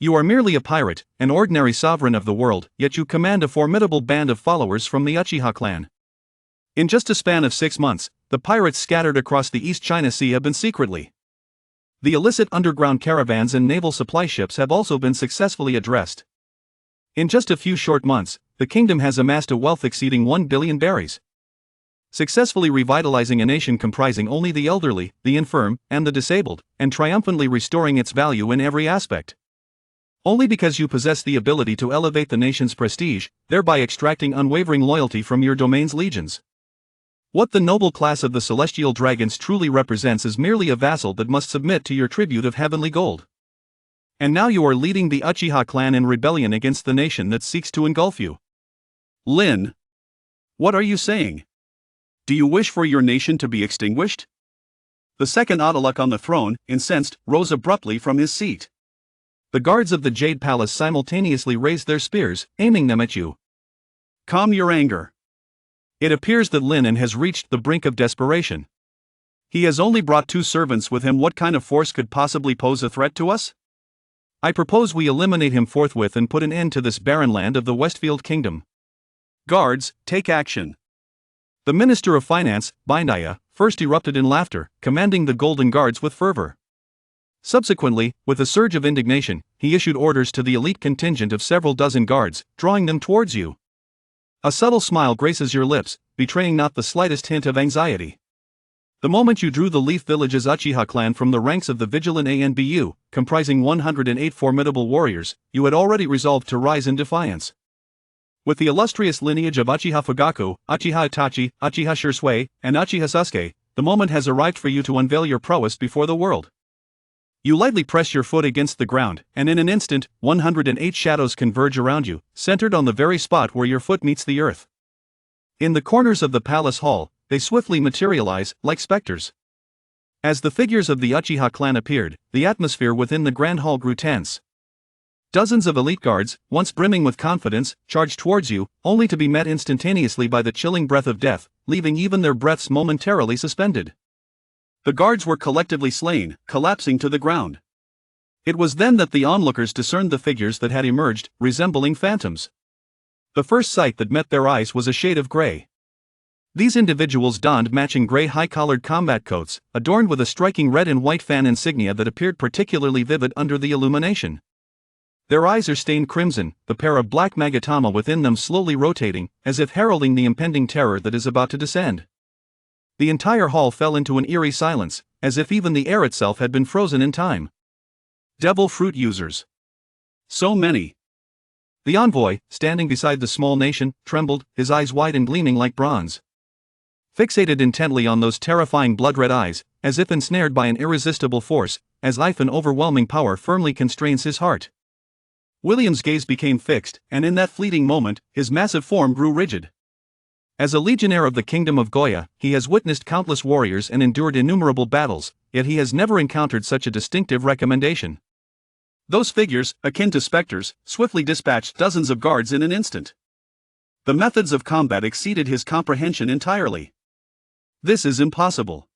You are merely a pirate, an ordinary sovereign of the world, yet you command a formidable band of followers from the Uchiha clan. In just a span of 6 months, the pirates scattered across the East China Sea have been secretly. The illicit underground caravans and naval supply ships have also been successfully addressed. In just a few short months, the kingdom has amassed a wealth exceeding 1 billion berries, successfully revitalizing a nation comprising only the elderly, the infirm, and the disabled, and triumphantly restoring its value in every aspect. Only because you possess the ability to elevate the nation's prestige, thereby extracting unwavering loyalty from your domain's legions. What the noble class of the celestial dragons truly represents is merely a vassal that must submit to your tribute of heavenly gold. And now you are leading the Uchiha clan in rebellion against the nation that seeks to engulf you. Lynn, what are you saying? Do you wish for your nation to be extinguished? The second Adaluk on the throne, incensed, rose abruptly from his seat. The guards of the Jade Palace simultaneously raised their spears, aiming them at you. Calm your anger. It appears that Lynn has reached the brink of desperation. He has only brought 2 servants with him. What kind of force could possibly pose a threat to us? I propose we eliminate him forthwith and put an end to this barren land of the Westfield Kingdom. Guards, take action. The Minister of Finance, Bindaya, first erupted in laughter, commanding the Golden Guards with fervor. Subsequently, with a surge of indignation, he issued orders to the elite contingent of several dozen guards, drawing them towards you. A subtle smile graces your lips, betraying not the slightest hint of anxiety. The moment you drew the Leaf Village's Uchiha clan from the ranks of the vigilant ANBU, comprising 108 formidable warriors, you had already resolved to rise in defiance. With the illustrious lineage of Uchiha Fugaku, Uchiha Itachi, Uchiha Shisui, and Uchiha Sasuke, the moment has arrived for you to unveil your prowess before the world. You lightly press your foot against the ground, and in an instant, 108 shadows converge around you, centered on the very spot where your foot meets the earth. In the corners of the palace hall, they swiftly materialize, like specters. As the figures of the Uchiha clan appeared, the atmosphere within the grand hall grew tense. Dozens of elite guards, once brimming with confidence, charged towards you, only to be met instantaneously by the chilling breath of death, leaving even their breaths momentarily suspended. The guards were collectively slain, collapsing to the ground. It was then that the onlookers discerned the figures that had emerged, resembling phantoms. The first sight that met their eyes was a shade of gray. These individuals donned matching gray high-collared combat coats, adorned with a striking red and white fan insignia that appeared particularly vivid under the illumination. Their eyes are stained crimson, the pair of black magatama within them slowly rotating, as if heralding the impending terror that is about to descend. The entire hall fell into an eerie silence, as if even the air itself had been frozen in time. Devil fruit users. So many. The envoy, standing beside the small nation, trembled, his eyes wide and gleaming like bronze. Fixated intently on those terrifying blood-red eyes, as if ensnared by an irresistible force, as if an overwhelming power firmly constrains his heart. William's gaze became fixed, and in that fleeting moment, his massive form grew rigid. As a legionnaire of the kingdom of Goya, he has witnessed countless warriors and endured innumerable battles, yet he has never encountered such a distinctive recommendation. Those figures, akin to specters, swiftly dispatched dozens of guards in an instant. The methods of combat exceeded his comprehension entirely. This is impossible.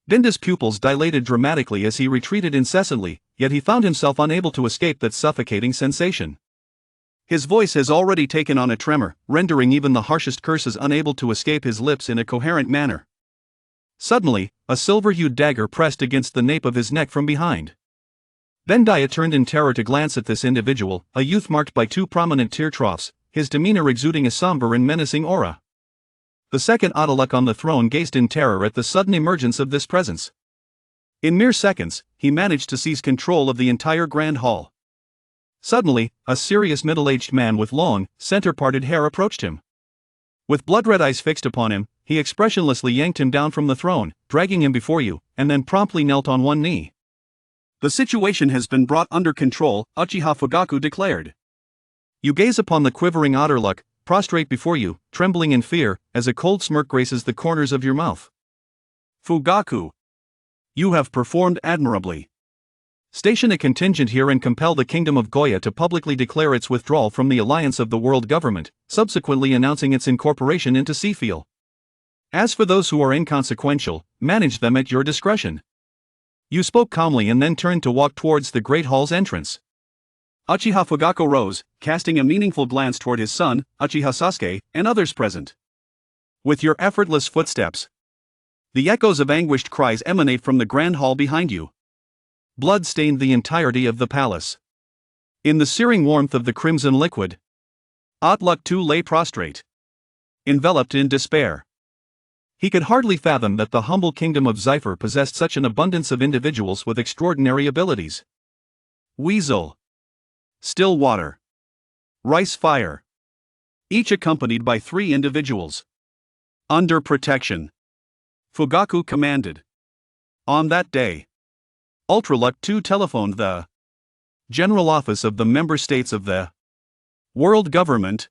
Binda's pupils dilated dramatically as he retreated incessantly, yet he found himself unable to escape that suffocating sensation. His voice has already taken on a tremor, rendering even the harshest curses unable to escape his lips in a coherent manner. Suddenly, a silver-hued dagger pressed against the nape of his neck from behind. Bendaya turned in terror to glance at this individual, a youth marked by 2 prominent tear troughs, his demeanor exuding a somber and menacing aura. The second Adaluk on the throne gazed in terror at the sudden emergence of this presence. In mere seconds, he managed to seize control of the entire grand hall. Suddenly, a serious middle-aged man with long, center-parted hair approached him. With blood-red eyes fixed upon him, he expressionlessly yanked him down from the throne, dragging him before you, and then promptly knelt on one knee. The situation has been brought under control, Uchiha Fugaku declared. You gaze upon the quivering Adaluk, prostrate before you, trembling in fear, as a cold smirk graces the corners of your mouth. Fugaku, you have performed admirably. Station a contingent here and compel the Kingdom of Goya to publicly declare its withdrawal from the alliance of the world government, subsequently announcing its incorporation into Seafield. As for those who are inconsequential, manage them at your discretion. You spoke calmly and then turned to walk towards the Great Hall's entrance. Uchiha Fugaku rose, casting a meaningful glance toward his son, Uchiha Sasuke, and others present. With your effortless footsteps, the echoes of anguished cries emanate from the grand hall behind you. Blood stained the entirety of the palace. In the searing warmth of the crimson liquid, Atluk II lay prostrate, enveloped in despair. He could hardly fathom that the humble kingdom of Zephyr possessed such an abundance of individuals with extraordinary abilities. Weasel, Still Water, Rice Fire. Each accompanied by 3 individuals. Under protection, Fugaku commanded. On that day, Ultraluk II telephoned the General Office of the member states of the World Government,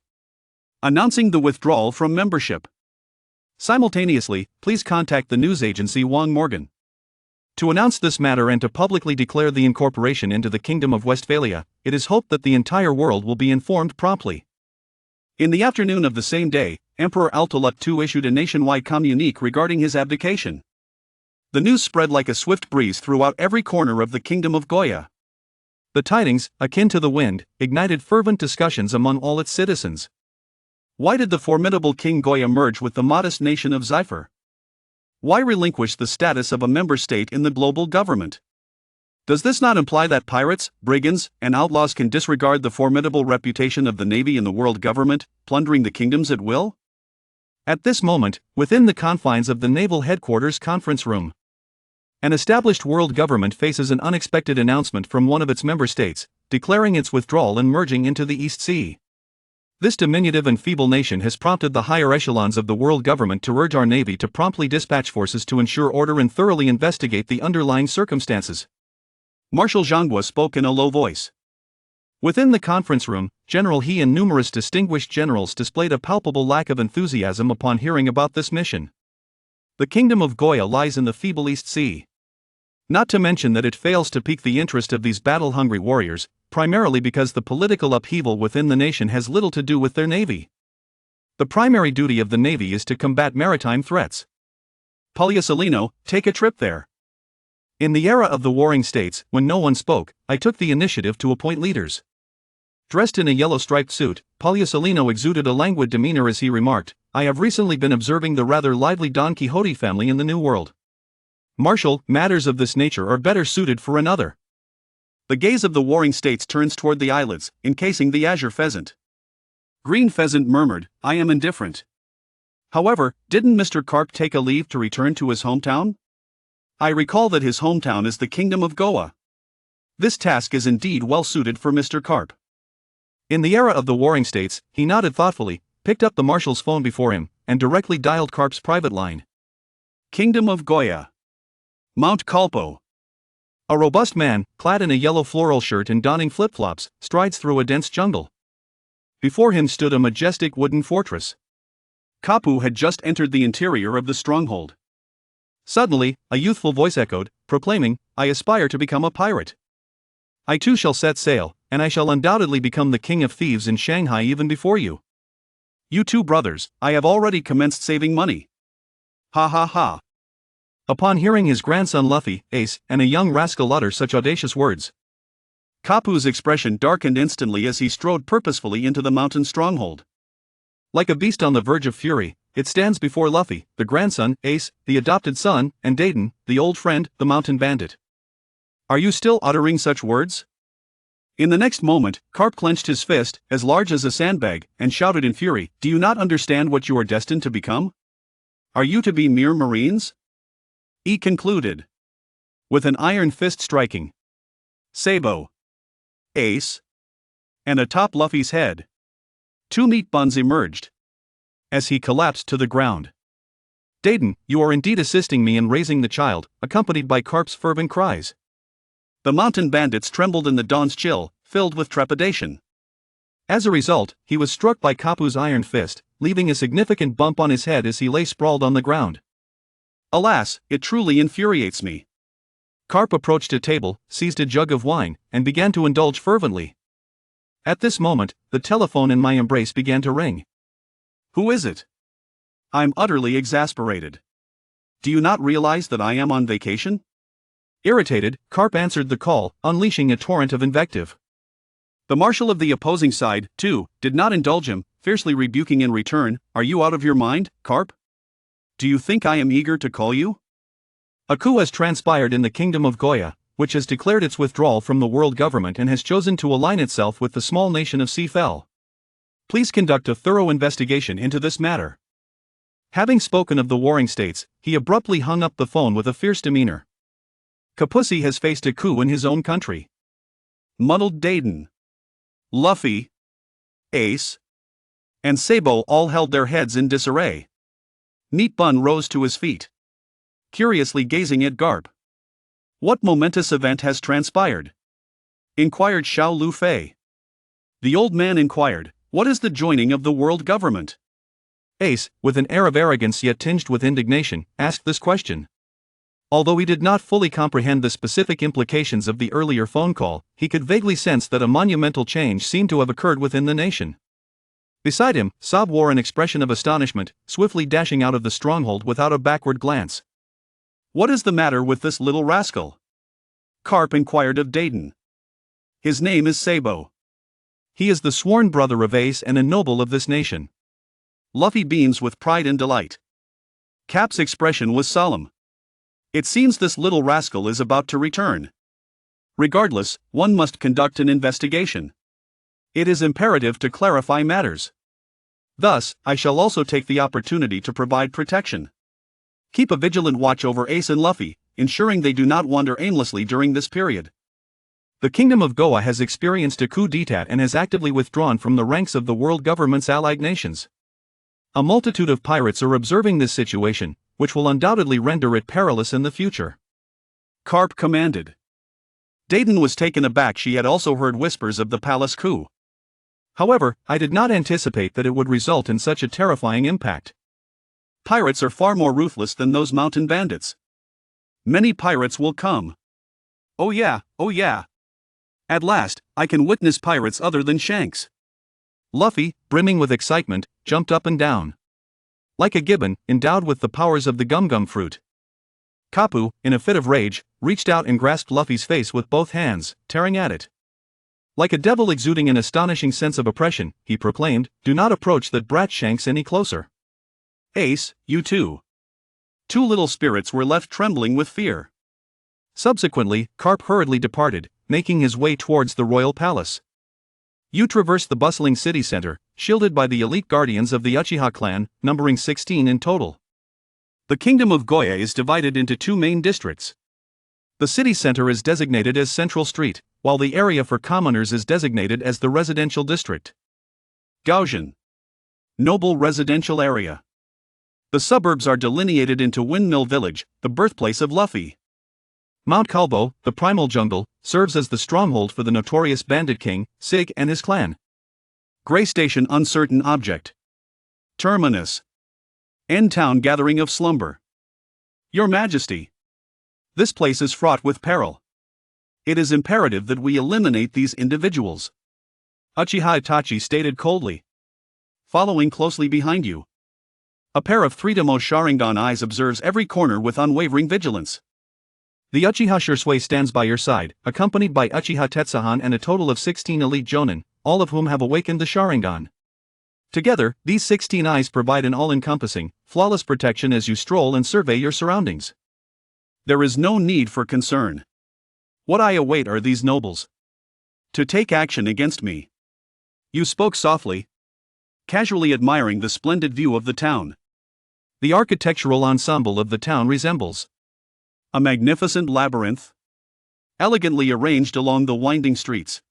announcing the withdrawal from membership. Simultaneously, please contact the news agency Wong Morgan to announce this matter and to publicly declare the incorporation into the Kingdom of Westphalia. It is hoped that the entire world will be informed promptly. In the afternoon of the same day, Emperor Ultraluk II issued a nationwide communique regarding his abdication. The news spread like a swift breeze throughout every corner of the Kingdom of Goya. The tidings, akin to the wind, ignited fervent discussions among all its citizens. Why did the formidable King Goya merge with the modest nation of Zephyr? Why relinquish the status of a member state in the global government? Does this not imply that pirates, brigands, and outlaws can disregard the formidable reputation of the Navy in the world government, plundering the kingdoms at will? At this moment, within the confines of the Naval Headquarters conference room, an established world government faces an unexpected announcement from one of its member states, declaring its withdrawal and merging into the East Sea. This diminutive and feeble nation has prompted the higher echelons of the world government to urge our Navy to promptly dispatch forces to ensure order and thoroughly investigate the underlying circumstances. Marshal Zhanghua spoke in a low voice. Within the conference room, General He and numerous distinguished generals displayed a palpable lack of enthusiasm upon hearing about this mission. The Kingdom of Goya lies in the feeble East Sea. Not to mention that it fails to pique the interest of these battle-hungry warriors, primarily because the political upheaval within the nation has little to do with their navy. The primary duty of the Navy is to combat maritime threats. Palliasolino, take a trip there. In the era of the warring states, when no one spoke, I took the initiative to appoint leaders. Dressed in a yellow-striped suit, Palliasolino exuded a languid demeanor as he remarked, I have recently been observing the rather lively Don Quixote family in the New World. Marshal, matters of this nature are better suited for another. The gaze of the warring states turns toward the eyelids, encasing the azure pheasant. Green Pheasant murmured, I am indifferent. However, didn't Mr. Karp take a leave to return to his hometown? I recall that his hometown is the Kingdom of Goa. This task is indeed well suited for Mr. Karp. In the era of the warring states, he nodded thoughtfully, picked up the marshal's phone before him, and directly dialed Karp's private line. Kingdom of Goya. Mount Kalpo. A robust man, clad in a yellow floral shirt and donning flip-flops, strides through a dense jungle. Before him stood a majestic wooden fortress. Kapu had just entered the interior of the stronghold. Suddenly, a youthful voice echoed, proclaiming, I aspire to become a pirate. I too shall set sail, and I shall undoubtedly become the king of thieves in Shanghai even before you. You two brothers, I have already commenced saving money. Ha ha ha. Upon hearing his grandson Luffy, Ace, and a young rascal utter such audacious words, Kapu's expression darkened instantly as he strode purposefully into the mountain stronghold. Like a beast on the verge of fury, it stands before Luffy, the grandson, Ace, the adopted son, and Dayton, the old friend, the mountain bandit. Are you still uttering such words? In the next moment, Karp clenched his fist, as large as a sandbag, and shouted in fury, Do you not understand what you are destined to become? Are you to be mere marines? He concluded. With an iron fist striking Sabo, Ace, and atop Luffy's head, 2 meat buns emerged. As he collapsed to the ground. Dayton, you are indeed assisting me in raising the child, accompanied by Karp's fervent cries. The mountain bandits trembled in the dawn's chill, filled with trepidation. As a result, he was struck by Kapu's iron fist, leaving a significant bump on his head as he lay sprawled on the ground. Alas, it truly infuriates me. Karp approached a table, seized a jug of wine, and began to indulge fervently. At this moment, the telephone in my embrace began to ring. Who is it? I'm utterly exasperated. Do you not realize that I am on vacation? Irritated, Karp answered the call, unleashing a torrent of invective. The marshal of the opposing side, too, did not indulge him, fiercely rebuking in return, "Are you out of your mind, Carp? Do you think I am eager to call you?" A coup has transpired in the Kingdom of Goya, which has declared its withdrawal from the world government and has chosen to align itself with the small nation of Seafell. Please conduct a thorough investigation into this matter. Having spoken of the warring states, he abruptly hung up the phone with a fierce demeanor. Kapusi has faced a coup in his own country. Muddled Dayton, Luffy, Ace, and Sabo all held their heads in disarray. Neat Bun rose to his feet, curiously gazing at Garp. "What momentous event has transpired?" inquired Xiao Lu Fei. The old man inquired, "What is the joining of the world government?" Ace, with an air of arrogance yet tinged with indignation, asked this question. Although he did not fully comprehend the specific implications of the earlier phone call, he could vaguely sense that a monumental change seemed to have occurred within the nation. Beside him, Sob wore an expression of astonishment, swiftly dashing out of the stronghold without a backward glance. "What is the matter with this little rascal?" Carp inquired of Dayton. "His name is Sabo. He is the sworn brother of Ace and a noble of this nation." Luffy beams with pride and delight. Cap's expression was solemn. "It seems this little rascal is about to return. Regardless, one must conduct an investigation. It is imperative to clarify matters. Thus, I shall also take the opportunity to provide protection. Keep a vigilant watch over Ace and Luffy, ensuring they do not wander aimlessly during this period." The Kingdom of Goa has experienced a coup d'etat and has actively withdrawn from the ranks of the world government's allied nations. A multitude of pirates are observing this situation, which will undoubtedly render it perilous in the future. Carp commanded. Dayton was taken aback. She had also heard whispers of the palace coup. However, I did not anticipate that it would result in such a terrifying impact. Pirates are far more ruthless than those mountain bandits. Many pirates will come. Oh yeah, oh yeah. At last, I can witness pirates other than Shanks. Luffy, brimming with excitement, jumped up and down. Like a gibbon, endowed with the powers of the gum-gum fruit. Kapu, in a fit of rage, reached out and grasped Luffy's face with both hands, tearing at it. Like a devil exuding an astonishing sense of oppression, he proclaimed, "Do not approach that brat Shanks any closer." "Ace, you too." Two little spirits were left trembling with fear. Subsequently, Carp hurriedly departed, making his way towards the royal palace. You traversed the bustling city center, shielded by the elite guardians of the Uchiha clan, numbering 16 in total. The Kingdom of Goya is divided into two main districts. The city center is designated as Central Street, while the area for commoners is designated as the residential district. Gaojian. Noble residential area. The suburbs are delineated into Windmill Village, the birthplace of Luffy. Mount Kalbo, the primal jungle, serves as the stronghold for the notorious bandit king, Sig and his clan. Gray Station uncertain object. Terminus. End town gathering of slumber. Your Majesty. This place is fraught with peril. It is imperative that we eliminate these individuals. Uchiha Itachi stated coldly. Following closely behind you. A pair of three-demo Sharingan eyes observes every corner with unwavering vigilance. The Uchiha Shursui stands by your side, accompanied by Uchiha Tetsuhan and a total of 16 elite Jonin, all of whom have awakened the Sharingan. Together, these 16 eyes provide an all-encompassing, flawless protection as you stroll and survey your surroundings. There is no need for concern. What I await are these nobles to take action against me. You spoke softly, casually admiring the splendid view of the town. The architectural ensemble of the town resembles a magnificent labyrinth, elegantly arranged along the winding streets.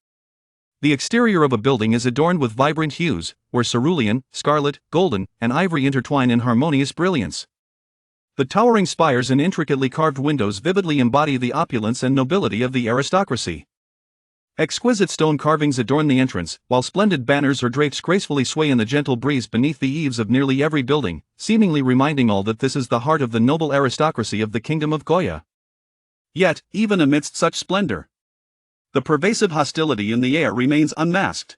The exterior of a building is adorned with vibrant hues, where cerulean, scarlet, golden, and ivory intertwine in harmonious brilliance. The towering spires and intricately carved windows vividly embody the opulence and nobility of the aristocracy. Exquisite stone carvings adorn the entrance, while splendid banners or drapes gracefully sway in the gentle breeze beneath the eaves of nearly every building, seemingly reminding all that this is the heart of the noble aristocracy of the Kingdom of Goya. Yet, even amidst such splendor, the pervasive hostility in the air remains unmasked.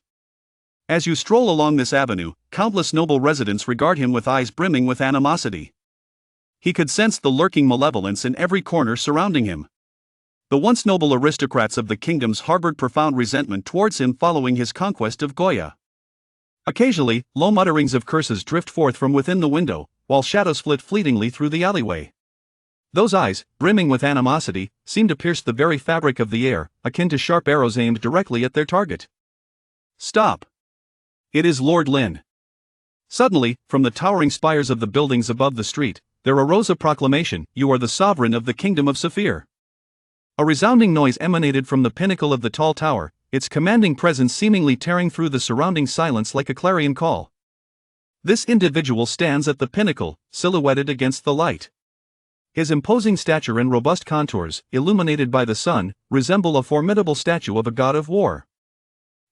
As you stroll along this avenue, countless noble residents regard him with eyes brimming with animosity. He could sense the lurking malevolence in every corner surrounding him. The once noble aristocrats of the kingdoms harbored profound resentment towards him following his conquest of Goya. Occasionally, low mutterings of curses drift forth from within the window, while shadows flit fleetingly through the alleyway. Those eyes, brimming with animosity, seem to pierce the very fabric of the air, akin to sharp arrows aimed directly at their target. Stop! It is Lord Lynn. Suddenly, from the towering spires of the buildings above the street, there arose a proclamation: "You are the sovereign of the kingdom of Saphir." A resounding noise emanated from the pinnacle of the tall tower, its commanding presence seemingly tearing through the surrounding silence like a clarion call. This individual stands at the pinnacle, silhouetted against the light. His imposing stature and robust contours, illuminated by the sun, resemble a formidable statue of a god of war.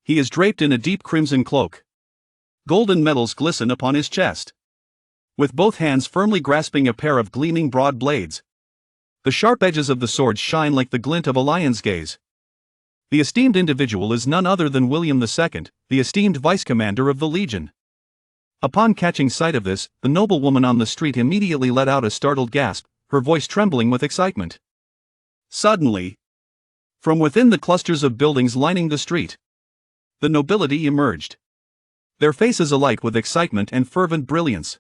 He is draped in a deep crimson cloak. Golden medals glisten upon his chest. With both hands firmly grasping a pair of gleaming broad blades, the sharp edges of the swords shine like the glint of a lion's gaze. The esteemed individual is none other than William II, the esteemed vice-commander of the Legion. Upon catching sight of this, the noblewoman on the street immediately let out a startled gasp, her voice trembling with excitement. Suddenly, from within the clusters of buildings lining the street, the nobility emerged. Their faces alight with excitement and fervent brilliance.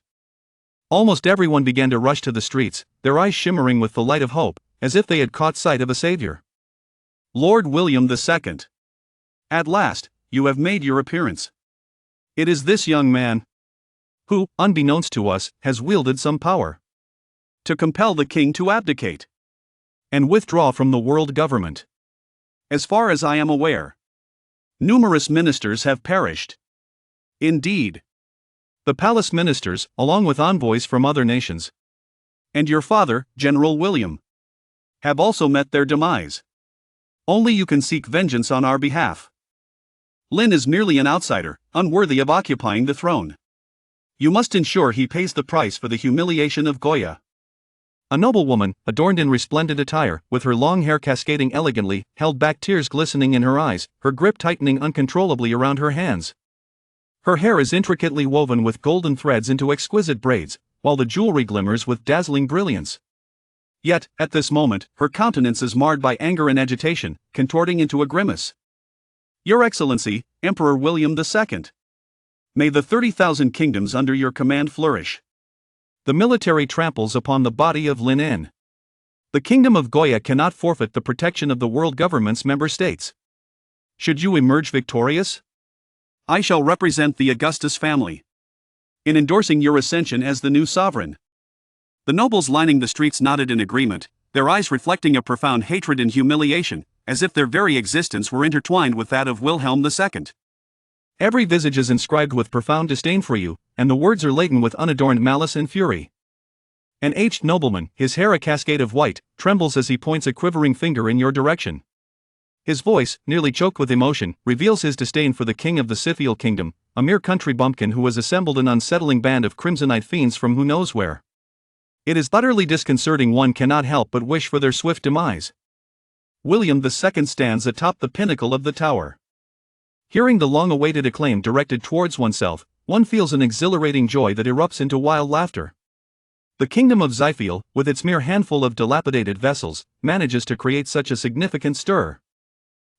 Almost everyone began to rush to the streets, their eyes shimmering with the light of hope, as if they had caught sight of a savior. Lord William II. At last, you have made your appearance. It is this young man who, unbeknownst to us, has wielded some power to compel the king to abdicate and withdraw from the world government. As far as I am aware, numerous ministers have perished. Indeed, the palace ministers, along with envoys from other nations, and your father, General William, have also met their demise. Only you can seek vengeance on our behalf. Lynn is merely an outsider, unworthy of occupying the throne. You must ensure he pays the price for the humiliation of Goya. A noblewoman, adorned in resplendent attire, with her long hair cascading elegantly, held back tears glistening in her eyes, her grip tightening uncontrollably around her hands. Her hair is intricately woven with golden threads into exquisite braids, while the jewelry glimmers with dazzling brilliance. Yet, at this moment, her countenance is marred by anger and agitation, contorting into a grimace. Your Excellency, Emperor William II. May the 30,000 kingdoms under your command flourish. The military tramples upon the body of Lynn. The kingdom of Goya cannot forfeit the protection of the world government's member states. Should you emerge victorious, I shall represent the Augustus family in endorsing your ascension as the new sovereign. The nobles lining the streets nodded in agreement, their eyes reflecting a profound hatred and humiliation, as if their very existence were intertwined with that of Wilhelm II. Every visage is inscribed with profound disdain for you, and the words are laden with unadorned malice and fury. An aged nobleman, his hair a cascade of white, trembles as he points a quivering finger in your direction. His voice, nearly choked with emotion, reveals his disdain for the king of the Scythial kingdom, a mere country bumpkin who has assembled an unsettling band of crimsonite fiends from who knows where. It is utterly disconcerting, one cannot help but wish for their swift demise. William II stands atop the pinnacle of the tower. Hearing the long-awaited acclaim directed towards oneself, one feels an exhilarating joy that erupts into wild laughter. The kingdom of Zyphiel, with its mere handful of dilapidated vessels, manages to create such a significant stir.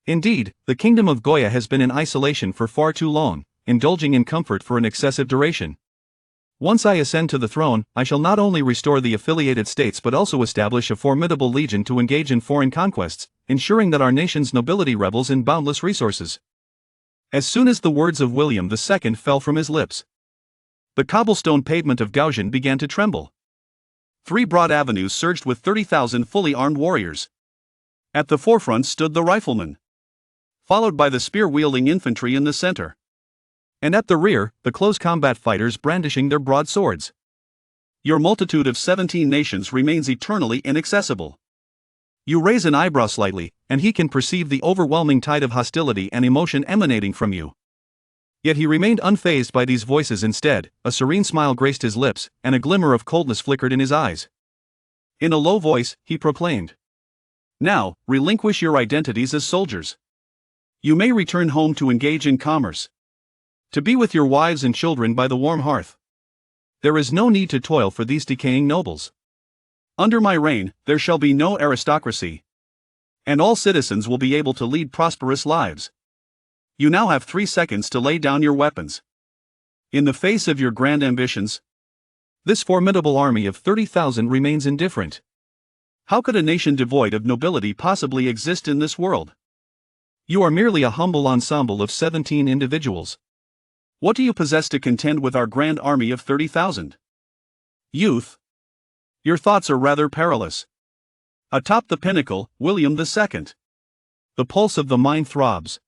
Indeed, the kingdom of Goya has been in isolation for far too long, indulging in comfort for an excessive duration. Once I ascend to the throne, I shall not only restore the affiliated states but also establish a formidable legion to engage in foreign conquests, ensuring that our nation's nobility revels in boundless resources. As soon as the words of William II fell from his lips, the cobblestone pavement of Gauzion began to tremble. 3 broad avenues surged with 30,000 fully armed warriors. At the forefront stood the riflemen, followed by the spear-wielding infantry in the center. And at the rear, the close combat fighters brandishing their broadswords. Your multitude of 17 nations remains eternally inaccessible. You raise an eyebrow slightly, and he can perceive the overwhelming tide of hostility and emotion emanating from you. Yet he remained unfazed by these voices. Instead, a serene smile graced his lips, and a glimmer of coldness flickered in his eyes. In a low voice, he proclaimed, "Now, relinquish your identities as soldiers. You may return home to engage in commerce, to be with your wives and children by the warm hearth. There is no need to toil for these decaying nobles. Under my reign, there shall be no aristocracy. And all citizens will be able to lead prosperous lives. You now have 3 seconds to lay down your weapons. In the face of your grand ambitions, this formidable army of 30,000 remains indifferent. How could a nation devoid of nobility possibly exist in this world? You are merely a humble ensemble of 17 individuals. What do you possess to contend with our grand army of 30,000? Youth. Your thoughts are rather perilous. Atop the pinnacle, William II. The pulse of the mind throbs.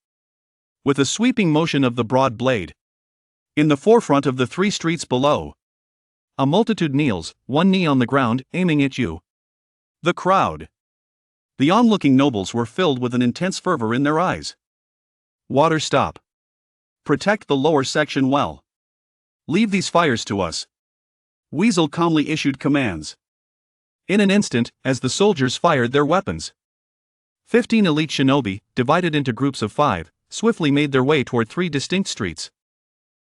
With a sweeping motion of the broad blade. In the forefront of the 3 streets below, a multitude kneels, one knee on the ground, aiming at you. The crowd. The onlooking nobles were filled with an intense fervor in their eyes. Water stop. Protect the lower section well. Leave these fires to us. Weasel calmly issued commands. In an instant, as the soldiers fired their weapons, 15 elite shinobi, divided into groups of 5, swiftly made their way toward 3 distinct streets.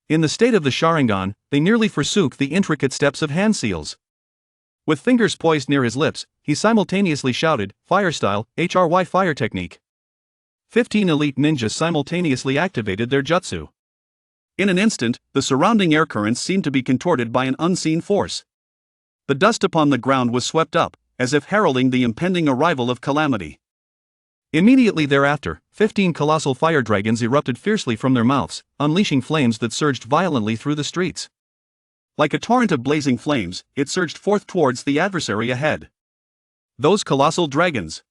In the state of the Sharingan, they nearly forsook the intricate steps of hand seals. With fingers poised near his lips, he simultaneously shouted, "Fire style, HRY fire technique." 15 elite ninjas simultaneously activated their jutsu. In an instant, the surrounding air currents seemed to be contorted by an unseen force. The dust upon the ground was swept up, as if heralding the impending arrival of calamity. Immediately thereafter, 15 colossal fire dragons erupted fiercely from their mouths, unleashing flames that surged violently through the streets. Like a torrent of blazing flames, it surged forth towards the adversary ahead. Those colossal dragons,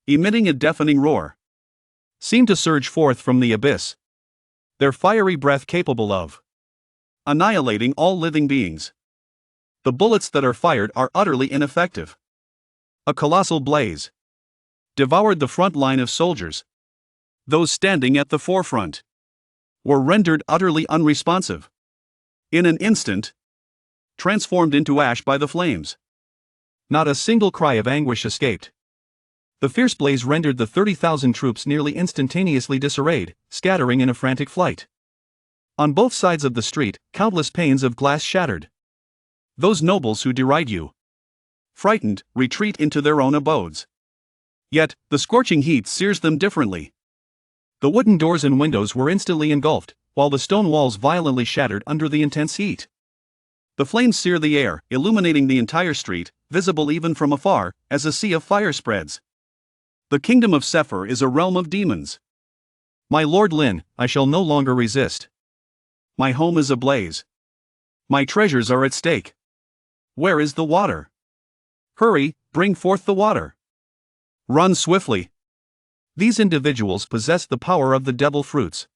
emitting a deafening roar, seemed to surge forth from the abyss, their fiery breath capable of annihilating all living beings. The bullets that are fired are utterly ineffective. A colossal blaze devoured the front line of soldiers. Those standing at the forefront were rendered utterly unresponsive. In an instant, transformed into ash by the flames. Not a single cry of anguish escaped. The fierce blaze rendered the 30,000 troops nearly instantaneously disarrayed, scattering in a frantic flight. On both sides of the street, countless panes of glass shattered. Those nobles who deride you, frightened, retreat into their own abodes. Yet, the scorching heat sears them differently. The wooden doors and windows were instantly engulfed, while the stone walls violently shattered under the intense heat. The flames sear the air, illuminating the entire street, visible even from afar, as a sea of fire spreads. The kingdom of Sephir is a realm of demons. My lord Lynn, I shall no longer resist. My home is ablaze. My treasures are at stake. Where is the water? Hurry, bring forth the water. Run swiftly. These individuals possess the power of the devil fruits.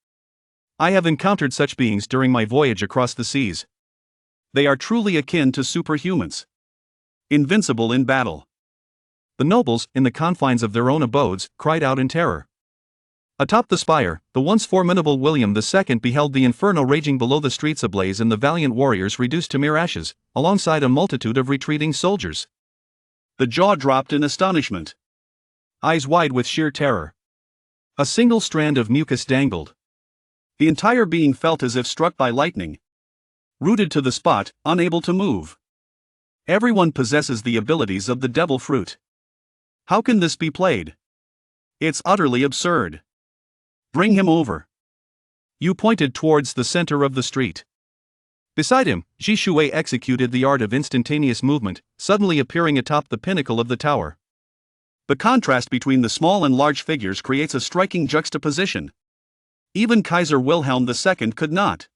I have encountered such beings during my voyage across the seas. They are truly akin to superhumans. Invincible in battle. The nobles, in the confines of their own abodes, cried out in terror. Atop the spire, the once formidable William II beheld the inferno raging below the streets ablaze and the valiant warriors reduced to mere ashes, alongside a multitude of retreating soldiers. The jaw dropped in astonishment. Eyes wide with sheer terror. A single strand of mucus dangled. The entire being felt as if struck by lightning. Rooted to the spot, unable to move. Everyone possesses the abilities of the devil fruit. How can this be played? It's utterly absurd. Bring him over. You pointed towards the center of the street. Beside him, Ji Shui executed the art of instantaneous movement, suddenly appearing atop the pinnacle of the tower. The contrast between the small and large figures creates a striking juxtaposition. Even Kaiser Wilhelm II could not.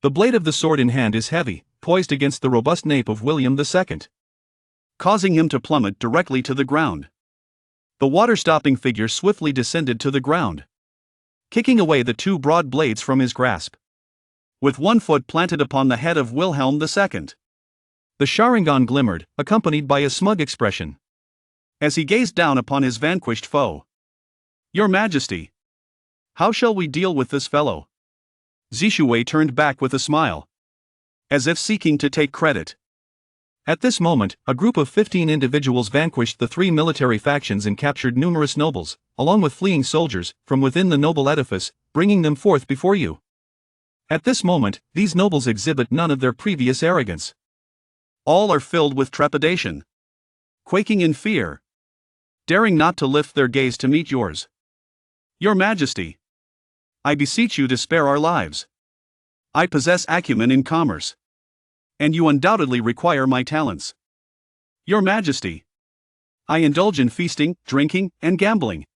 The blade of the sword in hand is heavy, poised against the robust nape of William II, causing him to plummet directly to the ground. The water-stopping figure swiftly descended to the ground, kicking away the 2 broad blades from his grasp. With one foot planted upon the head of Wilhelm II. The Sharingan glimmered, accompanied by a smug expression, as he gazed down upon his vanquished foe. Your Majesty, how shall we deal with this fellow? Zishui turned back with a smile, as if seeking to take credit. At this moment, a group of 15 individuals vanquished the 3 military factions and captured numerous nobles, along with fleeing soldiers, from within the noble edifice, bringing them forth before you. At this moment, these nobles exhibit none of their previous arrogance. All are filled with trepidation, quaking in fear. daring not to lift their gaze to meet yours. Your Majesty, I beseech you to spare our lives. I possess acumen in commerce, and you undoubtedly require my talents. Your Majesty, I indulge in feasting, drinking, and gambling.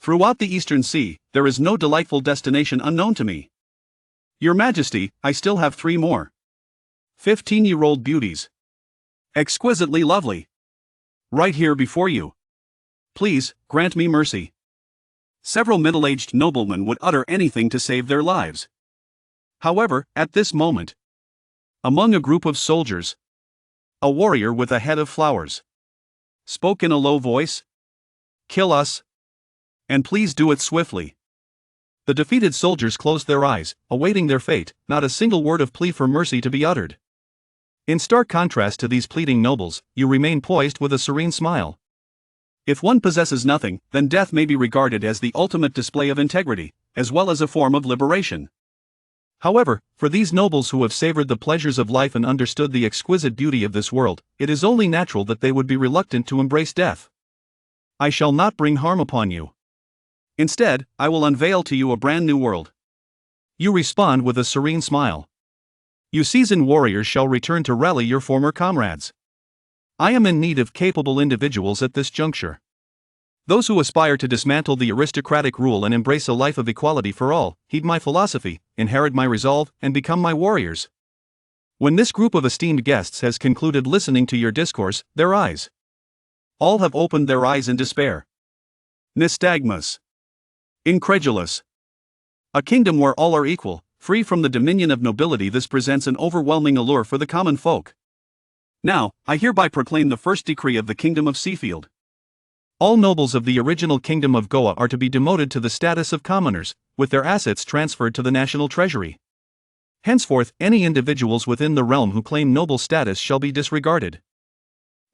Throughout the Eastern Sea, there is no delightful destination unknown to me. Your Majesty, I still have 3 more 15-year-old beauties. Exquisitely lovely. Right here before you. Please, grant me mercy. Several middle-aged noblemen would utter anything to save their lives. However, at this moment, among a group of soldiers, a warrior with a head of flowers spoke in a low voice, "Kill us. And please do it swiftly." The defeated soldiers closed their eyes, awaiting their fate, not a single word of plea for mercy to be uttered. In stark contrast to these pleading nobles, you remain poised with a serene smile. If one possesses nothing, then death may be regarded as the ultimate display of integrity, as well as a form of liberation. However, for these nobles who have savored the pleasures of life and understood the exquisite beauty of this world, it is only natural that they would be reluctant to embrace death. I shall not bring harm upon you. Instead, I will unveil to you a brand new world. You respond with a serene smile. You seasoned warriors shall return to rally your former comrades. I am in need of capable individuals at this juncture. Those who aspire to dismantle the aristocratic rule and embrace a life of equality for all, heed my philosophy, inherit my resolve, and become my warriors. When this group of esteemed guests has concluded listening to your discourse, all have opened their eyes in despair. Nystagmus. Incredulous. A kingdom where all are equal, free from the dominion of nobility. This presents an overwhelming allure for the common folk. Now, I hereby proclaim the first decree of the Kingdom of Seafield. All nobles of the original Kingdom of Goa are to be demoted to the status of commoners, with their assets transferred to the national treasury. Henceforth, any individuals within the realm who claim noble status shall be disregarded.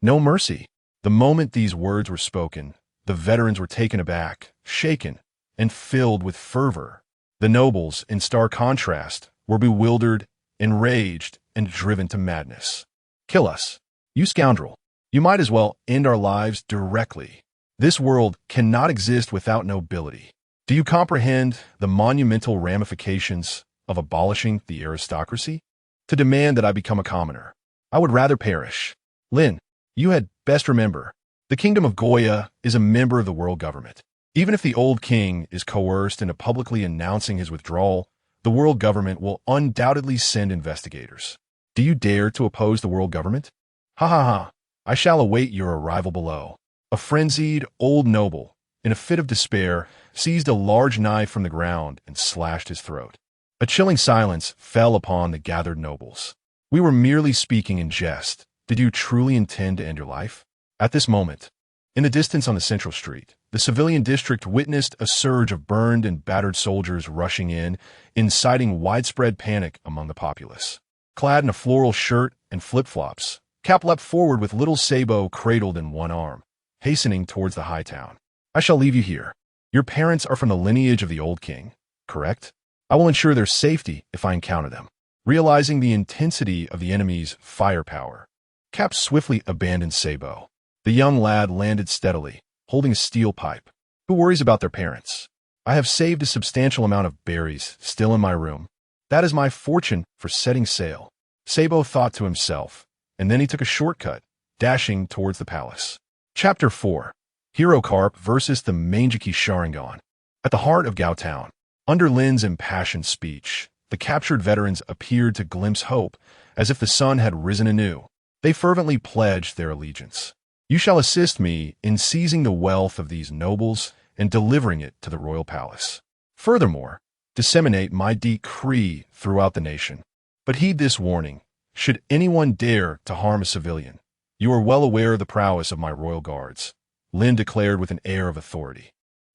No mercy. The moment these words were spoken, the veterans were taken aback, shaken, and filled with fervor. The nobles, in stark contrast, were bewildered, enraged, and driven to madness. Kill us. You scoundrel. You might as well end our lives directly. This world cannot exist without nobility. Do you comprehend the monumental ramifications of abolishing the aristocracy? To demand that I become a commoner, I would rather perish. Lynn, you had best remember, the Kingdom of Goya is a member of the world government. Even if the old king is coerced into publicly announcing his withdrawal, the world government will undoubtedly send investigators. Do you dare to oppose the world government? Ha ha ha, I shall await your arrival below. A frenzied old noble, in a fit of despair, seized a large knife from the ground and slashed his throat. A chilling silence fell upon the gathered nobles. We were merely speaking in jest. Did you truly intend to end your life? At this moment, in the distance on the central street, the civilian district witnessed a surge of burned and battered soldiers rushing in, inciting widespread panic among the populace. Clad in a floral shirt and flip-flops, Cap leapt forward with little Sabo cradled in one arm, hastening towards the high town. I shall leave you here. Your parents are from the lineage of the old king, correct? I will ensure their safety if I encounter them. Realizing the intensity of the enemy's firepower, Cap swiftly abandoned Sabo. The young lad landed steadily, holding a steel pipe. Who worries about their parents? I have saved a substantial amount of berries still in my room. That is my fortune for setting sail. Sabo thought to himself, and then he took a shortcut, dashing towards the palace. Chapter 4. Hero Carp versus the Mangeki Sharingan. At the heart of Gao Town, under Lynn's impassioned speech, the captured veterans appeared to glimpse hope, as if the sun had risen anew. They fervently pledged their allegiance. You shall assist me in seizing the wealth of these nobles and delivering it to the royal palace. Furthermore, disseminate my decree throughout the nation. But heed this warning. Should anyone dare to harm a civilian, you are well aware of the prowess of my royal guards, Lynn declared with an air of authority.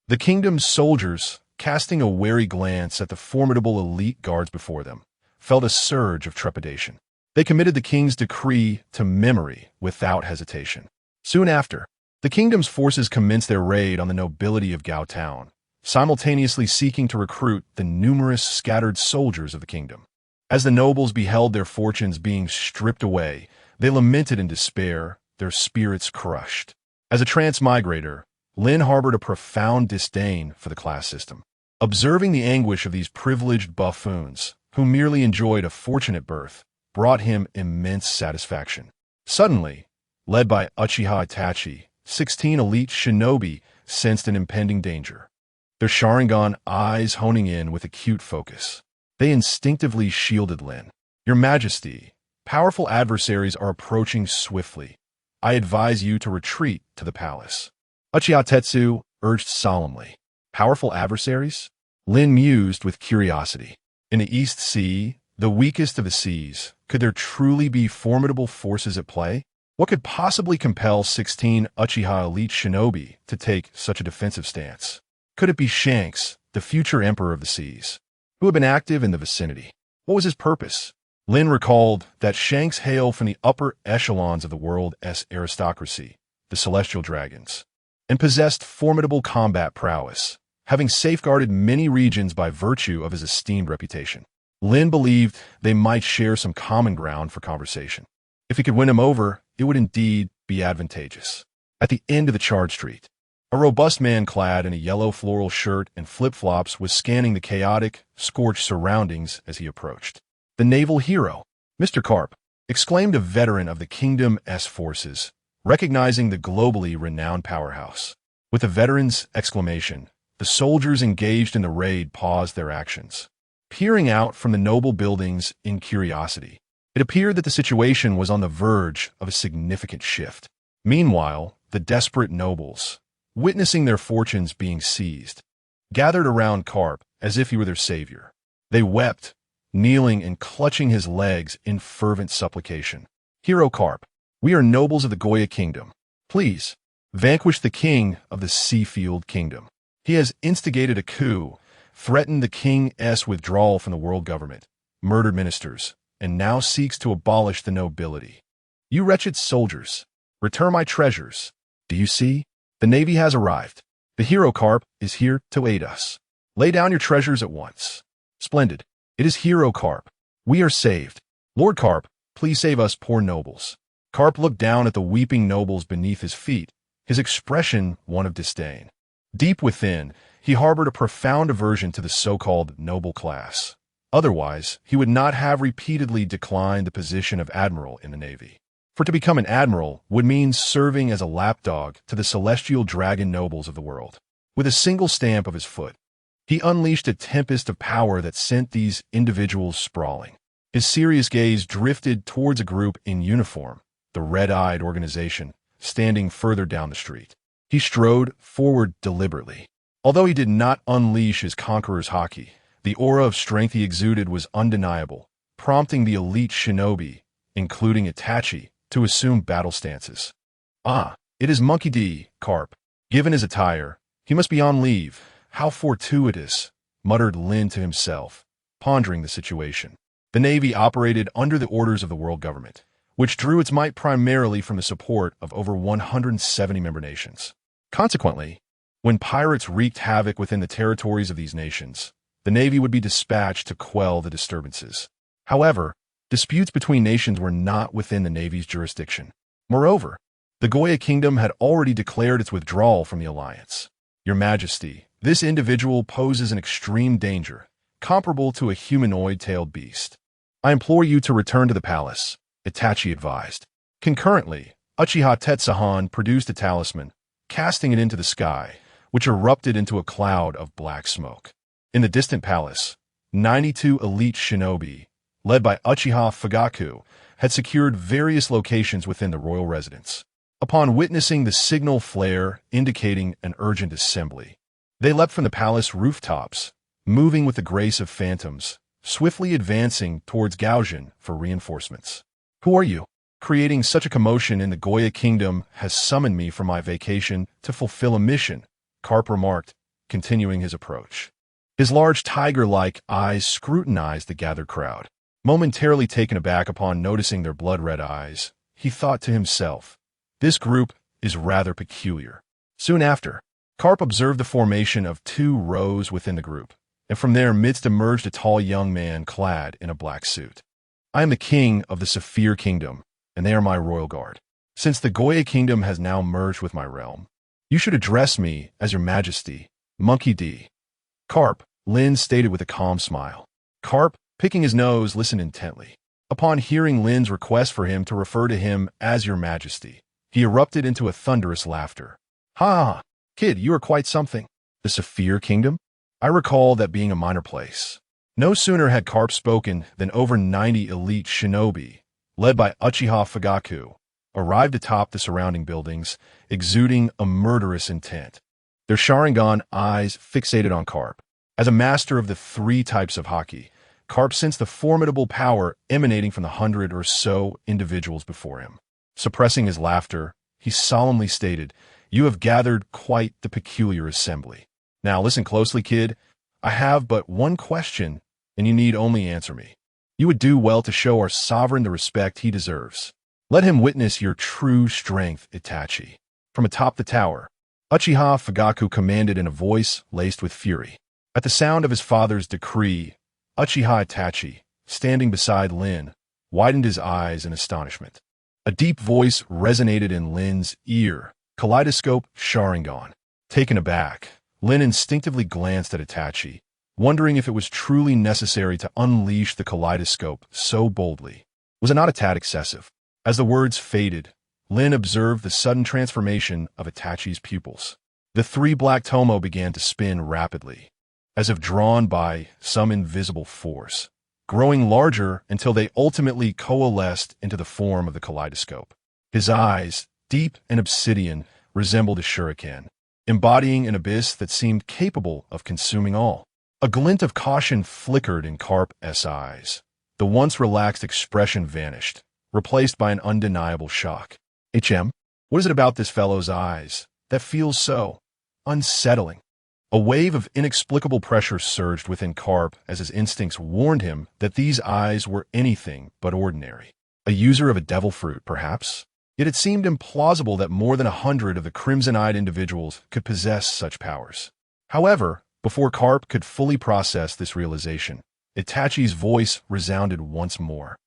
The kingdom's soldiers, casting a wary glance at the formidable elite guards before them, felt a surge of trepidation. They committed the king's decree to memory without hesitation. Soon after, the kingdom's forces commenced their raid on the nobility of Gao Town, simultaneously seeking to recruit the numerous scattered soldiers of the kingdom. As the nobles beheld their fortunes being stripped away, they lamented in despair, their spirits crushed. As a transmigrator, Lynn harbored a profound disdain for the class system. Observing the anguish of these privileged buffoons, who merely enjoyed a fortunate birth, brought him immense satisfaction. Suddenly, led by Uchiha Itachi, 16 elite shinobi sensed an impending danger. Their Sharingan eyes honing in with acute focus. They instinctively shielded Lynn. Your Majesty, powerful adversaries are approaching swiftly. I advise you to retreat to the palace. Uchiha Tetsu urged solemnly. Powerful adversaries? Lynn mused with curiosity. In the East Sea, the weakest of the seas, could there truly be formidable forces at play? What could possibly compel 16 Uchiha elite shinobi to take such a defensive stance? Could it be Shanks, the future emperor of the seas, who had been active in the vicinity? What was his purpose? Lynn recalled that Shanks hailed from the upper echelons of the world's aristocracy, the celestial dragons, and possessed formidable combat prowess, having safeguarded many regions by virtue of his esteemed reputation. Lynn believed they might share some common ground for conversation. If he could win him over, it would indeed be advantageous. At the end of the charred street, a robust man clad in a yellow floral shirt and flip-flops was scanning the chaotic, scorched surroundings as he approached. The naval hero, Mr. Karp, exclaimed a veteran of the Kingdom's forces, recognizing the globally renowned powerhouse. With the veteran's exclamation, the soldiers engaged in the raid paused their actions, peering out from the noble buildings in curiosity. It appeared that the situation was on the verge of a significant shift. Meanwhile, the desperate nobles, witnessing their fortunes being seized, gathered around Karp as if he were their savior. They wept, kneeling and clutching his legs in fervent supplication. Hero Karp, we are nobles of the Goya Kingdom. Please, vanquish the king of the Seafield Kingdom. He has instigated a coup, threatened the king's withdrawal from the world government, murdered ministers, and now seeks to abolish the nobility. You wretched soldiers, return my treasures. Do you see? The Navy has arrived. The hero Karp is here to aid us. Lay down your treasures at once. Splendid. It is hero Karp. We are saved. Lord Karp, please save us poor nobles. Karp looked down at the weeping nobles beneath his feet, his expression one of disdain. Deep within, he harbored a profound aversion to the so-called noble class. Otherwise, he would not have repeatedly declined the position of admiral in the Navy. For to become an admiral would mean serving as a lapdog to the celestial dragon nobles of the world. With a single stamp of his foot, he unleashed a tempest of power that sent these individuals sprawling. His serious gaze drifted towards a group in uniform, the red-eyed organization, standing further down the street. He strode forward deliberately. Although he did not unleash his conqueror's haki, the aura of strength he exuded was undeniable, prompting the elite shinobi, including Itachi, to assume battle stances. Ah, it is Monkey D. Karp. Given his attire, he must be on leave. How fortuitous, muttered Lynn to himself, pondering the situation. The Navy operated under the orders of the world government, which drew its might primarily from the support of over 170 member nations. Consequently, when pirates wreaked havoc within the territories of these nations, the Navy would be dispatched to quell the disturbances. However, disputes between nations were not within the Navy's jurisdiction. Moreover, the Goya Kingdom had already declared its withdrawal from the alliance. Your Majesty, this individual poses an extreme danger, comparable to a humanoid-tailed beast. I implore you to return to the palace, Itachi advised. Concurrently, Uchiha Tetsuhan produced a talisman, casting it into the sky, which erupted into a cloud of black smoke. In the distant palace, 92 elite shinobi, led by Uchiha Fugaku, had secured various locations within the royal residence. Upon witnessing the signal flare indicating an urgent assembly, they leapt from the palace rooftops, moving with the grace of phantoms, swiftly advancing towards Gaojin for reinforcements. Who are you? Creating such a commotion in the Goya Kingdom has summoned me from my vacation to fulfill a mission, Karp remarked, continuing his approach. His large tiger-like eyes scrutinized the gathered crowd. Momentarily taken aback upon noticing their blood-red eyes, he thought to himself, this group is rather peculiar. Soon after, Karp observed the formation of 2 rows within the group, and from their midst emerged a tall young man clad in a black suit. I am the king of the Saphir Kingdom, and they are my royal guard. Since the Goya kingdom has now merged with my realm, you should address me as your Majesty, Monkey D. Carp, Lynn stated with a calm smile. Carp, picking his nose, listened intently. Upon hearing Lynn's request for him to refer to him as your Majesty, he erupted into a thunderous laughter. Ha! Kid, you are quite something. The Saphir Kingdom? I recall that being a minor place. No sooner had Carp spoken than over 90 elite shinobi, led by Uchiha Fugaku, arrived atop the surrounding buildings, exuding a murderous intent. Their Sharingan eyes fixated on Carp. As a master of the 3 types of haki, Carp sensed the formidable power emanating from the 100 or so individuals before him. Suppressing his laughter, he solemnly stated, "You have gathered quite the peculiar assembly. Now listen closely, kid. I have but one question, and you need only answer me. You would do well to show our sovereign the respect he deserves. Let him witness your true strength, Itachi." From atop the tower, Uchiha Fugaku commanded in a voice laced with fury. At the sound of his father's decree, Uchiha Itachi, standing beside Lynn, widened his eyes in astonishment. A deep voice resonated in Lynn's ear, kaleidoscope Sharingan. Taken aback, Lynn instinctively glanced at Itachi, wondering if it was truly necessary to unleash the kaleidoscope so boldly. Was it not a tad excessive? As the words faded, Lynn observed the sudden transformation of Itachi's pupils. The 3 black tomo began to spin rapidly, as if drawn by some invisible force, growing larger until they ultimately coalesced into the form of the kaleidoscope. His eyes, deep and obsidian, resembled a shuriken, embodying an abyss that seemed capable of consuming all. A glint of caution flickered in Carp's eyes. The once relaxed expression vanished, replaced by an undeniable shock. What is it about this fellow's eyes that feels so unsettling? A wave of inexplicable pressure surged within Carp as his instincts warned him that these eyes were anything but ordinary. A user of a devil fruit, perhaps? Yet it seemed implausible that more than 100 of the crimson-eyed individuals could possess such powers. However, before Carp could fully process this realization, Itachi's voice resounded once more,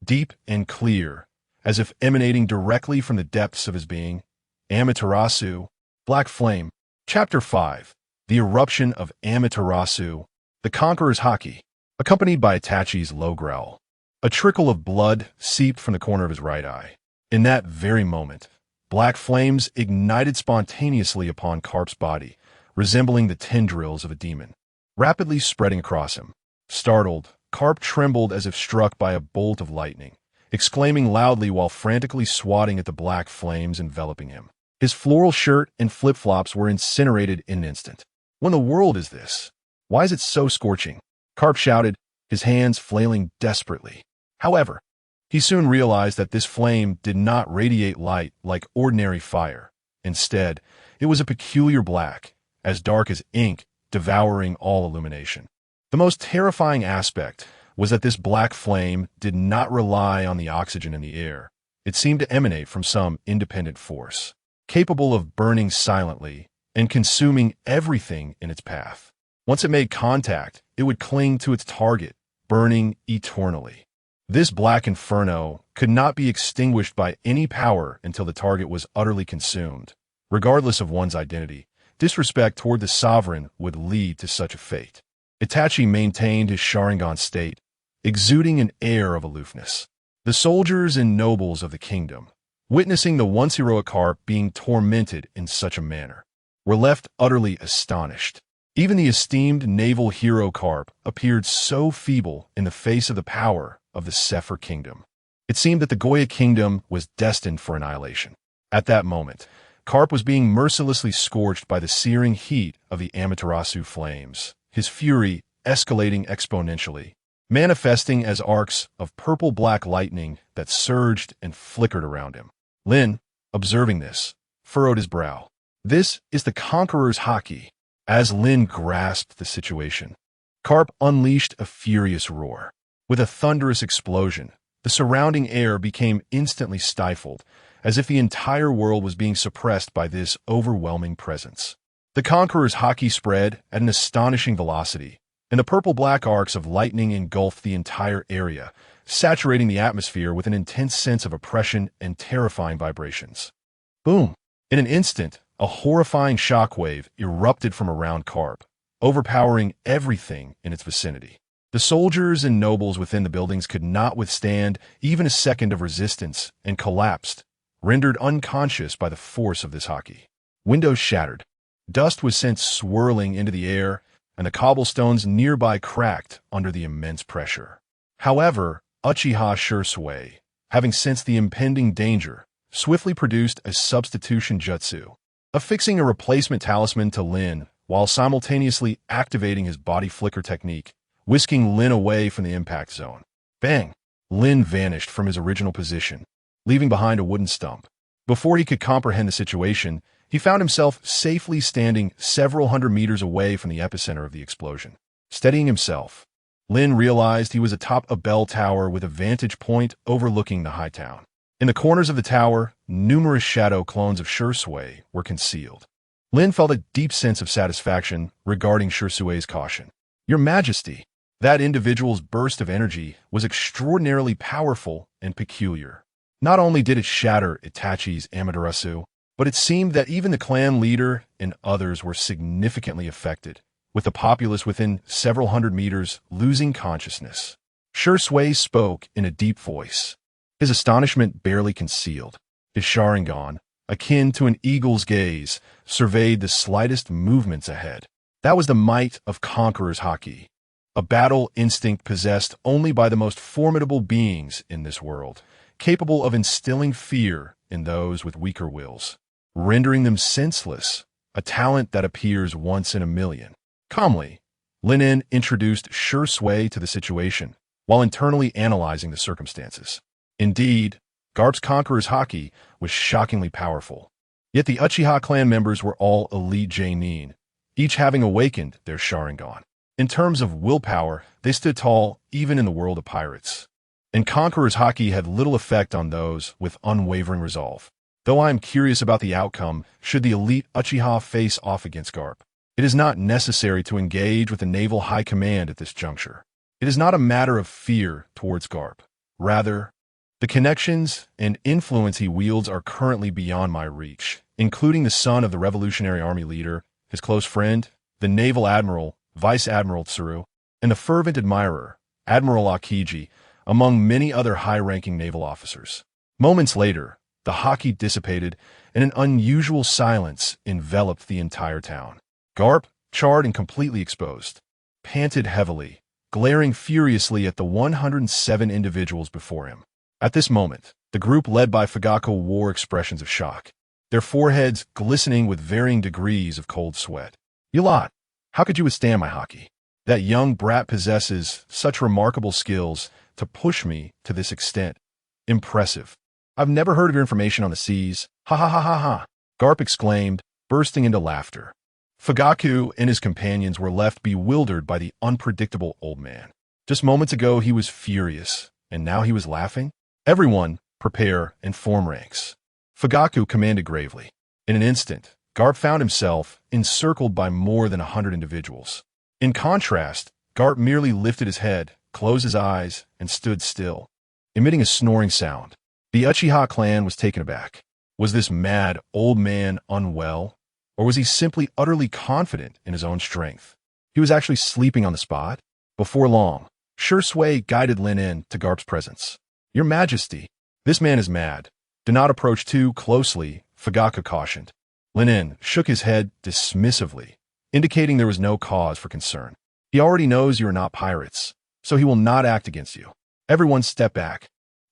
deep and clear, as if emanating directly from the depths of his being. Amaterasu, Black Flame, Chapter 5. The Eruption of Amaterasu, the Conqueror's Haki, accompanied by Itachi's low growl. A trickle of blood seeped from the corner of his right eye. In that very moment, black flames ignited spontaneously upon Carp's body, resembling the tendrils of a demon, rapidly spreading across him. Startled, Carp trembled as if struck by a bolt of lightning, exclaiming loudly while frantically swatting at the black flames enveloping him. His floral shirt and flip-flops were incinerated in an instant. What in the world is this? Why is it so scorching? Carp shouted, his hands flailing desperately. However, he soon realized that this flame did not radiate light like ordinary fire. Instead, it was a peculiar black, as dark as ink, devouring all illumination. The most terrifying aspect was that this black flame did not rely on the oxygen in the air. It seemed to emanate from some independent force, capable of burning silently and consuming everything in its path. Once it made contact, it would cling to its target, burning eternally. This black inferno could not be extinguished by any power until the target was utterly consumed. Regardless of one's identity, disrespect toward the sovereign would lead to such a fate. Itachi maintained his Sharingan state, exuding an air of aloofness. The soldiers and nobles of the kingdom, witnessing the once heroic Carp being tormented in such a manner, were left utterly astonished. Even the esteemed naval hero Carp appeared so feeble in the face of the power of the Sephir Kingdom. It seemed that the Goya Kingdom was destined for annihilation. At that moment, Carp was being mercilessly scorched by the searing heat of the Amaterasu flames, his fury escalating exponentially, manifesting as arcs of purple-black lightning that surged and flickered around him. Lynn, observing this, furrowed his brow. This is the Conqueror's Haki. As Lynn grasped the situation, Carp unleashed a furious roar. With a thunderous explosion, the surrounding air became instantly stifled, as if the entire world was being suppressed by this overwhelming presence. The Conqueror's Haki spread at an astonishing velocity, and the purple-black arcs of lightning engulfed the entire area, saturating the atmosphere with an intense sense of oppression and terrifying vibrations. Boom! In an instant, a horrifying shockwave erupted from around Karp, overpowering everything in its vicinity. The soldiers and nobles within the buildings could not withstand even a second of resistance and collapsed, rendered unconscious by the force of this haki. Windows shattered. Dust was sent swirling into the air, and the cobblestones nearby cracked under the immense pressure. However, Uchiha Shursui, having sensed the impending danger, swiftly produced a substitution jutsu, affixing a replacement talisman to Lynn while simultaneously activating his body flicker technique, whisking Lynn away from the impact zone. Bang! Lynn vanished from his original position, leaving behind a wooden stump. Before he could comprehend the situation, he found himself safely standing several hundred meters away from the epicenter of the explosion. Steadying himself, Lynn realized he was atop a bell tower with a vantage point overlooking the high town. In the corners of the tower, numerous shadow clones of Shursui were concealed. Lynn felt a deep sense of satisfaction regarding Shursui's caution. "Your Majesty." That individual's burst of energy was extraordinarily powerful and peculiar. Not only did it shatter Itachi's Amaterasu, but it seemed that even the clan leader and others were significantly affected, with the populace within several hundred meters losing consciousness. Shursui spoke in a deep voice, his astonishment barely concealed. His Sharingan, akin to an eagle's gaze, surveyed the slightest movements ahead. That was the might of Conqueror's Haki, a battle instinct possessed only by the most formidable beings in this world, capable of instilling fear in those with weaker wills, rendering them senseless, a talent that appears once in a million. Calmly, Lynn introduced Shursui to the situation, while internally analyzing the circumstances. Indeed, Garp's Conqueror's Haki was shockingly powerful. Yet the Uchiha clan members were all elite Genin, each having awakened their Sharingan. In terms of willpower, they stood tall even in the world of pirates. And Conqueror's Haki had little effect on those with unwavering resolve. Though I am curious about the outcome should the elite Uchiha face off against Garp. It is not necessary to engage with the naval high command at this juncture. It is not a matter of fear towards Garp. Rather, the connections and influence he wields are currently beyond my reach, including the son of the Revolutionary Army leader, his close friend, the naval admiral, Vice Admiral Tsuru, and the fervent admirer, Admiral Akiji, among many other high-ranking naval officers. Moments later, the haki dissipated, and an unusual silence enveloped the entire town. Garp, charred and completely exposed, panted heavily, glaring furiously at the 107 individuals before him. At this moment, the group led by Fugaku wore expressions of shock, their foreheads glistening with varying degrees of cold sweat. "You lot, how could you withstand my haki? That young brat possesses such remarkable skills to push me to this extent. Impressive. I've never heard of your information on the seas. Ha ha ha ha ha," Garp exclaimed, bursting into laughter. Fugaku and his companions were left bewildered by the unpredictable old man. Just moments ago he was furious, and now he was laughing? "Everyone, prepare and form ranks," Fugaku commanded gravely. In an instant, Garp found himself encircled by more than 100 individuals. In contrast, Garp merely lifted his head, closed his eyes, and stood still, emitting a snoring sound. The Uchiha clan was taken aback. Was this mad old man unwell, or was he simply utterly confident in his own strength? He was actually sleeping on the spot. Before long, Shursui guided Lynn to Garp's presence. "Your Majesty, this man is mad. Do not approach too closely," Fugaku cautioned. Lynn shook his head dismissively, indicating there was no cause for concern. "He already knows you are not pirates, so he will not act against you." Everyone stepped back.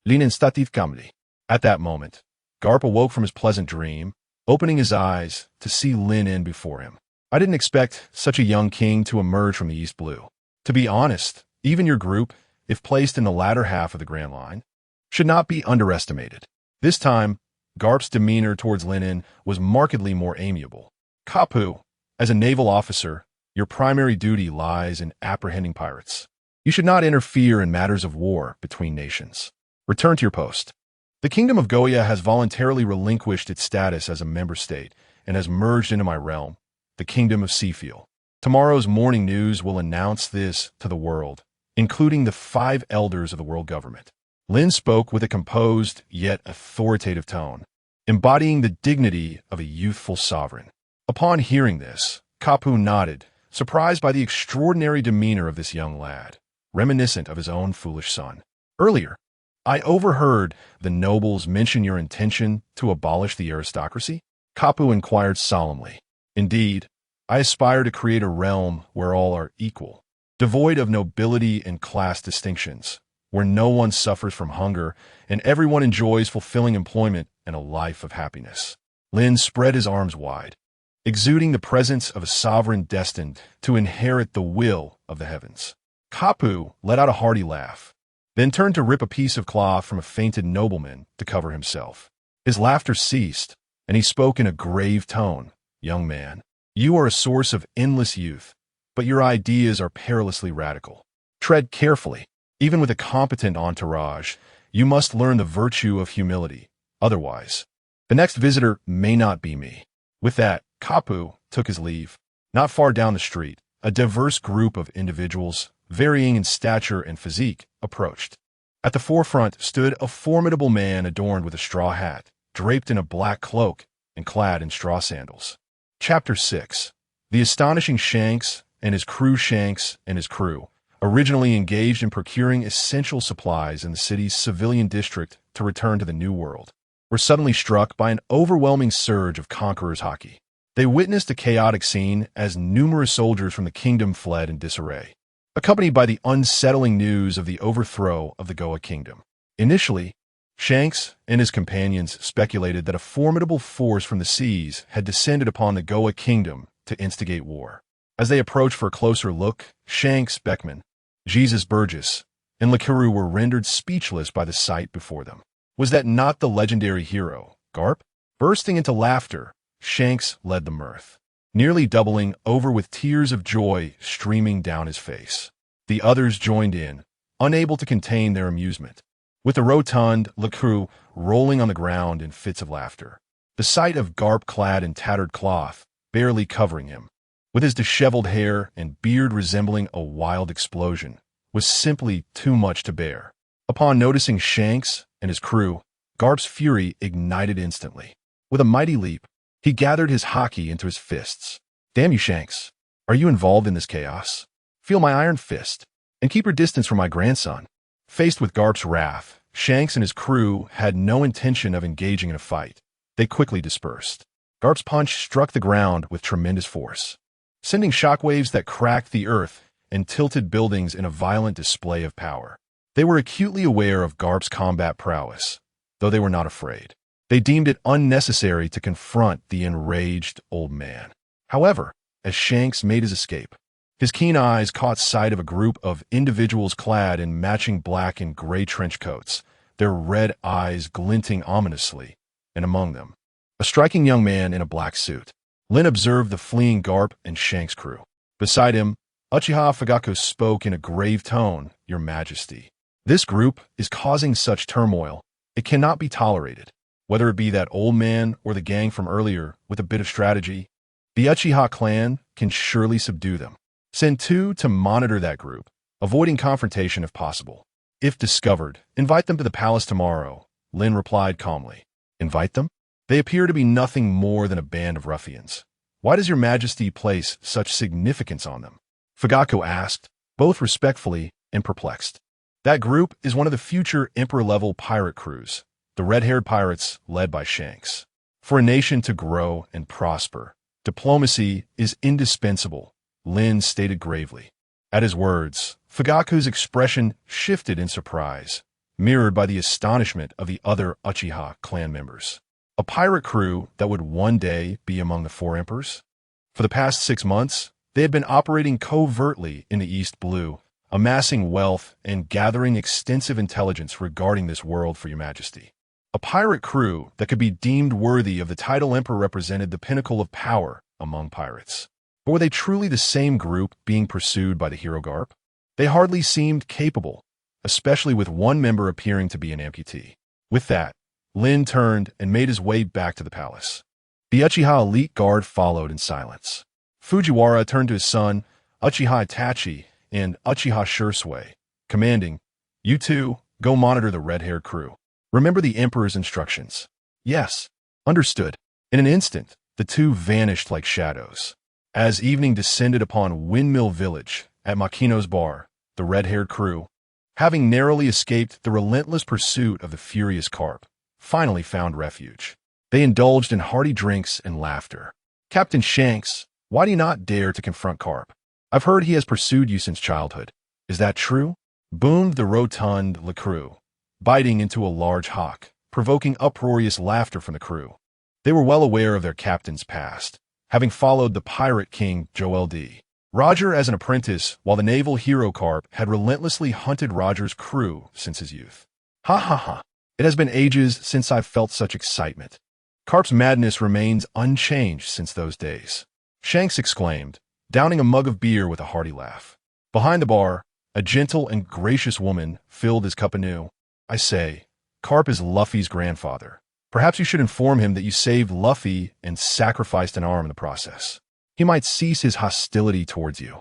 Lynn stativ calmly. At that moment, Garp awoke from his pleasant dream, opening his eyes to see Lynn before him. "I didn't expect such a young king to emerge from the East Blue. To be honest, even your group, if placed in the latter half of the Grand Line, should not be underestimated." This time, Garp's demeanor towards Lynn was markedly more amiable. "Kapu, as a naval officer, your primary duty lies in apprehending pirates. You should not interfere in matters of war between nations. Return to your post." The Kingdom of Goya has voluntarily relinquished its status as a member state and has merged into my realm, the Kingdom of Seafield. Tomorrow's morning news will announce this to the world, including the 5 elders of the world government. Lynn spoke with a composed yet authoritative tone, embodying the dignity of a youthful sovereign. Upon hearing this, Kapu nodded, surprised by the extraordinary demeanor of this young lad, reminiscent of his own foolish son. Earlier, I overheard the nobles mention your intention to abolish the aristocracy? Kapu inquired solemnly. Indeed, I aspire to create a realm where all are equal, devoid of nobility and class distinctions, where no one suffers from hunger and everyone enjoys fulfilling employment and a life of happiness. Lynn spread his arms wide, exuding the presence of a sovereign destined to inherit the will of the heavens. Kapu let out a hearty laugh, then turned to rip a piece of cloth from a fainted nobleman to cover himself. His laughter ceased, and he spoke in a grave tone. Young man, you are a source of endless youth, but your ideas are perilously radical. Tread carefully. Even with a competent entourage, you must learn the virtue of humility. Otherwise, the next visitor may not be me. With that, Kapu took his leave. Not far down the street, a diverse group of individuals, varying in stature and physique, approached. At the forefront stood a formidable man adorned with a straw hat, draped in a black cloak, and clad in straw sandals. Chapter 6. The astonishing Shanks and his crew, originally engaged in procuring essential supplies in the city's civilian district to return to the New World, were suddenly struck by an overwhelming surge of conquerors' haki. They witnessed a chaotic scene as numerous soldiers from the kingdom fled in disarray, accompanied by the unsettling news of the overthrow of the Goa kingdom. Initially, Shanks and his companions speculated that a formidable force from the seas had descended upon the Goa kingdom to instigate war. As they approached for a closer look, Shanks, Beckman, Jesus Burgess, and Lakiru were rendered speechless by the sight before them. Was that not the legendary hero, Garp? Bursting into laughter, Shanks led the mirth, nearly doubling over with tears of joy streaming down his face. The others joined in, unable to contain their amusement, with the rotund Lakiru rolling on the ground in fits of laughter. The sight of Garp clad in tattered cloth, barely covering him, with his disheveled hair and beard resembling a wild explosion, was simply too much to bear. Upon noticing Shanks and his crew, Garp's fury ignited instantly. With a mighty leap, he gathered his haki into his fists. Damn you, Shanks. Are you involved in this chaos? Feel my iron fist, and keep your distance from my grandson. Faced with Garp's wrath, Shanks and his crew had no intention of engaging in a fight. They quickly dispersed. Garp's punch struck the ground with tremendous force, sending shockwaves that cracked the earth and tilted buildings in a violent display of power. They were acutely aware of Garp's combat prowess, though they were not afraid. They deemed it unnecessary to confront the enraged old man. However, as Shanks made his escape, his keen eyes caught sight of a group of individuals clad in matching black and gray trench coats, their red eyes glinting ominously, and among them, a striking young man in a black suit. Lynn observed the fleeing Garp and Shanks' crew. Beside him, Uchiha Fugaku spoke in a grave tone, Your Majesty. This group is causing such turmoil. It cannot be tolerated. Whether it be that old man or the gang from earlier, with a bit of strategy, the Uchiha clan can surely subdue them. Send 2 to monitor that group, avoiding confrontation if possible. If discovered, invite them to the palace tomorrow, Lynn replied calmly. Invite them? They appear to be nothing more than a band of ruffians. Why does Your Majesty place such significance on them? Fugaku asked, both respectfully and perplexed. That group is one of the future Emperor-level pirate crews, the red-haired pirates led by Shanks. For a nation to grow and prosper, diplomacy is indispensable, Lynn stated gravely. At his words, Fugaku's expression shifted in surprise, mirrored by the astonishment of the other Uchiha clan members. A pirate crew that would one day be among the 4 emperors? For the past 6 months, they had been operating covertly in the East Blue, amassing wealth and gathering extensive intelligence regarding this world for Your Majesty. A pirate crew that could be deemed worthy of the title emperor represented the pinnacle of power among pirates. But were they truly the same group being pursued by the hero Garp? They hardly seemed capable, especially with one member appearing to be an amputee. With that, Lynn turned and made his way back to the palace. The Uchiha elite guard followed in silence. Fujiwara turned to his son, Uchiha Itachi, and Uchiha Shursui, commanding, "You two, go monitor the red-haired crew. Remember the Emperor's instructions." "Yes." "Understood." In an instant, the two vanished like shadows. As evening descended upon Windmill Village, at Makino's bar, the red-haired crew, having narrowly escaped the relentless pursuit of the furious carp, finally found refuge. They indulged in hearty drinks and laughter. "Captain Shanks, why do you not dare to confront Carp? I've heard he has pursued you since childhood. Is that true?" boomed the rotund LeCrew, biting into a large hawk, provoking uproarious laughter from the crew. They were well aware of their captain's past, having followed the pirate king Joel D. Roger as an apprentice, while the naval hero Carp had relentlessly hunted Roger's crew since his youth. "Ha ha ha. It has been ages since I've felt such excitement." Carp's madness remains unchanged since those days, Shanks exclaimed, downing a mug of beer with a hearty laugh. Behind the bar, a gentle and gracious woman filled his cup anew. "I say, Carp is Luffy's grandfather. Perhaps you should inform him that you saved Luffy and sacrificed an arm in the process. He might cease his hostility towards you,"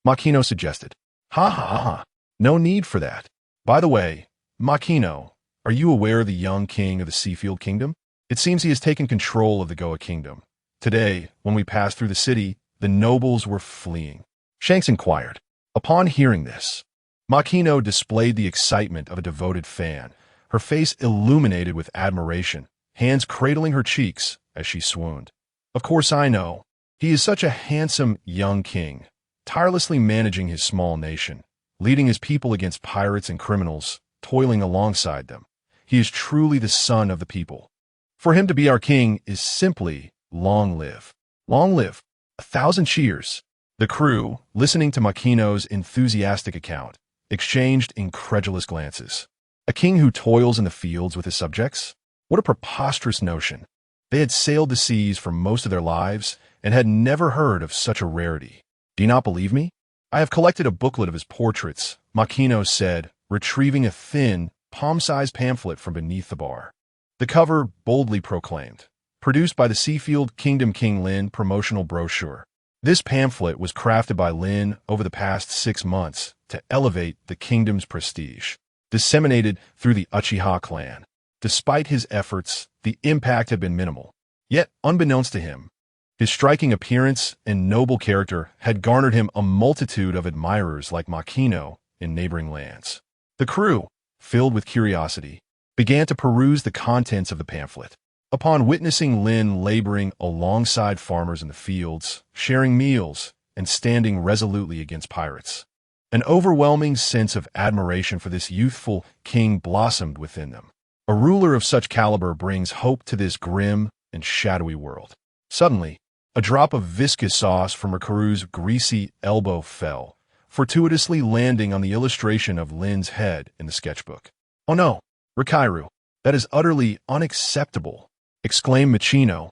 Makino suggested. "Ha ha ha. No need for that. By the way, Makino, are you aware of the young king of the Seafield Kingdom? It seems he has taken control of the Goa Kingdom. Today, when we passed through the city, the nobles were fleeing." Shanks inquired. Upon hearing this, Makino displayed the excitement of a devoted fan, her face illuminated with admiration, hands cradling her cheeks as she swooned. "Of course I know. He is such a handsome young king, tirelessly managing his small nation, leading his people against pirates and criminals, toiling alongside them. He is truly the son of the people. For him to be our king is simply long live. Long live. 1,000 cheers." The crew, listening to Makino's enthusiastic account, exchanged incredulous glances. A king who toils in the fields with his subjects? What a preposterous notion. They had sailed the seas for most of their lives and had never heard of such a rarity. "Do you not believe me? I have collected a booklet of his portraits," Makino said, retrieving a thin, palm-sized pamphlet from beneath the bar. The cover boldly proclaimed, "Produced by the Seafield Kingdom King Lynn promotional brochure." This pamphlet was crafted by Lynn over the past 6 months to elevate the kingdom's prestige, disseminated through the Uchiha clan. Despite his efforts, the impact had been minimal. Yet, unbeknownst to him, his striking appearance and noble character had garnered him a multitude of admirers like Makino in neighboring lands. The crew, filled with curiosity, began to peruse the contents of the pamphlet. Upon witnessing Lynn laboring alongside farmers in the fields, sharing meals, and standing resolutely against pirates, an overwhelming sense of admiration for this youthful king blossomed within them. A ruler of such caliber brings hope to this grim and shadowy world. Suddenly, a drop of viscous sauce from Rikaru's greasy elbow fell, fortuitously landing on the illustration of Lynn's head in the sketchbook. "Oh no, Rikaru, that is utterly unacceptable," exclaimed Makino,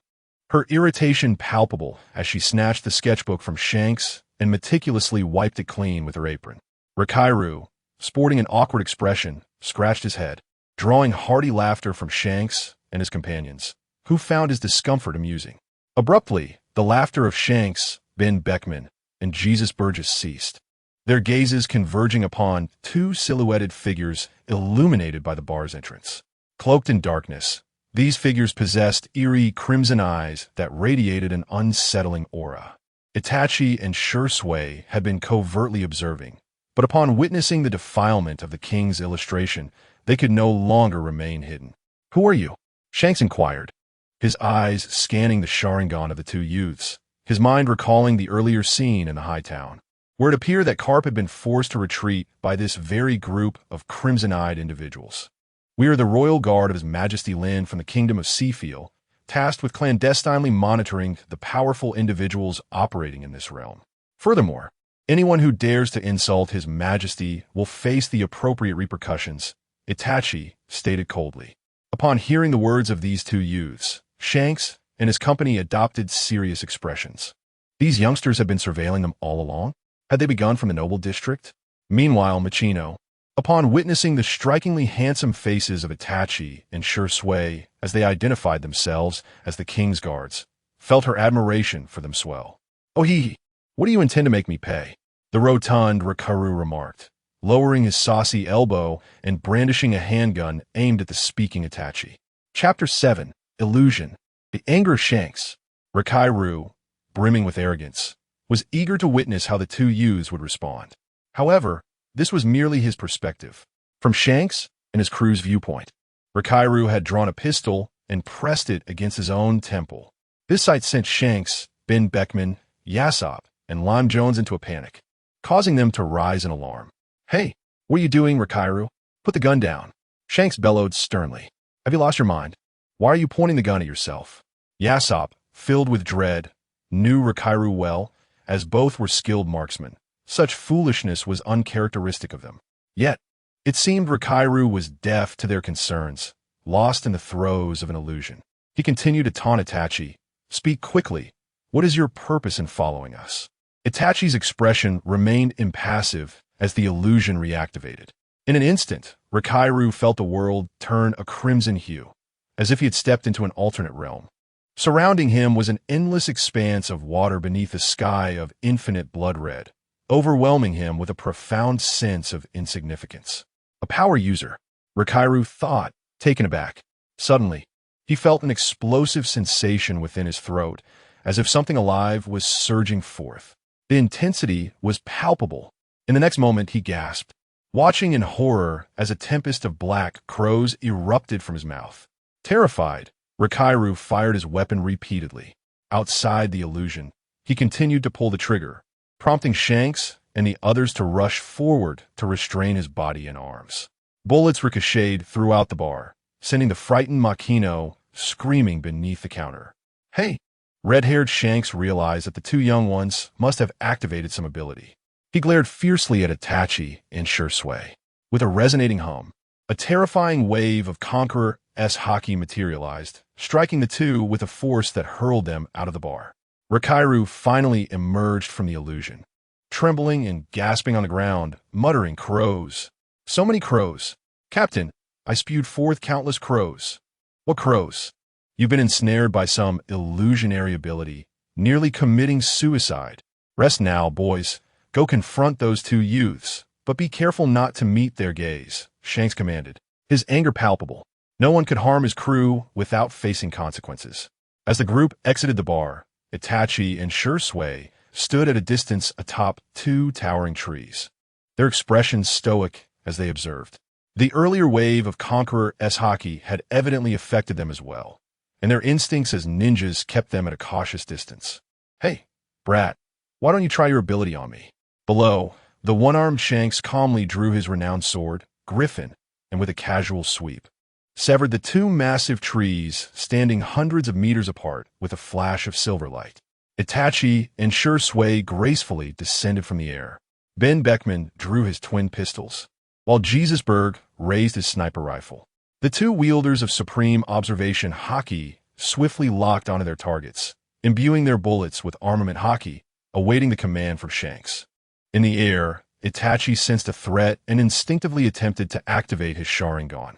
her irritation palpable as she snatched the sketchbook from Shanks and meticulously wiped it clean with her apron. Rikaru, sporting an awkward expression, scratched his head, drawing hearty laughter from Shanks and his companions, who found his discomfort amusing. Abruptly, the laughter of Shanks, Ben Beckman, and Jesus Burgess ceased, their gazes converging upon 2 silhouetted figures illuminated by the bar's entrance. Cloaked in darkness, these figures possessed eerie crimson eyes that radiated an unsettling aura. Itachi and Shursui had been covertly observing, but upon witnessing the defilement of the king's illustration, they could no longer remain hidden. "Who are you?" Shanks inquired, his eyes scanning the Sharingan of the 2 youths, his mind recalling the earlier scene in the High Town, where it appeared that Carp had been forced to retreat by this very group of crimson-eyed individuals. "We are the royal guard of His Majesty Lynn from the Kingdom of Seafield, tasked with clandestinely monitoring the powerful individuals operating in this realm. Furthermore, anyone who dares to insult His Majesty will face the appropriate repercussions," Itachi stated coldly. Upon hearing the words of these 2 youths, Shanks and his company adopted serious expressions. These youngsters had been surveilling them all along? Had they begun from the noble district? Meanwhile, Makino, upon witnessing the strikingly handsome faces of Itachi and Shursui as they identified themselves as the king's guards, felt her admiration for them swell. "Oh he, what do you intend to make me pay?" the rotund Rikaru remarked, lowering his saucy elbow and brandishing a handgun aimed at the speaking Itachi. Chapter 7. Illusion. The anger of Shanks. Rikairu, brimming with arrogance, was eager to witness how the two youths would respond. However, this was merely his perspective. From Shanks and his crew's viewpoint, Rikairu had drawn a pistol and pressed it against his own temple. This sight sent Shanks, Ben Beckman, Yasopp, and Lime Jones into a panic, causing them to rise in alarm. "Hey, what are you doing, Rikairu? Put the gun down." Shanks bellowed sternly. "Have you lost your mind? Why are you pointing the gun at yourself?" Yasopp, filled with dread, knew Rikairu well, as both were skilled marksmen. Such foolishness was uncharacteristic of them. Yet, it seemed Rikairu was deaf to their concerns, lost in the throes of an illusion. He continued to taunt Itachi. "Speak quickly. What is your purpose in following us?" Itachi's expression remained impassive as the illusion reactivated. In an instant, Rikairu felt the world turn a crimson hue, as if he had stepped into an alternate realm. Surrounding him was an endless expanse of water beneath a sky of infinite blood red, overwhelming him with a profound sense of insignificance. A power user, Rikairu thought, taken aback. Suddenly, he felt an explosive sensation within his throat, as if something alive was surging forth. The intensity was palpable. In the next moment, he gasped, watching in horror as a tempest of black crows erupted from his mouth. Terrified, Rikairu fired his weapon repeatedly. Outside the illusion, he continued to pull the trigger, prompting Shanks and the others to rush forward to restrain his body and arms. Bullets ricocheted throughout the bar, sending the frightened Makino screaming beneath the counter. "Hey!" Red-haired Shanks realized that the two young ones must have activated some ability. He glared fiercely at Itachi and Shursui. With a resonating hum, a terrifying wave of Conqueror-S hockey materialized, striking the two with a force that hurled them out of the bar. Rikairu finally emerged from the illusion, trembling and gasping on the ground, muttering, "Crows! So many crows! Captain, I spewed forth countless crows." "What crows?" "You've been ensnared by some illusionary ability, nearly committing suicide. Rest now, boys. Go confront those two youths, but be careful not to meet their gaze," Shanks commanded, his anger palpable. No one could harm his crew without facing consequences. As the group exited the bar, Itachi and Shursui stood at a distance atop two towering trees, their expressions stoic as they observed. The earlier wave of Conqueror-S hockey had evidently affected them as well, and their instincts as ninjas kept them at a cautious distance. "Hey, brat, why don't you try your ability on me?" Below, the one-armed Shanks calmly drew his renowned sword, Griffin, and with a casual sweep, severed the two massive trees standing hundreds of meters apart with a flash of silver light. Itachi and Shursui gracefully descended from the air. Ben Beckman drew his twin pistols, while Jesusberg raised his sniper rifle. The two wielders of supreme observation hockey swiftly locked onto their targets, imbuing their bullets with armament hockey, awaiting the command from Shanks. In the air, Itachi sensed a threat and instinctively attempted to activate his Sharingan,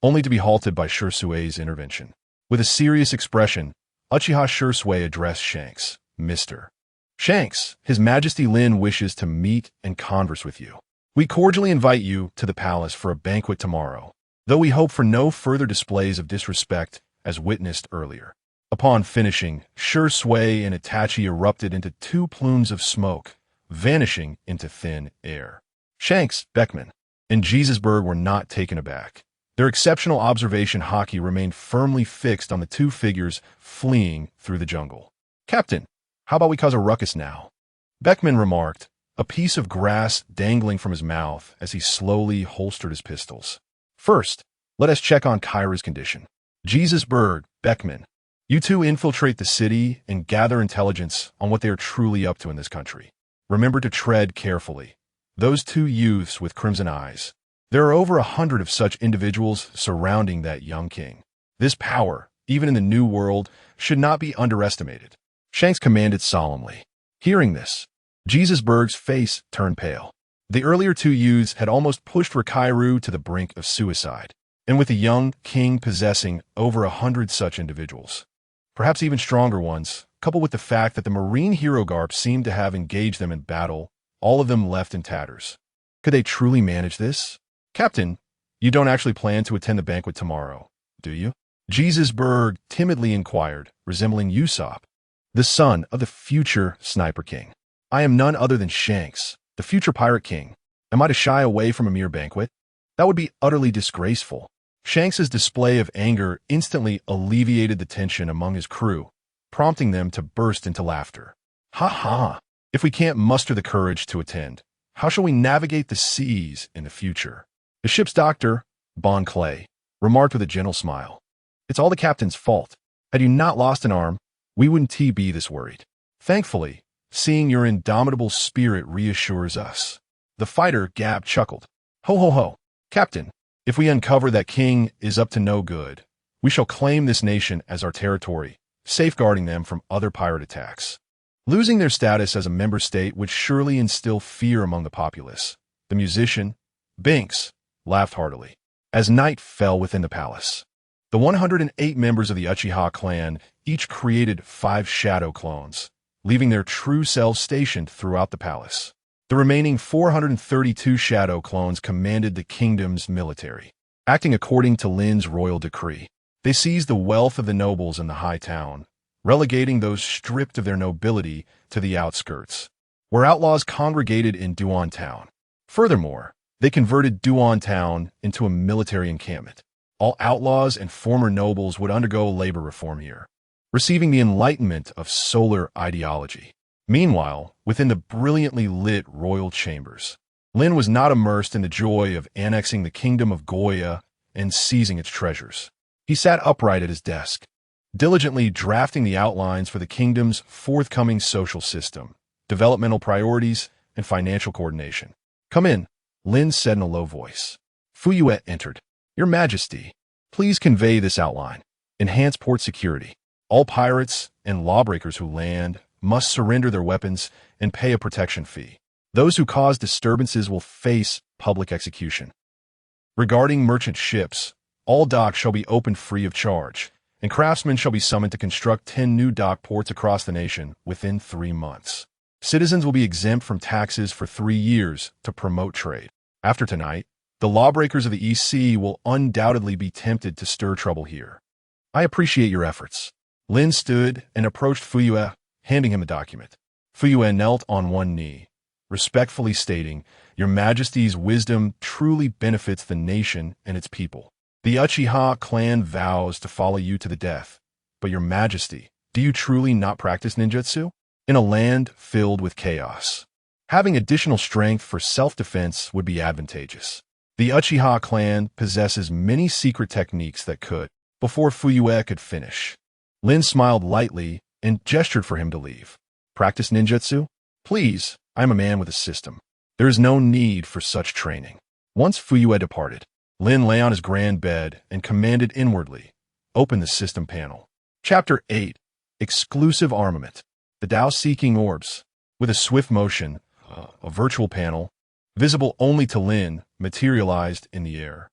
only to be halted by Shursui's intervention. With a serious expression, Uchiha Shursui addressed Shanks. "Mr. Shanks, His Majesty Lynn wishes to meet and converse with you. We cordially invite you to the palace for a banquet tomorrow, though we hope for no further displays of disrespect as witnessed earlier." Upon finishing, Shursui and Itachi erupted into two plumes of smoke, vanishing into thin air. Shanks, Beckman, and Jesusberg were not taken aback. Their exceptional observation hockey remained firmly fixed on the two figures fleeing through the jungle. "Captain, how about we cause a ruckus now?" Beckman remarked, a piece of grass dangling from his mouth as he slowly holstered his pistols. "First, let us check on Kyra's condition." Jesusberg, Beckman, you two infiltrate the city and gather intelligence on what they are truly up to in this country. Remember to tread carefully. Those two youths with crimson eyes. There are over 100 of such individuals surrounding that young king. This power, even in the New World, should not be underestimated. Shanks commanded solemnly. Hearing this, Jesusberg's face turned pale. The earlier two youths had almost pushed Rikairu to the brink of suicide, and with the young king possessing over 100 such individuals, perhaps even stronger ones, coupled with the fact that the Marine hero garb seemed to have engaged them in battle, all of them left in tatters. Could they truly manage this? Captain, you don't actually plan to attend the banquet tomorrow, do you? Jesusberg timidly inquired, resembling Usopp, the son of the future Sniper King. I am none other than Shanks, the future Pirate King. Am I to shy away from a mere banquet? That would be utterly disgraceful. Shanks's display of anger instantly alleviated the tension among his crew, prompting them to burst into laughter. Ha ha! If we can't muster the courage to attend, how shall we navigate the seas in the future? The ship's doctor, Bon Clay, remarked with a gentle smile. It's all the captain's fault. Had you not lost an arm, we wouldn't be this worried. Thankfully, seeing your indomitable spirit reassures us. The fighter Gab chuckled. Ho ho ho, Captain, if we uncover that King is up to no good, we shall claim this nation as our territory, safeguarding them from other pirate attacks. Losing their status as a member state would surely instill fear among the populace. The musician, Binks, laughed heartily. As night fell within the palace, the 108 members of the Uchiha clan each created 5 shadow clones, leaving their true selves stationed throughout the palace. The remaining 432 shadow clones commanded the kingdom's military. Acting according to Lynn's royal decree, they seized the wealth of the nobles in the high town, relegating those stripped of their nobility to the outskirts, where outlaws congregated in Duan Town. Furthermore, they converted Duan Town into a military encampment. All outlaws and former nobles would undergo labor reform here, receiving the enlightenment of solar ideology. Meanwhile, within the brilliantly lit royal chambers, Lynn was not immersed in the joy of annexing the kingdom of Goya and seizing its treasures. He sat upright at his desk, diligently drafting the outlines for the kingdom's forthcoming social system, developmental priorities, and financial coordination. Come in, Lynn said in a low voice. Fuyue entered. Your Majesty, please convey this outline. Enhance port security. All pirates and lawbreakers who land must surrender their weapons and pay a protection fee. Those who cause disturbances will face public execution. Regarding merchant ships, all docks shall be opened free of charge, and craftsmen shall be summoned to construct 10 new dock ports across the nation within 3 months. Citizens will be exempt from taxes for 3 years to promote trade. After tonight, the lawbreakers of the East Sea will undoubtedly be tempted to stir trouble here. I appreciate your efforts. Lynn stood and approached Fuyue, handing him a document. Fuyue knelt on one knee, respectfully stating, Your Majesty's wisdom truly benefits the nation and its people. The Uchiha clan vows to follow you to the death. But Your Majesty, do you truly not practice ninjutsu? In a land filled with chaos, having additional strength for self-defense would be advantageous. The Uchiha clan possesses many secret techniques that could, before Fuyue could finish. Lynn smiled lightly and gestured for him to leave. Practice ninjutsu? Please, I am a man with a system. There is no need for such training. Once Fuyue departed, Lynn lay on his grand bed and commanded inwardly, Open the system panel. Chapter 8, Exclusive Armament. The Tao-seeking orbs. With a swift motion, a virtual panel, visible only to Lynn, materialized in the air.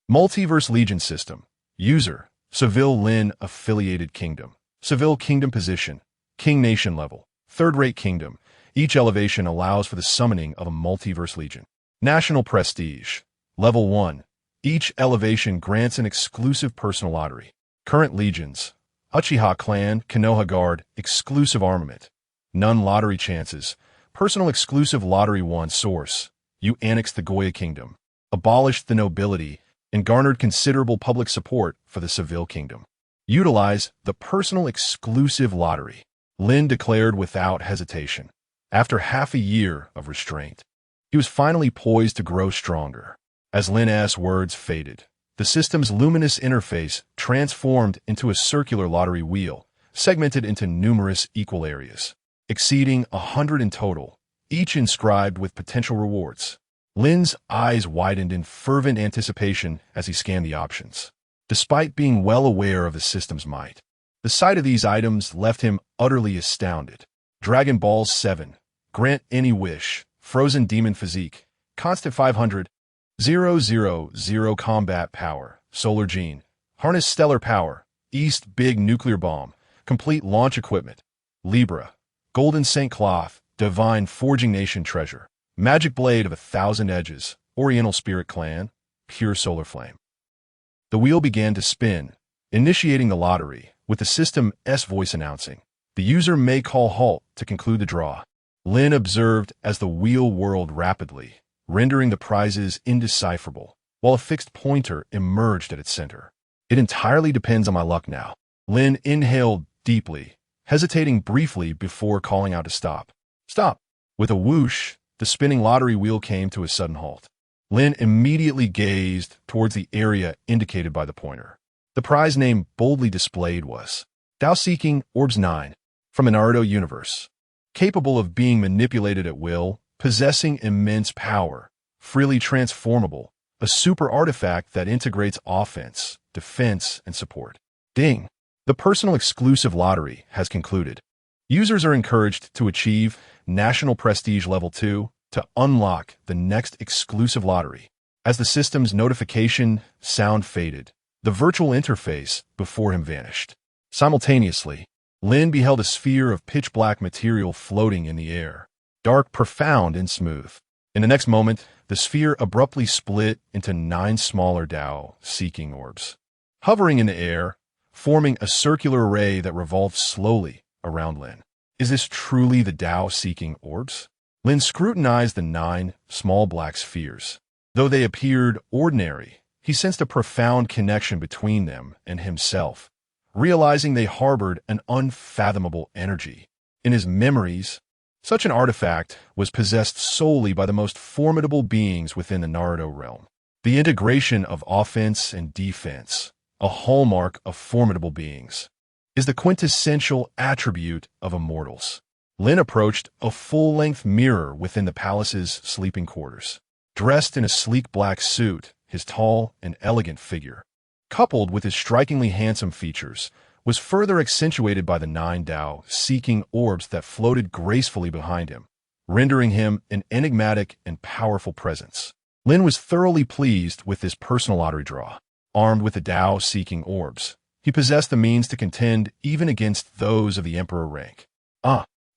Multiverse Legion System. User, Seville Lynn Affiliated Kingdom. Seville Kingdom Position. King Nation Level. Third-rate Kingdom. Each elevation allows for the summoning of a Multiverse Legion. National Prestige. Level 1. Each elevation grants an exclusive personal lottery. Current Legions. Uchiha Clan, Konoha Guard, Exclusive Armament. None lottery chances. Personal exclusive lottery 1 source. You annexed the Goya Kingdom, abolished the nobility, and garnered considerable public support for the Seville Kingdom. Utilize the personal exclusive lottery, Lynn declared without hesitation. After half a year of restraint, he was finally poised to grow stronger. As Lynn's words faded, the system's luminous interface transformed into a circular lottery wheel, segmented into numerous equal areas, exceeding 100 in total, each inscribed with potential rewards. Lynn's eyes widened in fervent anticipation as he scanned the options. Despite being well aware of the system's might, the sight of these items left him utterly astounded. Dragon Balls 7, Grant Any Wish, Frozen Demon Physique, Constant 500, 000 Combat Power, Solar Gene, Harness Stellar Power, East Big Nuclear Bomb, Complete Launch Equipment, Libra, Golden Saint Cloth, Divine Forging Nation Treasure, Magic blade of 1,000 edges, Oriental spirit clan, pure solar flame. The wheel began to spin, initiating the lottery, with the system's voice announcing, "The user may call halt to conclude the draw." Lynn observed as the wheel whirled rapidly, rendering the prizes indecipherable, while a fixed pointer emerged at its center. "It entirely depends on my luck now." Lynn inhaled deeply, hesitating briefly before calling out to stop. "Stop!" With a whoosh, the spinning lottery wheel came to a sudden halt. Lynn immediately gazed towards the area indicated by the pointer. The prize name boldly displayed was Tao-Seeking Orbs 9 from the Naruto universe. Capable of being manipulated at will, possessing immense power, freely transformable, a super artifact that integrates offense, defense, and support. Ding! The personal exclusive lottery has concluded. Users are encouraged to achieve National Prestige Level 2 to unlock the next exclusive lottery. As the system's notification sound faded, the virtual interface before him vanished. Simultaneously, Lynn beheld a sphere of pitch-black material floating in the air, dark, profound, and smooth. In the next moment, the sphere abruptly split into 9 smaller Tao-Seeking orbs, hovering in the air, forming a circular array that revolved slowly around Lynn. Is this truly the Tao-Seeking orbs? Lynn scrutinized the 9 small black spheres. Though they appeared ordinary, he sensed a profound connection between them and himself, realizing they harbored an unfathomable energy. In his memories, such an artifact was possessed solely by the most formidable beings within the Naruto realm. The integration of offense and defense, a hallmark of formidable beings, is the quintessential attribute of immortals. Lynn approached a full-length mirror within the palace's sleeping quarters. Dressed in a sleek black suit, his tall and elegant figure, coupled with his strikingly handsome features, was further accentuated by the 9 Tao-Seeking orbs that floated gracefully behind him, rendering him an enigmatic and powerful presence. Lynn was thoroughly pleased with this personal lottery draw. Armed with the Tao-Seeking orbs, he possessed the means to contend even against those of the Emperor rank.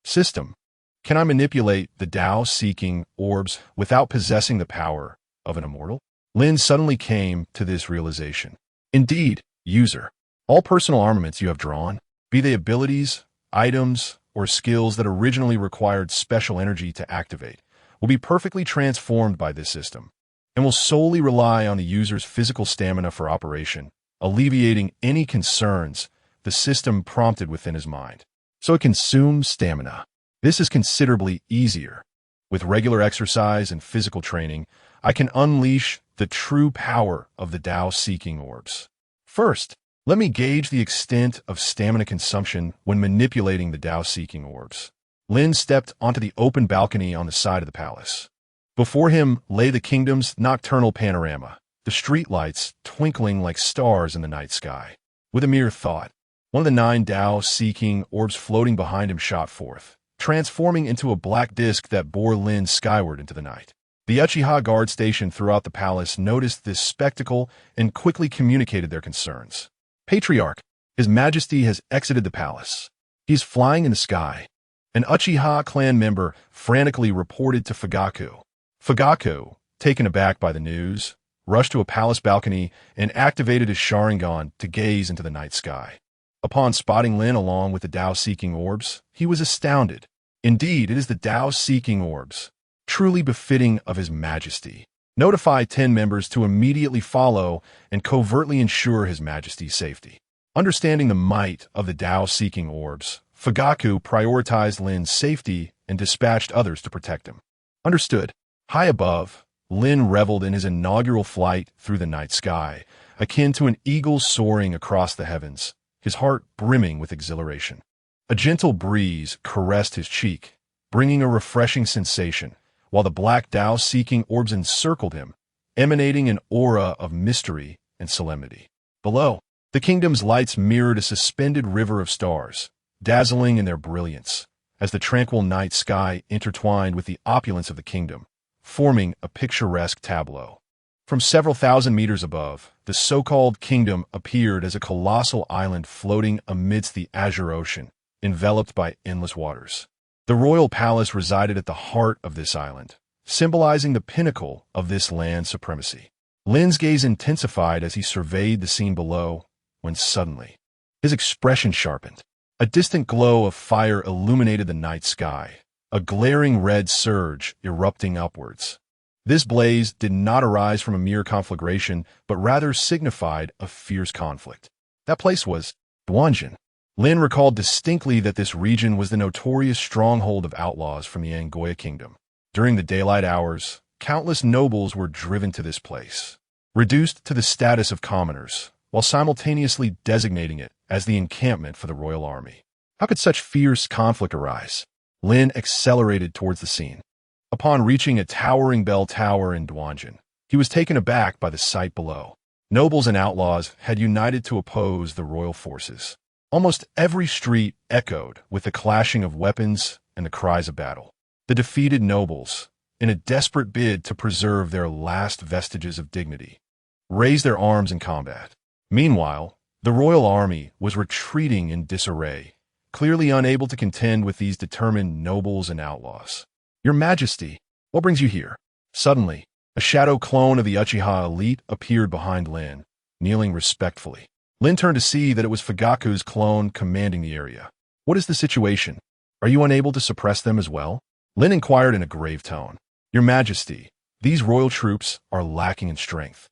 System, can I manipulate the Tao-Seeking orbs without possessing the power of an immortal? Lynn suddenly came to this realization. Indeed, user, all personal armaments you have drawn, be they abilities, items, or skills that originally required special energy to activate, will be perfectly transformed by this system, and will solely rely on the user's physical stamina for operation, alleviating any concerns the system prompted within his mind. So it consumes stamina. This is considerably easier. With regular exercise and physical training, I can unleash the true power of the Tao-Seeking orbs. First, let me gauge the extent of stamina consumption when manipulating the Tao-Seeking orbs. Lynn stepped onto the open balcony on the side of the palace. Before him lay the kingdom's nocturnal panorama, the streetlights twinkling like stars in the night sky. With a mere thought, one of the 9 Tao-Seeking orbs floating behind him shot forth, transforming into a black disk that bore Lynn skyward into the night. The Uchiha guard stationed throughout the palace noticed this spectacle and quickly communicated their concerns. Patriarch, His Majesty has exited the palace. He is flying in the sky. An Uchiha clan member frantically reported to Fugaku. Fugaku, taken aback by the news, rushed to a palace balcony and activated his Sharingan to gaze into the night sky. Upon spotting Lynn along with the Tao-Seeking orbs, he was astounded. Indeed, it is the Tao-Seeking orbs, truly befitting of His Majesty. Notify 10 members to immediately follow and covertly ensure His Majesty's safety. Understanding the might of the Tao-Seeking orbs, Fugaku prioritized Lynn's safety and dispatched others to protect him. Understood. High above, Lynn reveled in his inaugural flight through the night sky, akin to an eagle soaring across the heavens, his heart brimming with exhilaration. A gentle breeze caressed his cheek, bringing a refreshing sensation, while the black Tao-Seeking orbs encircled him, emanating an aura of mystery and solemnity. Below, the kingdom's lights mirrored a suspended river of stars, dazzling in their brilliance, as the tranquil night sky intertwined with the opulence of the kingdom, forming a picturesque tableau. From several thousand meters above, the so-called kingdom appeared as a colossal island floating amidst the azure ocean, enveloped by endless waters. The royal palace resided at the heart of this island, symbolizing the pinnacle of this land supremacy. Lynn's gaze intensified as he surveyed the scene below, when suddenly, his expression sharpened. A distant glow of fire illuminated the night sky, a glaring red surge erupting upwards. This blaze did not arise from a mere conflagration, but rather signified a fierce conflict. That place was Duanjin. Lynn recalled distinctly that this region was the notorious stronghold of outlaws from the Angoya Kingdom. During the daylight hours, countless nobles were driven to this place, reduced to the status of commoners, while simultaneously designating it as the encampment for the royal army. How could such fierce conflict arise? Lynn accelerated towards the scene. Upon reaching a towering bell tower in Duanjin, he was taken aback by the sight below. Nobles and outlaws had united to oppose the royal forces. Almost every street echoed with the clashing of weapons and the cries of battle. The defeated nobles, in a desperate bid to preserve their last vestiges of dignity, raised their arms in combat. Meanwhile, the royal army was retreating in disarray, clearly unable to contend with these determined nobles and outlaws. "Your Majesty, what brings you here?" Suddenly, a shadow clone of the Uchiha elite appeared behind Lynn, kneeling respectfully. Lynn turned to see that it was Fugaku's clone commanding the area. "What is the situation? Are you unable to suppress them as well?" Lynn inquired in a grave tone. "Your Majesty, these royal troops are lacking in strength.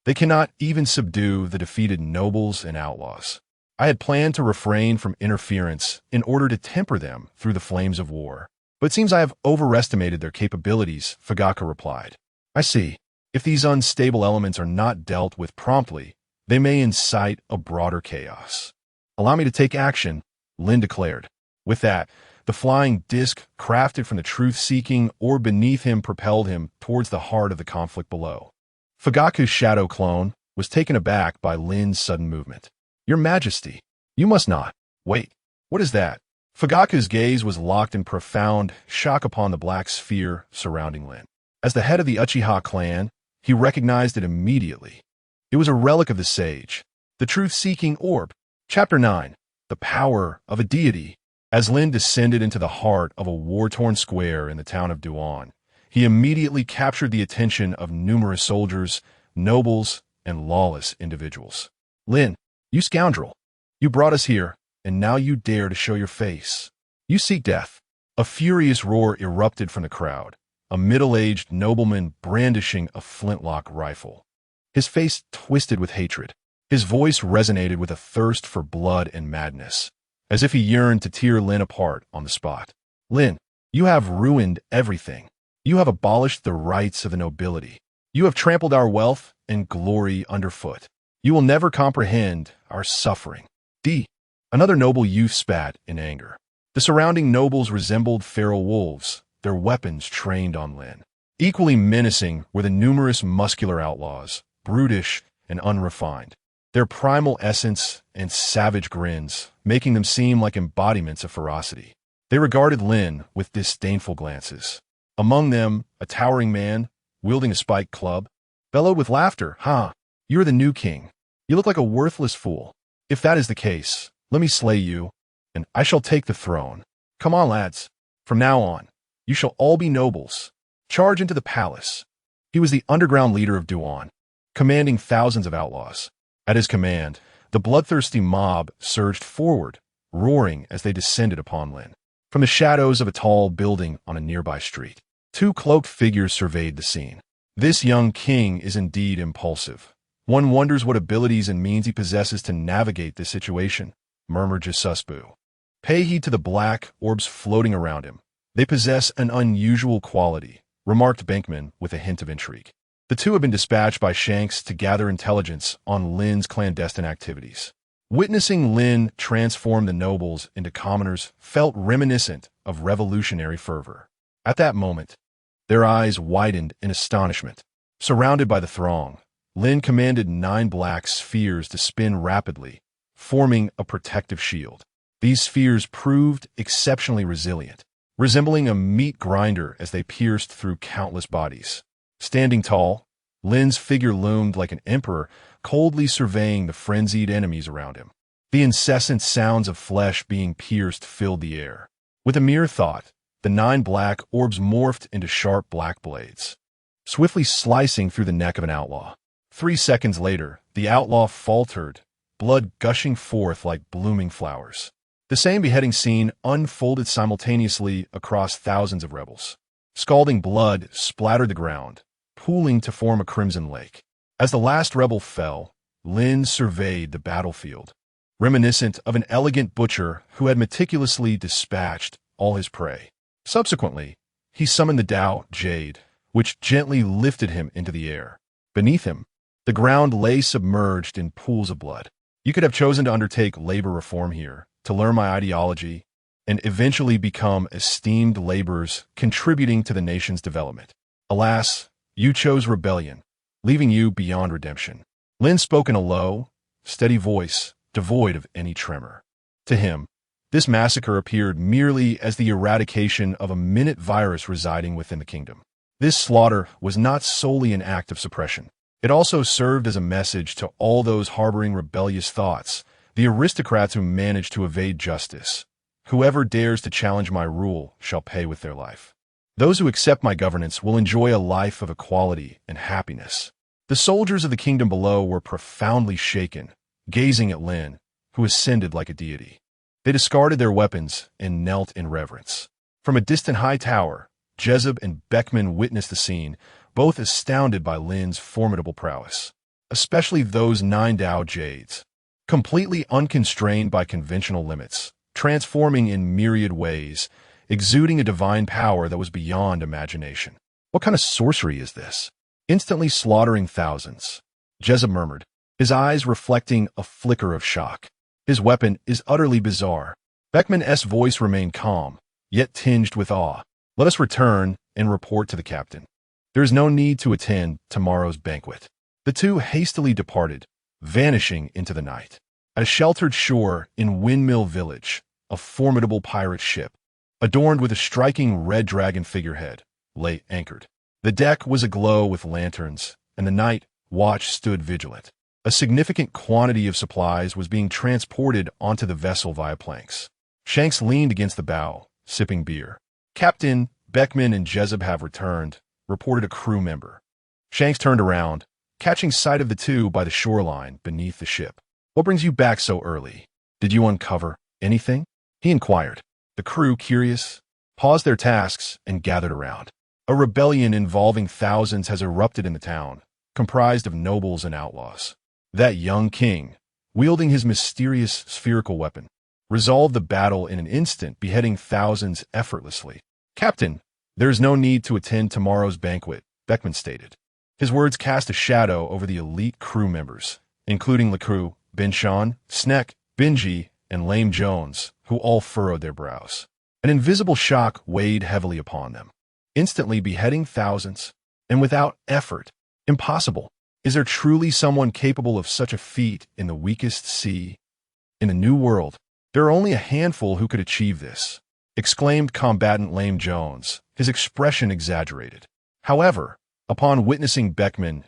They cannot even subdue the defeated nobles and outlaws. I had planned to refrain from interference in order to temper them through the flames of war. But it seems I have overestimated their capabilities," Fugaku replied. "I see. If these unstable elements are not dealt with promptly, they may incite a broader chaos." "Allow me to take action," Lynn declared. With that, the flying disc crafted from the truth-seeking orb beneath him propelled him towards the heart of the conflict below. Fugaku's shadow clone was taken aback by Lynn's sudden movement. "Your Majesty, you must not. Wait, what is that?" Fugaku's gaze was locked in profound shock upon the black sphere surrounding Lynn. As the head of the Uchiha clan, he recognized it immediately. It was a relic of the sage, the truth-seeking orb. Chapter 9, The Power of a Deity. As Lynn descended into the heart of a war-torn square in the town of Duan, he immediately captured the attention of numerous soldiers, nobles, and lawless individuals. "Lynn, you scoundrel! You brought us here, and now you dare to show your face. You seek death." A furious roar erupted from the crowd, a middle-aged nobleman brandishing a flintlock rifle. His face twisted with hatred. His voice resonated with a thirst for blood and madness, as if he yearned to tear Lynn apart on the spot. "Lynn, you have ruined everything. You have abolished the rights of the nobility. You have trampled our wealth and glory underfoot. You will never comprehend our suffering." Another noble youth spat in anger. The surrounding nobles resembled feral wolves, their weapons trained on Lynn. Equally menacing were the numerous muscular outlaws, brutish and unrefined, their primal essence and savage grins making them seem like embodiments of ferocity. They regarded Lynn with disdainful glances. Among them, a towering man, wielding a spiked club, bellowed with laughter. "Ha! You're the new king. You look like a worthless fool. If that is the case, let me slay you, and I shall take the throne. Come on, lads. From now on, you shall all be nobles. Charge into the palace." He was the underground leader of Duan, commanding thousands of outlaws. At his command, the bloodthirsty mob surged forward, roaring as they descended upon Lynn. From the shadows of a tall building on a nearby street, two cloaked figures surveyed the scene. "This young king is indeed impulsive. One wonders what abilities and means he possesses to navigate this situation," murmured Jisusbu. "Pay heed to the black orbs floating around him. They possess an unusual quality," remarked Bankman with a hint of intrigue. The two had been dispatched by Shanks to gather intelligence on Lynn's clandestine activities. Witnessing Lynn transform the nobles into commoners felt reminiscent of revolutionary fervor. At that moment, their eyes widened in astonishment. Surrounded by the throng, Lynn commanded 9 black spheres to spin rapidly, forming a protective shield. These spheres proved exceptionally resilient, resembling a meat grinder as they pierced through countless bodies. Standing tall, Lynn's figure loomed like an emperor, coldly surveying the frenzied enemies around him. The incessant sounds of flesh being pierced filled the air. With a mere thought, the 9 black orbs morphed into sharp black blades, swiftly slicing through the neck of an outlaw. 3 seconds later, the outlaw faltered, blood gushing forth like blooming flowers. The same beheading scene unfolded simultaneously across thousands of rebels. Scalding blood splattered the ground, pooling to form a crimson lake. As the last rebel fell, Lynn surveyed the battlefield, reminiscent of an elegant butcher who had meticulously dispatched all his prey. Subsequently, he summoned the Tao Jade, which gently lifted him into the air. Beneath him, the ground lay submerged in pools of blood. You could have chosen to undertake labor reform here, to learn my ideology, and eventually become esteemed laborers contributing to the nation's development. Alas, you chose rebellion, leaving you beyond redemption. Lynn spoke in a low, steady voice, devoid of any tremor. To him, this massacre appeared merely as the eradication of a minute virus residing within the kingdom. This slaughter was not solely an act of suppression. It also served as a message to all those harboring rebellious thoughts, the aristocrats who managed to evade justice. Whoever dares to challenge my rule shall pay with their life. Those who accept my governance will enjoy a life of equality and happiness. The soldiers of the kingdom below were profoundly shaken, gazing at Lynn, who ascended like a deity. They discarded their weapons and knelt in reverence. From a distant high tower, Jezeb and Beckman witnessed the scene, both astounded by Lynn's formidable prowess. Especially those 9 Tao Jades, completely unconstrained by conventional limits, transforming in myriad ways, exuding a divine power that was beyond imagination. What kind of sorcery is this? Instantly slaughtering thousands. Jezeb murmured, his eyes reflecting a flicker of shock. His weapon is utterly bizarre. Beckman's voice remained calm, yet tinged with awe. Let us return and report to the captain. There is no need to attend tomorrow's banquet. The two hastily departed, vanishing into the night. At a sheltered shore in Windmill Village, a formidable pirate ship, adorned with a striking red dragon figurehead, lay anchored. The deck was aglow with lanterns, and the night watch stood vigilant. A significant quantity of supplies was being transported onto the vessel via planks. Shanks leaned against the bow, sipping beer. Captain, Beckman and Jezeb have returned, reported a crew member. Shanks turned around, catching sight of the two by the shoreline beneath the ship. What brings you back so early? Did you uncover anything? He inquired. The crew, curious, paused their tasks and gathered around. A rebellion involving thousands has erupted in the town, comprised of nobles and outlaws. That young king, wielding his mysterious spherical weapon, resolved the battle in an instant, beheading thousands effortlessly. Captain, there is no need to attend tomorrow's banquet, Beckman stated. His words cast a shadow over the elite crew members, including Lecru, Binshan, Sneck, Benji, and Lame Jones, who all furrowed their brows. An invisible shock weighed heavily upon them, instantly beheading thousands, and without effort. Impossible. Is there truly someone capable of such a feat in the weakest sea? In the New World, there are only a handful who could achieve this, exclaimed combatant Lame Jones, his expression exaggerated. However, upon witnessing Beckman's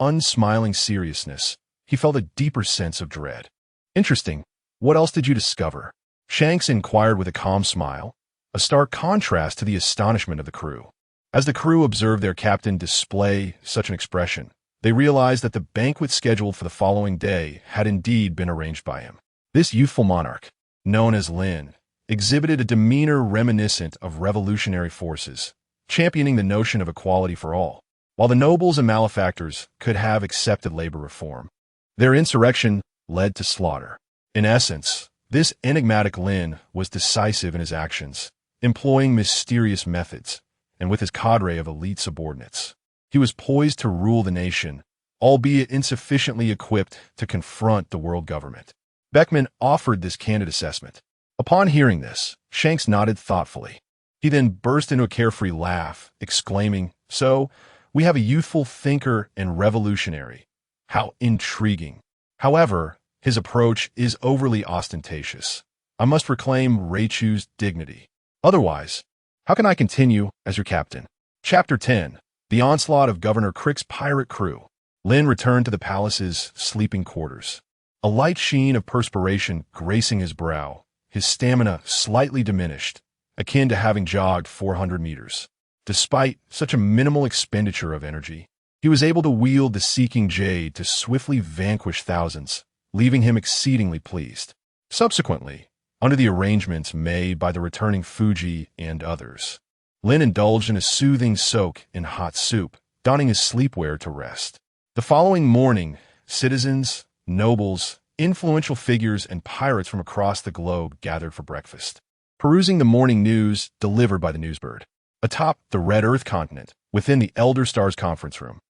unsmiling seriousness, he felt a deeper sense of dread. Interesting. What else did you discover? Shanks inquired with a calm smile, a stark contrast to the astonishment of the crew. As the crew observed their captain display such an expression, they realized that the banquet scheduled for the following day had indeed been arranged by him. This youthful monarch, known as Lynn, exhibited a demeanor reminiscent of revolutionary forces, championing the notion of equality for all. While the nobles and malefactors could have accepted labor reform, their insurrection led to slaughter. In essence, this enigmatic Lynn was decisive in his actions, employing mysterious methods, and with his cadre of elite subordinates. He was poised to rule the nation, albeit insufficiently equipped to confront the world government. Beckman offered this candid assessment. Upon hearing this, Shanks nodded thoughtfully. He then burst into a carefree laugh, exclaiming, "So, we have a youthful thinker and revolutionary. How intriguing." However, his approach is overly ostentatious. I must reclaim Reichu's dignity. Otherwise, how can I continue as your captain? Chapter 10. The Onslaught of Governor Crick's Pirate Crew. Lynn returned to the palace's sleeping quarters. A light sheen of perspiration gracing his brow, his stamina slightly diminished, akin to having jogged 400 meters. Despite such a minimal expenditure of energy, he was able to wield the seeking jade to swiftly vanquish thousands, leaving him exceedingly pleased. Subsequently, under the arrangements made by the returning Fuji and others, Lynn indulged in a soothing soak in hot soup, donning his sleepwear to rest. The following morning, citizens, nobles, influential figures, and pirates from across the globe gathered for breakfast, perusing the morning news delivered by the newsbird. Atop the Red Earth continent, within the Elder Stars conference room,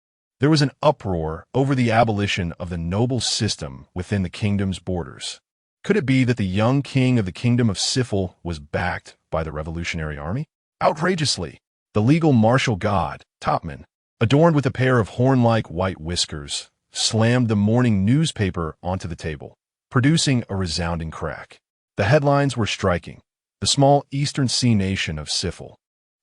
there was an uproar over the abolition of the noble system within the kingdom's borders. Could it be that the young king of the kingdom of Sifil was backed by the revolutionary army? Outrageously, the legal martial god, Topman, adorned with a pair of horn-like white whiskers, slammed the morning newspaper onto the table, producing a resounding crack. The headlines were striking. The small eastern sea nation of Sifil,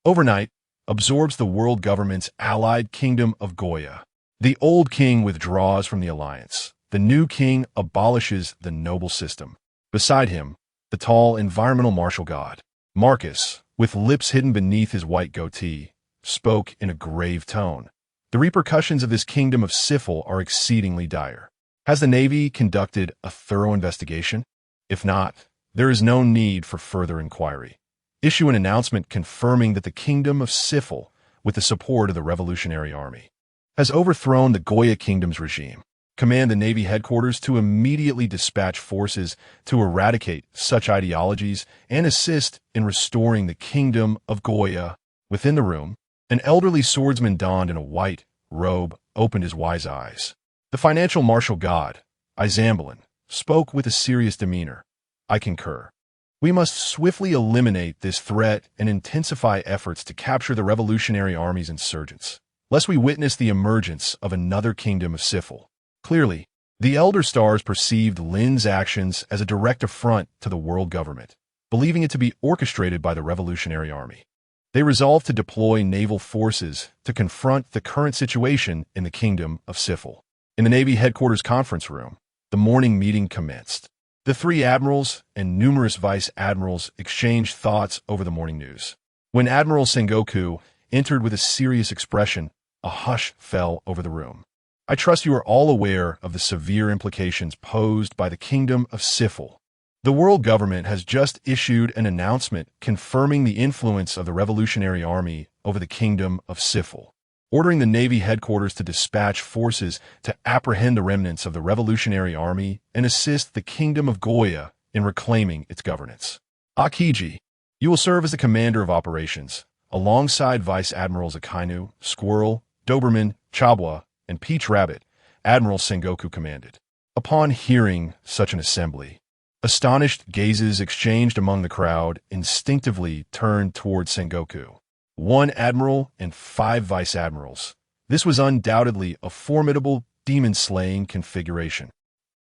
overnight, absorbs the world government's allied kingdom of Goya. The old king withdraws from the alliance. The new king abolishes the noble system. Beside him, the tall environmental martial god, Marcus, with lips hidden beneath his white goatee, spoke in a grave tone. The repercussions of this kingdom of Sifil are exceedingly dire. Has the Navy conducted a thorough investigation? If not, there is no need for further inquiry. Issue an announcement confirming that the kingdom of Sifil, with the support of the Revolutionary Army, has overthrown the Goya kingdom's regime. Command the Navy headquarters to immediately dispatch forces to eradicate such ideologies and assist in restoring the kingdom of Goya. Within the room, an elderly swordsman donned in a white robe opened his wise eyes. The financial martial god, Aizen, spoke with a serious demeanor. I concur. We must swiftly eliminate this threat and intensify efforts to capture the Revolutionary Army's insurgents, lest we witness the emergence of another kingdom of Sifil. Clearly, the Elder Stars perceived Lynn's actions as a direct affront to the world government, believing it to be orchestrated by the Revolutionary Army. They resolved to deploy naval forces to confront the current situation in the kingdom of Sifil. In the Navy headquarters conference room, the morning meeting commenced. The three admirals and numerous vice admirals exchanged thoughts over the morning news. When Admiral Sengoku entered with a serious expression, a hush fell over the room. I trust you are all aware of the severe implications posed by the kingdom of Sifil. The world government has just issued an announcement confirming the influence of the Revolutionary Army over the kingdom of Sifil, ordering the Navy headquarters to dispatch forces to apprehend the remnants of the Revolutionary Army and assist the kingdom of Goya in reclaiming its governance. Akiji, you will serve as the commander of operations, alongside Vice Admirals Akainu, Squirrel, Doberman, Chabwa, and Peach Rabbit. Admiral Sengoku commanded. Upon hearing such an assembly, astonished gazes exchanged among the crowd instinctively turned toward Sengoku. 1 admiral and 5 vice admirals. This was undoubtedly a formidable demon-slaying configuration.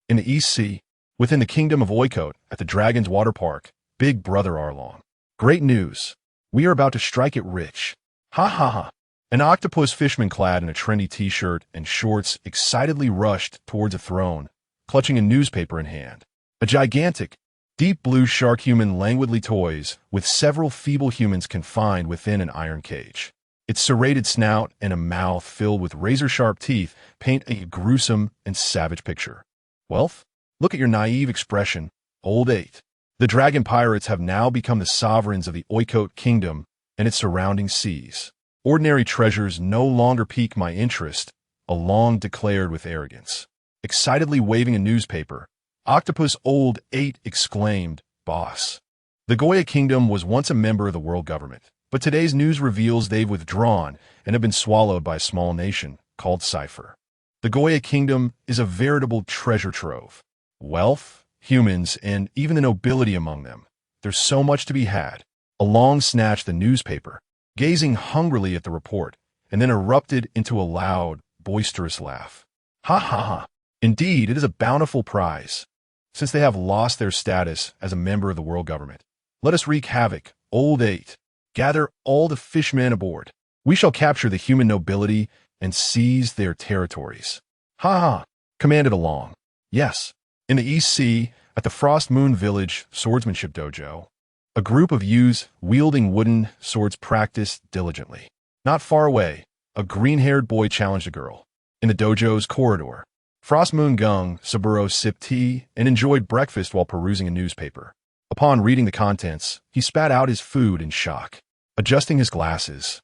In the East Sea, within the kingdom of Oikot, at the Dragon's Water Park, Big Brother Arlong. Great news. We are about to strike it rich. Ha ha ha. An octopus fishman clad in a trendy t-shirt and shorts excitedly rushed towards a throne, clutching a newspaper in hand. A gigantic, deep blue shark human languidly toys with several feeble humans confined within an iron cage. Its serrated snout and a mouth filled with razor-sharp teeth paint a gruesome and savage picture. Wealth? Look at your naive expression, old 8. The dragon pirates have now become the sovereigns of the Oikot kingdom and its surrounding seas. Ordinary treasures no longer pique my interest, Along declared with arrogance. Excitedly waving a newspaper, Octopus Old 8 exclaimed, "Boss." The Goya Kingdom was once a member of the world government, but today's news reveals they've withdrawn and have been swallowed by a small nation called Cypher. The Goya Kingdom is a veritable treasure trove. Wealth, humans, and even the nobility among them. There's so much to be had. Along snatched the newspaper, gazing hungrily at the report, and then erupted into a loud, boisterous laugh. Ha ha ha. Indeed, it is a bountiful prize. Since they have lost their status as a member of the world government, let us wreak havoc, Old 8. Gather all the fishmen aboard. We shall capture the human nobility and seize their territories. Ha ha, commanded Along. Yes, in the East Sea, at the Frost Moon Village Swordsmanship Dojo, A group of youths wielding wooden swords practiced diligently. Not far away, a green-haired boy challenged a girl. In the dojo's corridor, Frost Moon Gung Saburo sipped tea and enjoyed breakfast while perusing a newspaper. Upon reading the contents, he spat out his food in shock. Adjusting his glasses,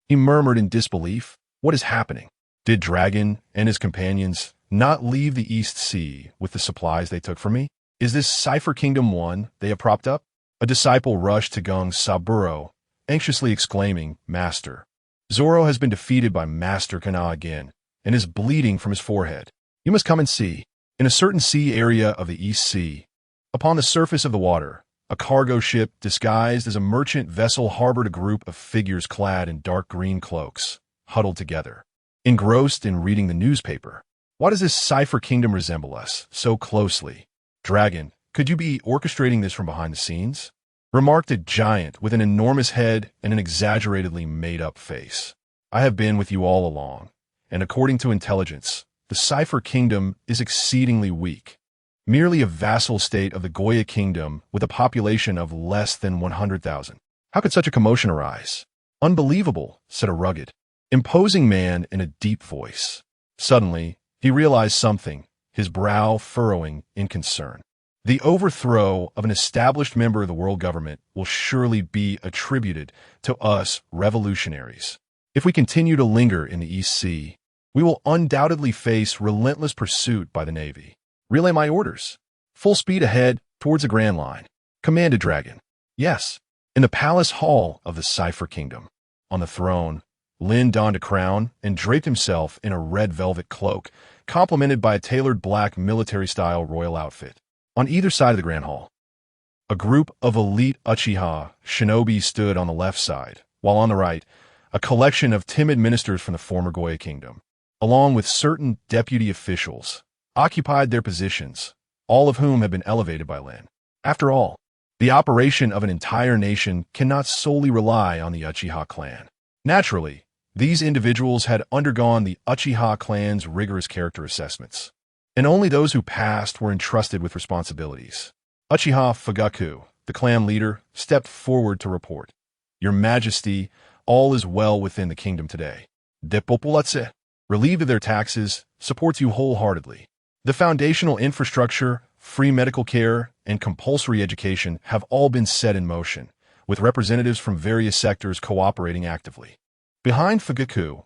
he murmured in disbelief, "What is happening? Did Dragon and his companions not leave the East Sea with the supplies they took from me? Is this Cipher Kingdom 1 they have propped up?" A disciple rushed to Gung Saburo, anxiously exclaiming, "Master, Zoro has been defeated by Master Kana again and is bleeding from his forehead. You must come and see." In a certain sea area of the East Sea, upon the surface of the water, a cargo ship disguised as a merchant vessel harbored a group of figures clad in dark green cloaks, huddled together, engrossed in reading the newspaper. "Why does this Cipher Kingdom resemble us so closely? Dragon, could you be orchestrating this from behind the scenes?" remarked a giant with an enormous head and an exaggeratedly made-up face. "I have been with you all along, and according to intelligence, the Cipher Kingdom is exceedingly weak. Merely a vassal state of the Goya Kingdom with a population of less than 100,000. How could such a commotion arise?" "Unbelievable," said a rugged, imposing man in a deep voice. Suddenly, he realized something, his brow furrowing in concern. "The overthrow of an established member of the world government will surely be attributed to us revolutionaries. If we continue to linger in the East Sea, we will undoubtedly face relentless pursuit by the Navy. Relay my orders. Full speed ahead towards the Grand Line," commanded Dragon. "Yes." In the palace hall of the Cipher Kingdom, on the throne, Lynn donned a crown and draped himself in a red velvet cloak, complemented by a tailored black military-style royal outfit. On either side of the Grand Hall, a group of elite Uchiha shinobi stood on the left side, while on the right, a collection of timid ministers from the former Goya Kingdom, along with certain deputy officials, occupied their positions, all of whom had been elevated by Lynn. After all, the operation of an entire nation cannot solely rely on the Uchiha clan. Naturally, these individuals had undergone the Uchiha clan's rigorous character assessments, and only those who passed were entrusted with responsibilities. Uchiha Fugaku, the clan leader, stepped forward to report, "Your Majesty, all is well within the kingdom today. Depopulace, relieved of their taxes, supports you wholeheartedly. The foundational infrastructure, free medical care, and compulsory education have all been set in motion, with representatives from various sectors cooperating actively." Behind Fugaku,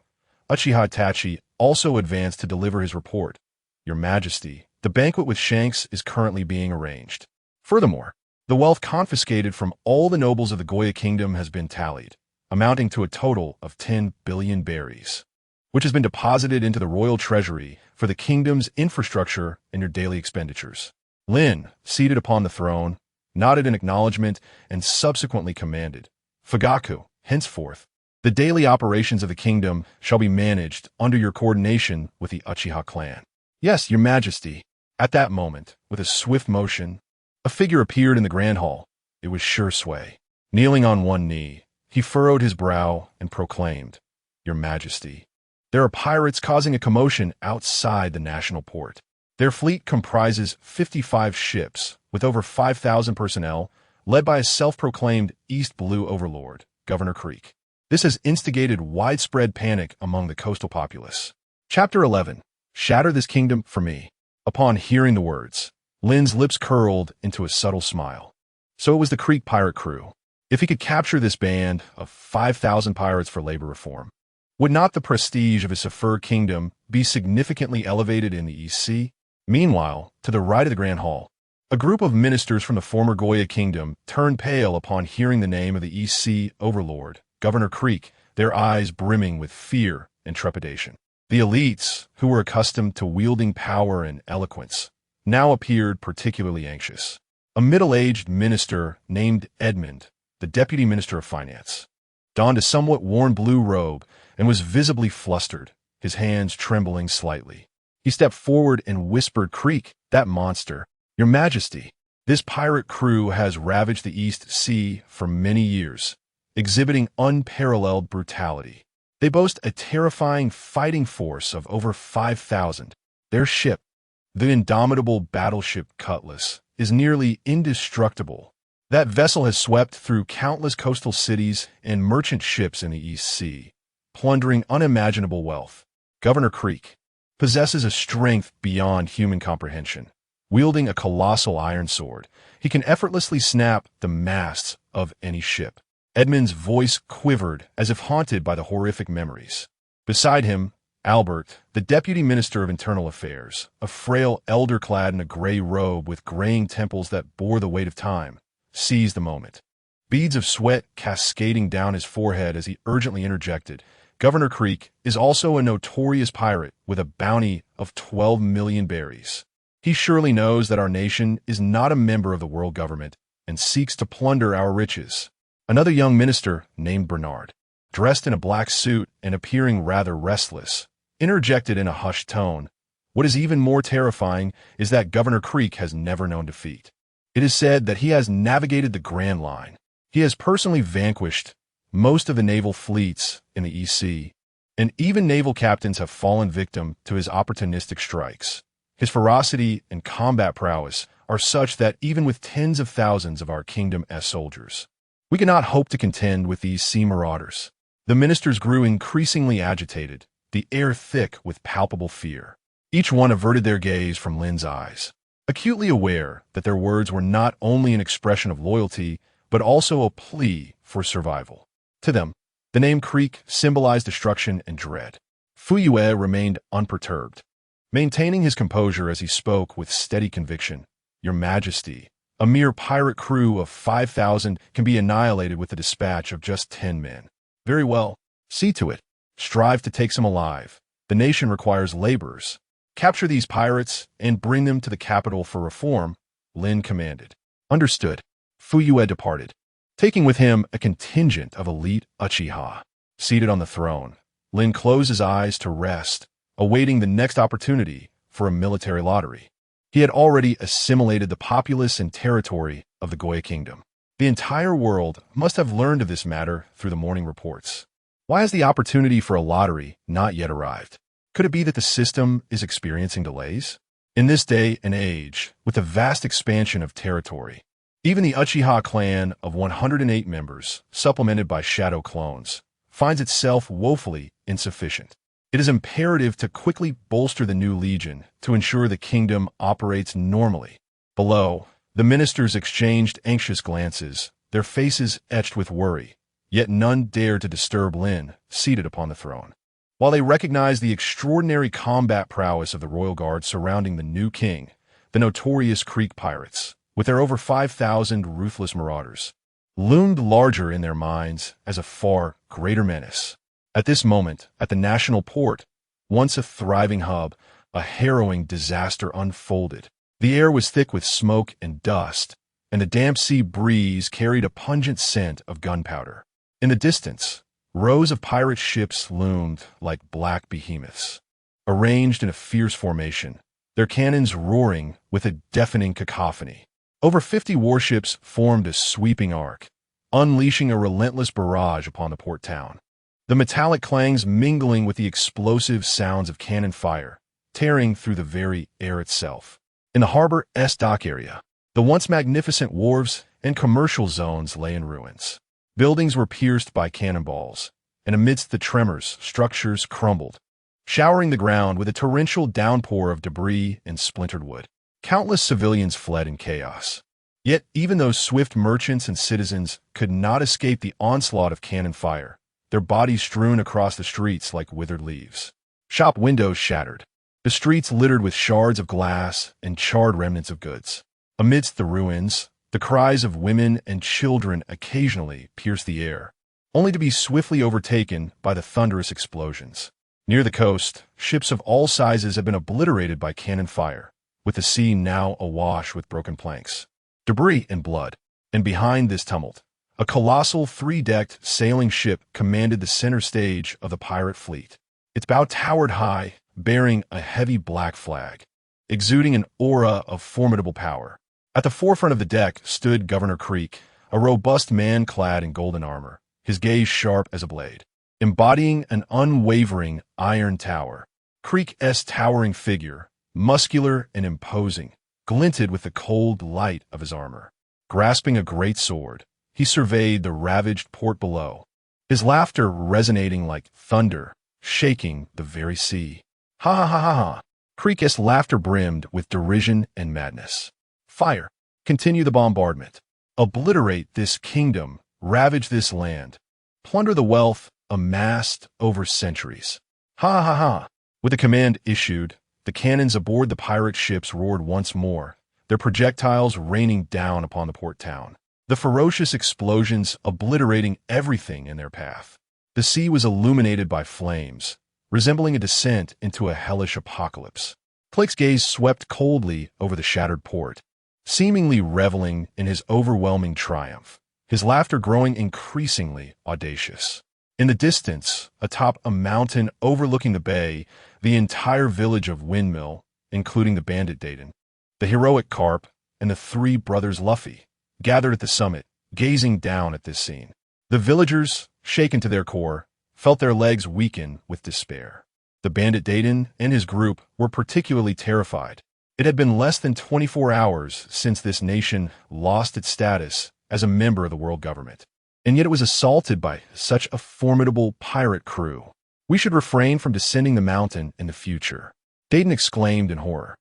Uchiha Itachi also advanced to deliver his report. "Your Majesty, the banquet with Shanks is currently being arranged. Furthermore, the wealth confiscated from all the nobles of the Goya Kingdom has been tallied, amounting to a total of 10 billion berries, which has been deposited into the royal treasury for the kingdom's infrastructure and your daily expenditures." Lynn, seated upon the throne, nodded in acknowledgement and subsequently commanded, "Fugaku, henceforth, the daily operations of the kingdom shall be managed under your coordination with the Uchiha clan." "Yes, your Majesty." At that moment, with a swift motion, a figure appeared in the grand hall. It was Shursui. Kneeling on one knee, he furrowed his brow and proclaimed, "Your Majesty, there are pirates causing a commotion outside the national port. Their fleet comprises 55 ships with over 5,000 personnel, led by a self-proclaimed East Blue overlord, Governor Creek. This has instigated widespread panic among the coastal populace." Chapter 11. Shatter this kingdom for me. Upon hearing the words, Lynn's lips curled into a subtle smile. So it was the Creek pirate crew. If he could capture this band of 5,000 pirates for labor reform, would not the prestige of his Saphir Kingdom be significantly elevated in the East Sea? Meanwhile, to the right of the Grand Hall, a group of ministers from the former Goya Kingdom turned pale upon hearing the name of the East Sea overlord, Governor Creek, their eyes brimming with fear and trepidation. The elites, who were accustomed to wielding power and eloquence, now appeared particularly anxious. A middle-aged minister named Edmund, the deputy minister of finance, donned a somewhat worn blue robe and was visibly flustered, his hands trembling slightly. He stepped forward and whispered, "Creek, that monster, your Majesty, this pirate crew has ravaged the East Sea for many years, exhibiting unparalleled brutality. They boast a terrifying fighting force of over 5,000. Their ship, the indomitable battleship Cutlass, is nearly indestructible, That vessel has swept through countless coastal cities and merchant ships in the East Sea, plundering unimaginable wealth. Governor Creek possesses a strength beyond human comprehension. Wielding a colossal iron sword, he can effortlessly snap the masts of any ship. Edmund's voice quivered as if haunted by the horrific memories. Beside him, Albert, the Deputy Minister of Internal Affairs, a frail elder clad in a gray robe with graying temples that bore the weight of time, seized the moment. Beads of sweat cascading down his forehead as he urgently interjected, Governor Creek is also a notorious pirate with a bounty of 12 million berries. He surely knows that our nation is not a member of the world government and seeks to plunder our riches. Another young minister named Bernard, dressed in a black suit and appearing rather restless, interjected in a hushed tone, "What is even more terrifying is that Governor Creek has never known defeat. It is said that he has navigated the Grand Line. He has personally vanquished most of the naval fleets in the East Sea, and even naval captains have fallen victim to his opportunistic strikes. His ferocity and combat prowess are such that even with tens of thousands of our kingdom as soldiers, we cannot hope to contend with these sea marauders." The ministers grew increasingly agitated, the air thick with palpable fear. Each one averted their gaze from Lynn's eyes, acutely aware that their words were not only an expression of loyalty, but also a plea for survival. To them, the name Creek symbolized destruction and dread. Fuyue remained unperturbed, maintaining his composure as he spoke with steady conviction. "Your Majesty, a mere pirate crew of 5,000 can be annihilated with the dispatch of just 10 men. Very well, see to it. Strive to take some alive. The nation requires laborers. Capture these pirates and bring them to the capital for reform," Lynn commanded. Understood. Fuyue departed, taking with him a contingent of elite Uchiha. Seated on the throne, Lynn closed his eyes to rest, awaiting the next opportunity for a military lottery. He had already assimilated the populace and territory of the Goya Kingdom. The entire world must have learned of this matter through the morning reports. Why has the opportunity for a lottery not yet arrived? Could it be that the system is experiencing delays? In this day and age, with the vast expansion of territory, even the Uchiha clan of 108 members, supplemented by shadow clones, finds itself woefully insufficient. It is imperative to quickly bolster the new legion to ensure the kingdom operates normally. Below, the ministers exchanged anxious glances, their faces etched with worry, yet none dared to disturb Lynn, seated upon the throne. While they recognized the extraordinary combat prowess of the royal guard surrounding the new king, the notorious Creek pirates, with their over 5,000 ruthless marauders, loomed larger in their minds as a far greater menace. At this moment, at the national port, once a thriving hub, a harrowing disaster unfolded. The air was thick with smoke and dust, and the damp sea breeze carried a pungent scent of gunpowder. In the distance, rows of pirate ships loomed like black behemoths, arranged in a fierce formation, their cannons roaring with a deafening cacophony. Over 50 warships formed a sweeping arc, unleashing a relentless barrage upon the port town. The metallic clangs mingling with the explosive sounds of cannon fire, tearing through the very air itself. In the harbor's dock area, the once magnificent wharves and commercial zones lay in ruins. Buildings were pierced by cannonballs, and amidst the tremors, structures crumbled, showering the ground with a torrential downpour of debris and splintered wood. Countless civilians fled in chaos. Yet even those swift merchants and citizens could not escape the onslaught of cannon fire, their bodies strewn across the streets like withered leaves. Shop windows shattered, the streets littered with shards of glass and charred remnants of goods. Amidst the ruins, the cries of women and children occasionally pierced the air, only to be swiftly overtaken by the thunderous explosions. Near the coast, ships of all sizes have been obliterated by cannon fire, with the sea now awash with broken planks, debris and blood. And behind this tumult, a colossal 3-decked sailing ship commanded the center stage of the pirate fleet. Its bow towered high, bearing a heavy black flag, exuding an aura of formidable power. At the forefront of the deck stood Governor Creek, a robust man clad in golden armor, his gaze sharp as a blade. Embodying an unwavering iron tower, Creek's towering figure, muscular and imposing, glinted with the cold light of his armor. Grasping a great sword, he surveyed the ravaged port below, his laughter resonating like thunder, shaking the very sea. Ha ha ha ha ha! Krika's laughter brimmed with derision and madness. Fire! Continue the bombardment. Obliterate this kingdom, ravage this land. Plunder the wealth amassed over centuries. Ha ha ha! With the command issued, the cannons aboard the pirate ships roared once more, their projectiles raining down upon the port town. The ferocious explosions obliterating everything in their path. The sea was illuminated by flames, resembling a descent into a hellish apocalypse. Click's gaze swept coldly over the shattered port, seemingly reveling in his overwhelming triumph, his laughter growing increasingly audacious. In the distance, atop a mountain overlooking the bay, the entire village of Windmill, including the bandit Dayton, the heroic Carp, and the three brothers Luffy, gathered at the summit, gazing down at this scene. The villagers, shaken to their core, felt their legs weaken with despair. The bandit Dayton and his group were particularly terrified. It had been less than 24 hours since this nation lost its status as a member of the world government, and yet it was assaulted by such a formidable pirate crew. We should refrain from descending the mountain in the future. Dayton exclaimed in horror.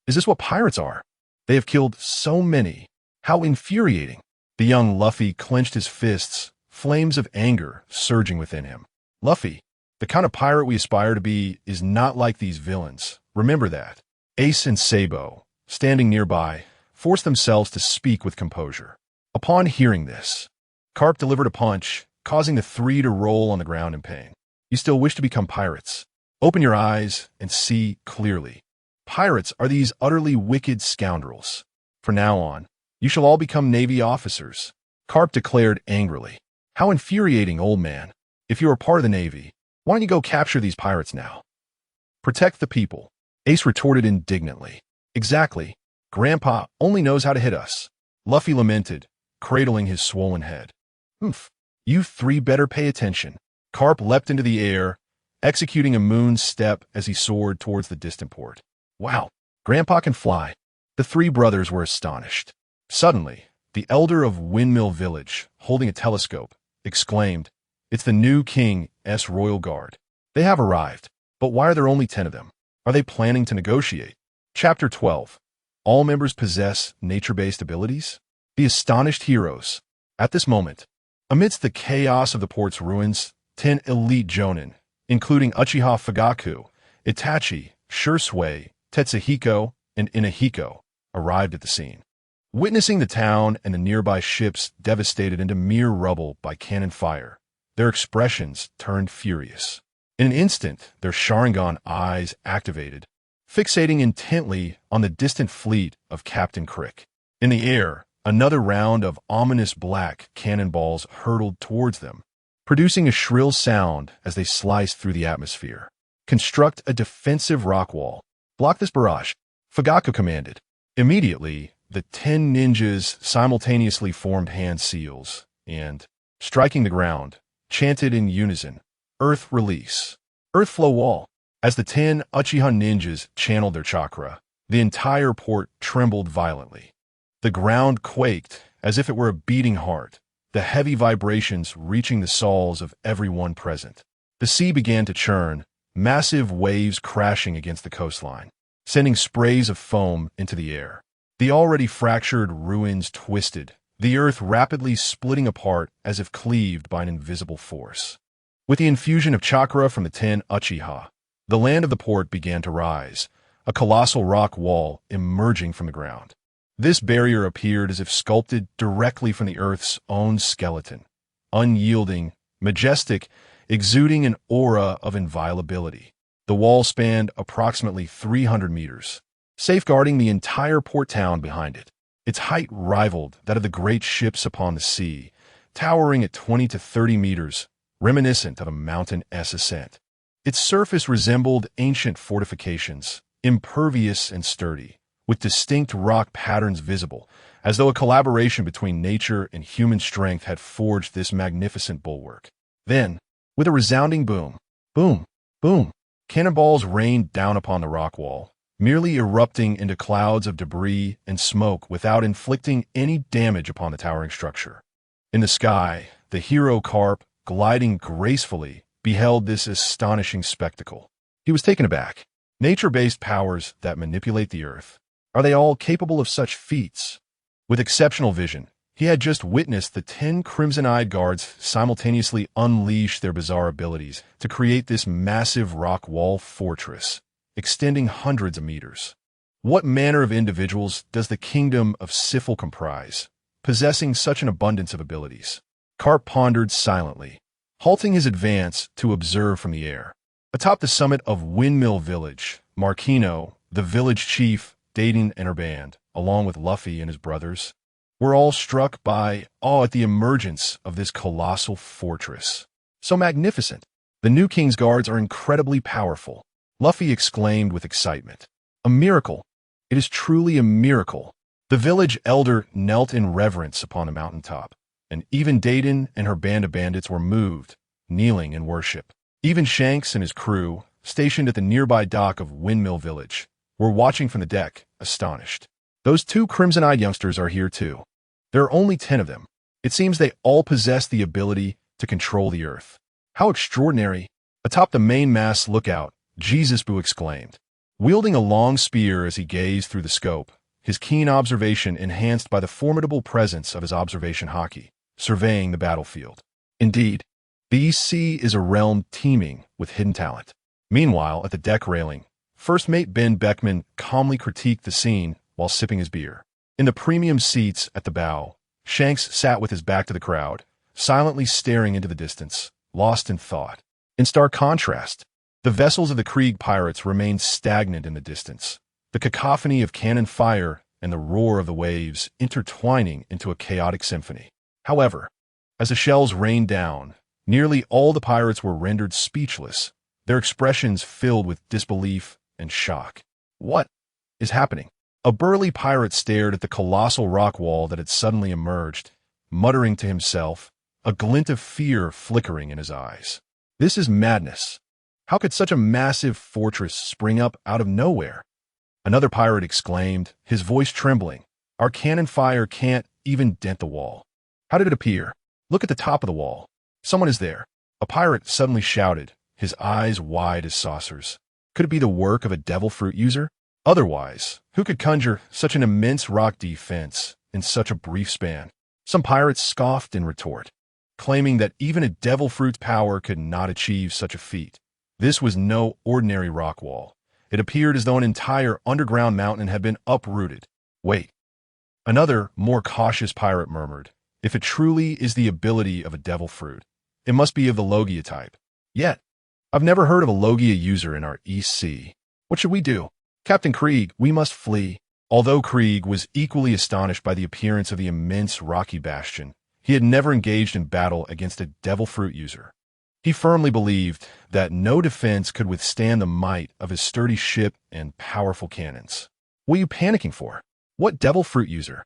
Is this what pirates are? They have killed so many. How infuriating. The young Luffy clenched his fists, flames of anger surging within him. Luffy, the kind of pirate we aspire to be is not like these villains. Remember that. Ace and Sabo, standing nearby, forced themselves to speak with composure. Upon hearing this, Carp delivered a punch, causing the three to roll on the ground in pain. You still wish to become pirates? Open your eyes and see clearly. Pirates are these utterly wicked scoundrels. From now on, you shall all become Navy officers, Carp declared angrily. How infuriating, old man. If you are part of the Navy, why don't you go capture these pirates now? Protect the people, Ace retorted indignantly. Exactly. Grandpa only knows how to hit us. Luffy lamented, cradling his swollen head. You three better pay attention. Carp leapt into the air, executing a moon step as he soared towards the distant port. Wow, Grandpa can fly. The three brothers were astonished. Suddenly, the elder of Windmill Village, holding a telescope, exclaimed, It's the new King's Royal Guard. They have arrived, but why are there only 10 of them? Are they planning to negotiate? Chapter 12. All members possess nature-based abilities? The astonished heroes. At this moment, amidst the chaos of the port's ruins, 10 elite Jonin, including Uchiha Fugaku, Itachi, Shursui, Tetsuhiko, and Inahiko, arrived at the scene. Witnessing the town and the nearby ships devastated into mere rubble by cannon fire, their expressions turned furious. In an instant, their Sharingan eyes activated, fixating intently on the distant fleet of Captain Crick. In the air, another round of ominous black cannonballs hurtled towards them, producing a shrill sound as they sliced through the atmosphere. Construct a defensive rock wall. Block this barrage, Fugaku commanded. Immediately, the 10 ninjas simultaneously formed hand seals and, striking the ground, chanted in unison, Earth Release, Earth Flow Wall. As the 10 Uchiha ninjas channeled their chakra, the entire port trembled violently. The ground quaked as if it were a beating heart, the heavy vibrations reaching the souls of everyone present. The sea began to churn, massive waves crashing against the coastline, sending sprays of foam into the air. The already fractured ruins twisted, the earth rapidly splitting apart as if cleaved by an invisible force. With the infusion of chakra from the 10 Uchiha, the land of the port began to rise, a colossal rock wall emerging from the ground. This barrier appeared as if sculpted directly from the earth's own skeleton, unyielding, majestic, exuding an aura of inviolability. The wall spanned approximately 300 meters, safeguarding the entire port town behind it. Its height rivaled that of the great ships upon the sea, towering at 20 to 30 meters, reminiscent of a mountain ascent. Its surface resembled ancient fortifications, impervious and sturdy, with distinct rock patterns visible, as though a collaboration between nature and human strength had forged this magnificent bulwark. Then, with a resounding boom, boom, boom, cannonballs rained down upon the rock wall, merely erupting into clouds of debris and smoke without inflicting any damage upon the towering structure. In the sky, the hero Carp, gliding gracefully, beheld this astonishing spectacle. He was taken aback. Nature-based powers that manipulate the earth, are they all capable of such feats? With exceptional vision, he had just witnessed the 10 crimson-eyed guards simultaneously unleash their bizarre abilities to create this massive rock wall fortress, extending hundreds of meters. What manner of individuals does the kingdom of Sifil comprise, possessing such an abundance of abilities? Carp pondered silently, halting his advance to observe from the air. Atop the summit of Windmill Village, Marquino, the village chief, Dating and her band, along with Luffy and his brothers, were all struck by awe at the emergence of this colossal fortress. So magnificent! The new king's guards are incredibly powerful, Luffy exclaimed with excitement. A miracle! It is truly a miracle! The village elder knelt in reverence upon the mountaintop, and even Dating and her band of bandits were moved, kneeling in worship. Even Shanks and his crew, stationed at the nearby dock of Windmill Village, were watching from the deck, astonished. Those 2 crimson-eyed youngsters are here too. There are only 10 of them. It seems they all possess the ability to control the earth. How extraordinary! Atop the main mast lookout, Jesus Boo exclaimed, wielding a long spear as he gazed through the scope, his keen observation enhanced by the formidable presence of his observation haki, surveying the battlefield. Indeed, the East Sea is a realm teeming with hidden talent. Meanwhile, at the deck railing, First Mate Ben Beckman calmly critiqued the scene while sipping his beer. In the premium seats at the bow, Shanks sat with his back to the crowd, silently staring into the distance, lost in thought. In stark contrast, the vessels of the Krieg pirates remained stagnant in the distance, the cacophony of cannon fire and the roar of the waves intertwining into a chaotic symphony. However, as the shells rained down, nearly all the pirates were rendered speechless, their expressions filled with disbelief and shock. What is happening? A burly pirate stared at the colossal rock wall that had suddenly emerged, muttering to himself, a glint of fear flickering in his eyes. This is madness. How could such a massive fortress spring up out of nowhere? Another pirate exclaimed, his voice trembling. Our cannon fire can't even dent the wall. How did it appear? Look at the top of the wall. Someone is there. A pirate suddenly shouted, his eyes wide as saucers. Could it be the work of a devil fruit user? Otherwise, who could conjure such an immense rock defense in such a brief span? Some pirates scoffed in retort, claiming that even a devil fruit's power could not achieve such a feat. This was no ordinary rock wall. It appeared as though an entire underground mountain had been uprooted. Wait. Another, more cautious pirate murmured, if it truly is the ability of a devil fruit, it must be of the Logia type. Yet, I've never heard of a Logia user in our East Sea. What should we do? Captain Krieg, we must flee. Although Krieg was equally astonished by the appearance of the immense rocky bastion, he had never engaged in battle against a devil fruit user. He firmly believed that no defense could withstand the might of his sturdy ship and powerful cannons. What are you panicking for? What devil fruit user?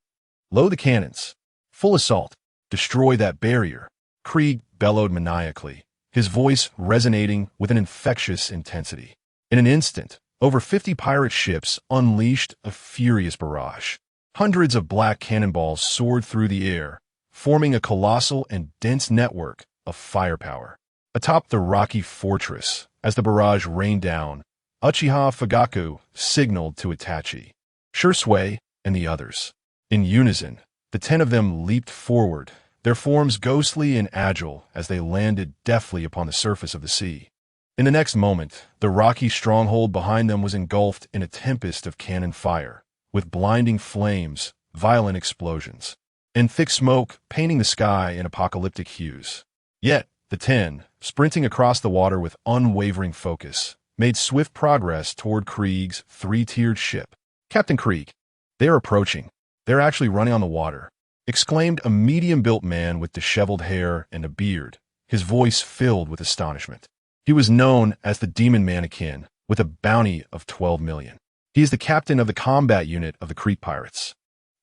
Load the cannons. Full assault. Destroy that barrier. Krieg bellowed maniacally, his voice resonating with an infectious intensity. In an instant, over 50 pirate ships unleashed a furious barrage. Hundreds of black cannonballs soared through the air, forming a colossal and dense network of firepower. Atop the rocky fortress, as the barrage rained down, Uchiha Fugaku signaled to Itachi, Shursui, and the others. In unison, the 10 of them leaped forward, their forms ghostly and agile as they landed deftly upon the surface of the sea. In the next moment, the rocky stronghold behind them was engulfed in a tempest of cannon fire, with blinding flames, violent explosions, and thick smoke painting the sky in apocalyptic hues. Yet, the 10, sprinting across the water with unwavering focus, made swift progress toward Krieg's 3-tiered ship. Captain Krieg, they are approaching. They're actually running on the water, exclaimed a medium-built man with disheveled hair and a beard, his voice filled with astonishment. He was known as the Demon Mannequin, with a bounty of 12 million. He is the captain of the combat unit of the Krieg pirates.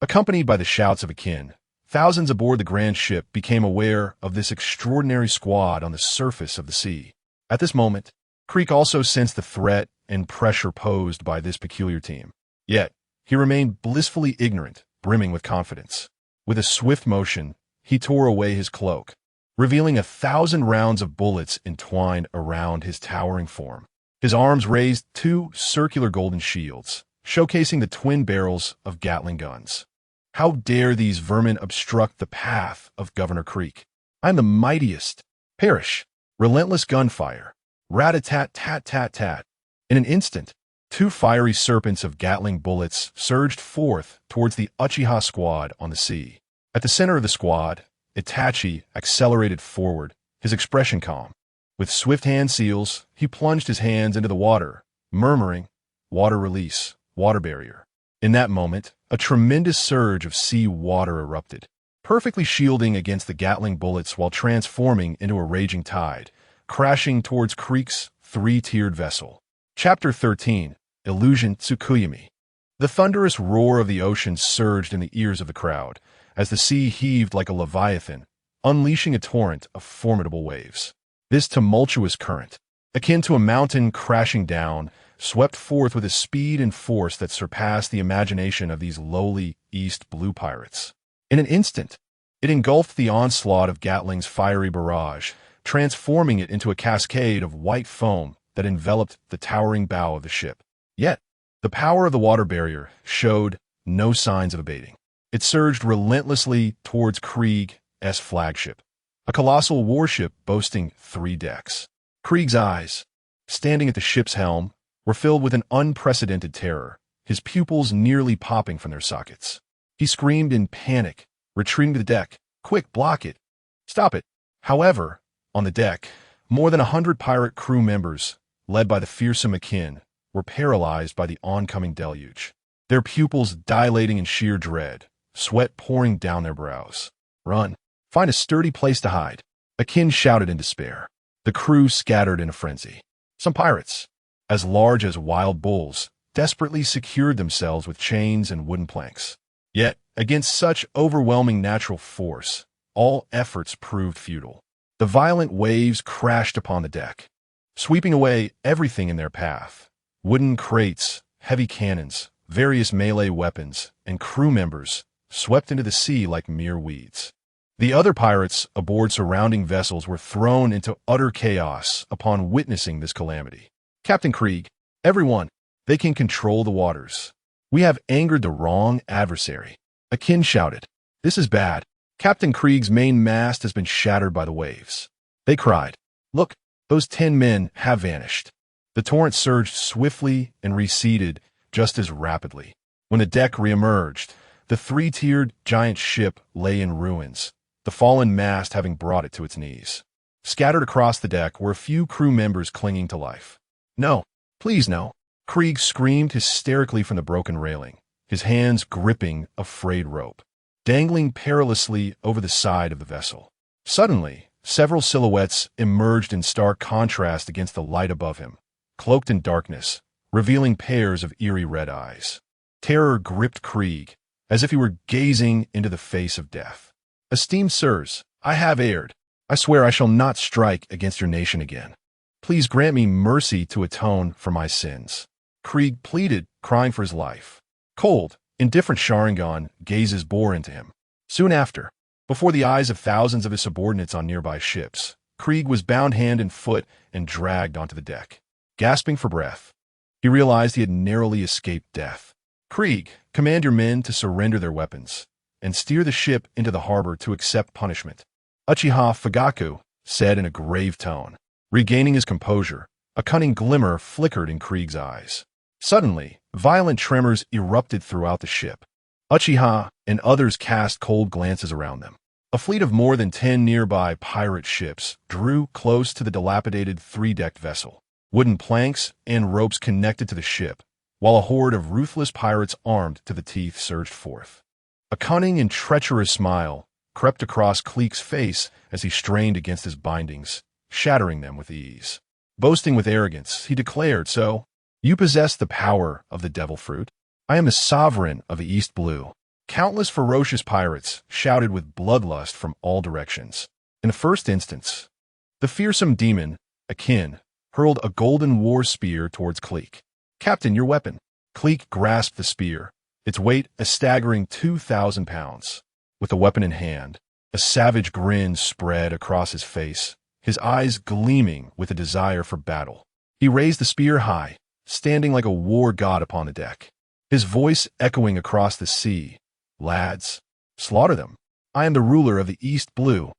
Accompanied by the shouts of Akin, thousands aboard the grand ship became aware of this extraordinary squad on the surface of the sea. At this moment, Krieg also sensed the threat and pressure posed by this peculiar team. Yet, he remained blissfully ignorant, brimming with confidence. With a swift motion, he tore away his cloak, revealing 1,000 rounds of bullets entwined around his towering form. His arms raised 2 circular golden shields, showcasing the twin barrels of Gatling guns. How dare these vermin obstruct the path of Governor Creek? I am the mightiest. Perish. Relentless gunfire. Rat-a-tat-tat-tat-tat. In an instant, 2 fiery serpents of Gatling bullets surged forth towards the Uchiha squad on the sea. At the center of the squad, Itachi accelerated forward, his expression calm. With swift hand seals, he plunged his hands into the water, murmuring, "Water release, water barrier." In that moment, a tremendous surge of sea water erupted, perfectly shielding against the Gatling bullets while transforming into a raging tide, crashing towards Creek's 3-tiered vessel. Chapter 13, Illusion Tsukuyami. The thunderous roar of the ocean surged in the ears of the crowd, as the sea heaved like a leviathan, unleashing a torrent of formidable waves. This tumultuous current, akin to a mountain crashing down, swept forth with a speed and force that surpassed the imagination of these lowly East Blue pirates. In an instant, it engulfed the onslaught of Gatling's fiery barrage, transforming it into a cascade of white foam that enveloped the towering bow of the ship. Yet, the power of the water barrier showed no signs of abating. It surged relentlessly towards Krieg's flagship, a colossal warship boasting 3 decks. Krieg's eyes, standing at the ship's helm, were filled with an unprecedented terror, his pupils nearly popping from their sockets. He screamed in panic, retreating to the deck. "Quick, block it! Stop it!" However, on the deck, more than 100 pirate crew members, led by the fearsome Akin, were paralyzed by the oncoming deluge, their pupils dilating in sheer dread, sweat pouring down their brows. "Run! Find a sturdy place to hide!" Akin shouted in despair. The crew scattered in a frenzy. Some pirates, as large as wild bulls, desperately secured themselves with chains and wooden planks. Yet, against such overwhelming natural force, all efforts proved futile. The violent waves crashed upon the deck, sweeping away everything in their path. Wooden crates, heavy cannons, various melee weapons, and crew members swept into the sea like mere weeds. The other pirates aboard surrounding vessels were thrown into utter chaos upon witnessing this calamity. "Captain Krieg, everyone, they can control the waters. We have angered the wrong adversary." Akin shouted. "This is bad. Captain Krieg's main mast has been shattered by the waves." They cried, "Look, those 10 men have vanished." The torrent surged swiftly and receded just as rapidly. When the deck reemerged, the 3-tiered giant ship lay in ruins, the fallen mast having brought it to its knees. Scattered across the deck were a few crew members clinging to life. "No, please no!" Krieg screamed hysterically from the broken railing, his hands gripping a frayed rope, dangling perilously over the side of the vessel. Suddenly, several silhouettes emerged in stark contrast against the light above him, cloaked in darkness, revealing pairs of eerie red eyes. Terror gripped Krieg, as if he were gazing into the face of death. "Esteemed sirs, I have erred. I swear I shall not strike against your nation again. Please grant me mercy to atone for my sins." Krieg pleaded, crying for his life. Cold, indifferent Sharingan gazes bore into him. Soon after, before the eyes of thousands of his subordinates on nearby ships, Krieg was bound hand and foot and dragged onto the deck. Gasping for breath, he realized he had narrowly escaped death. "Krieg, command your men to surrender their weapons and steer the ship into the harbor to accept punishment," Uchiha Fugaku said in a grave tone. Regaining his composure, a cunning glimmer flickered in Krieg's eyes. Suddenly, violent tremors erupted throughout the ship. Uchiha and others cast cold glances around them. A fleet of more than 10 nearby pirate ships drew close to the dilapidated 3-decked vessel. Wooden planks and ropes connected to the ship, while a horde of ruthless pirates armed to the teeth surged forth. A cunning and treacherous smile crept across Kleek's face as he strained against his bindings, shattering them with ease. Boasting with arrogance, he declared, "So, you possess the power of the devil fruit? I am the sovereign of the East Blue." Countless ferocious pirates shouted with bloodlust from all directions. In the first instance, the fearsome demon, Akin, hurled a golden war spear towards Cleek. "Captain, your weapon." Cleek grasped the spear, its weight a staggering 2,000 pounds. With the weapon in hand, a savage grin spread across his face, his eyes gleaming with a desire for battle. He raised the spear high, standing like a war god upon the deck, his voice echoing across the sea. "Lads, slaughter them. I am the ruler of the East Blue."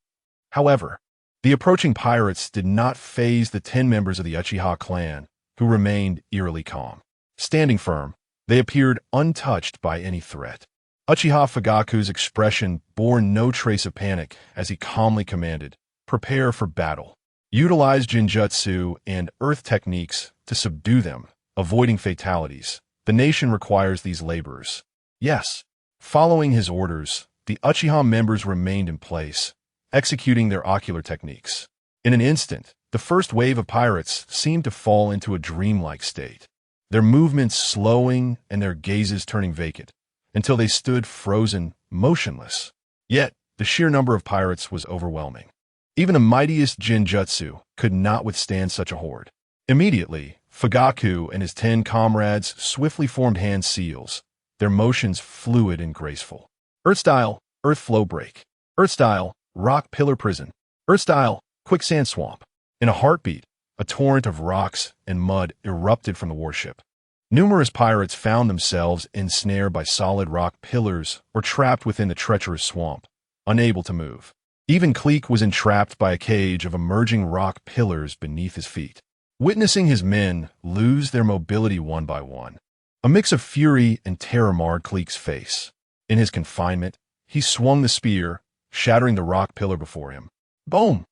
However, the approaching pirates did not faze the 10 members of the Uchiha clan, who remained eerily calm. Standing firm, they appeared untouched by any threat. Uchiha Fugaku's expression bore no trace of panic as he calmly commanded, "Prepare for battle. Utilize Jinjutsu and earth techniques to subdue them, avoiding fatalities. The nation requires these laborers." Yes. Following his orders, the Uchiha members remained in place, executing their ocular techniques. In an instant, the first wave of pirates seemed to fall into a dreamlike state, their movements slowing and their gazes turning vacant, until they stood frozen, motionless. Yet, the sheer number of pirates was overwhelming. Even the mightiest Jinjutsu could not withstand such a horde. Immediately, Fugaku and his 10 comrades swiftly formed hand seals, their motions fluid and graceful. Earth style, earth flow break. Earth style, rock pillar prison. Earth style, quicksand swamp. In a heartbeat, a torrent of rocks and mud erupted from the warship. Numerous pirates found themselves ensnared by solid rock pillars or trapped within the treacherous swamp, unable to move. Even Cleek was entrapped by a cage of emerging rock pillars beneath his feet. Witnessing his men lose their mobility one by one, a mix of fury and terror marred Cleek's face. In his confinement, he swung the spear, shattering the rock pillar before him. Boom!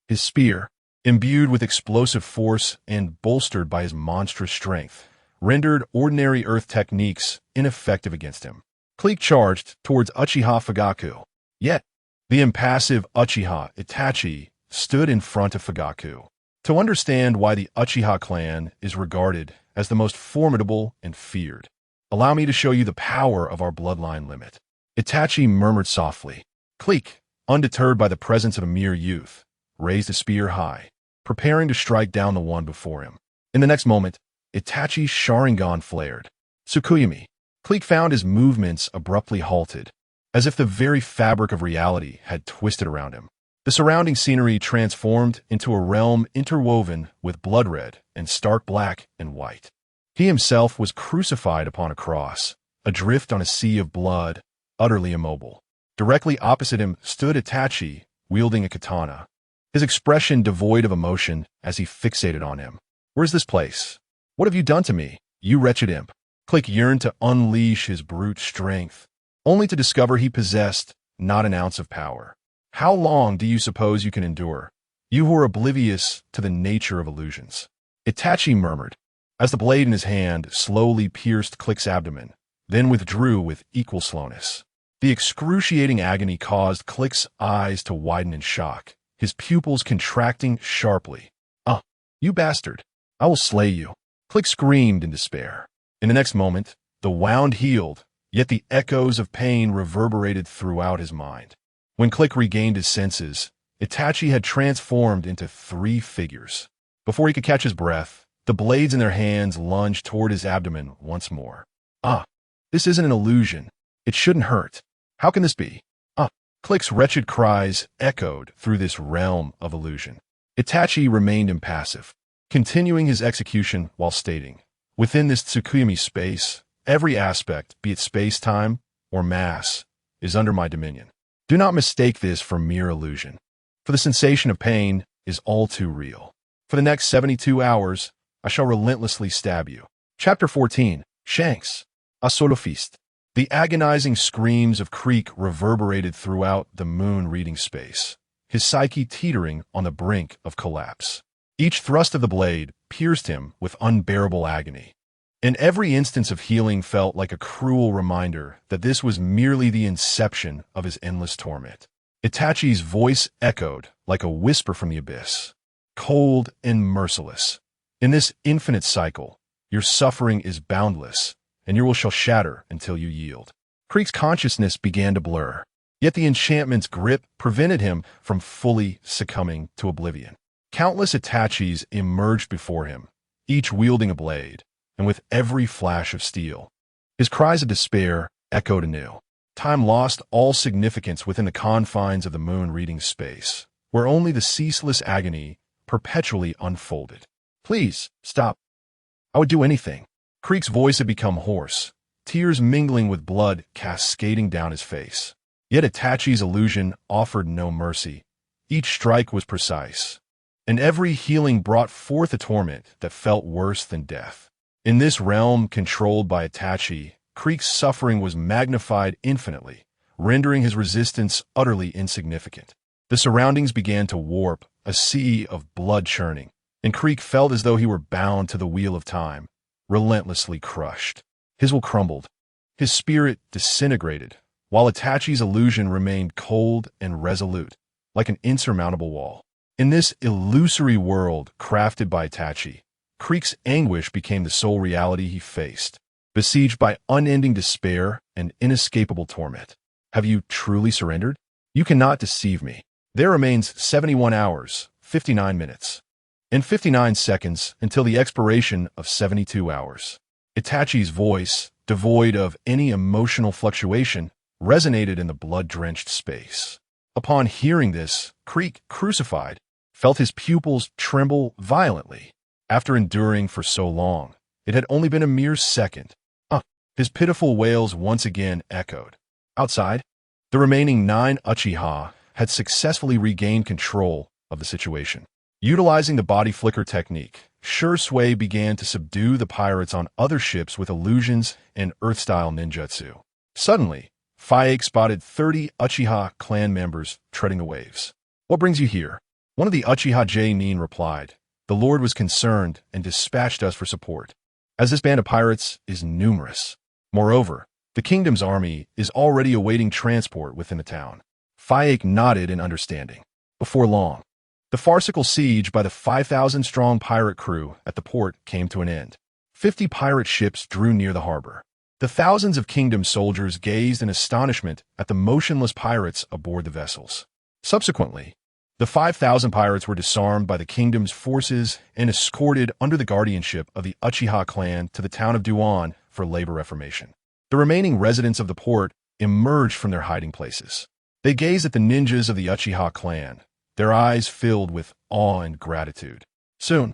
His spear, imbued with explosive force and bolstered by his monstrous strength, rendered ordinary earth techniques ineffective against him. Cleek charged towards Uchiha Fugaku. Yet, the impassive Uchiha Itachi stood in front of Fugaku. To understand why the Uchiha clan is regarded as the most formidable and feared, allow me to show you the power of our bloodline limit. Itachi murmured softly. Cleek, undeterred by the presence of a mere youth, raised a spear high, preparing to strike down the one before him. In the next moment, Itachi's Sharingan flared. Tsukuyami. Cleek found his movements abruptly halted, as if the very fabric of reality had twisted around him. The surrounding scenery transformed into a realm interwoven with blood red and stark black and white. He himself was crucified upon a cross, adrift on a sea of blood, utterly immobile. Directly opposite him stood Itachi, wielding a katana, his expression devoid of emotion as he fixated on him. "Where's this place? What have you done to me, you wretched imp?" Cleek yearned to unleash his brute strength, only to discover he possessed not an ounce of power. How long do you suppose you can endure, you who are oblivious to the nature of illusions? Itachi murmured, as the blade in his hand slowly pierced Cleek's abdomen, then withdrew with equal slowness. The excruciating agony caused Cleek's eyes to widen in shock, his pupils contracting sharply. You bastard! I will slay you!" Cleek screamed in despair. In the next moment, the wound healed, yet the echoes of pain reverberated throughout his mind. When Cleek regained his senses, Itachi had transformed into 3 figures. Before he could catch his breath, the blades in their hands lunged toward his abdomen once more. This isn't an illusion. It shouldn't hurt. How can this be? Cleek's wretched cries echoed through this realm of illusion. Itachi remained impassive, continuing his execution while stating, "Within this Tsukuyami space, every aspect, be it space-time or mass, is under my dominion. Do not mistake this for mere illusion, for the sensation of pain is all too real. For the next 72 hours, I shall relentlessly stab you." Chapter 14. Shanks. A solo feast. The agonizing screams of Cleek reverberated throughout the moon-reading space, his psyche teetering on the brink of collapse. Each thrust of the blade pierced him with unbearable agony, and every instance of healing felt like a cruel reminder that this was merely the inception of his endless torment. Itachi's voice echoed like a whisper from the abyss, cold and merciless. "In this infinite cycle, your suffering is boundless, and your will shall shatter until you yield." Cleek's consciousness began to blur, yet the enchantment's grip prevented him from fully succumbing to oblivion. Countless Itachis emerged before him, each wielding a blade, and with every flash of steel. His cries of despair echoed anew. Time lost all significance within the confines of the moon-reading space, where only the ceaseless agony perpetually unfolded. Please, stop. I would do anything. Creek's voice had become hoarse, tears mingling with blood cascading down his face. Yet Itachi's illusion offered no mercy. Each strike was precise, and every healing brought forth a torment that felt worse than death. In this realm controlled by Itachi, Creek's suffering was magnified infinitely, rendering his resistance utterly insignificant. The surroundings began to warp, a sea of blood churning, and Creek felt as though he were bound to the wheel of time, relentlessly crushed. His will crumbled, his spirit disintegrated, while Itachi's illusion remained cold and resolute, like an insurmountable wall. In this illusory world crafted by Itachi, Creek's anguish became the sole reality he faced, besieged by unending despair and inescapable torment. Have you truly surrendered? You cannot deceive me. There remains 71 hours, 59 minutes, and 59 seconds until the expiration of 72 hours. Itachi's voice, devoid of any emotional fluctuation, resonated in the blood-drenched space. Upon hearing this, Creek, crucified, felt his pupils tremble violently. After enduring for so long, it had only been a mere second. His pitiful wails once again echoed. Outside, the remaining 9 Uchiha had successfully regained control of the situation. Utilizing the body flicker technique, Sure Sui began to subdue the pirates on other ships with illusions and Earth-style ninjutsu. Suddenly, Faik spotted 30 Uchiha clan members treading the waves. What brings you here? One of the Uchiha Nin replied. The Lord was concerned and dispatched us for support, as this band of pirates is numerous. Moreover, the kingdom's army is already awaiting transport within the town. Faik nodded in understanding. Before long, the farcical siege by the 5,000-strong pirate crew at the port came to an end. 50 pirate ships drew near the harbor. The thousands of kingdom soldiers gazed in astonishment at the motionless pirates aboard the vessels. Subsequently, the 5,000 pirates were disarmed by the kingdom's forces and escorted under the guardianship of the Uchiha clan to the town of Duan for labor reformation. The remaining residents of the port emerged from their hiding places. They gazed at the ninjas of the Uchiha clan, their eyes filled with awe and gratitude. Soon,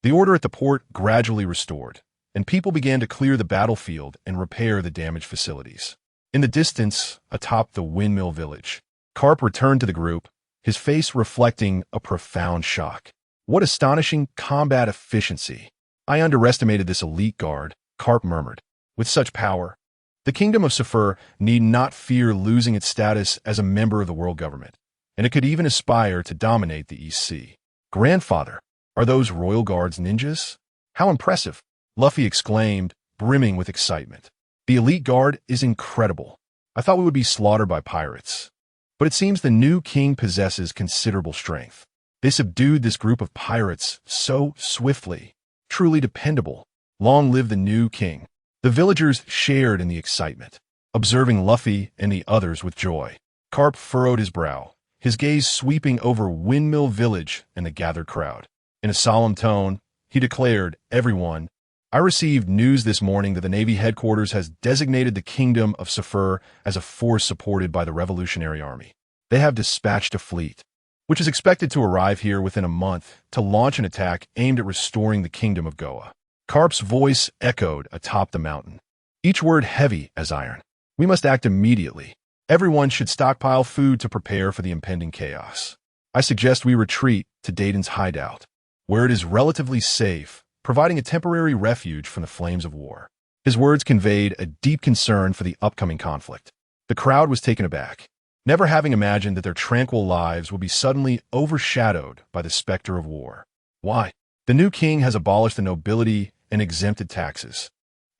the order at the port gradually restored, and people began to clear the battlefield and repair the damaged facilities. In the distance, atop the windmill village, Karp returned to the group, his face reflecting a profound shock. What astonishing combat efficiency! I underestimated this elite guard, Karp murmured. With such power, the kingdom of Sefer need not fear losing its status as a member of the world government, and it could even aspire to dominate the East Sea. Grandfather, are those royal guards ninjas? How impressive! Luffy exclaimed, brimming with excitement. The elite guard is incredible. I thought we would be slaughtered by pirates. But it seems the new king possesses considerable strength. They subdued this group of pirates so swiftly. Truly dependable. Long live the new king. The villagers shared in the excitement, observing Luffy and the others with joy. Karp furrowed his brow, his gaze sweeping over Windmill Village and the gathered crowd. In a solemn tone, he declared, Everyone, I received news this morning that the Navy headquarters has designated the Kingdom of Sefer as a force supported by the Revolutionary Army. They have dispatched a fleet, which is expected to arrive here within a month to launch an attack aimed at restoring the Kingdom of Goa. Karp's voice echoed atop the mountain, each word heavy as iron. We must act immediately. Everyone should stockpile food to prepare for the impending chaos. I suggest we retreat to Dayton's hideout, where it is relatively safe, providing a temporary refuge from the flames of war. His words conveyed a deep concern for the upcoming conflict. The crowd was taken aback, never having imagined that their tranquil lives would be suddenly overshadowed by the specter of war. Why? The new king has abolished the nobility and exempted taxes.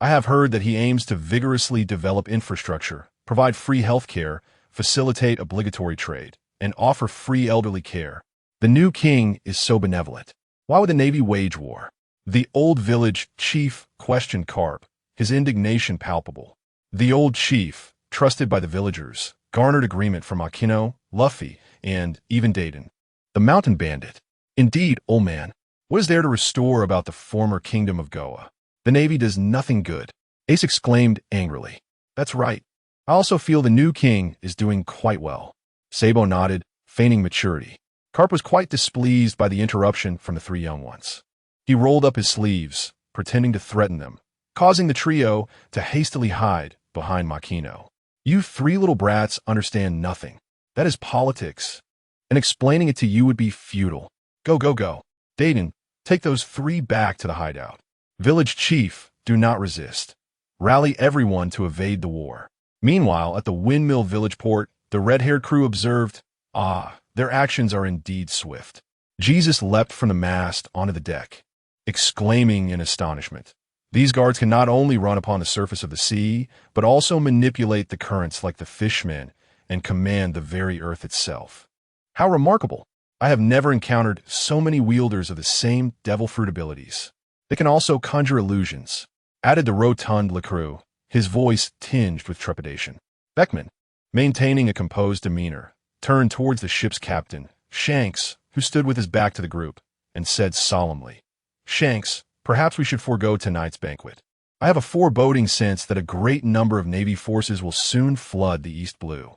I have heard that he aims to vigorously develop infrastructure, provide free health care, facilitate obligatory trade, and offer free elderly care. The new king is so benevolent. Why would the Navy wage war? The old village chief questioned Karp, his indignation palpable. The old chief, trusted by the villagers, garnered agreement from Akino, Luffy, and even Dayton. The mountain bandit. Indeed, old man. What is there to restore about the former kingdom of Goa? The Navy does nothing good. Ace exclaimed angrily. That's right. I also feel the new king is doing quite well. Sabo nodded, feigning maturity. Karp was quite displeased by the interruption from the three young ones. He rolled up his sleeves, pretending to threaten them, causing the trio to hastily hide behind Makino. You three little brats understand nothing. That is politics. And explaining it to you would be futile. Go, go, go. Dayton, take those three back to the hideout. Village chief, do not resist. Rally everyone to evade the war. Meanwhile, at the Windmill Village port, the red-haired crew observed, their actions are indeed swift. Jesus leapt from the mast onto the deck, exclaiming in astonishment. These guards can not only run upon the surface of the sea, but also manipulate the currents like the fishmen and command the very earth itself. How remarkable! I have never encountered so many wielders of the same devil fruit abilities. They can also conjure illusions, added the rotund Lecru, his voice tinged with trepidation. Beckman, maintaining a composed demeanor, turned towards the ship's captain, Shanks, who stood with his back to the group, and said solemnly, Shanks, perhaps we should forego tonight's banquet. I have a foreboding sense that a great number of Navy forces will soon flood the East Blue.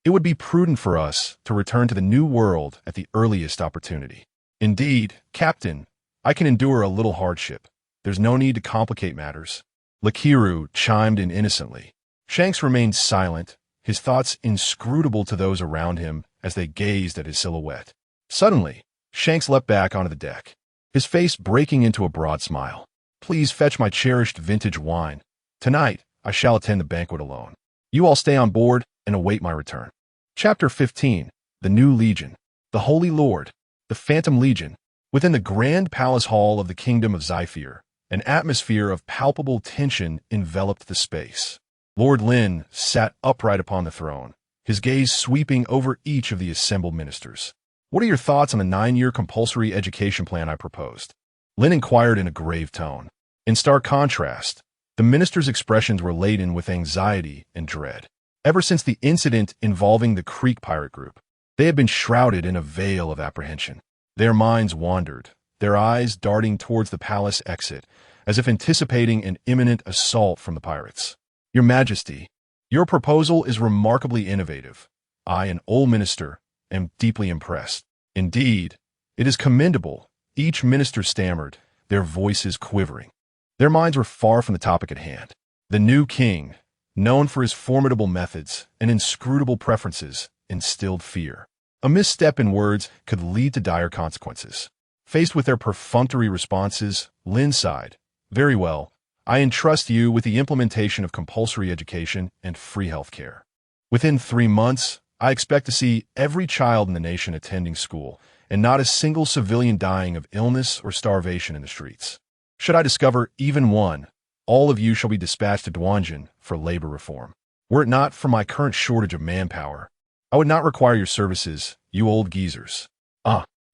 It would be prudent for us to return to the New World at the earliest opportunity. Indeed, Captain, I can endure a little hardship. There's no need to complicate matters. Lakiru chimed in innocently. Shanks remained silent, his thoughts inscrutable to those around him as they gazed at his silhouette. Suddenly, Shanks leapt back onto the deck, his face breaking into a broad smile. Please fetch my cherished vintage wine. Tonight, I shall attend the banquet alone. You all stay on board and await my return. Chapter 15. The New Legion. The Holy Lord. The Phantom Legion. Within the grand palace hall of the kingdom of Zephyr, an atmosphere of palpable tension enveloped the space. Lord Lynn sat upright upon the throne, his gaze sweeping over each of the assembled ministers. What are your thoughts on the 9-year compulsory education plan I proposed? Lynn inquired in a grave tone. In stark contrast, the ministers' expressions were laden with anxiety and dread. Ever since the incident involving the Creek pirate group, they had been shrouded in a veil of apprehension. Their minds wandered, their eyes darting towards the palace exit, as if anticipating an imminent assault from the pirates. Your Majesty, your proposal is remarkably innovative. I, an old minister, am deeply impressed. Indeed, it is commendable. Each minister stammered, their voices quivering. Their minds were far from the topic at hand. The new king, known for his formidable methods and inscrutable preferences, instilled fear. A misstep in words could lead to dire consequences. Faced with their perfunctory responses, Lynn sighed. Very well, I entrust you with the implementation of compulsory education and free health care. Within 3 months, I expect to see every child in the nation attending school, and not a single civilian dying of illness or starvation in the streets. Should I discover even one, all of you shall be dispatched to Dwanjin for labor reform. Were it not for my current shortage of manpower, I would not require your services, you old geezers.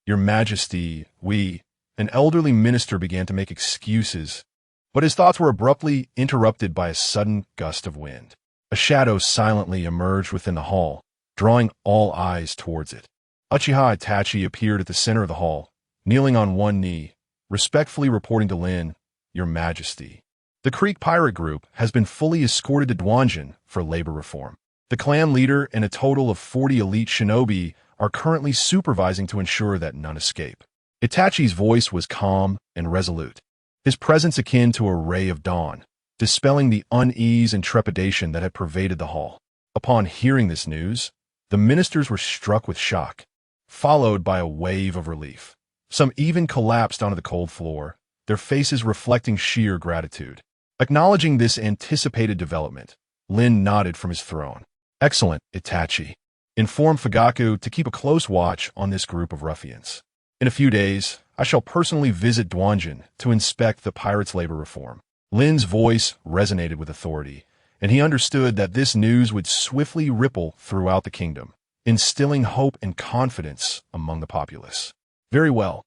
Your Majesty, an elderly minister began to make excuses, but his thoughts were abruptly interrupted by a sudden gust of wind. A shadow silently emerged within the hall, drawing all eyes towards it. Uchiha Itachi appeared at the center of the hall, kneeling on one knee, respectfully reporting to Lynn, Your Majesty. The Creek pirate group has been fully escorted to Dwanjin for labor reform. The clan leader and a total of 40 elite shinobi are currently supervising to ensure that none escape. Itachi's voice was calm and resolute, his presence akin to a ray of dawn, dispelling the unease and trepidation that had pervaded the hall. Upon hearing this news, the ministers were struck with shock, followed by a wave of relief. Some even collapsed onto the cold floor, their faces reflecting sheer gratitude. Acknowledging this anticipated development, Lynn nodded from his throne. Excellent, Itachi. Inform Fugaku to keep a close watch on this group of ruffians. In a few days, I shall personally visit Dwanjin to inspect the pirates' labor reform. Lynn's voice resonated with authority, and he understood that this news would swiftly ripple throughout the kingdom, instilling hope and confidence among the populace. Very well.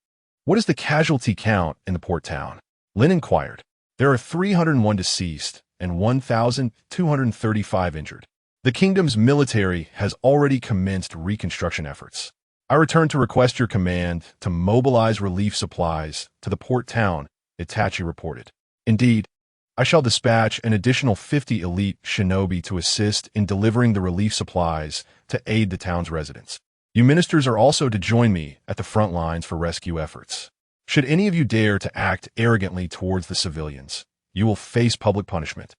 What is the casualty count in the port town? Lynn inquired. There are 301 deceased and 1,235 injured. The kingdom's military has already commenced reconstruction efforts. I return to request your command to mobilize relief supplies to the port town, Itachi reported. Indeed, I shall dispatch an additional 50 elite shinobi to assist in delivering the relief supplies to aid the town's residents. You ministers are also to join me at the front lines for rescue efforts. Should any of you dare to act arrogantly towards the civilians, you will face public punishment.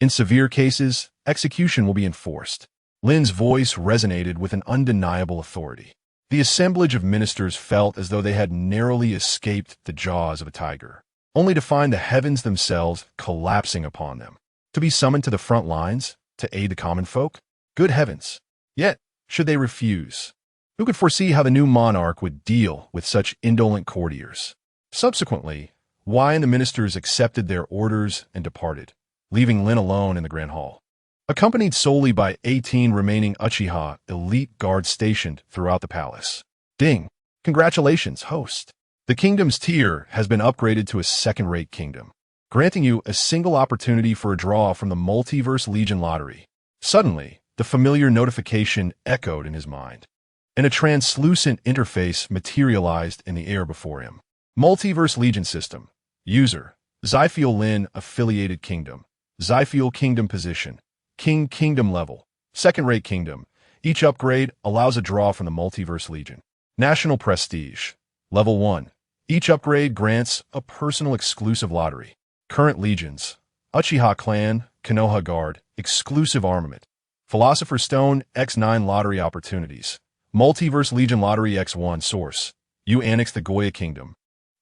In severe cases, execution will be enforced. Lynn's voice resonated with an undeniable authority. The assemblage of ministers felt as though they had narrowly escaped the jaws of a tiger, only to find the heavens themselves collapsing upon them. To be summoned to the front lines, to aid the common folk? Good heavens! Yet, should they refuse? Who could foresee how the new monarch would deal with such indolent courtiers? Subsequently, Y and the ministers accepted their orders and departed, leaving Lynn alone in the Grand Hall, accompanied solely by 18 remaining Uchiha elite guards stationed throughout the palace. Ding! Congratulations, host! The kingdom's tier has been upgraded to a second-rate kingdom, granting you a single opportunity for a draw from the Multiverse Legion lottery. Suddenly, the familiar notification echoed in his mind, and a translucent interface materialized in the air before him. Multiverse Legion System. User. Zyfiel Lynn Affiliated Kingdom. Zyfiel Kingdom Position. King Kingdom Level. Second-rate Kingdom. Each upgrade allows a draw from the Multiverse Legion. National Prestige. Level 1. Each upgrade grants a personal exclusive lottery. Current Legions. Uchiha Clan, Konoha Guard, Exclusive Armament. Philosopher's Stone X9 Lottery Opportunities. Multiverse Legion Lottery X1 Source. You annex the Goya Kingdom,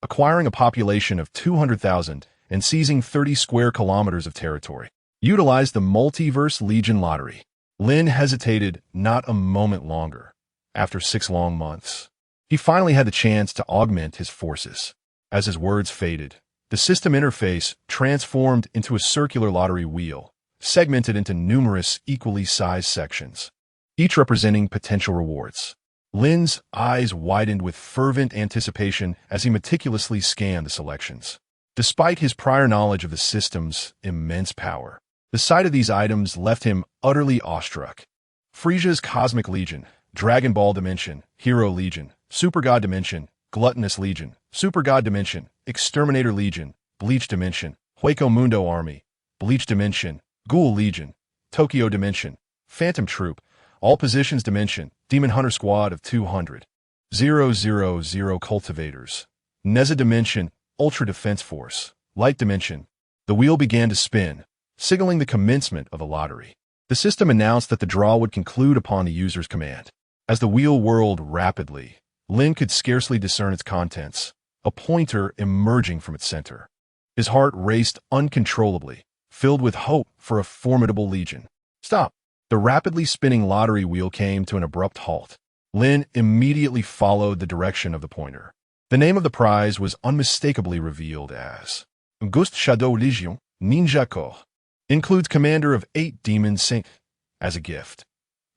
acquiring a population of 200,000 and seizing 30 square kilometers of territory. Utilize the Multiverse Legion Lottery. Lynn hesitated not a moment longer. After 6 long months, he finally had the chance to augment his forces. As his words faded, the system interface transformed into a circular lottery wheel, segmented into numerous equally sized sections, each representing potential rewards. Lynn's eyes widened with fervent anticipation as he meticulously scanned the selections. Despite his prior knowledge of the system's immense power, the sight of these items left him utterly awestruck. Frisia's Cosmic Legion, Dragon Ball Dimension, Hero Legion, Super God Dimension, Gluttonous Legion, Super God Dimension, Exterminator Legion, Bleach Dimension, Hueco Mundo Army, Bleach Dimension, Ghoul Legion, Tokyo Dimension, Phantom Troop, All Positions Dimension, Demon Hunter Squad of 200, 000 Cultivators, Neza Dimension, Ultra Defense Force, Light Dimension. The wheel began to spin, signaling the commencement of the lottery. The system announced that the draw would conclude upon the user's command. As the wheel whirled rapidly, Lynn could scarcely discern its contents, a pointer emerging from its center. His heart raced uncontrollably, filled with hope for a formidable legion. Stop! The rapidly spinning lottery wheel came to an abrupt halt. Lynn immediately followed the direction of the pointer. The name of the prize was unmistakably revealed as Ghost Shadow Legion Ninja Corps. Includes commander of 8 demons sent as a gift.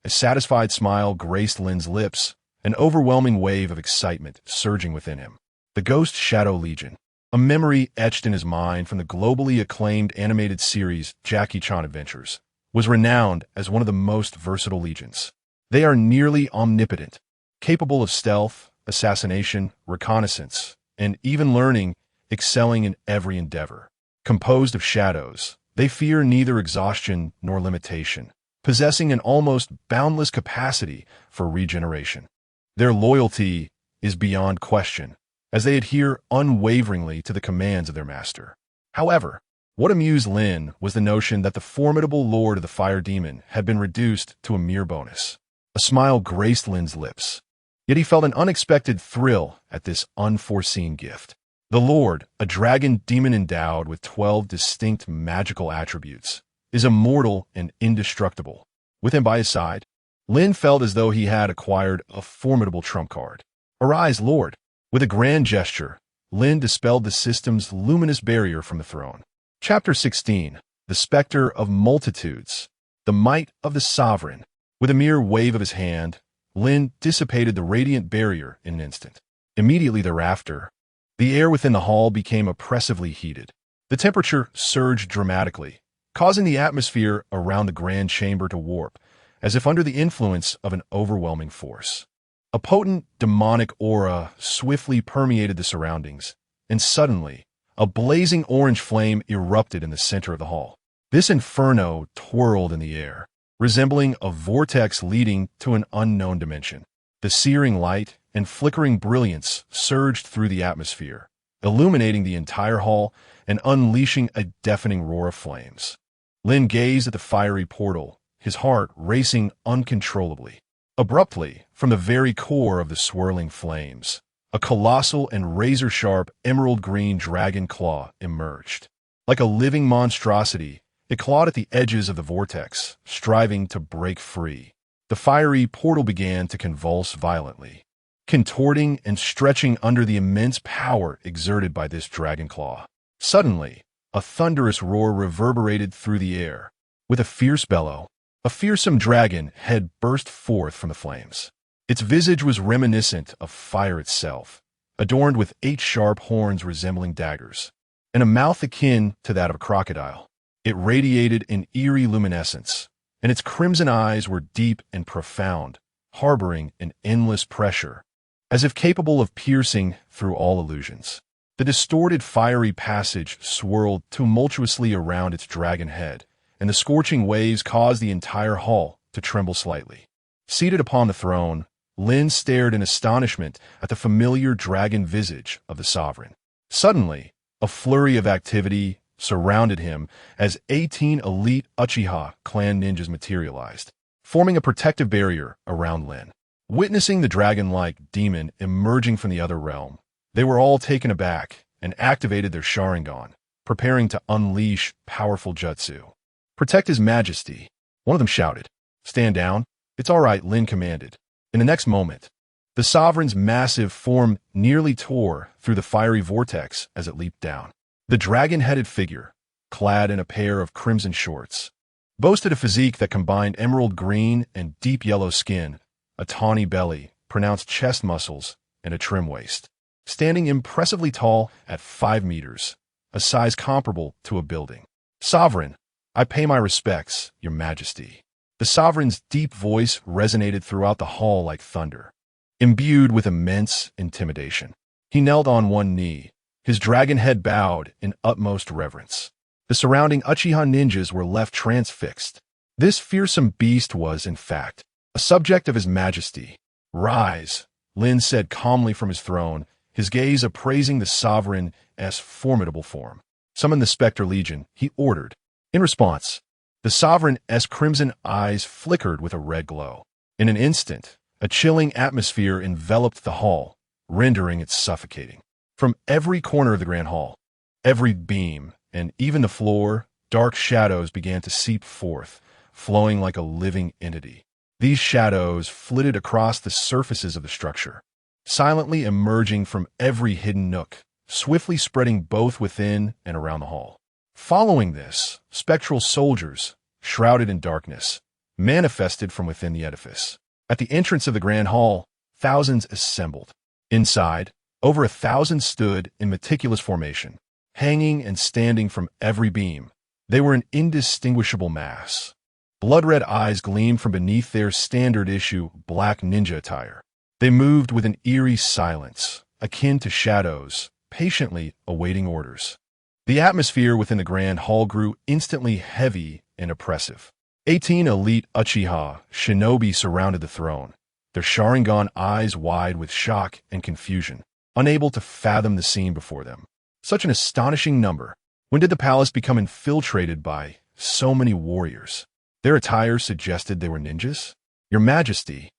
A satisfied smile graced Lynn's lips, an overwhelming wave of excitement surging within him. The Ghost Shadow Legion, a memory etched in his mind from the globally acclaimed animated series Jackie Chan Adventures, was renowned as one of the most versatile legions. They are nearly omnipotent, capable of stealth, assassination, reconnaissance, and even learning, excelling in every endeavor. Composed of shadows, they fear neither exhaustion nor limitation, possessing an almost boundless capacity for regeneration. Their loyalty is beyond question, as they adhere unwaveringly to the commands of their master. However, what amused Lynn was the notion that the formidable Lord of the Fire Demon had been reduced to a mere bonus. A smile graced Lynn's lips, yet he felt an unexpected thrill at this unforeseen gift. The Lord, a dragon demon endowed with 12 distinct magical attributes, is immortal and indestructible. With him by his side, Lynn felt as though he had acquired a formidable trump card. Arise, Lord! With a grand gesture, Lynn dispelled the system's luminous barrier from the throne. Chapter 16. The Spectre of Multitudes. The Might of the Sovereign. With a mere wave of his hand, Lynn dissipated the radiant barrier in an instant. Immediately thereafter, the air within the hall became oppressively heated. The temperature surged dramatically, causing the atmosphere around the grand chamber to warp, as if under the influence of an overwhelming force. A potent, demonic aura swiftly permeated the surroundings, and suddenly, a blazing orange flame erupted in the center of the hall. This inferno twirled in the air, resembling a vortex leading to an unknown dimension. The searing light and flickering brilliance surged through the atmosphere, illuminating the entire hall and unleashing a deafening roar of flames. Lynn gazed at the fiery portal, his heart racing uncontrollably. Abruptly, from the very core of the swirling flames, a colossal and razor-sharp emerald-green dragon claw emerged. Like a living monstrosity, it clawed at the edges of the vortex, striving to break free. The fiery portal began to convulse violently, contorting and stretching under the immense power exerted by this dragon claw. Suddenly, a thunderous roar reverberated through the air. With a fierce bellow, a fearsome dragon head burst forth from the flames. Its visage was reminiscent of fire itself, adorned with 8 sharp horns resembling daggers, and a mouth akin to that of a crocodile. It radiated an eerie luminescence, and its crimson eyes were deep and profound, harboring an endless pressure, as if capable of piercing through all illusions. The distorted fiery passage swirled tumultuously around its dragon head, and the scorching waves caused the entire hall to tremble slightly. Seated upon the throne, Lynn stared in astonishment at the familiar dragon visage of the sovereign. Suddenly, a flurry of activity surrounded him as 18 elite Uchiha clan ninjas materialized, forming a protective barrier around Lynn. Witnessing the dragon-like demon emerging from the other realm, they were all taken aback and activated their Sharingan, preparing to unleash powerful jutsu. "Protect His Majesty," one of them shouted. "Stand down." "It's all right," Lynn commanded. In the next moment, the sovereign's massive form nearly tore through the fiery vortex as it leaped down. The dragon-headed figure, clad in a pair of crimson shorts, boasted a physique that combined emerald green and deep yellow skin, a tawny belly, pronounced chest muscles, and a trim waist. Standing impressively tall at 5 meters, a size comparable to a building. "Sovereign, I pay my respects, Your Majesty." The sovereign's deep voice resonated throughout the hall like thunder, imbued with immense intimidation. He knelt on one knee, his dragon head bowed in utmost reverence. The surrounding Uchiha ninjas were left transfixed. This fearsome beast was, in fact, a subject of His Majesty. "Rise," Lynn said calmly from his throne, his gaze appraising the sovereign's formidable form. "Summon the Spectre Legion," he ordered. In response, the sovereign's crimson eyes flickered with a red glow. In an instant, a chilling atmosphere enveloped the hall, rendering it suffocating. From every corner of the grand hall, every beam, and even the floor, dark shadows began to seep forth, flowing like a living entity. These shadows flitted across the surfaces of the structure, silently emerging from every hidden nook, swiftly spreading both within and around the hall. Following this, spectral soldiers, shrouded in darkness, manifested from within the edifice. At the entrance of the grand hall, thousands assembled. Inside, over 1,000 stood in meticulous formation, hanging and standing from every beam. They were an indistinguishable mass. Blood-red eyes gleamed from beneath their standard-issue black ninja attire. They moved with an eerie silence, akin to shadows, patiently awaiting orders. The atmosphere within the grand hall grew instantly heavy and oppressive. 18 elite Uchiha shinobi surrounded the throne, their Sharingan eyes wide with shock and confusion, unable to fathom the scene before them. Such an astonishing number. When did the palace become infiltrated by so many warriors? Their attire suggested they were ninjas? "Your Majesty,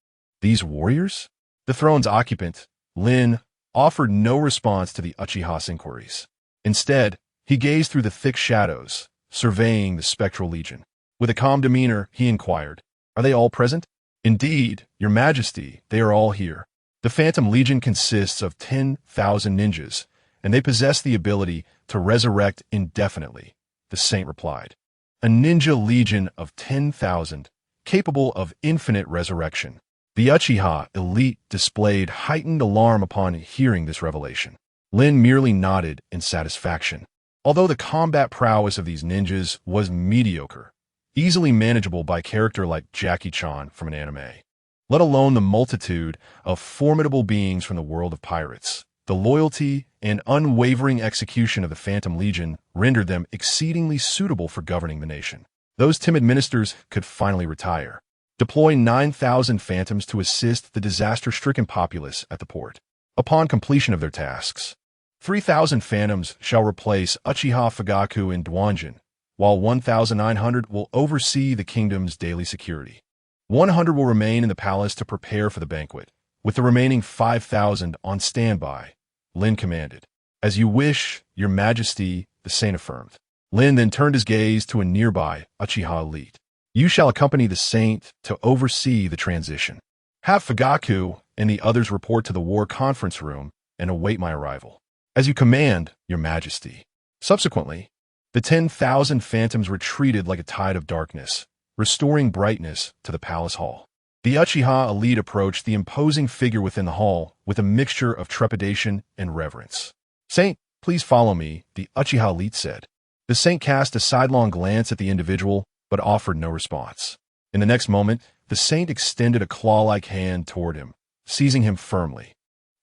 these warriors?" The throne's occupant, Lynn, offered no response to the Uchiha's inquiries. Instead, he gazed through the thick shadows, surveying the spectral legion. With a calm demeanor, he inquired, "Are they all present?" "Indeed, Your Majesty, they are all here. The Phantom Legion consists of 10,000 ninjas, and they possess the ability to resurrect indefinitely," the saint replied. "A ninja legion of 10,000, capable of infinite resurrection." The Uchiha elite displayed heightened alarm upon hearing this revelation. Lynn merely nodded in satisfaction. Although the combat prowess of these ninjas was mediocre, easily manageable by a character like Jackie Chan from an anime, let alone the multitude of formidable beings from the world of pirates. The loyalty and unwavering execution of the Phantom Legion rendered them exceedingly suitable for governing the nation. Those timid ministers could finally retire. Deploy 9,000 Phantoms to assist the disaster-stricken populace at the port. Upon completion of their tasks, 3,000 Phantoms shall replace Uchiha Fugaku in Douanjin, while 1,900 will oversee the kingdom's daily security. 100 will remain in the palace to prepare for the banquet, with the remaining 5,000 on standby, Lynn commanded. As you wish, your majesty, the saint affirmed. Lynn then turned his gaze to a nearby Uchiha elite. You shall accompany the saint to oversee the transition. Have Fugaku and the others report to the war conference room and await my arrival. As you command, your majesty. Subsequently, the 10,000 Phantoms retreated like a tide of darkness, restoring brightness to the palace hall. The Uchiha elite approached the imposing figure within the hall with a mixture of trepidation and reverence. Saint, please follow me, the Uchiha elite said. The saint cast a sidelong glance at the individual, but offered no response. In the next moment, the saint extended a claw-like hand toward him, seizing him firmly.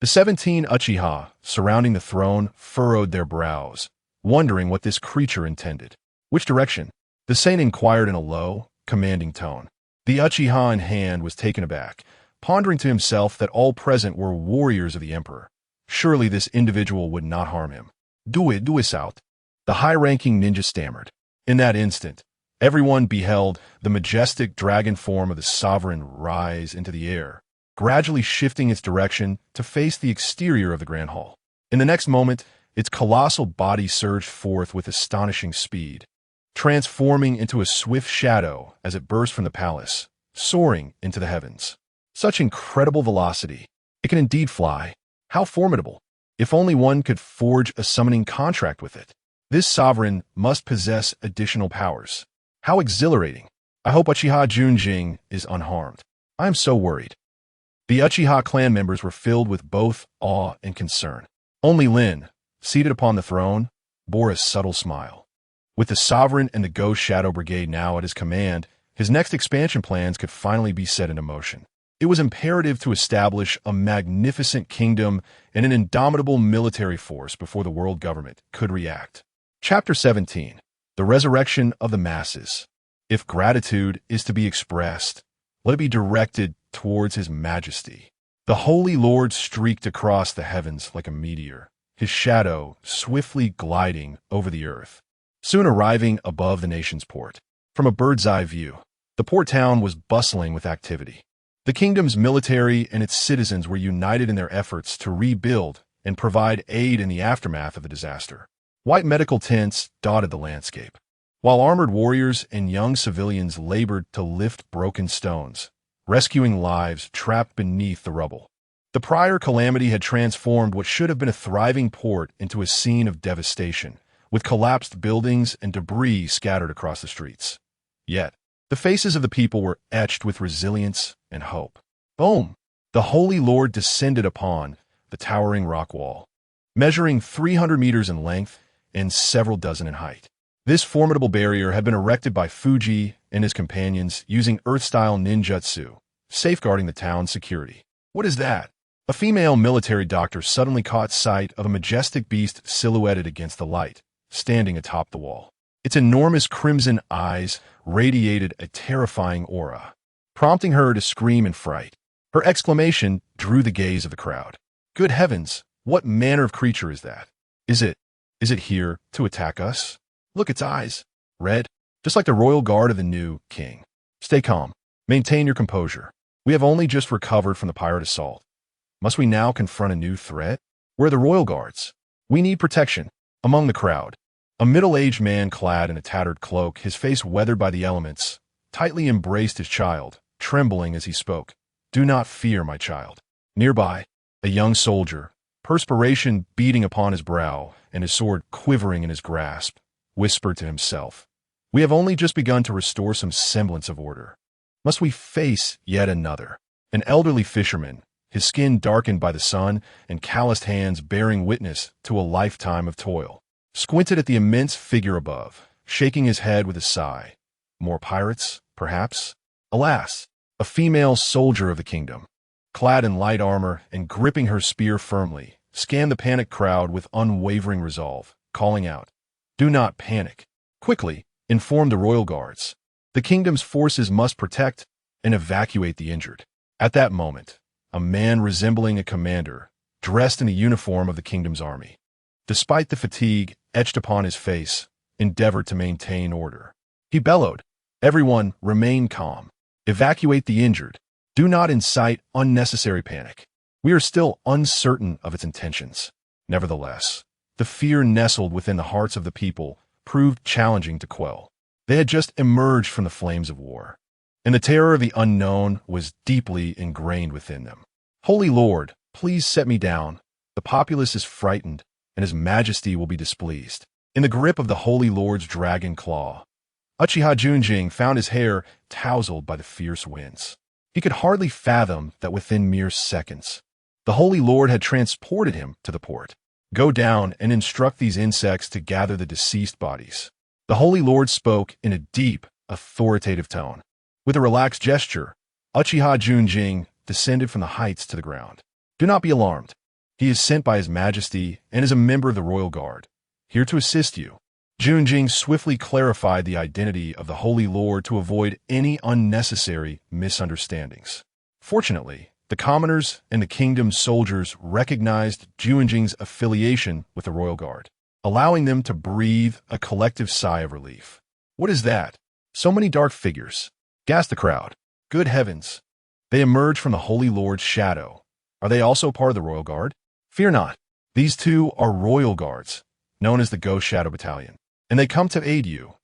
The 17 Uchiha surrounding the throne furrowed their brows, wondering what this creature intended. Which direction? The saint inquired in a low, commanding tone. The Uchiha in hand was taken aback, pondering to himself that all present were warriors of the emperor. Surely this individual would not harm him. Do it out. The high-ranking ninja stammered. In that instant, everyone beheld the majestic dragon form of the sovereign rise into the air, gradually shifting its direction to face the exterior of the grand hall. In the next moment, its colossal body surged forth with astonishing speed, transforming into a swift shadow as it burst from the palace, soaring into the heavens. Such incredible velocity. It can indeed fly. How formidable. If only one could forge a summoning contract with it. This sovereign must possess additional powers. How exhilarating. I hope Uchiha Junjing is unharmed. I am so worried. The Uchiha clan members were filled with both awe and concern. Only Lynn, seated upon the throne, bore a subtle smile. With the sovereign and the Ghost Shadow Brigade now at his command, his next expansion plans could finally be set into motion. It was imperative to establish a magnificent kingdom and an indomitable military force before the world government could react. Chapter 17. The Resurrection of the Masses. If gratitude is to be expressed, let it be directed towards His Majesty. The Holy Lord streaked across the heavens like a meteor, his shadow swiftly gliding over the earth, soon arriving above the nation's port. From a bird's-eye view, the port town was bustling with activity. The kingdom's military and its citizens were united in their efforts to rebuild and provide aid in the aftermath of the disaster. White medical tents dotted the landscape, while armored warriors and young civilians labored to lift broken stones, rescuing lives trapped beneath the rubble. The prior calamity had transformed what should have been a thriving port into a scene of devastation, with collapsed buildings and debris scattered across the streets. Yet, the faces of the people were etched with resilience and hope. Boom! The Holy Lord descended upon the towering rock wall, measuring 300 meters in length and several dozen in height. This formidable barrier had been erected by Fuji and his companions using Earth-style ninjutsu, safeguarding the town's security. What is that? A female military doctor suddenly caught sight of a majestic beast silhouetted against the light, standing atop the wall. Its enormous crimson eyes radiated a terrifying aura, prompting her to scream in fright. Her exclamation drew the gaze of the crowd. Good heavens, what manner of creature is that? Is it here to attack us? Look, its eyes. Red, just like the royal guard of the new king. Stay calm. Maintain your composure. We have only just recovered from the pirate assault. Must we now confront a new threat? Where are the royal guards? We need protection. Among the crowd, a middle-aged man clad in a tattered cloak, his face weathered by the elements, tightly embraced his child, trembling as he spoke. Do not fear, my child. Nearby, a young soldier, perspiration beading upon his brow and his sword quivering in his grasp, whispered to himself, "We have only just begun to restore some semblance of order. Must we face yet another?" An elderly fisherman, his skin darkened by the sun and calloused hands bearing witness to a lifetime of toil, squinted at the immense figure above, shaking his head with a sigh. More pirates, perhaps? Alas! a female soldier of the kingdom, clad in light armor and gripping her spear firmly, scanned the panicked crowd with unwavering resolve, calling out, "Do not panic. Quickly, inform the royal guards. The kingdom's forces must protect and evacuate the injured." At that moment, a man resembling a commander, dressed in the uniform of the kingdom's army, despite the fatigue etched upon his face, endeavored to maintain order. He bellowed, "Everyone, remain calm. Evacuate the injured. Do not incite unnecessary panic. We are still uncertain of its intentions." Nevertheless, the fear nestled within the hearts of the people proved challenging to quell. They had just emerged from the flames of war, and the terror of the unknown was deeply ingrained within them. "Holy Lord, please set me down. The populace is frightened, and His Majesty will be displeased." In the grip of the Holy Lord's dragon claw, Uchiha Junjing found his hair tousled by the fierce winds. He could hardly fathom that within mere seconds, the Holy Lord had transported him to the port. "Go down and instruct these insects to gather the deceased bodies." The Holy Lord spoke in a deep, authoritative tone. With a relaxed gesture, Uchiha Junjing descended from the heights to the ground. "Do not be alarmed. He is sent by His Majesty and is a member of the Royal Guard, here to assist you." Junjing swiftly clarified the identity of the Holy Lord to avoid any unnecessary misunderstandings. Fortunately, the commoners and the kingdom's soldiers recognized Junjing's affiliation with the Royal Guard, allowing them to breathe a collective sigh of relief. "What is that? So many dark figures," gasped the crowd. "Good heavens! They emerged from the Holy Lord's shadow. Are they also part of the Royal Guard?" "Fear not. These two are Royal Guards, known as the Ghost Shadow Battalion, and they come to aid you,"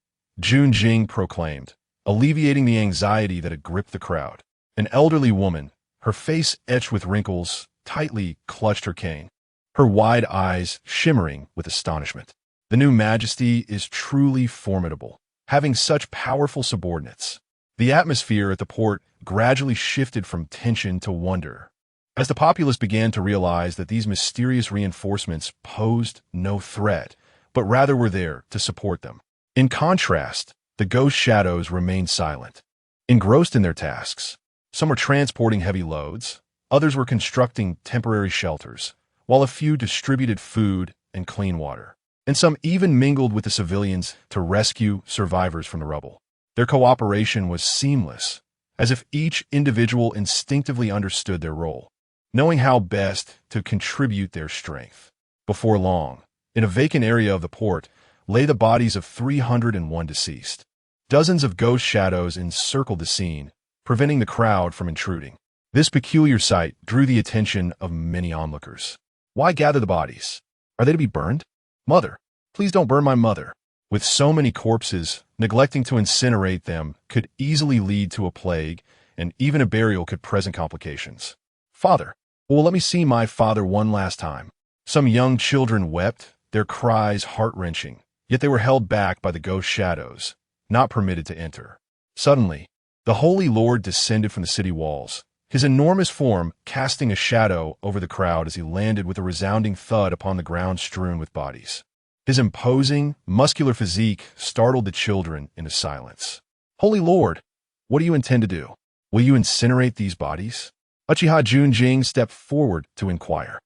Junjing proclaimed, alleviating the anxiety that had gripped the crowd. An elderly woman, her face etched with wrinkles, tightly clutched her cane, her wide eyes shimmering with astonishment. "The new Majesty is truly formidable, having such powerful subordinates." The atmosphere at the port gradually shifted from tension to wonder, as the populace began to realize that these mysterious reinforcements posed no threat, but rather were there to support them. In contrast, the ghost shadows remained silent, engrossed in their tasks. Some were transporting heavy loads, others were constructing temporary shelters, while a few distributed food and clean water, and some even mingled with the civilians to rescue survivors from the rubble. Their cooperation was seamless, as if each individual instinctively understood their role, knowing how best to contribute their strength. Before long, in a vacant area of the port, lay the bodies of 301 deceased. Dozens of ghost shadows encircled the scene, preventing the crowd from intruding. This peculiar sight drew the attention of many onlookers. "Why gather the bodies? Are they to be burned? Mother, please don't burn my mother." With so many corpses, neglecting to incinerate them could easily lead to a plague, and even a burial could present complications. "Father, well, let me see my father one last time." Some young children wept, their cries heart-wrenching, yet they were held back by the ghost shadows, not permitted to enter. Suddenly, the Holy Lord descended from the city walls, his enormous form casting a shadow over the crowd as he landed with a resounding thud upon the ground strewn with bodies. His imposing, muscular physique startled the children into silence. "Holy Lord, what do you intend to do? Will you incinerate these bodies?" Uchiha Junjing stepped forward to inquire.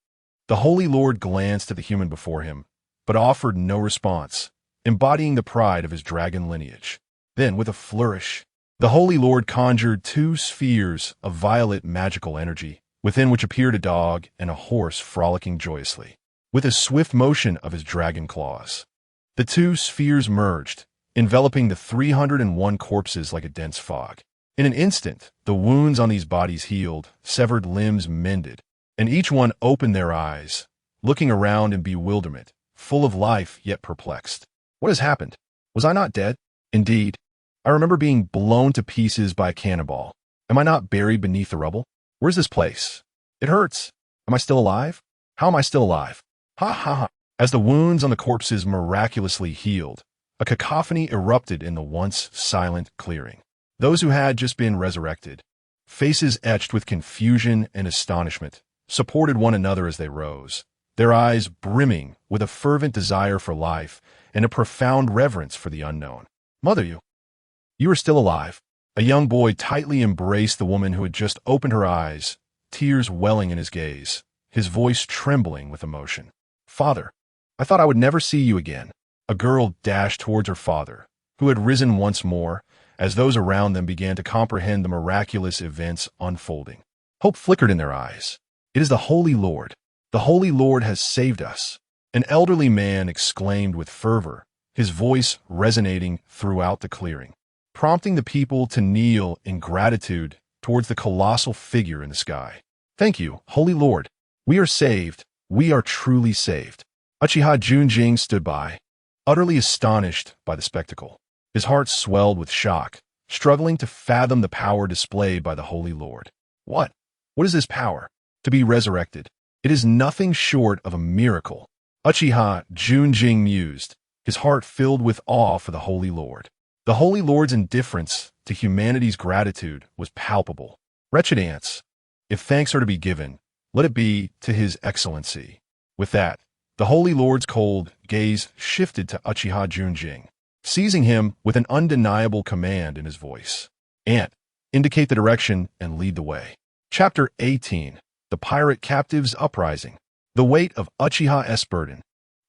The Holy Lord glanced at the human before him, but offered no response, embodying the pride of his dragon lineage. Then, with a flourish, the Holy Lord conjured two spheres of violet magical energy, within which appeared a dog and a horse frolicking joyously, with a swift motion of his dragon claws. The two spheres merged, enveloping the 301 corpses like a dense fog. In an instant, the wounds on these bodies healed, severed limbs mended, and each one opened their eyes, looking around in bewilderment, full of life yet perplexed. "What has happened? Was I not dead? Indeed, I remember being blown to pieces by a cannonball. Am I not buried beneath the rubble? Where's this place? It hurts. Am I still alive? How am I still alive? Ha ha ha." As the wounds on the corpses miraculously healed, a cacophony erupted in the once silent clearing. Those who had just been resurrected, faces etched with confusion and astonishment, supported one another as they rose, their eyes brimming with a fervent desire for life and a profound reverence for the unknown. "Mother, you are still alive. A young boy tightly embraced the woman who had just opened her eyes, tears welling in his gaze, his voice trembling with emotion. "Father, I thought I would never see you again." A girl dashed towards her father, who had risen once more, as those around them began to comprehend the miraculous events unfolding. Hope flickered in their eyes. "It is the Holy Lord. The Holy Lord has saved us." An elderly man exclaimed with fervor, his voice resonating throughout the clearing, prompting the people to kneel in gratitude towards the colossal figure in the sky. "Thank you, Holy Lord. We are saved. We are truly saved." Uchiha Junjing stood by, utterly astonished by the spectacle. His heart swelled with shock, struggling to fathom the power displayed by the Holy Lord. What is this power? To be resurrected. It is nothing short of a miracle. Uchiha Junjing mused, his heart filled with awe for the Holy Lord. The Holy Lord's indifference to humanity's gratitude was palpable. Wretched ants, if thanks are to be given, let it be to His Excellency. With that, the Holy Lord's cold gaze shifted to Uchiha Junjing, seizing him with an undeniable command in his voice. "Ant, indicate the direction and lead the way." Chapter 18. The Pirate Captives Uprising. The weight of Uchiha's burden.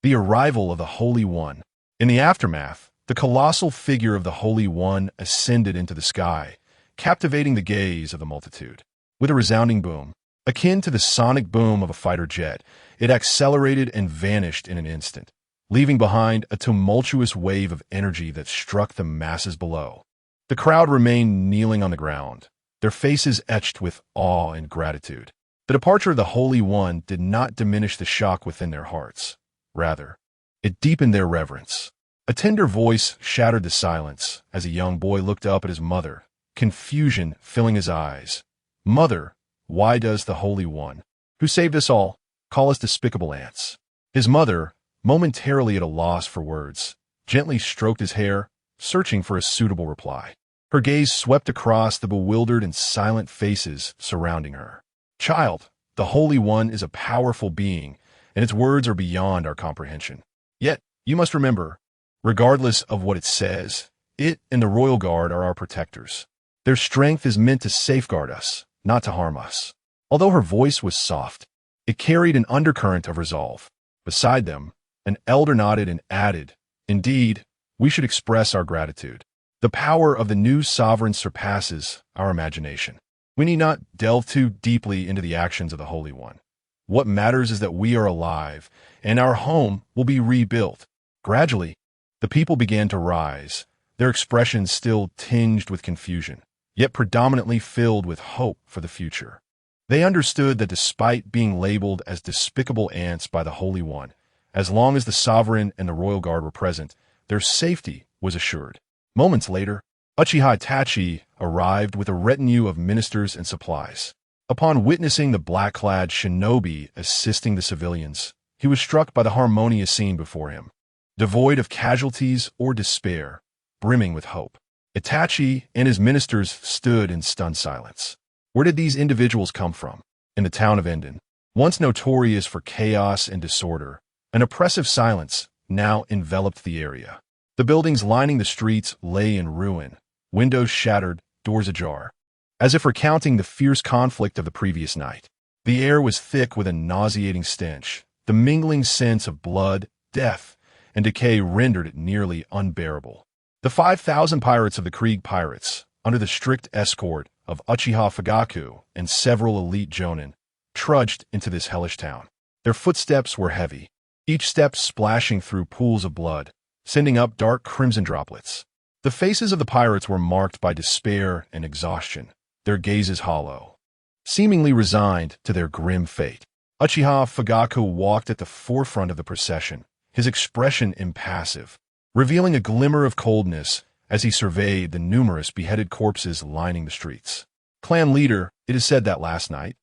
The arrival of the Holy One. In the aftermath, the colossal figure of the Holy One ascended into the sky, captivating the gaze of the multitude. With a resounding boom, akin to the sonic boom of a fighter jet, it accelerated and vanished in an instant, leaving behind a tumultuous wave of energy that struck the masses below. The crowd remained kneeling on the ground, their faces etched with awe and gratitude. The departure of the Holy One did not diminish the shock within their hearts. Rather, it deepened their reverence. A tender voice shattered the silence as a young boy looked up at his mother, confusion filling his eyes. "Mother, why does the Holy One, who saved us all, call us despicable ants?" His mother, momentarily at a loss for words, gently stroked his hair, searching for a suitable reply. Her gaze swept across the bewildered and silent faces surrounding her. "Child, the Holy One is a powerful being, and its words are beyond our comprehension. Yet, you must remember, regardless of what it says, it and the Royal Guard are our protectors. Their strength is meant to safeguard us, not to harm us." Although her voice was soft, it carried an undercurrent of resolve. Beside them, an elder nodded and added, "Indeed, we should express our gratitude. The power of the new sovereign surpasses our imagination. We need not delve too deeply into the actions of the Holy One. What matters is that we are alive, and our home will be rebuilt." Gradually, the people began to rise, their expressions still tinged with confusion, yet predominantly filled with hope for the future. They understood that despite being labeled as despicable ants by the Holy One, as long as the Sovereign and the Royal Guard were present, their safety was assured. Moments later, Uchiha Itachi arrived with a retinue of ministers and supplies. Upon witnessing the black-clad shinobi assisting the civilians, he was struck by the harmonious scene before him, devoid of casualties or despair, brimming with hope. Itachi and his ministers stood in stunned silence. Where did these individuals come from? In the town of Enden, once notorious for chaos and disorder, an oppressive silence now enveloped the area. The buildings lining the streets lay in ruin, windows shattered, doors ajar, as if recounting the fierce conflict of the previous night. The air was thick with a nauseating stench, the mingling sense of blood, death, and decay rendered it nearly unbearable. The 5,000 pirates of the Krieg Pirates, under the strict escort of Uchiha Fugaku and several elite jonin, trudged into this hellish town. Their footsteps were heavy, each step splashing through pools of blood, sending up dark crimson droplets. The faces of the pirates were marked by despair and exhaustion, their gazes hollow, seemingly resigned to their grim fate. Uchiha Fugaku walked at the forefront of the procession, his expression impassive, revealing a glimmer of coldness as he surveyed the numerous beheaded corpses lining the streets. Clan leader, it is said that last night,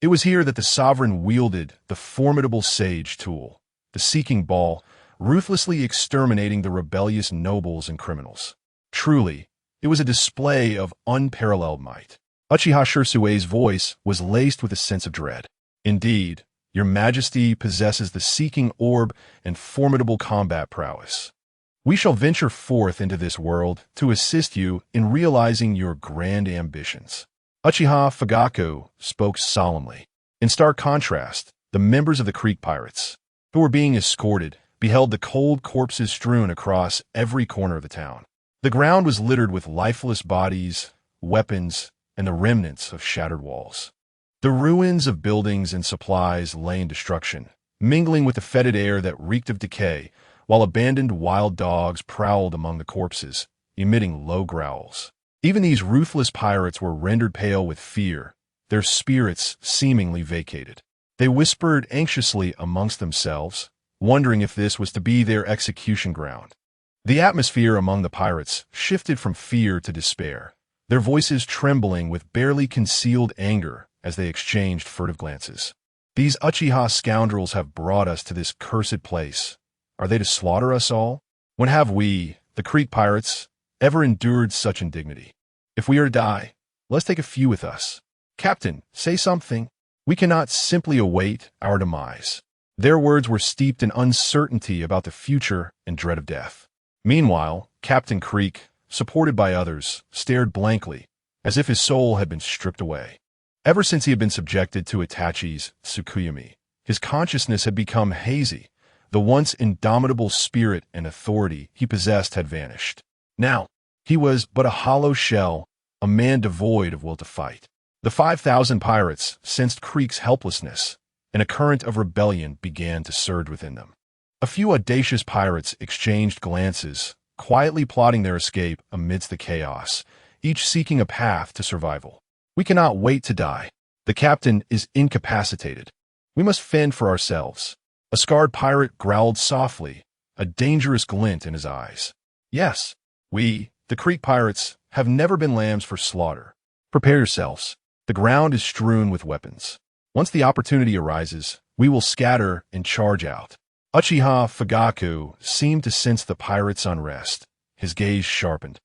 it was here that the sovereign wielded the formidable sage tool, the seeking ball, ruthlessly exterminating the rebellious nobles and criminals. Truly, it was a display of unparalleled might. Uchiha Shirsue's voice was laced with a sense of dread. Indeed, your Majesty possesses the seeking orb and formidable combat prowess. We shall venture forth into this world to assist you in realizing your grand ambitions. Uchiha Fugaku spoke solemnly. In stark contrast, the members of the Creek Pirates, who were being escorted, beheld the cold corpses strewn across every corner of the town. The ground was littered with lifeless bodies, weapons, and the remnants of shattered walls. The ruins of buildings and supplies lay in destruction, mingling with the fetid air that reeked of decay, while abandoned wild dogs prowled among the corpses, emitting low growls. Even these ruthless pirates were rendered pale with fear, their spirits seemingly vacated. They whispered anxiously amongst themselves, wondering if this was to be their execution ground. The atmosphere among the pirates shifted from fear to despair, their voices trembling with barely concealed anger as they exchanged furtive glances. These Uchiha scoundrels have brought us to this cursed place. Are they to slaughter us all? When have we, the Creek Pirates, ever endured such indignity? If we are to die, let's take a few with us. Captain, say something. We cannot simply await our demise. Their words were steeped in uncertainty about the future and dread of death. Meanwhile, Captain Creek, supported by others, stared blankly, as if his soul had been stripped away. Ever since he had been subjected to Itachi's Tsukuyomi, his consciousness had become hazy. The once indomitable spirit and authority he possessed had vanished. Now, he was but a hollow shell, a man devoid of will to fight. The 5,000 pirates sensed Creek's helplessness, and a current of rebellion began to surge within them. A few audacious pirates exchanged glances, quietly plotting their escape amidst the chaos, each seeking a path to survival. We cannot wait to die. The captain is incapacitated. We must fend for ourselves. A scarred pirate growled softly, a dangerous glint in his eyes. Yes, we, the Creek Pirates, have never been lambs for slaughter. Prepare yourselves. The ground is strewn with weapons. Once the opportunity arises, we will scatter and charge out. Uchiha Fugaku seemed to sense the pirates' unrest. His gaze sharpened,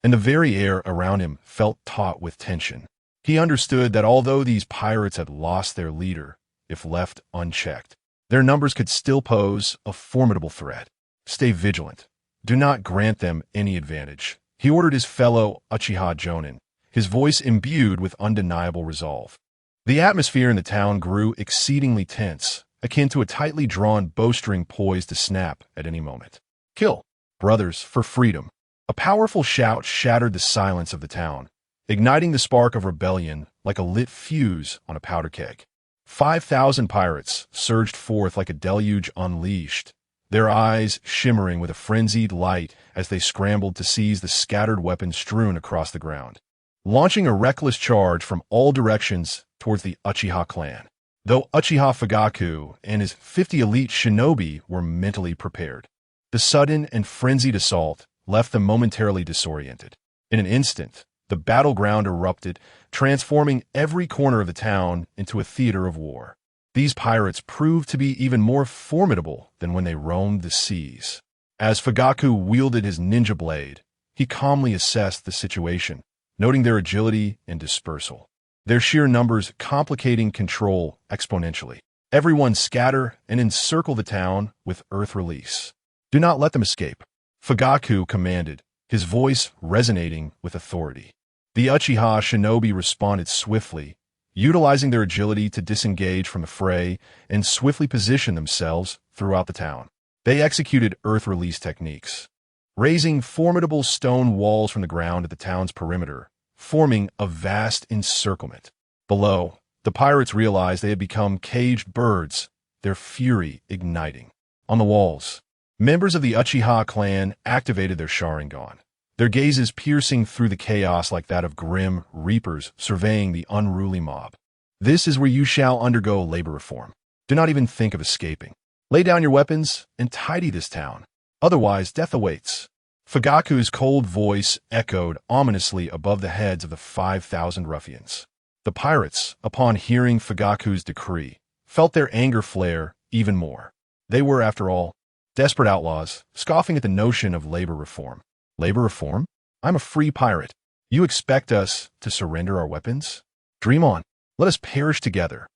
and the very air around him felt taut with tension. He understood that although these pirates had lost their leader, if left unchecked, their numbers could still pose a formidable threat. Stay vigilant. Do not grant them any advantage, he ordered his fellow Uchiha Jonin, his voice imbued with undeniable resolve. The atmosphere in the town grew exceedingly tense, akin to a tightly drawn bowstring poised to snap at any moment. Kill, brothers, for freedom. A powerful shout shattered the silence of the town, igniting the spark of rebellion like a lit fuse on a powder keg. 5,000 pirates surged forth like a deluge unleashed, their eyes shimmering with a frenzied light as they scrambled to seize the scattered weapons strewn across the ground, launching a reckless charge from all directions towards the Uchiha clan. Though Uchiha Fugaku and his 50 elite shinobi were mentally prepared, the sudden and frenzied assault left them momentarily disoriented. In an instant, the battleground erupted, transforming every corner of the town into a theater of war. These pirates proved to be even more formidable than when they roamed the seas. As Fugaku wielded his ninja blade, he calmly assessed the situation, noting their agility and dispersal, their sheer numbers complicating control exponentially. Everyone scatter and encircle the town with earth release. Do not let them escape, Fugaku commanded, his voice resonating with authority. The Uchiha shinobi responded swiftly, utilizing their agility to disengage from the fray and swiftly position themselves throughout the town. They executed earth release techniques, raising formidable stone walls from the ground at the town's perimeter, forming a vast encirclement. Below, the pirates realized they had become caged birds, their fury igniting. On the walls, members of the Uchiha clan activated their Sharingan, their gazes piercing through the chaos like that of grim reapers surveying the unruly mob. This is where you shall undergo labor reform. Do not even think of escaping. Lay down your weapons and tidy this town. Otherwise, death awaits. Fugaku's cold voice echoed ominously above the heads of the 5,000 ruffians. The pirates, upon hearing Fugaku's decree, felt their anger flare even more. They were, after all, desperate outlaws, scoffing at the notion of labor reform. Labor reform? I'm a free pirate. You expect us to surrender our weapons? Dream on. Let us perish together.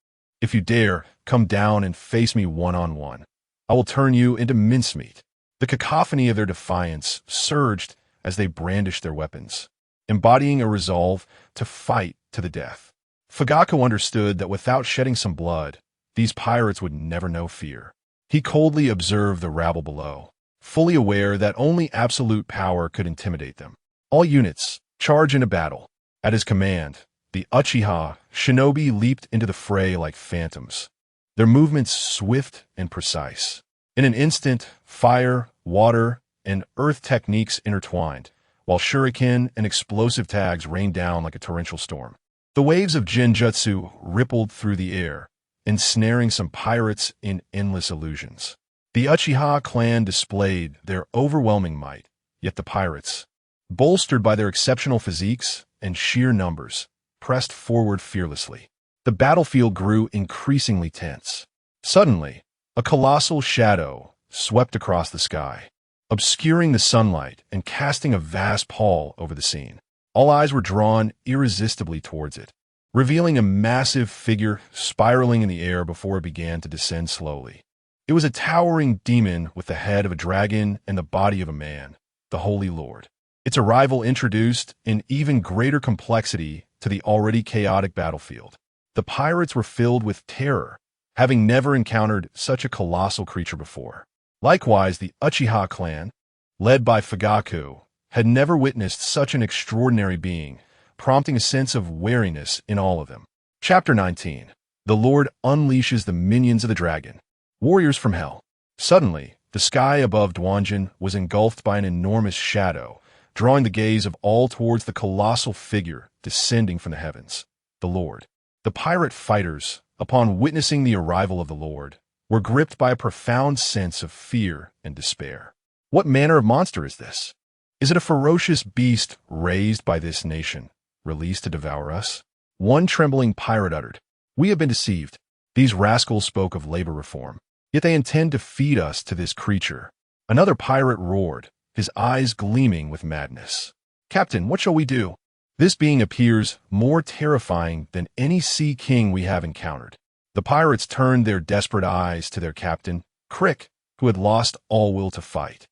If you dare, come down and face me one-on-one. I will turn you into mincemeat. The cacophony of their defiance surged as they brandished their weapons, embodying a resolve to fight to the death. Fugaku understood that without shedding some blood, these pirates would never know fear. He coldly observed the rabble below, fully aware that only absolute power could intimidate them. All units, charge into battle. At his command, the Uchiha shinobi leaped into the fray like phantoms, their movements swift and precise. In an instant, fire, water, and earth techniques intertwined, while shuriken and explosive tags rained down like a torrential storm. The waves of genjutsu rippled through the air, ensnaring some pirates in endless illusions. The Uchiha clan displayed their overwhelming might, yet the pirates, bolstered by their exceptional physiques and sheer numbers, pressed forward fearlessly. The battlefield grew increasingly tense. Suddenly, a colossal shadow swept across the sky, obscuring the sunlight and casting a vast pall over the scene. All eyes were drawn irresistibly towards it, revealing a massive figure spiraling in the air before it began to descend slowly. It was a towering demon with the head of a dragon and the body of a man, the Holy Lord. Its arrival introduced an even greater complexity to the already chaotic battlefield. The pirates were filled with terror, having never encountered such a colossal creature before. Likewise, the Uchiha clan, led by Fugaku, had never witnessed such an extraordinary being, prompting a sense of wariness in all of them. Chapter 19. The Lord unleashes the minions of the dragon. Warriors from hell. Suddenly, the sky above Dwanjin was engulfed by an enormous shadow, drawing the gaze of all towards the colossal figure descending from the heavens, the Lord. The pirate fighters, upon witnessing the arrival of the Lord, were gripped by a profound sense of fear and despair. What manner of monster is this? Is it a ferocious beast raised by this nation, released to devour us? One trembling pirate uttered, "We have been deceived. These rascals spoke of labor reform, yet they intend to feed us to this creature." Another pirate roared, his eyes gleaming with madness. "Captain, what shall we do? This being appears more terrifying than any sea king we have encountered." The pirates turned their desperate eyes to their captain, Crick, who had lost all will to fight,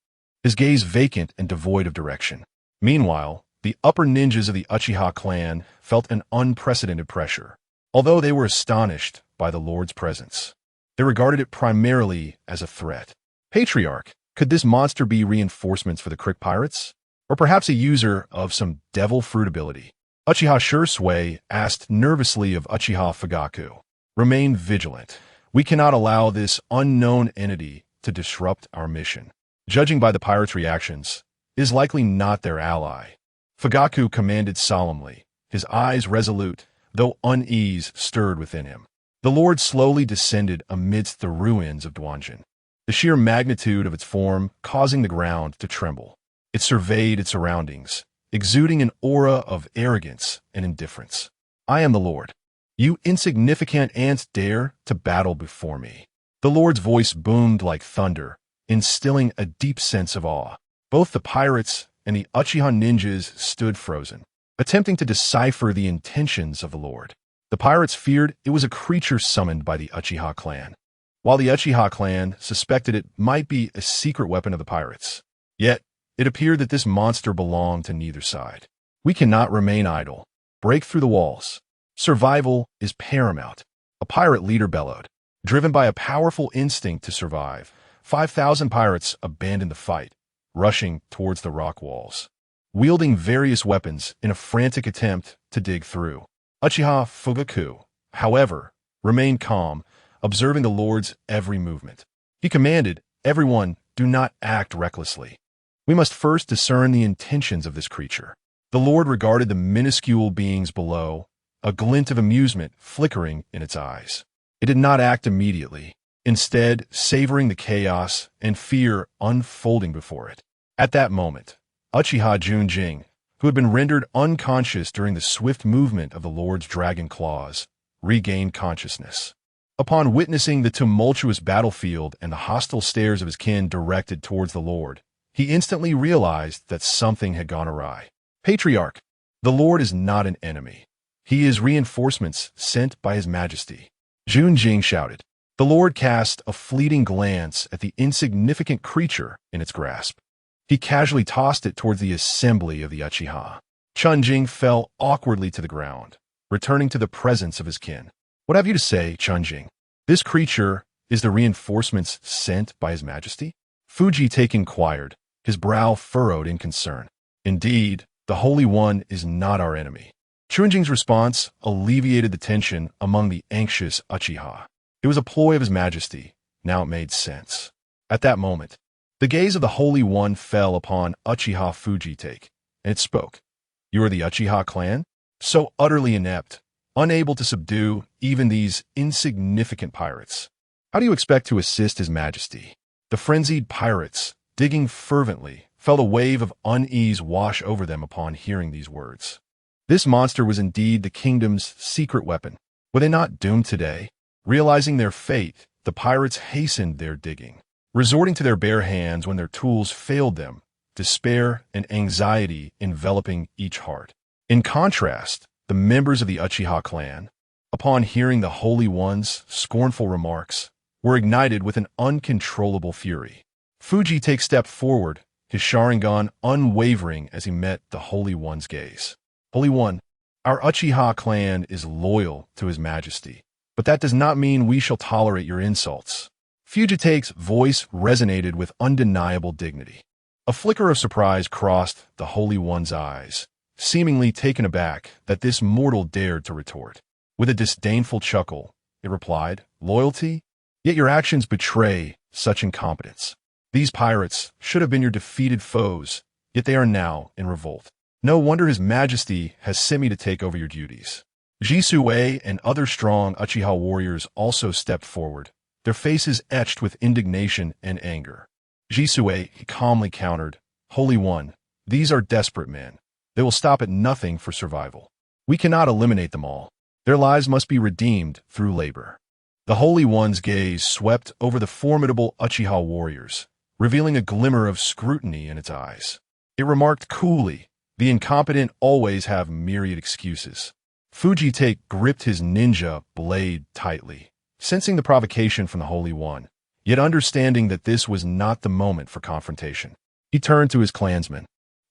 his gaze vacant and devoid of direction. Meanwhile, the upper ninjas of the Uchiha clan felt an unprecedented pressure. Although they were astonished by the Lord's presence, they regarded it primarily as a threat. Patriarch, could this monster be reinforcements for the Crick pirates? Or perhaps a user of some devil fruit ability? Uchiha Shursui asked nervously of Uchiha Fugaku. "Remain vigilant. We cannot allow this unknown entity to disrupt our mission. Judging by the pirates' reactions, it is likely not their ally." Fugaku commanded solemnly, his eyes resolute, though unease stirred within him. The Lord slowly descended amidst the ruins of Dwanjin, the sheer magnitude of its form causing the ground to tremble. It surveyed its surroundings, exuding an aura of arrogance and indifference. "I am the Lord. You insignificant ants dare to battle before me." The Lord's voice boomed like thunder, instilling a deep sense of awe. Both the pirates and the Uchiha ninjas stood frozen, attempting to decipher the intentions of the Lord. The pirates feared it was a creature summoned by the Uchiha clan, while the Uchiha clan suspected it might be a secret weapon of the pirates. Yet, it appeared that this monster belonged to neither side. "We cannot remain idle. Break through the walls. Survival is paramount," a pirate leader bellowed. Driven by a powerful instinct to survive, 5,000 pirates abandoned the fight, rushing towards the rock walls, wielding various weapons in a frantic attempt to dig through. Uchiha Fugaku, however, remained calm, observing the Lord's every movement. He commanded, "Everyone, do not act recklessly. We must first discern the intentions of this creature." The Lord regarded the minuscule beings below, a glint of amusement flickering in its eyes. It did not act immediately, instead savoring the chaos and fear unfolding before it. At that moment, Uchiha Junjing, who had been rendered unconscious during the swift movement of the Lord's dragon claws, regained consciousness. Upon witnessing the tumultuous battlefield and the hostile stares of his kin directed towards the Lord, he instantly realized that something had gone awry. "Patriarch, the Lord is not an enemy. He is reinforcements sent by His Majesty." Junjing shouted. The Lord cast a fleeting glance at the insignificant creature in its grasp. He casually tossed it towards the assembly of the Uchiha. Chunjing fell awkwardly to the ground, returning to the presence of his kin. What have you to say, Chunjing? This creature is the reinforcements sent by His Majesty? Fujitake inquired, his brow furrowed in concern. Indeed, the Holy One is not our enemy. Chunjing's response alleviated the tension among the anxious Uchiha. It was a ploy of His Majesty. Now it made sense. At that moment, the gaze of the Holy One fell upon Uchiha Fujitake, and it spoke. You are the Uchiha clan? So utterly inept, unable to subdue even these insignificant pirates. How do you expect to assist His Majesty? The frenzied pirates, digging fervently, felt a wave of unease wash over them upon hearing these words. This monster was indeed the kingdom's secret weapon. Were they not doomed today? Realizing their fate, the pirates hastened their digging, resorting to their bare hands when their tools failed them, despair and anxiety enveloping each heart. In contrast, the members of the Uchiha clan, upon hearing the Holy One's scornful remarks, were ignited with an uncontrollable fury. Fujitake stepped forward, his Sharingan unwavering as he met the Holy One's gaze. Holy One, our Uchiha clan is loyal to His Majesty, but that does not mean we shall tolerate your insults. Fujitake's voice resonated with undeniable dignity. A flicker of surprise crossed the Holy One's eyes, seemingly taken aback that this mortal dared to retort. With a disdainful chuckle, it replied, Loyalty? Yet your actions betray such incompetence. These pirates should have been your defeated foes, yet they are now in revolt. No wonder His Majesty has sent me to take over your duties. Jisue and other strong Uchiha warriors also stepped forward, their faces etched with indignation and anger. Jisue calmly countered, Holy One, these are desperate men. They will stop at nothing for survival. We cannot eliminate them all. Their lives must be redeemed through labor. The Holy One's gaze swept over the formidable Uchiha warriors, revealing a glimmer of scrutiny in its eyes. It remarked coolly, the incompetent always have myriad excuses. Fujitake gripped his ninja blade tightly, sensing the provocation from the Holy One, yet understanding that this was not the moment for confrontation. He turned to his clansmen,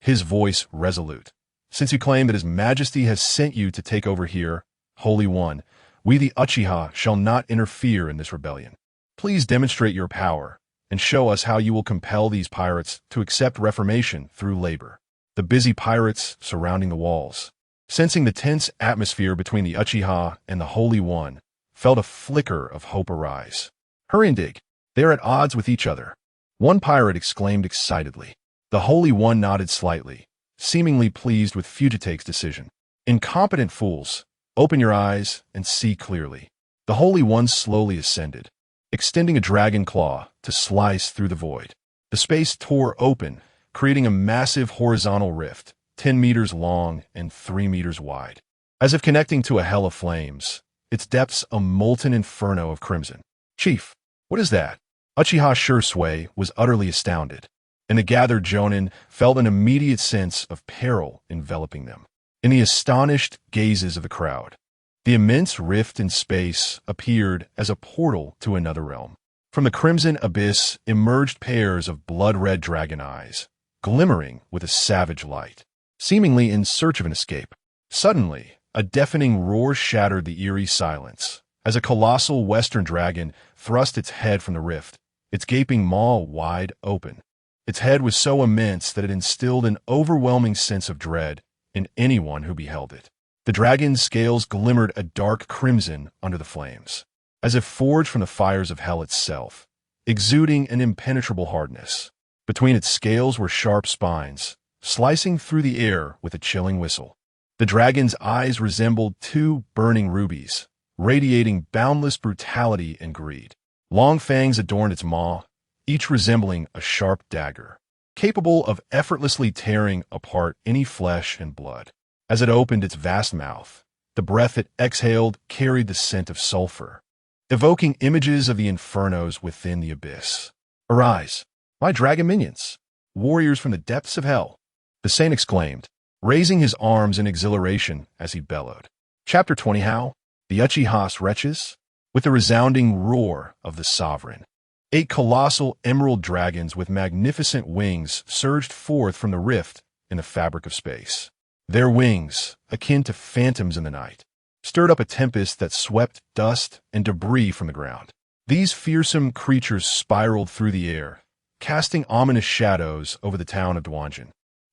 his voice resolute. Since you claim that His Majesty has sent you to take over here, Holy One, we the Uchiha shall not interfere in this rebellion. Please demonstrate your power and show us how you will compel these pirates to accept reformation through labor. The busy pirates surrounding the walls, sensing the tense atmosphere between the Uchiha and the Holy One, felt a flicker of hope arise. Hurry and dig. They are at odds with each other. One pirate exclaimed excitedly. The Holy One nodded slightly, seemingly pleased with Fujitake's decision. Incompetent fools, open your eyes and see clearly. The Holy One slowly ascended, extending a dragon claw to slice through the void. The space tore open, creating a massive horizontal rift, 10 meters long and 3 meters wide. As if connecting to a hell of flames, its depths a molten inferno of crimson. Chief, what is that? Uchiha Shursui was utterly astounded, and the gathered Jonin felt an immediate sense of peril enveloping them. In the astonished gazes of the crowd, the immense rift in space appeared as a portal to another realm. From the crimson abyss emerged pairs of blood-red dragon eyes, glimmering with a savage light, seemingly in search of an escape. Suddenly, a deafening roar shattered the eerie silence, as a colossal western dragon thrust its head from the rift, its gaping maw wide open. Its head was so immense that it instilled an overwhelming sense of dread in anyone who beheld it. The dragon's scales glimmered a dark crimson under the flames, as if forged from the fires of hell itself, exuding an impenetrable hardness. Between its scales were sharp spines, slicing through the air with a chilling whistle. The dragon's eyes resembled two burning rubies, radiating boundless brutality and greed. Long fangs adorned its maw, each resembling a sharp dagger, capable of effortlessly tearing apart any flesh and blood. As it opened its vast mouth, the breath it exhaled carried the scent of sulfur, evoking images of the infernos within the abyss. Arise, my dragon minions, warriors from the depths of hell, the saint exclaimed, raising his arms in exhilaration as he bellowed. Chapter 20. How? The Uchiha's wretches? with the resounding roar of the sovereign. 8 colossal emerald dragons with magnificent wings surged forth from the rift in the fabric of space. Their wings, akin to phantoms in the night, stirred up a tempest that swept dust and debris from the ground. These fearsome creatures spiraled through the air, casting ominous shadows over the town of Dwanjin,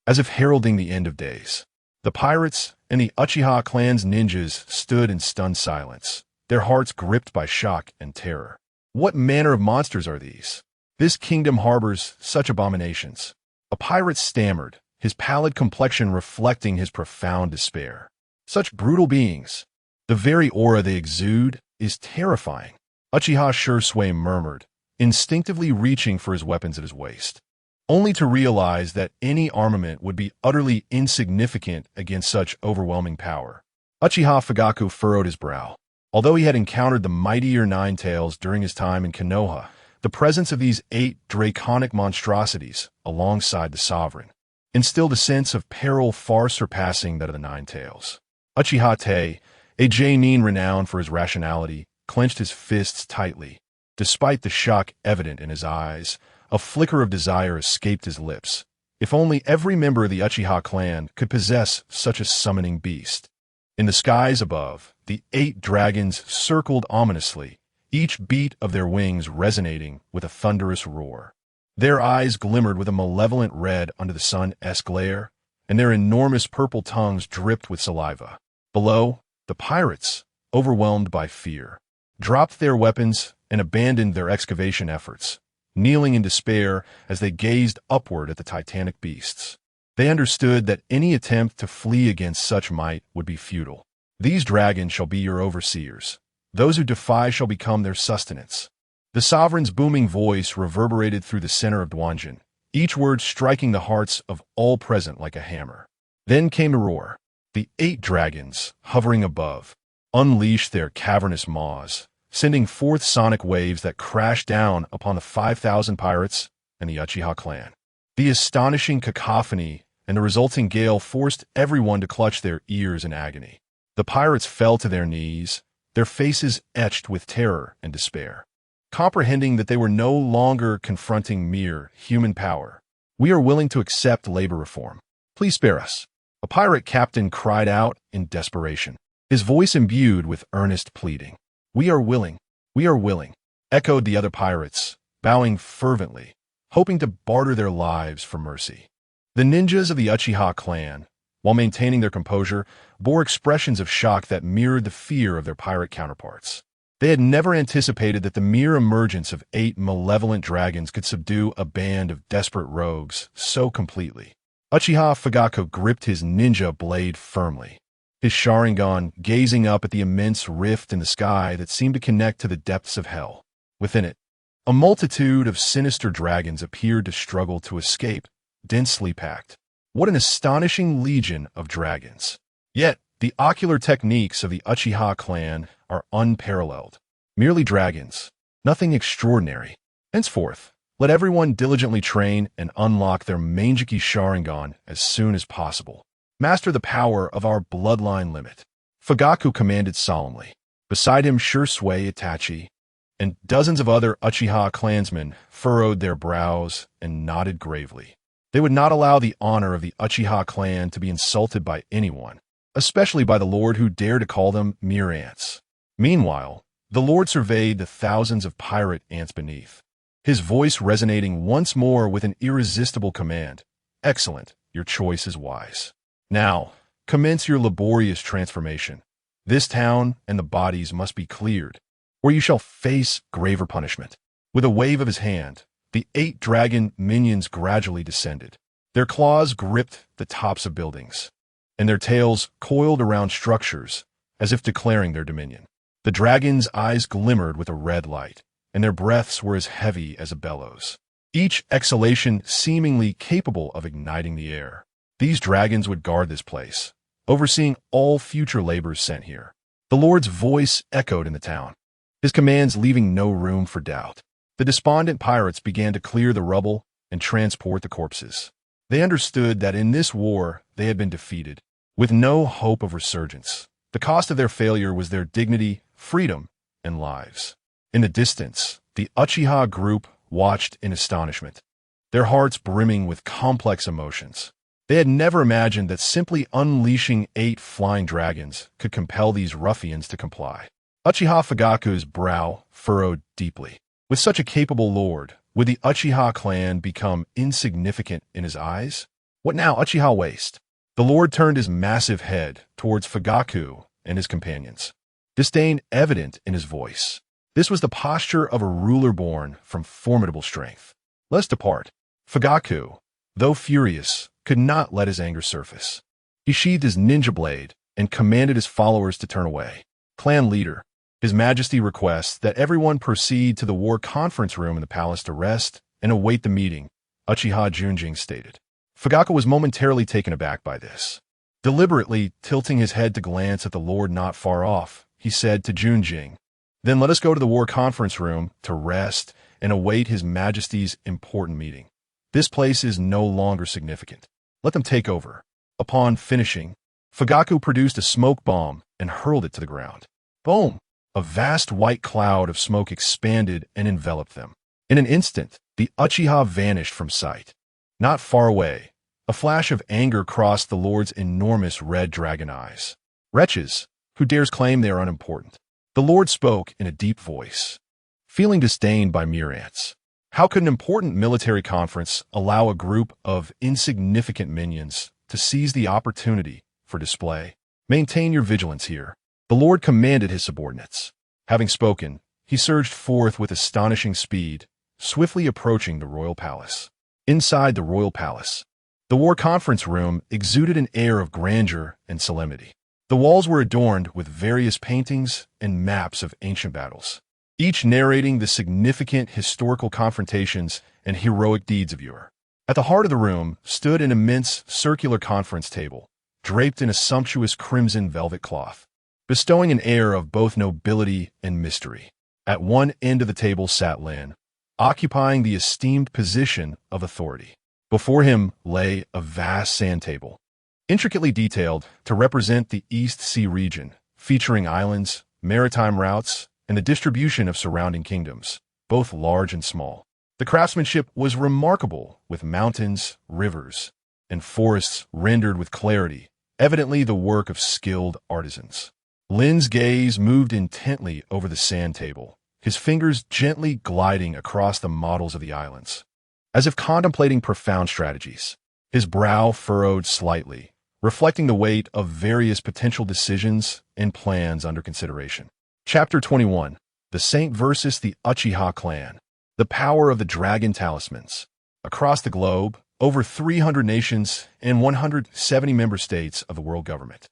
as if heralding the end of days. The pirates and the Uchiha clan's ninjas stood in stunned silence, their hearts gripped by shock and terror. What manner of monsters are these? This kingdom harbors such abominations. A pirate stammered, his pallid complexion reflecting his profound despair. Such brutal beings. The very aura they exude is terrifying. Uchiha Shursui murmured, instinctively reaching for his weapons at his waist, only to realize that any armament would be utterly insignificant against such overwhelming power. Uchiha Fugaku furrowed his brow. Although he had encountered the mightier Nine-Tails during his time in Konoha, the presence of these 8 draconic monstrosities, alongside the sovereign, instilled a sense of peril far surpassing that of the Nine-Tails. Uchiha Tei, a Genin renowned for his rationality, clenched his fists tightly. Despite the shock evident in his eyes, a flicker of desire escaped his lips. If only every member of the Uchiha clan could possess such a summoning beast. In the skies above, the 8 dragons circled ominously, each beat of their wings resonating with a thunderous roar. Their eyes glimmered with a malevolent red under the sun's glare, and their enormous purple tongues dripped with saliva. Below, the pirates, overwhelmed by fear, dropped their weapons and abandoned their excavation efforts, kneeling in despair as they gazed upward at the titanic beasts. They understood that any attempt to flee against such might would be futile. These dragons shall be your overseers. Those who defy shall become their sustenance. The sovereign's booming voice reverberated through the center of Dwanjin, each word striking the hearts of all present like a hammer. Then came a roar. The 8 dragons, hovering above, unleashed their cavernous maws, sending forth sonic waves that crashed down upon the 5,000 pirates and the Uchiha clan. The astonishing cacophony and the resulting gale forced everyone to clutch their ears in agony. The pirates fell to their knees, their faces etched with terror and despair. Comprehending that they were no longer confronting mere human power. We are willing to accept labor reform. Please spare us. A pirate captain cried out in desperation, his voice imbued with earnest pleading. We are willing, echoed the other pirates, bowing fervently, hoping to barter their lives for mercy. The ninjas of the Uchiha clan, while maintaining their composure, bore expressions of shock that mirrored the fear of their pirate counterparts. They had never anticipated that the mere emergence of 8 malevolent dragons could subdue a band of desperate rogues so completely. Uchiha Fugaku gripped his ninja blade firmly, his Sharingan gazing up at the immense rift in the sky that seemed to connect to the depths of hell. Within it, a multitude of sinister dragons appeared to struggle to escape, densely packed. What an astonishing legion of dragons! Yet, the ocular techniques of the Uchiha clan are unparalleled. Merely dragons, nothing extraordinary. Henceforth, let everyone diligently train and unlock their Manjiki Sharingan as soon as possible. Master the power of our bloodline limit. Fugaku commanded solemnly. Beside him Shursui Itachi and dozens of other Uchiha clansmen furrowed their brows and nodded gravely. They would not allow the honor of the Uchiha clan to be insulted by anyone, especially by the lord who dared to call them mere ants. Meanwhile, the lord surveyed the thousands of pirate ants beneath, his voice resonating once more with an irresistible command. Excellent, your choice is wise. Now, commence your laborious transformation. This town and the bodies must be cleared, or you shall face graver punishment. With a wave of his hand, the 8 dragon minions gradually descended. Their claws gripped the tops of buildings, and their tails coiled around structures as if declaring their dominion. The dragons' eyes glimmered with a red light, and their breaths were as heavy as a bellows, each exhalation seemingly capable of igniting the air. These dragons would guard this place, overseeing all future labors sent here. The Lord's voice echoed in the town, his commands leaving no room for doubt. The despondent pirates began to clear the rubble and transport the corpses. They understood that in this war they had been defeated, with no hope of resurgence. The cost of their failure was their dignity, freedom, and lives. In the distance, the Uchiha group watched in astonishment, their hearts brimming with complex emotions. They had never imagined that simply unleashing 8 flying dragons could compel these ruffians to comply. Uchiha Fugaku's brow furrowed deeply. With such a capable lord, would the Uchiha clan become insignificant in his eyes? What now, Uchiha waste? The lord turned his massive head towards Fugaku and his companions, disdain evident in his voice. This was the posture of a ruler born from formidable strength. Let's depart. Fugaku, though furious, could not let his anger surface. He sheathed his ninja blade and commanded his followers to turn away. Clan leader, His Majesty requests that everyone proceed to the war conference room in the palace to rest and await the meeting, Uchiha Junjing stated. Fugaku was momentarily taken aback by this. Deliberately tilting his head to glance at the lord not far off, he said to Junjing, "Then let us go to the war conference room to rest and await His Majesty's important meeting. This place is no longer significant. Let them take over." Upon finishing, Fugaku produced a smoke bomb and hurled it to the ground. Boom! A vast white cloud of smoke expanded and enveloped them. In an instant, the Uchiha vanished from sight. Not far away, a flash of anger crossed the lord's enormous red dragon eyes. "Wretches, who dares claim they are unimportant?" The lord spoke in a deep voice, feeling disdained by mere ants. How could an important military conference allow a group of insignificant minions to seize the opportunity for display? Maintain your vigilance here, the lord commanded his subordinates. Having spoken, he surged forth with astonishing speed, swiftly approaching the royal palace. Inside the royal palace, the war conference room exuded an air of grandeur and solemnity. The walls were adorned with various paintings and maps of ancient battles, each narrating the significant historical confrontations and heroic deeds of yore. At the heart of the room stood an immense circular conference table, draped in a sumptuous crimson velvet cloth, bestowing an air of both nobility and mystery. At one end of the table sat Lynn, occupying the esteemed position of authority. Before him lay a vast sand table, intricately detailed to represent the East Sea region, featuring islands, maritime routes, and the distribution of surrounding kingdoms, both large and small. The craftsmanship was remarkable, with mountains, rivers, and forests rendered with clarity, evidently the work of skilled artisans. Lynn's gaze moved intently over the sand table, his fingers gently gliding across the models of the islands, as if contemplating profound strategies. His brow furrowed slightly, reflecting the weight of various potential decisions and plans under consideration. Chapter 21. The Saint versus the Uchiha Clan. The power of the dragon talismans. Across the globe, over 300 nations and 170 member states of the world government.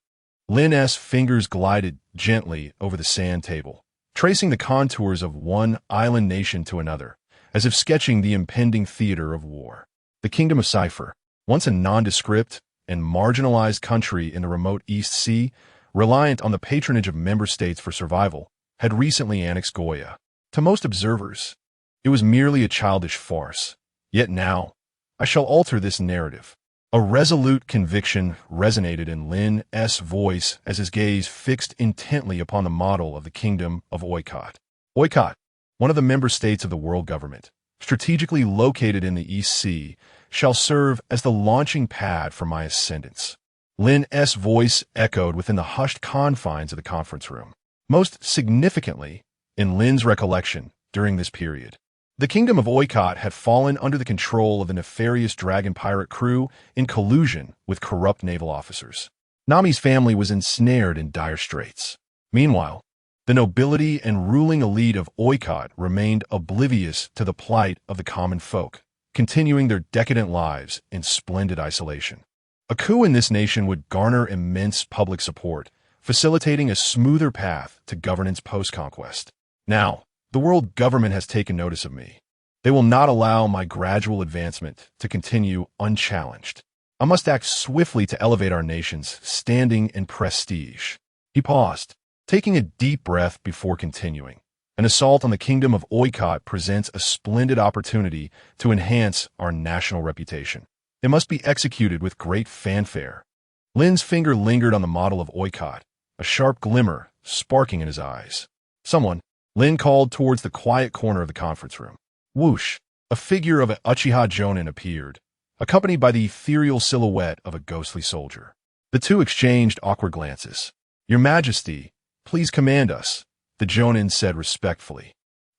Lynn's fingers glided gently over the sand table, tracing the contours of one island nation to another, as if sketching the impending theater of war. The Kingdom of Cypher, once a nondescript and marginalized country in the remote East Sea, reliant on the patronage of member states for survival, had recently annexed Goya. To most observers, it was merely a childish farce. Yet now, I shall alter this narrative. A resolute conviction resonated in Lynn's voice as his gaze fixed intently upon the model of the Kingdom of Oikot. Oikot, one of the member states of the world government, strategically located in the East Sea, shall serve as the launching pad for my ascendance. Lynn's voice echoed within the hushed confines of the conference room. Most significantly, in Lynn's recollection during this period, the Kingdom of Oikot had fallen under the control of the nefarious dragon pirate crew in collusion with corrupt naval officers. Nami's family was ensnared in dire straits. Meanwhile, the nobility and ruling elite of Oikot remained oblivious to the plight of the common folk, continuing their decadent lives in splendid isolation. A coup in this nation would garner immense public support, facilitating a smoother path to governance post-conquest. Now, the world government has taken notice of me. They will not allow my gradual advancement to continue unchallenged. I must act swiftly to elevate our nation's standing and prestige. He paused, taking a deep breath before continuing. An assault on the Kingdom of Oikot presents a splendid opportunity to enhance our national reputation. It must be executed with great fanfare. Lynn's finger lingered on the model of Oikot, a sharp glimmer sparking in his eyes. Someone, Lynn called towards the quiet corner of the conference room. Whoosh! A figure of an Uchiha Jonin appeared, accompanied by the ethereal silhouette of a ghostly soldier. The two exchanged awkward glances. Your Majesty, please command us, the Jonin said respectfully.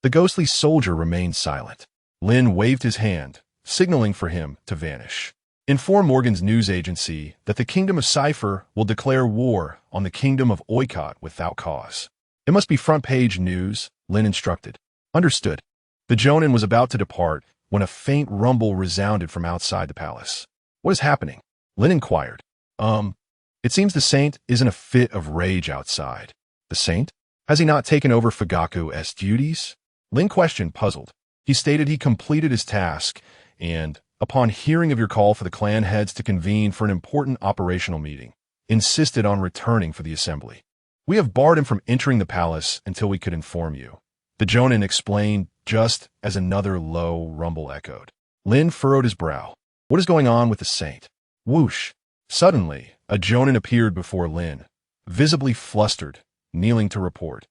The ghostly soldier remained silent. Lynn waved his hand, signaling for him to vanish. Inform Morgan's news agency that the Kingdom of Cypher will declare war on the Kingdom of Oikot without cause. It must be front-page news, Lynn instructed. Understood. The Jonin was about to depart when a faint rumble resounded from outside the palace. What is happening? Lynn inquired. It seems the Saint is in a fit of rage outside. The Saint? Has he not taken over Fugaku's duties? Lynn questioned, puzzled. He stated he completed his task and, upon hearing of your call for the clan heads to convene for an important operational meeting, insisted on returning for the assembly. We have barred him from entering the palace until we could inform you. The Jonin explained just as another low rumble echoed. Lynn furrowed his brow. What is going on with the Saint? Whoosh! Suddenly, a Jonin appeared before Lynn, visibly flustered, kneeling to report.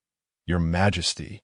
Your Majesty.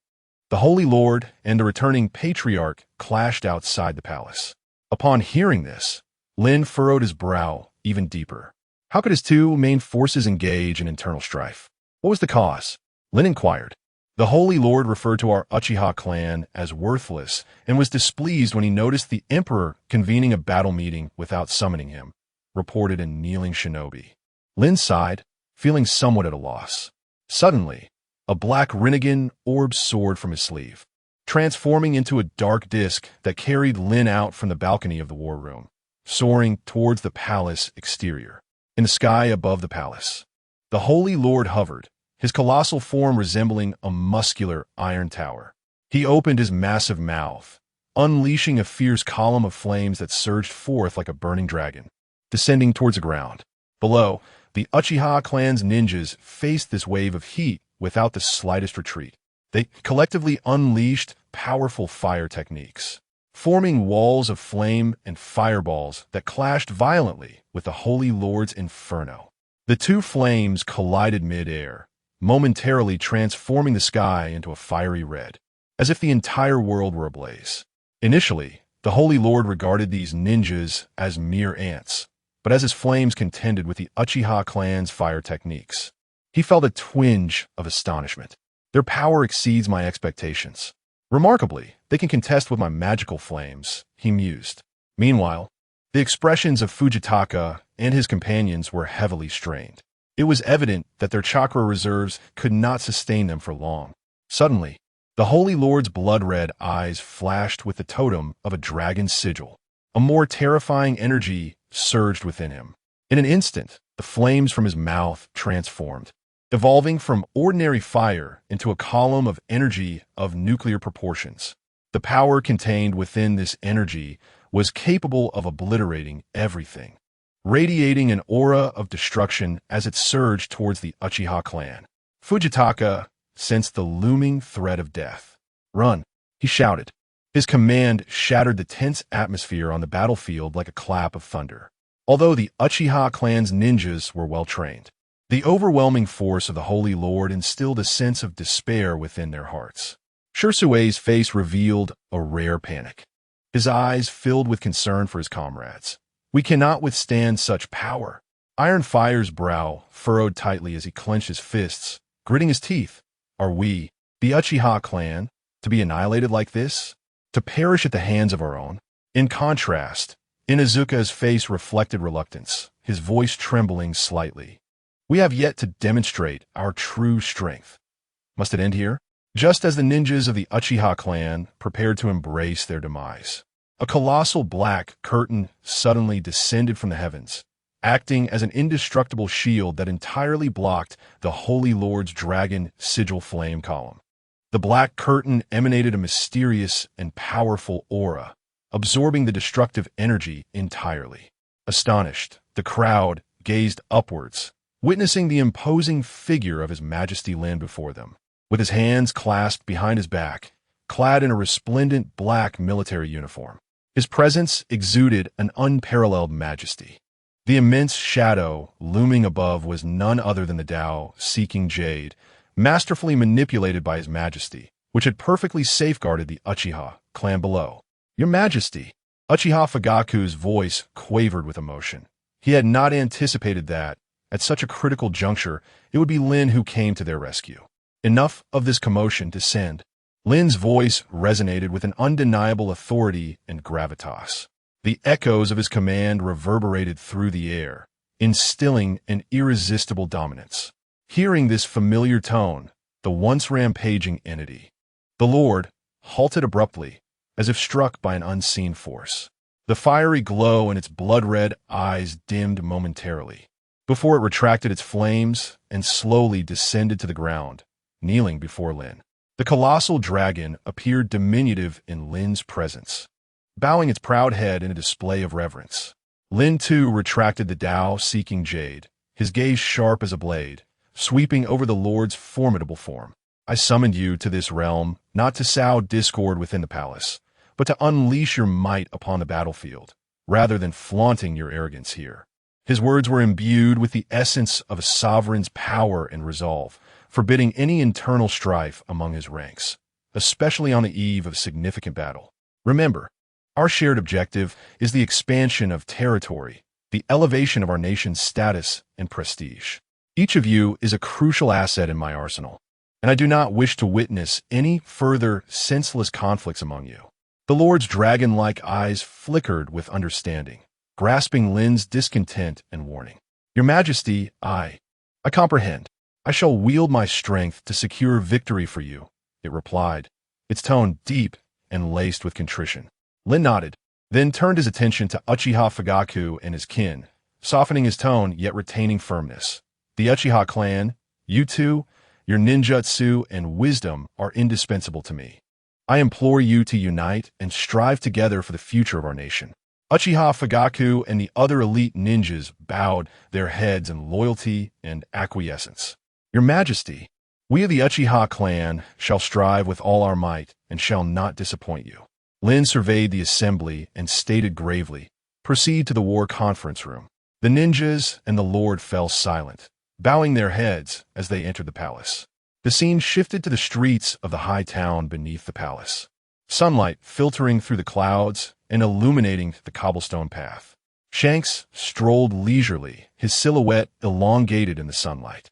The Holy Lord and the returning Patriarch clashed outside the palace. Upon hearing this, Lynn furrowed his brow even deeper. How could his two main forces engage in internal strife? What was the cause? Lynn inquired. The Holy Lord referred to our Uchiha clan as worthless and was displeased when he noticed the Emperor convening a battle meeting without summoning him, reported a kneeling shinobi. Lynn sighed, feeling somewhat at a loss. Suddenly, a black Rinnegan orb soared from his sleeve, transforming into a dark disk that carried Lynn out from the balcony of the war room, soaring towards the palace exterior. In the sky above the palace, the Holy Lord hovered, his colossal form resembling a muscular iron tower. He opened his massive mouth, unleashing a fierce column of flames that surged forth like a burning dragon, descending towards the ground. Below, the Uchiha clan's ninjas faced this wave of heat without the slightest retreat. They collectively unleashed powerful fire techniques, forming walls of flame and fireballs that clashed violently with the Holy Lord's inferno. The two flames collided mid-air, momentarily transforming the sky into a fiery red, as if the entire world were ablaze. Initially, the Holy Lord regarded these ninjas as mere ants, but as his flames contended with the Uchiha clan's fire techniques, he felt a twinge of astonishment. Their power exceeds my expectations. Remarkably, they can contest with my magical flames, he mused. Meanwhile, the expressions of Fujitaka and his companions were heavily strained. It was evident that their chakra reserves could not sustain them for long. Suddenly, the Holy Lord's blood-red eyes flashed with the totem of a dragon's sigil. A more terrifying energy surged within him. In an instant, the flames from his mouth transformed, evolving from ordinary fire into a column of energy of nuclear proportions. The power contained within this energy was capable of obliterating everything, radiating an aura of destruction as it surged towards the Uchiha clan. Fujitaka sensed the looming threat of death. Run, he shouted. His command shattered the tense atmosphere on the battlefield like a clap of thunder. Although the Uchiha clan's ninjas were well trained, the overwhelming force of the Holy Lord instilled a sense of despair within their hearts. Shirsue's face revealed a rare panic. His eyes filled with concern for his comrades. We cannot withstand such power. Iron Fire's brow furrowed tightly as he clenched his fists, gritting his teeth. Are we, the Uchiha clan, to be annihilated like this? To perish at the hands of our own? In contrast, Inuzuka's face reflected reluctance, his voice trembling slightly. We have yet to demonstrate our true strength. Must it end here? Just as the ninjas of the Uchiha clan prepared to embrace their demise, a colossal black curtain suddenly descended from the heavens, acting as an indestructible shield that entirely blocked the Holy Lord's dragon sigil flame column. The black curtain emanated a mysterious and powerful aura, absorbing the destructive energy entirely. Astonished, the crowd gazed upwards, witnessing the imposing figure of His Majesty Lynn before them, with his hands clasped behind his back, clad in a resplendent black military uniform. His presence exuded an unparalleled majesty. The immense shadow looming above was none other than the Tao-seeking jade, masterfully manipulated by His Majesty, which had perfectly safeguarded the Uchiha clan below. "Your Majesty." Uchiha Fugaku's voice quavered with emotion. He had not anticipated that, at such a critical juncture, it would be Lynn who came to their rescue. "Enough of this commotion, descend." Lynn's voice resonated with an undeniable authority and gravitas. The echoes of his command reverberated through the air, instilling an irresistible dominance. Hearing this familiar tone, the once rampaging entity, the Lord, halted abruptly, as if struck by an unseen force. The fiery glow in its blood-red eyes dimmed momentarily, before it retracted its flames and slowly descended to the ground, kneeling before Lynn. The colossal dragon appeared diminutive in Lynn's presence, bowing its proud head in a display of reverence. Lynn too retracted the Tao-seeking jade, his gaze sharp as a blade, sweeping over the Lord's formidable form. "I summoned you to this realm not to sow discord within the palace, but to unleash your might upon the battlefield, rather than flaunting your arrogance here." His words were imbued with the essence of a sovereign's power and resolve, forbidding any internal strife among his ranks, especially on the eve of a significant battle. "Remember, our shared objective is the expansion of territory, the elevation of our nation's status and prestige. Each of you is a crucial asset in my arsenal, and I do not wish to witness any further senseless conflicts among you." The Lord's dragon-like eyes flickered with understanding, grasping Lynn's discontent and warning. "Your Majesty, I comprehend. I shall wield my strength to secure victory for you," it replied, its tone deep and laced with contrition. Lynn nodded, then turned his attention to Uchiha Fugaku and his kin, softening his tone yet retaining firmness. "The Uchiha clan, you two, your ninjutsu and wisdom are indispensable to me. I implore you to unite and strive together for the future of our nation." Uchiha Fugaku and the other elite ninjas bowed their heads in loyalty and acquiescence. "Your Majesty, we of the Uchiha clan shall strive with all our might and shall not disappoint you." Lynn surveyed the assembly and stated gravely, "Proceed to the war conference room." The ninjas and the Lord fell silent, bowing their heads as they entered the palace. The scene shifted to the streets of the high town beneath the palace, sunlight filtering through the clouds and illuminating the cobblestone path. Shanks strolled leisurely, his silhouette elongated in the sunlight.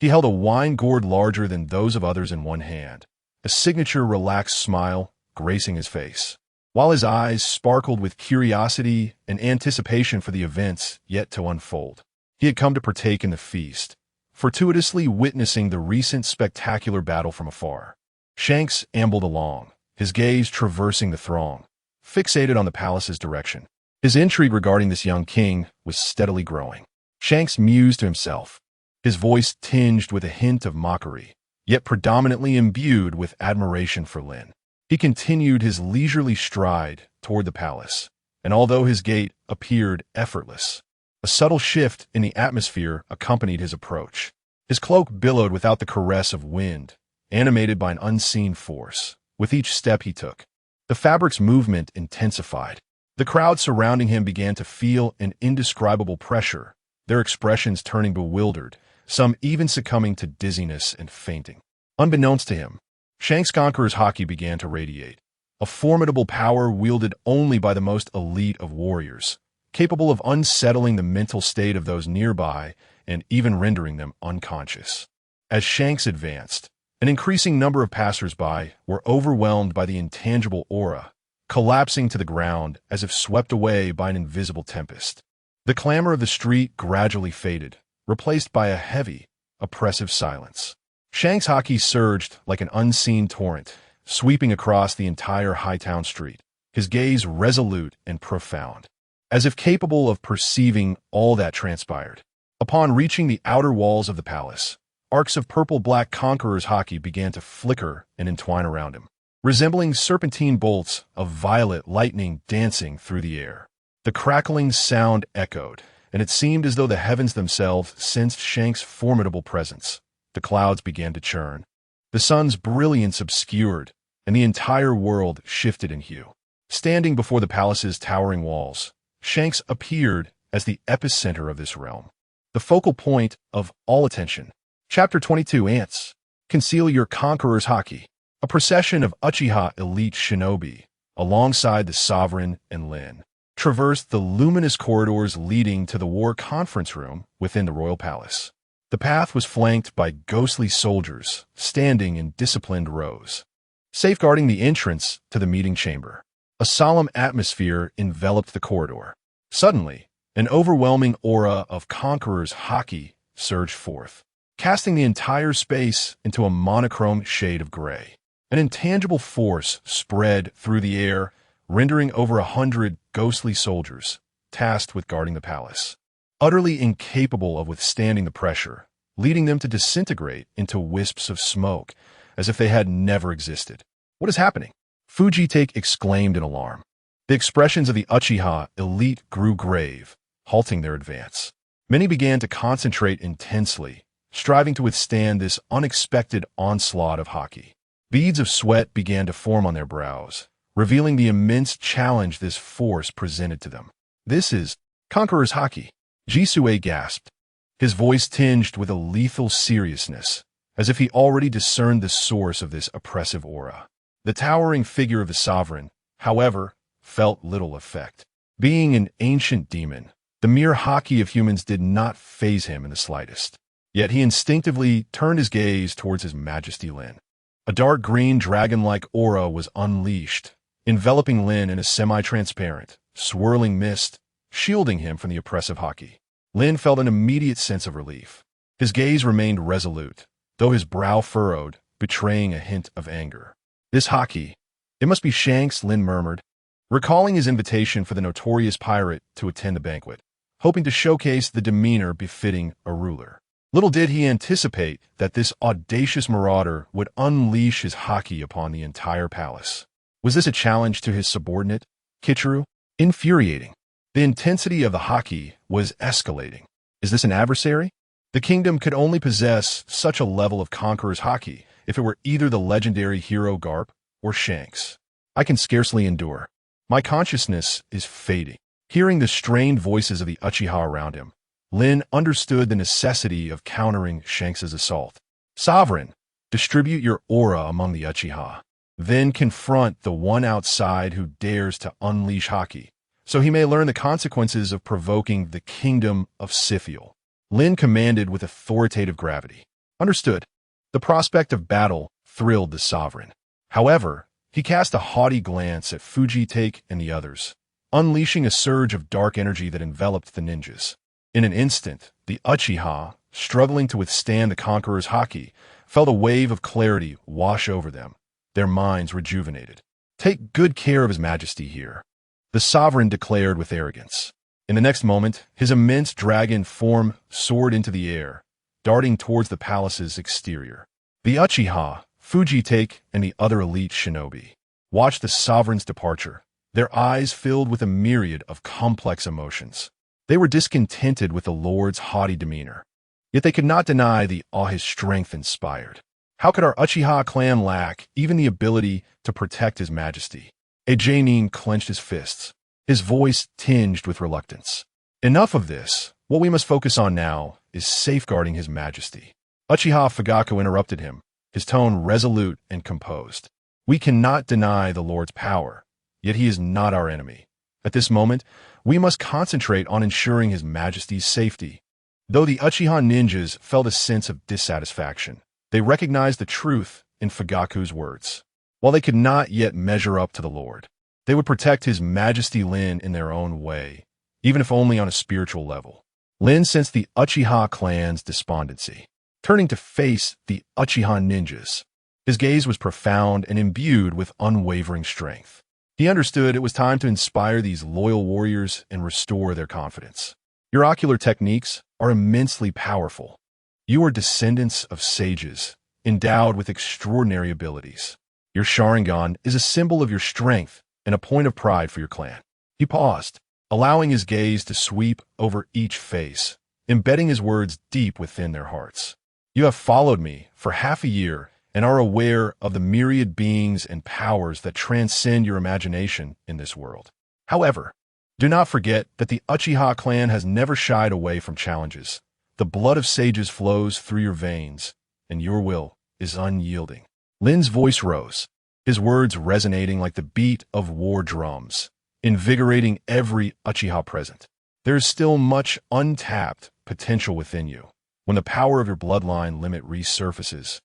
He held a wine gourd larger than those of others in one hand, a signature relaxed smile gracing his face, while his eyes sparkled with curiosity and anticipation for the events yet to unfold. He had come to partake in the feast, fortuitously witnessing the recent spectacular battle from afar. Shanks ambled along, his gaze traversing the throng, fixated on the palace's direction. His intrigue regarding this young king was steadily growing. Shanks mused to himself, his voice tinged with a hint of mockery, yet predominantly imbued with admiration for Lynn. He continued his leisurely stride toward the palace, and although his gait appeared effortless, a subtle shift in the atmosphere accompanied his approach. His cloak billowed without the caress of wind, animated by an unseen force. With each step he took, the fabric's movement intensified. The crowd surrounding him began to feel an indescribable pressure, their expressions turning bewildered, some even succumbing to dizziness and fainting. Unbeknownst to him, Shanks Conqueror's haki began to radiate, a formidable power wielded only by the most elite of warriors, capable of unsettling the mental state of those nearby and even rendering them unconscious. As Shanks advanced, an increasing number of passers-by were overwhelmed by the intangible aura, collapsing to the ground as if swept away by an invisible tempest. The clamor of the street gradually faded, replaced by a heavy, oppressive silence. Shanks' haki surged like an unseen torrent, sweeping across the entire Hightown street, his gaze resolute and profound, as if capable of perceiving all that transpired. Upon reaching the outer walls of the palace, arcs of purple-black Conqueror's haki began to flicker and entwine around him, resembling serpentine bolts of violet lightning dancing through the air. The crackling sound echoed, and it seemed as though the heavens themselves sensed Shanks' formidable presence. The clouds began to churn. The sun's brilliance obscured, and the entire world shifted in hue. Standing before the palace's towering walls, Shanks appeared as the epicenter of this realm, the focal point of all attention. Chapter 22 Ants. Conceal your Conqueror's haki. A procession of Uchiha elite shinobi, alongside the sovereign and Lynn, traversed the luminous corridors leading to the war conference room within the royal palace. The path was flanked by ghostly soldiers standing in disciplined rows, safeguarding the entrance to the meeting chamber. A solemn atmosphere enveloped the corridor. Suddenly, an overwhelming aura of conqueror's haki surged forth, casting the entire space into a monochrome shade of gray. An intangible force spread through the air, rendering over 100 ghostly soldiers tasked with guarding the palace, utterly incapable of withstanding the pressure, leading them to disintegrate into wisps of smoke as if they had never existed. What is happening? Fujitake exclaimed in alarm. The expressions of the Uchiha elite grew grave, halting their advance. Many began to concentrate intensely, striving to withstand this unexpected onslaught of haki. Beads of sweat began to form on their brows, revealing the immense challenge this force presented to them. "This is Conqueror's haki," Jisue gasped, his voice tinged with a lethal seriousness, as if he already discerned the source of this oppressive aura. The towering figure of the sovereign, however, felt little effect. Being an ancient demon, the mere haki of humans did not faze him in the slightest. Yet he instinctively turned his gaze towards his Majesty Lynn. A dark green dragon-like aura was unleashed, enveloping Lynn in a semi-transparent, swirling mist, shielding him from the oppressive haki. Lynn felt an immediate sense of relief. His gaze remained resolute, though his brow furrowed, betraying a hint of anger. "This haki, it must be Shanks," Lynn murmured, recalling his invitation for the notorious pirate to attend the banquet, hoping to showcase the demeanor befitting a ruler. Little did he anticipate that this audacious marauder would unleash his haki upon the entire palace. Was this a challenge to his subordinate, Kichiro? Infuriating. The intensity of the haki was escalating. Is this an adversary? The kingdom could only possess such a level of conqueror's haki if it were either the legendary hero Garp or Shanks. I can scarcely endure. My consciousness is fading. Hearing the strained voices of the Uchiha around him, Lynn understood the necessity of countering Shanks's assault. "Sovereign, distribute your aura among the Uchiha. Then confront the one outside who dares to unleash haki, so he may learn the consequences of provoking the kingdom of Siphiel." Lynn commanded with authoritative gravity. Understood. The prospect of battle thrilled the sovereign. However, he cast a haughty glance at Fujitake and the others, unleashing a surge of dark energy that enveloped the ninjas. In an instant, the Uchiha, struggling to withstand the conqueror's haki, felt a wave of clarity wash over them, their minds rejuvenated. "Take good care of His Majesty here," the sovereign declared with arrogance. In the next moment, his immense dragon form soared into the air, darting towards the palace's exterior. The Uchiha, Fujitake, and the other elite shinobi watched the sovereign's departure, their eyes filled with a myriad of complex emotions. They were discontented with the Lord's haughty demeanor, yet they could not deny the awe his strength inspired. How could our Uchiha clan lack even the ability to protect His Majesty? Aizen clenched his fists, his voice tinged with reluctance. "Enough of this. What we must focus on now is safeguarding His Majesty." Uchiha Fugaku interrupted him, his tone resolute and composed. "We cannot deny the Lord's power, yet He is not our enemy. At this moment, we must concentrate on ensuring His Majesty's safety." Though the Uchiha ninjas felt a sense of dissatisfaction, they recognized the truth in Fugaku's words. While they could not yet measure up to the Lord, they would protect His Majesty Lynn in their own way, even if only on a spiritual level. Lynn sensed the Uchiha clan's despondency. Turning to face the Uchiha ninjas, his gaze was profound and imbued with unwavering strength. He understood it was time to inspire these loyal warriors and restore their confidence. "Your ocular techniques are immensely powerful. You are descendants of sages, endowed with extraordinary abilities. Your Sharingan is a symbol of your strength and a point of pride for your clan." He paused, allowing his gaze to sweep over each face, embedding his words deep within their hearts. "You have followed me for half a year and are aware of the myriad beings and powers that transcend your imagination in this world. However, do not forget that the Uchiha clan has never shied away from challenges. The blood of sages flows through your veins, and your will is unyielding." Lin's voice rose, his words resonating like the beat of war drums, invigorating every Uchiha present. There is still much untapped potential within you. When the power of your bloodline limit resurfaces,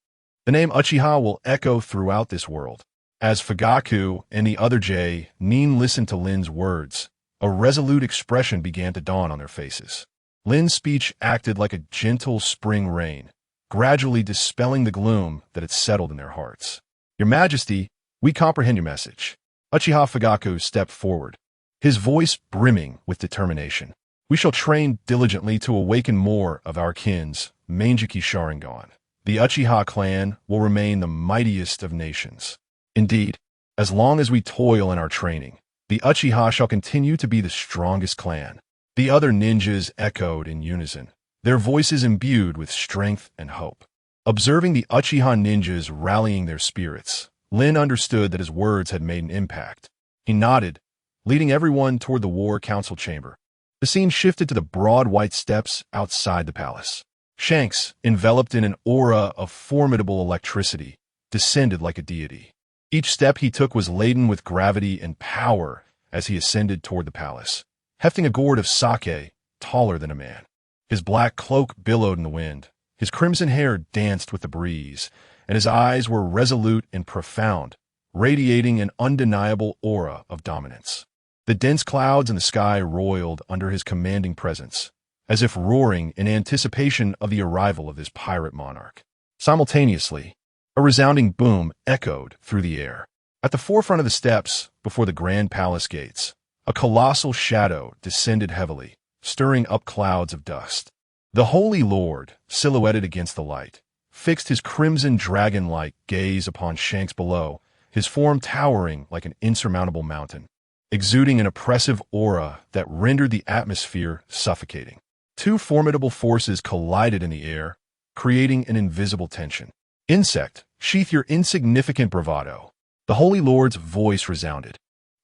the name Uchiha will echo throughout this world. As Fugaku and the other Nin listened to Lin's words, a resolute expression began to dawn on their faces. Lin's speech acted like a gentle spring rain, gradually dispelling the gloom that had settled in their hearts. Your Majesty, we comprehend your message. Uchiha Fugaku stepped forward, his voice brimming with determination. We shall train diligently to awaken more of our kin's Manjiki Sharingan. The Uchiha clan will remain the mightiest of nations. Indeed, as long as we toil in our training, the Uchiha shall continue to be the strongest clan. The other ninjas echoed in unison, their voices imbued with strength and hope. Observing the Uchiha ninjas rallying their spirits, Lynn understood that his words had made an impact. He nodded, leading everyone toward the war council chamber. The scene shifted to the broad white steps outside the palace. Shanks, enveloped in an aura of formidable electricity, descended like a deity. Each step he took was laden with gravity and power as he ascended toward the palace, hefting a gourd of sake taller than a man. His black cloak billowed in the wind, his crimson hair danced with the breeze, and his eyes were resolute and profound, radiating an undeniable aura of dominance. The dense clouds in the sky roiled under his commanding presence, as if roaring in anticipation of the arrival of this pirate monarch. Simultaneously, a resounding boom echoed through the air. At the forefront of the steps, before the grand palace gates, a colossal shadow descended heavily, stirring up clouds of dust. The Holy Lord, silhouetted against the light, fixed his crimson dragon-like gaze upon Shanks below, his form towering like an insurmountable mountain, exuding an oppressive aura that rendered the atmosphere suffocating. Two formidable forces collided in the air, creating an invisible tension. Insect, sheath your insignificant bravado. The Holy Lord's voice resounded,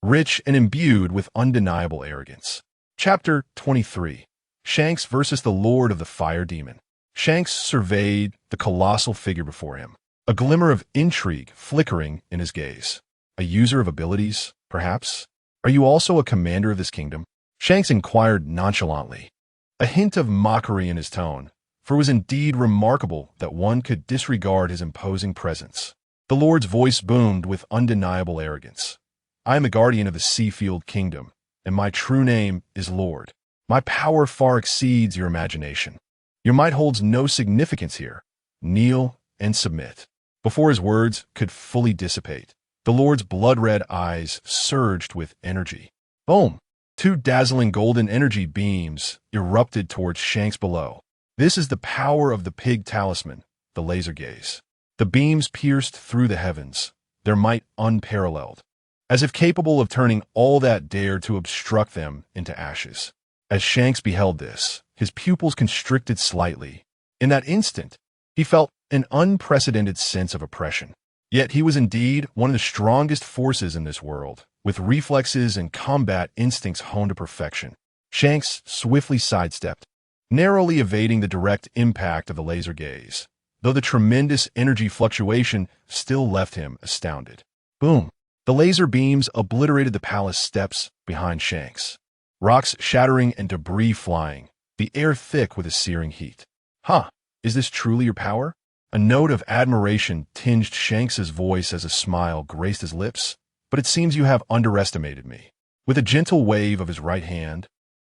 rich and imbued with undeniable arrogance. Chapter 23. Shanks versus the Lord of the Fire Demon. Shanks surveyed the colossal figure before him, a glimmer of intrigue flickering in his gaze. A user of abilities, perhaps? Are you also a commander of this kingdom? Shanks inquired nonchalantly, a hint of mockery in his tone, for it was indeed remarkable that one could disregard his imposing presence. The Lord's voice boomed with undeniable arrogance. I am the guardian of the Seafield Kingdom, and my true name is Lord. My power far exceeds your imagination. Your might holds no significance here. Kneel and submit. Before his words could fully dissipate, the Lord's blood-red eyes surged with energy. Boom! Two dazzling golden energy beams erupted towards Shanks below. This is the power of the pig talisman, the laser gaze. The beams pierced through the heavens, their might unparalleled, as if capable of turning all that dared to obstruct them into ashes. As Shanks beheld this, his pupils constricted slightly. In that instant, he felt an unprecedented sense of oppression. Yet he was indeed one of the strongest forces in this world, with reflexes and combat instincts honed to perfection. Shanks swiftly sidestepped, narrowly evading the direct impact of the laser gaze, though the tremendous energy fluctuation still left him astounded. Boom! The laser beams obliterated the palace steps behind Shanks, rocks shattering and debris flying, the air thick with a searing heat. Huh, is this truly your power? A note of admiration tinged Shanks's voice as a smile graced his lips. But it seems you have underestimated me. With a gentle wave of his right hand,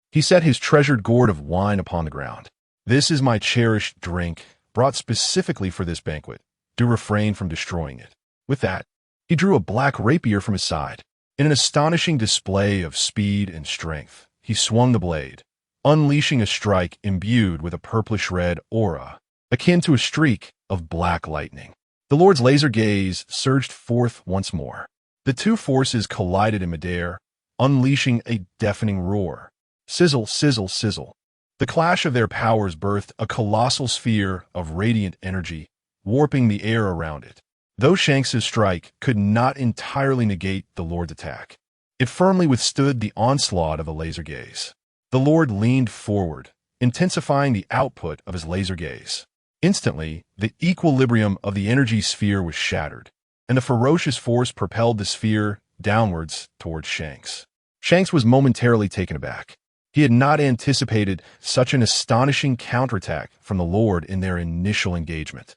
he set his treasured gourd of wine upon the ground. This is my cherished drink, brought specifically for this banquet. Do refrain from destroying it. With that, he drew a black rapier from his side. In an astonishing display of speed and strength, he swung the blade, unleashing a strike imbued with a purplish-red aura, akin to a streak of black lightning. The Lord's laser gaze surged forth once more. The two forces collided in midair, unleashing a deafening roar. Sizzle, sizzle, sizzle. The clash of their powers birthed a colossal sphere of radiant energy, warping the air around it. Though Shanks's strike could not entirely negate the Lord's attack, it firmly withstood the onslaught of the laser gaze. The Lord leaned forward, intensifying the output of his laser gaze. Instantly, the equilibrium of the energy sphere was shattered, and the ferocious force propelled the sphere downwards towards Shanks. Shanks was momentarily taken aback. He had not anticipated such an astonishing counterattack from the Lord in their initial engagement.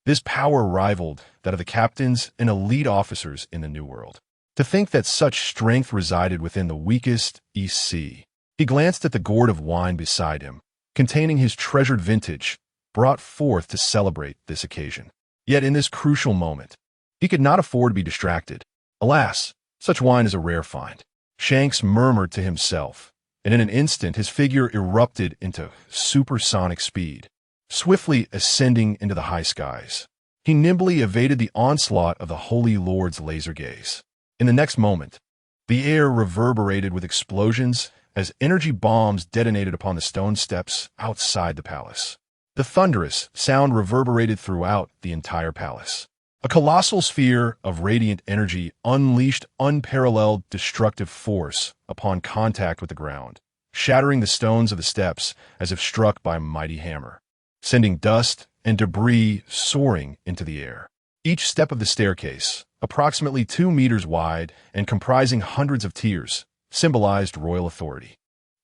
This power rivaled that of the captains and elite officers in the New World. To think that such strength resided within the weakest East Sea. He glanced at the gourd of wine beside him, containing his treasured vintage, brought forth to celebrate this occasion. Yet in this crucial moment, he could not afford to be distracted. Alas, such wine is a rare find. Shanks murmured to himself, and in an instant his figure erupted into supersonic speed, swiftly ascending into the high skies. He nimbly evaded the onslaught of the Holy Lord's laser gaze. In the next moment, the air reverberated with explosions as energy bombs detonated upon the stone steps outside the palace. The thunderous sound reverberated throughout the entire palace. A colossal sphere of radiant energy unleashed unparalleled destructive force upon contact with the ground, shattering the stones of the steps as if struck by a mighty hammer, sending dust and debris soaring into the air. Each step of the staircase, approximately 2 meters wide and comprising hundreds of tiers, symbolized royal authority.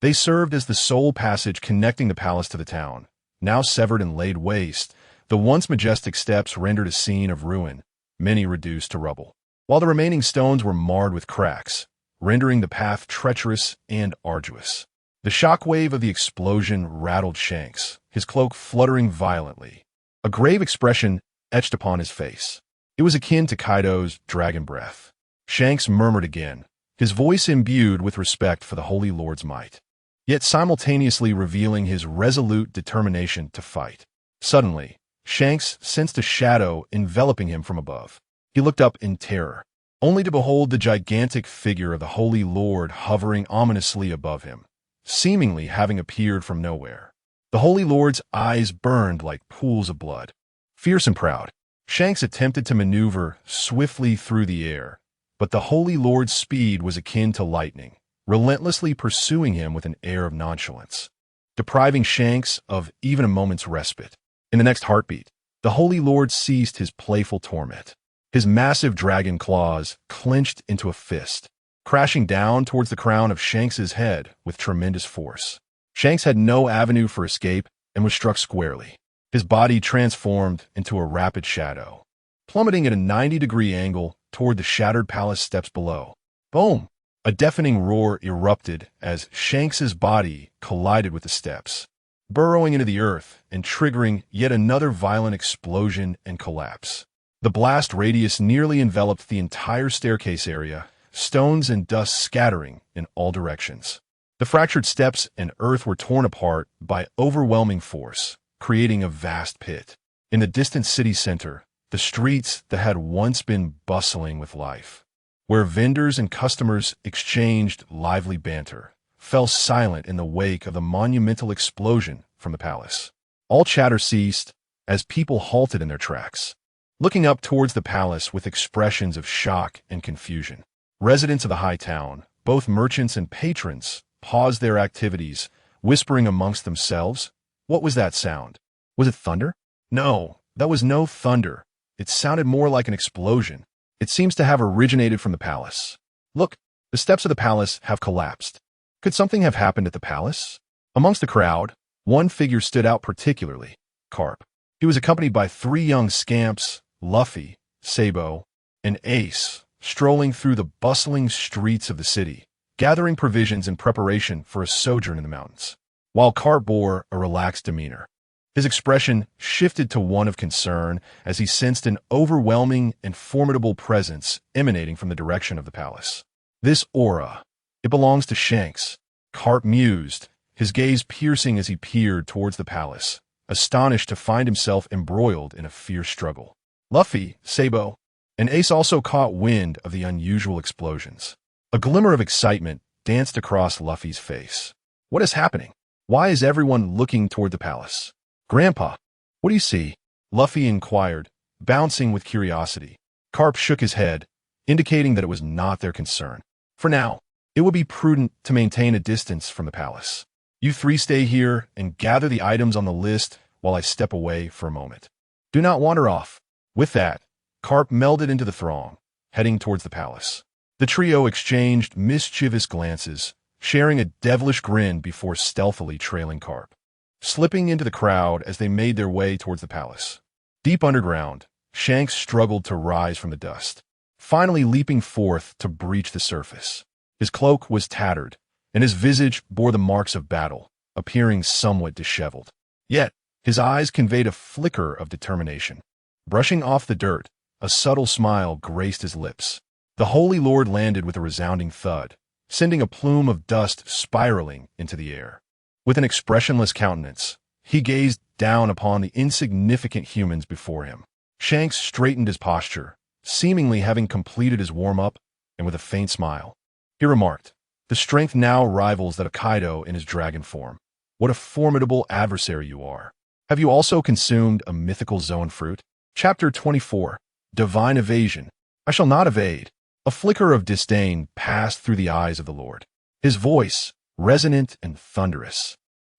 They served as the sole passage connecting the palace to the town. Now severed and laid waste, the once majestic steps rendered a scene of ruin, many reduced to rubble, while the remaining stones were marred with cracks, rendering the path treacherous and arduous. The shockwave of the explosion rattled Shanks, his cloak fluttering violently, a grave expression etched upon his face. It was akin to Kaido's dragon breath. Shanks murmured again, his voice imbued with respect for the Holy Lord's might, yet simultaneously revealing his resolute determination to fight. Suddenly, Shanks sensed a shadow enveloping him from above. He looked up in terror, only to behold the gigantic figure of the Holy Lord hovering ominously above him, seemingly having appeared from nowhere. The Holy Lord's eyes burned like pools of blood. Fierce and proud, Shanks attempted to maneuver swiftly through the air, but the Holy Lord's speed was akin to lightning, relentlessly pursuing him with an air of nonchalance, depriving Shanks of even a moment's respite. In the next heartbeat, the Holy Lord ceased his playful torment. His massive dragon claws clenched into a fist, crashing down towards the crown of Shanks's head with tremendous force. Shanks had no avenue for escape and was struck squarely. His body transformed into a rapid shadow, plummeting at a 90-degree angle toward the shattered palace steps below. Boom! A deafening roar erupted as Shanks's body collided with the steps, burrowing into the earth and triggering yet another violent explosion and collapse. The blast radius nearly enveloped the entire staircase area, stones and dust scattering in all directions. The fractured steps and earth were torn apart by overwhelming force, creating a vast pit. In the distant city center, the streets that had once been bustling with life, where vendors and customers exchanged lively banter, fell silent in the wake of the monumental explosion from the palace. All chatter ceased as people halted in their tracks, looking up towards the palace with expressions of shock and confusion. Residents of the high town, both merchants and patrons, paused their activities, whispering amongst themselves, "What was that sound? Was it thunder?" No, that was no thunder. It sounded more like an explosion. It seems to have originated from the palace. Look, the steps of the palace have collapsed. Could something have happened at the palace? Amongst the crowd, one figure stood out particularly, Carp. He was accompanied by 3 young scamps, Luffy, Sabo, and Ace, strolling through the bustling streets of the city, gathering provisions in preparation for a sojourn in the mountains. While Carp bore a relaxed demeanor, his expression shifted to one of concern as he sensed an overwhelming and formidable presence emanating from the direction of the palace. This aura, it belongs to Shanks, Carp mused, his gaze piercing as he peered towards the palace, astonished to find himself embroiled in a fierce struggle. Luffy, Sabo, and Ace also caught wind of the unusual explosions. A glimmer of excitement danced across Luffy's face. What is happening? Why is everyone looking toward the palace? Grandpa, what do you see? Luffy inquired, bouncing with curiosity. Carp shook his head, indicating that it was not their concern. For now, it would be prudent to maintain a distance from the palace. You 3 stay here and gather the items on the list while I step away for a moment. Do not wander off. With that, Carp melded into the throng, heading towards the palace. The trio exchanged mischievous glances, sharing a devilish grin before stealthily trailing Carp, slipping into the crowd as they made their way towards the palace. Deep underground, Shanks struggled to rise from the dust, finally leaping forth to breach the surface. His cloak was tattered, and his visage bore the marks of battle, appearing somewhat disheveled. Yet, his eyes conveyed a flicker of determination. Brushing off the dirt, a subtle smile graced his lips. The Holy Lord landed with a resounding thud, sending a plume of dust spiraling into the air. With an expressionless countenance, he gazed down upon the insignificant humans before him. Shanks straightened his posture, seemingly having completed his warm-up, and with a faint smile, he remarked, "The strength now rivals that of Kaido in his dragon form. What a formidable adversary you are. Have you also consumed a mythical zoan fruit?" Chapter 24. Divine Evasion. I shall not evade. A flicker of disdain passed through the eyes of the Lord. His voice, resonant and thunderous,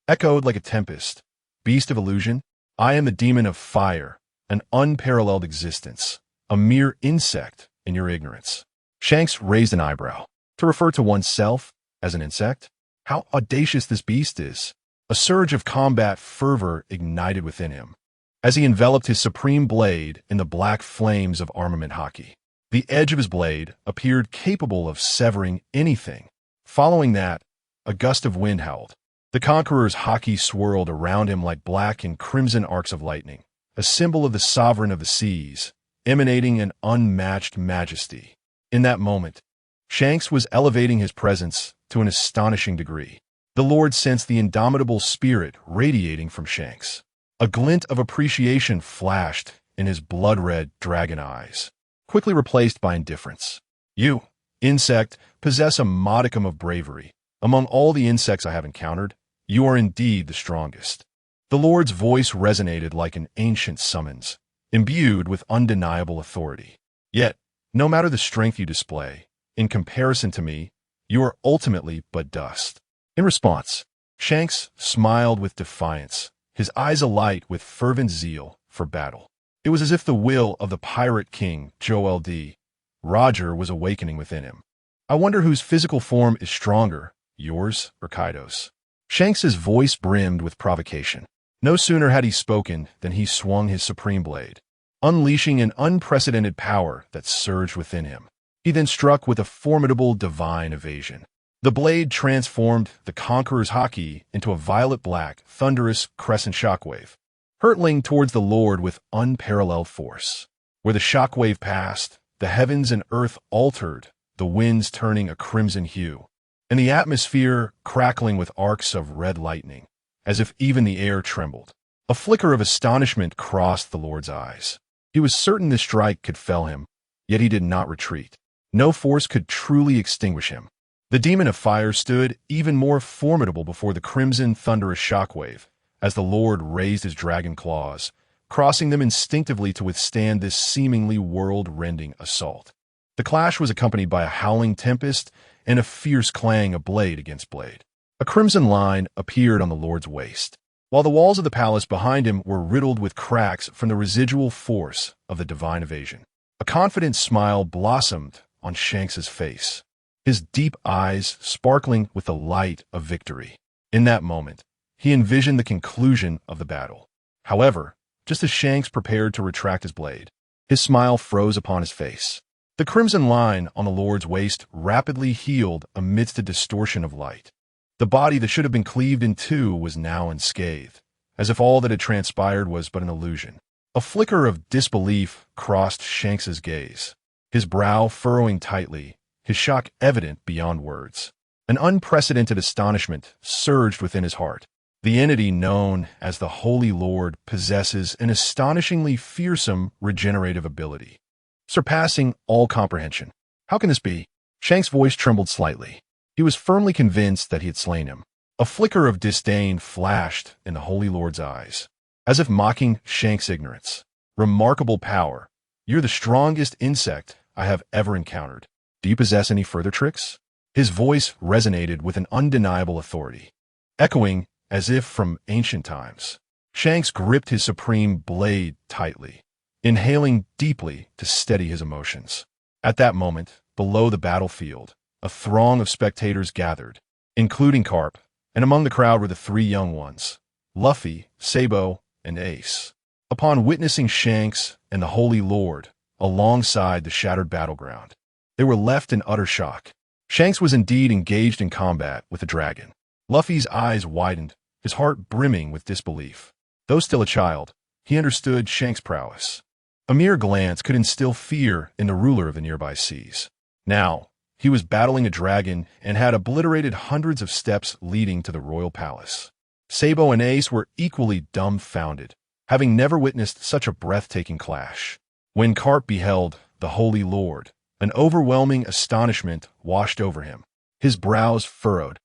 echoed like a tempest. "Beast of illusion, I am the demon of fire, an unparalleled existence, a mere insect in your ignorance." Shanks raised an eyebrow. To refer to oneself as an insect? How audacious this beast is! A surge of combat fervor ignited within him, as he enveloped his supreme blade in the black flames of armament hockey. The edge of his blade appeared capable of severing anything. Following that, a gust of wind howled. The conqueror's hockey swirled around him like black and crimson arcs of lightning, a symbol of the sovereign of the seas, emanating an unmatched majesty. In that moment, Shanks was elevating his presence to an astonishing degree. The Lord sensed the indomitable spirit radiating from Shanks. A glint of appreciation flashed in his blood-red dragon eyes, quickly replaced by indifference. "You, insect, possess a modicum of bravery. Among all the insects I have encountered, you are indeed the strongest." The Lord's voice resonated like an ancient summons, imbued with undeniable authority. "Yet, no matter the strength you display, in comparison to me, you are ultimately but dust." In response, Shanks smiled with defiance, his eyes alight with fervent zeal for battle. It was as if the will of the pirate king, Joel D. Roger, was awakening within him. "I wonder whose physical form is stronger, yours or Kaido's?" Shanks's voice brimmed with provocation. No sooner had he spoken than he swung his supreme blade, unleashing an unprecedented power that surged within him. He then struck with a formidable divine evasion. The blade transformed the conqueror's hockey into a violet-black, thunderous crescent shockwave, hurtling towards the Lord with unparalleled force. Where the shockwave passed, the heavens and earth altered, the winds turning a crimson hue, and the atmosphere crackling with arcs of red lightning, as if even the air trembled. A flicker of astonishment crossed the Lord's eyes. He was certain this strike could fell him, yet he did not retreat. No force could truly extinguish him. The demon of fire stood even more formidable before the crimson thunderous shockwave, as the Lord raised his dragon claws, crossing them instinctively to withstand this seemingly world-rending assault. The clash was accompanied by a howling tempest and a fierce clang of blade against blade. A crimson line appeared on the Lord's waist, while the walls of the palace behind him were riddled with cracks from the residual force of the divine evasion. A confident smile blossomed on Shanks's face, his deep eyes sparkling with the light of victory. In that moment, he envisioned the conclusion of the battle. However, just as Shanks prepared to retract his blade, his smile froze upon his face. The crimson line on the Lord's waist rapidly healed amidst a distortion of light. The body that should have been cleaved in two was now unscathed, as if all that had transpired was but an illusion. A flicker of disbelief crossed Shanks's gaze, his brow furrowing tightly, his shock evident beyond words. An unprecedented astonishment surged within his heart. The entity known as the Holy Lord possesses an astonishingly fearsome regenerative ability, surpassing all comprehension. How can this be? Shanks' voice trembled slightly. He was firmly convinced that he had slain him. A flicker of disdain flashed in the Holy Lord's eyes, as if mocking Shanks' ignorance. "Remarkable power. You're the strongest insect I have ever encountered. Do you possess any further tricks?" His voice resonated with an undeniable authority, echoing as if from ancient times. Shanks gripped his supreme blade tightly, inhaling deeply to steady his emotions. At that moment, below the battlefield, a throng of spectators gathered, including Carp, and among the crowd were the three young ones, Luffy, Sabo, and Ace. Upon witnessing Shanks and the Holy Lord alongside the shattered battleground, they were left in utter shock. Shanks was indeed engaged in combat with the dragon. Luffy's eyes widened, his heart brimming with disbelief. Though still a child, he understood Shanks' prowess. A mere glance could instill fear in the ruler of the nearby seas. Now, he was battling a dragon and had obliterated hundreds of steps leading to the royal palace. Sabo and Ace were equally dumbfounded, having never witnessed such a breathtaking clash. When Carp beheld the Holy Lord, an overwhelming astonishment washed over him. His brows furrowed,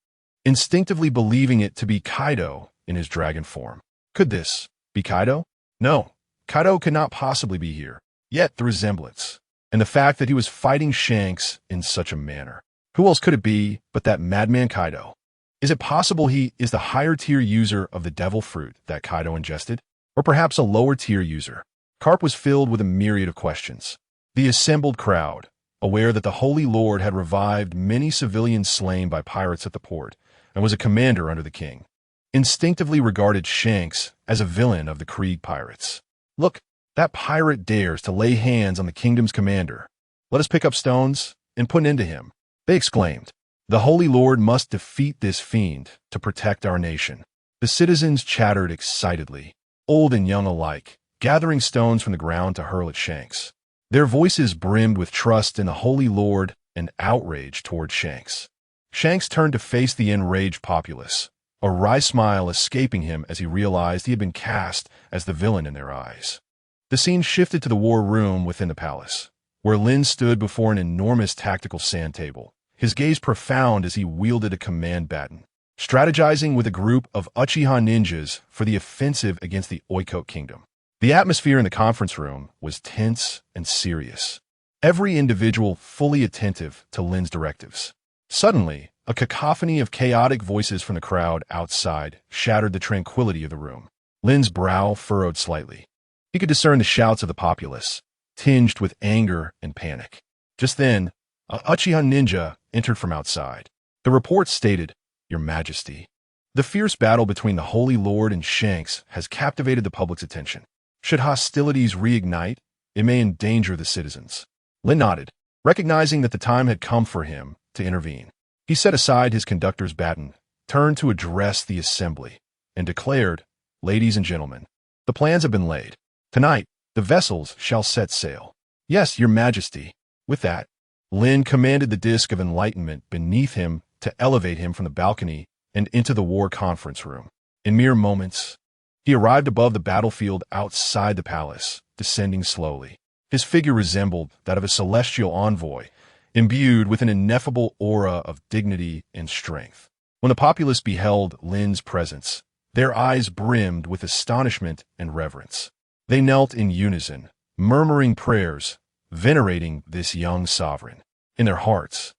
instinctively believing it to be Kaido in his dragon form. Could this be Kaido? No, Kaido could not possibly be here. Yet the resemblance, and the fact that he was fighting Shanks in such a manner. Who else could it be but that madman Kaido? Is it possible he is the higher-tier user of the devil fruit that Kaido ingested? Or perhaps a lower-tier user? Carp was filled with a myriad of questions. The assembled crowd, aware that the Holy Lord had revived many civilians slain by pirates at the port and was a commander under the king, instinctively regarded Shanks as a villain of the Krieg pirates. Look, that pirate dares to lay hands on the kingdom's commander. Let us pick up stones and put an end to him, they exclaimed. The Holy Lord must defeat this fiend to protect our nation. The citizens chattered excitedly, old and young alike, gathering stones from the ground to hurl at Shanks. Their voices brimmed with trust in the Holy Lord and outrage toward Shanks. Shanks turned to face the enraged populace, a wry smile escaping him as he realized he had been cast as the villain in their eyes. The scene shifted to the war room within the palace, where Lynn stood before an enormous tactical sand table, his gaze profound as he wielded a command baton, strategizing with a group of Uchiha ninjas for the offensive against the Oikote Kingdom. The atmosphere in the conference room was tense and serious, every individual fully attentive to Lynn's directives. Suddenly, a cacophony of chaotic voices from the crowd outside shattered the tranquility of the room. Lynn's brow furrowed slightly. He could discern the shouts of the populace, tinged with anger and panic. Just then, a Uchiha ninja entered from outside. The report stated, "Your Majesty, the fierce battle between the Holy Lord and Shanks has captivated the public's attention. Should hostilities reignite, it may endanger the citizens." Lynn nodded, recognizing that the time had come for him to intervene. He set aside his conductor's baton, turned to address the assembly, and declared, "Ladies and gentlemen, the plans have been laid. Tonight, the vessels shall set sail." "Yes, Your Majesty." With that, Lynn commanded the disk of enlightenment beneath him to elevate him from the balcony and into the war conference room. In mere moments, he arrived above the battlefield outside the palace, descending slowly. His figure resembled that of a celestial envoy, imbued with an ineffable aura of dignity and strength. When the populace beheld Lynn's presence, their eyes brimmed with astonishment and reverence. They knelt in unison, murmuring prayers, venerating this young sovereign. In their hearts,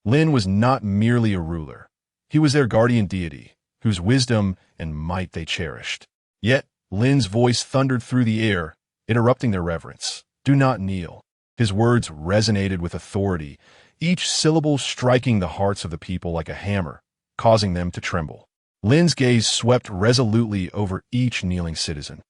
Lynn was not merely a ruler. He was their guardian deity, whose wisdom and might they cherished. Yet, Lynn's voice thundered through the air, interrupting their reverence. "Do not kneel." His words resonated with authority, each syllable striking the hearts of the people like a hammer, causing them to tremble. Lynn's gaze swept resolutely over each kneeling citizen,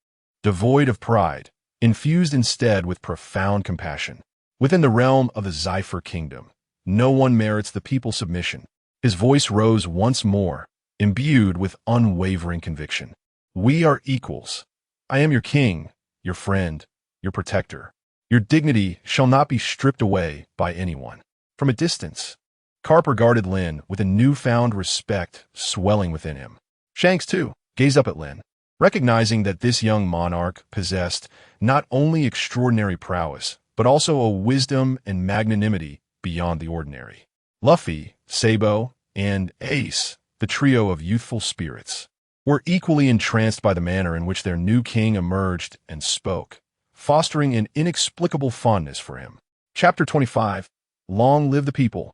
devoid of pride, infused instead with profound compassion. Within the realm of the Zephyr Kingdom, no one merits the people's submission. His voice rose once more, imbued with unwavering conviction. "We are equals. I am your king, your friend, your protector. Your dignity shall not be stripped away by anyone." From a distance, Carp regarded Lynn with a newfound respect swelling within him. Shanks, too, gazed up at Lynn, recognizing that this young monarch possessed not only extraordinary prowess, but also a wisdom and magnanimity beyond the ordinary. Luffy, Sabo, and Ace, the trio of youthful spirits, were equally entranced by the manner in which their new king emerged and spoke, fostering an inexplicable fondness for him. Chapter 25. Long live the people.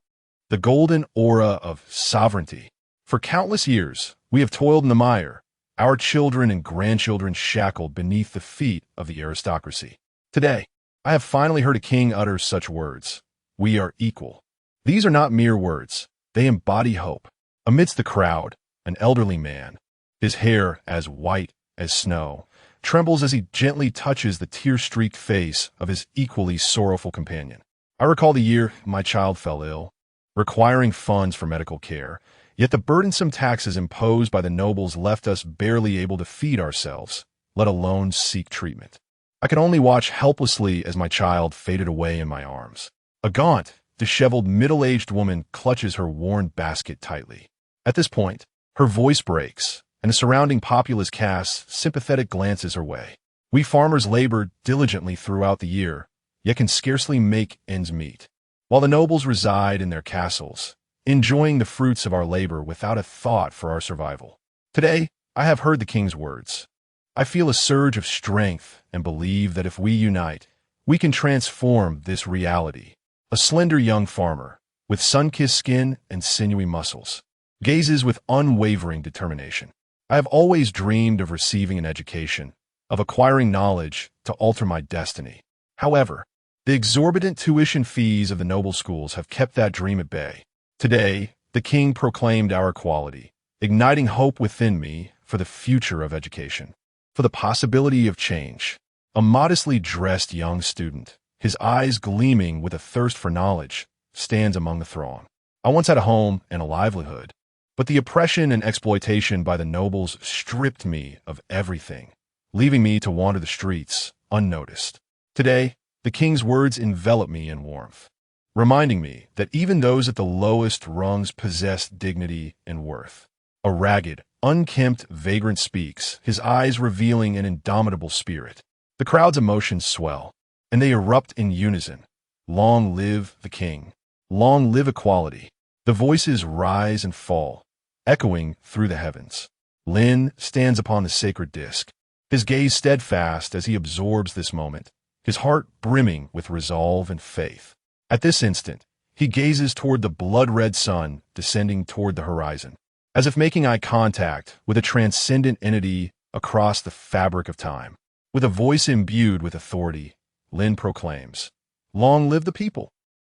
The golden aura of sovereignty. For countless years, we have toiled in the mire, our children and grandchildren shackled beneath the feet of the aristocracy. Today, I have finally heard a king utter such words. We are equal. These are not mere words. They embody hope. Amidst the crowd, an elderly man, his hair as white as snow, trembles as he gently touches the tear-streaked face of his equally sorrowful companion. I recall the year my child fell ill, requiring funds for medical care, yet the burdensome taxes imposed by the nobles left us barely able to feed ourselves, let alone seek treatment. I could only watch helplessly as my child faded away in my arms. A gaunt, disheveled middle-aged woman clutches her worn basket tightly. At this point, her voice breaks, and the surrounding populace casts sympathetic glances her way. We farmers labor diligently throughout the year, yet can scarcely make ends meet, while the nobles reside in their castles, enjoying the fruits of our labor without a thought for our survival. Today, I have heard the king's words. I feel a surge of strength and believe that if we unite, we can transform this reality. A slender young farmer, with sun-kissed skin and sinewy muscles, gazes with unwavering determination. I have always dreamed of receiving an education, of acquiring knowledge to alter my destiny. However, the exorbitant tuition fees of the noble schools have kept that dream at bay. Today, the king proclaimed our equality, igniting hope within me for the future of education, for the possibility of change. A modestly dressed young student, his eyes gleaming with a thirst for knowledge, stands among the throng. I once had a home and a livelihood, but the oppression and exploitation by the nobles stripped me of everything, leaving me to wander the streets unnoticed. Today, the king's words envelop me in warmth, reminding me that even those at the lowest rungs possess dignity and worth. A ragged, unkempt vagrant speaks, his eyes revealing an indomitable spirit. The crowd's emotions swell, and they erupt in unison. Long live the king. Long live equality. The voices rise and fall, echoing through the heavens. Lynn stands upon the sacred disk, his gaze steadfast as he absorbs this moment, his heart brimming with resolve and faith. At this instant, he gazes toward the blood-red sun descending toward the horizon, as if making eye contact with a transcendent entity across the fabric of time. With a voice imbued with authority, Lynn proclaims, "Long live the people!"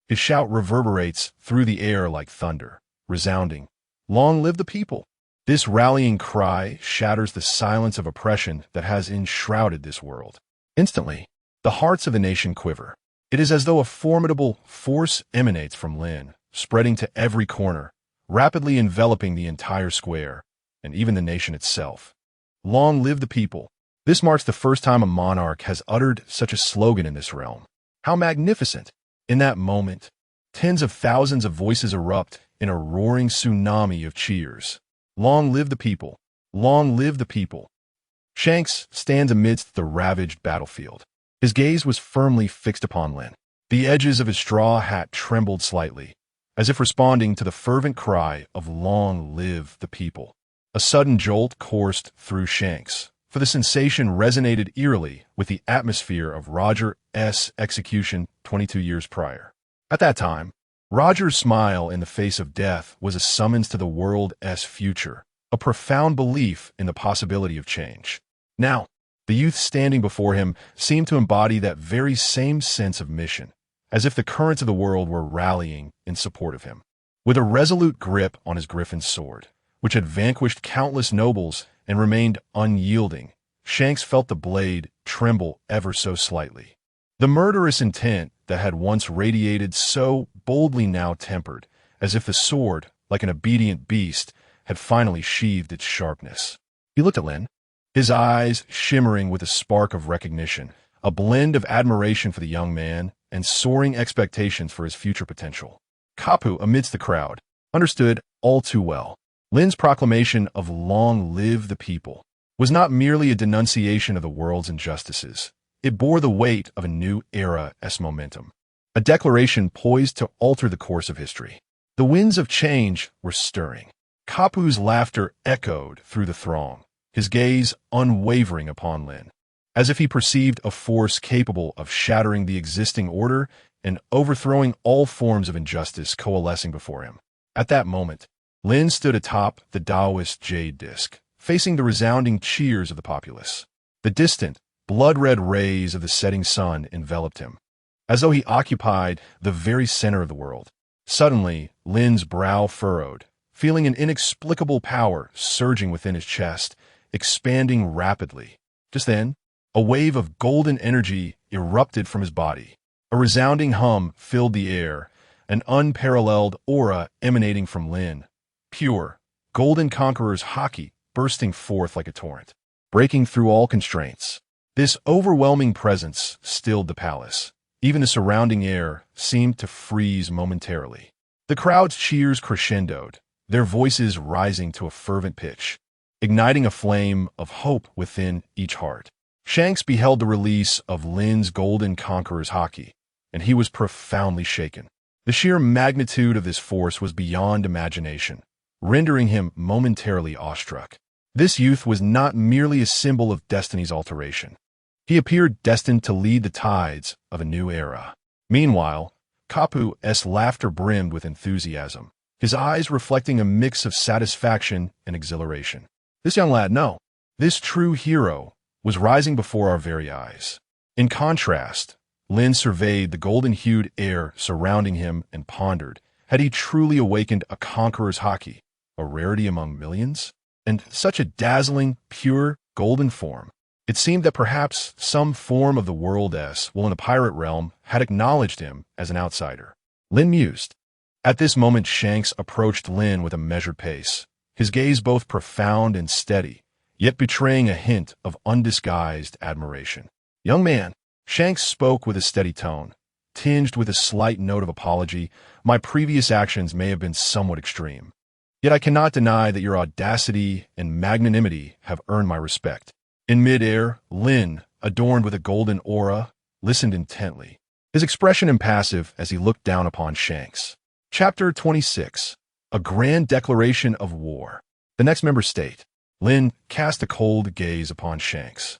His shout reverberates through the air like thunder, resounding, "Long live the people!" This rallying cry shatters the silence of oppression that has enshrouded this world. Instantly, the hearts of the nation quiver. It is as though a formidable force emanates from Lynn, spreading to every corner, rapidly enveloping the entire square, and even the nation itself. Long live the people! This marks the first time a monarch has uttered such a slogan in this realm. How magnificent! In that moment, tens of thousands of voices erupt in a roaring tsunami of cheers. Long live the people! Long live the people! Shanks stands amidst the ravaged battlefield. His gaze was firmly fixed upon Lynn. The edges of his straw hat trembled slightly, as if responding to the fervent cry of "Long live the people." A sudden jolt coursed through Shanks, for the sensation resonated eerily with the atmosphere of Roger's execution 22 years prior. At that time, Roger's smile in the face of death was a summons to the world's future, a profound belief in the possibility of change. Now, the youth standing before him seemed to embody that very same sense of mission, as if the currents of the world were rallying in support of him. With a resolute grip on his griffin's sword, which had vanquished countless nobles and remained unyielding, Shanks felt the blade tremble ever so slightly. The murderous intent that had once radiated so boldly now tempered, as if the sword, like an obedient beast, had finally sheathed its sharpness. He looked at Lynn, his eyes shimmering with a spark of recognition, a blend of admiration for the young man and soaring expectations for his future potential. Kapu, amidst the crowd, understood all too well. Lynn's proclamation of "Long live the people" was not merely a denunciation of the world's injustices. It bore the weight of a new era's momentum, a declaration poised to alter the course of history. The winds of change were stirring. Kapu's laughter echoed through the throng, his gaze unwavering upon Lynn, as if he perceived a force capable of shattering the existing order and overthrowing all forms of injustice coalescing before him. At that moment, Lynn stood atop the Taoist jade disc, facing the resounding cheers of the populace. The distant, Blood-red rays of the setting sun enveloped him, as though he occupied the very center of the world. Suddenly, Lynn's brow furrowed, feeling an inexplicable power surging within his chest, expanding rapidly. Just then, a wave of golden energy erupted from his body. A resounding hum filled the air, an unparalleled aura emanating from Lynn. Pure, golden conqueror's haki bursting forth like a torrent, breaking through all constraints. This overwhelming presence stilled the palace. Even the surrounding air seemed to freeze momentarily. The crowd's cheers crescendoed, their voices rising to a fervent pitch, igniting a flame of hope within each heart. Shanks beheld the release of Lynn's golden conqueror's haki, and he was profoundly shaken. The sheer magnitude of this force was beyond imagination, rendering him momentarily awestruck. This youth was not merely a symbol of destiny's alteration. He appeared destined to lead the tides of a new era. Meanwhile, Kapu's laughter brimmed with enthusiasm, his eyes reflecting a mix of satisfaction and exhilaration. This young lad, no, this true hero, was rising before our very eyes. In contrast, Lynn surveyed the golden-hued air surrounding him and pondered, had he truly awakened a conqueror's haki, a rarity among millions? And such a dazzling, pure, golden form. It seemed that perhaps some form of the world-s, while in the pirate realm, had acknowledged him as an outsider. Lynn mused. At this moment, Shanks approached Lynn with a measured pace, his gaze both profound and steady, yet betraying a hint of undisguised admiration. Young man, Shanks spoke with a steady tone, tinged with a slight note of apology. My previous actions may have been somewhat extreme. Yet I cannot deny that your audacity and magnanimity have earned my respect. In mid-air, Lynn, adorned with a golden aura, listened intently, his expression impassive as he looked down upon Shanks. Chapter 26. A Grand Declaration of War. The next member state. Lynn cast a cold gaze upon Shanks,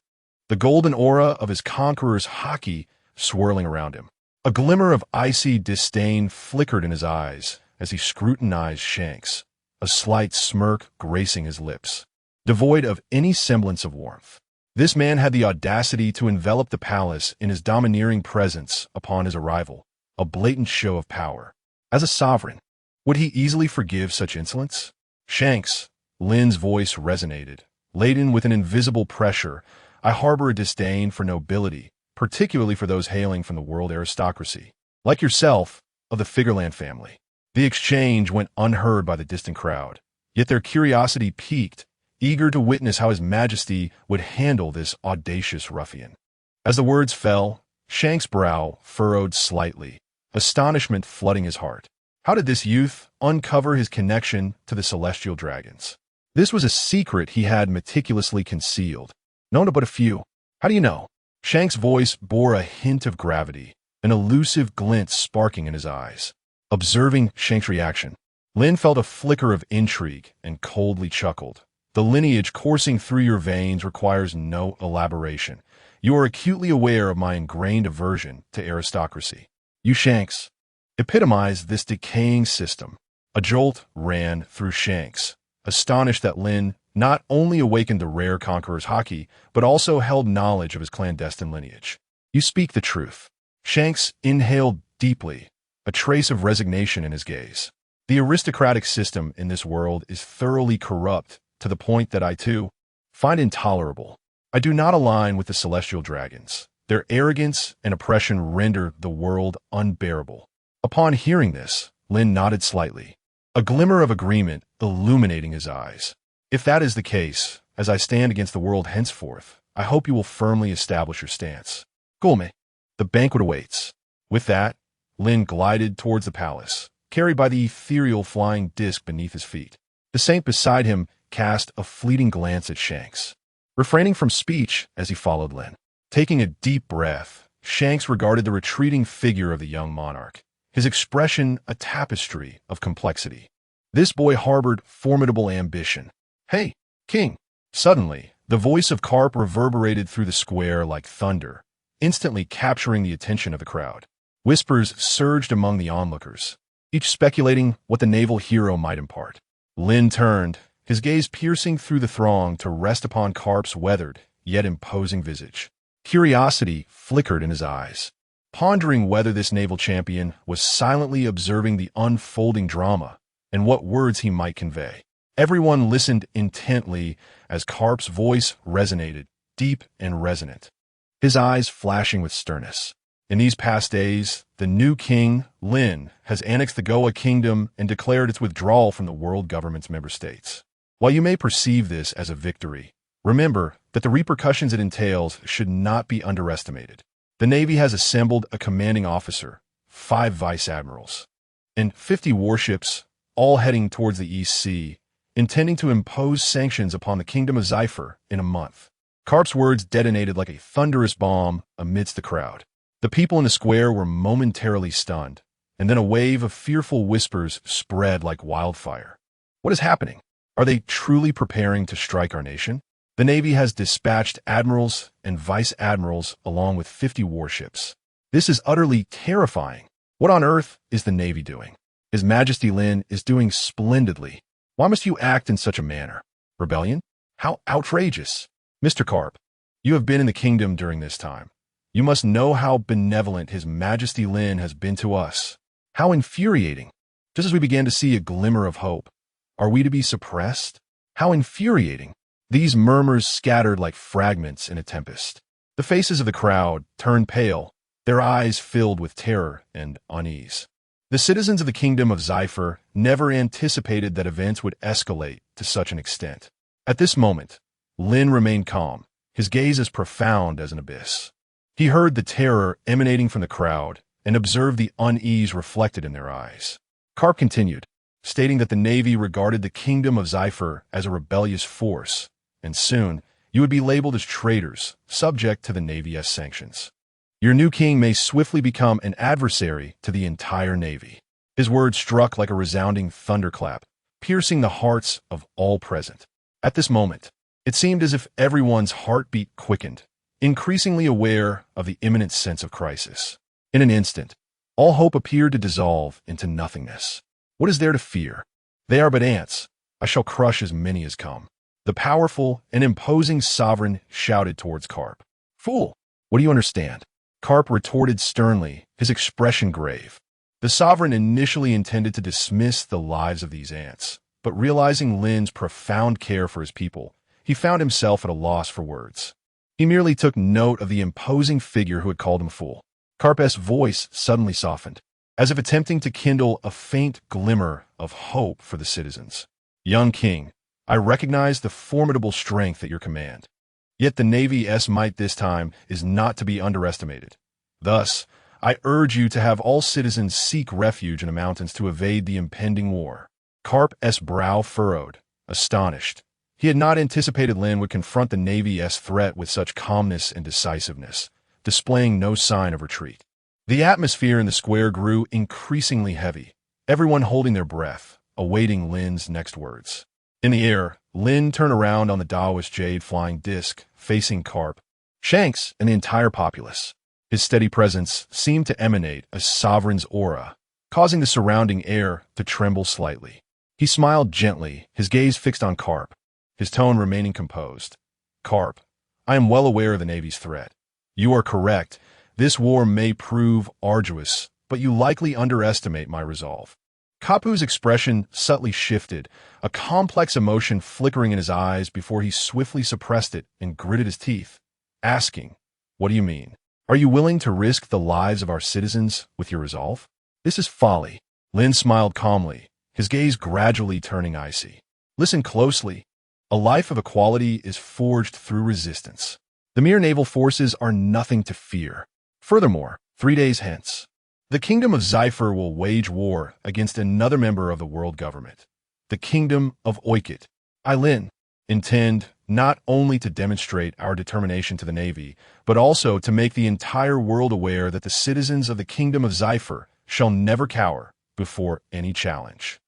the golden aura of his conqueror's haki swirling around him. A glimmer of icy disdain flickered in his eyes as he scrutinized Shanks, a slight smirk gracing his lips, devoid of any semblance of warmth. This man had the audacity to envelop the palace in his domineering presence upon his arrival, a blatant show of power. As a sovereign, would he easily forgive such insolence? Shanks, Lynn's voice resonated, laden with an invisible pressure. I harbor a disdain for nobility, particularly for those hailing from the world aristocracy. Like yourself, of the Figureland family. The exchange went unheard by the distant crowd, yet their curiosity piqued, eager to witness how His Majesty would handle this audacious ruffian. As the words fell, Shanks' brow furrowed slightly, astonishment flooding his heart. How did this youth uncover his connection to the celestial dragons? This was a secret he had meticulously concealed, known to but a few. How do you know? Shanks' voice bore a hint of gravity, an elusive glint sparking in his eyes. Observing Shanks' reaction, Lynn felt a flicker of intrigue and coldly chuckled. The lineage coursing through your veins requires no elaboration. You are acutely aware of my ingrained aversion to aristocracy. You, Shanks, epitomize this decaying system. A jolt ran through Shanks, astonished that Lynn not only awakened the rare conqueror's haki, but also held knowledge of his clandestine lineage. You speak the truth. Shanks inhaled deeply, a trace of resignation in his gaze. The aristocratic system in this world is thoroughly corrupt to the point that I, too, find intolerable. I do not align with the celestial dragons. Their arrogance and oppression render the world unbearable. Upon hearing this, Lynn nodded slightly, a glimmer of agreement illuminating his eyes. If that is the case, as I stand against the world henceforth, I hope you will firmly establish your stance. Gulme, the banquet awaits. With that, Lynn glided towards the palace, carried by the ethereal flying disk beneath his feet. The saint beside him cast a fleeting glance at Shanks, refraining from speech as he followed Lynn. Taking a deep breath, Shanks regarded the retreating figure of the young monarch, his expression a tapestry of complexity. This boy harbored formidable ambition. Hey, King! Suddenly, the voice of Carp reverberated through the square like thunder, instantly capturing the attention of the crowd. Whispers surged among the onlookers, each speculating what the naval hero might impart. Lynn turned, his gaze piercing through the throng to rest upon Carp's weathered, yet imposing visage. Curiosity flickered in his eyes, pondering whether this naval champion was silently observing the unfolding drama and what words he might convey. Everyone listened intently as Karp's voice resonated, deep and resonant, his eyes flashing with sternness. In these past days, the new king, Lynn, has annexed the Goa kingdom and declared its withdrawal from the world government's member states. While you may perceive this as a victory, remember that the repercussions it entails should not be underestimated. The Navy has assembled a commanding officer, 5 vice admirals, and 50 warships, all heading towards the East Sea, intending to impose sanctions upon the kingdom of Zephyr in a month. Karp's words detonated like a thunderous bomb amidst the crowd. The people in the square were momentarily stunned, and then a wave of fearful whispers spread like wildfire. What is happening? Are they truly preparing to strike our nation? The Navy has dispatched admirals and vice admirals along with 50 warships. This is utterly terrifying. What on earth is the Navy doing? His Majesty Lynn is doing splendidly. Why must you act in such a manner? Rebellion? How outrageous! Mr. Karp, you have been in the kingdom during this time. You must know how benevolent His Majesty Lynn has been to us. How infuriating. Just as we began to see a glimmer of hope, are we to be suppressed? How infuriating. These murmurs scattered like fragments in a tempest. The faces of the crowd turned pale, their eyes filled with terror and unease. The citizens of the kingdom of Zephyr never anticipated that events would escalate to such an extent. At this moment, Lynn remained calm, his gaze as profound as an abyss. He heard the terror emanating from the crowd and observed the unease reflected in their eyes. Karp continued, stating that the Navy regarded the kingdom of Zephyr as a rebellious force, and soon you would be labeled as traitors, subject to the Navy's sanctions. Your new king may swiftly become an adversary to the entire Navy. His words struck like a resounding thunderclap, piercing the hearts of all present. At this moment, it seemed as if everyone's heartbeat quickened, increasingly aware of the imminent sense of crisis. In an instant, all hope appeared to dissolve into nothingness. What is there to fear? They are but ants. I shall crush as many as come. The powerful and imposing sovereign shouted towards Karp. Fool! What do you understand? Karp retorted sternly, his expression grave. The sovereign initially intended to dismiss the lives of these ants, but realizing Lynn's profound care for his people, he found himself at a loss for words. He merely took note of the imposing figure who had called him a fool. Karp's voice suddenly softened, as if attempting to kindle a faint glimmer of hope for the citizens. Young king, I recognize the formidable strength at your command. Yet the Navy's might this time is not to be underestimated. Thus, I urge you to have all citizens seek refuge in the mountains to evade the impending war. Karp's brow furrowed, astonished. He had not anticipated Lynn would confront the Navy's threat with such calmness and decisiveness, displaying no sign of retreat. The atmosphere in the square grew increasingly heavy, everyone holding their breath, awaiting Lynn's next words. In the air, Lynn turned around on the Taoist jade flying disc, facing Karp, Shanks, and the entire populace. His steady presence seemed to emanate a sovereign's aura, causing the surrounding air to tremble slightly. He smiled gently, his gaze fixed on Karp, his tone remaining composed. Karp, I am well aware of the Navy's threat. You are correct. This war may prove arduous, but you likely underestimate my resolve. Kapu's expression subtly shifted, a complex emotion flickering in his eyes before he swiftly suppressed it and gritted his teeth, asking, What do you mean? Are you willing to risk the lives of our citizens with your resolve? This is folly. Lynn smiled calmly, his gaze gradually turning icy. Listen closely. A life of equality is forged through resistance. The mere naval forces are nothing to fear. Furthermore, 3 days hence, the kingdom of Zephyr will wage war against another member of the world government, the kingdom of Oikit. I, Lynn, intend not only to demonstrate our determination to the Navy, but also to make the entire world aware that the citizens of the kingdom of Zephyr shall never cower before any challenge.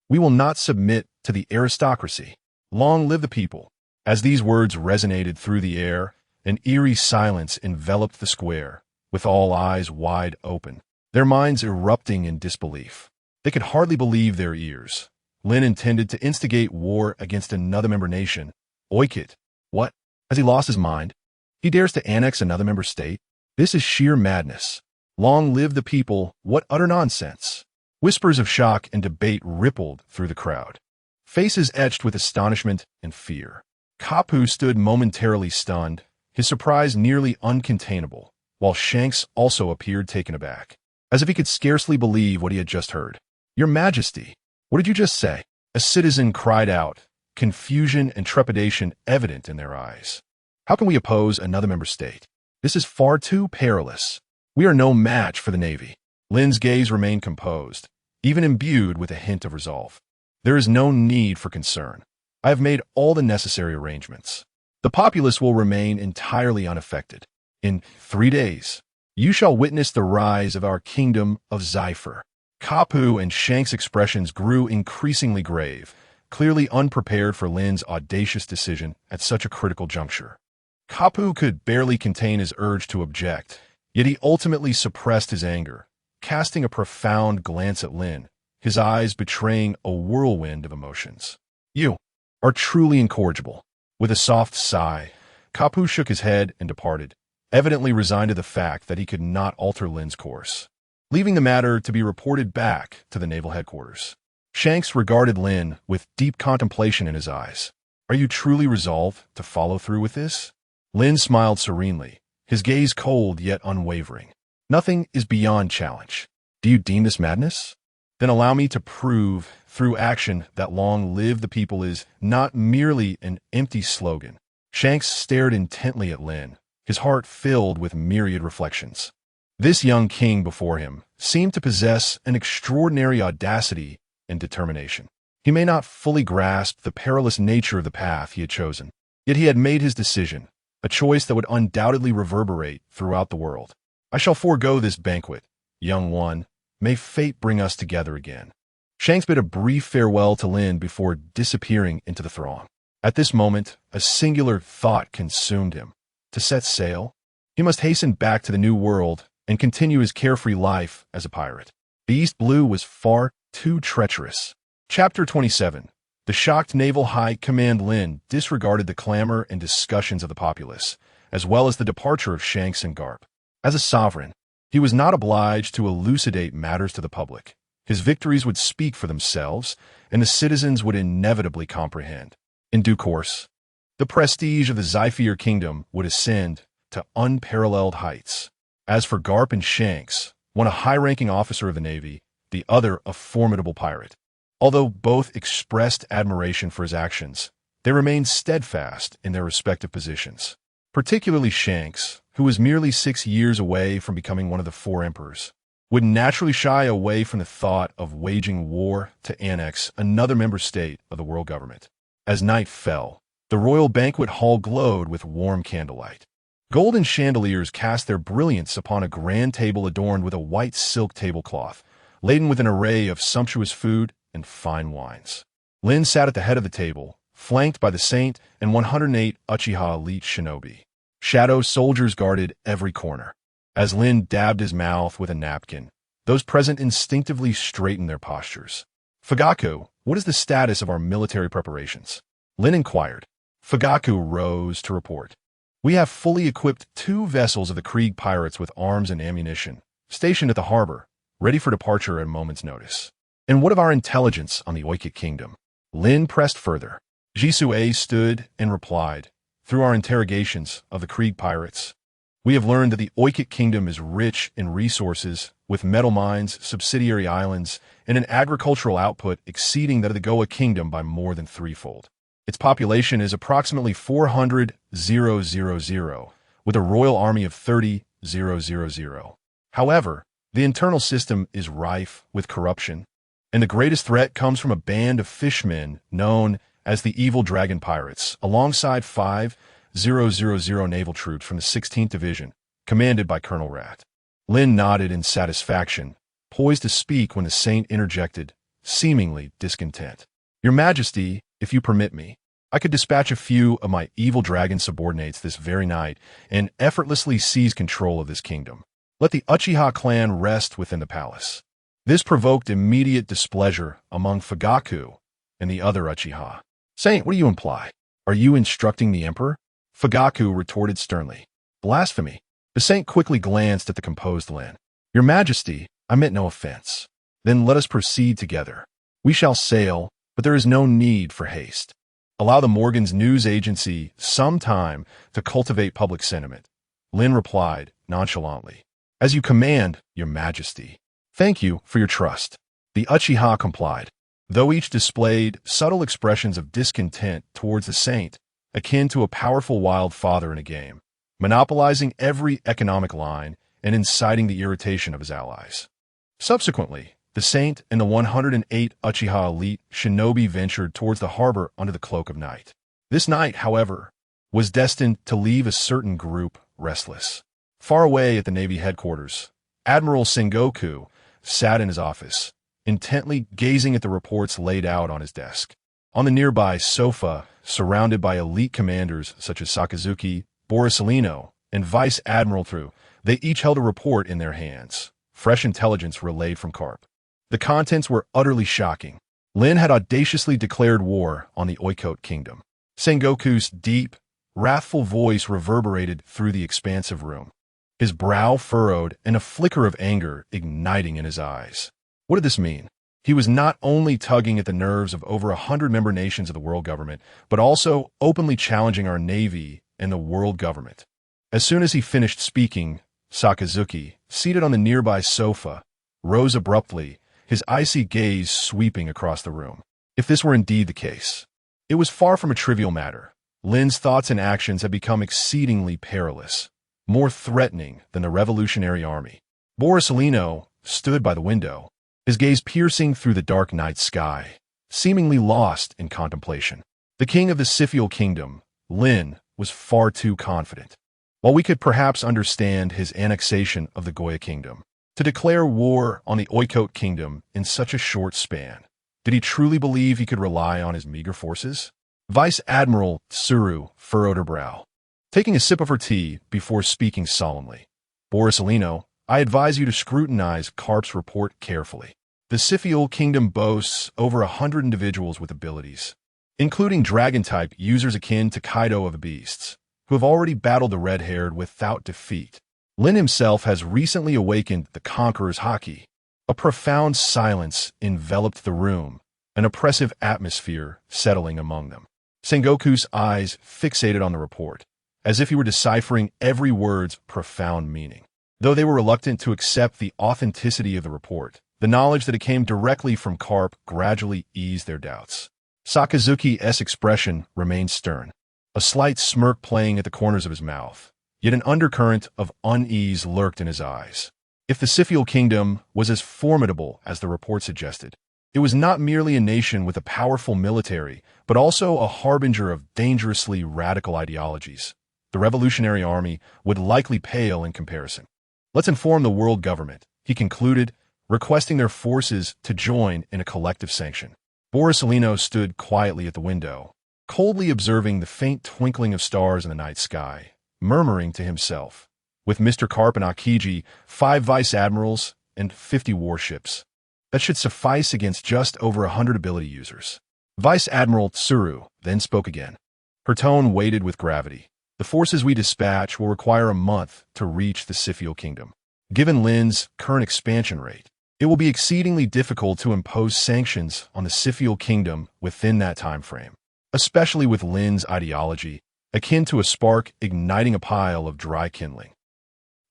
We will not submit to the aristocracy. Long live the people. As these words resonated through the air, an eerie silence enveloped the square, with all eyes wide open, their minds erupting in disbelief. They could hardly believe their ears. Lynn intended to instigate war against another member nation. Oikit. What? Has he lost his mind? He dares to annex another member state? This is sheer madness. Long live the people, what utter nonsense. Whispers of shock and debate rippled through the crowd. Faces etched with astonishment and fear. Kapu stood momentarily stunned, his surprise nearly uncontainable, while Shanks also appeared taken aback, as if he could scarcely believe what he had just heard. Your Majesty, what did you just say? A citizen cried out, confusion and trepidation evident in their eyes. How can we oppose another member state? This is far too perilous. We are no match for the Navy. Lynn's gaze remained composed, even imbued with a hint of resolve. There is no need for concern. I have made all the necessary arrangements. The populace will remain entirely unaffected. In 3 days, you shall witness the rise of our kingdom of Zephyr. Kapu and Shanks' expressions grew increasingly grave, clearly unprepared for Lynn's audacious decision at such a critical juncture. Kapu could barely contain his urge to object, yet he ultimately suppressed his anger, casting a profound glance at Lynn, his eyes betraying a whirlwind of emotions. You are truly incorrigible. With a soft sigh, Kapu shook his head and departed, evidently resigned to the fact that he could not alter Lynn's course, leaving the matter to be reported back to the naval headquarters. Shanks regarded Lynn with deep contemplation in his eyes. Are you truly resolved to follow through with this? Lynn smiled serenely, his gaze cold yet unwavering. Nothing is beyond challenge. Do you deem this madness? Then allow me to prove through action that long live the people is not merely an empty slogan. Shanks stared intently at Lynn, his heart filled with myriad reflections. This young king before him seemed to possess an extraordinary audacity and determination. He may not fully grasp the perilous nature of the path he had chosen, yet he had made his decision, a choice that would undoubtedly reverberate throughout the world. I shall forego this banquet, young one. May fate bring us together again. Shanks bid a brief farewell to Lynn before disappearing into the throng. At this moment, a singular thought consumed him. To set sail? He must hasten back to the New World and continue his carefree life as a pirate. The East Blue was far too treacherous. Chapter 27. The shocked Naval High Command Lynn disregarded the clamor and discussions of the populace, as well as the departure of Shanks and Garp. As a sovereign, he was not obliged to elucidate matters to the public. His victories would speak for themselves, and the citizens would inevitably comprehend. In due course, the prestige of the Zephyr Kingdom would ascend to unparalleled heights. As for Garp and Shanks, one a high-ranking officer of the Navy, the other a formidable pirate. Although both expressed admiration for his actions, they remained steadfast in their respective positions. Particularly Shanks, who was merely 6 years away from becoming one of the 4 emperors, would naturally shy away from the thought of waging war to annex another member state of the world government. As night fell, the royal banquet hall glowed with warm candlelight. Golden chandeliers cast their brilliance upon a grand table adorned with a white silk tablecloth, laden with an array of sumptuous food and fine wines. Lynn sat at the head of the table, flanked by the Saint and 108 Uchiha elite shinobi. Shadow soldiers guarded every corner. As Lynn dabbed his mouth with a napkin, those present instinctively straightened their postures. Fugaku, what is the status of our military preparations? Lynn inquired. Fugaku rose to report. We have fully equipped 2 vessels of the Krieg pirates with arms and ammunition, stationed at the harbor, ready for departure at a moment's notice. And what of our intelligence on the Oikik Kingdom? Lynn pressed further. Jisue stood and replied. Through our interrogations of the Krieg pirates, we have learned that the Oikik Kingdom is rich in resources, with metal mines, subsidiary islands, and an agricultural output exceeding that of the Goa Kingdom by more than 3-fold. Its population is approximately 400,000, with a royal army of 30,000. However, the internal system is rife with corruption, and the greatest threat comes from a band of fishmen known as the Evil Dragon Pirates, alongside 5,000 naval troops from the 16th Division, commanded by Colonel Rat. Lynn nodded in satisfaction, poised to speak when the Saint interjected, seemingly discontent. Your Majesty, if you permit me, I could dispatch a few of my Evil Dragon subordinates this very night and effortlessly seize control of this kingdom. Let the Uchiha clan rest within the palace. This provoked immediate displeasure among Fugaku and the other Uchiha. Saint, what do you imply? Are you instructing the emperor? Fugaku retorted sternly. Blasphemy. The saint quickly glanced at the composed Lynn. Your Majesty, I meant no offense. Then let us proceed together. We shall sail, but there is no need for haste. Allow the Morgan's news agency some time to cultivate public sentiment. Lynn replied nonchalantly. As you command, Your Majesty. Thank you for your trust. The Uchiha complied, though each displayed subtle expressions of discontent towards the saint, akin to a powerful wild father in a game, monopolizing every economic line and inciting the irritation of his allies. Subsequently, the saint and the 108 Uchiha elite shinobi ventured towards the harbor under the cloak of night. This night, however, was destined to leave a certain group restless. Far away at the Navy headquarters, Admiral Sengoku sat in his office, intently gazing at the reports laid out on his desk. On the nearby sofa, surrounded by elite commanders such as Sakazuki, Borsalino, and Vice Admiral Tru, they each held a report in their hands, fresh intelligence relayed from Karp. The contents were utterly shocking. Lynn had audaciously declared war on the Oikote Kingdom. Sengoku's deep, wrathful voice reverberated through the expansive room, his brow furrowed and a flicker of anger igniting in his eyes. What did this mean? He was not only tugging at the nerves of over 100 member nations of the world government, but also openly challenging our Navy and the world government. As soon as he finished speaking, Sakazuki, seated on the nearby sofa, rose abruptly, his icy gaze sweeping across the room. If this were indeed the case, it was far from a trivial matter. Lynn's thoughts and actions had become exceedingly perilous, more threatening than the Revolutionary Army. Borsalino stood by the window, his gaze piercing through the dark night sky, seemingly lost in contemplation. The king of the Scythial kingdom, Lynn, was far too confident. While we could perhaps understand his annexation of the Goya kingdom, to declare war on the Oikote kingdom in such a short span, did he truly believe he could rely on his meager forces? Vice Admiral Tsuru furrowed her brow, taking a sip of her tea before speaking solemnly. Borsalino, I advise you to scrutinize Karp's report carefully. The Scythial kingdom boasts over 100 individuals with abilities, including dragon-type users akin to Kaido of the Beasts, who have already battled the red-haired without defeat. Lynn himself has recently awakened the Conqueror's Haki. A profound silence enveloped the room, an oppressive atmosphere settling among them. Sengoku's eyes fixated on the report, as if he were deciphering every word's profound meaning. Though they were reluctant to accept the authenticity of the report, the knowledge that it came directly from Karp gradually eased their doubts. Sakazuki's expression remained stern, a slight smirk playing at the corners of his mouth, yet an undercurrent of unease lurked in his eyes. If the Scythial kingdom was as formidable as the report suggested, it was not merely a nation with a powerful military, but also a harbinger of dangerously radical ideologies. The Revolutionary Army would likely pale in comparison. Let's inform the world government, he concluded, requesting their forces to join in a collective sanction. Borsalino stood quietly at the window, coldly observing the faint twinkling of stars in the night sky, murmuring to himself, with Mr. Karp and Akiji, 5 vice admirals, and 50 warships. That should suffice against just over 100 ability users. Vice Admiral Tsuru then spoke again. Her tone weighted with gravity. The forces we dispatch will require a month to reach the Scythial kingdom. Given Lynn's current expansion rate, it will be exceedingly difficult to impose sanctions on the Scythial kingdom within that time frame, especially with Lynn's ideology, akin to a spark igniting a pile of dry kindling.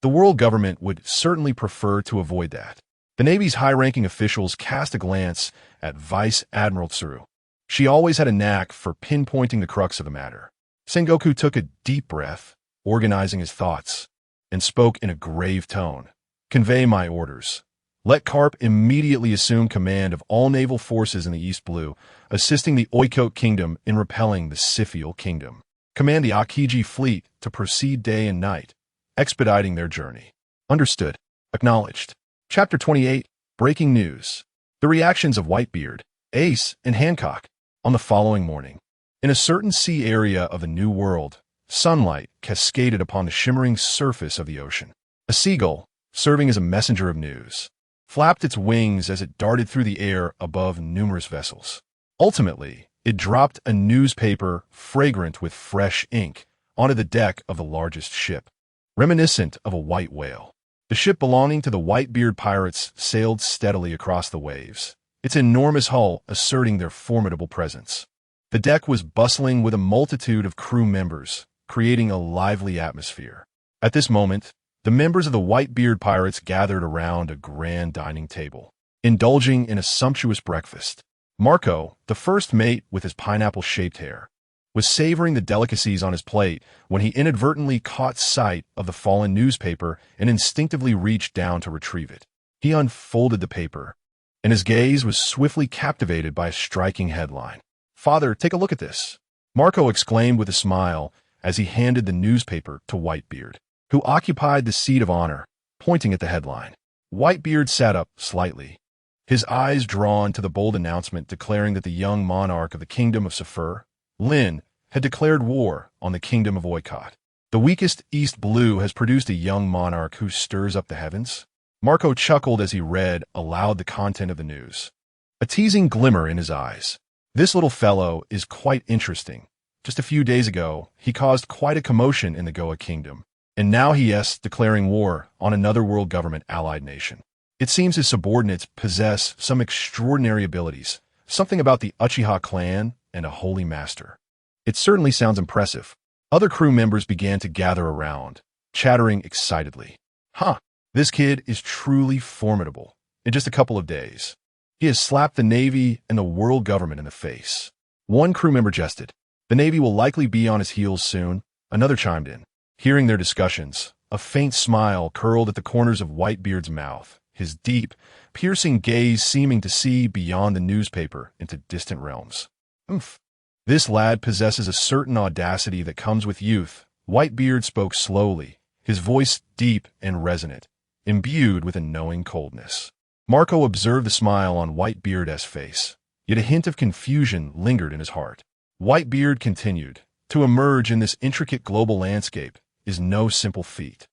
The world government would certainly prefer to avoid that. The Navy's high-ranking officials cast a glance at Vice Admiral Tsuru. She always had a knack for pinpointing the crux of the matter. Sengoku took a deep breath, organizing his thoughts, and spoke in a grave tone. Convey my orders. Let Karp immediately assume command of all naval forces in the East Blue, assisting the Oikote Kingdom in repelling the Scythial Kingdom. Command the Akiji fleet to proceed day and night, expediting their journey. Understood. Acknowledged. Chapter 28, Breaking News. The reactions of Whitebeard, Ace, and Hancock. On the following morning, in a certain sea area of the New World, sunlight cascaded upon the shimmering surface of the ocean. A seagull, serving as a messenger of news, flapped its wings as it darted through the air above numerous vessels. Ultimately, it dropped a newspaper fragrant with fresh ink onto the deck of the largest ship, reminiscent of a white whale. The ship belonging to the Whitebeard pirates sailed steadily across the waves, its enormous hull asserting their formidable presence. The deck was bustling with a multitude of crew members, creating a lively atmosphere. At this moment, the members of the Whitebeard pirates gathered around a grand dining table, indulging in a sumptuous breakfast. Marco, the first mate with his pineapple-shaped hair, was savoring the delicacies on his plate when he inadvertently caught sight of the fallen newspaper and instinctively reached down to retrieve it. He unfolded the paper, and his gaze was swiftly captivated by a striking headline. "Father, take a look at this," Marco exclaimed with a smile as he handed the newspaper to Whitebeard, who occupied the seat of honor, pointing at the headline. Whitebeard sat up slightly, his eyes drawn to the bold announcement declaring that the young monarch of the kingdom of Sefer, Lynn, had declared war on the kingdom of Oikot. The weakest East Blue has produced a young monarch who stirs up the heavens. Marco chuckled as he read aloud the content of the news, a teasing glimmer in his eyes. This little fellow is quite interesting. Just a few days ago, he caused quite a commotion in the Goa kingdom, and now he is declaring war on another world government allied nation. It seems his subordinates possess some extraordinary abilities, something about the Uchiha clan and a holy master. It certainly sounds impressive. Other crew members began to gather around, chattering excitedly. This kid is truly formidable. In just a couple of days, he has slapped the Navy and the world government in the face. One crew member jested. The Navy will likely be on his heels soon. Another chimed in. Hearing their discussions, a faint smile curled at the corners of Whitebeard's mouth, his deep, piercing gaze seeming to see beyond the newspaper into distant realms. This lad possesses a certain audacity that comes with youth. Whitebeard spoke slowly, his voice deep and resonant, imbued with a knowing coldness. Marco observed the smile on Whitebeard's face, yet a hint of confusion lingered in his heart. Whitebeard continued, "To emerge in this intricate global landscape is no simple feat.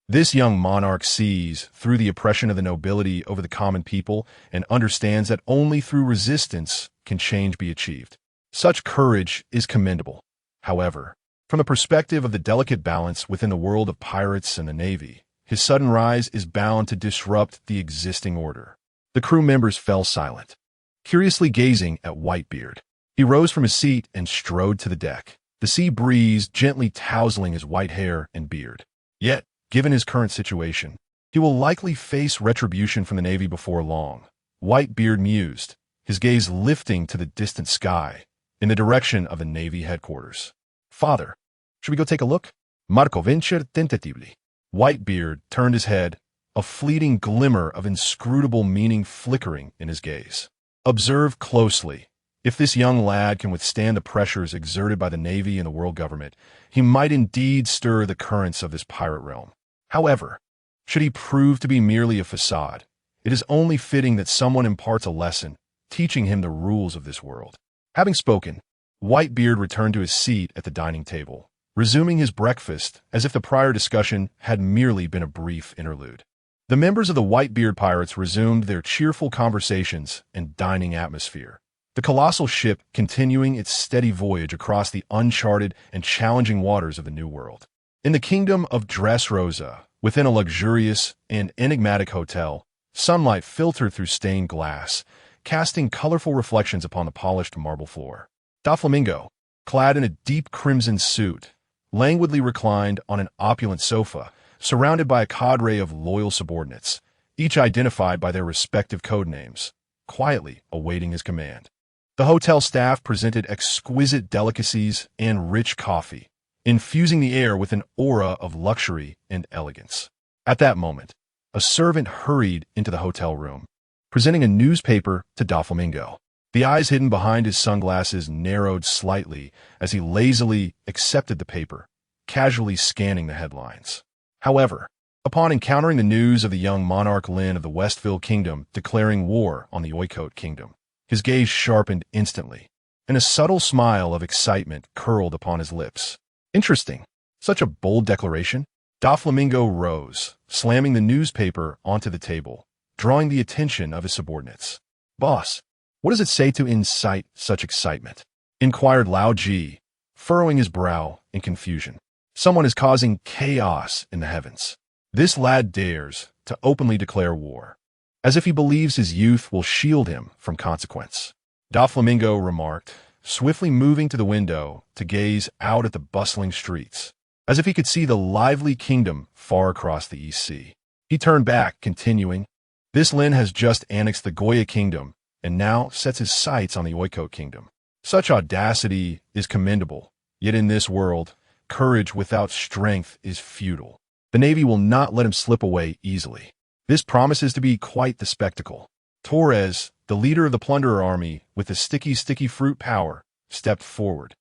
This young monarch sees through the oppression of the nobility over the common people and understands that only through resistance can change be achieved. Such courage is commendable. However, from the perspective of the delicate balance within the world of pirates and the Navy, his sudden rise is bound to disrupt the existing order." The crew members fell silent, curiously gazing at Whitebeard. He rose from his seat and strode to the deck, the sea breeze gently tousling his white hair and beard. Yet, given his current situation, he will likely face retribution from the Navy before long. Whitebeard mused, his gaze lifting to the distant sky, in the direction of the Navy headquarters. "Father, should we go take a look?" Marco ventured tentatively. Whitebeard turned his head, a fleeting glimmer of inscrutable meaning flickering in his gaze. "Observe closely. If this young lad can withstand the pressures exerted by the Navy and the world government, he might indeed stir the currents of this pirate realm. However, should he prove to be merely a facade, it is only fitting that someone imparts a lesson, teaching him the rules of this world." Having spoken, Whitebeard returned to his seat at the dining table, resuming his breakfast as if the prior discussion had merely been a brief interlude. The members of the Whitebeard pirates resumed their cheerful conversations and dining atmosphere, the colossal ship continuing its steady voyage across the uncharted and challenging waters of the New World. In the kingdom of Dressrosa, within a luxurious and enigmatic hotel, sunlight filtered through stained glass, casting colorful reflections upon the polished marble floor. Doflamingo, clad in a deep crimson suit, languidly reclined on an opulent sofa, surrounded by a cadre of loyal subordinates, each identified by their respective code names, quietly awaiting his command. The hotel staff presented exquisite delicacies and rich coffee, infusing the air with an aura of luxury and elegance. At that moment, a servant hurried into the hotel room, presenting a newspaper to Doflamingo. The eyes hidden behind his sunglasses narrowed slightly as he lazily accepted the paper, casually scanning the headlines. However, upon encountering the news of the young monarch Lynn of the Westville Kingdom declaring war on the Oikot Kingdom, his gaze sharpened instantly, and a subtle smile of excitement curled upon his lips. Interesting. Such a bold declaration. Doflamingo rose, slamming the newspaper onto the table, drawing the attention of his subordinates. "Boss, what does it say to incite such excitement?" inquired Lao Ji, furrowing his brow in confusion. Someone is causing chaos in the heavens. This lad dares to openly declare war, as if he believes his youth will shield him from consequence. Doflamingo remarked, swiftly moving to the window to gaze out at the bustling streets, as if he could see the lively kingdom far across the East Sea. He turned back, continuing, "This Lynn has just annexed the Goya kingdom and now sets his sights on the Oiko kingdom. Such audacity is commendable, yet in this world, courage without strength is futile. The Navy will not let him slip away easily. This promises to be quite the spectacle." Torres, the leader of the plunderer army with the sticky fruit power, stepped forward,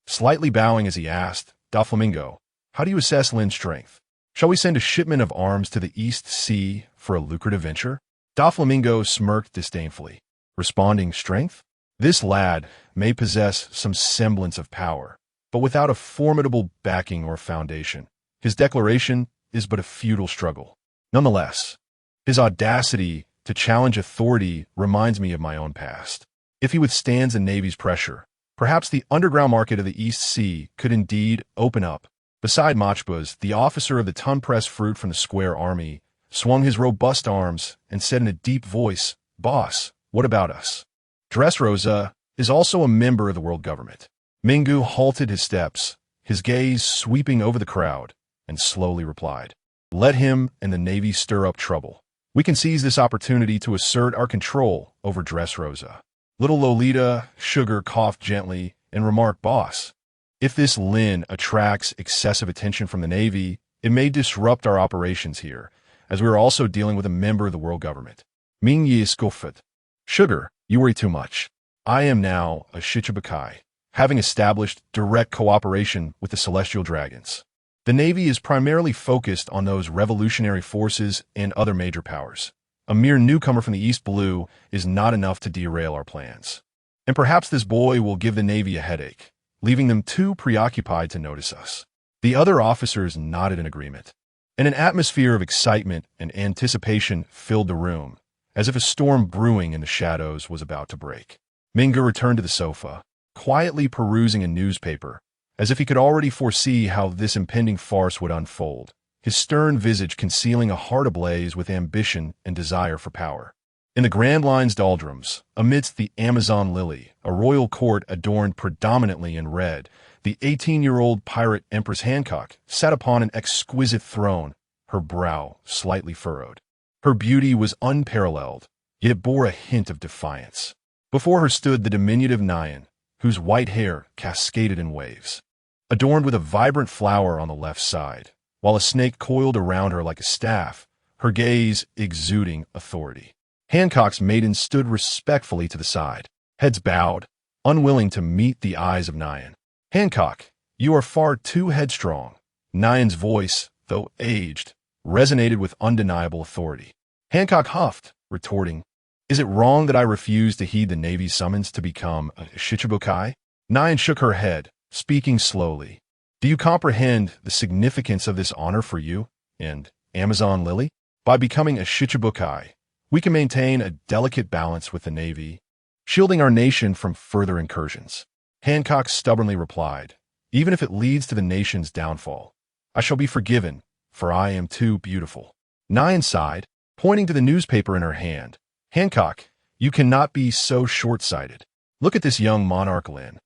slightly bowing as he asked, "Doflamingo, how do you assess Lynn's strength? Shall we send a shipment of arms to the East Sea for a lucrative venture?" Doflamingo smirked disdainfully, responding, "Strength? This lad may possess some semblance of power, but without a formidable backing or foundation. His declaration is but a futile struggle. Nonetheless, his audacity to challenge authority reminds me of my own past. If he withstands the Navy's pressure, perhaps the underground market of the East Sea could indeed open up." Beside Machbuz, the officer of the ton-press fruit from the Square Army swung his robust arms and said in a deep voice, "Boss, what about us? Dressrosa is also a member of the world government." Mingu halted his steps, his gaze sweeping over the crowd, and slowly replied, "Let him and the Navy stir up trouble. We can seize this opportunity to assert our control over Dressrosa." Little Lolita Sugar coughed gently and remarked, "Boss, if this Lynn attracts excessive attention from the Navy, it may disrupt our operations here, as we are also dealing with a member of the world government." Mingyi scoffed. "Sugar, you worry too much. I am now a Shichibukai, having established direct cooperation with the Celestial Dragons. The Navy is primarily focused on those revolutionary forces and other major powers. A mere newcomer from the East Blue is not enough to derail our plans. And perhaps this boy will give the Navy a headache, leaving them too preoccupied to notice us." The other officers nodded in agreement, and an atmosphere of excitement and anticipation filled the room, as if a storm brewing in the shadows was about to break. Mingu returned to the sofa, quietly perusing a newspaper, as if he could already foresee how this impending farce would unfold, his stern visage concealing a heart ablaze with ambition and desire for power. In the Grand Line's doldrums, amidst the Amazon lily, a royal court adorned predominantly in red, the 18-year-old pirate Empress Hancock sat upon an exquisite throne, her brow slightly furrowed. Her beauty was unparalleled, yet it bore a hint of defiance. Before her stood the diminutive Nyan, whose white hair cascaded in waves, adorned with a vibrant flower on the left side, while a snake coiled around her like a staff, her gaze exuding authority. Hancock's maidens stood respectfully to the side, heads bowed, unwilling to meet the eyes of Nyan. "Hancock, you are far too headstrong." Nyan's voice, though aged, resonated with undeniable authority. Hancock huffed, retorting, "Is it wrong that I refuse to heed the Navy's summons to become a Shichibukai?" Nyan shook her head, speaking slowly. "Do you comprehend the significance of this honor for you and Amazon Lily? By becoming a Shichibukai, we can maintain a delicate balance with the Navy, shielding our nation from further incursions." Hancock stubbornly replied, "Even if it leads to the nation's downfall, I shall be forgiven, for I am too beautiful." Nyan sighed, pointing to the newspaper in her hand. "Hancock, you cannot be so short-sighted. Look at this young monarch Lynn.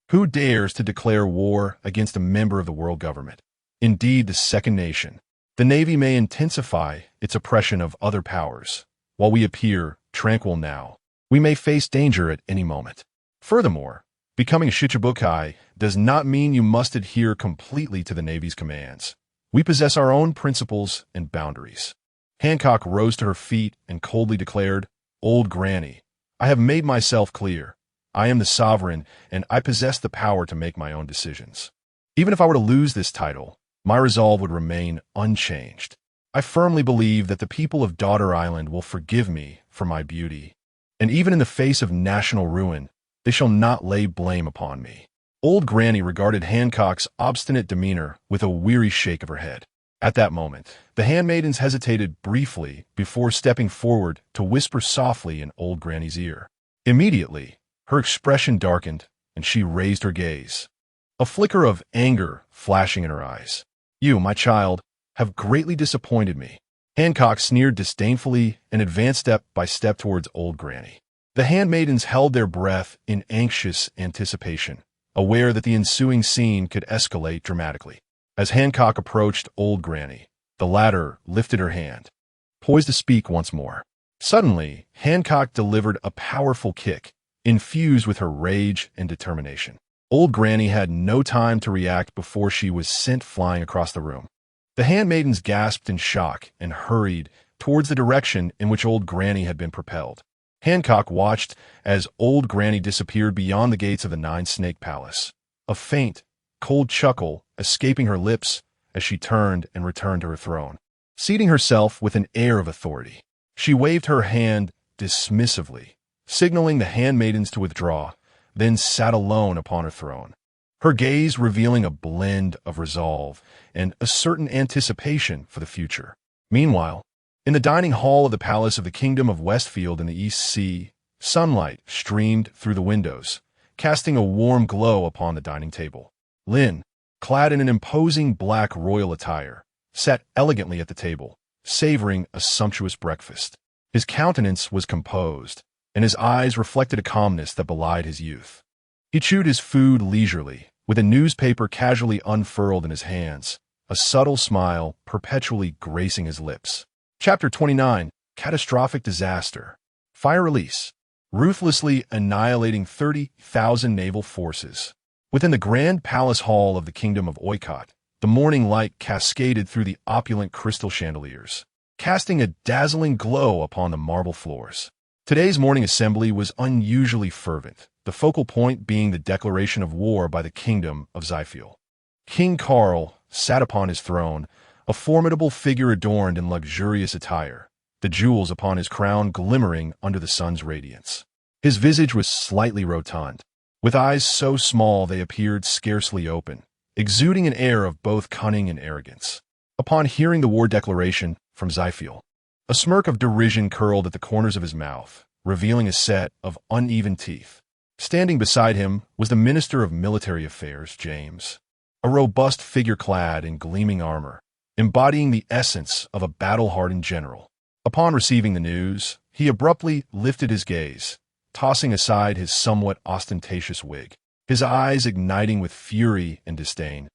Who dares to declare war against a member of the world government? Indeed, the second nation. The Navy may intensify its oppression of other powers. While we appear tranquil now, we may face danger at any moment. Furthermore, becoming a Shichibukai does not mean you must adhere completely to the Navy's commands. We possess our own principles and boundaries." Hancock rose to her feet and coldly declared, "Old Granny, I have made myself clear. I am the sovereign, and I possess the power to make my own decisions. Even if I were to lose this title, my resolve would remain unchanged. I firmly believe that the people of Daughter Island will forgive me for my beauty, and even in the face of national ruin, they shall not lay blame upon me." Old Granny regarded Hancock's obstinate demeanor with a weary shake of her head. At that moment, the handmaidens hesitated briefly before stepping forward to whisper softly in Old Granny's ear. Immediately, her expression darkened, and she raised her gaze. a flicker of anger flashing in her eyes. "You, my child, have greatly disappointed me." Hancock sneered disdainfully and advanced step by step towards old Granny. The handmaidens held their breath in anxious anticipation, aware that the ensuing scene could escalate dramatically. As Hancock approached old Granny, the latter lifted her hand, poised to speak once more. Suddenly, Hancock delivered a powerful kick, infused with her rage and determination. Old Granny had no time to react before she was sent flying across the room. The handmaidens gasped in shock and hurried towards the direction in which old Granny had been propelled. Hancock watched as old Granny disappeared beyond the gates of the Nine-Snake Palace, a faint, cold chuckle escaping her lips as she turned and returned to her throne. Seating herself with an air of authority, she waved her hand dismissively, signaling the handmaidens to withdraw, then sat alone upon her throne, her gaze revealing a blend of resolve and a certain anticipation for the future. Meanwhile, in the dining hall of the Palace of the Kingdom of Westfield in the East Sea, sunlight streamed through the windows, casting a warm glow upon the dining table. Lynn, clad in an imposing black royal attire, sat elegantly at the table, savoring a sumptuous breakfast. His countenance was composed, and his eyes reflected a calmness that belied his youth. He chewed his food leisurely, with a newspaper casually unfurled in his hands, a subtle smile perpetually gracing his lips. Chapter 29, Catastrophic Disaster. Fire Release. Ruthlessly annihilating 30,000 naval forces. Within the grand palace hall of the Kingdom of Oikot, the morning light cascaded through the opulent crystal chandeliers, casting a dazzling glow upon the marble floors. Today's morning assembly was unusually fervent, the focal point being the declaration of war by the Kingdom of Zyfiel. King Karl sat upon his throne, a formidable figure adorned in luxurious attire, the jewels upon his crown glimmering under the sun's radiance. His visage was slightly rotund, with eyes so small they appeared scarcely open, exuding an air of both cunning and arrogance. Upon hearing the war declaration from Zyfiel, a smirk of derision curled at the corners of his mouth, revealing a set of uneven teeth. Standing beside him was the Minister of Military Affairs, James, a robust figure clad in gleaming armor, embodying the essence of a battle-hardened general. Upon receiving the news, he abruptly lifted his gaze, tossing aside his somewhat ostentatious wig, his eyes igniting with fury and disdain.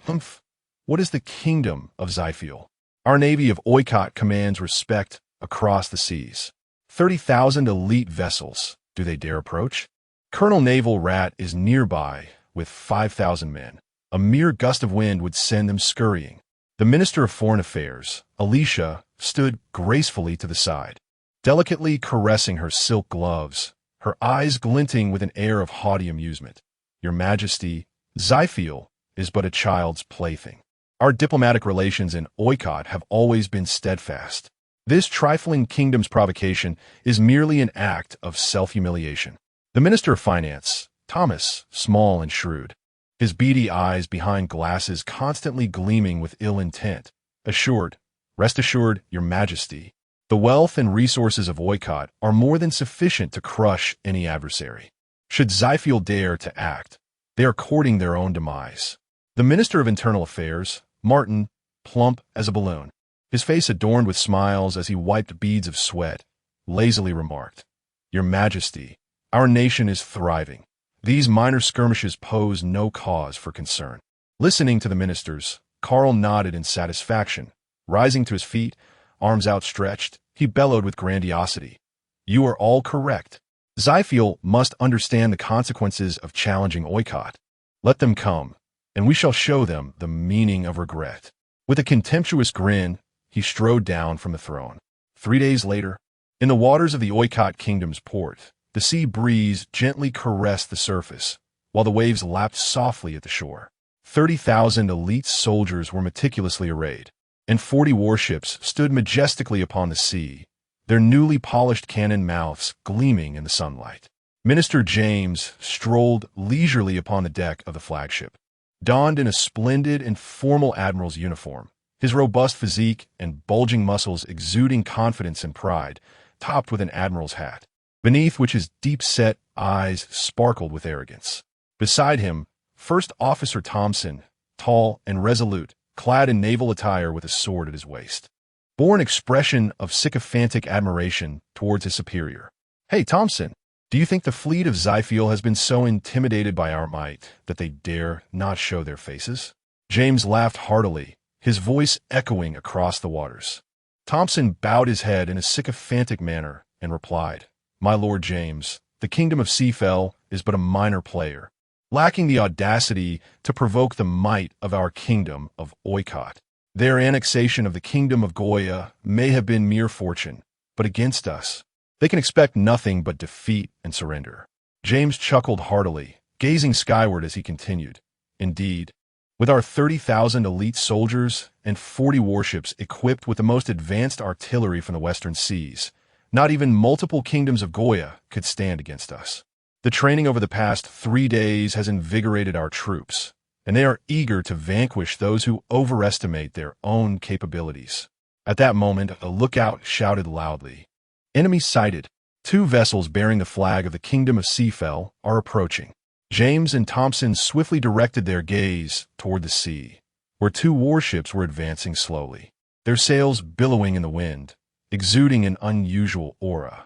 "Humph! What is the Kingdom of Zyfiel? Our navy of Oikot commands respect across the seas. 30,000 elite vessels. Do they dare approach? Colonel Naval Rat is nearby with 5,000 men. A mere gust of wind would send them scurrying." The Minister of Foreign Affairs, Alicia, stood gracefully to the side, delicately caressing her silk gloves, her eyes glinting with an air of haughty amusement. "Your Majesty, Zyfiel is but a child's plaything. Our diplomatic relations in Oikot have always been steadfast. This trifling kingdom's provocation is merely an act of self-humiliation." The Minister of Finance, Thomas, small and shrewd, his beady eyes behind glasses constantly gleaming with ill intent, assured, "Rest assured, Your Majesty, the wealth and resources of Oikot are more than sufficient to crush any adversary. Should Zyfiel dare to act, they are courting their own demise." The Minister of Internal Affairs, Martin, plump as a balloon, his face adorned with smiles as he wiped beads of sweat, lazily remarked, "Your Majesty, our nation is thriving. These minor skirmishes pose no cause for concern." Listening to the ministers, Karl nodded in satisfaction. Rising to his feet, arms outstretched, he bellowed with grandiosity, "You are all correct. Zyfiel must understand the consequences of challenging Oikot. Let them come, and we shall show them the meaning of regret." With a contemptuous grin, he strode down from the throne. 3 days later, in the waters of the Oikot Kingdom's port, the sea breeze gently caressed the surface, while the waves lapped softly at the shore. 30,000 elite soldiers were meticulously arrayed, and 40 warships stood majestically upon the sea, their newly polished cannon mouths gleaming in the sunlight. Minister James strolled leisurely upon the deck of the flagship, donned in a splendid and formal admiral's uniform, his robust physique and bulging muscles exuding confidence and pride, topped with an admiral's hat, beneath which his deep-set eyes sparkled with arrogance. Beside him, First Officer Thompson, tall and resolute, clad in naval attire with a sword at his waist, bore an expression of sycophantic admiration towards his superior. "Hey, Thompson, do you think the fleet of Zyfiel has been so intimidated by our might that they dare not show their faces?" James laughed heartily, his voice echoing across the waters. Thompson bowed his head in a sycophantic manner and replied, "My Lord James, the kingdom of Seafell is but a minor player, lacking the audacity to provoke the might of our kingdom of Oikot. Their annexation of the kingdom of Goya may have been mere fortune, but against us, they can expect nothing but defeat and surrender." James chuckled heartily, gazing skyward as he continued, "Indeed, with our 30,000 elite soldiers and 40 warships equipped with the most advanced artillery from the western seas, not even multiple kingdoms of Goya could stand against us. The training over the past 3 days has invigorated our troops, and they are eager to vanquish those who overestimate their own capabilities." At that moment, a lookout shouted loudly, "Enemy sighted. 2 vessels bearing the flag of the Kingdom of Seafell are approaching." James and Thompson swiftly directed their gaze toward the sea, where 2 warships were advancing slowly, their sails billowing in the wind, exuding an unusual aura.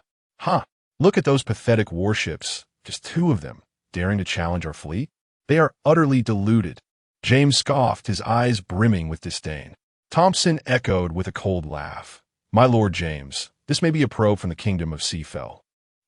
Look at those pathetic warships, just 2 of them, daring to challenge our fleet? They are utterly deluded." James scoffed, his eyes brimming with disdain. Thompson echoed with a cold laugh, "My Lord James, this may be a probe from the Kingdom of Seafell.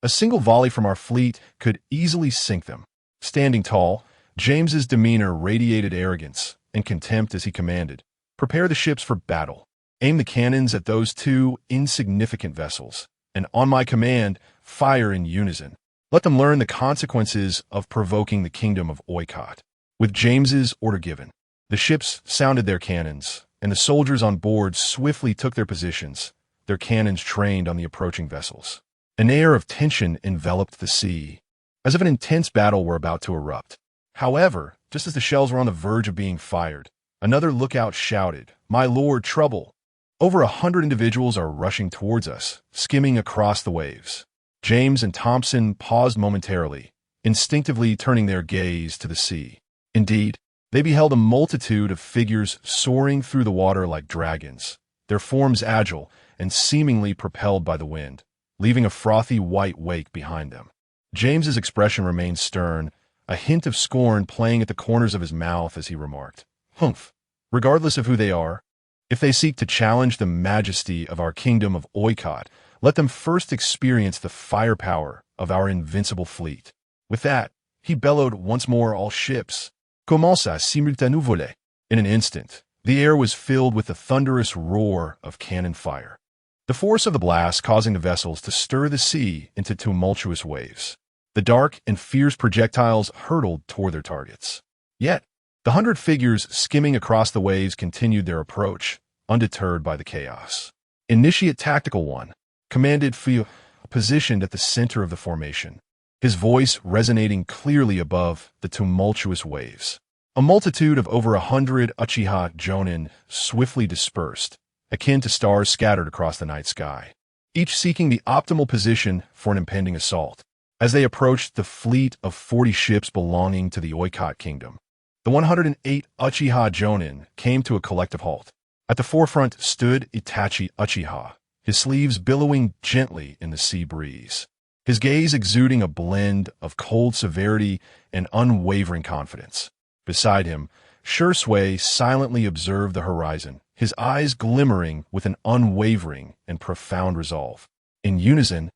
A single volley from our fleet could easily sink them." Standing tall, James's demeanor radiated arrogance and contempt as he commanded, "Prepare the ships for battle. Aim the cannons at those 2 insignificant vessels, and on my command, fire in unison. Let them learn the consequences of provoking the kingdom of Oikot." With James's order given, the ships sounded their cannons, and the soldiers on board swiftly took their positions, their cannons trained on the approaching vessels. An air of tension enveloped the sea, as if an intense battle were about to erupt. However, just as the shells were on the verge of being fired, another lookout shouted, "My lord, trouble! Over 100 individuals are rushing towards us, skimming across the waves." James and Thompson paused momentarily, instinctively turning their gaze to the sea. Indeed, they beheld a multitude of figures soaring through the water like dragons, their forms agile and seemingly propelled by the wind, leaving a frothy white wake behind them. James's expression remained stern, a hint of scorn playing at the corners of his mouth as he remarked, "Humph! Regardless of who they are, if they seek to challenge the majesty of our kingdom of Oikot, let them first experience the firepower of our invincible fleet." With that, he bellowed once more, "All ships, commence à simultanément voler." In an instant, the air was filled with the thunderous roar of cannon fire, the force of the blast causing the vessels to stir the sea into tumultuous waves. The dark and fierce projectiles hurtled toward their targets. Yet, the 100 figures skimming across the waves continued their approach, undeterred by the chaos. Initiate Tactical 1 commanded Fio, positioned at the center of the formation, his voice resonating clearly above the tumultuous waves. A multitude of over 100 Uchiha Jonin swiftly dispersed, akin to stars scattered across the night sky, each seeking the optimal position for an impending assault. As they approached the fleet of 40 ships belonging to the Oikot kingdom, the 108 Uchiha Jonin came to a collective halt. At the forefront stood Itachi Uchiha, his sleeves billowing gently in the sea breeze, his gaze exuding a blend of cold severity and unwavering confidence. Beside him, Shursui silently observed the horizon, his eyes glimmering with an unwavering and profound resolve. In unison,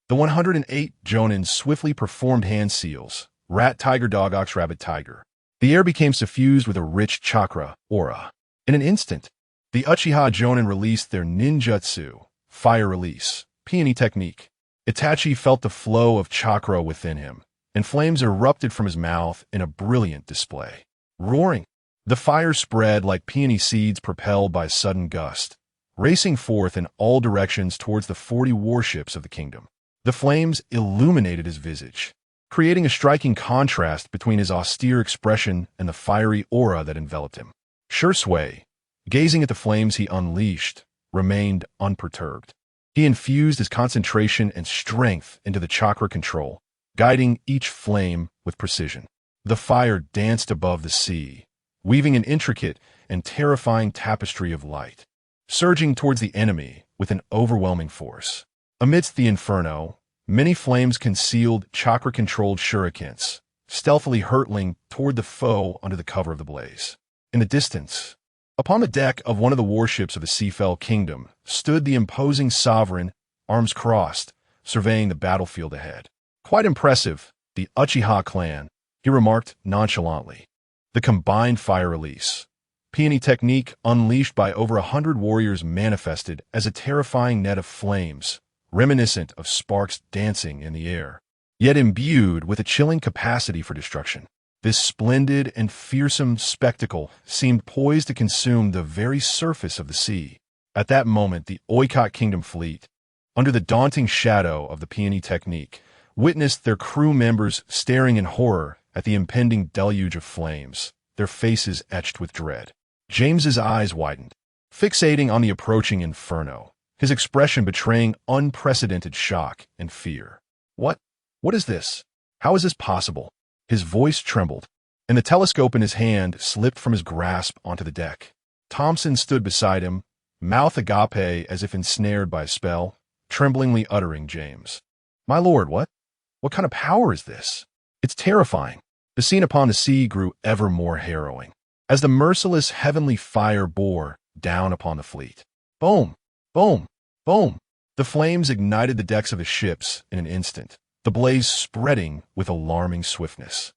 the 108 Jonin swiftly performed hand seals, rat tiger dog ox rabbit tiger. The air became suffused with a rich chakra aura. In an instant, the Uchiha Jonin released their ninjutsu, fire release, peony technique. Itachi felt the flow of chakra within him, and flames erupted from his mouth in a brilliant display. Roaring, the fire spread like peony seeds propelled by a sudden gust, racing forth in all directions towards the 40 warships of the kingdom. The flames illuminated his visage, creating a striking contrast between his austere expression and the fiery aura that enveloped him. Shursui, gazing at the flames he unleashed, remained unperturbed. He infused his concentration and strength into the chakra control, guiding each flame with precision. The fire danced above the sea, weaving an intricate and terrifying tapestry of light, surging towards the enemy with an overwhelming force. Amidst the inferno, many flames concealed chakra-controlled shurikens, stealthily hurtling toward the foe under the cover of the blaze. In the distance, upon the deck of one of the warships of the Seafell Kingdom, stood the imposing sovereign, arms crossed, surveying the battlefield ahead. "Quite impressive, the Uchiha clan," he remarked nonchalantly. The combined fire release, peony technique unleashed by over 100 warriors, manifested as a terrifying net of flames, reminiscent of sparks dancing in the air, yet imbued with a chilling capacity for destruction. This splendid and fearsome spectacle seemed poised to consume the very surface of the sea. At that moment, the Oikot Kingdom fleet, under the daunting shadow of the peony technique, witnessed their crew members staring in horror at the impending deluge of flames, their faces etched with dread. James's eyes widened, fixating on the approaching inferno, his expression betraying unprecedented shock and fear. What is this? How is this possible?" His voice trembled, and the telescope in his hand slipped from his grasp onto the deck. Thompson stood beside him, mouth agape as if ensnared by a spell, tremblingly uttering James. "My lord, what kind of power is this? It's terrifying." The scene upon the sea grew ever more harrowing, as the merciless heavenly fire bore down upon the fleet. Boom! Boom! Boom! The flames ignited the decks of the ships in an instant, the blaze spreading with alarming swiftness.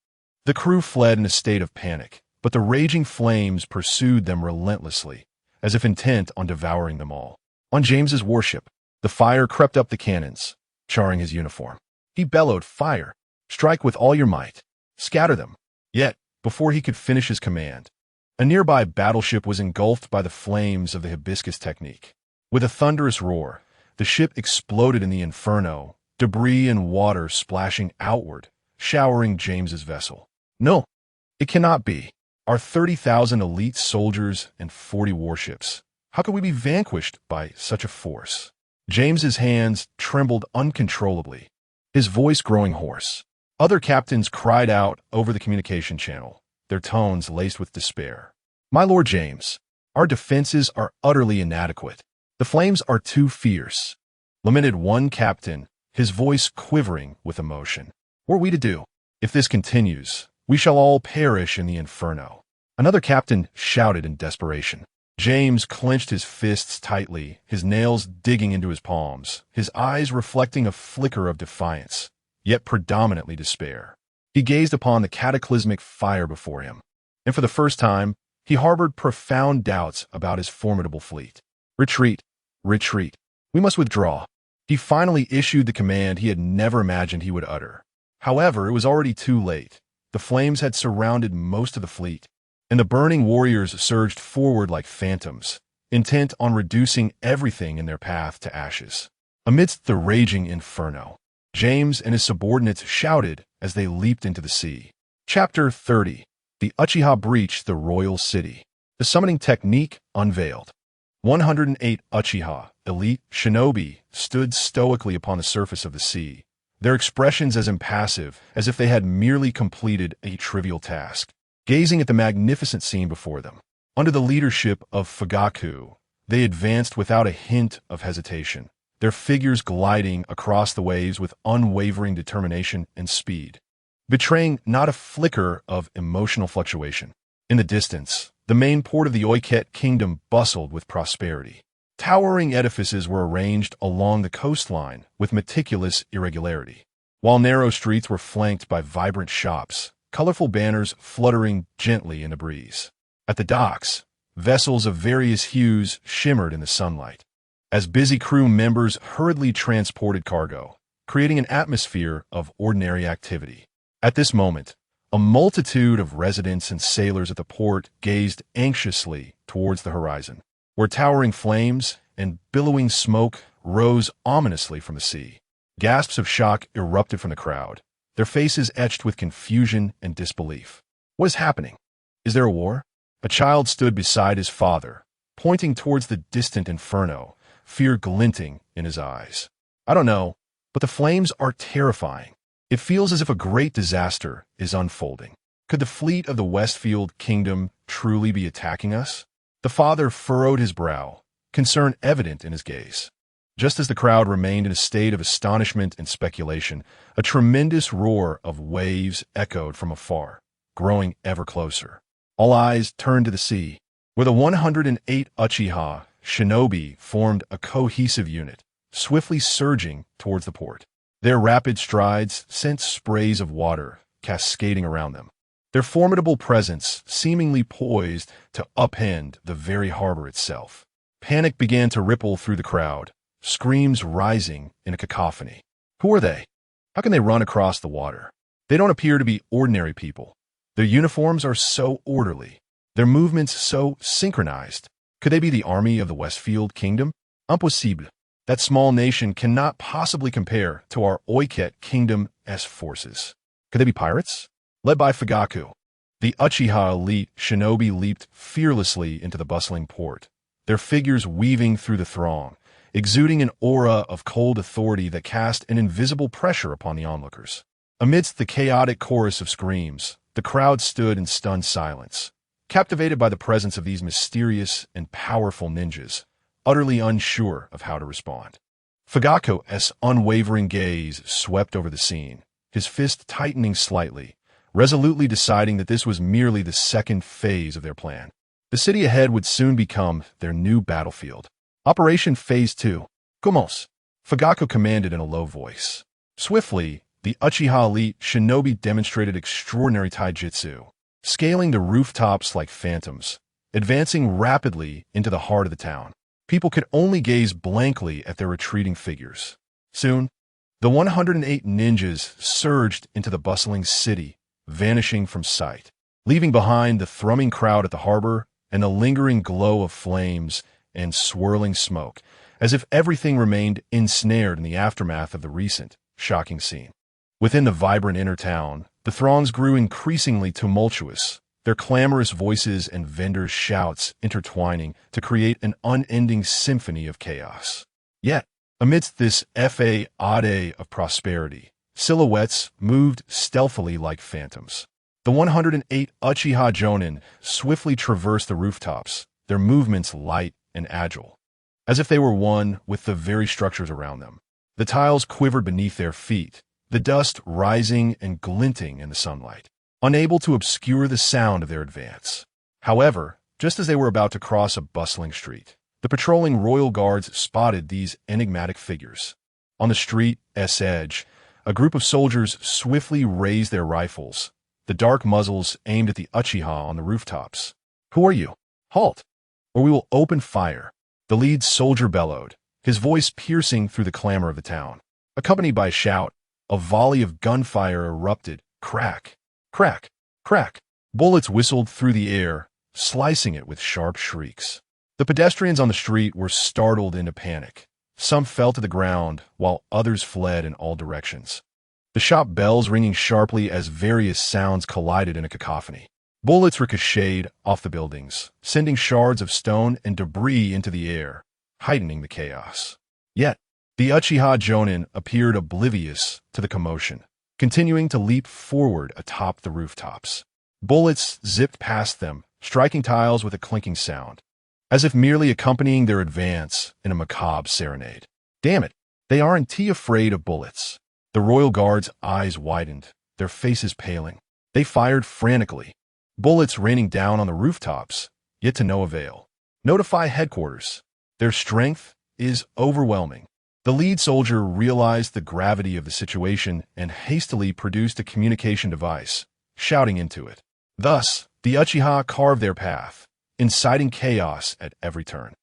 The crew fled in a state of panic, but the raging flames pursued them relentlessly, as if intent on devouring them all. On James's warship, the fire crept up the cannons, charring his uniform. He bellowed, "Fire! Strike with all your might! Scatter them!" Yet, before he could finish his command, a nearby battleship was engulfed by the flames of the hibiscus technique. With a thunderous roar, the ship exploded in the inferno, debris and water splashing outward, showering James's vessel. "No, it cannot be. Our 30,000 elite soldiers and 40 warships. How could we be vanquished by such a force?" James's hands trembled uncontrollably, his voice growing hoarse. Other captains cried out over the communication channel, their tones laced with despair. "My Lord James, our defenses are utterly inadequate. The flames are too fierce," lamented one captain, his voice quivering with emotion. "What are we to do? If this continues, we shall all perish in the inferno." Another captain shouted in desperation. James clenched his fists tightly, his nails digging into his palms, his eyes reflecting a flicker of defiance, yet predominantly despair. He gazed upon the cataclysmic fire before him, and for the first time, he harbored profound doubts about his formidable fleet. "Retreat, retreat. We must withdraw." He finally issued the command he had never imagined he would utter. However, it was already too late. The flames had surrounded most of the fleet, and the burning warriors surged forward like phantoms, intent on reducing everything in their path to ashes. Amidst the raging inferno, James and his subordinates shouted as they leaped into the sea. Chapter 30. The Uchiha breach the royal city. The summoning technique unveiled. 108 Uchiha, elite shinobi, stood stoically upon the surface of the sea, their expressions as impassive as if they had merely completed a trivial task, gazing at the magnificent scene before them. Under the leadership of Fugaku, they advanced without a hint of hesitation, their figures gliding across the waves with unwavering determination and speed, betraying not a flicker of emotional fluctuation. In the distance, the main port of the Oikot Kingdom bustled with prosperity. Towering edifices were arranged along the coastline with meticulous irregularity, while narrow streets were flanked by vibrant shops, colorful banners fluttering gently in the breeze. At the docks, vessels of various hues shimmered in the sunlight, as busy crew members hurriedly transported cargo, creating an atmosphere of ordinary activity. At this moment, a multitude of residents and sailors at the port gazed anxiously towards the horizon, where towering flames and billowing smoke rose ominously from the sea. Gasps of shock erupted from the crowd, their faces etched with confusion and disbelief. What is happening? Is there a war? A child stood beside his father, pointing towards the distant inferno, fear glinting in his eyes. "I don't know, but the flames are terrifying. It feels as if a great disaster is unfolding." Could the fleet of the Westfield Kingdom truly be attacking us? The father furrowed his brow, concern evident in his gaze. Just as the crowd remained in a state of astonishment and speculation, a tremendous roar of waves echoed from afar, growing ever closer. All eyes turned to the sea, where the 108 Uchiha shinobi formed a cohesive unit, swiftly surging towards the port. Their rapid strides sent sprays of water cascading around them, their formidable presence seemingly poised to upend the very harbor itself. Panic began to ripple through the crowd, screams rising in a cacophony. Who are they? How can they run across the water? They don't appear to be ordinary people. Their uniforms are so orderly, their movements so synchronized. Could they be the army of the Westfield Kingdom? Impossible. That small nation cannot possibly compare to our Oiket Kingdom's forces. Could they be pirates? Led by Fugaku, the Uchiha elite shinobi leaped fearlessly into the bustling port, their figures weaving through the throng, exuding an aura of cold authority that cast an invisible pressure upon the onlookers. Amidst the chaotic chorus of screams, the crowd stood in stunned silence, captivated by the presence of these mysterious and powerful ninjas, utterly unsure of how to respond. Fugaku's unwavering gaze swept over the scene, his fist tightening slightly, resolutely deciding that this was merely the second phase of their plan. The city ahead would soon become their new battlefield. Operation Phase 2. Commence. Fugaku commanded in a low voice. Swiftly, the Uchiha elite shinobi demonstrated extraordinary taijutsu, scaling the rooftops like phantoms, advancing rapidly into the heart of the town. People could only gaze blankly at their retreating figures. Soon, the 108 ninjas surged into the bustling city, vanishing from sight, leaving behind the thrumming crowd at the harbor and the lingering glow of flames and swirling smoke, as if everything remained ensnared in the aftermath of the recent, shocking scene. Within the vibrant inner town, the throngs grew increasingly tumultuous, their clamorous voices and vendors' shouts intertwining to create an unending symphony of chaos. Yet, amidst this fade of prosperity, silhouettes moved stealthily like phantoms. The 108 Uchiha Jonin swiftly traversed the rooftops, their movements light and agile, as if they were one with the very structures around them. The tiles quivered beneath their feet, the dust rising and glinting in the sunlight, unable to obscure the sound of their advance. However, just as they were about to cross a bustling street, the patrolling royal guards spotted these enigmatic figures. On the street's edge, a group of soldiers swiftly raised their rifles, the dark muzzles aimed at the Uchiha on the rooftops. "Who are you? Halt, or we will open fire," the lead soldier bellowed, his voice piercing through the clamor of the town. Accompanied by a shout, a volley of gunfire erupted. Crack, crack, crack. Bullets whistled through the air, slicing it with sharp shrieks. The pedestrians on the street were startled into panic. Some fell to the ground, while others fled in all directions, the shop bells ringing sharply as various sounds collided in a cacophony. Bullets ricocheted off the buildings, sending shards of stone and debris into the air, heightening the chaos. Yet, the Uchiha Jonin appeared oblivious to the commotion, continuing to leap forward atop the rooftops. Bullets zipped past them, striking tiles with a clinking sound, as if merely accompanying their advance in a macabre serenade. Damn it, they aren't afraid of bullets. The royal guards' eyes widened, their faces paling. They fired frantically, bullets raining down on the rooftops, yet to no avail. Notify headquarters. Their strength is overwhelming. The lead soldier realized the gravity of the situation and hastily produced a communication device, shouting into it. Thus, the Uchiha carved their path, inciting chaos at every turn.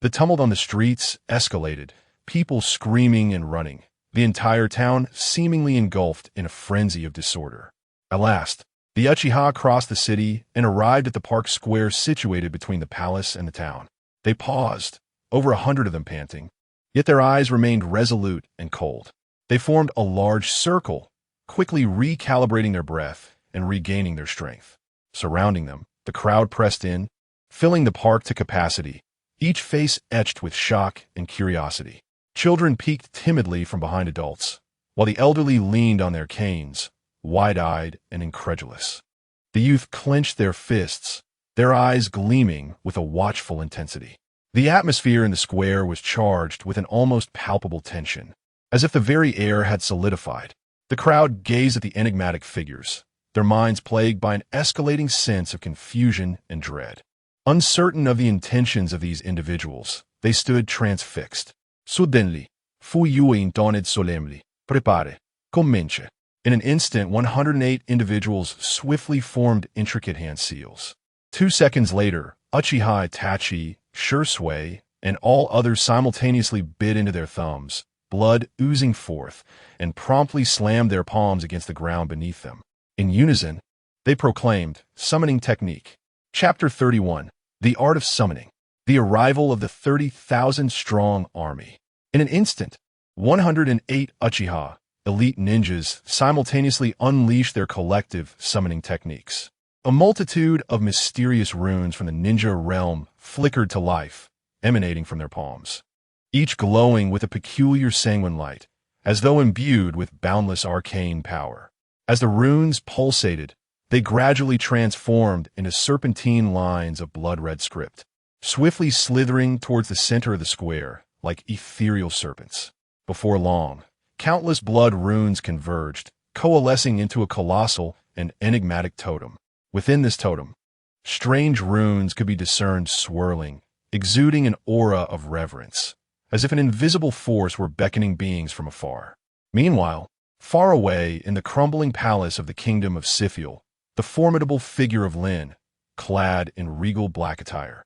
The tumult on the streets escalated, people screaming and running, the entire town seemingly engulfed in a frenzy of disorder. At last, the Uchiha crossed the city and arrived at the park square situated between the palace and the town. They paused, over 100 of them panting, yet their eyes remained resolute and cold. They formed a large circle, quickly recalibrating their breath and regaining their strength. Surrounding them, the crowd pressed in, filling the park to capacity, each face etched with shock and curiosity. Children peeked timidly from behind adults, while the elderly leaned on their canes, wide-eyed and incredulous. The youth clenched their fists, their eyes gleaming with a watchful intensity. The atmosphere in the square was charged with an almost palpable tension, as if the very air had solidified. The crowd gazed at the enigmatic figures, their minds plagued by an escalating sense of confusion and dread. Uncertain of the intentions of these individuals, they stood transfixed. Suddenly, fu intoned solemnly, prepare, comience. In an instant, 108 individuals swiftly formed intricate hand seals. 2 seconds later, Uchiha Itachi, Shursui, and all others simultaneously bit into their thumbs, blood oozing forth, and promptly slammed their palms against the ground beneath them. In unison, they proclaimed, Summoning Technique. Chapter 31, The Art of Summoning. The arrival of the 30,000-strong army. In an instant, 108 Uchiha, elite ninjas, simultaneously unleashed their collective summoning techniques. A multitude of mysterious runes from the ninja realm flickered to life, emanating from their palms, each glowing with a peculiar sanguine light, as though imbued with boundless arcane power. As the runes pulsated, they gradually transformed into serpentine lines of blood-red script, swiftly slithering towards the center of the square like ethereal serpents. Before long, countless blood runes converged, coalescing into a colossal and enigmatic totem. Within this totem, strange runes could be discerned swirling, exuding an aura of reverence, as if an invisible force were beckoning beings from afar. Meanwhile, far away in the crumbling palace of the kingdom of Siphiel, the formidable figure of Lynn, clad in regal black attire,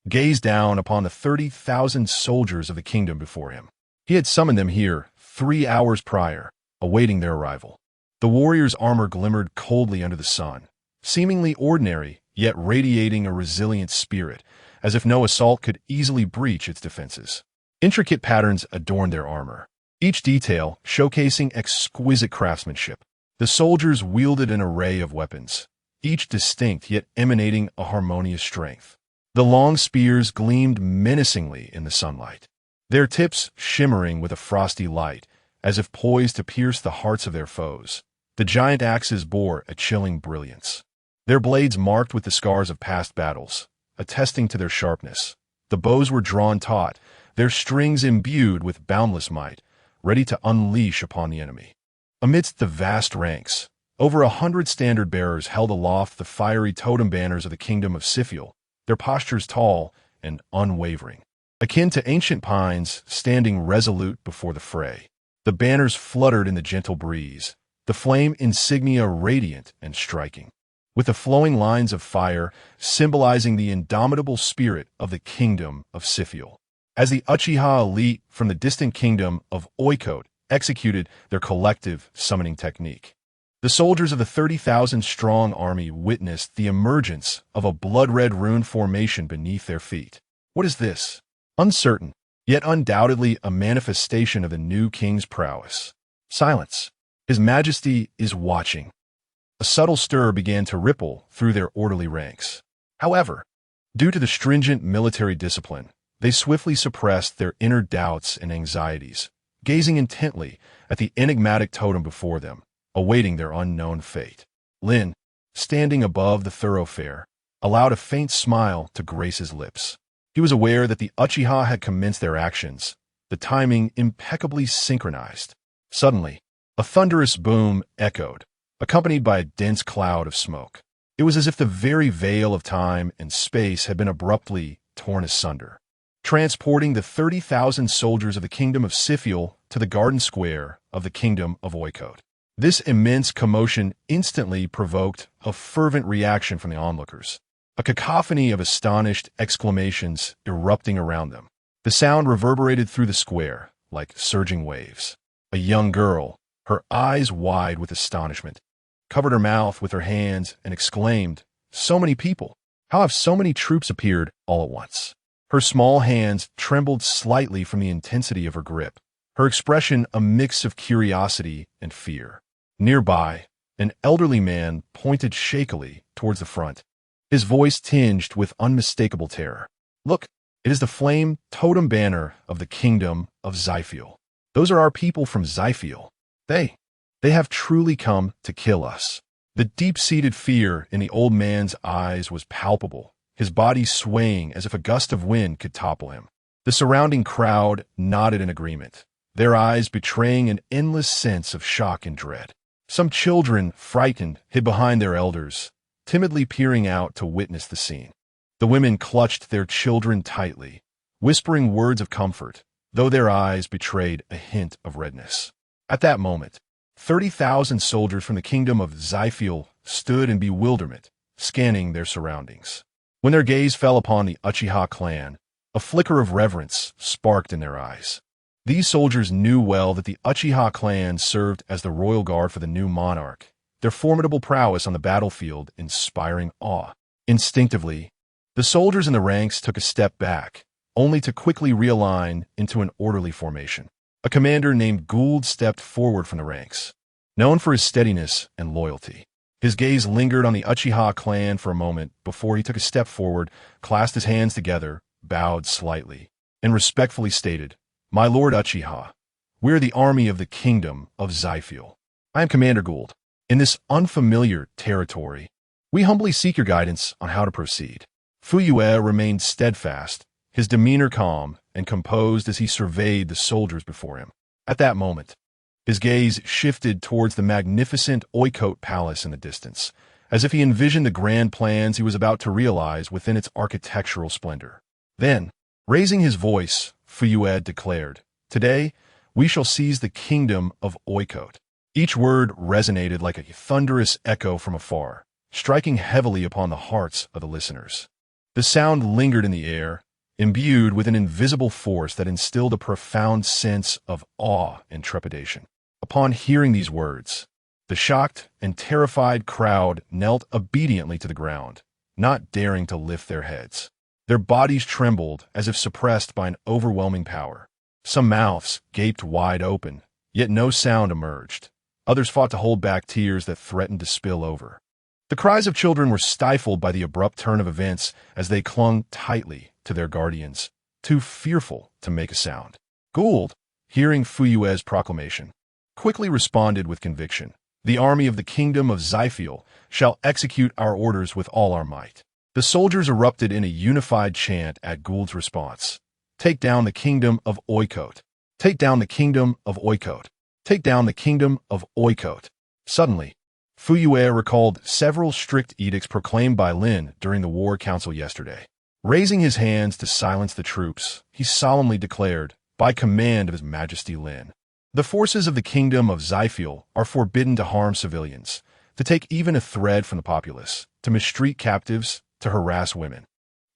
gazed down upon the 30,000 soldiers of the kingdom before him. He had summoned them here 3 hours prior, awaiting their arrival. The warrior's armor glimmered coldly under the sun, seemingly ordinary, yet radiating a resilient spirit, as if no assault could easily breach its defenses. Intricate patterns adorned their armor, each detail showcasing exquisite craftsmanship. The soldiers wielded an array of weapons, each distinct yet emanating a harmonious strength. The long spears gleamed menacingly in the sunlight, their tips shimmering with a frosty light, as if poised to pierce the hearts of their foes. The giant axes bore a chilling brilliance, their blades marked with the scars of past battles, attesting to their sharpness. The bows were drawn taut, their strings imbued with boundless might, ready to unleash upon the enemy. Amidst the vast ranks, over 100 standard-bearers held aloft the fiery totem banners of the kingdom of Siphiel, their postures tall and unwavering, akin to ancient pines standing resolute before the fray. The banners fluttered in the gentle breeze, the flame insignia radiant and striking, with the flowing lines of fire symbolizing the indomitable spirit of the kingdom of Siphiel. As the Uchiha elite from the distant kingdom of Oikot executed their collective summoning technique, the soldiers of the 30,000-strong army witnessed the emergence of a blood-red rune formation beneath their feet. What is this? Uncertain, yet undoubtedly a manifestation of the new king's prowess. Silence. His Majesty is watching. A subtle stir began to ripple through their orderly ranks. However, due to the stringent military discipline, they swiftly suppressed their inner doubts and anxieties, gazing intently at the enigmatic totem before them, awaiting their unknown fate. Lynn, standing above the thoroughfare, allowed a faint smile to grace his lips. He was aware that the Uchiha had commenced their actions, the timing impeccably synchronized. Suddenly, a thunderous boom echoed, accompanied by a dense cloud of smoke. It was as if the very veil of time and space had been abruptly torn asunder, transporting the 30,000 soldiers of the kingdom of Siphiel to the garden square of the kingdom of Oikot. This immense commotion instantly provoked a fervent reaction from the onlookers, a cacophony of astonished exclamations erupting around them. The sound reverberated through the square like surging waves. A young girl, her eyes wide with astonishment, covered her mouth with her hands and exclaimed, "So many people! How have so many troops appeared all at once?" Her small hands trembled slightly from the intensity of her grip, her expression a mix of curiosity and fear. Nearby, an elderly man pointed shakily towards the front, his voice tinged with unmistakable terror. "Look, it is the flame totem banner of the kingdom of Zyphiel. Those are our people from Zyphiel. They have truly come to kill us." The deep-seated fear in the old man's eyes was palpable, his body swaying as if a gust of wind could topple him. The surrounding crowd nodded in agreement, their eyes betraying an endless sense of shock and dread. Some children, frightened, hid behind their elders, timidly peering out to witness the scene. The women clutched their children tightly, whispering words of comfort, though their eyes betrayed a hint of redness. At that moment, 30,000 soldiers from the kingdom of Zyfiel stood in bewilderment, scanning their surroundings. When their gaze fell upon the Uchiha clan, a flicker of reverence sparked in their eyes. These soldiers knew well that the Uchiha clan served as the royal guard for the new monarch, their formidable prowess on the battlefield inspiring awe. Instinctively, the soldiers in the ranks took a step back, only to quickly realign into an orderly formation. A commander named Gould stepped forward from the ranks, known for his steadiness and loyalty. His gaze lingered on the Uchiha clan for a moment before he took a step forward, clasped his hands together, bowed slightly, and respectfully stated, "My lord Uchiha, we are the army of the kingdom of Zyfiel. I am Commander Gould. In this unfamiliar territory, we humbly seek your guidance on how to proceed." Fuyue remained steadfast, his demeanor calm and composed as he surveyed the soldiers before him. At that moment, his gaze shifted towards the magnificent Oikote Palace in the distance, as if he envisioned the grand plans he was about to realize within its architectural splendor. Then, raising his voice, Fuyue declared, "Today, we shall seize the kingdom of Oikote." Each word resonated like a thunderous echo from afar, striking heavily upon the hearts of the listeners. The sound lingered in the air, imbued with an invisible force that instilled a profound sense of awe and trepidation. Upon hearing these words, the shocked and terrified crowd knelt obediently to the ground, not daring to lift their heads. Their bodies trembled as if suppressed by an overwhelming power. Some mouths gaped wide open, yet no sound emerged. Others fought to hold back tears that threatened to spill over. The cries of children were stifled by the abrupt turn of events as they clung tightly to their guardians, too fearful to make a sound. Gould, hearing Fuyue's proclamation, quickly responded with conviction. "The army of the kingdom of Zyfiel shall execute our orders with all our might." The soldiers erupted in a unified chant at Gould's response. "Take down the kingdom of Oikote! Take down the kingdom of Oikote! Take down the kingdom of Oikote!" Suddenly, Fuyue recalled several strict edicts proclaimed by Lynn during the war council yesterday. Raising his hands to silence the troops, he solemnly declared, by command of His Majesty Lynn, "The forces of the kingdom of Zyfiel are forbidden to harm civilians, to take even a thread from the populace, to mistreat captives, to harass women,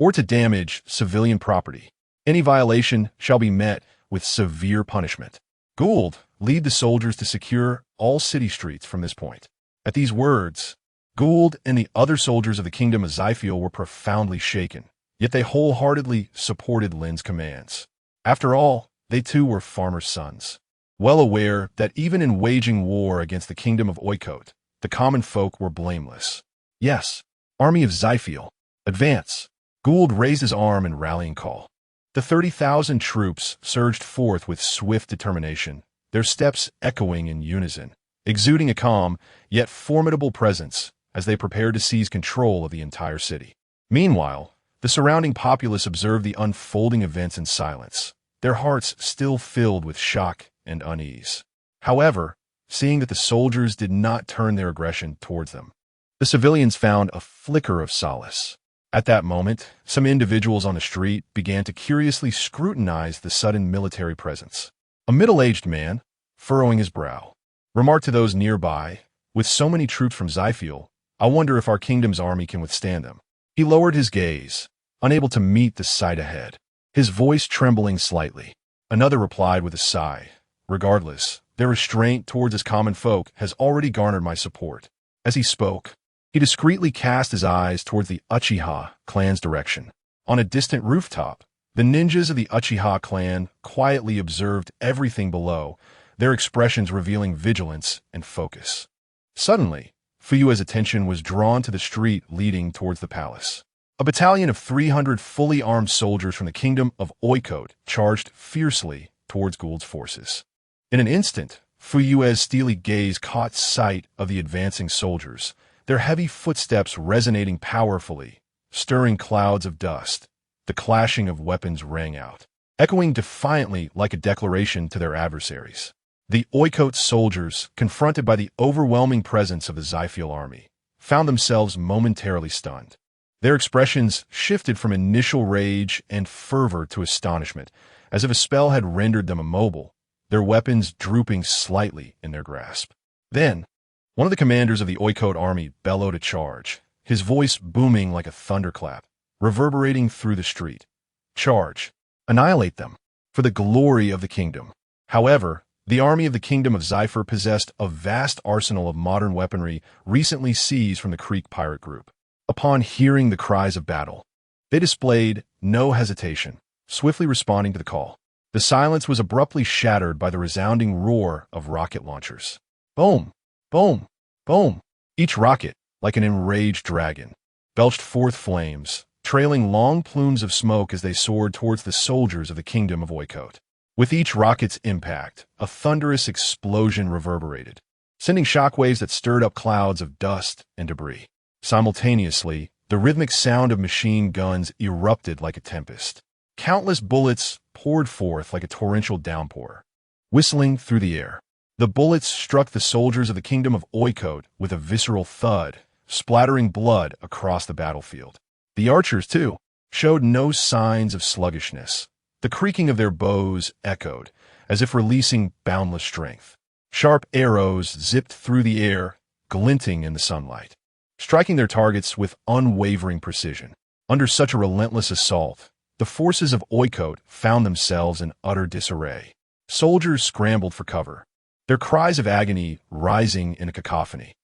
or to damage civilian property. Any violation shall be met with severe punishment. Gould, lead the soldiers to secure all city streets from this point." At these words, Gould and the other soldiers of the kingdom of Zyfiel were profoundly shaken, yet they wholeheartedly supported Lynn's commands. After all, they too were farmers' sons, well aware that even in waging war against the kingdom of Oikote, the common folk were blameless. "Yes, army of Zyfiel, advance!" Gould raised his arm in rallying call. The 30,000 troops surged forth with swift determination, their steps echoing in unison, exuding a calm, yet formidable presence as they prepared to seize control of the entire city. Meanwhile, the surrounding populace observed the unfolding events in silence, their hearts still filled with shock and unease. However, seeing that the soldiers did not turn their aggression towards them, the civilians found a flicker of solace. At that moment, some individuals on the street began to curiously scrutinize the sudden military presence. A middle-aged man, furrowing his brow, remarked to those nearby, "With so many troops from Zyfiel, I wonder if our kingdom's army can withstand them." He lowered his gaze, unable to meet the sight ahead, his voice trembling slightly. Another replied with a sigh, "Regardless, their restraint towards us common folk has already garnered my support." As he spoke, he discreetly cast his eyes towards the Uchiha clan's direction. On a distant rooftop, the ninjas of the Uchiha clan quietly observed everything below, their expressions revealing vigilance and focus. Suddenly, Fuyue's attention was drawn to the street leading towards the palace. A battalion of 300 fully armed soldiers from the kingdom of Oikote charged fiercely towards Gould's forces. In an instant, Fuyue's steely gaze caught sight of the advancing soldiers, their heavy footsteps resonating powerfully, stirring clouds of dust. The clashing of weapons rang out, echoing defiantly like a declaration to their adversaries. The Oikote soldiers, confronted by the overwhelming presence of the Zyfiel army, found themselves momentarily stunned. Their expressions shifted from initial rage and fervor to astonishment, as if a spell had rendered them immobile, their weapons drooping slightly in their grasp. Then, one of the commanders of the Oikote army bellowed a charge, his voice booming like a thunderclap, reverberating through the street. Charge! Annihilate them! For the glory of the kingdom! However, the army of the Kingdom of Zypher possessed a vast arsenal of modern weaponry recently seized from the Creek pirate group. Upon hearing the cries of battle, they displayed no hesitation, swiftly responding to the call. The silence was abruptly shattered by the resounding roar of rocket launchers. Boom! Boom! Boom! Each rocket, like an enraged dragon, belched forth flames, trailing long plumes of smoke as they soared towards the soldiers of the Kingdom of Oikote. With each rocket's impact, a thunderous explosion reverberated, sending shockwaves that stirred up clouds of dust and debris. Simultaneously, the rhythmic sound of machine guns erupted like a tempest. Countless bullets poured forth like a torrential downpour, whistling through the air. The bullets struck the soldiers of the Kingdom of Oikote with a visceral thud, splattering blood across the battlefield. The archers, too, showed no signs of sluggishness. The creaking of their bows echoed, as if releasing boundless strength. Sharp arrows zipped through the air, glinting in the sunlight, striking their targets with unwavering precision. Under such a relentless assault, the forces of Oikote found themselves in utter disarray. Soldiers scrambled for cover, their cries of agony rising in a cacophony.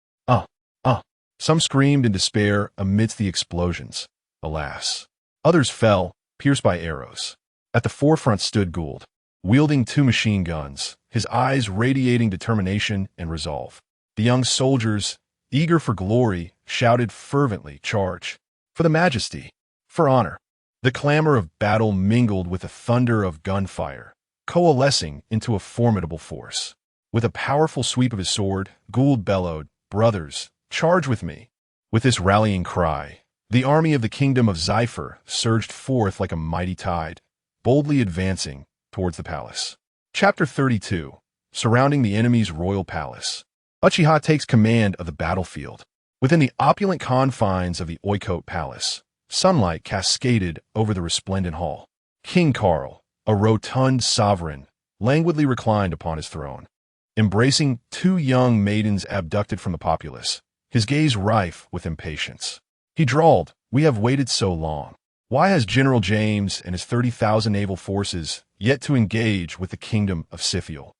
Some screamed in despair amidst the explosions. Alas, others fell, pierced by arrows. At the forefront stood Gould, wielding 2 machine guns, his eyes radiating determination and resolve. The young soldiers, eager for glory, shouted fervently, "Charge! For the Majesty! For honor!" The clamor of battle mingled with the thunder of gunfire, coalescing into a formidable force. With a powerful sweep of his sword, Gould bellowed, "Brothers, charge with me!" With this rallying cry, the army of the Kingdom of Zypher surged forth like a mighty tide, boldly advancing towards the palace. Chapter 32. Surrounding the enemy's royal palace. Uchiha takes command of the battlefield. Within the opulent confines of the Oikote palace, sunlight cascaded over the resplendent hall. King Karl, a rotund sovereign, languidly reclined upon his throne, embracing 2 young maidens abducted from the populace, his gaze rife with impatience. He drawled, "We have waited so long. Why has General James and his 30,000 naval forces yet to engage with the Kingdom of Scythial?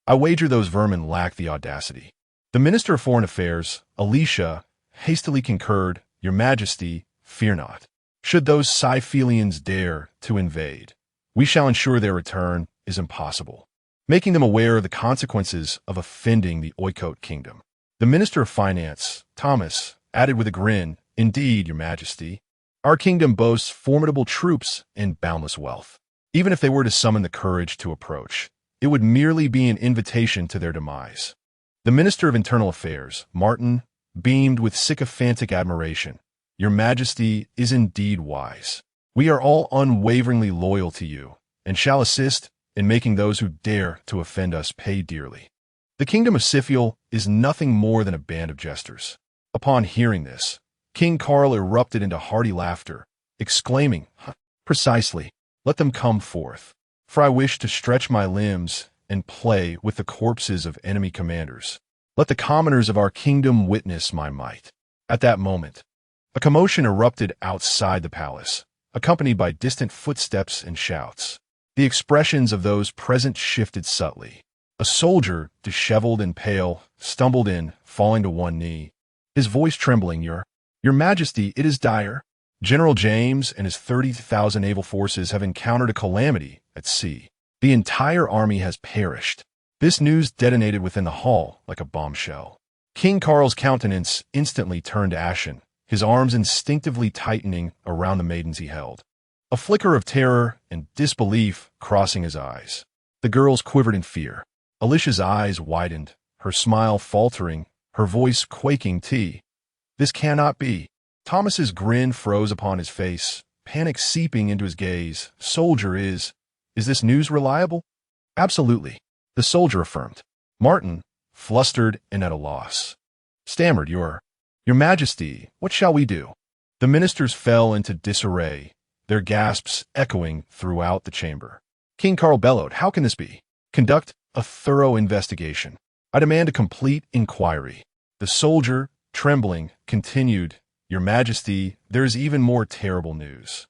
I wager those vermin lack the audacity." The Minister of Foreign Affairs, Alicia, hastily concurred, "Your Majesty, fear not. Should those Scyphilians dare to invade, we shall ensure their return is impossible," making them aware of the consequences of offending the Oikote Kingdom. The Minister of Finance, Thomas, added with a grin, "Indeed, Your Majesty. Our kingdom boasts formidable troops and boundless wealth. Even if they were to summon the courage to approach, it would merely be an invitation to their demise." The Minister of Internal Affairs, Martin, beamed with sycophantic admiration. "Your Majesty is indeed wise. We are all unwaveringly loyal to you, and shall assist in making those who dare to offend us pay dearly." The Kingdom of Scythial is nothing more than a band of jesters. Upon hearing this, King Karl erupted into hearty laughter, exclaiming, "Precisely, let them come forth, for I wish to stretch my limbs and play with the corpses of enemy commanders. Let the commoners of our kingdom witness my might." At that moment, a commotion erupted outside the palace, accompanied by distant footsteps and shouts. The expressions of those present shifted subtly. A soldier, disheveled and pale, stumbled in, falling to one knee, his voice trembling, Your Majesty, it is dire. General James and his 30,000 naval forces have encountered a calamity at sea. The entire army has perished." This news detonated within the hall like a bombshell. King Karl's countenance instantly turned ashen, his arms instinctively tightening around the maidens he held, a flicker of terror and disbelief crossing his eyes. The girls quivered in fear. Alicia's eyes widened, her smile faltering, her voice quaking. This cannot be. Thomas's grin froze upon his face, panic seeping into his gaze. Soldier, is this news reliable? Absolutely, the soldier affirmed. Martin, flustered and at a loss, stammered, Your Majesty, what shall we do? The ministers fell into disarray, their gasps echoing throughout the chamber. King Carl bellowed, How can this be? Conduct a thorough investigation. I demand a complete inquiry. The soldier, trembling, continued, Your Majesty, there is even more terrible news.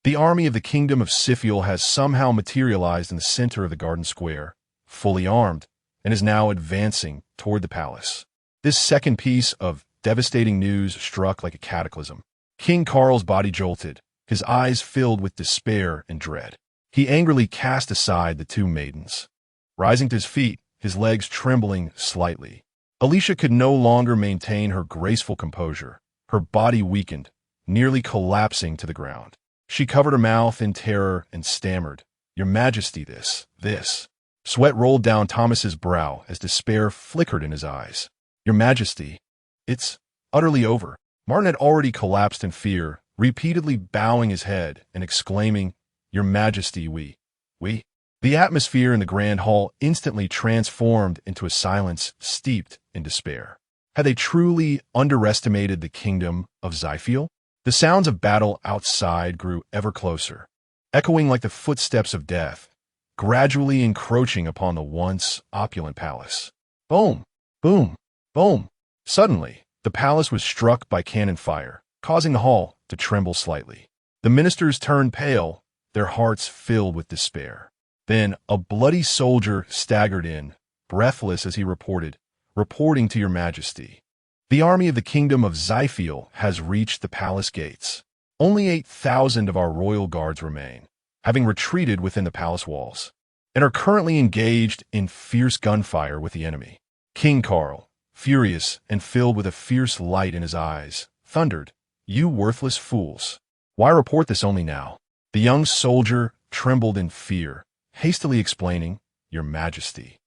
The army of the Kingdom of Siphiel has somehow materialized in the center of the garden square, fully armed, and is now advancing toward the palace. This second piece of devastating news struck like a cataclysm. King Carl's body jolted, his eyes filled with despair and dread. He angrily cast aside the two maidens. Rising to his feet, his legs trembling slightly, Alicia could no longer maintain her graceful composure. Her body weakened, nearly collapsing to the ground. She covered her mouth in terror and stammered, Your Majesty, this. Sweat rolled down Thomas's brow as despair flickered in his eyes. Your Majesty, it's utterly over. Martin had already collapsed in fear, repeatedly bowing his head and exclaiming, Your Majesty, we. The atmosphere in the grand hall instantly transformed into a silence steeped in despair. Had they truly underestimated the kingdom of Siphiel? The sounds of battle outside grew ever closer, echoing like the footsteps of death, gradually encroaching upon the once opulent palace. Boom! Boom! Boom! Suddenly, the palace was struck by cannon fire, causing the hall to tremble slightly. The ministers turned pale, their hearts filled with despair. Then a bloody soldier staggered in, breathless as he reporting to Your Majesty. The army of the Kingdom of Siphiel has reached the palace gates. Only 8,000 of our royal guards remain, having retreated within the palace walls, and are currently engaged in fierce gunfire with the enemy. King Carl, furious and filled with a fierce light in his eyes, thundered, You worthless fools! Why report this only now? The young soldier trembled in fear, hastily explaining, Your Majesty.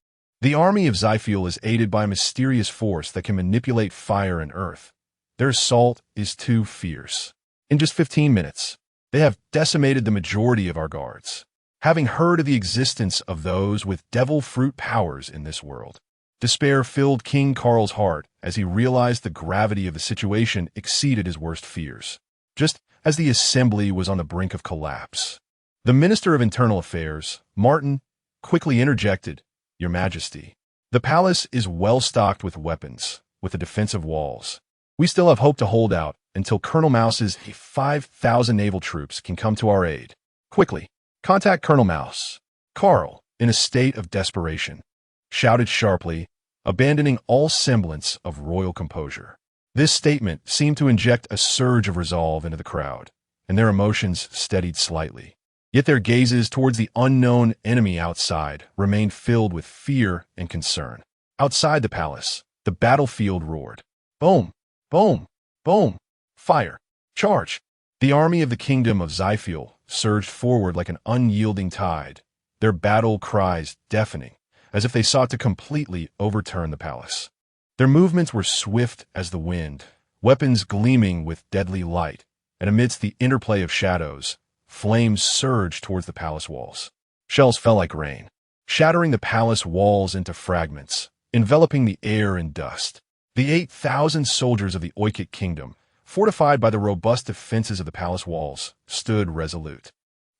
The army of Siphiel is aided by a mysterious force that can manipulate fire and earth. Their assault is too fierce. In just 15 minutes, they have decimated the majority of our guards. Having heard of the existence of those with devil fruit powers in this world, despair filled King Carl's heart as he realized the gravity of the situation exceeded his worst fears. Just as the assembly was on the brink of collapse, the Minister of Internal Affairs, Martin, quickly interjected, Your Majesty, the palace is well stocked with weapons, with the defensive walls. We still have hope to hold out until Colonel Mouse's 5,000 naval troops can come to our aid. Quickly, contact Colonel Mouse. Carl, in a state of desperation, shouted sharply, abandoning all semblance of royal composure. This statement seemed to inject a surge of resolve into the crowd, and their emotions steadied slightly. Yet their gazes towards the unknown enemy outside remained filled with fear and concern. Outside the palace, the battlefield roared. Boom! Boom! Boom! Fire! Charge! The army of the Kingdom of Siphiel surged forward like an unyielding tide, their battle cries deafening, as if they sought to completely overturn the palace. Their movements were swift as the wind, weapons gleaming with deadly light, and amidst the interplay of shadows, flames surged towards the palace walls. Shells fell like rain, shattering the palace walls into fragments, enveloping the air in dust. The 8,000 soldiers of the Oikit Kingdom, fortified by the robust defenses of the palace walls, stood resolute.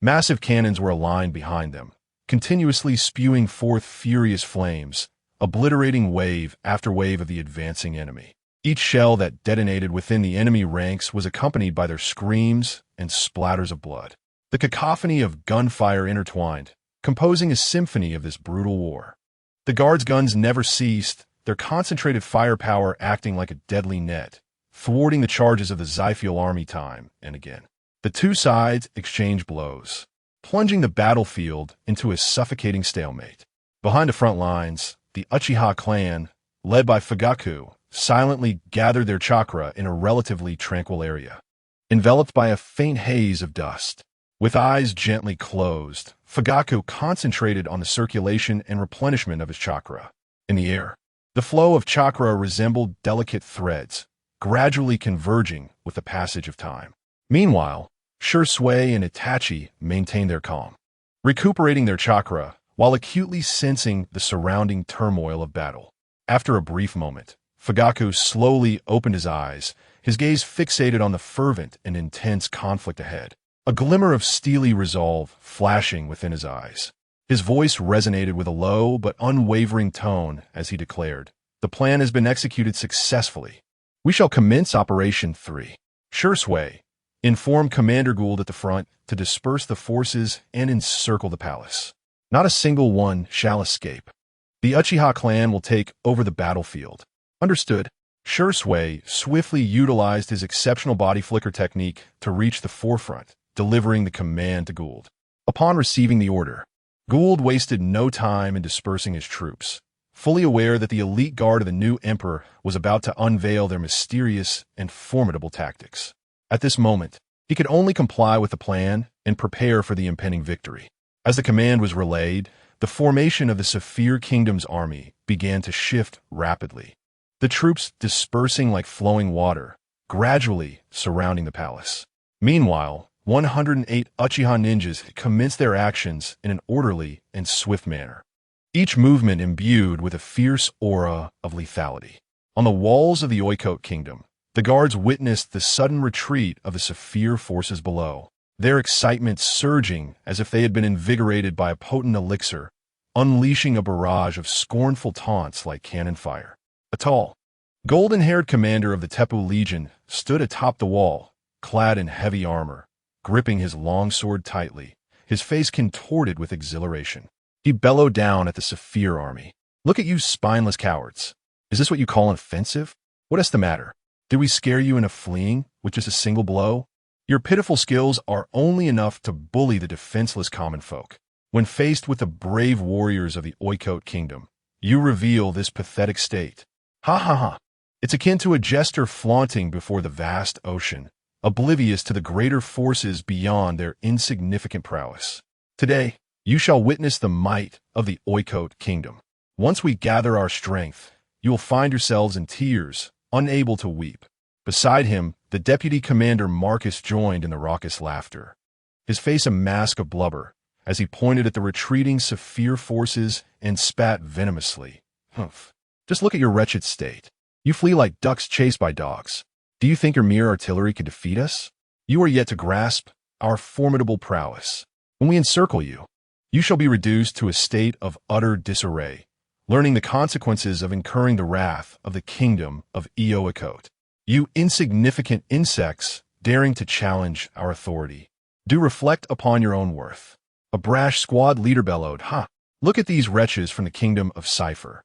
Massive cannons were aligned behind them, continuously spewing forth furious flames, obliterating wave after wave of the advancing enemy. Each shell that detonated within the enemy ranks was accompanied by their screams and splatters of blood. The cacophony of gunfire intertwined, composing a symphony of this brutal war. The guards' guns never ceased, their concentrated firepower acting like a deadly net, thwarting the charges of the Siphiel army time and again. The two sides exchanged blows, plunging the battlefield into a suffocating stalemate. Behind the front lines, the Uchiha clan, led by Fugaku, silently gathered their chakra in a relatively tranquil area. Enveloped by a faint haze of dust, with eyes gently closed, Fugaku concentrated on the circulation and replenishment of his chakra. In the air, the flow of chakra resembled delicate threads, gradually converging with the passage of time. Meanwhile, Shui and Itachi maintained their calm, recuperating their chakra while acutely sensing the surrounding turmoil of battle. After a brief moment, Fugaku slowly opened his eyes, his gaze fixated on the fervent and intense conflict ahead, a glimmer of steely resolve flashing within his eyes. His voice resonated with a low but unwavering tone as he declared, "The plan has been executed successfully. We shall commence Operation 3. Shui, inform Commander Gould at the front to disperse the forces and encircle the palace. Not a single one shall escape. The Uchiha clan will take over the battlefield." Understood. Shui swiftly utilized his exceptional body flicker technique to reach the forefront, delivering the command to Gould. Upon receiving the order, Gould wasted no time in dispersing his troops, fully aware that the elite guard of the new emperor was about to unveil their mysterious and formidable tactics. At this moment, he could only comply with the plan and prepare for the impending victory. As the command was relayed, the formation of the Saphir Kingdom's army began to shift rapidly, the troops dispersing like flowing water, gradually surrounding the palace. Meanwhile, 108 Uchiha ninjas commenced their actions in an orderly and swift manner, each movement imbued with a fierce aura of lethality. On the walls of the Oikote Kingdom, the guards witnessed the sudden retreat of the Saphir forces below, their excitement surging as if they had been invigorated by a potent elixir, unleashing a barrage of scornful taunts like cannon fire. A tall, golden-haired commander of the Teppu Legion stood atop the wall, clad in heavy armor, gripping his long sword tightly, his face contorted with exhilaration. He bellowed down at the Saphir army. "Look at you spineless cowards. Is this what you call an offensive? What is the matter? Did we scare you into fleeing with just a single blow? Your pitiful skills are only enough to bully the defenseless common folk. When faced with the brave warriors of the Oikote Kingdom, you reveal this pathetic state. Ha ha ha. It's akin to a jester flaunting before the vast ocean, oblivious to the greater forces beyond their insignificant prowess. Today, you shall witness the might of the Oikote Kingdom. Once we gather our strength, you will find yourselves in tears, unable to weep." Beside him, the deputy commander Marcus joined in the raucous laughter, his face a mask of blubber, as he pointed at the retreating Saphir forces and spat venomously. "Humph. Just look at your wretched state. You flee like ducks chased by dogs. Do you think your mere artillery could defeat us? You are yet to grasp our formidable prowess. When we encircle you, you shall be reduced to a state of utter disarray, learning the consequences of incurring the wrath of the kingdom of Oikote. You insignificant insects daring to challenge our authority. Do reflect upon your own worth." A brash squad leader bellowed, "Ha! Look at these wretches from the kingdom of Cypher.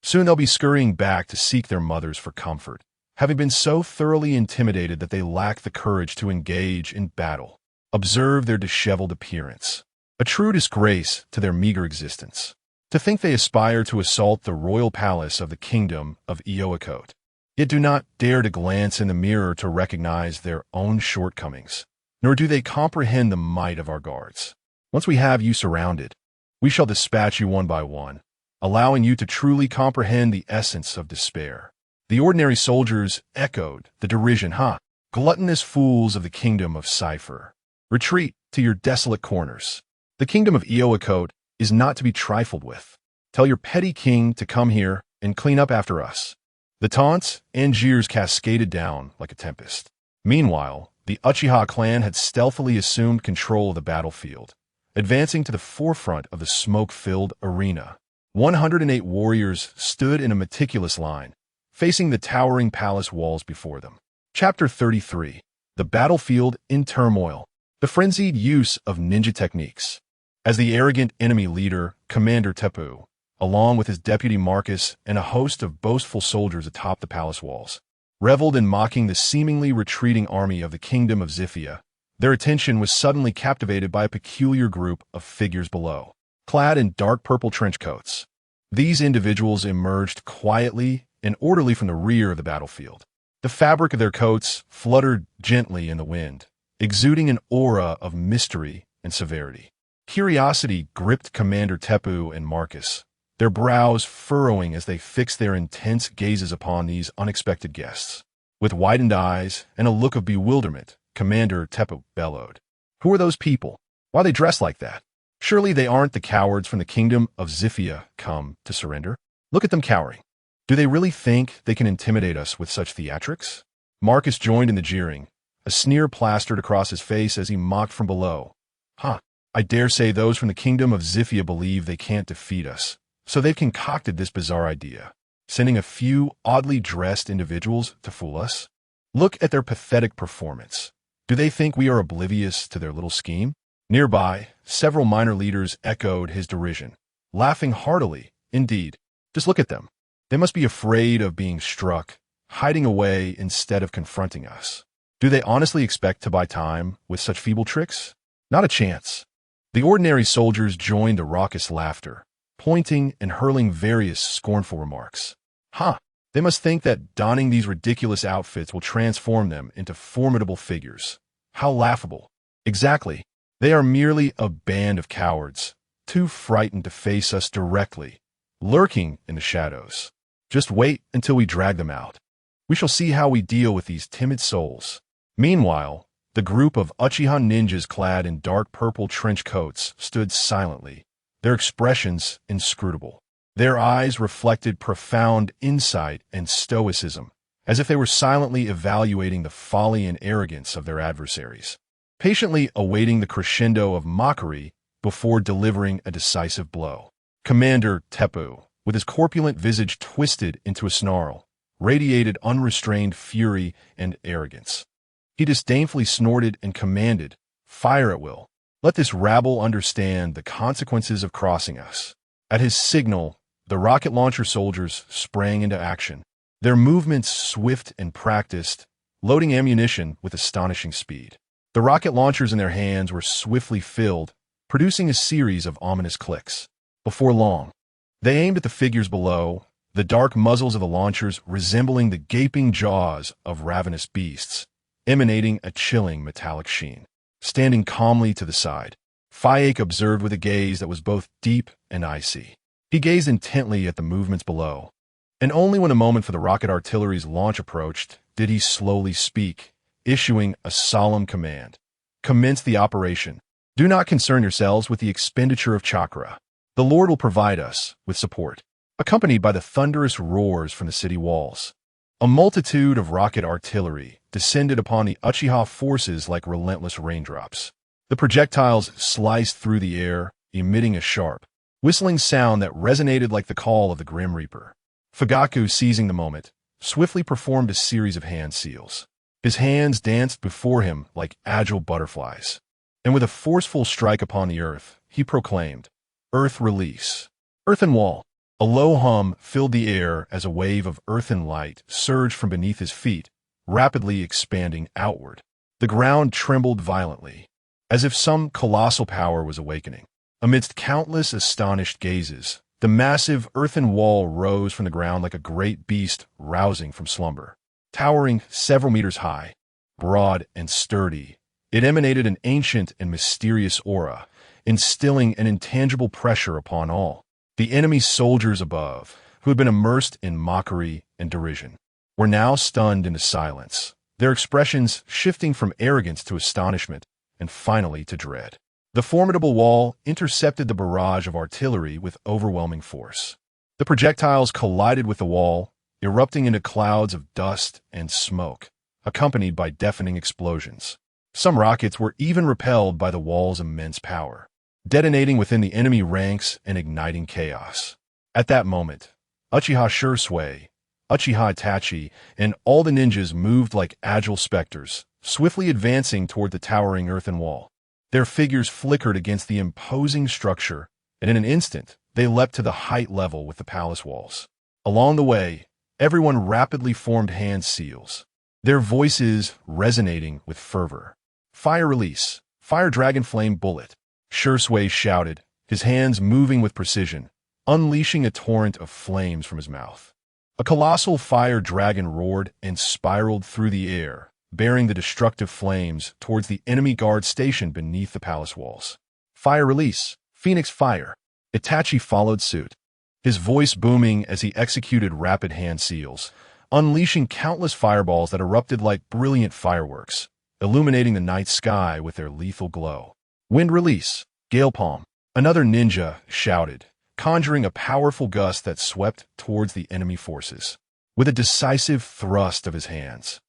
Soon they'll be scurrying back to seek their mothers for comfort, having been so thoroughly intimidated that they lack the courage to engage in battle. Observe their disheveled appearance. A true disgrace to their meager existence. To think they aspire to assault the royal palace of the kingdom of Oikote, yet do not dare to glance in the mirror to recognize their own shortcomings, nor do they comprehend the might of our guards. Once we have you surrounded, we shall dispatch you one by one, allowing you to truly comprehend the essence of despair." The ordinary soldiers echoed the derision, "Ha! Gluttonous fools of the kingdom of Cypher. Retreat to your desolate corners. The kingdom of Oikote is not to be trifled with. Tell your petty king to come here and clean up after us." The taunts and jeers cascaded down like a tempest. Meanwhile, the Uchiha clan had stealthily assumed control of the battlefield, advancing to the forefront of the smoke-filled arena. 108 warriors stood in a meticulous line, facing the towering palace walls before them. Chapter 33. The Battlefield in Turmoil. The frenzied use of ninja techniques. As the arrogant enemy leader, Commander Teppu, along with his deputy Marcus and a host of boastful soldiers atop the palace walls, reveled in mocking the seemingly retreating army of the kingdom of Zifia, their attention was suddenly captivated by a peculiar group of figures below, clad in dark purple trench coats. These individuals emerged quietly and orderly from the rear of the battlefield. The fabric of their coats fluttered gently in the wind, exuding an aura of mystery and severity. Curiosity gripped Commander Teppu and Marcus, their brows furrowing as they fixed their intense gazes upon these unexpected guests. With widened eyes and a look of bewilderment, Commander Teppo bellowed. Who are those people? Why they dress like that? Surely they aren't the cowards from the kingdom of Zifia come to surrender? Look at them cowering. Do they really think they can intimidate us with such theatrics? Marcus joined in the jeering, a sneer plastered across his face as he mocked from below. I dare say those from the kingdom of Zifia believe they can't defeat us, so they've concocted this bizarre idea, sending a few oddly dressed individuals to fool us. Look at their pathetic performance. Do they think we are oblivious to their little scheme? Nearby, several minor leaders echoed his derision, laughing heartily. Indeed, just look at them. They must be afraid of being struck, hiding away instead of confronting us. Do they honestly expect to buy time with such feeble tricks? Not a chance. The ordinary soldiers joined the raucous laughter, pointing and hurling various scornful remarks. They must think that donning these ridiculous outfits will transform them into formidable figures. How laughable. Exactly. They are merely a band of cowards, too frightened to face us directly, lurking in the shadows. Just wait until we drag them out. We shall see how we deal with these timid souls. Meanwhile, the group of Uchiha ninjas clad in dark purple trench coats stood silently, their expressions inscrutable. Their eyes reflected profound insight and stoicism, as if they were silently evaluating the folly and arrogance of their adversaries, patiently awaiting the crescendo of mockery before delivering a decisive blow. Commander Teppo, with his corpulent visage twisted into a snarl, radiated unrestrained fury and arrogance. He disdainfully snorted and commanded, "Fire at will. Let this rabble understand the consequences of crossing us." At his signal, the rocket launcher soldiers sprang into action, their movements swift and practiced, loading ammunition with astonishing speed. The rocket launchers in their hands were swiftly filled, producing a series of ominous clicks. Before long, they aimed at the figures below, the dark muzzles of the launchers resembling the gaping jaws of ravenous beasts, emanating a chilling metallic sheen. Standing calmly to the side, Fayek observed with a gaze that was both deep and icy. He gazed intently at the movements below, and only when a moment for the rocket artillery's launch approached did he slowly speak, issuing a solemn command. "Commence the operation. Do not concern yourselves with the expenditure of chakra. The Lord will provide us with support," accompanied by the thunderous roars from the city walls. A multitude of rocket artillery descended upon the Uchiha forces like relentless raindrops. The projectiles sliced through the air, emitting a sharp, whistling sound that resonated like the call of the Grim Reaper. Fugaku, seizing the moment, swiftly performed a series of hand seals. His hands danced before him like agile butterflies, and with a forceful strike upon the earth, he proclaimed, "Earth release." Earthen wall. A low hum filled the air as a wave of earthen light surged from beneath his feet, rapidly expanding outward. The ground trembled violently, as if some colossal power was awakening. Amidst countless astonished gazes, the massive earthen wall rose from the ground like a great beast rousing from slumber. Towering several meters high, broad and sturdy, it emanated an ancient and mysterious aura, instilling an intangible pressure upon all. The enemy soldiers above, who had been immersed in mockery and derision, were now stunned into silence, their expressions shifting from arrogance to astonishment and finally to dread. The formidable wall intercepted the barrage of artillery with overwhelming force. The projectiles collided with the wall, erupting into clouds of dust and smoke, accompanied by deafening explosions. Some rockets were even repelled by the wall's immense power, detonating within the enemy ranks and igniting chaos. At that moment, Uchiha Shursui, Uchiha Itachi, and all the ninjas moved like agile specters, swiftly advancing toward the towering earthen wall. Their figures flickered against the imposing structure, and in an instant, they leapt to the height level with the palace walls. Along the way, everyone rapidly formed hand seals, their voices resonating with fervor. "Fire release! Fire dragon flame bullet!" Shursui shouted, his hands moving with precision, unleashing a torrent of flames from his mouth. A colossal fire dragon roared and spiraled through the air, bearing the destructive flames towards the enemy guard stationed beneath the palace walls. "Fire release! Phoenix fire!" Itachi followed suit, his voice booming as he executed rapid hand seals, unleashing countless fireballs that erupted like brilliant fireworks, illuminating the night sky with their lethal glow. Wind release, gale palm, another ninja shouted, conjuring a powerful gust that swept towards the enemy forces. With a decisive thrust of his hands,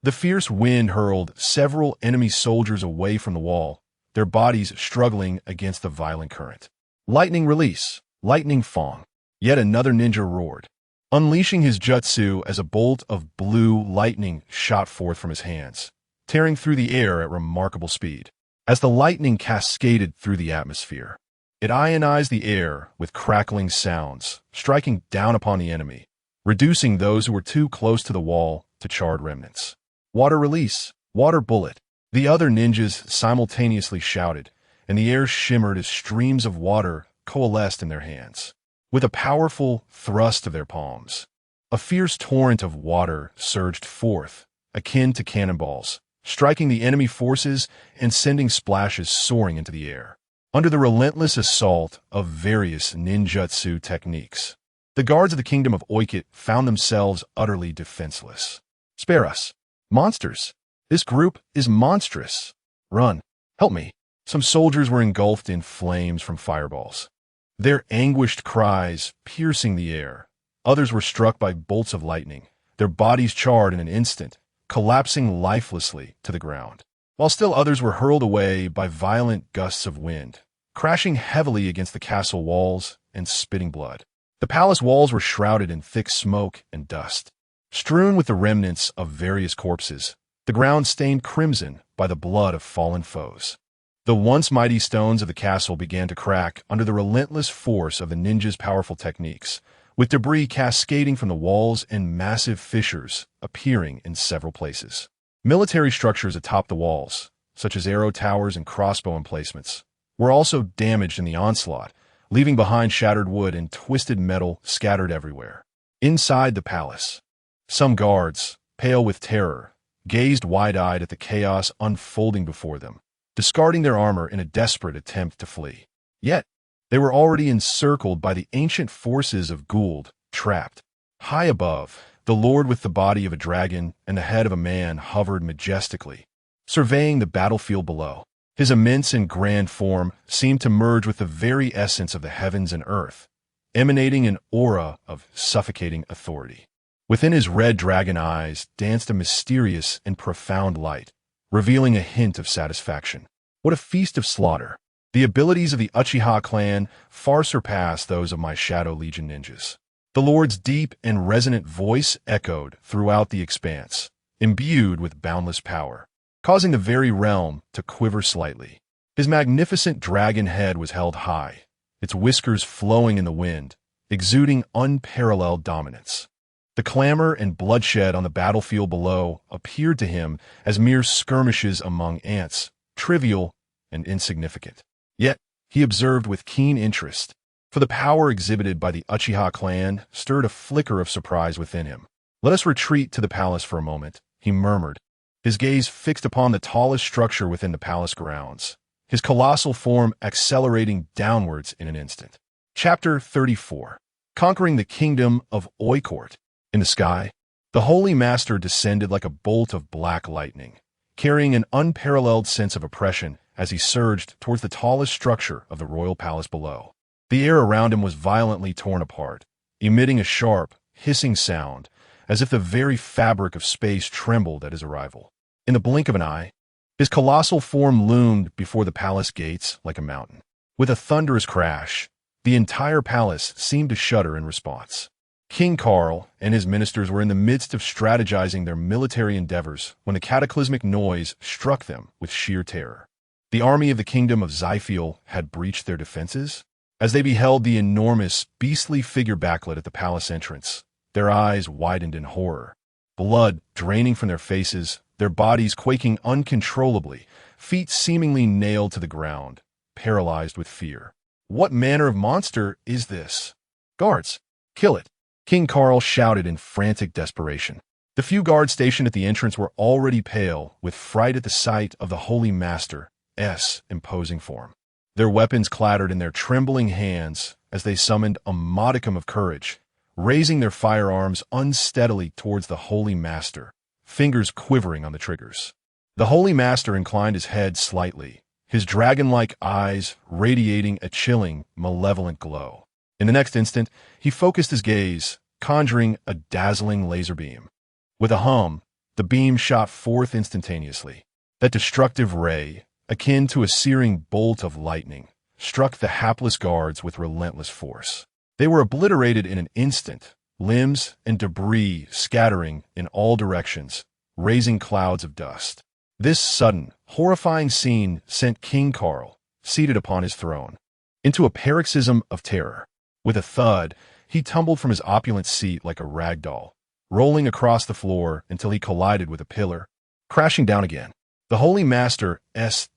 the fierce wind hurled several enemy soldiers away from the wall, their bodies struggling against the violent current. Lightning release, lightning fong. Yet another ninja roared, unleashing his jutsu as a bolt of blue lightning shot forth from his hands, tearing through the air at remarkable speed. As the lightning cascaded through the atmosphere, it ionized the air with crackling sounds, striking down upon the enemy, reducing those who were too close to the wall to charred remnants. Water release, water bullet. The other ninjas simultaneously shouted, and the air shimmered as streams of water coalesced in their hands. With a powerful thrust of their palms, a fierce torrent of water surged forth, akin to cannonballs, striking the enemy forces and sending splashes soaring into the air. Under the relentless assault of various ninjutsu techniques, the guards of the kingdom of Oiket found themselves utterly defenseless. Spare us. Monsters. This group is monstrous. Run. Help me. Some soldiers were engulfed in flames from fireballs, their anguished cries piercing the air. Others were struck by bolts of lightning, their bodies charred in an instant, collapsing lifelessly to the ground, while still others were hurled away by violent gusts of wind, crashing heavily against the castle walls and spitting blood. The palace walls were shrouded in thick smoke and dust, strewn with the remnants of various corpses, the ground stained crimson by the blood of fallen foes. The once mighty stones of the castle began to crack under the relentless force of the ninjas' powerful techniques, with debris cascading from the walls and massive fissures appearing in several places. Military structures atop the walls, such as arrow towers and crossbow emplacements, were also damaged in the onslaught, leaving behind shattered wood and twisted metal scattered everywhere. Inside the palace, some guards, pale with terror, gazed wide-eyed at the chaos unfolding before them, discarding their armor in a desperate attempt to flee. Yet, they were already encircled by the ancient forces of Gould, trapped. High above, the lord with the body of a dragon and the head of a man hovered majestically, surveying the battlefield below. His immense and grand form seemed to merge with the very essence of the heavens and earth, emanating an aura of suffocating authority. Within his red dragon eyes danced a mysterious and profound light, revealing a hint of satisfaction. What a feast of slaughter! The abilities of the Uchiha clan far surpass those of my Shadow Legion ninjas. The Lord's deep and resonant voice echoed throughout the expanse, imbued with boundless power, causing the very realm to quiver slightly. His magnificent dragon head was held high, its whiskers flowing in the wind, exuding unparalleled dominance. The clamor and bloodshed on the battlefield below appeared to him as mere skirmishes among ants, trivial and insignificant. Yet, he observed with keen interest, for the power exhibited by the Uchiha clan stirred a flicker of surprise within him. "Let us retreat to the palace for a moment," he murmured, his gaze fixed upon the tallest structure within the palace grounds, his colossal form accelerating downwards in an instant. Chapter 34. Conquering the Kingdom of Oiket. In the sky, the Holy Master descended like a bolt of black lightning, carrying an unparalleled sense of oppression as he surged towards the tallest structure of the royal palace below. The air around him was violently torn apart, emitting a sharp, hissing sound, as if the very fabric of space trembled at his arrival. In the blink of an eye, his colossal form loomed before the palace gates like a mountain. With a thunderous crash, the entire palace seemed to shudder in response. King Karl and his ministers were in the midst of strategizing their military endeavors when the cataclysmic noise struck them with sheer terror. The army of the kingdom of Zyfiel had breached their defenses. As they beheld the enormous, beastly figure backlit at the palace entrance, their eyes widened in horror, blood draining from their faces, their bodies quaking uncontrollably, feet seemingly nailed to the ground, paralyzed with fear. "What manner of monster is this? Guards, kill it!" King Karl shouted in frantic desperation. The few guards stationed at the entrance were already pale with fright at the sight of the Holy Master's imposing form. Their weapons clattered in their trembling hands as they summoned a modicum of courage, raising their firearms unsteadily towards the Holy Master, fingers quivering on the triggers. The Holy Master inclined his head slightly, his dragon-like eyes radiating a chilling, malevolent glow. In the next instant, he focused his gaze, conjuring a dazzling laser beam. With a hum, the beam shot forth instantaneously. That destructive ray, akin to a searing bolt of lightning, struck the hapless guards with relentless force. They were obliterated in an instant, limbs and debris scattering in all directions, raising clouds of dust. This sudden, horrifying scene sent King Carl, seated upon his throne, into a paroxysm of terror. With a thud, he tumbled from his opulent seat like a rag doll, rolling across the floor until he collided with a pillar, crashing down again. The Holy Master's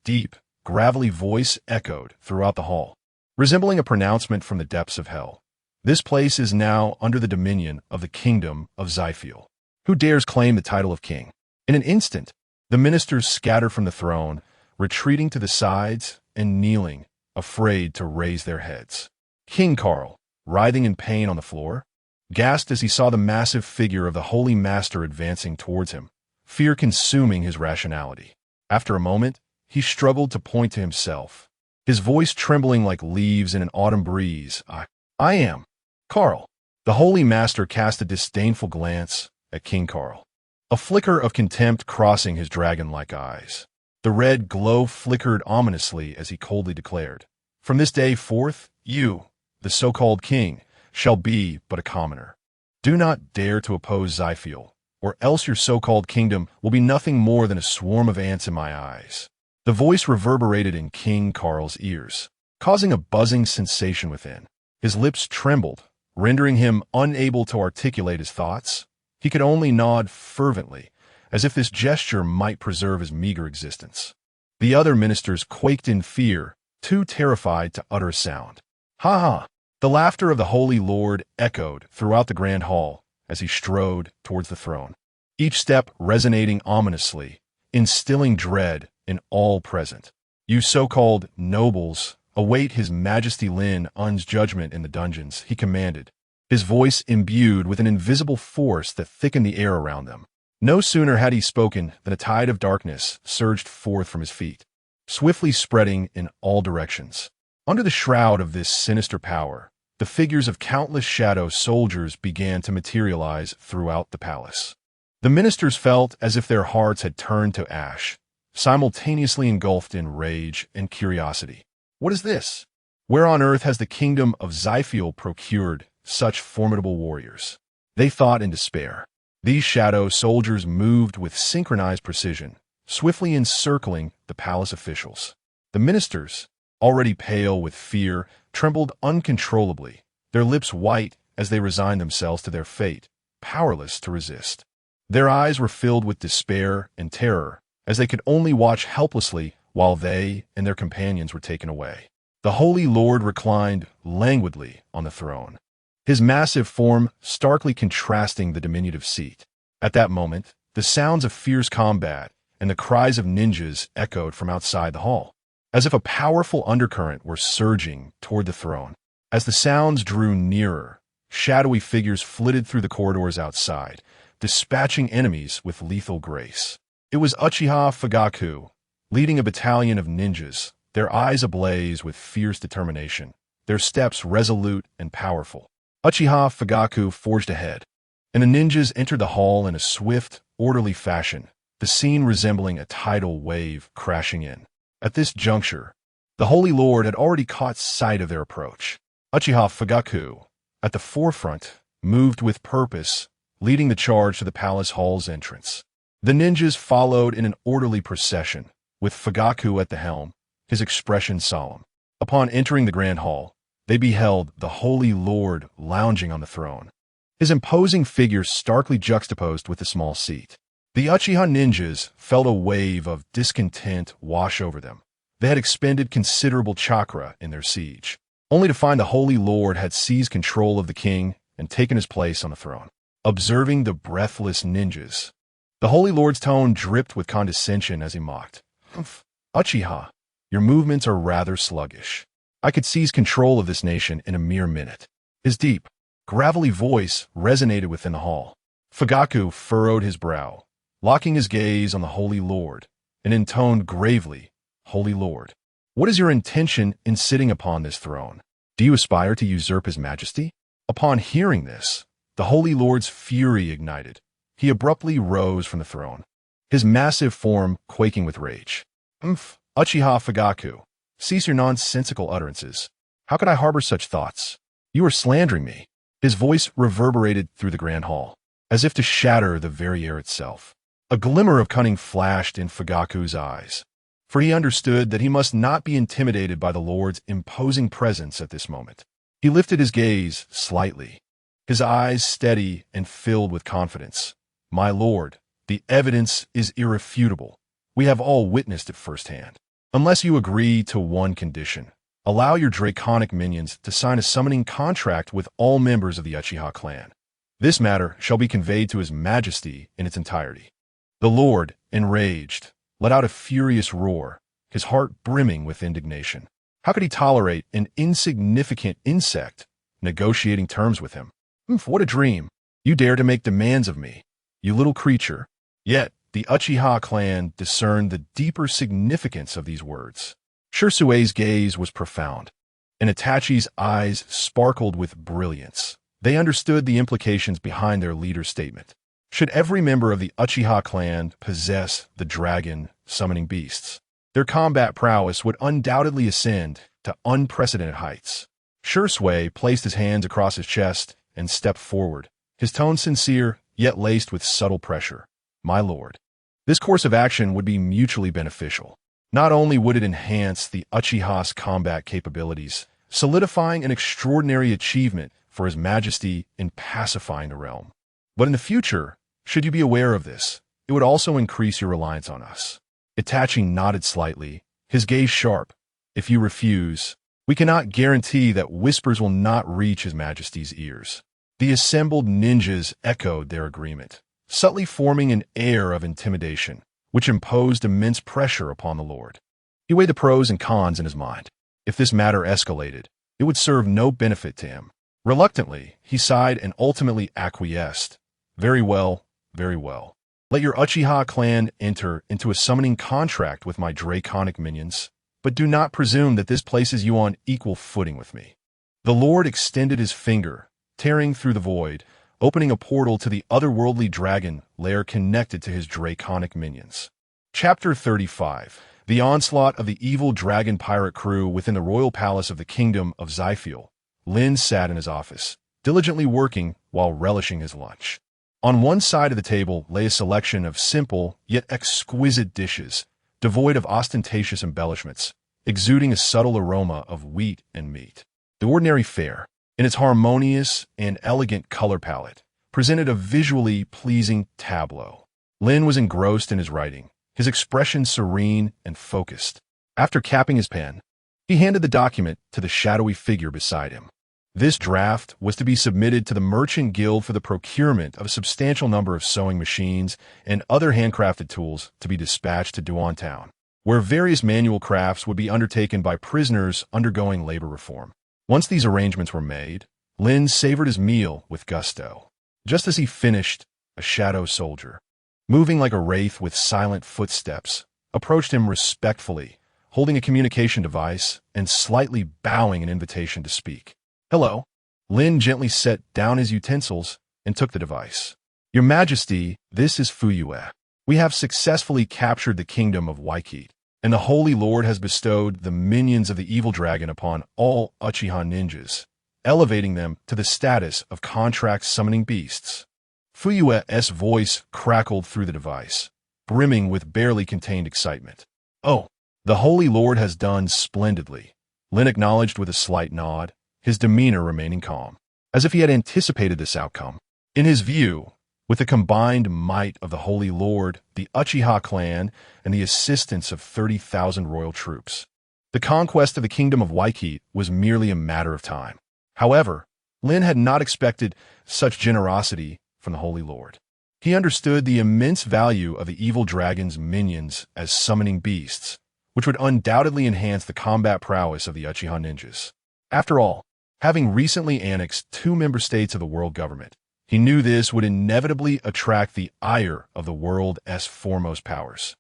deep, gravelly voice echoed throughout the hall, resembling a pronouncement from the depths of hell. This place is now under the dominion of the kingdom of Zyfiel. Who dares claim the title of king? In an instant, the ministers scattered from the throne, retreating to the sides and kneeling, afraid to raise their heads. King Carl, writhing in pain on the floor, gasped as he saw the massive figure of the Holy Master advancing towards him, fear consuming his rationality. After a moment, he struggled to point to himself, his voice trembling like leaves in an autumn breeze. I am Carl. The Holy Master cast a disdainful glance at King Carl, a flicker of contempt crossing his dragon-like eyes. The red glow flickered ominously as he coldly declared, "From this day forth, you, the so-called king, shall be but a commoner. Do not dare to oppose Zyfiel, or else your so-called kingdom will be nothing more than a swarm of ants in my eyes." The voice reverberated in King Carl's ears, causing a buzzing sensation within. His lips trembled, rendering him unable to articulate his thoughts. He could only nod fervently, as if this gesture might preserve his meager existence. The other ministers quaked in fear, too terrified to utter a sound. "Ha ha!" The laughter of the Holy Lord echoed throughout the grand hall as he strode towards the throne, each step resonating ominously, instilling dread in all present. "You so-called nobles await His Majesty Lynn's judgment in the dungeons," he commanded, his voice imbued with an invisible force that thickened the air around them. No sooner had he spoken than a tide of darkness surged forth from his feet, swiftly spreading in all directions. Under the shroud of this sinister power, the figures of countless shadow soldiers began to materialize throughout the palace. The ministers felt as if their hearts had turned to ash, simultaneously engulfed in rage and curiosity. What is this? Where on earth has the kingdom of Zyfiel procured such formidable warriors? They thought in despair. These shadow soldiers moved with synchronized precision, swiftly encircling the palace officials. The ministers, already pale with fear, trembled uncontrollably, their lips white as they resigned themselves to their fate, powerless to resist. Their eyes were filled with despair and terror, as they could only watch helplessly while they and their companions were taken away. The Holy Lord reclined languidly on the throne, his massive form starkly contrasting the diminutive seat. At that moment, the sounds of fierce combat and the cries of ninjas echoed from outside the hall, as if a powerful undercurrent were surging toward the throne. As the sounds drew nearer, shadowy figures flitted through the corridors outside, dispatching enemies with lethal grace. It was Uchiha Fugaku, leading a battalion of ninjas, their eyes ablaze with fierce determination, their steps resolute and powerful. Uchiha Fugaku forged ahead, and the ninjas entered the hall in a swift, orderly fashion, the scene resembling a tidal wave crashing in. At this juncture, the Holy Lord had already caught sight of their approach. Uchiha Fugaku, at the forefront, moved with purpose, leading the charge to the palace hall's entrance. The ninjas followed in an orderly procession, with Fugaku at the helm, his expression solemn. Upon entering the grand hall, they beheld the Holy Lord lounging on the throne, his imposing figure starkly juxtaposed with the small seat. The Uchiha ninjas felt a wave of discontent wash over them. They had expended considerable chakra in their siege, only to find the Holy Lord had seized control of the king and taken his place on the throne. Observing the breathless ninjas, the Holy Lord's tone dripped with condescension as he mocked. "Uchiha, your movements are rather sluggish. I could seize control of this nation in a mere minute." His deep, gravelly voice resonated within the hall. Fugaku furrowed his brow, locking his gaze on the Holy Lord, and intoned gravely, "Holy Lord, what is your intention in sitting upon this throne? Do you aspire to usurp his majesty?" Upon hearing this, the Holy Lord's fury ignited. He abruptly rose from the throne, his massive form quaking with rage. Uchiha Fugaku, cease your nonsensical utterances. How could I harbor such thoughts? You are slandering me. His voice reverberated through the grand hall, as if to shatter the very air itself. A glimmer of cunning flashed in Fugaku's eyes, for he understood that he must not be intimidated by the Lord's imposing presence at this moment. He lifted his gaze slightly, his eyes steady and filled with confidence. "My lord, the evidence is irrefutable. We have all witnessed it firsthand. Unless you agree to one condition, allow your draconic minions to sign a summoning contract with all members of the Uchiha clan. This matter shall be conveyed to his majesty in its entirety." The Lord, enraged, let out a furious roar, his heart brimming with indignation. How could he tolerate an insignificant insect negotiating terms with him? What a dream! You dare to make demands of me, you little creature. Yet, the Uchiha clan discerned the deeper significance of these words. Shirsue's gaze was profound, and Itachi's eyes sparkled with brilliance. They understood the implications behind their leader's statement. Should every member of the Uchiha clan possess the dragon summoning beasts, their combat prowess would undoubtedly ascend to unprecedented heights. Shirsue placed his hands across his chest and stepped forward, his tone sincere, yet laced with subtle pressure. "My lord, this course of action would be mutually beneficial. Not only would it enhance the Uchiha's combat capabilities, solidifying an extraordinary achievement for his majesty in pacifying the realm, but in the future, should you be aware of this, it would also increase your reliance on us." Itachi nodded slightly, his gaze sharp. "If you refuse, we cannot guarantee that whispers will not reach his majesty's ears." The assembled ninjas echoed their agreement, subtly forming an air of intimidation, which imposed immense pressure upon the Lord. He weighed the pros and cons in his mind. If this matter escalated, it would serve no benefit to him. Reluctantly, he sighed and ultimately acquiesced. "Very well, very well. Let your Uchiha clan enter into a summoning contract with my draconic minions, but do not presume that this places you on equal footing with me." The Lord extended his finger, tearing through the void, opening a portal to the otherworldly dragon lair connected to his draconic minions. Chapter 35. The onslaught of the evil dragon pirate crew within the royal palace of the kingdom of Zyfiel. Lynn sat in his office, diligently working while relishing his lunch. On one side of the table lay a selection of simple yet exquisite dishes, devoid of ostentatious embellishments, exuding a subtle aroma of wheat and meat. The ordinary fare, in its harmonious and elegant color palette, presented a visually pleasing tableau. Lynn was engrossed in his writing, his expression serene and focused. After capping his pen, he handed the document to the shadowy figure beside him. This draft was to be submitted to the Merchant Guild for the procurement of a substantial number of sewing machines and other handcrafted tools to be dispatched to Duan Town, where various manual crafts would be undertaken by prisoners undergoing labor reform. Once these arrangements were made, Lynn savored his meal with gusto. Just as he finished, a shadow soldier, moving like a wraith with silent footsteps, approached him respectfully, holding a communication device and slightly bowing an invitation to speak. "Hello." Lynn gently set down his utensils and took the device. "Your Majesty, this is Fuyue. We have successfully captured the kingdom of Waikite, and the Holy Lord has bestowed the minions of the evil dragon upon all Uchiha ninjas, elevating them to the status of contract summoning beasts." Fuyue's voice crackled through the device, brimming with barely contained excitement. "Oh, the Holy Lord has done splendidly," Lynn acknowledged with a slight nod, his demeanor remaining calm, as if he had anticipated this outcome. In his view, with the combined might of the Holy Lord, the Uchiha clan, and the assistance of 30,000 royal troops, the conquest of the kingdom of Waikite was merely a matter of time. However, Lynn had not expected such generosity from the Holy Lord. He understood the immense value of the evil dragon's minions as summoning beasts, which would undoubtedly enhance the combat prowess of the Uchiha ninjas. After all, Having recently annexed 2 member states of the world government, he knew this would inevitably attract the ire of the world's foremost powers.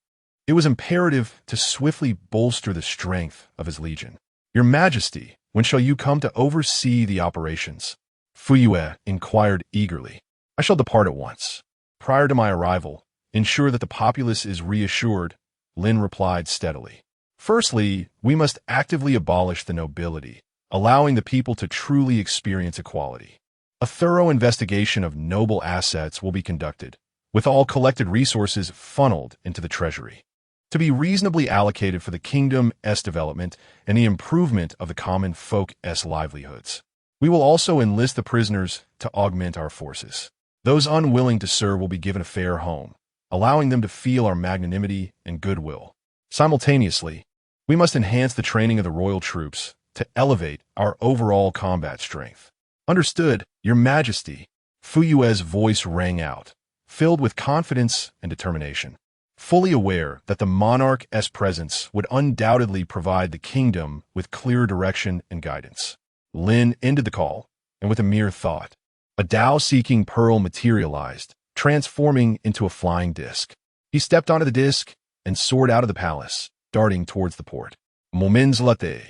It was imperative to swiftly bolster the strength of his legion. "Your Majesty, when shall you come to oversee the operations?" Fuyue inquired eagerly. "I shall depart at once. Prior to my arrival, ensure that the populace is reassured," Lynn replied steadily. "Firstly, we must actively abolish the nobility, allowing the people to truly experience equality. A thorough investigation of noble assets will be conducted, with all collected resources funneled into the treasury, to be reasonably allocated for the kingdom's development and the improvement of the common folk's livelihoods. We will also enlist the prisoners to augment our forces. Those unwilling to serve will be given a fair home, allowing them to feel our magnanimity and goodwill. Simultaneously, we must enhance the training of the royal troops to elevate our overall combat strength." "Understood, Your Majesty." Fuyue's voice rang out, filled with confidence and determination. Fully aware that the monarch's presence would undoubtedly provide the kingdom with clear direction and guidance, Lin ended the call, and with a mere thought, a Tao-seeking pearl materialized, transforming into a flying disc. He stepped onto the disc and soared out of the palace, darting towards the port. Moments later,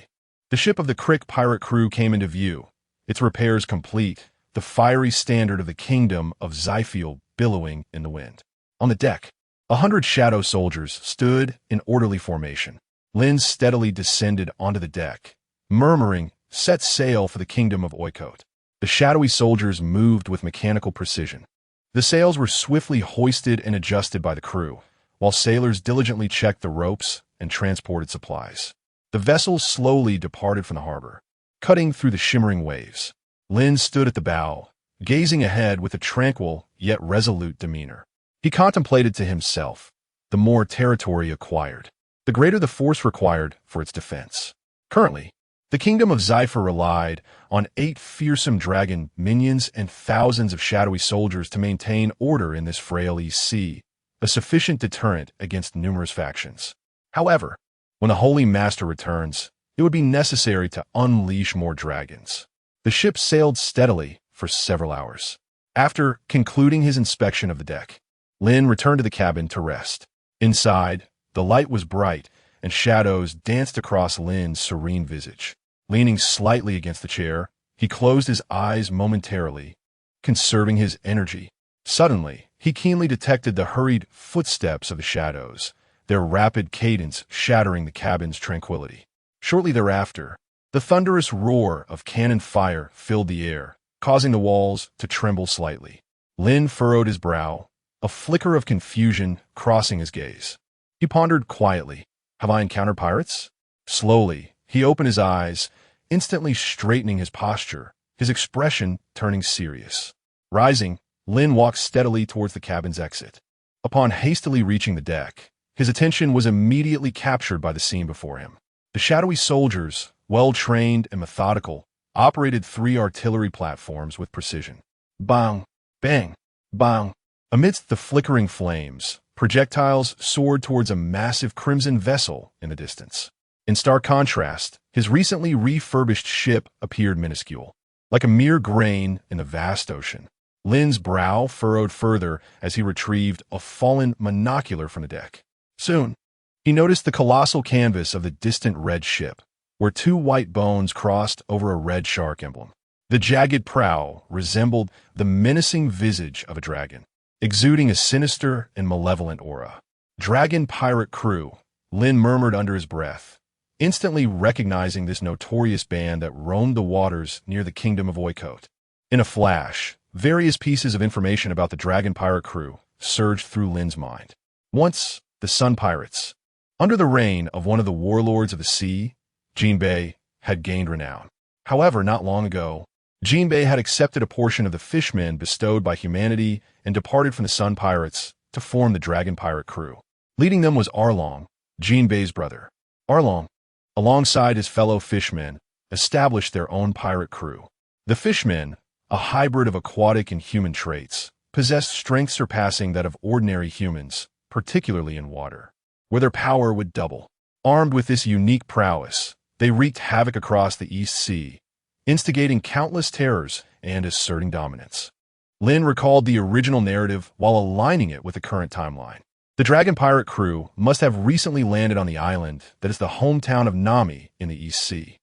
the ship of the Crick pirate crew came into view, its repairs complete, the fiery standard of the kingdom of Zyfiel billowing in the wind. On the deck, 100 shadow soldiers stood in orderly formation. Lin steadily descended onto the deck, murmuring, "Set sail for the kingdom of Oikot." The shadowy soldiers moved with mechanical precision. The sails were swiftly hoisted and adjusted by the crew, while sailors diligently checked the ropes and transported supplies. The vessel slowly departed from the harbor, cutting through the shimmering waves. Lin stood at the bow, gazing ahead with a tranquil yet resolute demeanor. He contemplated to himself, the more territory acquired, the greater the force required for its defense. Currently, the kingdom of Zypher relied on 8 fearsome dragon minions and thousands of shadowy soldiers to maintain order in this frail East Sea, a sufficient deterrent against numerous factions. However, when the Holy Master returns, it would be necessary to unleash more dragons. The ship sailed steadily for several hours. After concluding his inspection of the deck, Lin returned to the cabin to rest. Inside, the light was bright, and shadows danced across Lin's serene visage. Leaning slightly against the chair, he closed his eyes momentarily, conserving his energy. Suddenly, he keenly detected the hurried footsteps of the shadows, their rapid cadence shattering the cabin's tranquility. Shortly thereafter, the thunderous roar of cannon fire filled the air, causing the walls to tremble slightly. Lin furrowed his brow, a flicker of confusion crossing his gaze. He pondered quietly, "Have I encountered pirates?" Slowly, he opened his eyes, instantly straightening his posture, his expression turning serious. Rising, Lin walked steadily towards the cabin's exit. Upon hastily reaching the deck, his attention was immediately captured by the scene before him. The shadowy soldiers, well-trained and methodical, operated 3 artillery platforms with precision. Bang! Bang! Bang! Amidst the flickering flames, projectiles soared towards a massive crimson vessel in the distance. In stark contrast, his recently refurbished ship appeared minuscule, like a mere grain in the vast ocean. Lin's brow furrowed further as he retrieved a fallen monocular from the deck. Soon, he noticed the colossal canvas of the distant red ship, where 2 white bones crossed over a red shark emblem. The jagged prow resembled the menacing visage of a dragon, exuding a sinister and malevolent aura. "Dragon pirate crew," Lin murmured under his breath, instantly recognizing this notorious band that roamed the waters near the kingdom of Oikot. In a flash, various pieces of information about the dragon pirate crew surged through Lin's mind. Once, the Sun Pirates, under the reign of one of the warlords of the sea, Jinbei, had gained renown. However, not long ago, Jinbei had accepted a portion of the fishmen bestowed by humanity and departed from the Sun Pirates to form the dragon pirate crew. Leading them was Arlong, Jinbei's brother. Arlong, alongside his fellow fishmen, established their own pirate crew. The fishmen, a hybrid of aquatic and human traits, possessed strength surpassing that of ordinary humans, particularly in water, where their power would double. Armed with this unique prowess, they wreaked havoc across the East Sea, instigating countless terrors and asserting dominance. Lynn recalled the original narrative while aligning it with the current timeline. The Dragon Pirate crew must have recently landed on the island that is the hometown of Nami in the East Sea.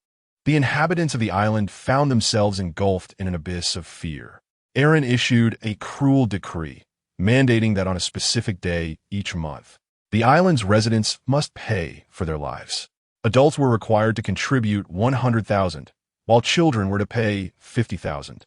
The inhabitants of the island found themselves engulfed in an abyss of fear. Eren issued a cruel decree, mandating that on a specific day each month, the island's residents must pay for their lives. Adults were required to contribute 100,000, while children were to pay 50,000.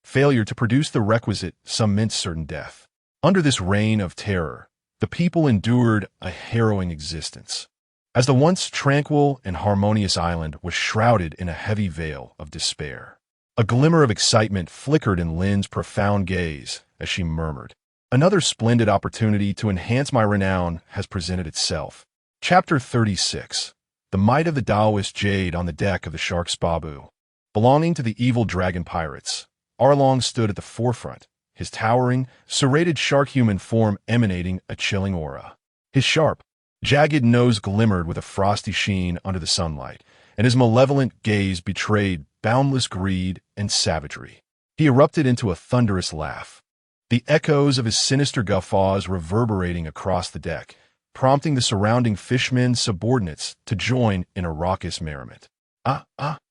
Failure to produce the requisite sum meant certain death. Under this reign of terror, the people endured a harrowing existence, as the once tranquil and harmonious island was shrouded in a heavy veil of despair. A glimmer of excitement flickered in Lynn's profound gaze as she murmured, "Another splendid opportunity to enhance my renown has presented itself." Chapter 36. The Might of the Taoist Jade on the deck of the Shark Spabu. Belonging to the evil dragon pirates, Arlong stood at the forefront, his towering, serrated shark-human form emanating a chilling aura. His sharp, jagged nose glimmered with a frosty sheen under the sunlight, and his malevolent gaze betrayed boundless greed and savagery. He erupted into a thunderous laugh, the echoes of his sinister guffaws reverberating across the deck, prompting the surrounding fishmen's subordinates to join in a raucous merriment.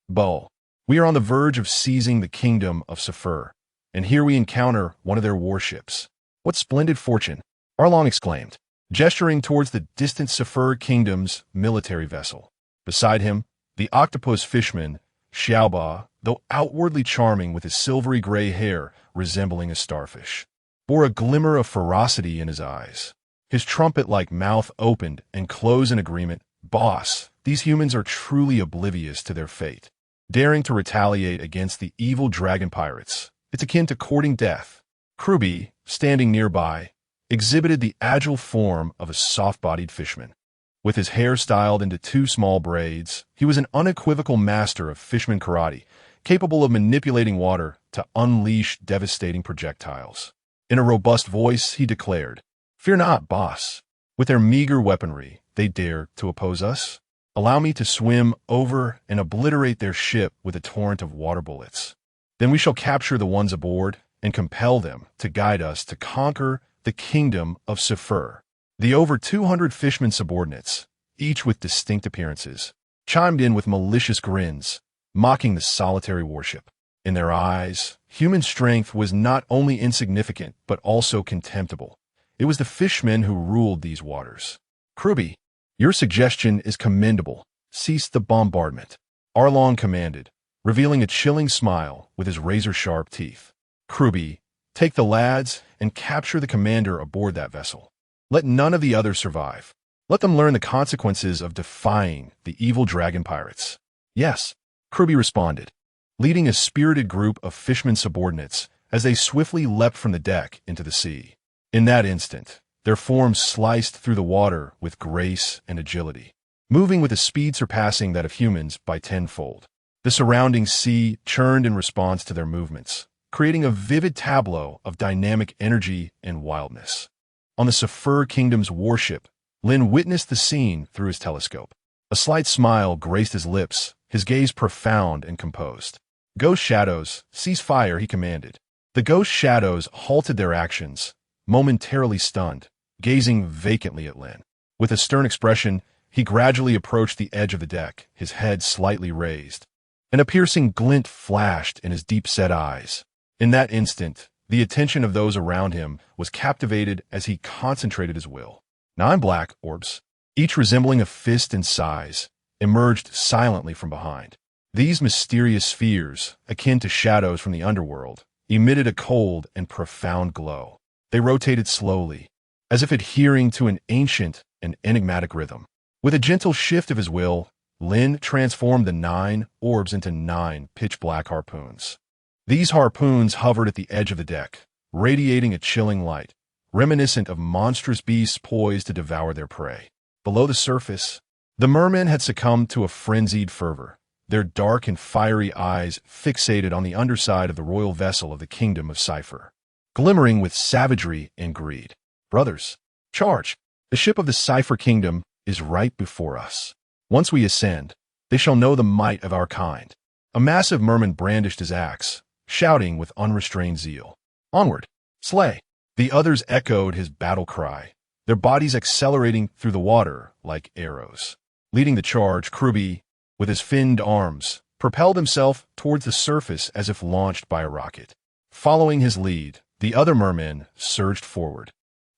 Bull. We are on the verge of seizing the kingdom of Safir, and here we encounter one of their warships. What splendid fortune! Arlong exclaimed, gesturing towards the distant Safir kingdom's military vessel. Beside him, the octopus fishman, Xiaoba, though outwardly charming with his silvery gray hair resembling a starfish, bore a glimmer of ferocity in his eyes. His trumpet-like mouth opened and closed in agreement. "Boss, these humans are truly oblivious to their fate. Daring to retaliate against the evil dragon pirates, it's akin to courting death." Kruby, standing nearby, exhibited the agile form of a soft-bodied fishman. With his hair styled into two small braids, he was an unequivocal master of fishman karate, capable of manipulating water to unleash devastating projectiles. In a robust voice, he declared, "Fear not, boss. With their meager weaponry, they dare to oppose us? Allow me to swim over and obliterate their ship with a torrent of water bullets. Then we shall capture the ones aboard and compel them to guide us to conquer the kingdom of Safir." The over 200 fishmen subordinates, each with distinct appearances, chimed in with malicious grins, mocking the solitary warship. In their eyes, human strength was not only insignificant but also contemptible. It was the fishmen who ruled these waters. "Kruby, your suggestion is commendable. Cease the bombardment," Arlong commanded, revealing a chilling smile with his razor-sharp teeth. "Kruby, take the lads and capture the commander aboard that vessel. Let none of the others survive. Let them learn the consequences of defying the evil dragon pirates." "Yes," Kruby responded, leading a spirited group of fishermen subordinates as they swiftly leapt from the deck into the sea. In that instant, their forms sliced through the water with grace and agility, moving with a speed surpassing that of humans by tenfold. The surrounding sea churned in response to their movements, creating a vivid tableau of dynamic energy and wildness. On the Safir Kingdom's warship, Lynn witnessed the scene through his telescope. A slight smile graced his lips, his gaze profound and composed. "Ghost shadows, cease fire," he commanded. The ghost shadows halted their actions, momentarily stunned, gazing vacantly at Lynn. With a stern expression, he gradually approached the edge of the deck, his head slightly raised, and a piercing glint flashed in his deep-set eyes. In that instant, the attention of those around him was captivated as he concentrated his will. 9 black orbs, each resembling a fist in size, emerged silently from behind. These mysterious spheres, akin to shadows from the underworld, emitted a cold and profound glow. They rotated slowly, as if adhering to an ancient and enigmatic rhythm. With a gentle shift of his will, Lynn transformed the 9 orbs into 9 pitch-black harpoons. These harpoons hovered at the edge of the deck, radiating a chilling light, reminiscent of monstrous beasts poised to devour their prey. Below the surface, the mermen had succumbed to a frenzied fervor, their dark and fiery eyes fixated on the underside of the royal vessel of the kingdom of Cypher, glimmering with savagery and greed. "Brothers, charge! The ship of the Cypher kingdom is right before us. Once we ascend, they shall know the might of our kind." A massive merman brandished his axe, shouting with unrestrained zeal. Onward! Slay! The others echoed his battle cry, their bodies accelerating through the water like arrows. Leading the charge, Kruby, with his finned arms, propelled himself towards the surface as if launched by a rocket. Following his lead, the other mermen surged forward,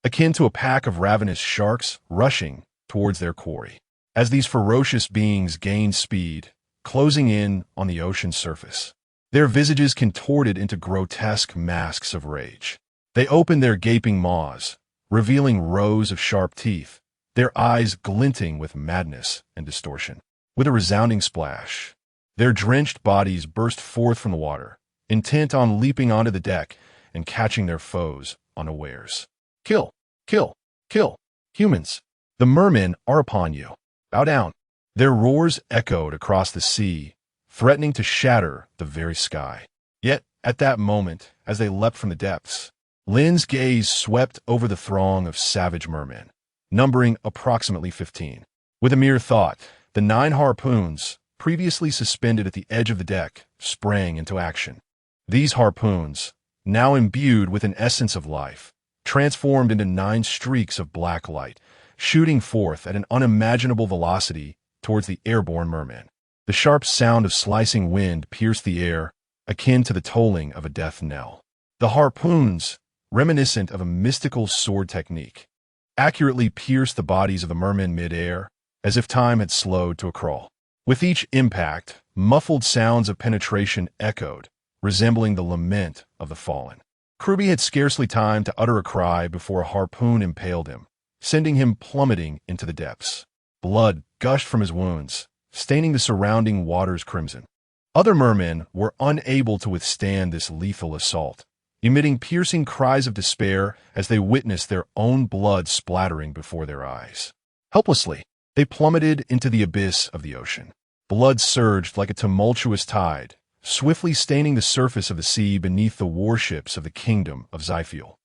akin to a pack of ravenous sharks rushing towards their quarry. As these ferocious beings gained speed, closing in on the ocean's surface, their visages contorted into grotesque masks of rage. They opened their gaping maws, revealing rows of sharp teeth, their eyes glinting with madness and distortion. With a resounding splash, their drenched bodies burst forth from the water, intent on leaping onto the deck and catching their foes unawares. Kill! Kill! Kill! Humans! The mermen are upon you! Bow down! Their roars echoed across the sea, threatening to shatter the very sky. Yet, at that moment, as they leapt from the depths, Lynn's gaze swept over the throng of savage mermen, numbering approximately 15. With a mere thought, the 9 harpoons, previously suspended at the edge of the deck, sprang into action. These harpoons, now imbued with an essence of life, transformed into 9 streaks of black light, shooting forth at an unimaginable velocity towards the airborne merman. The sharp sound of slicing wind pierced the air, akin to the tolling of a death knell. The harpoons, reminiscent of a mystical sword technique, accurately pierced the bodies of the mermen mid-air, as if time had slowed to a crawl. With each impact, muffled sounds of penetration echoed, resembling the lament of the fallen. Kruby had scarcely time to utter a cry before a harpoon impaled him, sending him plummeting into the depths. Blood gushed from his wounds, staining the surrounding waters crimson. Other mermen were unable to withstand this lethal assault, emitting piercing cries of despair as they witnessed their own blood splattering before their eyes. Helplessly, they plummeted into the abyss of the ocean. Blood surged like a tumultuous tide, swiftly staining the surface of the sea beneath the warships of the kingdom of Zyfiel,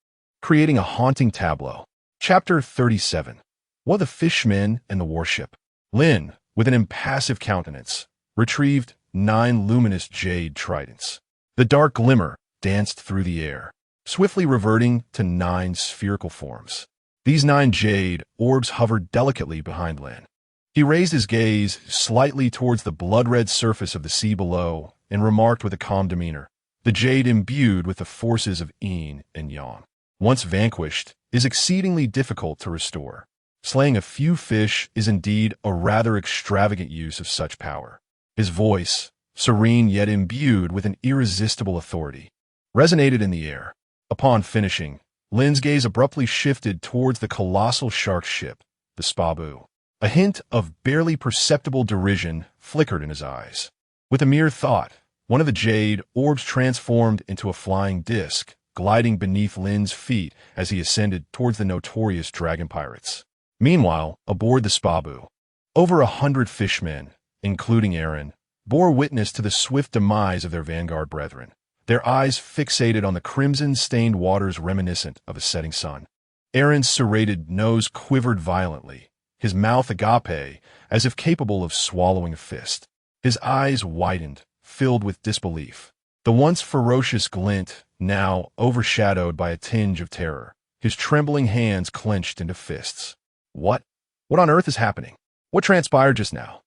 creating a haunting tableau. Chapter 37. What the Fishmen and the Warship. Lynn, with an impassive countenance, retrieved 9 luminous jade tridents. The dark glimmer danced through the air, swiftly reverting to 9 spherical forms. These 9 jade orbs hovered delicately behind Lynn. He raised his gaze slightly towards the blood-red surface of the sea below and remarked with a calm demeanor, "The jade imbued with the forces of yin and yang, once vanquished, is exceedingly difficult to restore. Slaying a few fish is indeed a rather extravagant use of such power." His voice, serene yet imbued with an irresistible authority, resonated in the air. Upon finishing, Lynn's gaze abruptly shifted towards the colossal shark ship, the Spabu. A hint of barely perceptible derision flickered in his eyes. With a mere thought, one of the jade orbs transformed into a flying disc, gliding beneath Lynn's feet as he ascended towards the notorious dragon pirates. Meanwhile, aboard the Spabu, over 100 fishmen, including Aaron, bore witness to the swift demise of their vanguard brethren, their eyes fixated on the crimson-stained waters reminiscent of a setting sun. Aaron's serrated nose quivered violently, his mouth agape, as if capable of swallowing a fist. His eyes widened, filled with disbelief. The once ferocious glint, now overshadowed by a tinge of terror, his trembling hands clenched into fists. What on earth is happening? What transpired just now?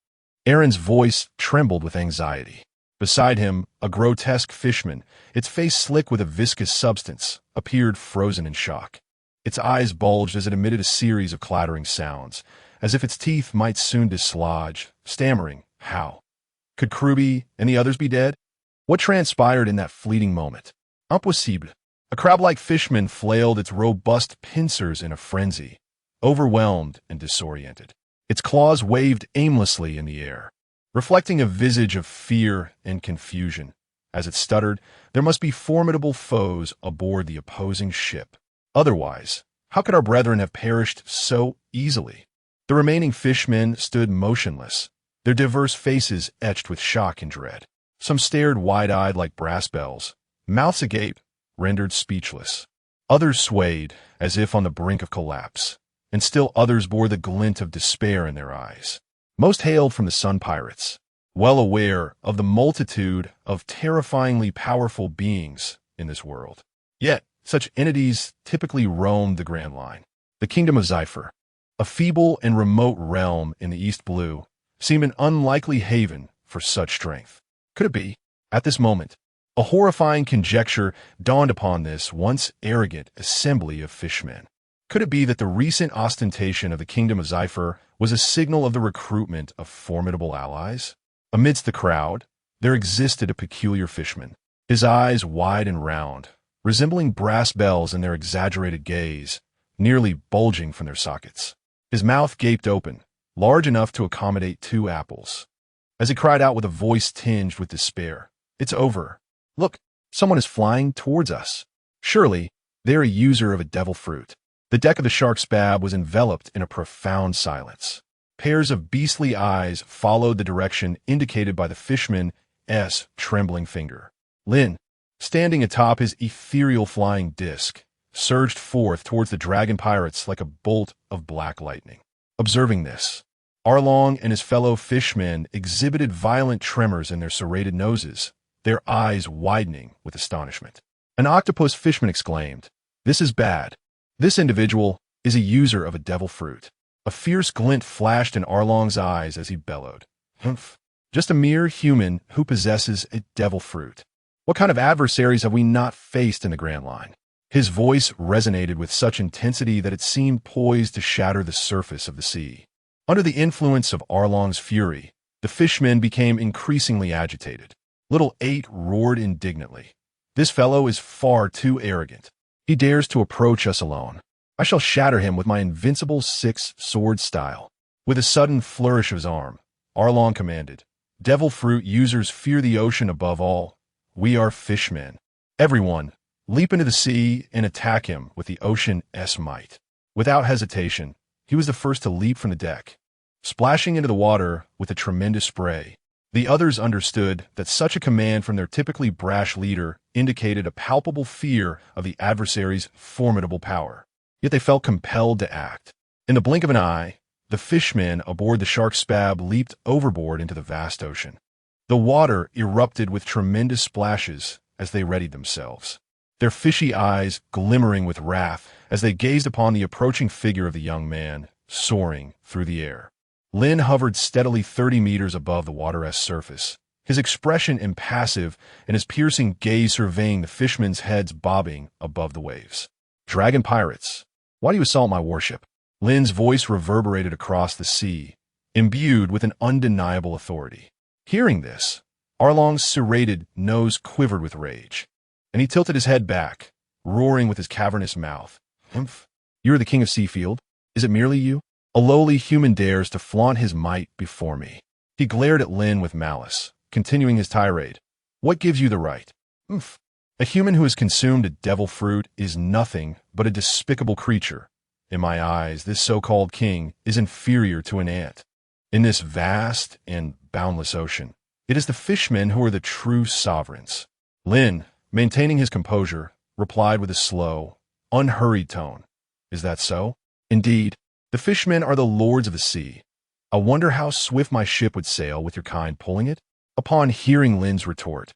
Aaron's voice trembled with anxiety. Beside him, a grotesque fishman, its face slick with a viscous substance, appeared frozen in shock. Its eyes bulged as it emitted a series of clattering sounds, as if its teeth might soon dislodge, stammering, "How? Could Kruby and the others be dead? What transpired in that fleeting moment?" Impossible. A crab-like fishman flailed its robust pincers in a frenzy, overwhelmed and disoriented. Its claws waved aimlessly in the air, reflecting a visage of fear and confusion. As it stuttered, there must be formidable foes aboard the opposing ship. Otherwise, how could our brethren have perished so easily? The remaining fishmen stood motionless, their diverse faces etched with shock and dread. Some stared wide-eyed like brass bells, mouths agape, rendered speechless. Others swayed, as if on the brink of collapse, and still others bore the glint of despair in their eyes. Most hailed from the Sun Pirates. well aware of the multitude of terrifyingly powerful beings in this world. Yet, such entities typically roam the Grand Line. The Kingdom of Zephyr, a feeble and remote realm in the East Blue, seemed an unlikely haven for such strength. Could it be? At this moment, a horrifying conjecture dawned upon this once arrogant assembly of fishmen. Could it be that the recent ostentation of the Kingdom of Zephyr was a signal of the recruitment of formidable allies? Amidst the crowd, there existed a peculiar fishman, his eyes wide and round, resembling brass bells in their exaggerated gaze, nearly bulging from their sockets. His mouth gaped open, large enough to accommodate 2 apples. As he cried out with a voice tinged with despair, "It's over. Look, someone is flying towards us. Surely, they're a user of a devil fruit." The deck of the shark's bab was enveloped in a profound silence. Pairs of beastly eyes followed the direction indicated by the fishman's trembling finger. Lynn, standing atop his ethereal flying disc, surged forth towards the dragon pirates like a bolt of black lightning. Observing this, Arlong and his fellow fishmen exhibited violent tremors in their serrated noses, their eyes widening with astonishment. An octopus fishman exclaimed, "This is bad. This individual is a user of a devil fruit." A fierce glint flashed in Arlong's eyes as he bellowed, "Humph! Just a mere human who possesses a devil fruit. What kind of adversaries have we not faced in the Grand Line?" His voice resonated with such intensity that it seemed poised to shatter the surface of the sea. Under the influence of Arlong's fury, the fishmen became increasingly agitated. Little 8 roared indignantly. "This fellow is far too arrogant. He dares to approach us alone. I shall shatter him with my invincible 6-sword style." With a sudden flourish of his arm, Arlong commanded, "Devil fruit users fear the ocean above all. We are fishmen. Everyone, leap into the sea and attack him with the ocean's might." Without hesitation, he was the first to leap from the deck, splashing into the water with a tremendous spray. The others understood that such a command from their typically brash leader indicated a palpable fear of the adversary's formidable power. Yet they felt compelled to act. In the blink of an eye, the fishmen aboard the shark's spab leaped overboard into the vast ocean. The water erupted with tremendous splashes as they readied themselves, their fishy eyes glimmering with wrath as they gazed upon the approaching figure of the young man, soaring through the air. Lynn hovered steadily 30 meters above the water's surface, his expression impassive and his piercing gaze surveying the fishermen's heads bobbing above the waves. "Dragon pirates, why do you assault my warship?" Lynn's voice reverberated across the sea, imbued with an undeniable authority. Hearing this, Arlong's serrated nose quivered with rage, and he tilted his head back, roaring with his cavernous mouth. "Humph! You are the king of Seafield. Is it merely you? A lowly human dares to flaunt his might before me." He glared at Lynn with malice, continuing his tirade. "What gives you the right? Humph! A human who has consumed a devil fruit is nothing but a despicable creature. In my eyes, this so-called king is inferior to an ant. In this vast and boundless ocean, it is the fishmen who are the true sovereigns." Lynn, maintaining his composure, replied with a slow, unhurried tone, "Is that so? Indeed, the fishmen are the lords of the sea. I wonder how swift my ship would sail with your kind pulling it?" Upon hearing Lynn's retort,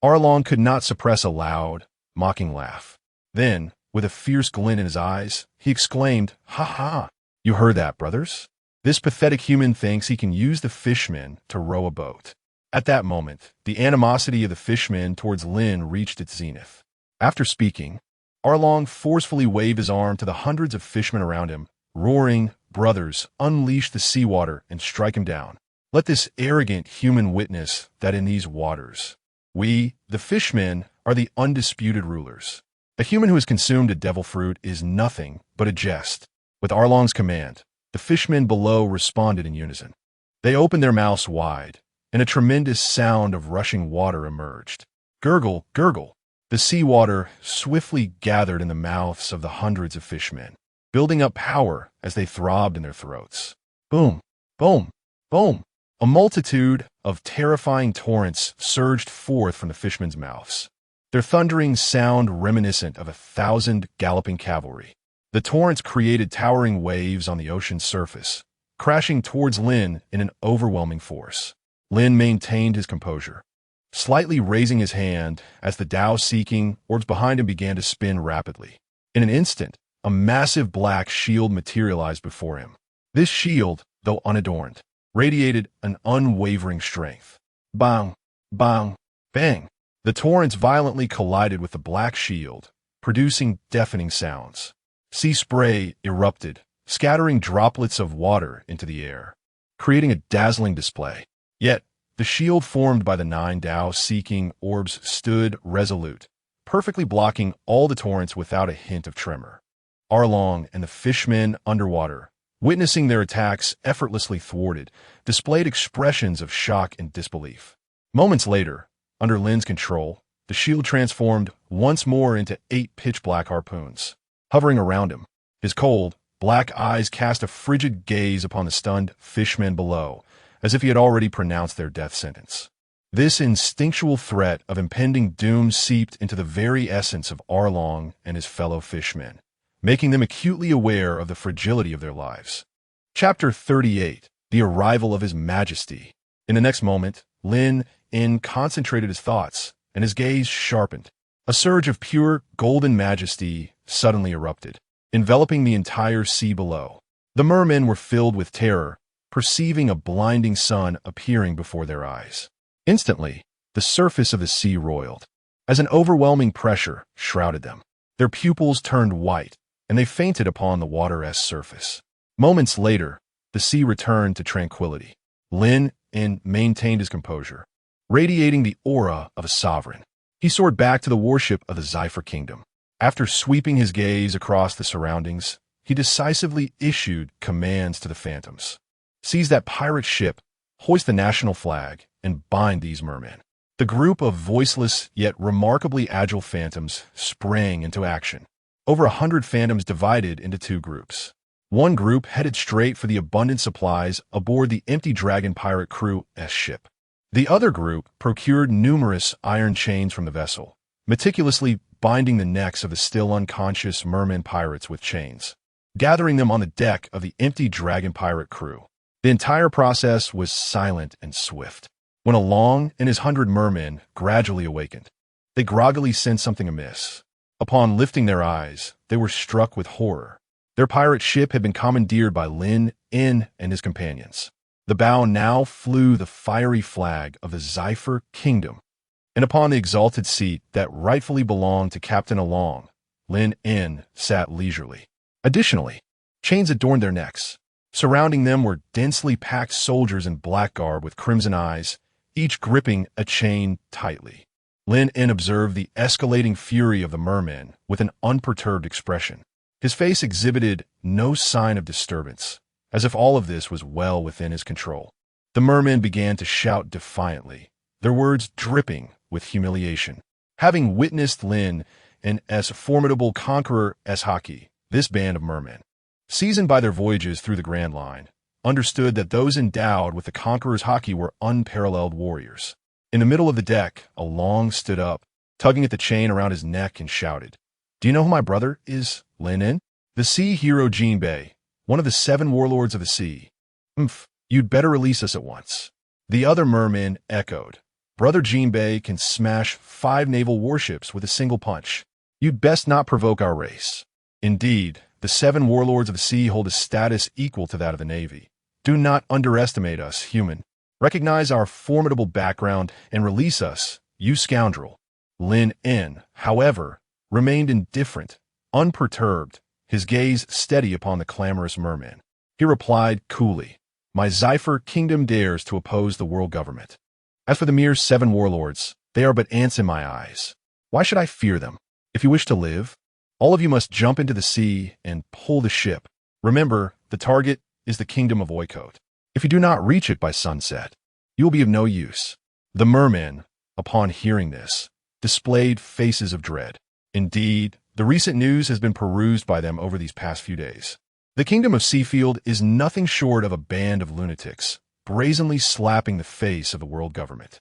Arlong could not suppress a loud, mocking laugh. Then, with a fierce glint in his eyes, he exclaimed, "Ha ha! You heard that, brothers? This pathetic human thinks he can use the fishmen to row a boat." At that moment, the animosity of the fishmen towards Lynn reached its zenith. After speaking, Arlong forcefully waved his arm to the hundreds of fishmen around him, roaring, "Brothers, unleash the seawater and strike him down. Let this arrogant human witness that in these waters, we, the fishmen, are the undisputed rulers. A human who has consumed a devil fruit is nothing but a jest." With Arlong's command, the fishmen below responded in unison. They opened their mouths wide, and a tremendous sound of rushing water emerged. Gurgle, gurgle. The seawater swiftly gathered in the mouths of the hundreds of fishmen, building up power as they throbbed in their throats. Boom, boom, boom. A multitude of terrifying torrents surged forth from the fishermen's mouths, their thundering sound reminiscent of 1,000 galloping cavalry. The torrents created towering waves on the ocean's surface, crashing towards Lynn in an overwhelming force. Lynn maintained his composure, slightly raising his hand as the Tao-seeking orbs behind him began to spin rapidly. In an instant, a massive black shield materialized before him. This shield, though unadorned, radiated an unwavering strength. Bang! Bang! Bang! The torrents violently collided with the black shield, producing deafening sounds. Sea spray erupted, scattering droplets of water into the air, creating a dazzling display. Yet, the shield formed by the 9 Tao-seeking orbs stood resolute, perfectly blocking all the torrents without a hint of tremor. Arlong and the fishmen underwater, witnessing their attacks effortlessly thwarted, displayed expressions of shock and disbelief. Moments later, under Lynn's control, the shield transformed once more into 8 pitch-black harpoons. Hovering around him, his cold, black eyes cast a frigid gaze upon the stunned fishmen below, as if he had already pronounced their death sentence. This instinctual threat of impending doom seeped into the very essence of Arlong and his fellow fishmen, making them acutely aware of the fragility of their lives. Chapter 38. The Arrival of His Majesty. In the next moment, Lin concentrated his thoughts, and his gaze sharpened. A surge of pure, golden majesty suddenly erupted, enveloping the entire sea below. The mermen were filled with terror, perceiving a blinding sun appearing before their eyes. Instantly, the surface of the sea roiled, as an overwhelming pressure shrouded them. Their pupils turned white, and they fainted upon the water's surface. Moments later, the sea returned to tranquility. Lin maintained his composure, radiating the aura of a sovereign. He soared back to the warship of the Zephyr Kingdom. After sweeping his gaze across the surroundings, he decisively issued commands to the Phantoms. Seize that pirate ship, hoist the national flag, and bind these mermen. The group of voiceless yet remarkably agile Phantoms sprang into action. Over 100 Phantoms divided into 2 groups. One group headed straight for the abundant supplies aboard the empty dragon pirate crew's ship. The other group procured numerous iron chains from the vessel, meticulously binding the necks of the still unconscious merman pirates with chains, gathering them on the deck of the empty dragon pirate crew. The entire process was silent and swift. When Along and his 100 mermen gradually awakened, they groggily sensed something amiss. Upon lifting their eyes, they were struck with horror. Their pirate ship had been commandeered by Lin and his companions. The bow now flew the fiery flag of the Zephyr Kingdom, and upon the exalted seat that rightfully belonged to Captain Along, Lin sat leisurely. Additionally, chains adorned their necks. Surrounding them were densely packed soldiers in black garb with crimson eyes, each gripping a chain tightly. Lin observed the escalating fury of the merman with an unperturbed expression. His face exhibited no sign of disturbance, as if all of this was well within his control. The mermen began to shout defiantly, their words dripping with humiliation. Having witnessed Lin and as formidable conqueror as Haki, this band of mermen, seasoned by their voyages through the Grand Line, understood that those endowed with the conqueror's Haki were unparalleled warriors. In the middle of the deck, Along stood up, tugging at the chain around his neck and shouted, "Do you know who my brother is, Lin? The sea hero Jinbei, one of the 7 warlords of the sea. You'd better release us at once." The other mermen echoed, "Brother Jinbei can smash 5 naval warships with a single punch. You'd best not provoke our race." Indeed, the 7 warlords of the sea hold a status equal to that of the Navy. Do not underestimate us, human. Recognize our formidable background and release us, you scoundrel. Lin, however, remained indifferent, unperturbed, his gaze steady upon the clamorous merman. He replied coolly, "My Zephyr Kingdom dares to oppose the world government. As for the mere 7 warlords, they are but ants in my eyes. Why should I fear them? If you wish to live, all of you must jump into the sea and pull the ship. Remember, the target is the kingdom of Oikot. If you do not reach it by sunset, you will be of no use." The mermen, upon hearing this, displayed faces of dread. Indeed, the recent news has been perused by them over these past few days. The kingdom of Seafield is nothing short of a band of lunatics, brazenly slapping the face of the world government.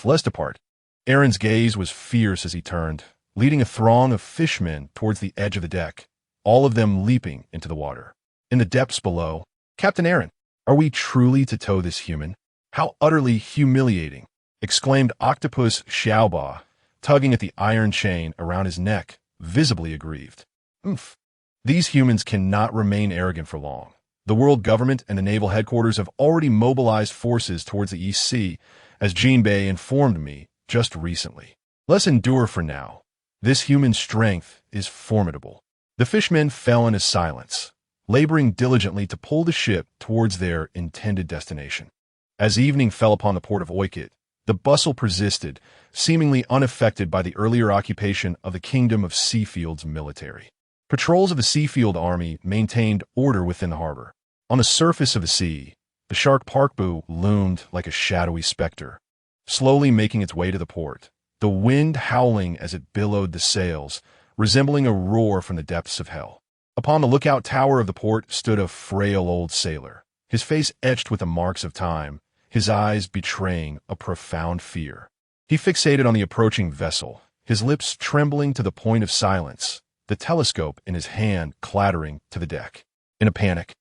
Less apart, Aaron's gaze was fierce as he turned, leading a throng of fishmen towards the edge of the deck, all of them leaping into the water. In the depths below, "Captain Aaron, are we truly to tow this human?" How utterly humiliating, exclaimed Octopus Xiaoba, tugging at the iron chain around his neck, visibly aggrieved. Oomph. These humans cannot remain arrogant for long. The world government and the naval headquarters have already mobilized forces towards the East Sea, as Jinbei informed me just recently. Let's endure for now. This human strength is formidable. The fishmen fell into silence, laboring diligently to pull the ship towards their intended destination. As evening fell upon the port of Oikit, the bustle persisted, seemingly unaffected by the earlier occupation of the Kingdom of Seafield's military. Patrols of the Seafield Army maintained order within the harbor. On the surface of the sea, the shark Parkbu loomed like a shadowy specter, slowly making its way to the port, the wind howling as it billowed the sails, resembling a roar from the depths of hell. Upon the lookout tower of the port stood a frail old sailor, his face etched with the marks of time, his eyes betraying a profound fear. He fixated on the approaching vessel, his lips trembling to the point of silence, the telescope in his hand clattering to the deck. In a panic,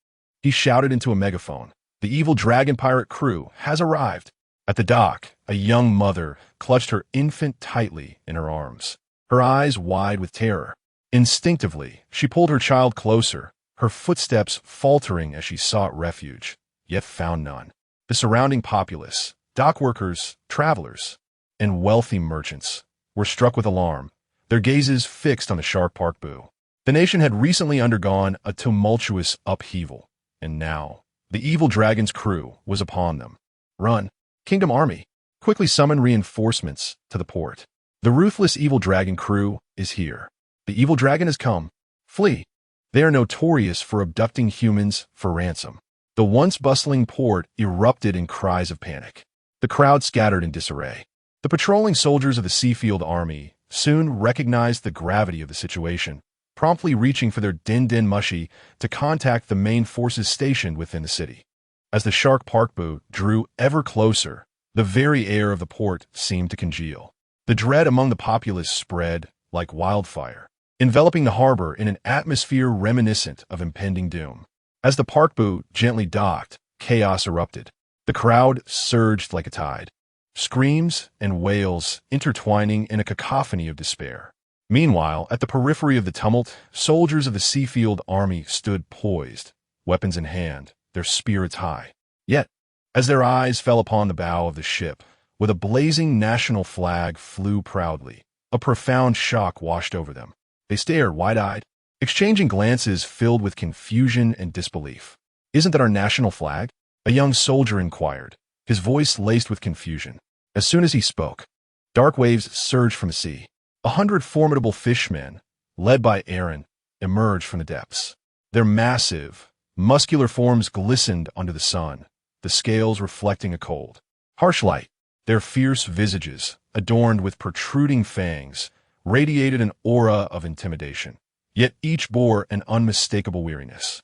he shouted into a megaphone, "The evil dragon pirate crew has arrived." At the dock, a young mother clutched her infant tightly in her arms, her eyes wide with terror. Instinctively, she pulled her child closer, her footsteps faltering as she sought refuge, yet found none. The surrounding populace, dockworkers, travelers, and wealthy merchants, were struck with alarm, their gazes fixed on the shark Parkbu. The nation had recently undergone a tumultuous upheaval, and now the evil dragon's crew was upon them. Run, Kingdom Army! Quickly summon reinforcements to the port. The ruthless evil dragon crew is here. The evil dragon has come. Flee! They are notorious for abducting humans for ransom. The once bustling port erupted in cries of panic. The crowd scattered in disarray. The patrolling soldiers of the Seafield Army soon recognized the gravity of the situation, promptly reaching for their din-din mushi to contact the main forces stationed within the city. As the shark Parkbu drew ever closer, the very air of the port seemed to congeal. The dread among the populace spread like wildfire, enveloping the harbor in an atmosphere reminiscent of impending doom. As the Parkbu gently docked, chaos erupted. The crowd surged like a tide, screams and wails intertwining in a cacophony of despair. Meanwhile, at the periphery of the tumult, soldiers of the Seafield Army stood poised, weapons in hand, their spirits high. Yet, as their eyes fell upon the bow of the ship, with a blazing national flag flew proudly, a profound shock washed over them. They stared wide-eyed, exchanging glances filled with confusion and disbelief. "Isn't that our national flag?" a young soldier inquired, his voice laced with confusion. As soon as he spoke, dark waves surged from the sea. 100 formidable fishmen, led by Aaron, emerged from the depths. Their massive, muscular forms glistened under the sun, the scales reflecting a cold, harsh light. Their fierce visages, adorned with protruding fangs, radiated an aura of intimidation. Yet each bore an unmistakable weariness.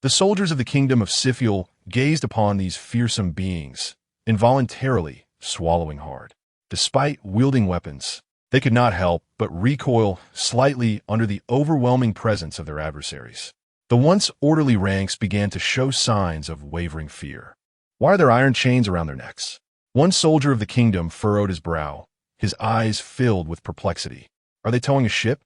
The soldiers of the Kingdom of Siphiel gazed upon these fearsome beings, involuntarily swallowing hard. Despite wielding weapons, they could not help but recoil slightly under the overwhelming presence of their adversaries. The once orderly ranks began to show signs of wavering fear. Why are there iron chains around their necks? One soldier of the kingdom furrowed his brow, his eyes filled with perplexity. Are they towing a ship?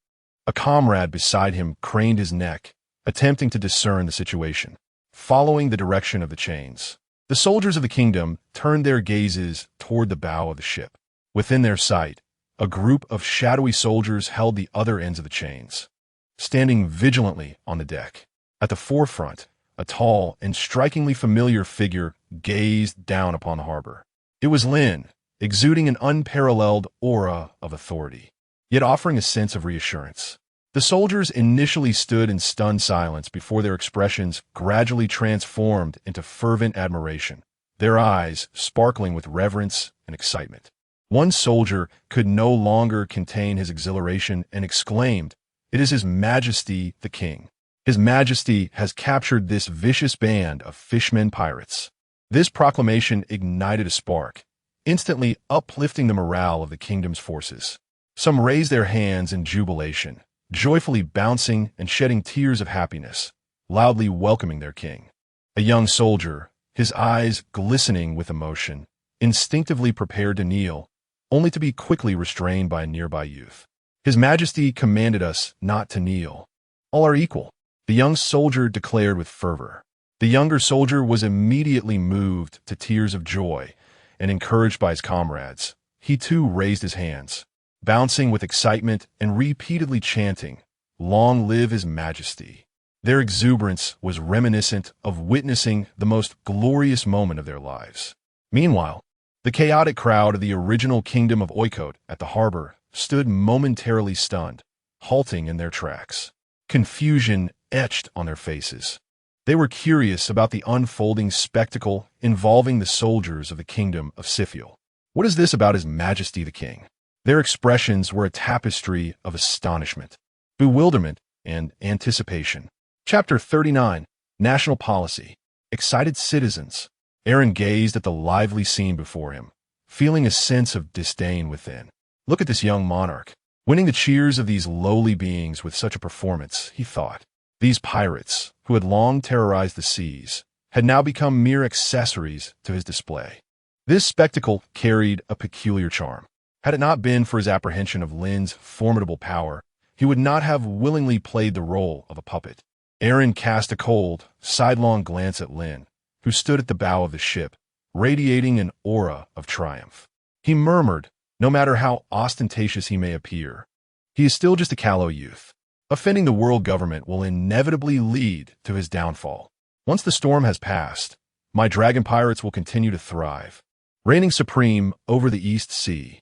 A comrade beside him craned his neck, attempting to discern the situation. Following the direction of the chains, the soldiers of the kingdom turned their gazes toward the bow of the ship. Within their sight, a group of shadowy soldiers held the other ends of the chains, standing vigilantly on the deck. At the forefront, a tall and strikingly familiar figure gazed down upon the harbor. It was Lynn, exuding an unparalleled aura of authority, yet offering a sense of reassurance. The soldiers initially stood in stunned silence before their expressions gradually transformed into fervent admiration, their eyes sparkling with reverence and excitement. One soldier could no longer contain his exhilaration and exclaimed, "It is His Majesty the King. His Majesty has captured this vicious band of fishmen pirates." This proclamation ignited a spark, instantly uplifting the morale of the kingdom's forces. Some raised their hands in jubilation, joyfully bouncing and shedding tears of happiness, loudly welcoming their king. A young soldier, his eyes glistening with emotion, instinctively prepared to kneel, only to be quickly restrained by a nearby youth. His Majesty commanded us not to kneel. All are equal, the young soldier declared with fervor. The younger soldier was immediately moved to tears of joy, and encouraged by his comrades, he too raised his hands, bouncing with excitement and repeatedly chanting, "Long live His Majesty." Their exuberance was reminiscent of witnessing the most glorious moment of their lives. Meanwhile, the chaotic crowd of the original kingdom of Oikot at the harbor stood momentarily stunned, halting in their tracks, confusion etched on their faces. They were curious about the unfolding spectacle involving the soldiers of the kingdom of Siphiel. What is this about His Majesty the King? Their expressions were a tapestry of astonishment, bewilderment, and anticipation. Chapter 39, National Policy. Excited citizens. Eren gazed at the lively scene before him, feeling a sense of disdain within. Look at this young monarch, winning the cheers of these lowly beings with such a performance, he thought. These pirates, who had long terrorized the seas, had now become mere accessories to his display. This spectacle carried a peculiar charm. Had it not been for his apprehension of Lynn's formidable power, he would not have willingly played the role of a puppet. Eren cast a cold, sidelong glance at Lynn, who stood at the bow of the ship, radiating an aura of triumph. He murmured, no matter how ostentatious he may appear, he is still just a callow youth. Offending the world government will inevitably lead to his downfall. Once the storm has passed, my dragon pirates will continue to thrive, reigning supreme over the East Sea.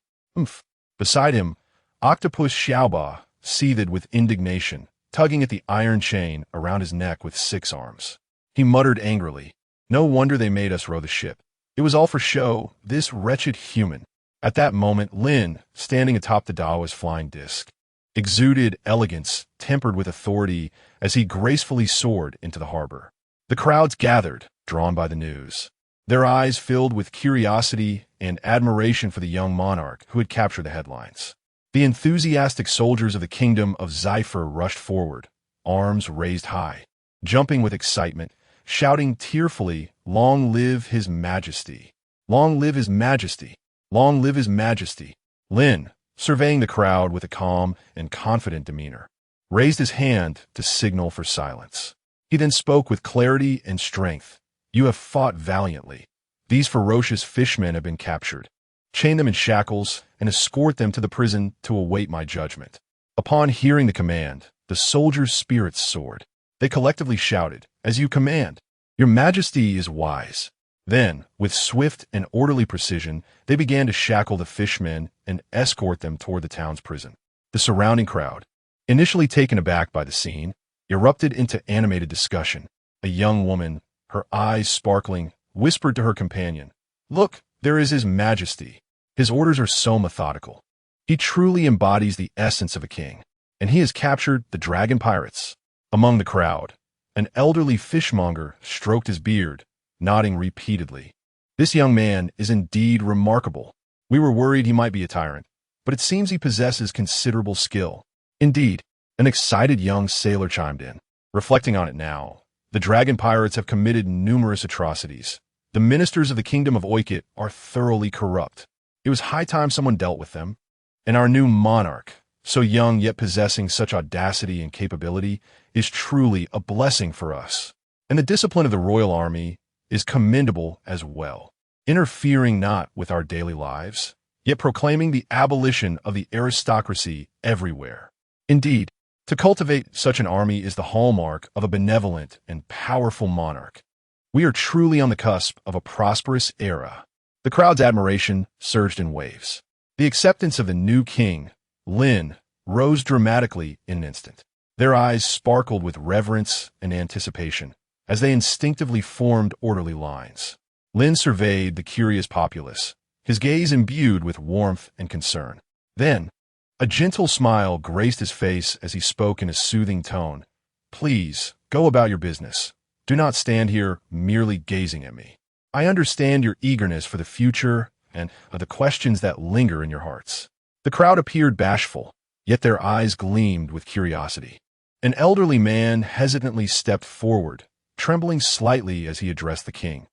Beside him, Octopus Xiaoba seethed with indignation, tugging at the iron chain around his neck with 6 arms. He muttered angrily, "No wonder they made us row the ship. It was all for show, this wretched human." At that moment, Lynn, standing atop the Dawa's flying disc, exuded elegance tempered with authority as he gracefully soared into the harbor. The crowds gathered, drawn by the news, their eyes filled with curiosity and admiration for the young monarch who had captured the headlines. The enthusiastic soldiers of the kingdom of Zephyr rushed forward, arms raised high, jumping with excitement, shouting tearfully, "Long live His Majesty! Long live His Majesty! Long live His Majesty!" Lynn, surveying the crowd with a calm and confident demeanor, raised his hand to signal for silence. He then spoke with clarity and strength. "You have fought valiantly. These ferocious fishmen have been captured. Chain them in shackles and escort them to the prison to await my judgment." Upon hearing the command, the soldiers' spirits soared. They collectively shouted, "As you command. Your Majesty is wise." Then, with swift and orderly precision, they began to shackle the fishmen and escort them toward the town's prison. The surrounding crowd, initially taken aback by the scene, erupted into animated discussion. A young woman, her eyes sparkling, whispered to her companion, "Look, there is His Majesty. His orders are so methodical. He truly embodies the essence of a king, and he has captured the dragon pirates." Among the crowd, an elderly fishmonger stroked his beard, nodding repeatedly. "This young man is indeed remarkable. We were worried he might be a tyrant, but it seems he possesses considerable skill." Indeed, an excited young sailor chimed in. Reflecting on it now, the dragon pirates have committed numerous atrocities. The ministers of the kingdom of Oikot are thoroughly corrupt. It was high time someone dealt with them. And our new monarch, so young yet possessing such audacity and capability, is truly a blessing for us. And the discipline of the royal army is commendable as well, interfering not with our daily lives, yet proclaiming the abolition of the aristocracy everywhere. Indeed, to cultivate such an army is the hallmark of a benevolent and powerful monarch. We are truly on the cusp of a prosperous era. The crowd's admiration surged in waves. The acceptance of the new king, Lynn, rose dramatically in an instant. Their eyes sparkled with reverence and anticipation as they instinctively formed orderly lines. Lynn surveyed the curious populace, his gaze imbued with warmth and concern. Then, a gentle smile graced his face as he spoke in a soothing tone. "Please, go about your business. Do not stand here merely gazing at me. I understand your eagerness for the future and the questions that linger in your hearts." The crowd appeared bashful, yet their eyes gleamed with curiosity. An elderly man hesitantly stepped forward, trembling slightly as he addressed the king.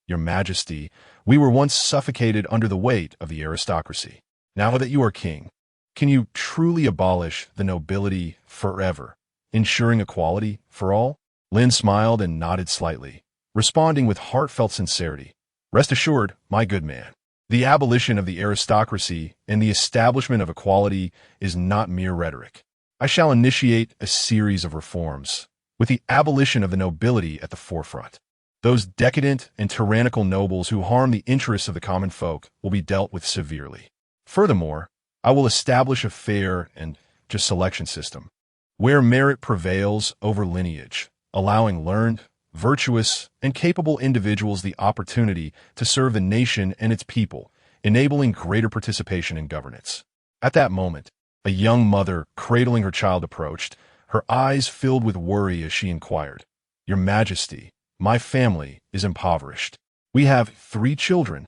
Your Majesty, we were once suffocated under the weight of the aristocracy. Now that you are king, can you truly abolish the nobility forever, ensuring equality for all? Lynn smiled and nodded slightly, responding with heartfelt sincerity. Rest assured, my good man, the abolition of the aristocracy and the establishment of equality is not mere rhetoric. I shall initiate a series of reforms, with the abolition of the nobility at the forefront. Those decadent and tyrannical nobles who harm the interests of the common folk will be dealt with severely. Furthermore, I will establish a fair and just selection system, where merit prevails over lineage, allowing learned, virtuous, and capable individuals the opportunity to serve the nation and its people, enabling greater participation in governance. At that moment, a young mother cradling her child approached, her eyes filled with worry as she inquired, Your Majesty, my family is impoverished. We have 3 children,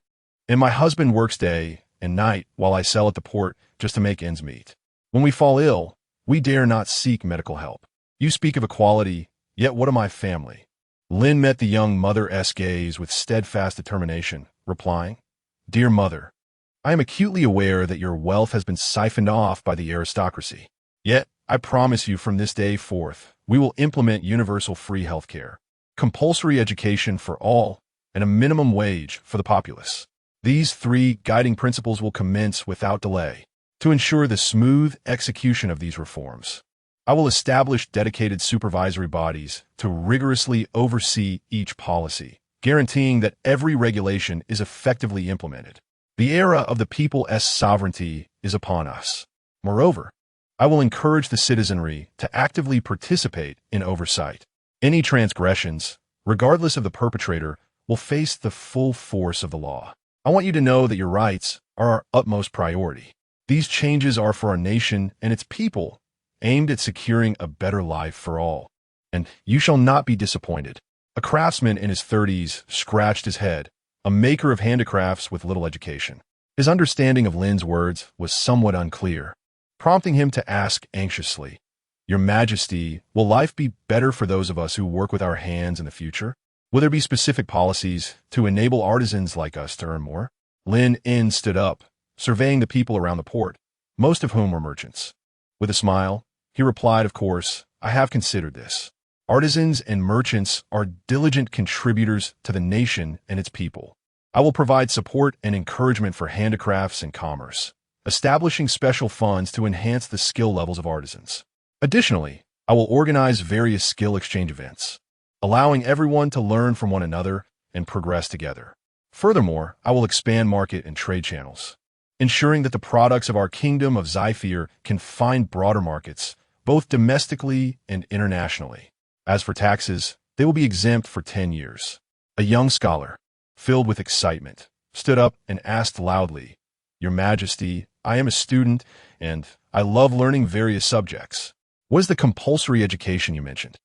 and my husband works day and night while I sell at the port just to make ends meet. When we fall ill, we dare not seek medical help. You speak of equality, yet what of my family? Lynn met the young mother's gaze with steadfast determination, replying, Dear mother, I am acutely aware that your wealth has been siphoned off by the aristocracy. Yet, I promise you from this day forth, we will implement universal free healthcare, compulsory education for all, and a minimum wage for the populace. These 3 guiding principles will commence without delay. To ensure the smooth execution of these reforms, I will establish dedicated supervisory bodies to rigorously oversee each policy, guaranteeing that every regulation is effectively implemented. The era of the people's sovereignty is upon us. Moreover, I will encourage the citizenry to actively participate in oversight. Any transgressions, regardless of the perpetrator, will face the full force of the law. I want you to know that your rights are our utmost priority. These changes are for our nation and its people, aimed at securing a better life for all. And you shall not be disappointed. A craftsman in his 30s scratched his head, a maker of handicrafts with little education. His understanding of Lynn's words was somewhat unclear, prompting him to ask anxiously, Your Majesty, will life be better for those of us who work with our hands in the future? Will there be specific policies to enable artisans like us to earn more? Lynn stood up, surveying the people around the port, most of whom were merchants. With a smile, he replied, Of course, I have considered this. Artisans and merchants are diligent contributors to the nation and its people. I will provide support and encouragement for handicrafts and commerce, establishing special funds to enhance the skill levels of artisans. Additionally, I will organize various skill exchange events, allowing everyone to learn from one another and progress together. Furthermore, I will expand market and trade channels, ensuring that the products of our kingdom of Zephyr can find broader markets, both domestically and internationally. As for taxes, they will be exempt for 10 years. A young scholar, filled with excitement, stood up and asked loudly, Your Majesty, I am a student, and I love learning various subjects. What is the compulsory education you mentioned?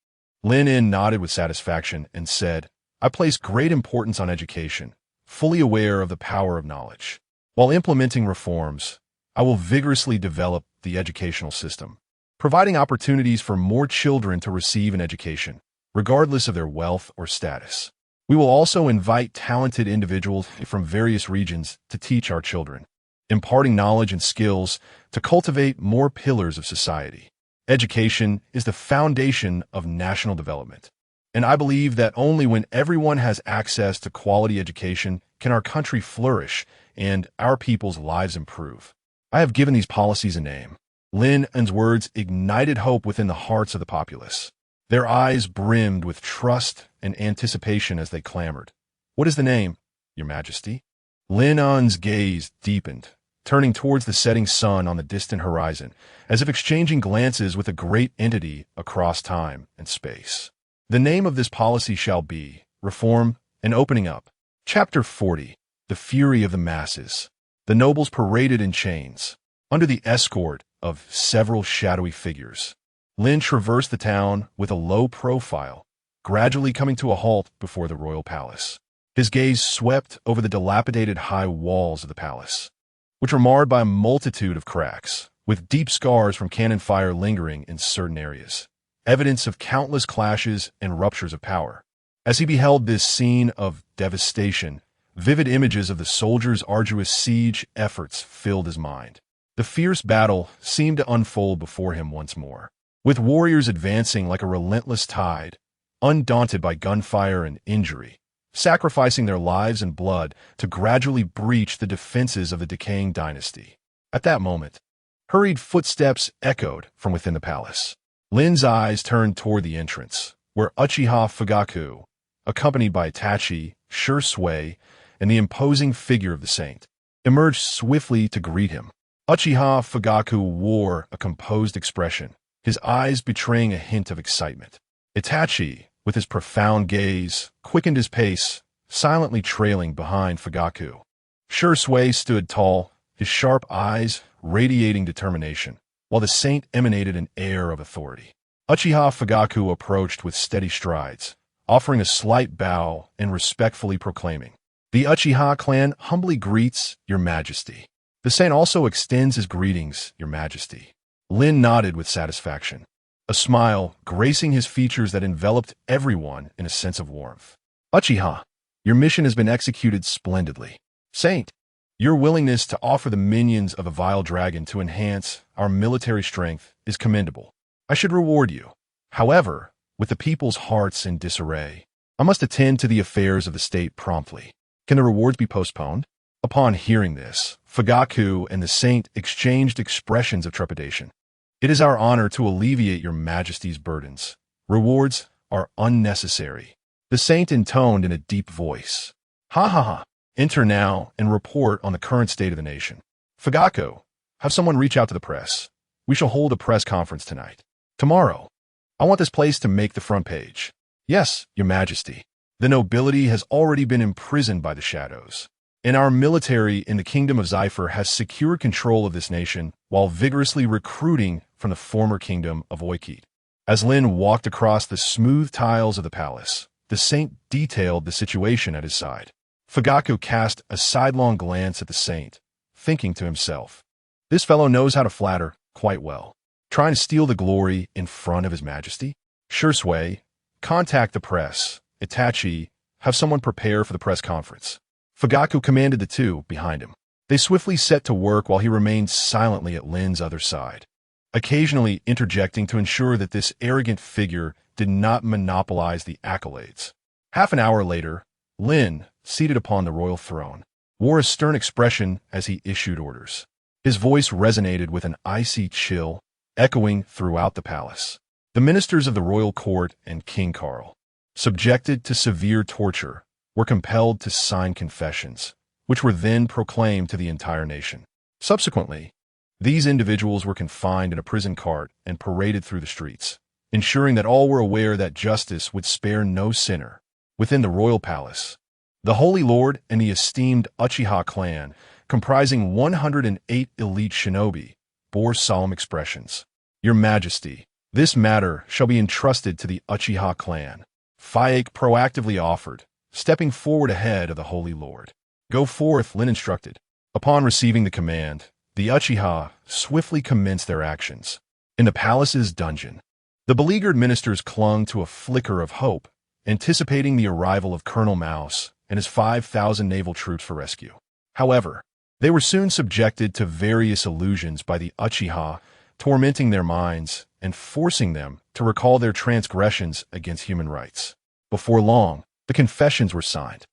Lynn nodded with satisfaction and said, I place great importance on education, fully aware of the power of knowledge. While implementing reforms, I will vigorously develop the educational system, providing opportunities for more children to receive an education, regardless of their wealth or status. We will also invite talented individuals from various regions to teach our children, imparting knowledge and skills to cultivate more pillars of society. Education is the foundation of national development, and I believe that only when everyone has access to quality education can our country flourish and our people's lives improve. I have given these policies a name. Lynn's words ignited hope within the hearts of the populace. Their eyes brimmed with trust and anticipation as they clamored. What is the name, Your Majesty? Lynn's gaze deepened, turning towards the setting sun on the distant horizon, as if exchanging glances with a great entity across time and space. The name of this policy shall be Reform and Opening Up. Chapter 40. The Fury of the Masses. The nobles paraded in chains, under the escort of several shadowy figures. Lynn traversed the town with a low profile, gradually coming to a halt before the royal palace. His gaze swept over the dilapidated high walls of the palace, which were marred by a multitude of cracks, with deep scars from cannon fire lingering in certain areas, evidence of countless clashes and ruptures of power. As he beheld this scene of devastation, vivid images of the soldiers' arduous siege efforts filled his mind. The fierce battle seemed to unfold before him once more, with warriors advancing like a relentless tide, undaunted by gunfire and injury, sacrificing their lives and blood to gradually breach the defenses of the decaying dynasty. At that moment, hurried footsteps echoed from within the palace. Lynn's eyes turned toward the entrance, where Uchiha Fugaku, accompanied by Itachi, Shui, and the imposing figure of the saint, emerged swiftly to greet him. Uchiha Fugaku wore a composed expression, his eyes betraying a hint of excitement. Itachi, with his profound gaze, quickened his pace, silently trailing behind Fugaku. Shui stood tall, his sharp eyes radiating determination, while the saint emanated an air of authority. Uchiha Fugaku approached with steady strides, offering a slight bow and respectfully proclaiming, "The Uchiha clan humbly greets Your Majesty." The saint also extends his greetings, Your Majesty. Lynn nodded with satisfaction, a smile gracing his features that enveloped everyone in a sense of warmth. Uchiha, your mission has been executed splendidly. Saint, your willingness to offer the minions of a vile dragon to enhance our military strength is commendable. I should reward you. However, with the people's hearts in disarray, I must attend to the affairs of the state promptly. Can the rewards be postponed? Upon hearing this, Fugaku and the saint exchanged expressions of trepidation. It is our honor to alleviate Your Majesty's burdens. Rewards are unnecessary. The saint intoned in a deep voice. Ha ha ha. Enter now and report on the current state of the nation. Fugaku, have someone reach out to the press. We shall hold a press conference tonight. Tomorrow. I want this place to make the front page. Yes, Your Majesty. The nobility has already been imprisoned by the shadows, and our military in the Kingdom of Zypher has secured control of this nation while vigorously recruiting from the former Kingdom of Oikit. As Lynn walked across the smooth tiles of the palace, the saint detailed the situation at his side. Fugaku cast a sidelong glance at the saint, thinking to himself, "This fellow knows how to flatter quite well. Trying to steal the glory in front of His Majesty? Shui, contact the press. Itachi, have someone prepare for the press conference." Fugaku commanded the two behind him. They swiftly set to work while he remained silently at Lynn's other side, occasionally interjecting to ensure that this arrogant figure did not monopolize the accolades. Half an hour later, Lynn, seated upon the royal throne, wore a stern expression as he issued orders. His voice resonated with an icy chill, echoing throughout the palace. The ministers of the royal court and King Carl, subjected to severe torture, were compelled to sign confessions, which were then proclaimed to the entire nation. Subsequently, these individuals were confined in a prison cart and paraded through the streets, ensuring that all were aware that justice would spare no sinner. Within the royal palace, the Holy Lord and the esteemed Uchiha clan, comprising 108 elite shinobi, bore solemn expressions. "Your Majesty, this matter shall be entrusted to the Uchiha clan," Faik proactively offered, stepping forward ahead of the Holy Lord. "Go forth," Lynn instructed. Upon receiving the command, the Uchiha swiftly commenced their actions. In the palace's dungeon, the beleaguered ministers clung to a flicker of hope, anticipating the arrival of Colonel Mouse and his 5,000 naval troops for rescue. However, they were soon subjected to various illusions by the Uchiha, tormenting their minds and forcing them to recall their transgressions against human rights. Before long, the confessions were signed.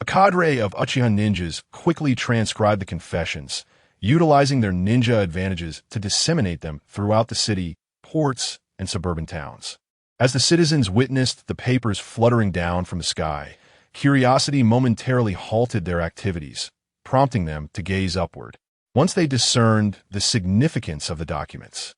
A cadre of Uchiha ninjas quickly transcribed the confessions, utilizing their ninja advantages to disseminate them throughout the city, ports, and suburban towns. As the citizens witnessed the papers fluttering down from the sky, curiosity momentarily halted their activities, prompting them to gaze upward. Once they discerned the significance of the documents,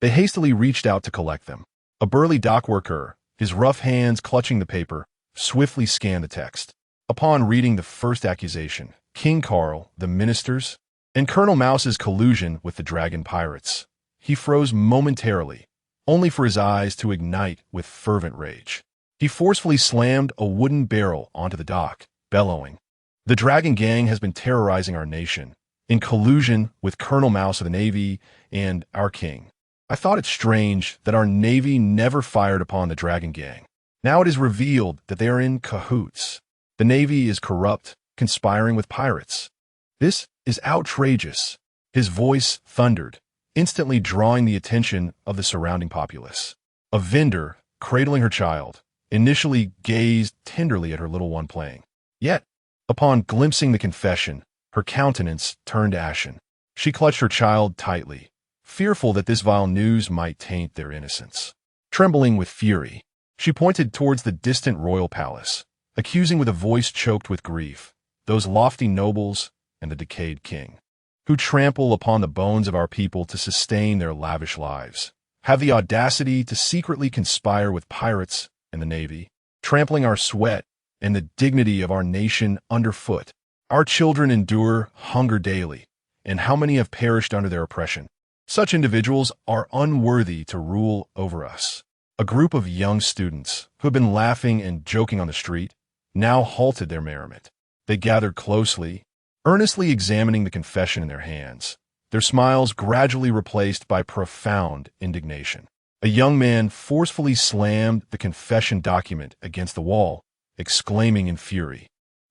they hastily reached out to collect them. A burly dockworker, his rough hands clutching the paper, swiftly scanned the text. Upon reading the first accusation, King Carl, the ministers, and Colonel Mouse's collusion with the dragon pirates, he froze momentarily, only for his eyes to ignite with fervent rage. He forcefully slammed a wooden barrel onto the dock, bellowing, "The dragon gang has been terrorizing our nation, in collusion with Colonel Mouse of the Navy and our king. I thought it strange that our Navy never fired upon the dragon gang. Now it is revealed that they are in cahoots. The Navy is corrupt, conspiring with pirates. This is outrageous. His voice thundered, instantly drawing the attention of the surrounding populace. A vendor, cradling her child, initially gazed tenderly at her little one playing. Yet, upon glimpsing the confession, her countenance turned ashen. She clutched her child tightly, fearful that this vile news might taint their innocence. Trembling with fury, she pointed towards the distant royal palace, accusing with a voice choked with grief those lofty nobles and the decayed king, who trample upon the bones of our people to sustain their lavish lives, have the audacity to secretly conspire with pirates and the Navy, trampling our sweat and the dignity of our nation underfoot. Our children endure hunger daily, and how many have perished under their oppression? Such individuals are unworthy to rule over us. A group of young students, who had been laughing and joking on the street, now halted their merriment. They gathered closely, earnestly examining the confession in their hands, their smiles gradually replaced by profound indignation. A young man forcefully slammed the confession document against the wall, exclaiming in fury,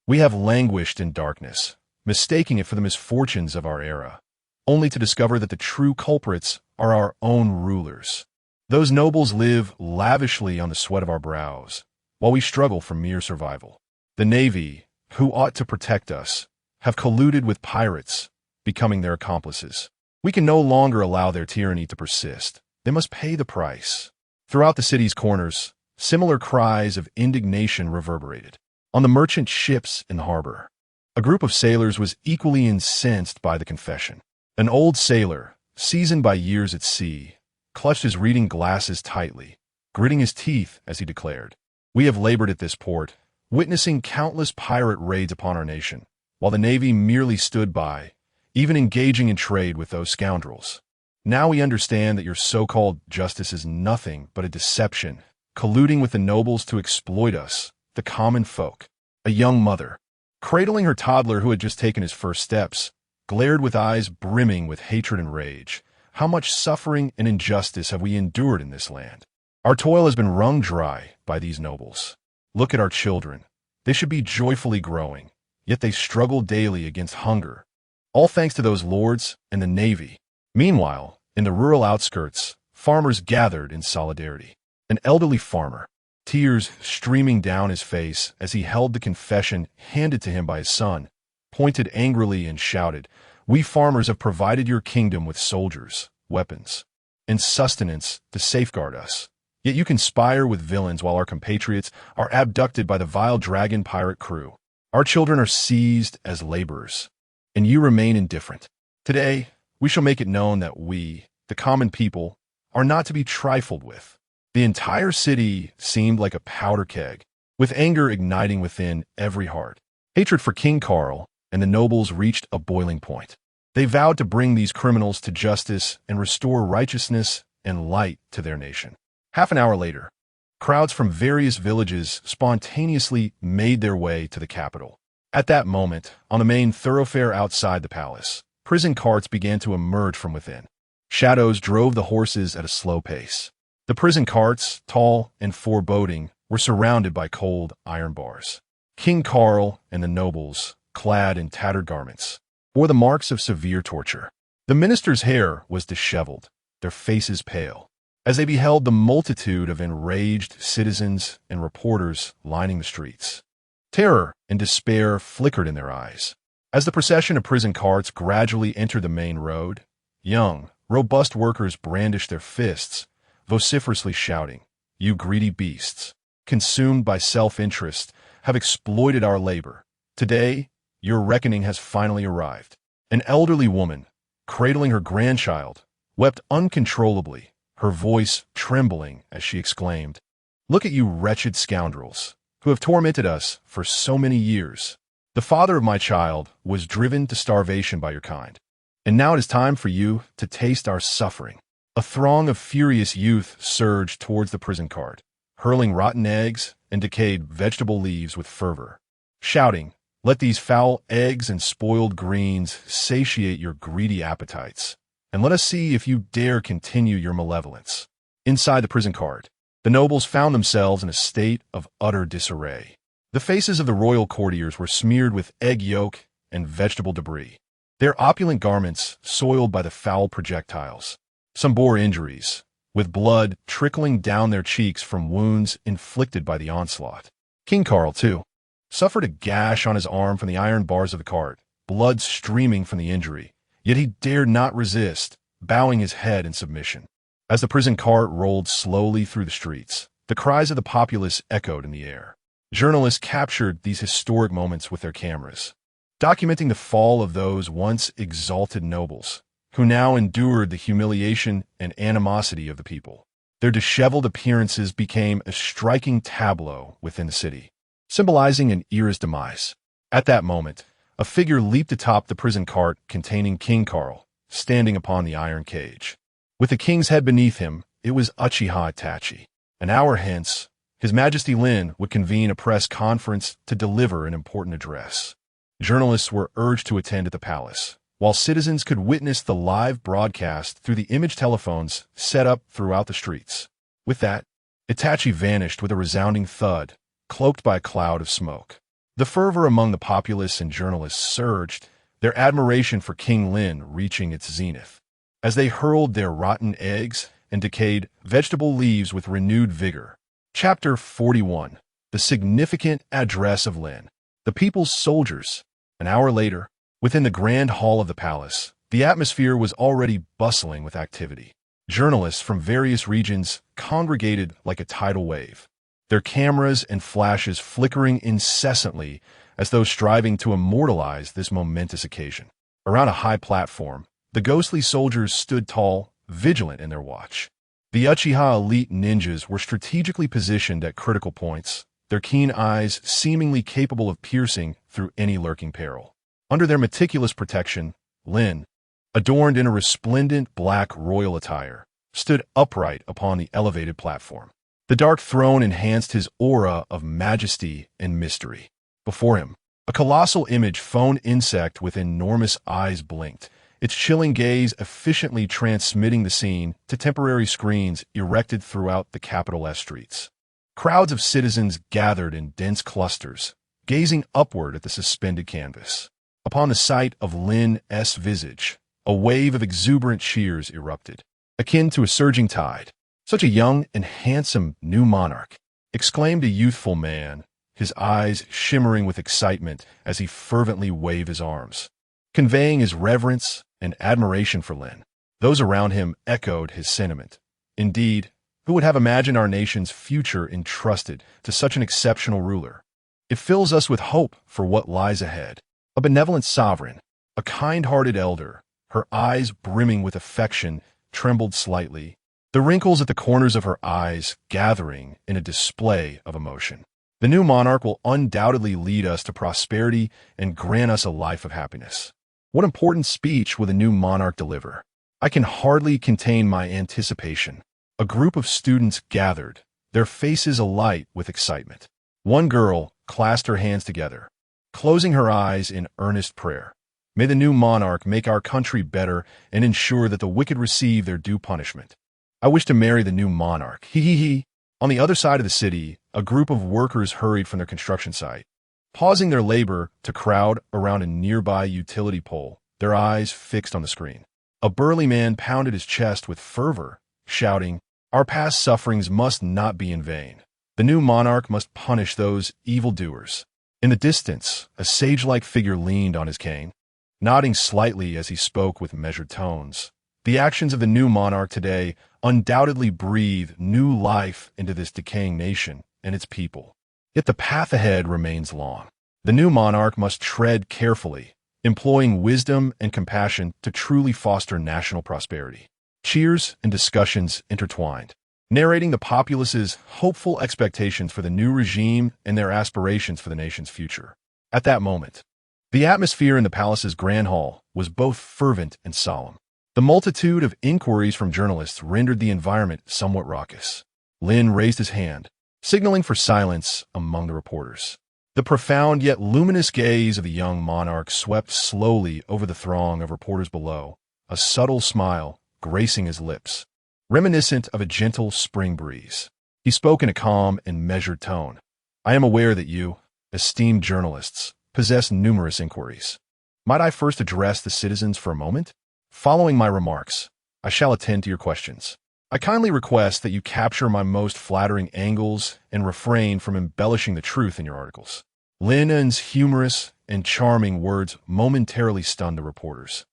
"We have languished in darkness, mistaking it for the misfortunes of our era, only to discover that the true culprits are our own rulers. Those nobles live lavishly on the sweat of our brows, while we struggle for mere survival. The Navy, who ought to protect us, have colluded with pirates, becoming their accomplices. We can no longer allow their tyranny to persist. They must pay the price." Throughout the city's corners, similar cries of indignation reverberated. On the merchant ships in the harbor, a group of sailors was equally incensed by the confession. An old sailor, seasoned by years at sea, clutched his reading glasses tightly, gritting his teeth as he declared, "We have labored at this port, witnessing countless pirate raids upon our nation, while the Navy merely stood by, even engaging in trade with those scoundrels. Now we understand that your so-called justice is nothing but a deception, colluding with the nobles to exploit us, the common folk." A young mother, cradling her toddler who had just taken his first steps, glared with eyes brimming with hatred and rage. How much suffering and injustice have we endured in this land? Our toil has been wrung dry by these nobles. Look at our children. They should be joyfully growing, yet they struggle daily against hunger, all thanks to those lords and the Navy. Meanwhile, in the rural outskirts, farmers gathered in solidarity. An elderly farmer, tears streaming down his face as he held the confession handed to him by his son, pointed angrily and shouted, "We farmers have provided your kingdom with soldiers, weapons, and sustenance to safeguard us. Yet you conspire with villains while our compatriots are abducted by the vile dragon pirate crew. Our children are seized as laborers, and you remain indifferent. Today, we shall make it known that we, the common people, are not to be trifled with." The entire city seemed like a powder keg, with anger igniting within every heart. Hatred for King Carl and the nobles reached a boiling point. They vowed to bring these criminals to justice and restore righteousness and light to their nation. Half an hour later, crowds from various villages spontaneously made their way to the capital. At that moment, on the main thoroughfare outside the palace, prison carts began to emerge from within. Shadows drove the horses at a slow pace. The prison carts, tall and foreboding, were surrounded by cold iron bars. King Carl and the nobles, clad in tattered garments, bore the marks of severe torture. The minister's hair was disheveled, their faces pale, as they beheld the multitude of enraged citizens and reporters lining the streets. Terror and despair flickered in their eyes. As the procession of prison carts gradually entered the main road, young, robust workers brandished their fists, vociferously shouting, "You greedy beasts, consumed by self-interest, have exploited our labor. Today, your reckoning has finally arrived." An elderly woman, cradling her grandchild, wept uncontrollably, her voice trembling as she exclaimed, "Look at you wretched scoundrels, who have tormented us for so many years. The father of my child was driven to starvation by your kind, and now it is time for you to taste our suffering." A throng of furious youth surged towards the prison cart, hurling rotten eggs and decayed vegetable leaves with fervor, shouting, "Let these foul eggs and spoiled greens satiate your greedy appetites, and let us see if you dare continue your malevolence." Inside the prison cart, The nobles found themselves in a state of utter disarray. The faces of the royal courtiers were smeared with egg yolk and vegetable debris, their opulent garments soiled by the foul projectiles. Some bore injuries, with blood trickling down their cheeks from wounds inflicted by the onslaught. King Carl, too, suffered a gash on his arm from the iron bars of the cart, blood streaming from the injury, yet he dared not resist, bowing his head in submission. As the prison cart rolled slowly through the streets, the cries of the populace echoed in the air. Journalists captured these historic moments with their cameras, documenting the fall of those once exalted nobles, who now endured the humiliation and animosity of the people. Their disheveled appearances became a striking tableau within the city, symbolizing an era's demise. At that moment, a figure leaped atop the prison cart containing King Carl, standing upon the iron cage. With the king's head beneath him, it was Uchiha Itachi. An hour hence, His Majesty Lynn would convene a press conference to deliver an important address. Journalists were urged to attend at the palace, while citizens could witness the live broadcast through the image telephones set up throughout the streets. With that, Itachi vanished with a resounding thud, cloaked by a cloud of smoke. The fervor among the populace and journalists surged, their admiration for King Lin reaching its zenith, as they hurled their rotten eggs and decayed vegetable leaves with renewed vigor. Chapter 41. The Significant Address of Lin. The People's Soldiers. An hour later, within the grand hall of the palace, the atmosphere was already bustling with activity. Journalists from various regions congregated like a tidal wave, their cameras and flashes flickering incessantly as though striving to immortalize this momentous occasion. Around a high platform, the ghostly soldiers stood tall, vigilant in their watch. The Uchiha elite ninjas were strategically positioned at critical points, their keen eyes seemingly capable of piercing through any lurking peril. Under their meticulous protection, Lin, adorned in a resplendent black royal attire, stood upright upon the elevated platform. The dark throne enhanced his aura of majesty and mystery. Before him, a colossal image-phone insect with enormous eyes blinked, its chilling gaze efficiently transmitting the scene to temporary screens erected throughout the capital S streets. Crowds of citizens gathered in dense clusters, gazing upward at the suspended canvas. Upon the sight of Lin's visage, a wave of exuberant cheers erupted, akin to a surging tide. "Such a young and handsome new monarch," exclaimed a youthful man, his eyes shimmering with excitement as he fervently waved his arms, conveying his reverence and admiration for Lin. Those around him echoed his sentiment. Indeed, who would have imagined our nation's future entrusted to such an exceptional ruler? It fills us with hope for what lies ahead. A benevolent sovereign, a kind-hearted elder, her eyes brimming with affection, trembled slightly, the wrinkles at the corners of her eyes gathering in a display of emotion. The new monarch will undoubtedly lead us to prosperity and grant us a life of happiness. What important speech will the new monarch deliver? I can hardly contain my anticipation. A group of students gathered, their faces alight with excitement. One girl clasped her hands together, closing her eyes in earnest prayer. May the new monarch make our country better and ensure that the wicked receive their due punishment. I wish to marry the new monarch. He. On the other side of the city, a group of workers hurried from their construction site, pausing their labor to crowd around a nearby utility pole, their eyes fixed on the screen. A burly man pounded his chest with fervor, shouting, "Our past sufferings must not be in vain. The new monarch must punish those evildoers." In the distance, a sage-like figure leaned on his cane, nodding slightly as he spoke with measured tones. The actions of the new monarch today undoubtedly breathe new life into this decaying nation and its people. Yet the path ahead remains long. The new monarch must tread carefully, employing wisdom and compassion to truly foster national prosperity. Cheers and discussions intertwined, narrating the populace's hopeful expectations for the new regime and their aspirations for the nation's future. At that moment, the atmosphere in the palace's grand hall was both fervent and solemn. The multitude of inquiries from journalists rendered the environment somewhat raucous. Lin raised his hand, signaling for silence among the reporters. The profound yet luminous gaze of the young monarch swept slowly over the throng of reporters below, a subtle smile gracing his lips, reminiscent of a gentle spring breeze. He spoke in a calm and measured tone. I am aware that you, esteemed journalists, possess numerous inquiries. Might I first address the citizens for a moment? Following my remarks, I shall attend to your questions. I kindly request that you capture my most flattering angles and refrain from embellishing the truth in your articles. Lynn's humorous and charming words momentarily stunned the reporters.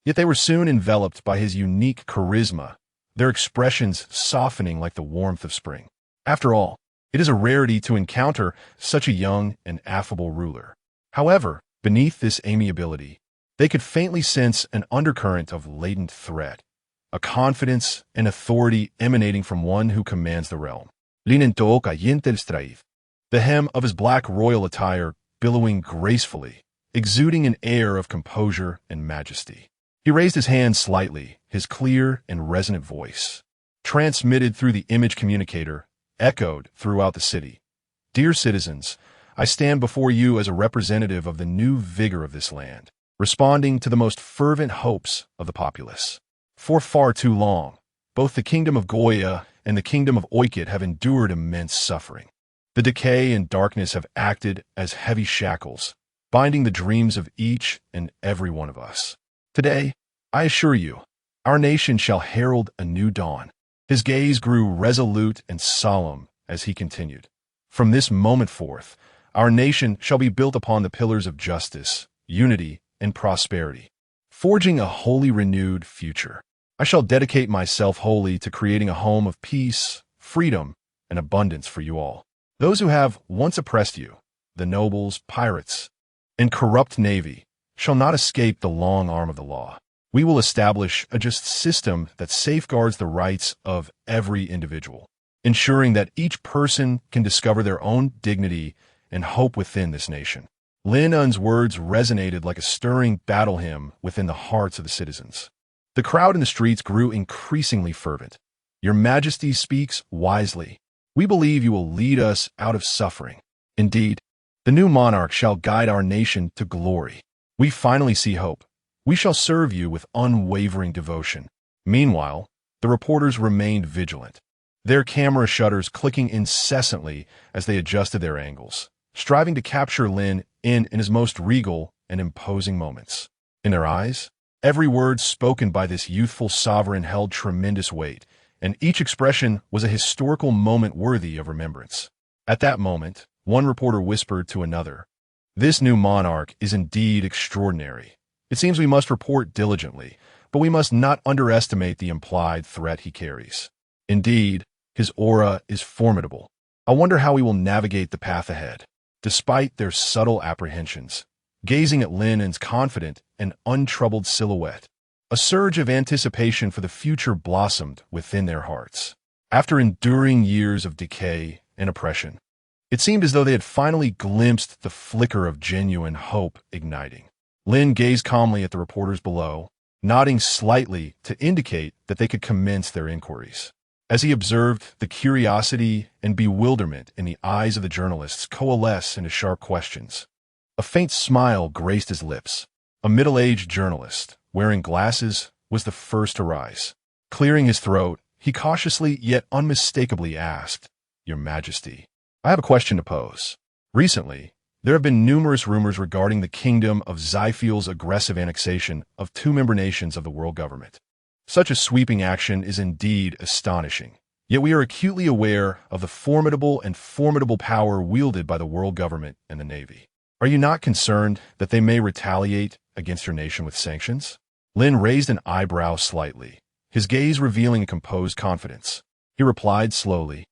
Yet they were soon enveloped by his unique charisma, their expressions softening like the warmth of spring. After all, it is a rarity to encounter such a young and affable ruler. However, beneath this amiability, they could faintly sense an undercurrent of latent threat, a confidence and authority emanating from one who commands the realm. The hem of his black royal attire billowing gracefully, exuding an air of composure and majesty. He raised his hand slightly, his clear and resonant voice, transmitted through the image communicator, echoed throughout the city. Dear citizens, I stand before you as a representative of the new vigor of this land, responding to the most fervent hopes of the populace. For far too long, both the kingdom of Goya and the kingdom of Oiket have endured immense suffering. The decay and darkness have acted as heavy shackles, binding the dreams of each and every one of us. Today, I assure you, our nation shall herald a new dawn. His gaze grew resolute and solemn as he continued. From this moment forth, our nation shall be built upon the pillars of justice, unity, and prosperity, forging a wholly renewed future. I shall dedicate myself wholly to creating a home of peace, freedom, and abundance for you all. Those who have once oppressed you, the nobles, pirates, and corrupt navy, shall not escape the long arm of the law. We will establish a just system that safeguards the rights of every individual, ensuring that each person can discover their own dignity and hope within this nation. Lynn's words resonated like a stirring battle hymn within the hearts of the citizens. The crowd in the streets grew increasingly fervent. Your Majesty speaks wisely. We believe you will lead us out of suffering. Indeed, the new monarch shall guide our nation to glory. We finally see hope. We shall serve you with unwavering devotion. Meanwhile, the reporters remained vigilant, their camera shutters clicking incessantly as they adjusted their angles, striving to capture Lynn in his most regal and imposing moments. In their eyes, every word spoken by this youthful sovereign held tremendous weight, and each expression was a historical moment worthy of remembrance. At that moment, one reporter whispered to another, "This new monarch is indeed extraordinary. It seems we must report diligently, but we must not underestimate the implied threat he carries. Indeed, his aura is formidable. I wonder how we will navigate the path ahead." Despite their subtle apprehensions, gazing at Lynn's confident and untroubled silhouette, a surge of anticipation for the future blossomed within their hearts. After enduring years of decay and oppression, it seemed as though they had finally glimpsed the flicker of genuine hope igniting. Lynn gazed calmly at the reporters below, nodding slightly to indicate that they could commence their inquiries. As he observed the curiosity and bewilderment in the eyes of the journalists coalesce into sharp questions, a faint smile graced his lips. A middle-aged journalist, wearing glasses, was the first to rise. Clearing his throat, he cautiously yet unmistakably asked, "Your Majesty, I have a question to pose. Recently, there have been numerous rumors regarding the kingdom of Zyfiel's aggressive annexation of two member nations of the world government. Such a sweeping action is indeed astonishing, yet we are acutely aware of the formidable power wielded by the world government and the Navy. Are you not concerned that they may retaliate against your nation with sanctions?" Lynn raised an eyebrow slightly, his gaze revealing a composed confidence. He replied slowly,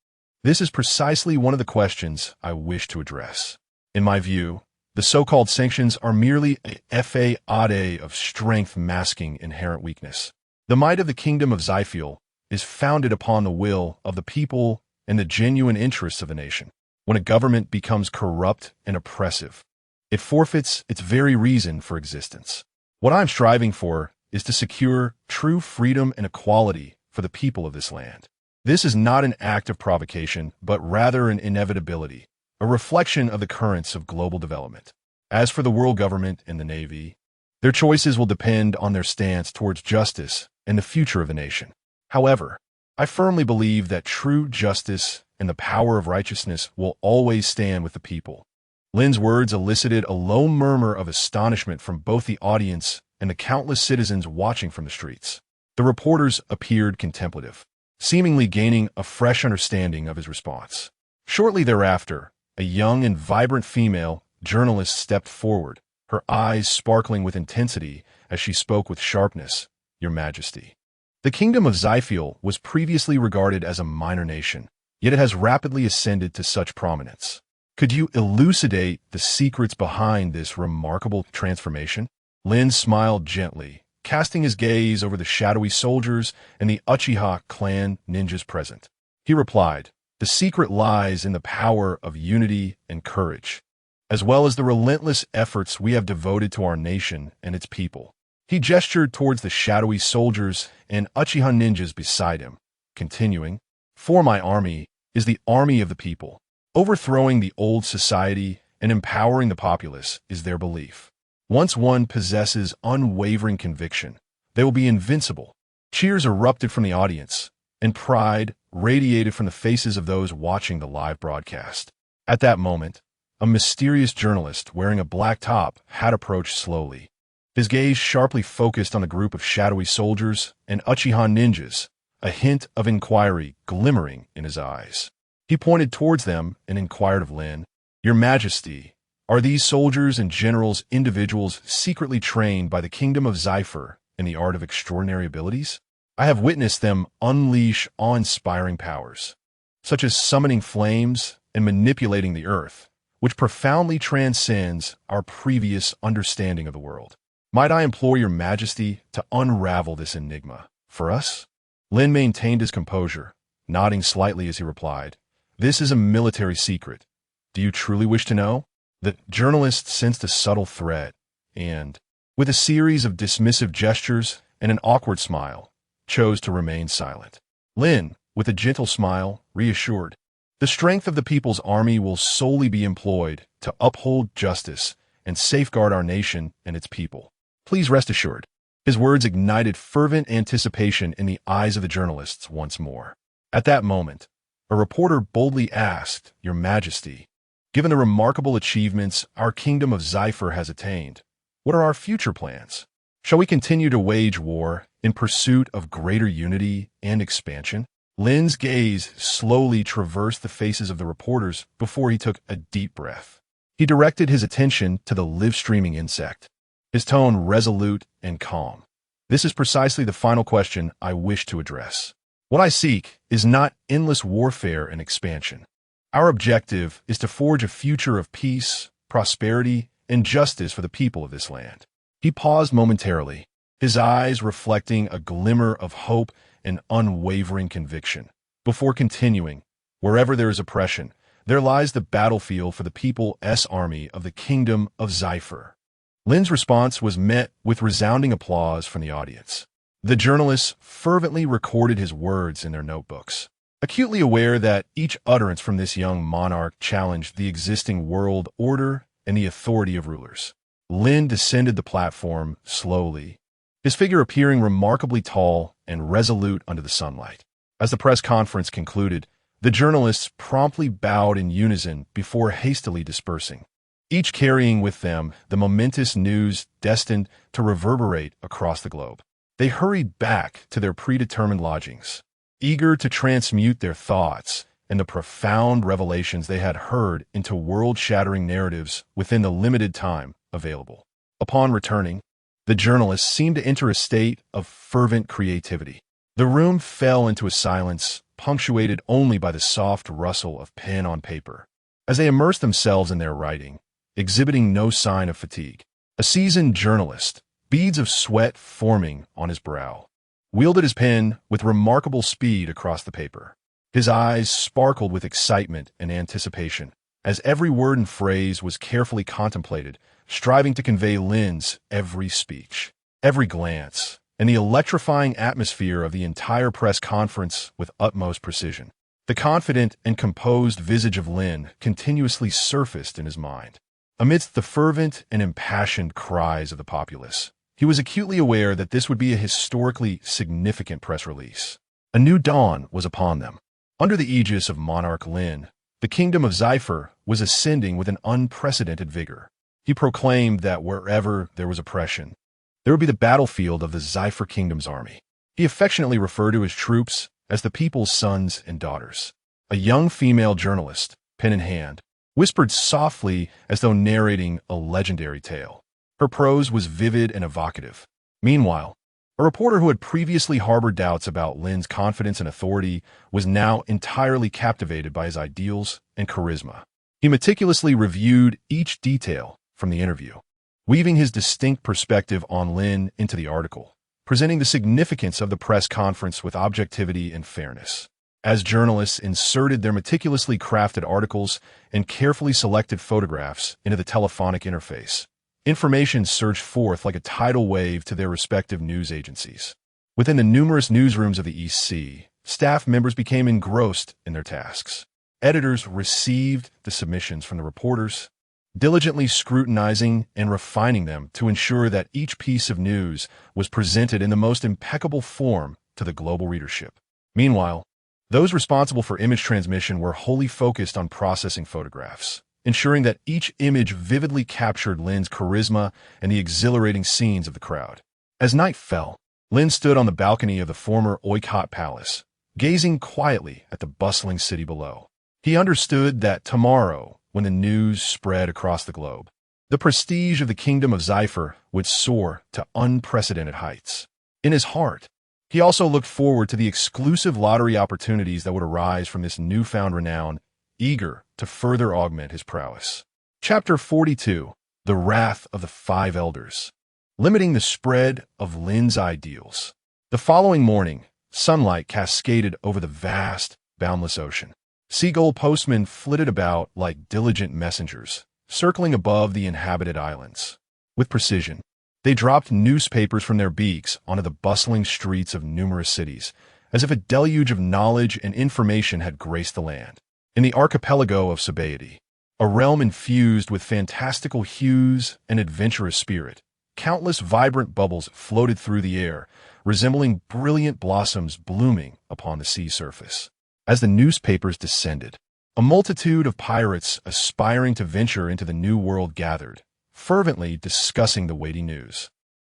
"This is precisely one of the questions I wish to address. In my view, the so-called sanctions are merely a facade of strength masking inherent weakness. The might of the kingdom of Zyfiel is founded upon the will of the people and the genuine interests of the nation. When a government becomes corrupt and oppressive, it forfeits its very reason for existence. What I'm striving for is to secure true freedom and equality for the people of this land. This is not an act of provocation, but rather an inevitability, a reflection of the currents of global development. As for the world government and the Navy, their choices will depend on their stance towards justice and the future of the nation. However, I firmly believe that true justice and the power of righteousness will always stand with the people. Lynn's words elicited a low murmur of astonishment from both the audience and the countless citizens watching from the streets. The reporters appeared contemplative, seemingly gaining a fresh understanding of his response. Shortly thereafter, a young and vibrant female journalist stepped forward, her eyes sparkling with intensity as she spoke with sharpness. "Your Majesty." The kingdom of Zyfiel was previously regarded as a minor nation, yet it has rapidly ascended to such prominence. Could you elucidate the secrets behind this remarkable transformation? Lynn smiled gently, casting his gaze over the shadowy soldiers and the Uchiha clan ninjas present. He replied, "The secret lies in the power of unity and courage, as well as the relentless efforts we have devoted to our nation and its people." He gestured towards the shadowy soldiers and Uchiha ninjas beside him, continuing, "For my army is the army of the people. Overthrowing the old society and empowering the populace is their belief. Once one possesses unwavering conviction, they will be invincible." Cheers erupted from the audience, and pride radiated from the faces of those watching the live broadcast. At that moment, a mysterious journalist wearing a black top had approached slowly. His gaze sharply focused on the group of shadowy soldiers and Uchiha ninjas, a hint of inquiry glimmering in his eyes. He pointed towards them and inquired of Lynn, "Your Majesty, are these soldiers and generals individuals secretly trained by the kingdom of Zypher in the art of extraordinary abilities? I have witnessed them unleash awe-inspiring powers, such as summoning flames and manipulating the earth, which profoundly transcends our previous understanding of the world. Might I implore your Majesty to unravel this enigma for us?" Lynn maintained his composure, nodding slightly as he replied, "This is a military secret. Do you truly wish to know?" The journalist sensed a subtle threat, and, with a series of dismissive gestures and an awkward smile, chose to remain silent. Lynn, with a gentle smile, reassured, "The strength of the people's army will solely be employed to uphold justice and safeguard our nation and its people. Please rest assured." His words ignited fervent anticipation in the eyes of the journalists once more. At that moment, a reporter boldly asked, "Your Majesty, given the remarkable achievements our kingdom of Zypher has attained, what are our future plans? Shall we continue to wage war in pursuit of greater unity and expansion?" Lynn's gaze slowly traversed the faces of the reporters before he took a deep breath. He directed his attention to the live-streaming insect, his tone resolute and calm. "This is precisely the final question I wish to address. What I seek is not endless warfare and expansion. Our objective is to forge a future of peace, prosperity, and justice for the people of this land." He paused momentarily, his eyes reflecting a glimmer of hope and unwavering conviction, before continuing, "Wherever there is oppression, there lies the battlefield for the people's army of the kingdom of Zypher." Lynn's response was met with resounding applause from the audience. The journalists fervently recorded his words in their notebooks, acutely aware that each utterance from this young monarch challenged the existing world order and the authority of rulers. Lynn descended the platform slowly, his figure appearing remarkably tall and resolute under the sunlight. As the press conference concluded, the journalists promptly bowed in unison before hastily dispersing, each carrying with them the momentous news destined to reverberate across the globe. They hurried back to their predetermined lodgings, eager to transmute their thoughts and the profound revelations they had heard into world-shattering narratives within the limited time available. Upon returning, the journalists seemed to enter a state of fervent creativity. The room fell into a silence punctuated only by the soft rustle of pen on paper. As they immersed themselves in their writing, exhibiting no sign of fatigue, a seasoned journalist, beads of sweat forming on his brow, wielded his pen with remarkable speed across the paper. His eyes sparkled with excitement and anticipation, as every word and phrase was carefully contemplated, striving to convey Lynn's every speech, every glance, and the electrifying atmosphere of the entire press conference with utmost precision. The confident and composed visage of Lynn continuously surfaced in his mind. Amidst the fervent and impassioned cries of the populace, he was acutely aware that this would be a historically significant press release. A new dawn was upon them. Under the aegis of monarch Lynn, the kingdom of Zephyr was ascending with an unprecedented vigor. He proclaimed that wherever there was oppression, there would be the battlefield of the Zephyr Kingdom's army. He affectionately referred to his troops as the people's sons and daughters. A young female journalist, pen in hand, whispered softly as though narrating a legendary tale. Her prose was vivid and evocative. Meanwhile, a reporter who had previously harbored doubts about Lynn's confidence and authority was now entirely captivated by his ideals and charisma. He meticulously reviewed each detail from the interview, weaving his distinct perspective on Lynn into the article, presenting the significance of the press conference with objectivity and fairness. As journalists inserted their meticulously crafted articles and carefully selected photographs into the telephonic interface, information surged forth like a tidal wave to their respective news agencies. Within the numerous newsrooms of the East Sea, staff members became engrossed in their tasks. Editors received the submissions from the reporters, diligently scrutinizing and refining them to ensure that each piece of news was presented in the most impeccable form to the global readership. Meanwhile, those responsible for image transmission were wholly focused on processing photographs, ensuring that each image vividly captured Lynn's charisma and the exhilarating scenes of the crowd. As night fell, Lynn stood on the balcony of the former Oikot Palace, gazing quietly at the bustling city below. He understood that tomorrow, when the news spread across the globe, the prestige of the kingdom of Zephyr would soar to unprecedented heights. In his heart, he also looked forward to the exclusive lottery opportunities that would arise from this newfound renown, eager to further augment his prowess. Chapter 42. The Wrath of the Five Elders. Limiting the spread of Lynn's ideals. The following morning, sunlight cascaded over the vast, boundless ocean. Seagull postmen flitted about like diligent messengers, circling above the inhabited islands. With precision, they dropped newspapers from their beaks onto the bustling streets of numerous cities, as if a deluge of knowledge and information had graced the land. In the archipelago of Sabaody, a realm infused with fantastical hues and adventurous spirit, countless vibrant bubbles floated through the air, resembling brilliant blossoms blooming upon the sea surface. As the newspapers descended, a multitude of pirates aspiring to venture into the new world gathered, fervently discussing the weighty news.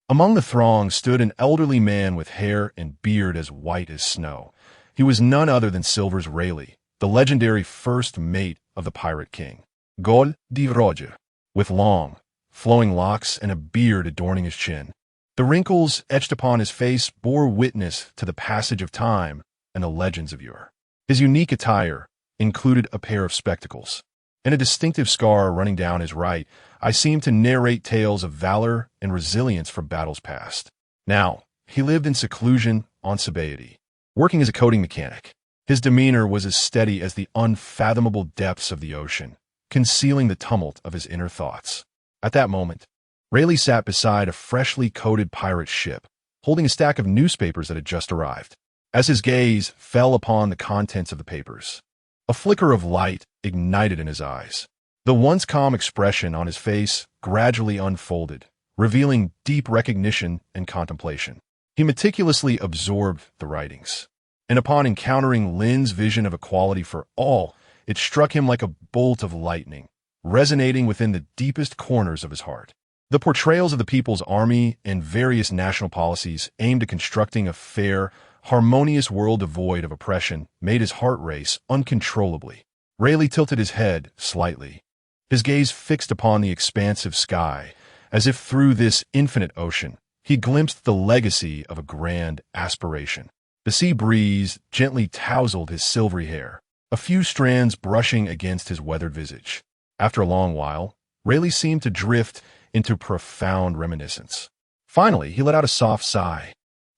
Among the throng stood an elderly man with hair and beard as white as snow. He was none other than Silver's Rayleigh, the legendary first mate of the Pirate King, Gol de Roger, with long, flowing locks and a beard adorning his chin. The wrinkles etched upon his face bore witness to the passage of time and the legends of yore. His unique attire included a pair of spectacles and a distinctive scar running down his right eye seemed to narrate tales of valor and resilience from battles past. Now, he lived in seclusion on Sabaody, working as a coding mechanic. His demeanor was as steady as the unfathomable depths of the ocean, concealing the tumult of his inner thoughts. At that moment, Rayleigh sat beside a freshly coated pirate ship, holding a stack of newspapers that had just arrived. As his gaze fell upon the contents of the papers, a flicker of light ignited in his eyes. The once calm expression on his face gradually unfolded, revealing deep recognition and contemplation. He meticulously absorbed the writings, and upon encountering Lynn's vision of equality for all, it struck him like a bolt of lightning, resonating within the deepest corners of his heart. The portrayals of the People's Army and various national policies aimed at constructing a fair, harmonious world devoid of oppression made his heart race uncontrollably. Rayleigh tilted his head slightly, his gaze fixed upon the expansive sky, as if through this infinite ocean he glimpsed the legacy of a grand aspiration. The sea breeze gently tousled his silvery hair, a few strands brushing against his weathered visage. After a long while, Rayleigh seemed to drift into profound reminiscence. Finally, he let out a soft sigh,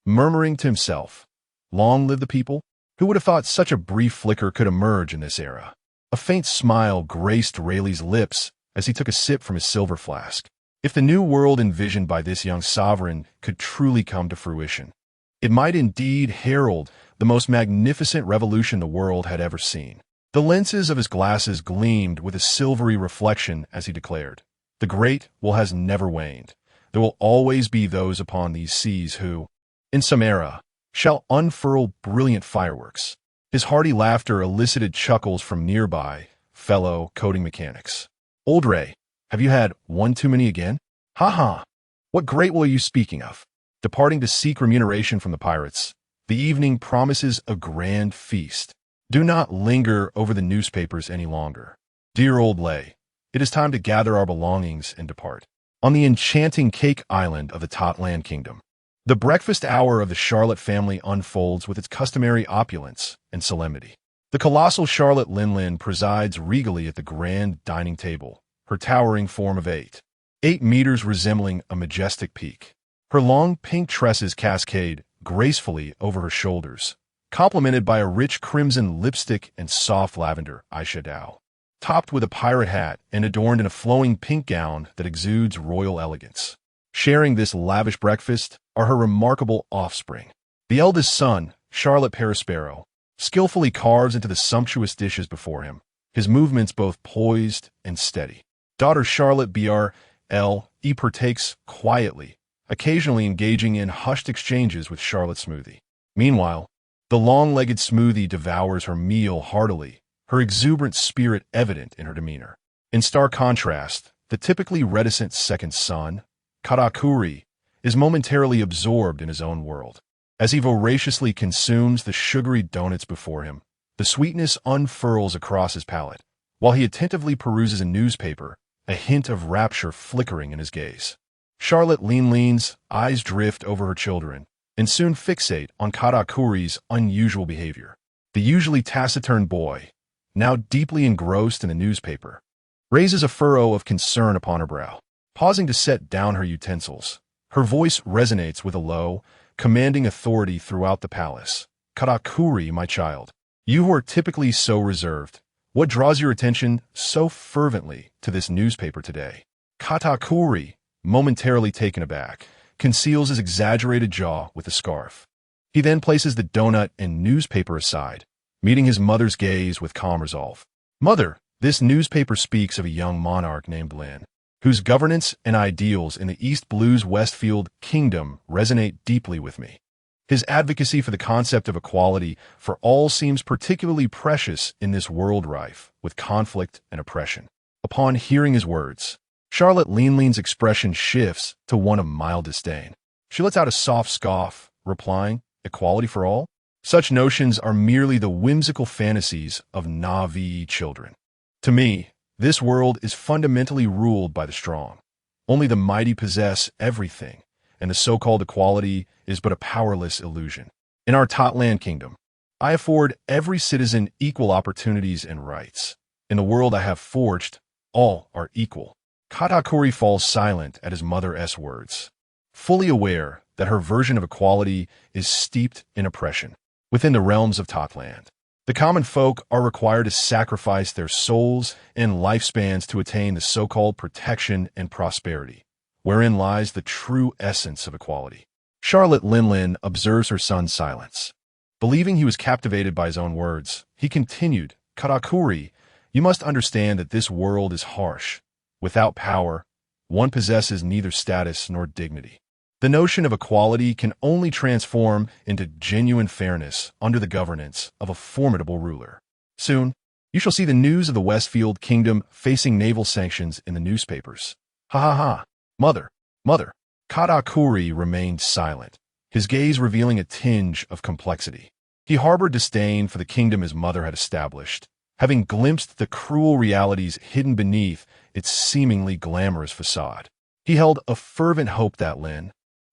murmuring to himself, "Long live the people? Who would have thought such a brief flicker could emerge in this era?" A faint smile graced Rayleigh's lips as he took a sip from his silver flask. If the new world envisioned by this young sovereign could truly come to fruition, it might indeed herald the most magnificent revolution the world had ever seen. The lenses of his glasses gleamed with a silvery reflection as he declared, "The great will has never waned. There will always be those upon these seas who, in some era, shall unfurl brilliant fireworks, His hearty laughter elicited chuckles from nearby fellow coding mechanics. "Old Ray, have you had one too many again? Ha ha! What great will are you speaking of?" Departing to seek remuneration from the pirates, the evening promises a grand feast. Do not linger over the newspapers any longer. Dear old Lay, it is time to gather our belongings and depart. On the enchanting cake island of the Totland Kingdom, the breakfast hour of the Charlotte family unfolds with its customary opulence and solemnity. The colossal Charlotte Lynn presides regally at the grand dining table, her towering form of 8 meters resembling a majestic peak. Her long pink tresses cascade gracefully over her shoulders, complemented by a rich crimson lipstick and soft lavender eyeshadow, topped with a pirate hat and adorned in a flowing pink gown that exudes royal elegance. Sharing this lavish breakfast are her remarkable offspring. The eldest son, Charlotte Perispero, skillfully carves into the sumptuous dishes before him, his movements both poised and steady. Daughter Charlotte BRLE partakes quietly, occasionally engaging in hushed exchanges with Charlotte Smoothie. Meanwhile, the long-legged Smoothie devours her meal heartily, her exuberant spirit evident in her demeanor. In stark contrast, the typically reticent second son, Katakuri, is momentarily absorbed in his own world. As he voraciously consumes the sugary donuts before him, the sweetness unfurls across his palate, while he attentively peruses a newspaper, a hint of rapture flickering in his gaze. Charlotte leans, eyes drift over her children, and soon fixate on Katakuri's unusual behavior. The usually taciturn boy, now deeply engrossed in the newspaper, raises a furrow of concern upon her brow. Pausing to set down her utensils, her voice resonates with a low, commanding authority throughout the palace. "Katakuri, my child, you who are typically so reserved, what draws your attention so fervently to this newspaper today?" Katakuri, momentarily taken aback, conceals his exaggerated jaw with a scarf. He then places the donut and newspaper aside, meeting his mother's gaze with calm resolve. "Mother, this newspaper speaks of a young monarch named Lynn, whose governance and ideals in the East Blues Westfield Kingdom resonate deeply with me. His advocacy for the concept of equality for all seems particularly precious in this world rife with conflict and oppression." Upon hearing his words, Charlotte Lean's expression shifts to one of mild disdain. She lets out a soft scoff, replying, "Equality for all? Such notions are merely the whimsical fantasies of Na'vi children. To me, this world is fundamentally ruled by the strong. Only the mighty possess everything, and the so-called equality is but a powerless illusion. In our Totland Kingdom, I afford every citizen equal opportunities and rights. In the world I have forged, all are equal." Katakuri falls silent at his mother's words, fully aware that her version of equality is steeped in oppression. Within the realms of Totland, the common folk are required to sacrifice their souls and lifespans to attain the so-called protection and prosperity, wherein lies the true essence of equality. Charlotte Lynn observes her son's silence. Believing he was captivated by his own words, he continued, "Katakuri, you must understand that this world is harsh. Without power, one possesses neither status nor dignity. The notion of equality can only transform into genuine fairness under the governance of a formidable ruler. Soon, you shall see the news of the Westfield Kingdom facing naval sanctions in the newspapers." "Ha ha ha! Mother, mother!" Katakuri remained silent, his gaze revealing a tinge of complexity. He harbored disdain for the kingdom his mother had established, having glimpsed the cruel realities hidden beneath its seemingly glamorous facade. He held a fervent hope that Lynn,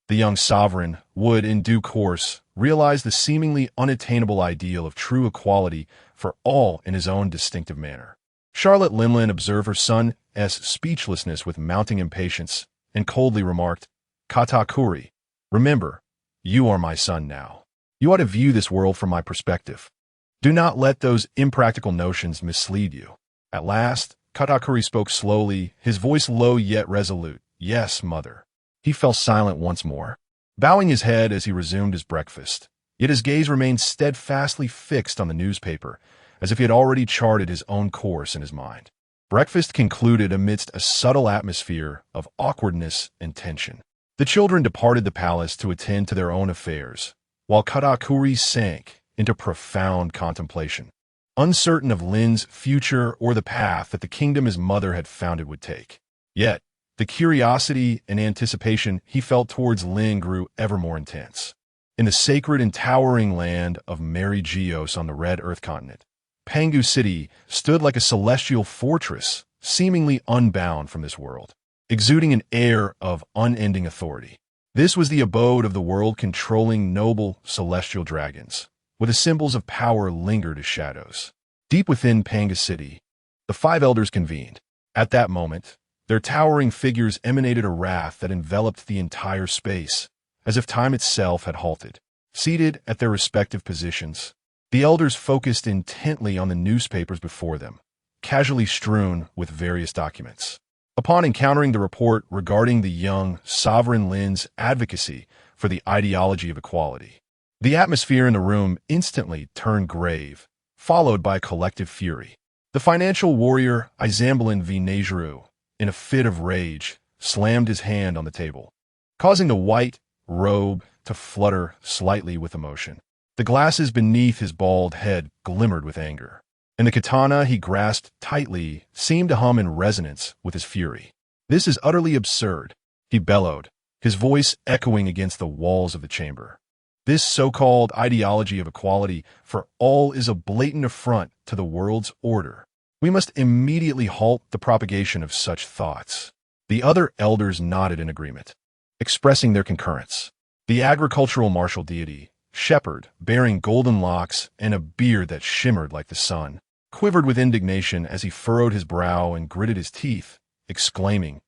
the young sovereign, would, in due course, realize the seemingly unattainable ideal of true equality for all in his own distinctive manner. Charlotte Lynn observed her son's speechlessness with mounting impatience and coldly remarked, "Katakuri, remember, you are my son now. You ought to view this world from my perspective. Do not let those impractical notions mislead you." At last, Katakuri spoke slowly, his voice low yet resolute. "Yes, mother." He fell silent once more, bowing his head as he resumed his breakfast. Yet his gaze remained steadfastly fixed on the newspaper, as if he had already charted his own course in his mind. Breakfast concluded amidst a subtle atmosphere of awkwardness and tension. The children departed the palace to attend to their own affairs, while Katakuri sank into profound contemplation, uncertain of Lynn's future or the path that the kingdom his mother had founded would take. Yet, the curiosity and anticipation he felt towards Lynn grew ever more intense. In the sacred and towering land of Mary Geos on the Red Earth continent, Pangu City stood like a celestial fortress, seemingly unbound from this world, exuding an air of unending authority. This was the abode of the world-controlling noble celestial dragons, where the symbols of power lingered as shadows. Deep within Pangu City, the five elders convened. At that moment, their towering figures emanated a wrath that enveloped the entire space, as if time itself had halted. Seated at their respective positions, the elders focused intently on the newspapers before them, casually strewn with various documents. Upon encountering the report regarding the young sovereign Lynn's advocacy for the ideology of equality, the atmosphere in the room instantly turned grave, followed by collective fury. The financial warrior Aizen V. Nejiru, in a fit of rage, slammed his hand on the table, causing the white robe to flutter slightly with emotion. The glasses beneath his bald head glimmered with anger, and the katana he grasped tightly seemed to hum in resonance with his fury. "This is utterly absurd," he bellowed, his voice echoing against the walls of the chamber. "This so-called ideology of equality for all is a blatant affront to the world's order. We must immediately halt the propagation of such thoughts." The other elders nodded in agreement, expressing their concurrence. The agricultural martial deity, Shepherd, bearing golden locks and a beard that shimmered like the sun, quivered with indignation as he furrowed his brow and gritted his teeth, exclaiming,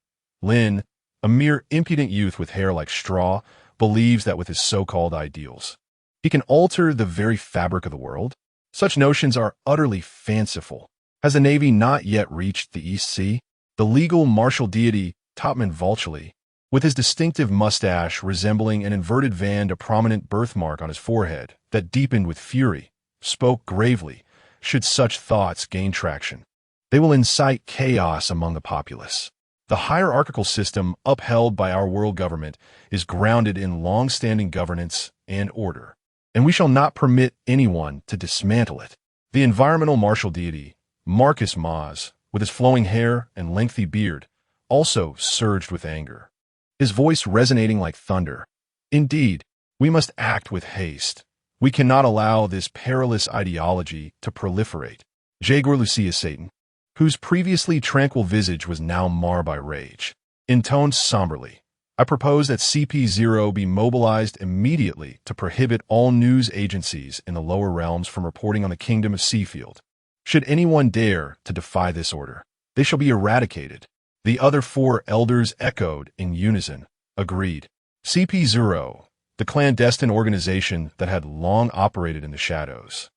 "Lynn, a mere impudent youth with hair like straw, believes that with his so-called ideals, he can alter the very fabric of the world? Such notions are utterly fanciful. Has the Navy not yet reached the East Sea?" The legal martial deity, Topman Vulturely, with his distinctive mustache resembling an inverted V, a prominent birthmark on his forehead that deepened with fury, spoke gravely, "Should such thoughts gain traction, they will incite chaos among the populace. The hierarchical system upheld by our world government is grounded in long-standing governance and order, and we shall not permit anyone to dismantle it." The environmental martial deity, Marcus Maz, with his flowing hair and lengthy beard, also surged with anger, his voice resonating like thunder. "Indeed, we must act with haste. We cannot allow this perilous ideology to proliferate." Jaguar Lucius Satan, whose previously tranquil visage was now marred by rage, intoned somberly, "I propose that CP0 be mobilized immediately to prohibit all news agencies in the lower realms from reporting on the Kingdom of Seafield. Should anyone dare to defy this order, they shall be eradicated." The other four elders echoed in unison, agreed. CP0, the clandestine organization that had long operated in the shadows,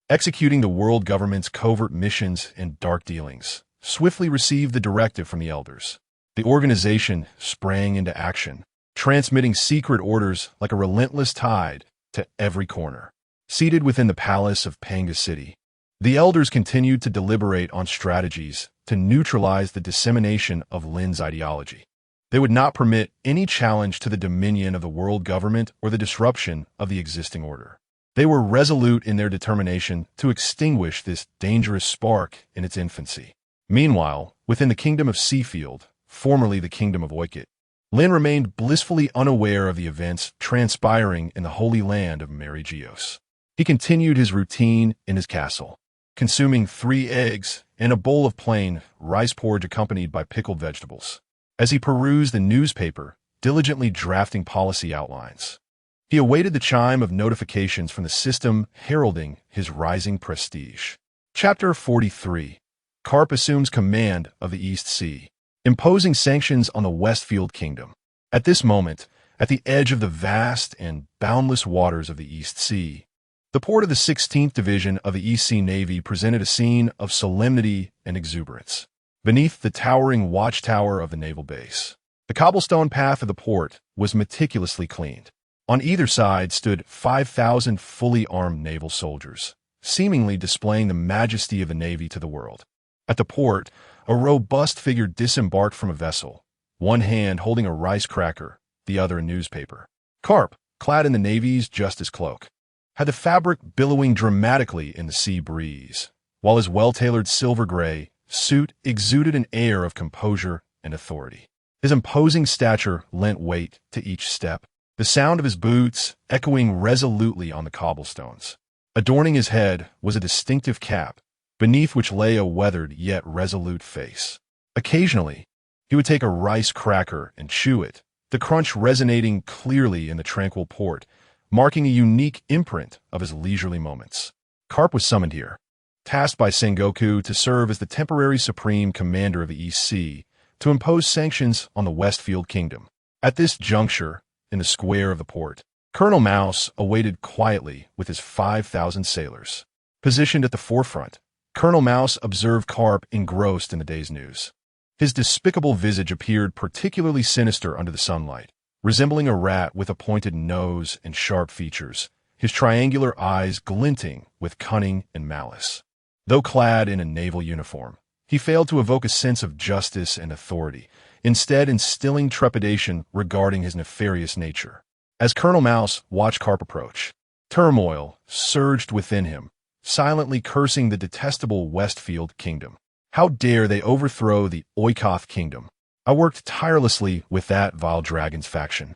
executing the world government's covert missions and dark dealings, swiftly received the directive from the elders. The organization sprang into action, transmitting secret orders like a relentless tide to every corner. Seated within the palace of Pangu City, the elders continued to deliberate on strategies to neutralize the dissemination of Lynn's ideology. They would not permit any challenge to the dominion of the world government or the disruption of the existing order. They were resolute in their determination to extinguish this dangerous spark in its infancy. Meanwhile, within the Kingdom of Seafield, formerly the Kingdom of Oikit, Lynn remained blissfully unaware of the events transpiring in the holy land of Mary Geos. He continued his routine in his castle, consuming 3 eggs and a bowl of plain rice porridge accompanied by pickled vegetables. As he perused the newspaper, diligently drafting policy outlines, he awaited the chime of notifications from the system heralding his rising prestige. Chapter 43. Karp assumes command of the East Sea, imposing sanctions on the Westfield Kingdom. At this moment, at the edge of the vast and boundless waters of the East Sea, the port of the 16th Division of the East Sea Navy presented a scene of solemnity and exuberance. Beneath the towering watchtower of the naval base, the cobblestone path of the port was meticulously cleaned. On either side stood 5,000 fully armed naval soldiers, seemingly displaying the majesty of the Navy to the world. At the port, a robust figure disembarked from a vessel, one hand holding a rice cracker, the other a newspaper. Karp, clad in the Navy's justice cloak, had the fabric billowing dramatically in the sea breeze, while his well-tailored silver-gray suit exuded an air of composure and authority. His imposing stature lent weight to each step, the sound of his boots echoing resolutely on the cobblestones. Adorning his head was a distinctive cap, beneath which lay a weathered yet resolute face. Occasionally, he would take a rice cracker and chew it, the crunch resonating clearly in the tranquil port, marking a unique imprint of his leisurely moments. Carp was summoned here, tasked by Sengoku to serve as the temporary supreme commander of the East Sea, to impose sanctions on the Westfield Kingdom. At this juncture, in the square of the port, Colonel Mouse awaited quietly with his 5,000 sailors. Positioned at the forefront, Colonel Mouse observed Carp engrossed in the day's news. His despicable visage appeared particularly sinister under the sunlight, resembling a rat with a pointed nose and sharp features, his triangular eyes glinting with cunning and malice. Though clad in a naval uniform, he failed to evoke a sense of justice and authority, instead instilling trepidation regarding his nefarious nature. As Colonel Mouse watched Carp approach, turmoil surged within him, silently cursing the detestable Westfield Kingdom. How dare they overthrow the Oikoth Kingdom? I worked tirelessly with that vile dragon's faction,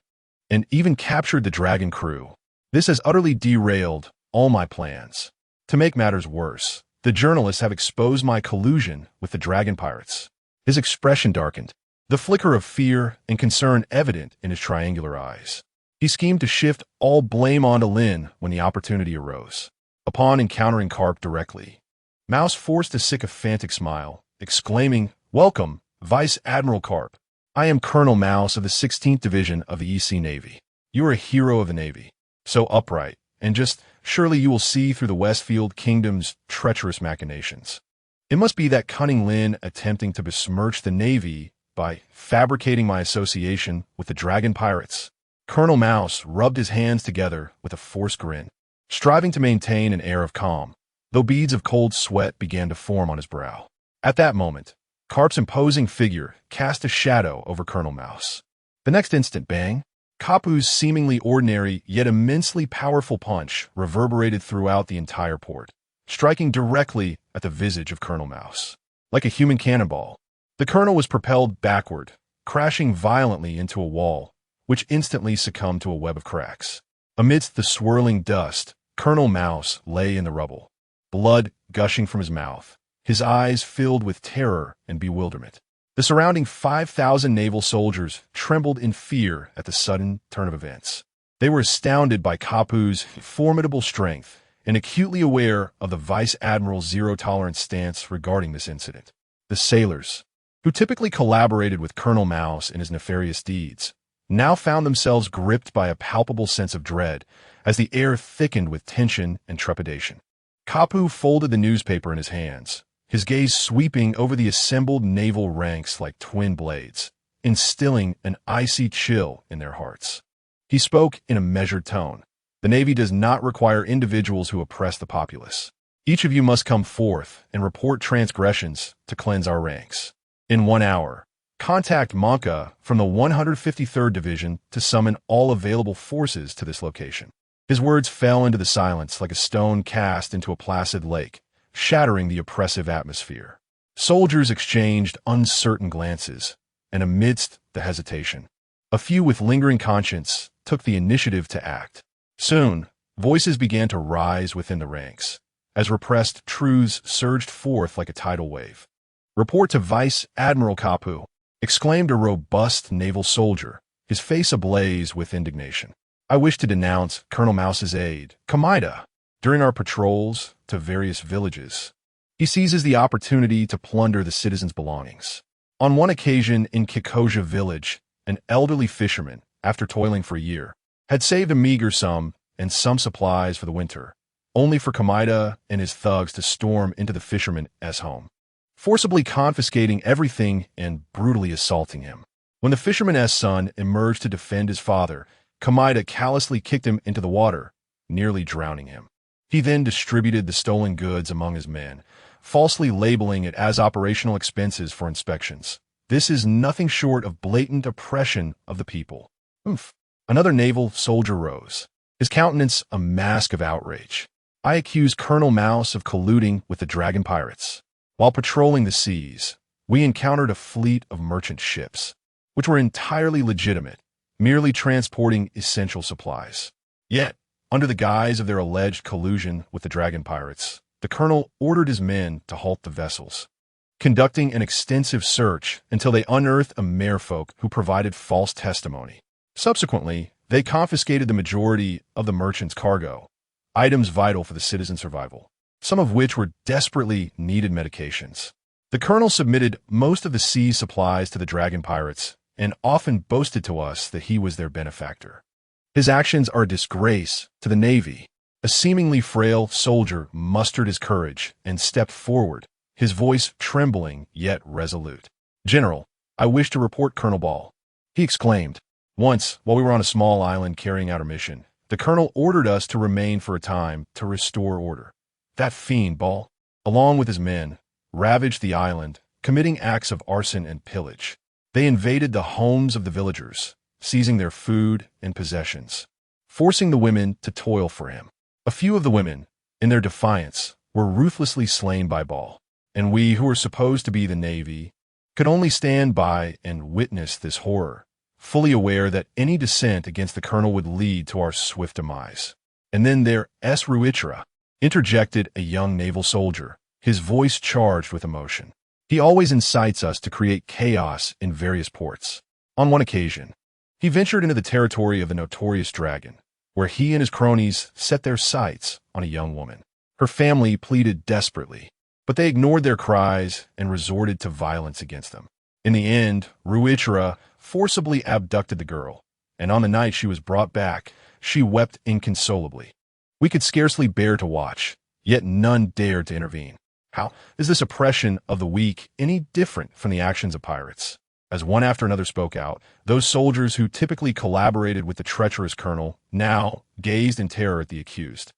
and even captured the dragon crew. This has utterly derailed all my plans. To make matters worse, the journalists have exposed my collusion with the dragon pirates. His expression darkened, the flicker of fear and concern evident in his triangular eyes. He schemed to shift all blame onto Lynn when the opportunity arose. Upon encountering Carp directly, Mouse forced a sycophantic smile, exclaiming, "Welcome, Vice Admiral Carp. I am Colonel Mouse of the 16th Division of the East Sea Navy. You are a hero of the Navy, so upright, and just surely you will see through the Westfield Kingdom's treacherous machinations. It must be that cunning Lynn attempting to besmirch the Navy by fabricating my association with the dragon pirates." Colonel Mouse rubbed his hands together with a forced grin, striving to maintain an air of calm, though beads of cold sweat began to form on his brow. At that moment, Carp's imposing figure cast a shadow over Colonel Mouse. The next instant, bang! Kapu's seemingly ordinary yet immensely powerful punch reverberated throughout the entire port, striking directly at the visage of Colonel Mouse. Like a human cannonball, the colonel was propelled backward, crashing violently into a wall, which instantly succumbed to a web of cracks. Amidst the swirling dust, Colonel Mouse lay in the rubble, blood gushing from his mouth, his eyes filled with terror and bewilderment. The surrounding 5,000 naval soldiers trembled in fear at the sudden turn of events. They were astounded by Kapu's formidable strength and acutely aware of the Vice Admiral's zero-tolerance stance regarding this incident. The sailors, who typically collaborated with Colonel Mouse in his nefarious deeds, now found themselves gripped by a palpable sense of dread as the air thickened with tension and trepidation. Kapu folded the newspaper in his hands, his gaze sweeping over the assembled naval ranks like twin blades, instilling an icy chill in their hearts. He spoke in a measured tone. "The Navy does not require individuals who oppress the populace. Each of you must come forth and report transgressions to cleanse our ranks. In 1 hour, contact Monka from the 153rd Division to summon all available forces to this location." His words fell into the silence like a stone cast into a placid lake, shattering the oppressive atmosphere. Soldiers exchanged uncertain glances, and amidst the hesitation, a few with lingering conscience took the initiative to act. Soon, voices began to rise within the ranks, as repressed truths surged forth like a tidal wave. "Report to Vice Admiral Kapu," exclaimed a robust naval soldier, his face ablaze with indignation. "I wish to denounce Colonel Mouse's aide, Kaido, during our patrols to various villages. He seizes the opportunity to plunder the citizens' belongings. On one occasion in Kikoja village, an elderly fisherman, after toiling for a year, had saved a meager sum and some supplies for the winter, only for Kaido and his thugs to storm into the fisherman's home, forcibly confiscating everything and brutally assaulting him. When the fisherman's son emerged to defend his father, Kaido callously kicked him into the water, nearly drowning him. He then distributed the stolen goods among his men, falsely labeling it as operational expenses for inspections. This is nothing short of blatant oppression of the people. Another naval soldier rose, his countenance a mask of outrage. I accused Colonel Mouse of colluding with the dragon pirates. While patrolling the seas, we encountered a fleet of merchant ships, which were entirely legitimate, merely transporting essential supplies. Yet, under the guise of their alleged collusion with the dragon pirates, the colonel ordered his men to halt the vessels, conducting an extensive search until they unearthed a merfolk who provided false testimony. Subsequently, they confiscated the majority of the merchant's cargo, items vital for the citizens' survival, some of which were desperately needed medications. The colonel submitted most of the sea's supplies to the dragon pirates and often boasted to us that he was their benefactor. His actions are a disgrace to the Navy. A seemingly frail soldier mustered his courage and stepped forward, his voice trembling yet resolute. "General, I wish to report Colonel Ball," he exclaimed. Once, while we were on a small island carrying out our mission, the colonel ordered us to remain for a time to restore order. That fiend, Ball, along with his men, ravaged the island, committing acts of arson and pillage. They invaded the homes of the villagers, seizing their food and possessions, forcing the women to toil for him. A few of the women, in their defiance, were ruthlessly slain by Ball, and we, who were supposed to be the Navy, could only stand by and witness this horror, fully aware that any dissent against the colonel would lead to our swift demise. And then there, Uchiha interjected a young naval soldier, his voice charged with emotion. He always incites us to create chaos in various ports. On one occasion, he ventured into the territory of the notorious dragon, where he and his cronies set their sights on a young woman. Her family pleaded desperately, but they ignored their cries and resorted to violence against them. In the end, Uchiha forcibly abducted the girl, and on the night she was brought back, she wept inconsolably. We could scarcely bear to watch, yet none dared to intervene. How is this oppression of the weak any different from the actions of pirates? As one after another spoke out, those soldiers who typically collaborated with the treacherous colonel now gazed in terror at the accused.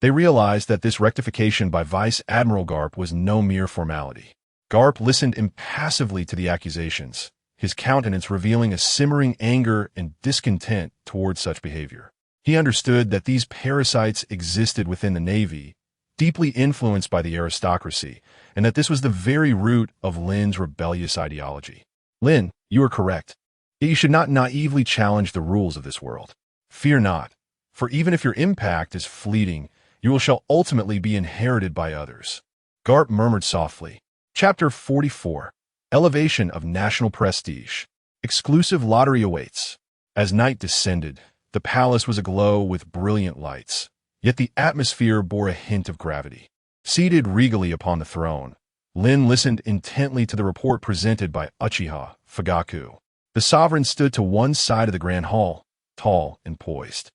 They realized that this rectification by Vice Admiral Garp was no mere formality. Garp listened impassively to the accusations, his countenance revealing a simmering anger and discontent towards such behavior. He understood that these parasites existed within the Navy, deeply influenced by the aristocracy, and that this was the very root of Lynn's rebellious ideology. "Lynn, you are correct. Yet you should not naively challenge the rules of this world. Fear not, for even if your impact is fleeting, you shall ultimately be inherited by others." Garp murmured softly. Chapter 44. Elevation of National Prestige. Exclusive lottery awaits. As night descended, the palace was aglow with brilliant lights, yet the atmosphere bore a hint of gravity. Seated regally upon the throne, Lynn listened intently to the report presented by Uchiha Fugaku. The sovereign stood to one side of the grand hall, tall and poised,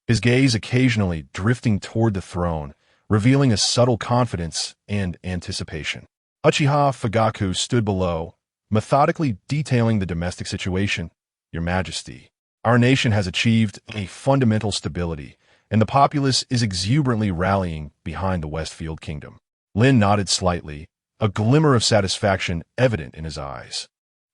his gaze occasionally drifting toward the throne, revealing a subtle confidence and anticipation. Uchiha Fugaku stood below, methodically detailing the domestic situation. "Your Majesty, our nation has achieved a fundamental stability, and the populace is exuberantly rallying behind the Westfield Kingdom." Lynn nodded slightly, a glimmer of satisfaction evident in his eyes.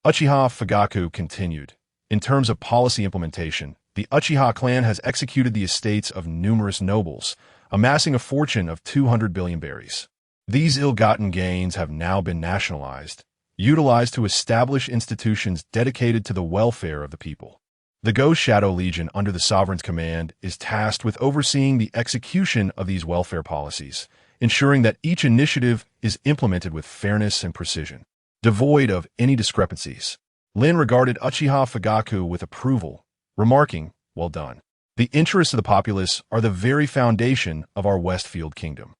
Uchiha Fugaku continued. "In terms of policy implementation, the Uchiha clan has executed the estates of numerous nobles, amassing a fortune of 200 billion berries. These ill-gotten gains have now been nationalized, utilized to establish institutions dedicated to the welfare of the people. The Ghost Shadow Legion under the sovereign's command is tasked with overseeing the execution of these welfare policies, ensuring that each initiative is implemented with fairness and precision, devoid of any discrepancies." Lynn regarded Uchiha Fugaku with approval, remarking, "Well done. The interests of the populace are the very foundation of our Westfield Kingdom.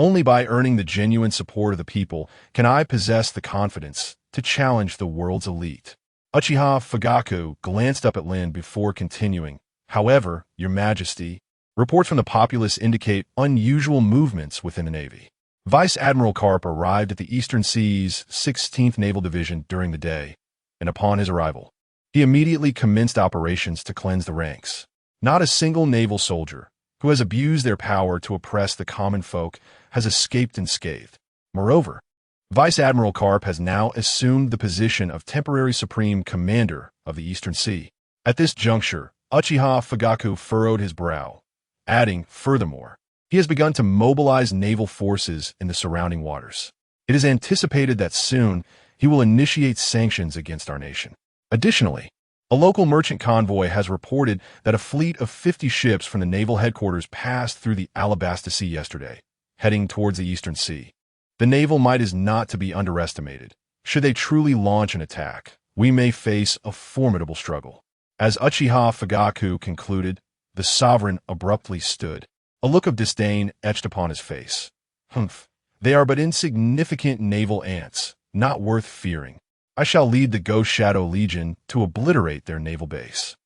Only by earning the genuine support of the people can I possess the confidence to challenge the world's elite." Uchiha Fugaku glanced up at Lynn before continuing. "However, Your Majesty, reports from the populace indicate unusual movements within the Navy." Vice Admiral Garp arrived at the Eastern Sea's 16th Naval Division during the day, and upon his arrival, he immediately commenced operations to cleanse the ranks. Not a single naval soldier who has abused their power to oppress the common folk has escaped unscathed. Moreover, Vice Admiral Garp has now assumed the position of temporary Supreme Commander of the Eastern Sea. At this juncture, Uchiha Fugaku furrowed his brow, adding, furthermore, he has begun to mobilize naval forces in the surrounding waters. It is anticipated that soon he will initiate sanctions against our nation. Additionally, a local merchant convoy has reported that a fleet of 50 ships from the naval headquarters passed through the Alabasta Sea yesterday, heading towards the Eastern Sea. The naval might is not to be underestimated. Should they truly launch an attack, we may face a formidable struggle. As Uchiha Fugaku concluded, the sovereign abruptly stood, a look of disdain etched upon his face. Humph, they are but insignificant naval ants, not worth fearing. I shall lead the Ghost Shadow Legion to obliterate their naval base,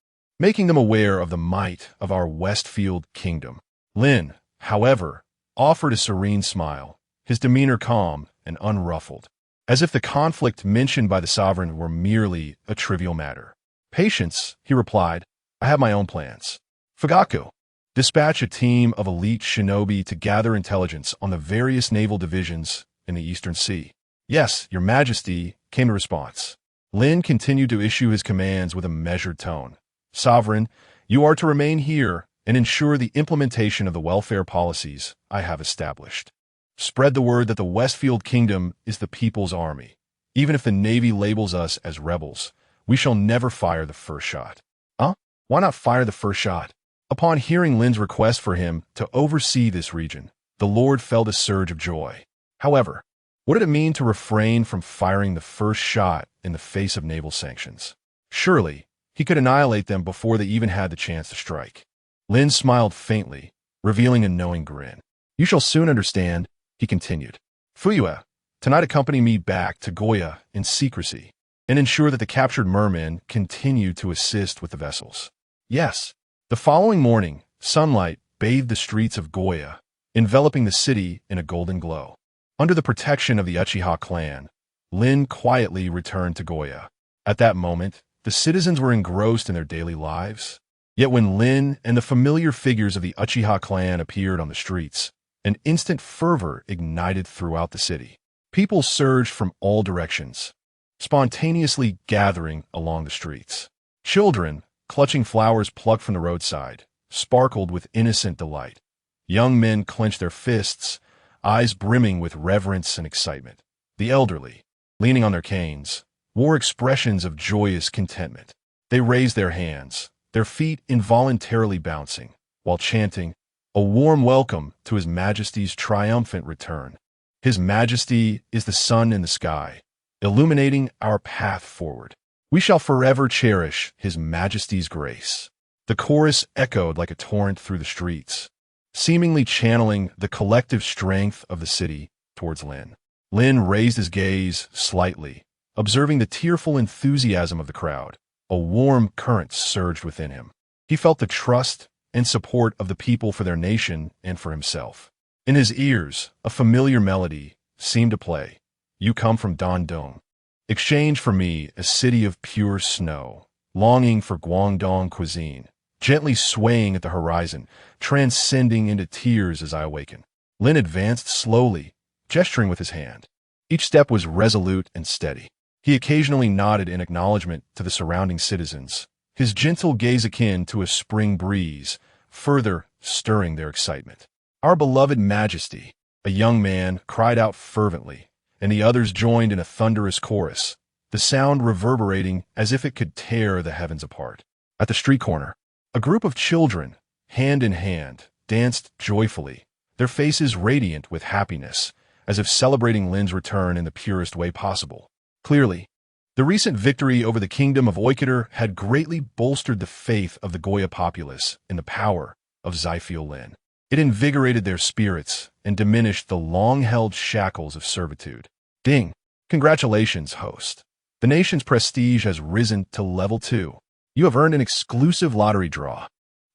making them aware of the might of our Westfield kingdom. Lynn, however, offered a serene smile, his demeanor calm and unruffled, as if the conflict mentioned by the sovereign were merely a trivial matter. Patience, he replied, I have my own plans. Fugaku, dispatch a team of elite shinobi to gather intelligence on the various naval divisions in the Eastern Sea. Yes, Your Majesty, came the response. Lynn continued to issue his commands with a measured tone. Sovereign, you are to remain here and ensure the implementation of the welfare policies I have established. Spread the word that the Westfield Kingdom is the people's army. Even if the Navy labels us as rebels, we shall never fire the first shot. Why not fire the first shot? Upon hearing Lynn's request for him to oversee this region, the Lord felt a surge of joy. However, what did it mean to refrain from firing the first shot in the face of naval sanctions? Surely, he could annihilate them before they even had the chance to strike. Lynn smiled faintly, revealing a knowing grin. You shall soon understand, he continued. Fuyue, tonight accompany me back to Goya in secrecy, and ensure that the captured mermen continue to assist with the vessels. Yes. The following morning, sunlight bathed the streets of Goya, enveloping the city in a golden glow. Under the protection of the Uchiha clan, Lynn quietly returned to Goya. At that moment, the citizens were engrossed in their daily lives. Yet when Lynn and the familiar figures of the Uchiha clan appeared on the streets, an instant fervor ignited throughout the city. People surged from all directions, spontaneously gathering along the streets. Children, clutching flowers plucked from the roadside, sparkled with innocent delight. Young men clenched their fists, eyes brimming with reverence and excitement. The elderly, leaning on their canes, wore expressions of joyous contentment. They raised their hands, their feet involuntarily bouncing, while chanting, a warm welcome to His Majesty's triumphant return. His Majesty is the sun in the sky, illuminating our path forward. We shall forever cherish His Majesty's grace. The chorus echoed like a torrent through the streets, seemingly channeling the collective strength of the city towards Lynn. Lynn raised his gaze slightly, observing the tearful enthusiasm of the crowd. A warm current surged within him. He felt the trust and support of the people for their nation and for himself. In his ears, a familiar melody seemed to play. You come from Dandong. Exchange for me a city of pure snow, longing for Guangdong cuisine, gently swaying at the horizon, transcending into tears as I awaken. Lynn advanced slowly, gesturing with his hand. Each step was resolute and steady. He occasionally nodded in acknowledgement to the surrounding citizens, his gentle gaze akin to a spring breeze, further stirring their excitement. Our beloved Majesty, a young man, cried out fervently, and the others joined in a thunderous chorus, the sound reverberating as if it could tear the heavens apart. At the street corner, a group of children, hand in hand, danced joyfully, their faces radiant with happiness, as if celebrating Lynn's return in the purest way possible. Clearly, the recent victory over the kingdom of Oiketer had greatly bolstered the faith of the Goya populace in the power of Zyfiel Lynn. It invigorated their spirits and diminished the long-held shackles of servitude. Ding! Congratulations, host. The nation's prestige has risen to level 2. You have earned an exclusive lottery draw.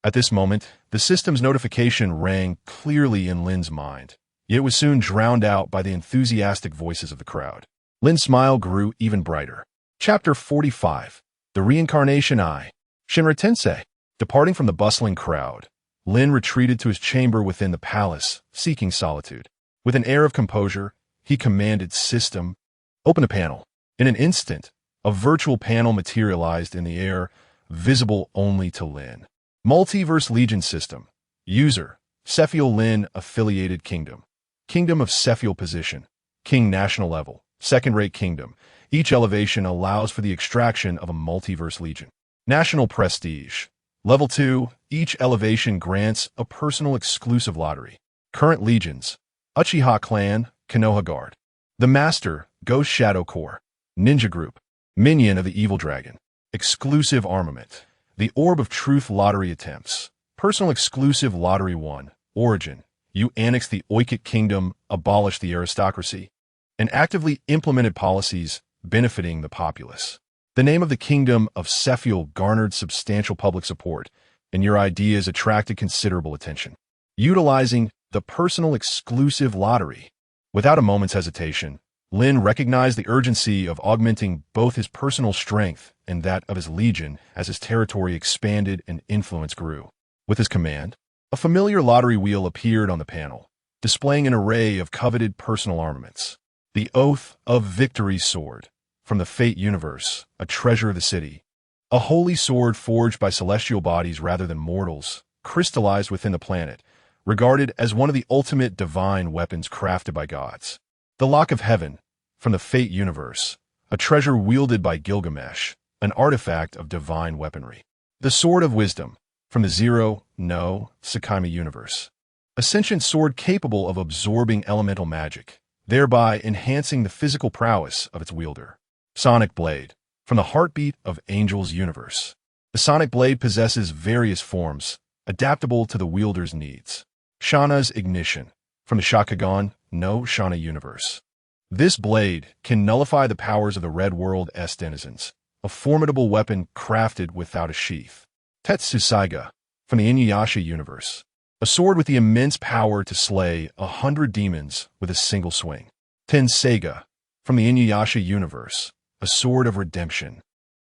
At this moment, the system's notification rang clearly in Lynn's mind, yet it was soon drowned out by the enthusiastic voices of the crowd. Lynn's smile grew even brighter. Chapter 45. The Reincarnation Eye. Shinra Tensei. Departing from the bustling crowd, Lynn retreated to his chamber within the palace, seeking solitude. With an air of composure, he commanded System, open a panel. In an instant, a virtual panel materialized in the air, visible only to Lynn. Multiverse Legion System. User, Cephial Lynn Affiliated Kingdom. Kingdom of Cephial Position. King National Level. Second-rate kingdom. Each elevation allows for the extraction of a multiverse legion. National Prestige. Level 2, each elevation grants a personal exclusive lottery. Current legions. Uchiha Clan, Konoha Guard. The Master, Ghost Shadow Corps. Ninja Group. Minion of the Evil Dragon. Exclusive armament. The Orb of Truth Lottery Attempts. Personal exclusive Lottery 1. Origin. You annex the Oikit Kingdom, abolish the aristocracy, and actively implemented policies benefiting the populace. The name of the Kingdom of Cephial garnered substantial public support, and your ideas attracted considerable attention. Utilizing the personal exclusive lottery. Without a moment's hesitation, Lynn recognized the urgency of augmenting both his personal strength and that of his legion as his territory expanded and influence grew. With his command, a familiar lottery wheel appeared on the panel, displaying an array of coveted personal armaments. The Oath of Victory Sword, from the Fate universe, a treasure of the city. A holy sword forged by celestial bodies rather than mortals, crystallized within the planet, regarded as one of the ultimate divine weapons crafted by gods. The Lock of Heaven, from the Fate universe, a treasure wielded by Gilgamesh, an artifact of divine weaponry. The Sword of Wisdom, from the Zero No Sakaimu universe, a sentient sword capable of absorbing elemental magic, thereby enhancing the physical prowess of its wielder. Sonic Blade, from the Heartbeat of Angels universe. The Sonic Blade possesses various forms, adaptable to the wielder's needs. Shana's Ignition, from the Shakugan no Shana universe. This blade can nullify the powers of the Red World's denizens, a formidable weapon crafted without a sheath. Tetsusaiga, from the Inuyasha universe. A sword with the immense power to slay 100 demons with a single swing. Tenseiga, from the Inuyasha universe. A sword of redemption.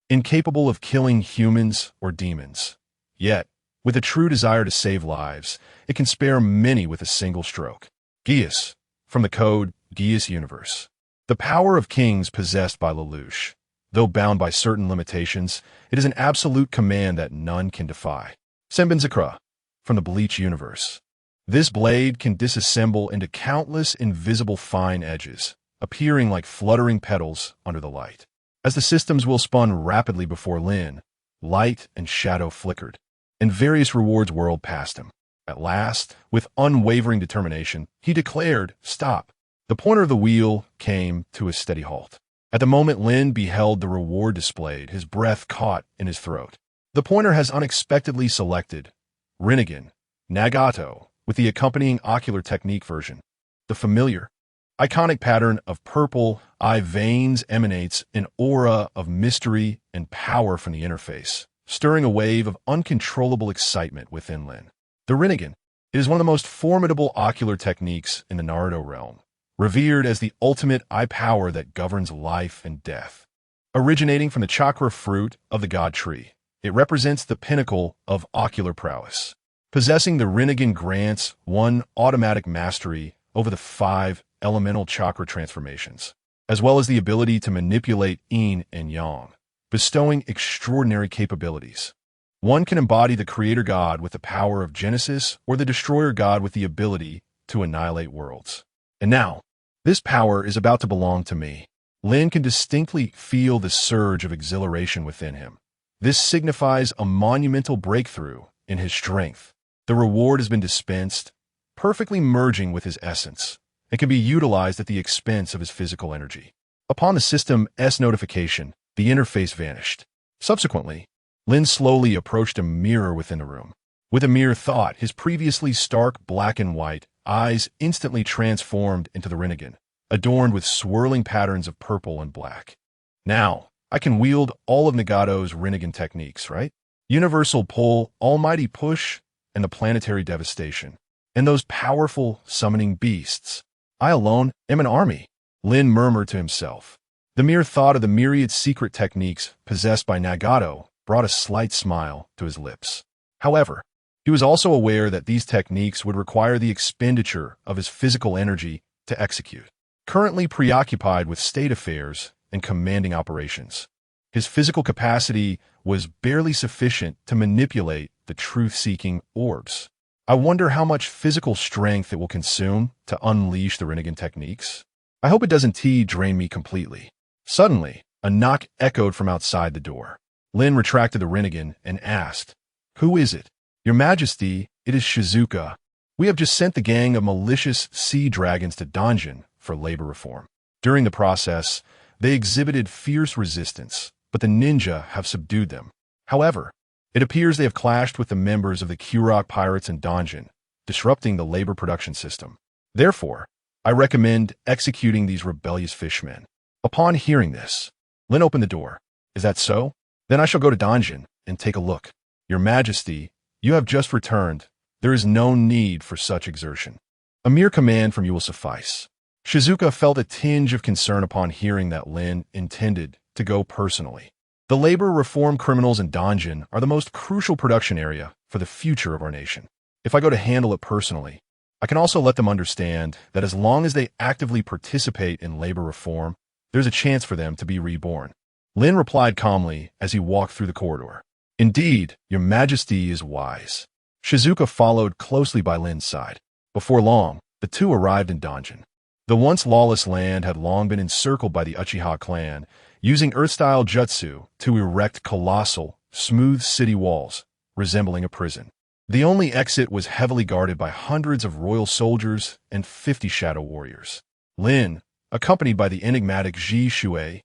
Incapable of killing humans or demons. Yet, with a true desire to save lives, it can spare many with a single stroke. Geass, from the Code Geass universe. The power of kings possessed by Lelouch. Though bound by certain limitations, it is an absolute command that none can defy. Senbenzakura, from the Bleach universe. This blade can disassemble into countless invisible fine edges, appearing like fluttering petals under the light. As the system's wheel spun rapidly before Lynn, light and shadow flickered, and various rewards whirled past him. At last, with unwavering determination, he declared, "Stop." The pointer of the wheel came to a steady halt. At the moment Lynn beheld the reward displayed, his breath caught in his throat. The pointer has unexpectedly selected Rinnegan, Nagato, with the accompanying ocular technique version. The familiar, iconic pattern of purple eye veins emanates an aura of mystery and power from the interface, stirring a wave of uncontrollable excitement within Lynn. The Rinnegan is one of the most formidable ocular techniques in the Naruto realm, revered as the ultimate eye power that governs life and death. Originating from the chakra fruit of the god tree, it represents the pinnacle of ocular prowess. Possessing the Rinnegan grants one automatic mastery over the 5 elemental chakra transformations, as well as the ability to manipulate yin and yang, bestowing extraordinary capabilities. One can embody the creator god with the power of Genesis or the destroyer god with the ability to annihilate worlds. And now, this power is about to belong to me. Lynn can distinctly feel the surge of exhilaration within him. This signifies a monumental breakthrough in his strength. The reward has been dispensed, perfectly merging with his essence, and can be utilized at the expense of his physical energy. Upon the system's notification, the interface vanished. Subsequently, Lynn slowly approached a mirror within the room. With a mere thought, his previously stark black and white eyes instantly transformed into the Rinnegan, adorned with swirling patterns of purple and black. Now, I can wield all of Nagato's Rinnegan techniques, right? Universal Pull, Almighty Push, and the Planetary Devastation. And those powerful summoning beasts. I alone am an army, Lynn murmured to himself. The mere thought of the myriad secret techniques possessed by Nagato brought a slight smile to his lips. However, he was also aware that these techniques would require the expenditure of his physical energy to execute. Currently preoccupied with state affairs and commanding operations, his physical capacity was barely sufficient to manipulate the truth-seeking orbs. I wonder how much physical strength it will consume to unleash the Rinnegan techniques. I hope it doesn't drain me completely. Suddenly, a knock echoed from outside the door. Lynn retracted the Rinnegan and asked, "Who is it?" "Your Majesty, it is Shizuka. We have just sent the gang of malicious sea dragons to Donjin for labor reform. During the process, they exhibited fierce resistance, but the ninja have subdued them. However, it appears they have clashed with the members of the Kurok pirates in Donjin, disrupting the labor production system. Therefore, I recommend executing these rebellious fishmen." Upon hearing this, Lynn opened the door. "Is that so? Then I shall go to Donjin and take a look." "Your Majesty, you have just returned. There is no need for such exertion. A mere command from you will suffice." Shizuka felt a tinge of concern upon hearing that Lynn intended to go personally. The labor reform criminals in Donjin are the most crucial production area for the future of our nation. If I go to handle it personally, I can also let them understand that as long as they actively participate in labor reform, there's a chance for them to be reborn. Lynn replied calmly as he walked through the corridor. "Indeed, your Majesty is wise." Shizuka followed closely by Lynn's side. Before long, the two arrived in Donjin. The once lawless land had long been encircled by the Uchiha clan, using Earth-style jutsu to erect colossal, smooth city walls, resembling a prison. The only exit was heavily guarded by hundreds of royal soldiers and 50 shadow warriors. Lynn, accompanied by the enigmatic Ji Shui,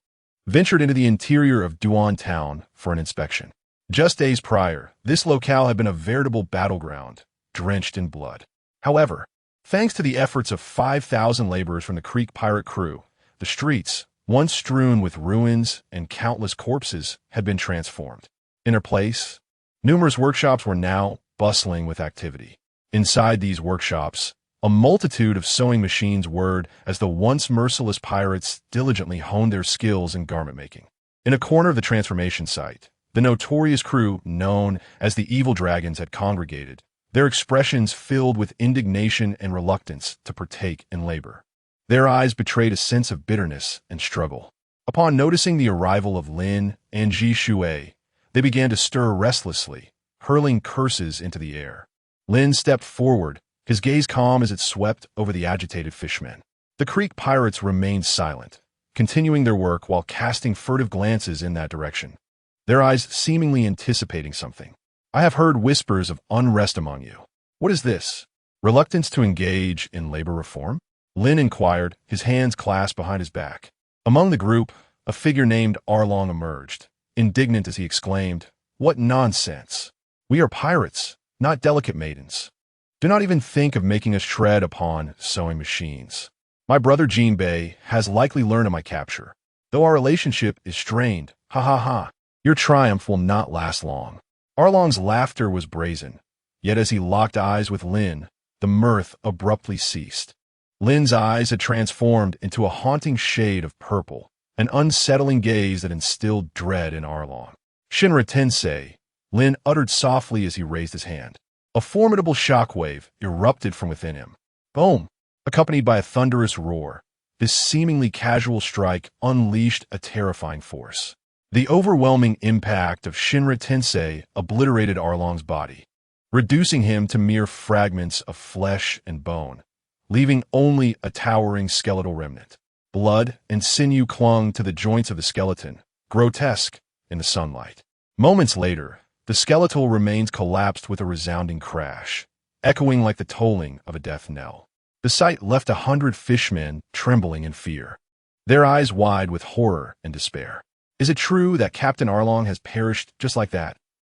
ventured into the interior of Duan Town for an inspection. Just days prior, this locale had been a veritable battleground, drenched in blood. However, thanks to the efforts of 5,000 laborers from the Creek pirate crew, the streets, once strewn with ruins and countless corpses, had been transformed. In their place, numerous workshops were now bustling with activity. Inside these workshops, a multitude of sewing machines whirred as the once merciless pirates diligently honed their skills in garment making. In a corner of the transformation site, the notorious crew known as the Evil Dragons had congregated, their expressions filled with indignation and reluctance to partake in labor. Their eyes betrayed a sense of bitterness and struggle. Upon noticing the arrival of Lynn and Ji Shui, they began to stir restlessly, hurling curses into the air. Lynn stepped forward, his gaze calm as it swept over the agitated fishmen. The Creek pirates remained silent, continuing their work while casting furtive glances in that direction, their eyes seemingly anticipating something. "I have heard whispers of unrest among you. What is this? Reluctance to engage in labor reform?" Lynn inquired, his hands clasped behind his back. Among the group, a figure named Arlong emerged, indignant as he exclaimed, "What nonsense! We are pirates, not delicate maidens. Do not even think of making us tread upon sewing machines. My brother Jinbei has likely learned of my capture. Though our relationship is strained, ha ha ha, your triumph will not last long." Arlong's laughter was brazen, yet as he locked eyes with Lynn, the mirth abruptly ceased. Lynn's eyes had transformed into a haunting shade of purple, an unsettling gaze that instilled dread in Arlong. "Shinra Tensei," Lynn uttered softly as he raised his hand. A formidable shockwave erupted from within him. Boom! Accompanied by a thunderous roar, this seemingly casual strike unleashed a terrifying force. The overwhelming impact of Shinra Tensei obliterated Arlong's body, reducing him to mere fragments of flesh and bone, leaving only a towering skeletal remnant. Blood and sinew clung to the joints of the skeleton, grotesque in the sunlight. Moments later, the skeletal remains collapsed with a resounding crash, echoing like the tolling of a death knell. The sight left 100 fishmen trembling in fear, their eyes wide with horror and despair. Is it true that Captain Arlong has perished just like that?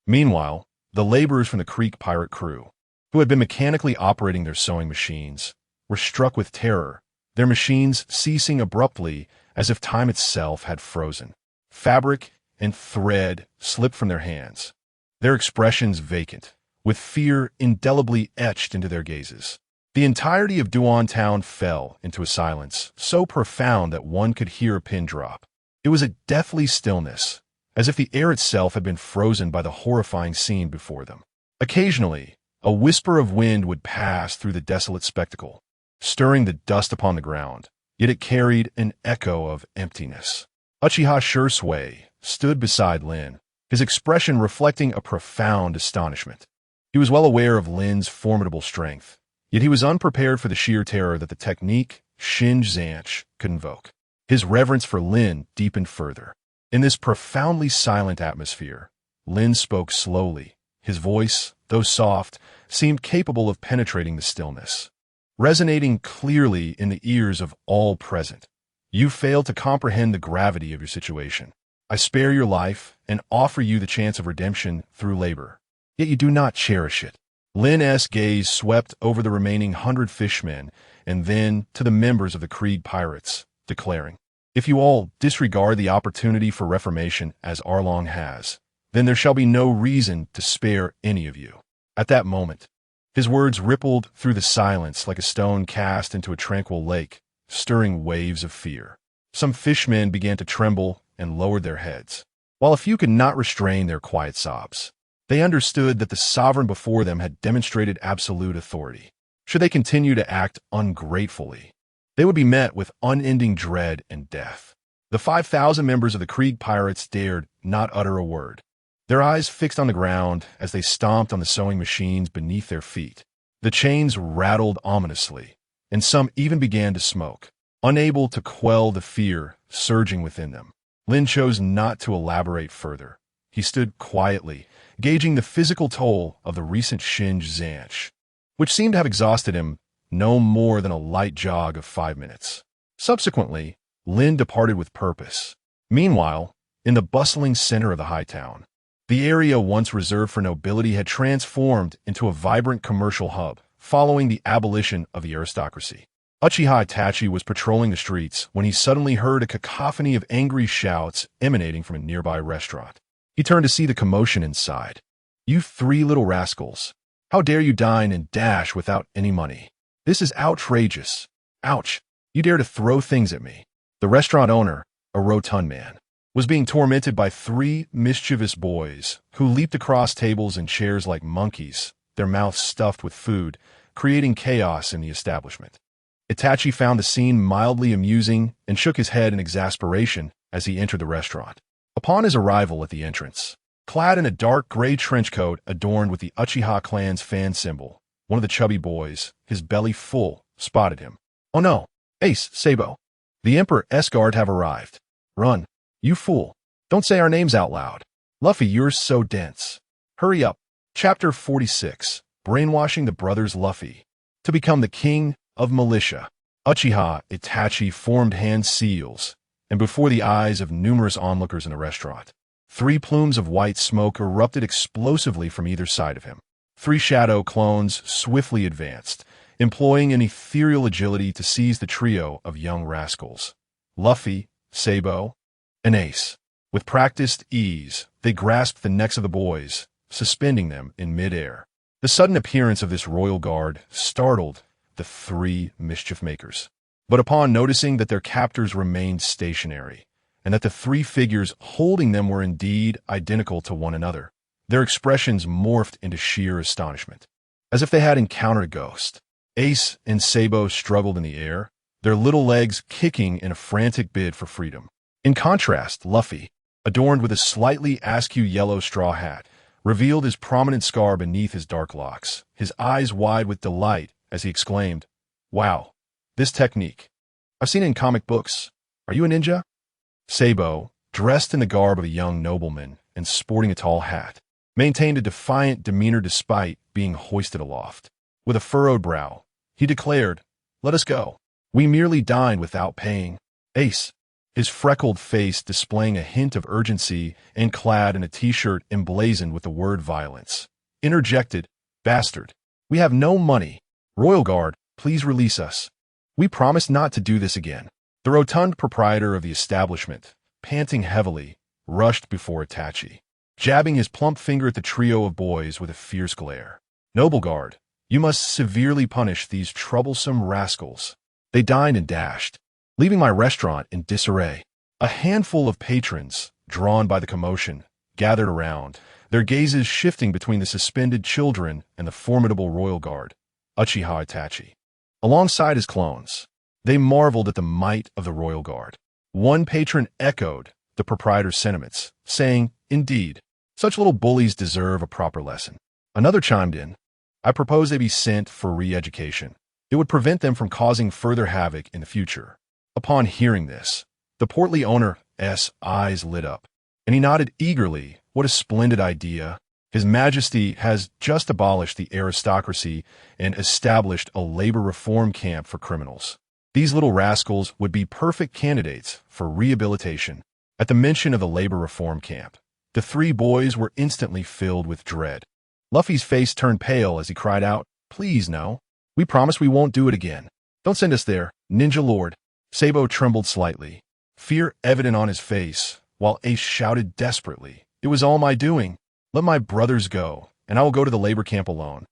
Meanwhile, the laborers from the Creek pirate crew, who had been mechanically operating their sewing machines, were struck with terror, their machines ceasing abruptly as if time itself had frozen. Fabric and thread slipped from their hands, their expressions vacant, with fear indelibly etched into their gazes. The entirety of Duan Town fell into a silence so profound that one could hear a pin drop. It was a deathly stillness, as if the air itself had been frozen by the horrifying scene before them. Occasionally, a whisper of wind would pass through the desolate spectacle, stirring the dust upon the ground, yet it carried an echo of emptiness. Uchiha Shursui stood beside Lynn, his expression reflecting a profound astonishment. He was well aware of Lynn's formidable strength, yet he was unprepared for the sheer terror that the technique Shinj Zanch could invoke. His reverence for Lynn deepened further. In this profoundly silent atmosphere, Lynn spoke slowly. His voice, though soft, seemed capable of penetrating the stillness, resonating clearly in the ears of all present. You fail to comprehend the gravity of your situation. I spare your life and offer you the chance of redemption through labor, yet you do not cherish it. Lynn's gaze swept over the remaining 100 fishmen and then to the members of the Krieg pirates, declaring, "If you all disregard the opportunity for reformation as Arlong has, then there shall be no reason to spare any of you." At that moment, his words rippled through the silence like a stone cast into a tranquil lake, stirring waves of fear. Some fishmen began to tremble and lowered their heads, while a few could not restrain their quiet sobs. They understood that the sovereign before them had demonstrated absolute authority. Should they continue to act ungratefully, they would be met with unending dread and death. The 5,000 members of the Krieg pirates dared not utter a word, their eyes fixed on the ground as they stomped on the sewing machines beneath their feet. The chains rattled ominously, and some even began to smoke, unable to quell the fear surging within them. Lynn chose not to elaborate further. He stood quietly, gauging the physical toll of the recent Shinj Zanch, which seemed to have exhausted him no more than a light jog of 5 minutes. Subsequently, Lynn departed with purpose. Meanwhile, in the bustling center of the high town, the area once reserved for nobility had transformed into a vibrant commercial hub following the abolition of the aristocracy. Uchiha Itachi was patrolling the streets when he suddenly heard a cacophony of angry shouts emanating from a nearby restaurant. He turned to see the commotion inside. "You 3 little rascals! How dare you dine and dash without any money? This is outrageous! Ouch! You dare to throw things at me!" The restaurant owner, a rotund man, was being tormented by 3 mischievous boys who leaped across tables and chairs like monkeys, their mouths stuffed with food, creating chaos in the establishment. Itachi found the scene mildly amusing and shook his head in exasperation as he entered the restaurant. Upon his arrival at the entrance, clad in a dark gray trench coat adorned with the Uchiha clan's fan symbol, one of the chubby boys, his belly full, spotted him. "Oh no! Ace, Sabo! The Emperor's guard have arrived. Run, you fool! Don't say our names out loud. Luffy, you're so dense. Hurry up." Chapter 46. Brainwashing the brothers Luffy. To become the king of militia, Uchiha Itachi formed hand seals, and before the eyes of numerous onlookers in the restaurant, 3 plumes of white smoke erupted explosively from either side of him. 3 shadow clones swiftly advanced, employing an ethereal agility to seize the trio of young rascals. Luffy, Sabo, and Ace. With practiced ease, they grasped the necks of the boys, suspending them in midair. The sudden appearance of this royal guard startled the 3 mischief makers. But upon noticing that their captors remained stationary, and that the 3 figures holding them were indeed identical to one another, their expressions morphed into sheer astonishment, as if they had encountered a ghost. Ace and Sabo struggled in the air, their little legs kicking in a frantic bid for freedom. In contrast, Luffy, adorned with a slightly askew yellow straw hat, revealed his prominent scar beneath his dark locks, his eyes wide with delight as he exclaimed, "Wow, this technique. I've seen it in comic books. Are you a ninja?" Sabo, dressed in the garb of a young nobleman and sporting a tall hat, maintained a defiant demeanor despite being hoisted aloft. With a furrowed brow, he declared, "Let us go. We merely dined without paying." Ace, his freckled face displaying a hint of urgency and clad in a t-shirt emblazoned with the word violence, interjected, "Bastard, we have no money. Royal Guard, please release us. We promise not to do this again." The rotund proprietor of the establishment, panting heavily, rushed before Itachi, jabbing his plump finger at the trio of boys with a fierce glare. "Noble Guard, you must severely punish these troublesome rascals. They dined and dashed, leaving my restaurant in disarray." A handful of patrons, drawn by the commotion, gathered around, their gazes shifting between the suspended children and the formidable royal guard, Uchiha Itachi. Alongside his clones, they marveled at the might of the royal guard. One patron echoed the proprietor's sentiments, saying, "Indeed, such little bullies deserve a proper lesson." Another chimed in. I propose they be sent for re-education. It would prevent them from causing further havoc in the future. Upon hearing this, the portly owner's eyes lit up, and he nodded eagerly. What a splendid idea. His Majesty has just abolished the aristocracy and established a labor reform camp for criminals. These little rascals would be perfect candidates for rehabilitation. At the mention of the labor reform camp, the three boys were instantly filled with dread. Luffy's face turned pale as he cried out, "Please, no. We promise we won't do it again. Don't send us there, Ninja Lord." Sabo trembled slightly, fear evident on his face, while Ace shouted desperately, "It was all my doing. Let my brothers go, and I will go to the labor camp alone."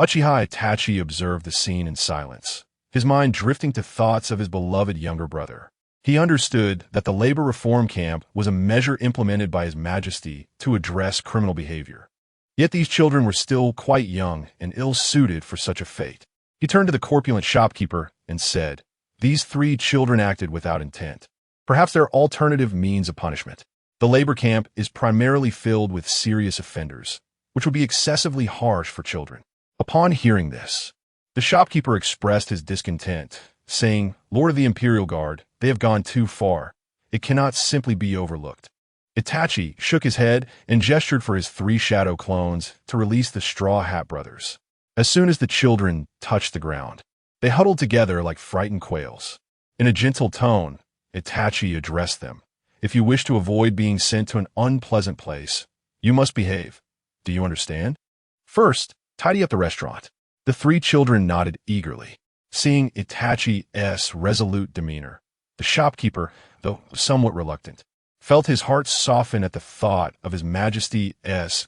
Uchiha Itachi observed the scene in silence, his mind drifting to thoughts of his beloved younger brother. He understood that the labor reform camp was a measure implemented by His Majesty to address criminal behavior. Yet these children were still quite young and ill-suited for such a fate. He turned to the corpulent shopkeeper and said, "These three children acted without intent. Perhaps there are alternative means of punishment. The labor camp is primarily filled with serious offenders, which would be excessively harsh for children." Upon hearing this, the shopkeeper expressed his discontent, saying, "Lord of the Imperial Guard, they have gone too far. It cannot simply be overlooked." Itachi shook his head and gestured for his three shadow clones to release the Straw Hat brothers. As soon as the children touched the ground, they huddled together like frightened quails. In a gentle tone, Itachi addressed them. "If you wish to avoid being sent to an unpleasant place, you must behave. Do you understand? First, tidy up the restaurant." The three children nodded eagerly. Seeing Itachi's resolute demeanor, the shopkeeper, though somewhat reluctant, felt his heart soften at the thought of His Majesty's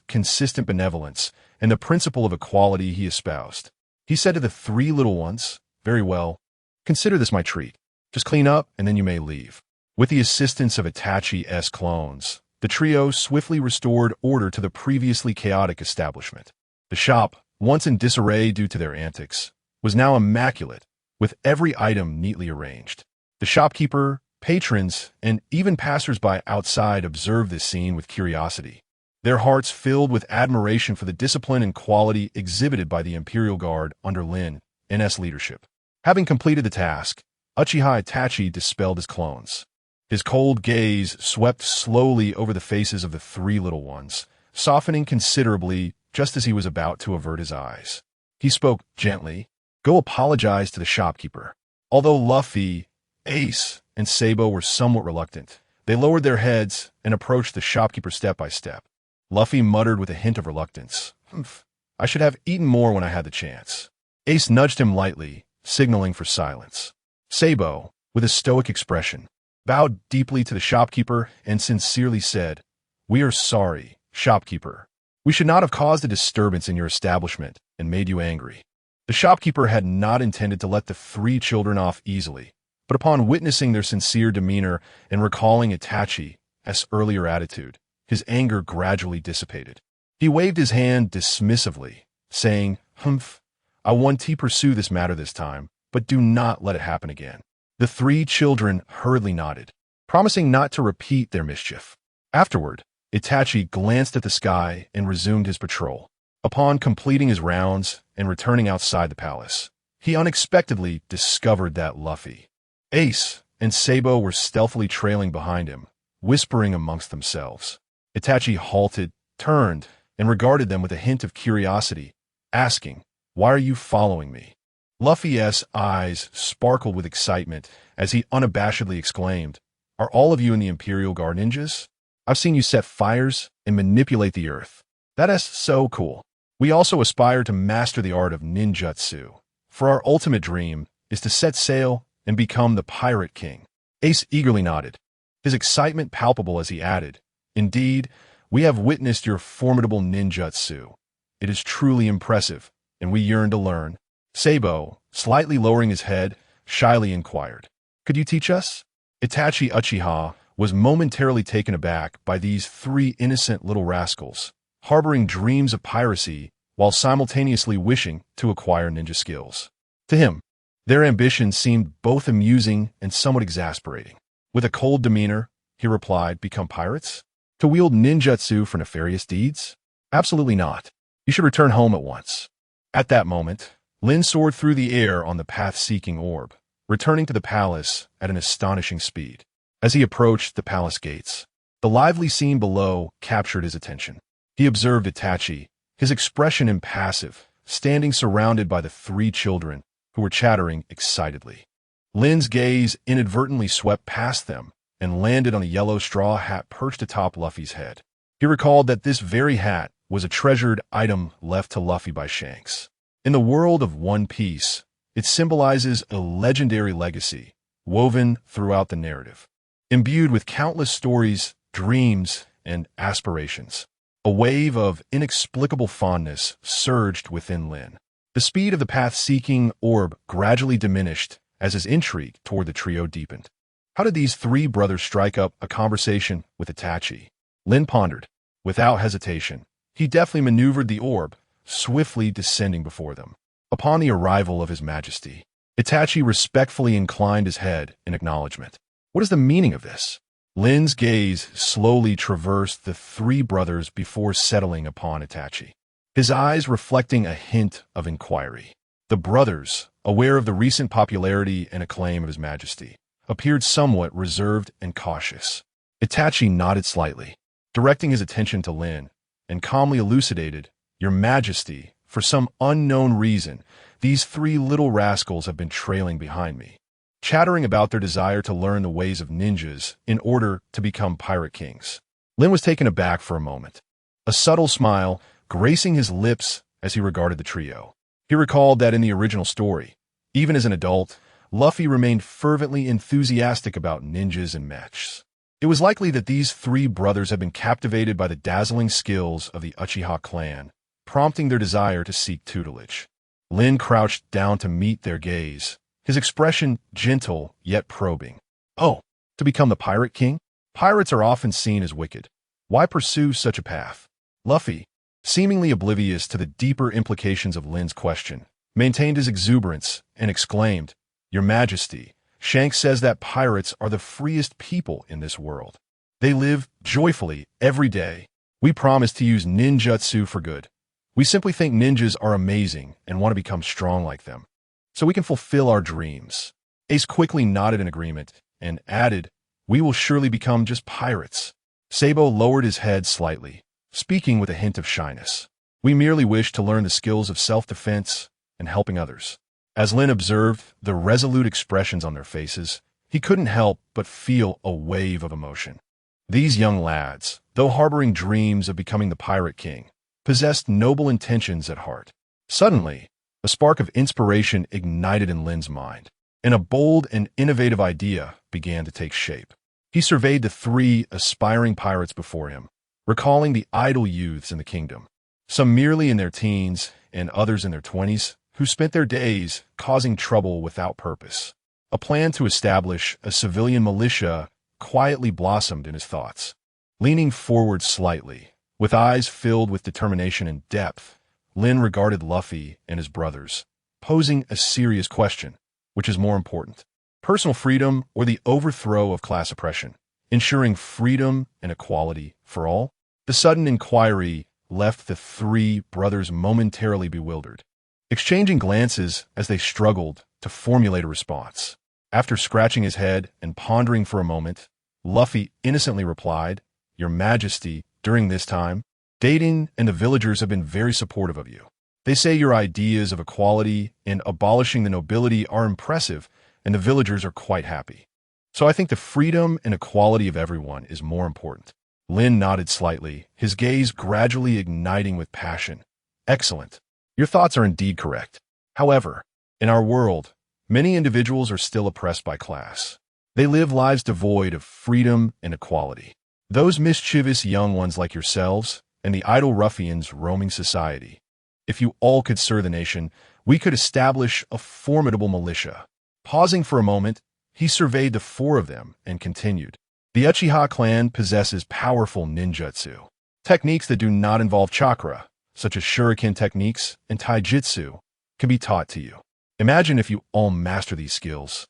consistent benevolence and the principle of equality he espoused. He said to the three little ones, "Very well. Consider this my treat. Just clean up and then you may leave." With the assistance of Itachi's clones, the trio swiftly restored order to the previously chaotic establishment. The shop, once in disarray due to their antics, was now immaculate, with every item neatly arranged. The shopkeeper, patrons, and even passers-by outside observed this scene with curiosity, their hearts filled with admiration for the discipline and quality exhibited by the Imperial Guard under Lynn's leadership. Having completed the task, Uchiha Itachi dispelled his clones. His cold gaze swept slowly over the faces of the three little ones, softening considerably just as he was about to avert his eyes. He spoke gently, "Go apologize to the shopkeeper." Although Luffy, Ace, and Sabo were somewhat reluctant, they lowered their heads and approached the shopkeeper step by step. Luffy muttered with a hint of reluctance, "Humph, I should have eaten more when I had the chance." Ace nudged him lightly, signaling for silence. Sabo, with a stoic expression, bowed deeply to the shopkeeper and sincerely said, "We are sorry, shopkeeper. We should not have caused a disturbance in your establishment and made you angry." The shopkeeper had not intended to let the three children off easily, but upon witnessing their sincere demeanor and recalling Itachi's earlier attitude, his anger gradually dissipated. He waved his hand dismissively, saying, "Humph, I want to pursue this matter this time, but do not let it happen again." The three children hurriedly nodded, promising not to repeat their mischief. Afterward, Itachi glanced at the sky and resumed his patrol. Upon completing his rounds and returning outside the palace, he unexpectedly discovered that Luffy, Ace, and Sabo were stealthily trailing behind him, whispering amongst themselves. Itachi halted, turned, and regarded them with a hint of curiosity, asking, "Why are you following me?" Luffy's eyes sparkled with excitement as he unabashedly exclaimed, "Are all of you in the Imperial Guard ninjas? I've seen you set fires and manipulate the earth. That is so cool. We also aspire to master the art of ninjutsu, for our ultimate dream is to set sail and become the Pirate King." Ace eagerly nodded, his excitement palpable as he added, "Indeed, we have witnessed your formidable ninjutsu. It is truly impressive, and we yearn to learn." Sabo, slightly lowering his head, shyly inquired, "Could you teach us?" Itachi Uchiha was momentarily taken aback by these three innocent little rascals, harboring dreams of piracy while simultaneously wishing to acquire ninja skills. To him, their ambitions seemed both amusing and somewhat exasperating. With a cold demeanor, he replied, "Become pirates? To wield ninjutsu for nefarious deeds? Absolutely not. You should return home at once. At that moment, Lynn soared through the air on the path-seeking orb, returning to the palace at an astonishing speed. As he approached the palace gates, the lively scene below captured his attention. He observed Itachi, his expression impassive, standing surrounded by the three children who were chattering excitedly. Lynn's gaze inadvertently swept past them and landed on a yellow straw hat perched atop Luffy's head. He recalled that this very hat was a treasured item left to Luffy by Shanks. In the world of One Piece, it symbolizes a legendary legacy woven throughout the narrative, imbued with countless stories, dreams, and aspirations. A wave of inexplicable fondness surged within Lynn. The speed of the path-seeking orb gradually diminished as his intrigue toward the trio deepened. How did these three brothers strike up a conversation with Itachi? Lynn pondered. Without hesitation, he deftly maneuvered the orb, swiftly descending before them. Upon the arrival of His Majesty, Itachi respectfully inclined his head in acknowledgement. What is the meaning of this? Lynn's gaze slowly traversed the three brothers before settling upon Itachi, his eyes reflecting a hint of inquiry. The brothers, aware of the recent popularity and acclaim of His Majesty, appeared somewhat reserved and cautious. Itachi nodded slightly, directing his attention to Lynn, and calmly elucidated, "Your Majesty, for some unknown reason, these three little rascals have been trailing behind me, chattering about their desire to learn the ways of ninjas in order to become pirate kings." Lynn was taken aback for a moment, a subtle smile gracing his lips as he regarded the trio. He recalled that in the original story, even as an adult, Luffy remained fervently enthusiastic about ninjas and mechs. It was likely that these three brothers had been captivated by the dazzling skills of the Uchiha clan, prompting their desire to seek tutelage. Lynn crouched down to meet their gaze, his expression gentle yet probing. "Oh, to become the pirate king? Pirates are often seen as wicked. Why pursue such a path?" Luffy, seemingly oblivious to the deeper implications of Lynn's question, maintained his exuberance and exclaimed, "Your Majesty, Shanks says that pirates are the freest people in this world. They live joyfully every day. We promise to use ninjutsu for good. We simply think ninjas are amazing and want to become strong like them, so we can fulfill our dreams." Ace quickly nodded in agreement and added, "We will surely become just pirates." Sabo lowered his head slightly, speaking with a hint of shyness. "We merely wish to learn the skills of self-defense and helping others." As Lynn observed the resolute expressions on their faces, he couldn't help but feel a wave of emotion. These young lads, though harboring dreams of becoming the pirate king, possessed noble intentions at heart. Suddenly, a spark of inspiration ignited in Lynn's mind, and a bold and innovative idea began to take shape. He surveyed the three aspiring pirates before him, recalling the idle youths in the kingdom, some merely in their teens and others in their 20s, who spent their days causing trouble without purpose. A plan to establish a civilian militia quietly blossomed in his thoughts. Leaning forward slightly, with eyes filled with determination and depth, Lynn regarded Luffy and his brothers, posing a serious question: which is more important, personal freedom or the overthrow of class oppression, ensuring freedom and equality for all? The sudden inquiry left the three brothers momentarily bewildered, exchanging glances as they struggled to formulate a response. After scratching his head and pondering for a moment, Luffy innocently replied, "Your Majesty, during this time, dating and the villagers have been very supportive of you. They say your ideas of equality and abolishing the nobility are impressive, and the villagers are quite happy. So I think the freedom and equality of everyone is more important." Lynn nodded slightly, his gaze gradually igniting with passion. "Excellent. Your thoughts are indeed correct. However, in our world, many individuals are still oppressed by class. They live lives devoid of freedom and equality. Those mischievous young ones like yourselves and the idle ruffians roaming society. If you all could serve the nation, we could establish a formidable militia." Pausing for a moment, he surveyed the four of them and continued, "The Uchiha clan possesses powerful ninjutsu, techniques that do not involve chakra, such as shuriken techniques and taijutsu, can be taught to you. Imagine if you all master these skills,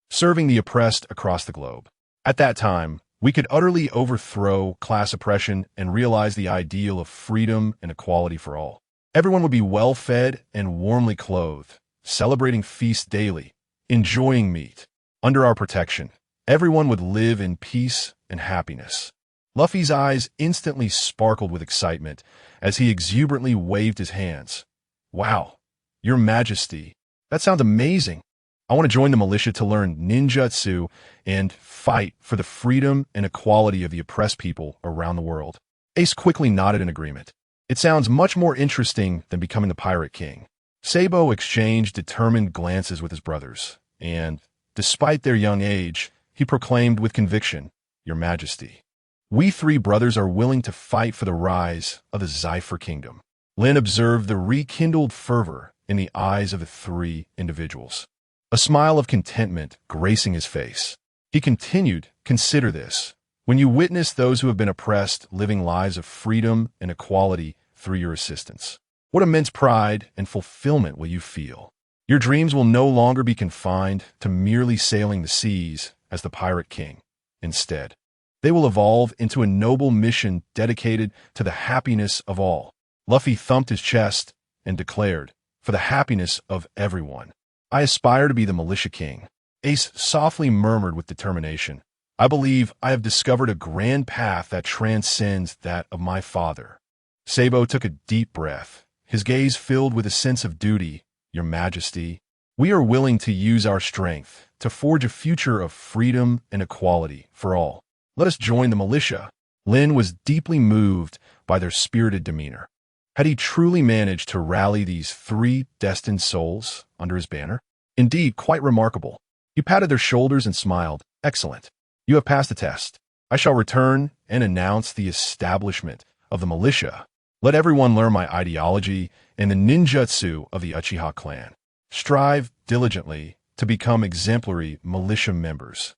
serving the oppressed across the globe. At that time, we could utterly overthrow class oppression and realize the ideal of freedom and equality for all." Everyone would be well-fed and warmly clothed, celebrating feasts daily, enjoying meat. Under our protection, everyone would live in peace and happiness. Luffy's eyes instantly sparkled with excitement as he exuberantly waved his hands. Wow, Your Majesty, that sounds amazing. I want to join the militia to learn ninjutsu and fight for the freedom and equality of the oppressed people around the world. Ace quickly nodded in agreement. It sounds much more interesting than becoming the Pirate King. Sabo exchanged determined glances with his brothers, and, despite their young age, he proclaimed with conviction, Your Majesty. We three brothers are willing to fight for the rise of the Zephyr Kingdom. Lynn observed the rekindled fervor in the eyes of the three individuals, a smile of contentment gracing his face. He continued, Consider this. When you witness those who have been oppressed living lives of freedom and equality through your assistance, what immense pride and fulfillment will you feel? Your dreams will no longer be confined to merely sailing the seas as the Pirate King. Instead, they will evolve into a noble mission dedicated to the happiness of all. Luffy thumped his chest and declared, For the happiness of everyone, I aspire to be the Militia King. Ace softly murmured with determination, I believe I have discovered a grand path that transcends that of my father. Sabo took a deep breath, his gaze filled with a sense of duty. Your Majesty, we are willing to use our strength to forge a future of freedom and equality for all. Let us join the militia. Lynn was deeply moved by their spirited demeanor. Had he truly managed to rally these three destined souls under his banner? Indeed, quite remarkable. He patted their shoulders and smiled. Excellent. You have passed the test. I shall return and announce the establishment of the militia. Let everyone learn my ideology and the ninjutsu of the Uchiha clan. Strive diligently to become exemplary militia members,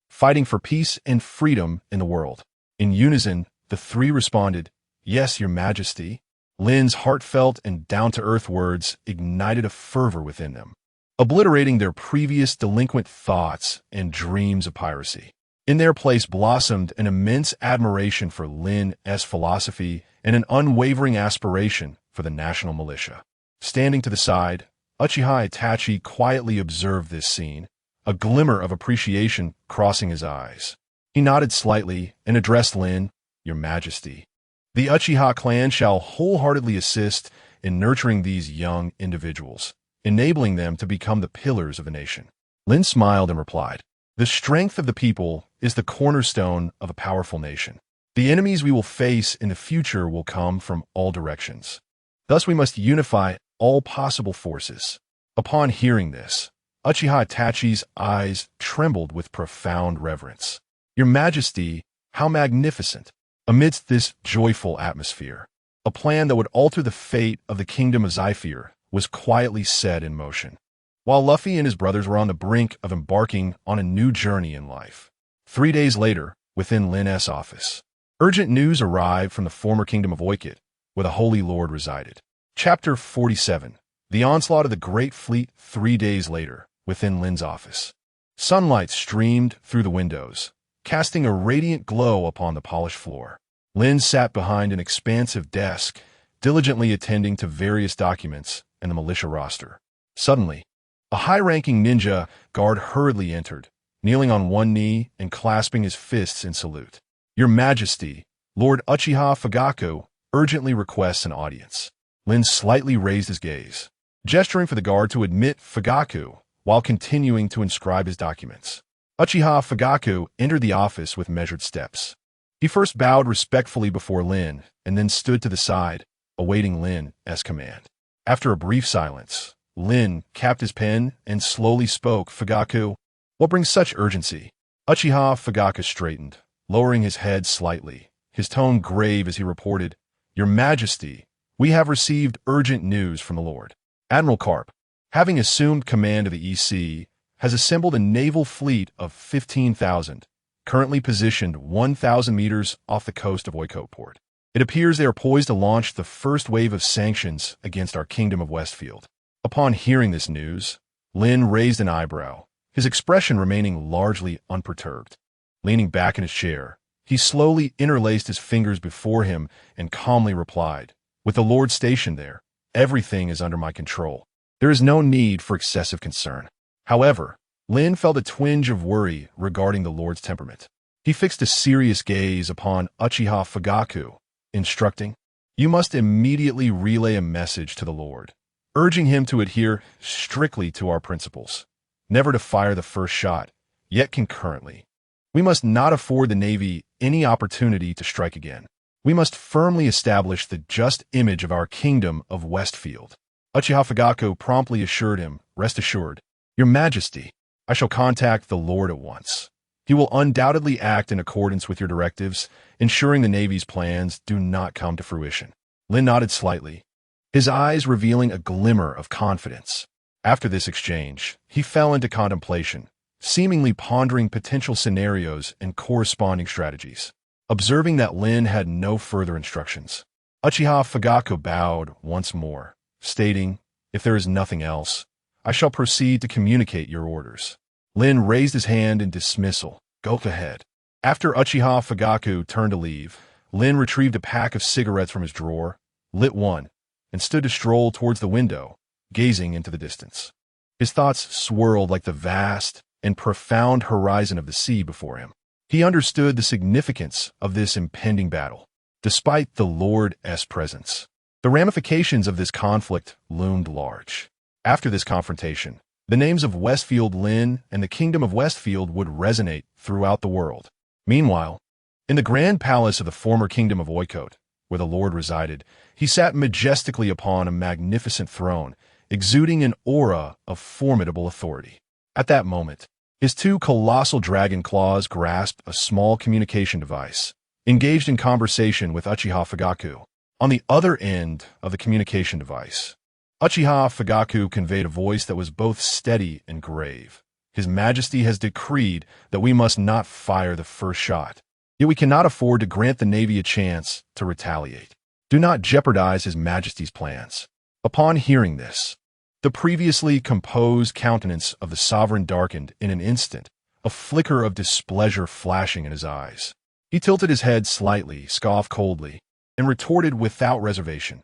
fighting for peace and freedom in the world. In unison, the three responded, Yes, Your Majesty. Lynn's heartfelt and down-to-earth words ignited a fervor within them, obliterating their previous delinquent thoughts and dreams of piracy. In their place blossomed an immense admiration for Lynn's philosophy and an unwavering aspiration for the national militia. Standing to the side, Uchiha Itachi quietly observed this scene, a glimmer of appreciation crossing his eyes. He nodded slightly and addressed Lynn, Your Majesty. The Uchiha clan shall wholeheartedly assist in nurturing these young individuals, enabling them to become the pillars of the nation. Lynn smiled and replied, The strength of the people is the cornerstone of a powerful nation. The enemies we will face in the future will come from all directions. Thus we must unify all possible forces. Upon hearing this, Uchiha Itachi's eyes trembled with profound reverence. Your Majesty, how magnificent! Amidst this joyful atmosphere, a plan that would alter the fate of the kingdom of Zephyr was quietly set in motion. While Luffy and his brothers were on the brink of embarking on a new journey in life, 3 days later, within Lynn's office, urgent news arrived from the former kingdom of Oikit, where the Holy Lord resided. Chapter 47. The onslaught of the Great Fleet 3 days later, within Lynn's office. Sunlight streamed through the windows, casting a radiant glow upon the polished floor. Lynn sat behind an expansive desk, diligently attending to various documents and the militia roster. Suddenly, a high-ranking ninja guard hurriedly entered, kneeling on one knee and clasping his fists in salute. Your Majesty, Lord Uchiha Fugaku urgently requests an audience. Lynn slightly raised his gaze, gesturing for the guard to admit Fugaku while continuing to inscribe his documents. Uchiha Fugaku entered the office with measured steps. He first bowed respectfully before Lynn and then stood to the side, awaiting Lynn's command. After a brief silence, Lynn capped his pen and slowly spoke, Fugaku, what brings such urgency? Uchiha Fugaku straightened, lowering his head slightly, his tone grave as he reported, Your Majesty, we have received urgent news from the Lord. Admiral Karp, having assumed command of the EC, has assembled a naval fleet of 15,000, currently positioned 1,000 meters off the coast of Oikot Port. It appears they are poised to launch the first wave of sanctions against our kingdom of Westfield. Upon hearing this news, Lynn raised an eyebrow, his expression remaining largely unperturbed. Leaning back in his chair, he slowly interlaced his fingers before him and calmly replied, With the Lord stationed there, everything is under my control. There is no need for excessive concern. However, Lynn felt a twinge of worry regarding the Lord's temperament. He fixed a serious gaze upon Uchiha Fugaku, instructing, "You must immediately relay a message to the Lord, urging him to adhere strictly to our principles, never to fire the first shot, yet concurrently. We must not afford the Navy any opportunity to strike again. We must firmly establish the just image of our kingdom of Westfield." Uchiha Fugaku promptly assured him, "Rest assured, Your Majesty, I shall contact the Lord at once. He will undoubtedly act in accordance with your directives, ensuring the Navy's plans do not come to fruition." Lynn nodded slightly, his eyes revealing a glimmer of confidence. After this exchange, he fell into contemplation, seemingly pondering potential scenarios and corresponding strategies. Observing that Lynn had no further instructions, Uchiha Fugaku bowed once more, stating, "If there is nothing else, I shall proceed to communicate your orders." Lynn raised his hand in dismissal. "Go ahead." After Uchiha Fugaku turned to leave, Lynn retrieved a pack of cigarettes from his drawer, lit one, and stood to stroll towards the window, gazing into the distance. His thoughts swirled like the vast and profound horizon of the sea before him. He understood the significance of this impending battle. Despite the Lord's presence, the ramifications of this conflict loomed large. After this confrontation, the names of Westfield Lynn and the Kingdom of Westfield would resonate throughout the world. Meanwhile, in the grand palace of the former Kingdom of Oikote, where the Lord resided, he sat majestically upon a magnificent throne, exuding an aura of formidable authority. At that moment, his two colossal dragon claws grasped a small communication device, engaged in conversation with Uchiha Fugaku. On the other end of the communication device, Uchiha Fugaku conveyed a voice that was both steady and grave. "His Majesty has decreed that we must not fire the first shot. Yet we cannot afford to grant the Navy a chance to retaliate. Do not jeopardize His Majesty's plans." Upon hearing this, the previously composed countenance of the sovereign darkened in an instant, a flicker of displeasure flashing in his eyes. He tilted his head slightly, scoffed coldly, and retorted without reservation,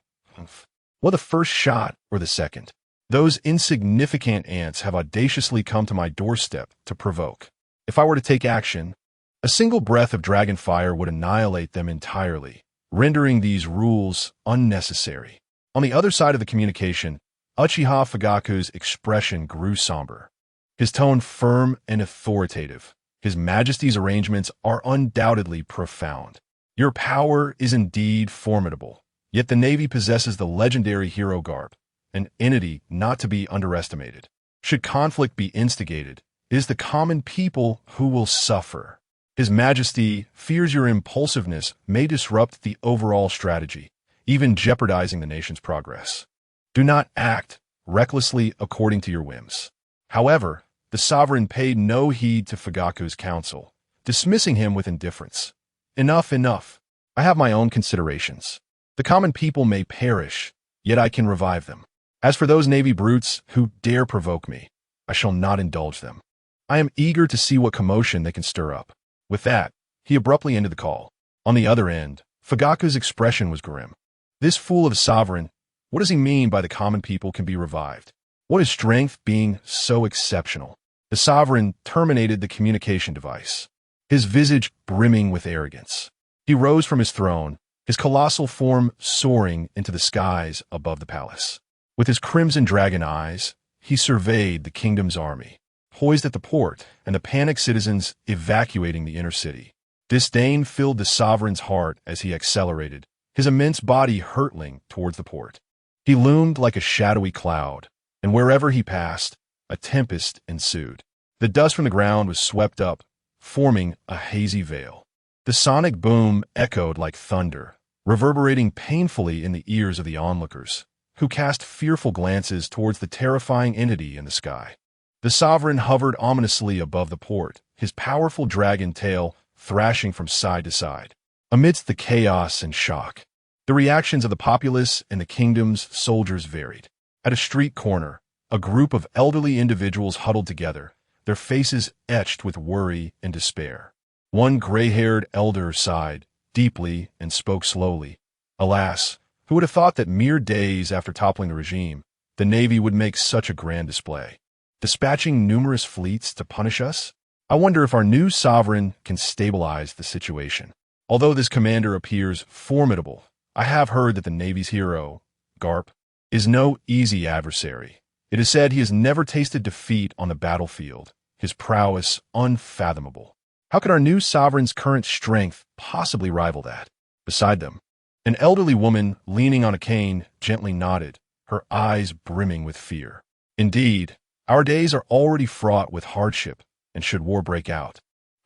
"Well, the first shot or the second? Those insignificant ants have audaciously come to my doorstep to provoke. If I were to take action, a single breath of dragon fire would annihilate them entirely, rendering these rules unnecessary." On the other side of the communication, Uchiha Fugaku's expression grew somber, his tone firm and authoritative. "His Majesty's arrangements are undoubtedly profound. Your power is indeed formidable, yet the Navy possesses the legendary hero garb, an entity not to be underestimated. Should conflict be instigated, it is the common people who will suffer. His Majesty fears your impulsiveness may disrupt the overall strategy, even jeopardizing the nation's progress. Do not act recklessly according to your whims." However, the sovereign paid no heed to Fugaku's counsel, dismissing him with indifference. "Enough, enough. I have my own considerations. The common people may perish, yet I can revive them. As for those Navy brutes who dare provoke me, I shall not indulge them. I am eager to see what commotion they can stir up." With that, he abruptly ended the call. On the other end, Fugaku's expression was grim. This fool of a sovereign, what does he mean by the common people can be revived? What is strength being so exceptional? The sovereign terminated the communication device, his visage brimming with arrogance. He rose from his throne, his colossal form soaring into the skies above the palace. With his crimson dragon eyes, he surveyed the kingdom's army, poised at the port, and the panicked citizens evacuating the inner city. Disdain filled the sovereign's heart as he accelerated, his immense body hurtling towards the port. He loomed like a shadowy cloud, and wherever he passed, a tempest ensued. The dust from the ground was swept up, forming a hazy veil. The sonic boom echoed like thunder, reverberating painfully in the ears of the onlookers, who cast fearful glances towards the terrifying entity in the sky. The sovereign hovered ominously above the port, his powerful dragon tail thrashing from side to side. Amidst the chaos and shock, the reactions of the populace and the kingdom's soldiers varied. At a street corner, a group of elderly individuals huddled together, their faces etched with worry and despair. One gray-haired elder sighed deeply and spoke slowly. "Alas, Who would have thought that mere days after toppling the regime, the Navy would make such a grand display? Dispatching numerous fleets to punish us? I wonder if our new sovereign can stabilize the situation. Although this commander appears formidable, I have heard that the Navy's hero, Garp, is no easy adversary. It is said he has never tasted defeat on the battlefield, his prowess unfathomable. How could our new sovereign's current strength possibly rival that? Beside them, an elderly woman leaning on a cane gently nodded, her eyes brimming with fear. Indeed, our days are already fraught with hardship, and should war break out,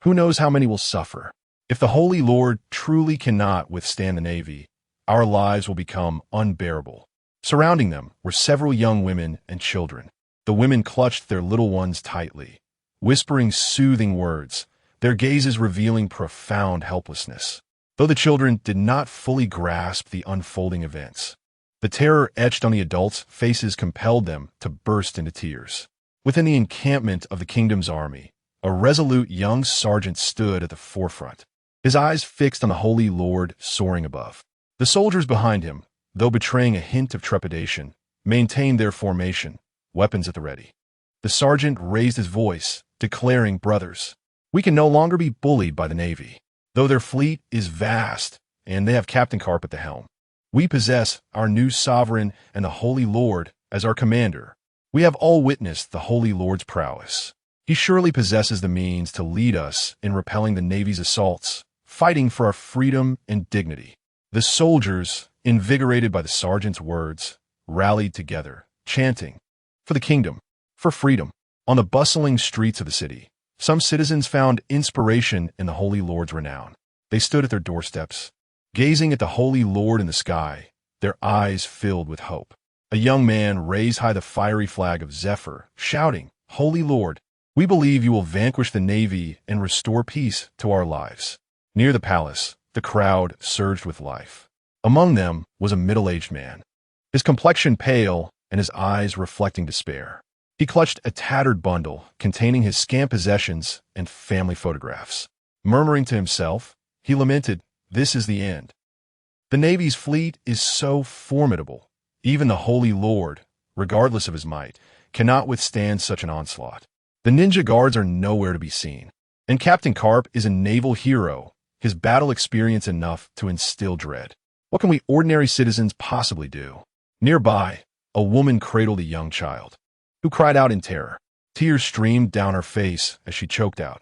who knows how many will suffer? If the Holy Lord truly cannot withstand the Navy, our lives will become unbearable. Surrounding them were several young women and children. The women clutched their little ones tightly, whispering soothing words, their gazes revealing profound helplessness. Though the children did not fully grasp the unfolding events, the terror etched on the adults' faces compelled them to burst into tears. Within the encampment of the kingdom's army, a resolute young sergeant stood at the forefront, his eyes fixed on the Holy Lord soaring above. The soldiers behind him, though betraying a hint of trepidation, maintained their formation, weapons at the ready. The sergeant raised his voice, declaring, "Brothers, we can no longer be bullied by the Navy. Though their fleet is vast, and they have Captain Carp at the helm, we possess our new sovereign and the Holy Lord as our commander. We have all witnessed the Holy Lord's prowess. He surely possesses the means to lead us in repelling the Navy's assaults, fighting for our freedom and dignity." The soldiers, invigorated by the sergeant's words, rallied together, chanting, "For the kingdom, for freedom." On the bustling streets of the city, some citizens found inspiration in the Holy Lord's renown. They stood at their doorsteps, gazing at the Holy Lord in the sky, their eyes filled with hope. A young man raised high the fiery flag of Zephyr, shouting, "Holy Lord, we believe you will vanquish the Navy and restore peace to our lives." Near the palace, the crowd surged with life. Among them was a middle-aged man, his complexion pale and his eyes reflecting despair. He clutched a tattered bundle containing his scant possessions and family photographs. Murmuring to himself, he lamented, "This is the end. The Navy's fleet is so formidable. Even the Holy Lord, regardless of his might, cannot withstand such an onslaught. The ninja guards are nowhere to be seen. And Captain Carp is a naval hero, his battle experience enough to instill dread. What can we ordinary citizens possibly do?" Nearby, a woman cradled a young child, who cried out in terror. Tears streamed down her face as she choked out,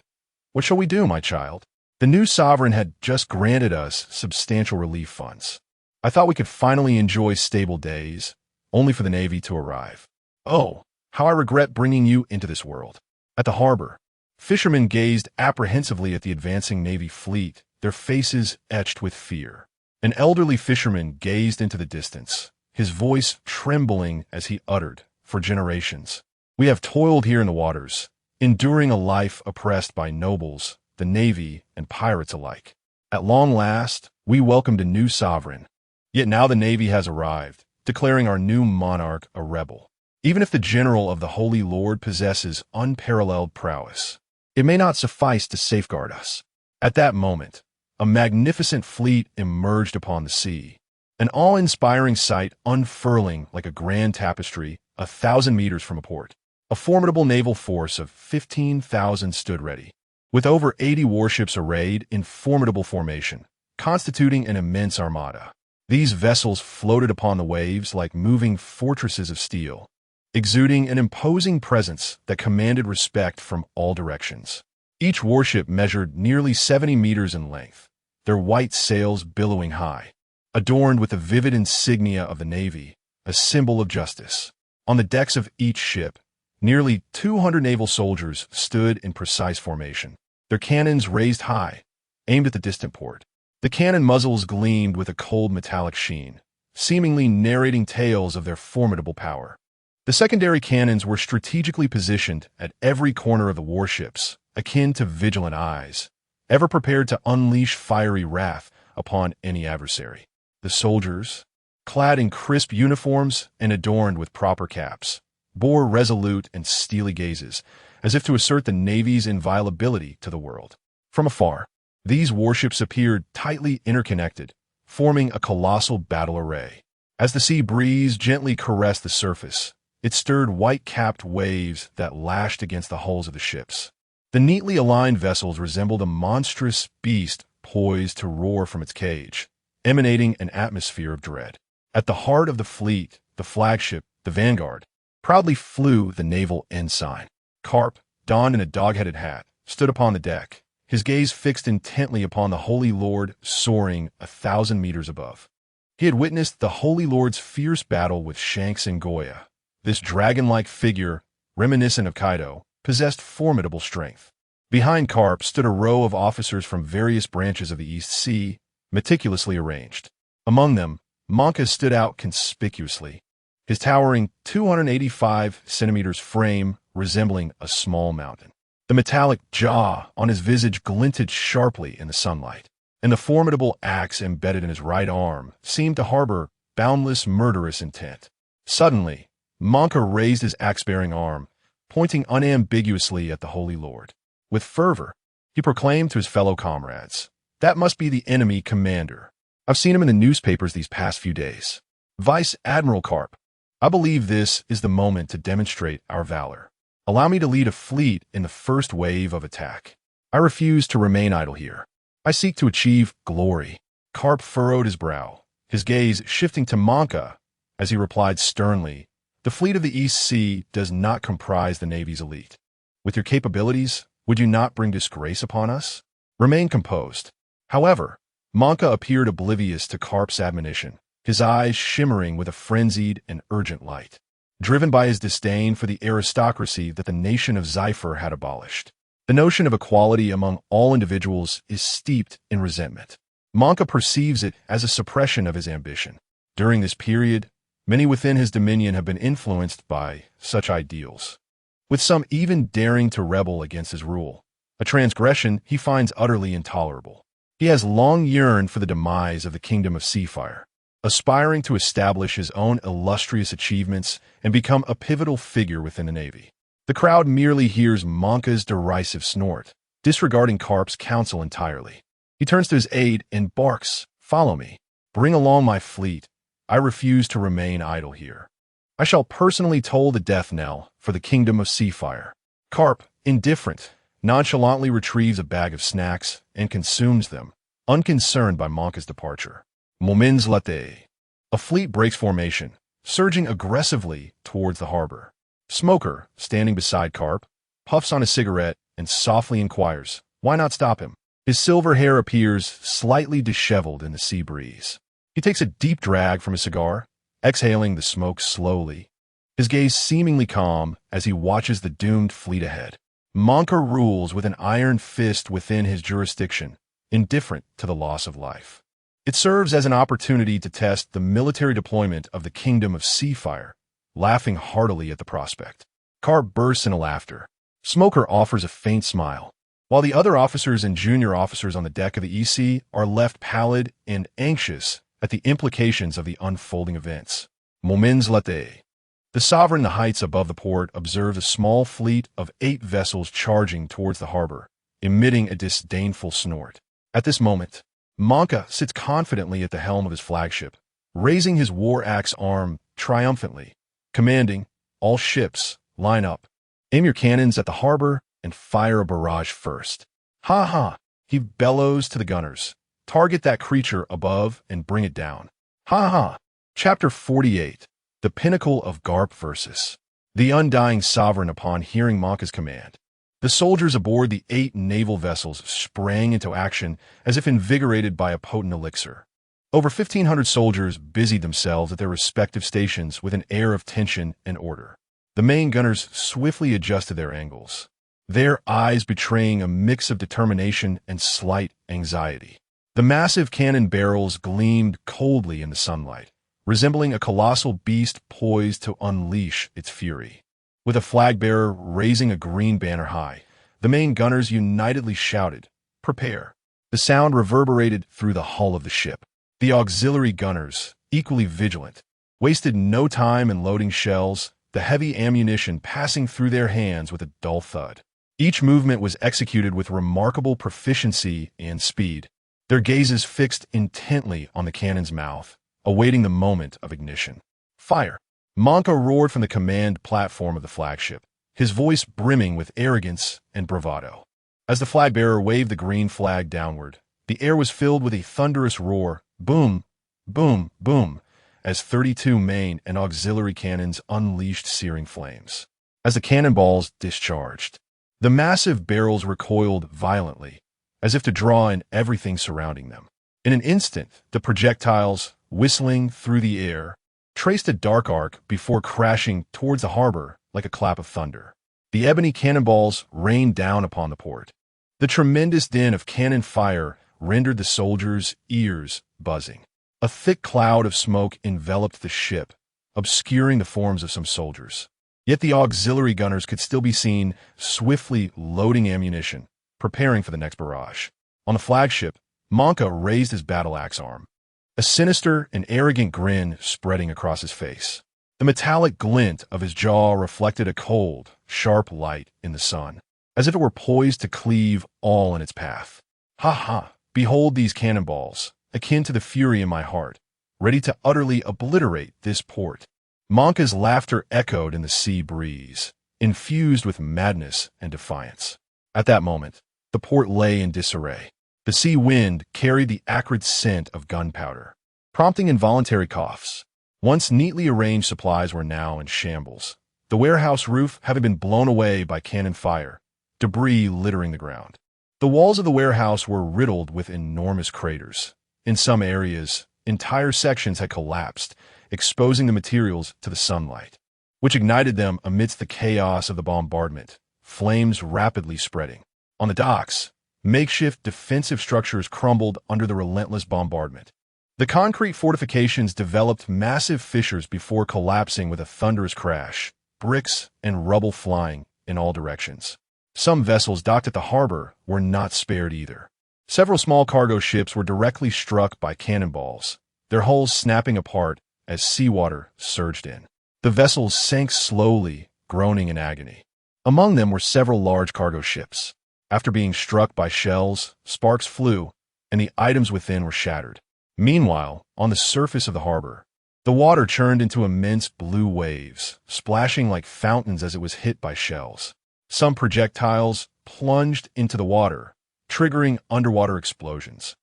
"What shall we do, my child? The new sovereign had just granted us substantial relief funds. I thought we could finally enjoy stable days, only for the Navy to arrive. Oh, how I regret bringing you into this world." At the harbor, fishermen gazed apprehensively at the advancing Navy fleet, their faces etched with fear. An elderly fisherman gazed into the distance, his voice trembling as he uttered, "For generations, we have toiled here in the waters, enduring a life oppressed by nobles, the Navy, and pirates alike. At long last, we welcomed a new sovereign. Yet now the Navy has arrived, declaring our new monarch a rebel. Even if the general of the Holy Lord possesses unparalleled prowess, it may not suffice to safeguard us." At that moment, a magnificent fleet emerged upon the sea, an awe-inspiring sight unfurling like a grand tapestry 1,000 meters from a port. A formidable naval force of 15,000 stood ready, with over 80 warships arrayed in formidable formation, constituting an immense armada. These vessels floated upon the waves like moving fortresses of steel, exuding an imposing presence that commanded respect from all directions. Each warship measured nearly 70 meters in length, their white sails billowing high, adorned with the vivid insignia of the Navy, a symbol of justice. On the decks of each ship, nearly 200 naval soldiers stood in precise formation, their cannons raised high, aimed at the distant port. The cannon muzzles gleamed with a cold metallic sheen, seemingly narrating tales of their formidable power. The secondary cannons were strategically positioned at every corner of the warships, akin to vigilant eyes, ever prepared to unleash fiery wrath upon any adversary. The soldiers, clad in crisp uniforms and adorned with proper caps, bore resolute and steely gazes, as if to assert the Navy's inviolability to the world. From afar, these warships appeared tightly interconnected, forming a colossal battle array. As the sea breeze gently caressed the surface, it stirred white-capped waves that lashed against the hulls of the ships. The neatly aligned vessels resembled a monstrous beast poised to roar from its cage, emanating an atmosphere of dread. At the heart of the fleet, the flagship, the Vanguard, proudly flew the naval ensign. Carp, donned in a dog-headed hat, stood upon the deck, his gaze fixed intently upon the Holy Lord soaring 1,000 meters above. He had witnessed the Holy Lord's fierce battle with Shanks and Goya. This dragon-like figure, reminiscent of Kaido, possessed formidable strength. Behind Carp stood a row of officers from various branches of the East Sea, meticulously arranged. Among them, Monka stood out conspicuously, his towering 285 centimeters frame resembling a small mountain. The metallic jaw on his visage glinted sharply in the sunlight, and the formidable axe embedded in his right arm seemed to harbor boundless murderous intent. Suddenly, Monka raised his axe-bearing arm, pointing unambiguously at the Holy Lord. With fervor, he proclaimed to his fellow comrades, "That must be the enemy commander. I've seen him in the newspapers these past few days. Vice Admiral Carp, I believe this is the moment to demonstrate our valor. Allow me to lead a fleet in the first wave of attack. I refuse to remain idle here. I seek to achieve glory." Carp furrowed his brow, his gaze shifting to Monka as he replied sternly, "The fleet of the East Sea does not comprise the Navy's elite. With your capabilities, would you not bring disgrace upon us? Remain composed." However, Monka appeared oblivious to Carp's admonition, his eyes shimmering with a frenzied and urgent light, driven by his disdain for the aristocracy that the nation of Zephyr had abolished. The notion of equality among all individuals is steeped in resentment. Monka perceives it as a suppression of his ambition. During this period, many within his dominion have been influenced by such ideals, with some even daring to rebel against his rule, a transgression he finds utterly intolerable. He has long yearned for the demise of the kingdom of Seafire, aspiring to establish his own illustrious achievements and become a pivotal figure within the Navy. The crowd merely hears Monka's derisive snort, disregarding Carp's counsel entirely. He turns to his aide and barks, "Follow me. Bring along my fleet. I refuse to remain idle here. I shall personally toll the death knell for the kingdom of Seafire." Carp, indifferent, nonchalantly retrieves a bag of snacks and consumes them, unconcerned by Monka's departure. Moments later, a fleet breaks formation, surging aggressively towards the harbor. Smoker, standing beside Carp, puffs on a cigarette and softly inquires, "Why not stop him?" His silver hair appears slightly disheveled in the sea breeze. He takes a deep drag from his cigar, exhaling the smoke slowly, his gaze seemingly calm as he watches the doomed fleet ahead. Monka rules with an iron fist within his jurisdiction, indifferent to the loss of life. It serves as an opportunity to test the military deployment of the kingdom of Seafire, laughing heartily at the prospect. Carp bursts into laughter. Smoker offers a faint smile, while the other officers and junior officers on the deck of the EC are left pallid and anxious at the implications of the unfolding events. Moments later, the Sovereign in the heights above the port observes a small fleet of 8 vessels charging towards the harbor, emitting a disdainful snort. At this moment, Monka sits confidently at the helm of his flagship, raising his war axe arm triumphantly, commanding, "All ships, line up. Aim your cannons at the harbor and fire a barrage first." "Ha ha," he bellows to the gunners. "Target that creature above and bring it down." Ha ha. Chapter 48. The Pinnacle of Garp Versus. The Undying Sovereign upon hearing Monka's command. The soldiers aboard the 8 naval vessels sprang into action as if invigorated by a potent elixir. Over 1,500 soldiers busied themselves at their respective stations with an air of tension and order. The main gunners swiftly adjusted their angles, their eyes betraying a mix of determination and slight anxiety. The massive cannon barrels gleamed coldly in the sunlight, resembling a colossal beast poised to unleash its fury. With a flag bearer raising a green banner high, the main gunners unitedly shouted, "Prepare." The sound reverberated through the hull of the ship. The auxiliary gunners, equally vigilant, wasted no time in loading shells, the heavy ammunition passing through their hands with a dull thud. Each movement was executed with remarkable proficiency and speed, their gazes fixed intently on the cannon's mouth, awaiting the moment of ignition. Fire! Monka roared from the command platform of the flagship, his voice brimming with arrogance and bravado. As the flag bearer waved the green flag downward, the air was filled with a thunderous roar, boom, boom, boom, as 32 main and auxiliary cannons unleashed searing flames. As the cannonballs discharged, the massive barrels recoiled violently, as if to draw in everything surrounding them. In an instant, the projectiles, whistling through the air, traced a dark arc before crashing towards the harbor like a clap of thunder. The ebony cannonballs rained down upon the port. The tremendous din of cannon fire rendered the soldiers' ears buzzing. A thick cloud of smoke enveloped the ship, obscuring the forms of some soldiers. Yet the auxiliary gunners could still be seen swiftly loading ammunition, preparing for the next barrage. On the flagship, Monka raised his battle axe arm, a sinister and arrogant grin spreading across his face. The metallic glint of his jaw reflected a cold, sharp light in the sun, as if it were poised to cleave all in its path. Ha ha! Behold these cannonballs, akin to the fury in my heart, ready to utterly obliterate this port. Monka's laughter echoed in the sea breeze, infused with madness and defiance. At that moment, the port lay in disarray. The sea wind carried the acrid scent of gunpowder, prompting involuntary coughs. Once neatly arranged supplies were now in shambles, the warehouse roof having been blown away by cannon fire, debris littering the ground. The walls of the warehouse were riddled with enormous craters. In some areas, entire sections had collapsed, exposing the materials to the sunlight, which ignited them amidst the chaos of the bombardment, flames rapidly spreading. On the docks, makeshift defensive structures crumbled under the relentless bombardment. The concrete fortifications developed massive fissures before collapsing with a thunderous crash, bricks and rubble flying in all directions. Some vessels docked at the harbor were not spared either. Several small cargo ships were directly struck by cannonballs, their hulls snapping apart as seawater surged in. The vessels sank slowly, groaning in agony. Among them were several large cargo ships. After being struck by shells, sparks flew, and the items within were shattered. Meanwhile, on the surface of the harbor, the water churned into immense blue waves, splashing like fountains as it was hit by shells. Some projectiles plunged into the water, triggering underwater explosions,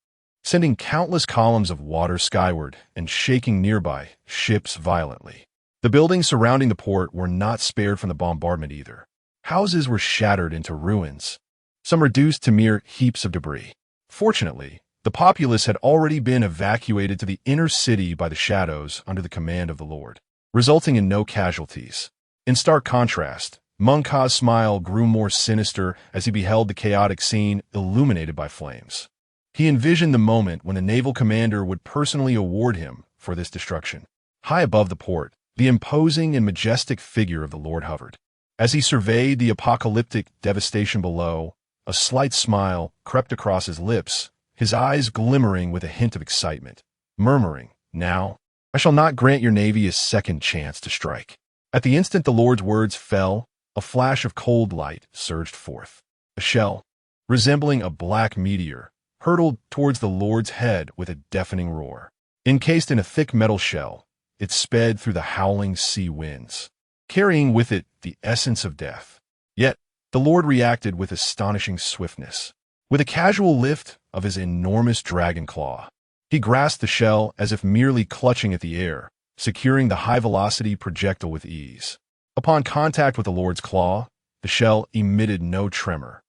sending countless columns of water skyward and shaking nearby ships violently. The buildings surrounding the port were not spared from the bombardment either. Houses were shattered into ruins, some reduced to mere heaps of debris. Fortunately, the populace had already been evacuated to the inner city by the shadows under the command of the Lord, resulting in no casualties. In stark contrast, Monka's smile grew more sinister as he beheld the chaotic scene illuminated by flames. He envisioned the moment when a naval commander would personally award him for this destruction. High above the port, the imposing and majestic figure of the Lord hovered. As he surveyed the apocalyptic devastation below, a slight smile crept across his lips, his eyes glimmering with a hint of excitement, murmuring, "Now, I shall not grant your navy a second chance to strike." At the instant the Lord's words fell, a flash of cold light surged forth. A shell, resembling a black meteor, hurtled towards the Lord's head with a deafening roar. Encased in a thick metal shell, it sped through the howling sea winds, carrying with it the essence of death. Yet, the Lord reacted with astonishing swiftness. With a casual lift of his enormous dragon claw, he grasped the shell as if merely clutching at the air, securing the high-velocity projectile with ease. Upon contact with the Lord's claw, the shell emitted no tremor,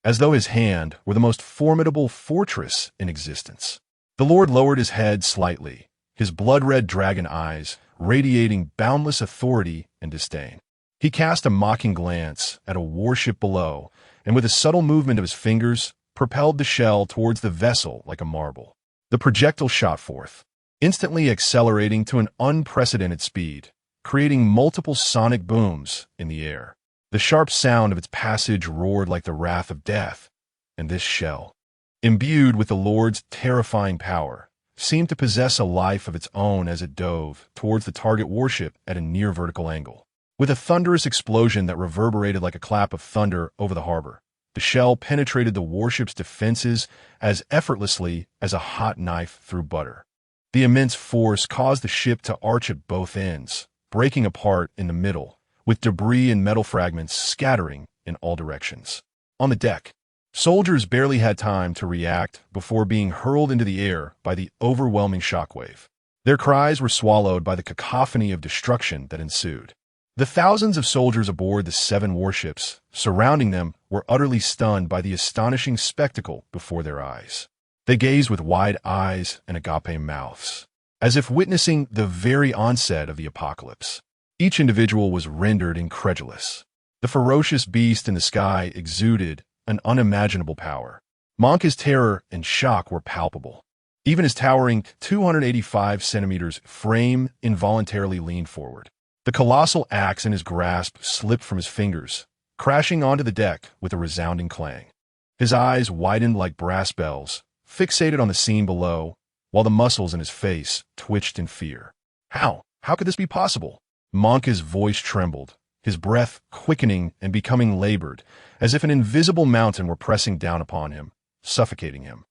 as though his hand were the most formidable fortress in existence. The Lord lowered his head slightly, his blood-red dragon eyes radiating boundless authority and disdain. He cast a mocking glance at a warship below, and with a subtle movement of his fingers, propelled the shell towards the vessel like a marble. The projectile shot forth, instantly accelerating to an unprecedented speed, creating multiple sonic booms in the air. The sharp sound of its passage roared like the wrath of death, and this shell, imbued with the Lord's terrifying power, seemed to possess a life of its own as it dove towards the target warship at a near vertical angle. With a thunderous explosion that reverberated like a clap of thunder over the harbor, the shell penetrated the warship's defenses as effortlessly as a hot knife through butter. The immense force caused the ship to arch at both ends, breaking apart in the middle, with debris and metal fragments scattering in all directions. On the deck, soldiers barely had time to react before being hurled into the air by the overwhelming shockwave. Their cries were swallowed by the cacophony of destruction that ensued. The thousands of soldiers aboard the 7 warships surrounding them were utterly stunned by the astonishing spectacle before their eyes. They gazed with wide eyes and agape mouths, as if witnessing the very onset of the apocalypse. Each individual was rendered incredulous. The ferocious beast in the sky exuded an unimaginable power. Monka's terror and shock were palpable. Even his towering 285 centimeters frame involuntarily leaned forward. The colossal axe in his grasp slipped from his fingers, crashing onto the deck with a resounding clang. His eyes widened like brass bells, fixated on the scene below, while the muscles in his face twitched in fear. How could this be possible? Monka's voice trembled, his breath quickening and becoming labored, as if an invisible mountain were pressing down upon him, suffocating him.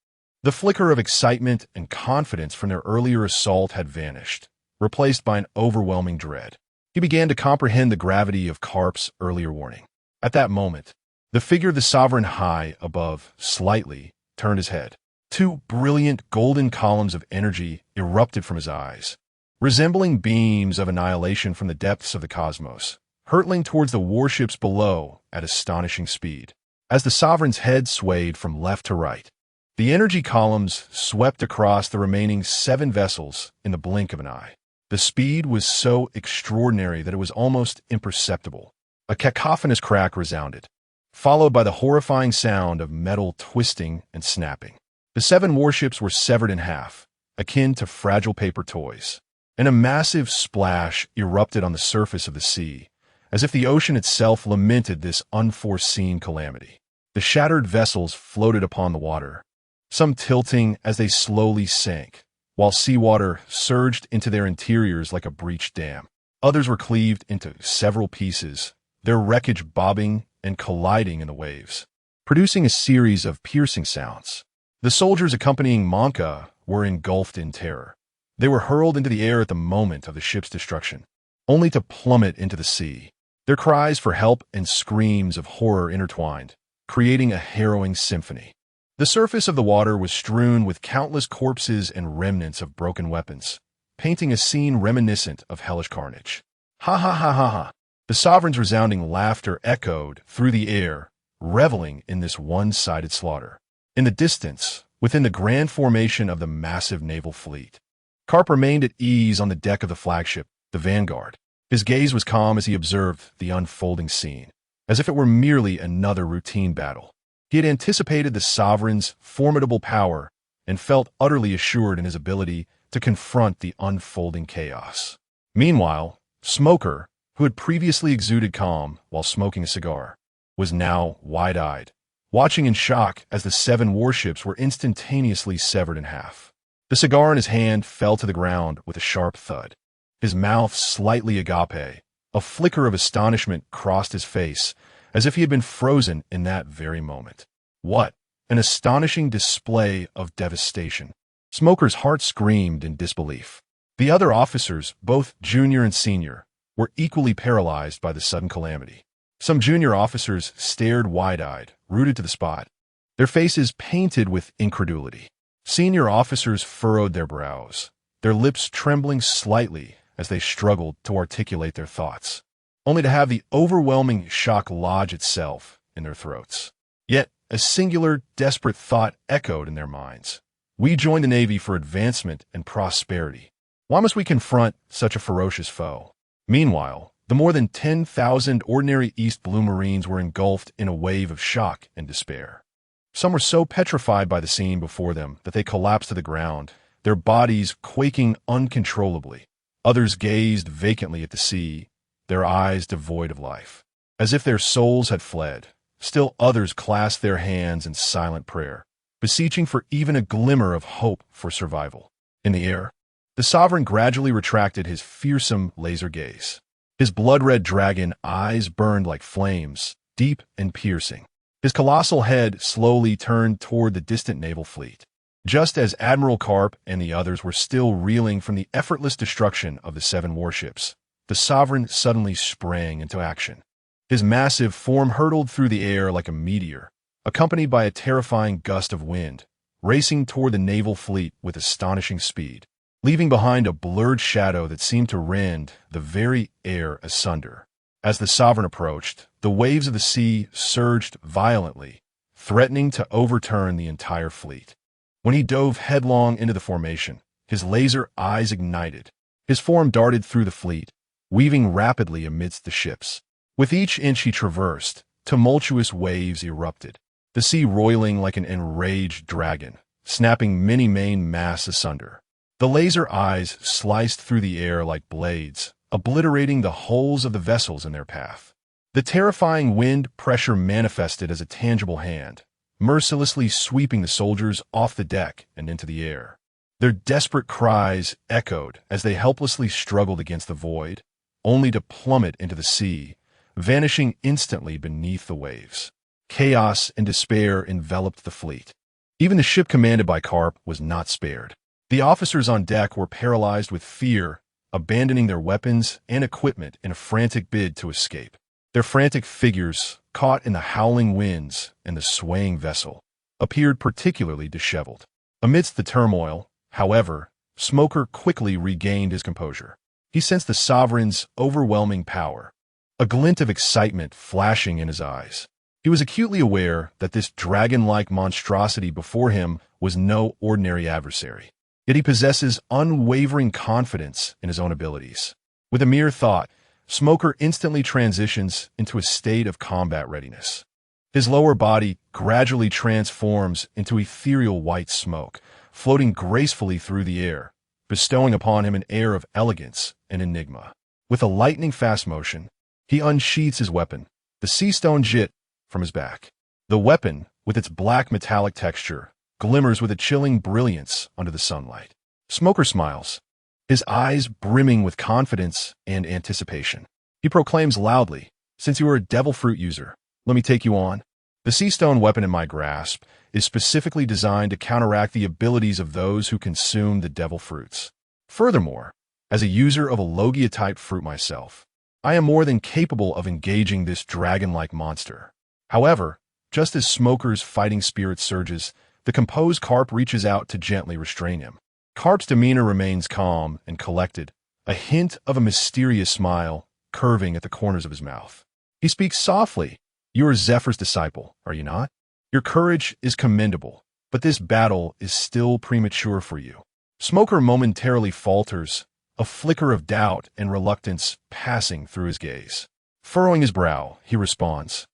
The flicker of excitement and confidence from their earlier assault had vanished, replaced by an overwhelming dread. He began to comprehend the gravity of Karp's earlier warning. At that moment, the figure of the sovereign high above slightly turned his head. 2 brilliant golden columns of energy erupted from his eyes, resembling beams of annihilation from the depths of the cosmos, hurtling towards the warships below at astonishing speed. As the sovereign's head swayed from left to right, the energy columns swept across the remaining 7 vessels in the blink of an eye. The speed was so extraordinary that it was almost imperceptible. A cacophonous crack resounded, followed by the horrifying sound of metal twisting and snapping. The 7 warships were severed in half, akin to fragile paper toys, and a massive splash erupted on the surface of the sea, as if the ocean itself lamented this unforeseen calamity. The shattered vessels floated upon the water, some tilting as they slowly sank, while seawater surged into their interiors like a breached dam. Others were cleaved into several pieces, their wreckage bobbing and colliding in the waves, producing a series of piercing sounds. The soldiers accompanying Monka were engulfed in terror. They were hurled into the air at the moment of the ship's destruction, only to plummet into the sea. Their cries for help and screams of horror intertwined, creating a harrowing symphony. The surface of the water was strewn with countless corpses and remnants of broken weapons, painting a scene reminiscent of hellish carnage. Ha ha ha ha ha! The sovereign's resounding laughter echoed through the air, reveling in this one-sided slaughter. In the distance, within the grand formation of the massive naval fleet, Karp remained at ease on the deck of the flagship, the Vanguard. His gaze was calm as he observed the unfolding scene, as if it were merely another routine battle. He had anticipated the sovereign's formidable power and felt utterly assured in his ability to confront the unfolding chaos. Meanwhile, Smoker, who had previously exuded calm while smoking a cigar, was now wide-eyed, watching in shock as the 7 warships were instantaneously severed in half. The cigar in his hand fell to the ground with a sharp thud. His mouth slightly agape. A flicker of astonishment crossed his face, as if he had been frozen in that very moment. What an astonishing display of devastation! Smoker's heart screamed in disbelief. The other officers, both junior and senior, were equally paralyzed by the sudden calamity. Some junior officers stared wide-eyed, rooted to the spot, their faces painted with incredulity. Senior officers furrowed their brows, their lips trembling slightly as they struggled to articulate their thoughts, only to have the overwhelming shock lodge itself in their throats. Yet, a singular, desperate thought echoed in their minds. We joined the Navy for advancement and prosperity. Why must we confront such a ferocious foe? Meanwhile, the more than 10,000 ordinary East Blue Marines were engulfed in a wave of shock and despair. Some were so petrified by the scene before them that they collapsed to the ground, their bodies quaking uncontrollably. Others gazed vacantly at the sea, their eyes devoid of life, as if their souls had fled. Still others clasped their hands in silent prayer, beseeching for even a glimmer of hope for survival. In the air, the sovereign gradually retracted his fearsome laser gaze. His blood-red dragon eyes burned like flames, deep and piercing. His colossal head slowly turned toward the distant naval fleet. Just as Admiral Karp and the others were still reeling from the effortless destruction of the 7 warships, the Sovereign suddenly sprang into action. His massive form hurtled through the air like a meteor, accompanied by a terrifying gust of wind, racing toward the naval fleet with astonishing speed, leaving behind a blurred shadow that seemed to rend the very air asunder. As the Sovereign approached, the waves of the sea surged violently, threatening to overturn the entire fleet. When he dove headlong into the formation, his laser eyes ignited. His form darted through the fleet, weaving rapidly amidst the ships. With each inch he traversed, tumultuous waves erupted, the sea roiling like an enraged dragon, snapping many main masts asunder. The laser eyes sliced through the air like blades, obliterating the hulls of the vessels in their path. The terrifying wind pressure manifested as a tangible hand, mercilessly sweeping the soldiers off the deck and into the air. Their desperate cries echoed as they helplessly struggled against the void, only to plummet into the sea, vanishing instantly beneath the waves. Chaos and despair enveloped the fleet. Even the ship commanded by Karp was not spared. The officers on deck were paralyzed with fear, abandoning their weapons and equipment in a frantic bid to escape. Their frantic figures, caught in the howling winds and the swaying vessel, appeared particularly disheveled. Amidst the turmoil, however, Smoker quickly regained his composure. He sensed the Sovereign's overwhelming power, a glint of excitement flashing in his eyes. He was acutely aware that this dragon-like monstrosity before him was no ordinary adversary. Yet he possesses unwavering confidence in his own abilities. With a mere thought, Smoker instantly transitions into a state of combat readiness. His lower body gradually transforms into ethereal white smoke, floating gracefully through the air, bestowing upon him an air of elegance and enigma. With a lightning-fast motion, he unsheathes his weapon, the sea-stone jit, from his back. The weapon, with its black metallic texture, glimmers with a chilling brilliance under the sunlight. Smoker smiles, his eyes brimming with confidence and anticipation. He proclaims loudly, "Since you are a devil fruit user, let me take you on." The sea-stone weapon in my grasp is specifically designed to counteract the abilities of those who consume the devil fruits. Furthermore, as a user of a Logia-type fruit myself, I am more than capable of engaging this dragon-like monster. However, just as Smoker's fighting spirit surges, the composed Karp reaches out to gently restrain him. Karp's demeanor remains calm and collected, a hint of a mysterious smile curving at the corners of his mouth. He speaks softly. "You are Zephyr's disciple, are you not? Your courage is commendable, but this battle is still premature for you." Smoker momentarily falters, a flicker of doubt and reluctance passing through his gaze. Furrowing his brow, he responds,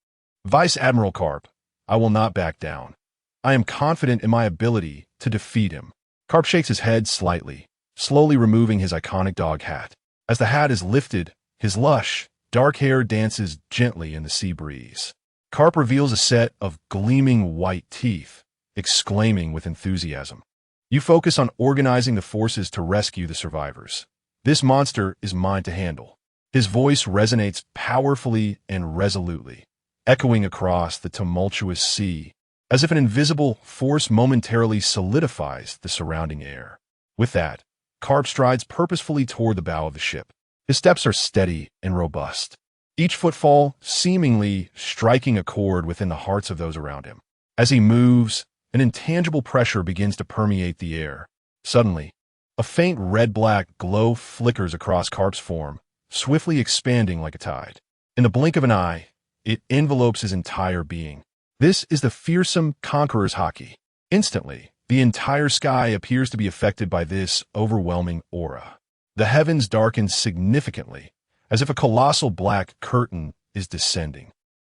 "Vice Admiral Karp, I will not back down. I am confident in my ability to defeat him." Karp shakes his head slightly, slowly removing his iconic dog hat. As the hat is lifted, his lush, dark hair dances gently in the sea breeze. Karp reveals a set of gleaming white teeth, exclaiming with enthusiasm, "You focus on organizing the forces to rescue the survivors. This monster is mine to handle." His voice resonates powerfully and resolutely, echoing across the tumultuous sea, as if an invisible force momentarily solidifies the surrounding air. With that, Karp strides purposefully toward the bow of the ship. His steps are steady and robust, each footfall seemingly striking a chord within the hearts of those around him. As he moves, an intangible pressure begins to permeate the air. Suddenly, a faint red-black glow flickers across Karp's form, swiftly expanding like a tide. In the blink of an eye, it envelopes his entire being. This is the fearsome conqueror's haki. Instantly, the entire sky appears to be affected by this overwhelming aura. The heavens darken significantly, as if a colossal black curtain is descending.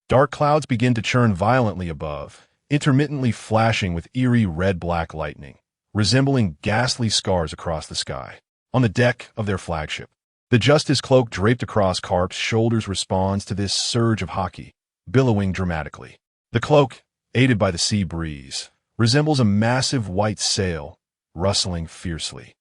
Dark clouds begin to churn violently above, intermittently flashing with eerie red-black lightning, resembling ghastly scars across the sky. On the deck of their flagship, the Justice cloak draped across Karp's shoulders responds to this surge of haki, billowing dramatically. The cloak, aided by the sea breeze, resembles a massive white sail, rustling fiercely.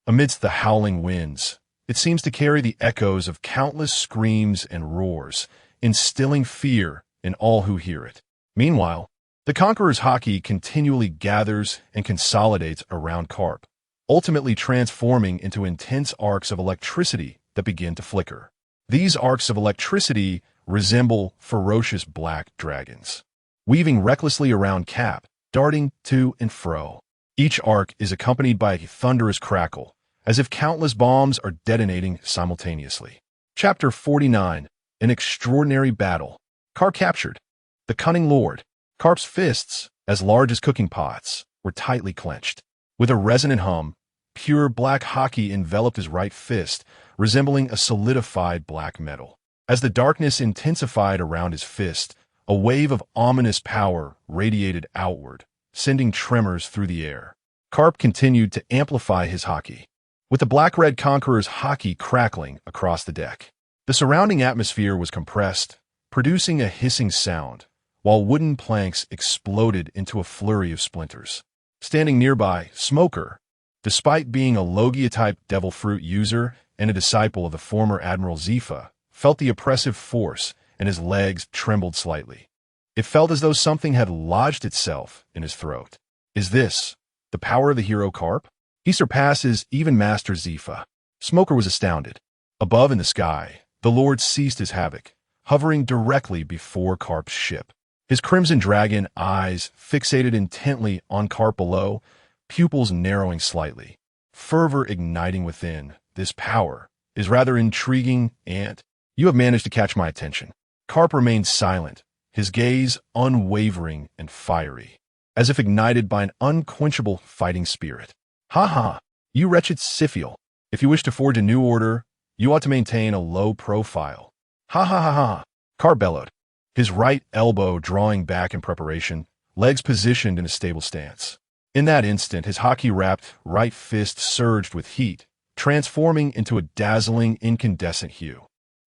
Amidst the howling winds, it seems to carry the echoes of countless screams and roars, instilling fear in all who hear it. Meanwhile, The Conqueror's haki continually gathers and consolidates around Carp, ultimately transforming into intense arcs of electricity that begin to flicker. These arcs of electricity resemble ferocious black dragons, weaving recklessly around Cap, darting to and fro. Each arc is accompanied by a thunderous crackle, as if countless bombs are detonating simultaneously. Chapter 49. An Extraordinary Battle. Carp captured. The cunning lord. Carp's fists, as large as cooking pots, were tightly clenched. With a resonant hum, pure black haki enveloped his right fist, resembling a solidified black metal. As the darkness intensified around his fist, a wave of ominous power radiated outward, sending tremors through the air. Carp continued to amplify his haki, with the black-red Conqueror's haki crackling across the deck. The surrounding atmosphere was compressed, producing a hissing sound, while wooden planks exploded into a flurry of splinters. Standing nearby, Smoker, despite being a Logia-type devil fruit user and a disciple of the former Admiral Zifa, felt the oppressive force, and his legs trembled slightly. It felt as though something had lodged itself in his throat. Is this the power of the hero Carp? He surpasses even Master Zifa. Smoker was astounded. Above in the sky, the Lord ceased his havoc, hovering directly before Carp's ship. His crimson dragon eyes fixated intently on Carp below, pupils narrowing slightly. Fervor igniting within. This power is rather intriguing, and you have managed to catch my attention. Carp remained silent, his gaze unwavering and fiery, as if ignited by an unquenchable fighting spirit. Ha ha, you wretched Siphiel. If you wish to forge a new order, you ought to maintain a low profile. Ha ha ha ha, Carp bellowed, his right elbow drawing back in preparation, legs positioned in a stable stance. In that instant, his haki-wrapped right fist surged with heat, transforming into a dazzling incandescent hue.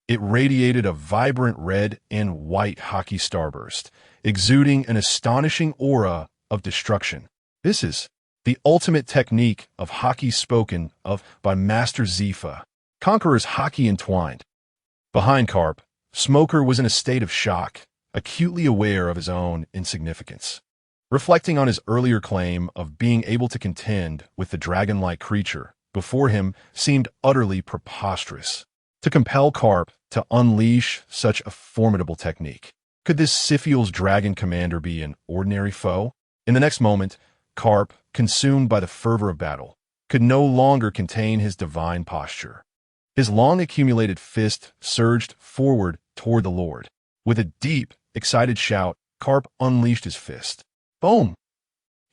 It radiated a vibrant red and white haki starburst, exuding an astonishing aura of destruction. This is the ultimate technique of haki spoken of by Master Zifa. Conqueror's haki entwined. Behind Carp, Smoker was in a state of shock, acutely aware of his own insignificance. Reflecting on his earlier claim of being able to contend with the dragon-like creature before him seemed utterly preposterous. To compel Carp to unleash such a formidable technique. Could this Siphiel's dragon commander be an ordinary foe? In the next moment, Carp, consumed by the fervor of battle, could no longer contain his divine posture. His long-accumulated fist surged forward toward the Lord. With a deep, excited shout, Carp unleashed his fist. Boom!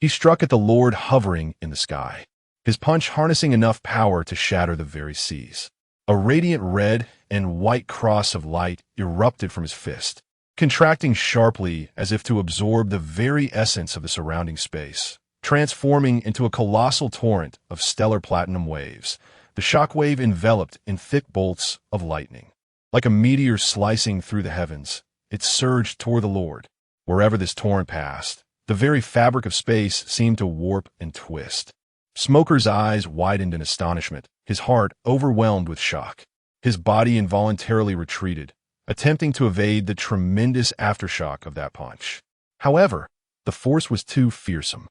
He struck at the Lord hovering in the sky, his punch harnessing enough power to shatter the very seas. A radiant red and white cross of light erupted from his fist, contracting sharply as if to absorb the very essence of the surrounding space, transforming into a colossal torrent of stellar platinum waves, the shockwave enveloped in thick bolts of lightning. Like a meteor slicing through the heavens, it surged toward the Lord. Wherever this torrent passed, the very fabric of space seemed to warp and twist. Smoker's eyes widened in astonishment, his heart overwhelmed with shock. His body involuntarily retreated, attempting to evade the tremendous aftershock of that punch. However, the force was too fearsome.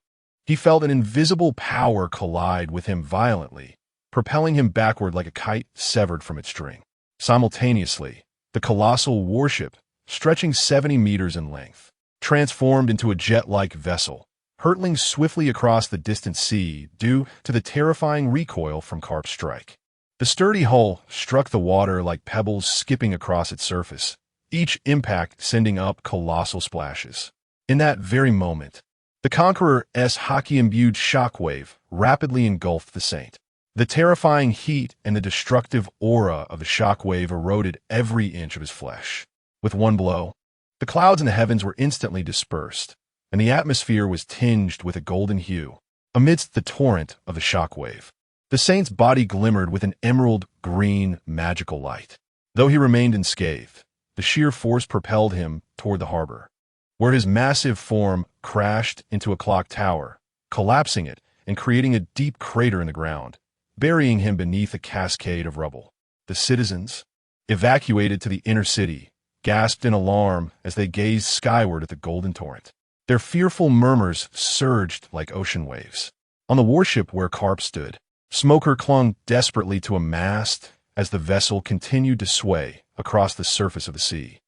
He felt an invisible power collide with him violently, propelling him backward like a kite severed from its string. Simultaneously, the colossal warship, stretching 70 meters in length, transformed into a jet-like vessel, hurtling swiftly across the distant sea due to the terrifying recoil from Carp's strike. The sturdy hull struck the water like pebbles skipping across its surface, each impact sending up colossal splashes. In that very moment, the Conqueror's haki-imbued shockwave rapidly engulfed the Saint. The terrifying heat and the destructive aura of the shockwave eroded every inch of his flesh. With one blow, the clouds in the heavens were instantly dispersed, and the atmosphere was tinged with a golden hue. Amidst the torrent of the shockwave, the Saint's body glimmered with an emerald-green magical light. Though he remained unscathed, the sheer force propelled him toward the harbor, where his massive form crashed into a clock tower, collapsing it and creating a deep crater in the ground, burying him beneath a cascade of rubble. The citizens, evacuated to the inner city, gasped in alarm as they gazed skyward at the golden torrent. Their fearful murmurs surged like ocean waves. On the warship where Karp stood, Smoker clung desperately to a mast as the vessel continued to sway across the surface of the sea.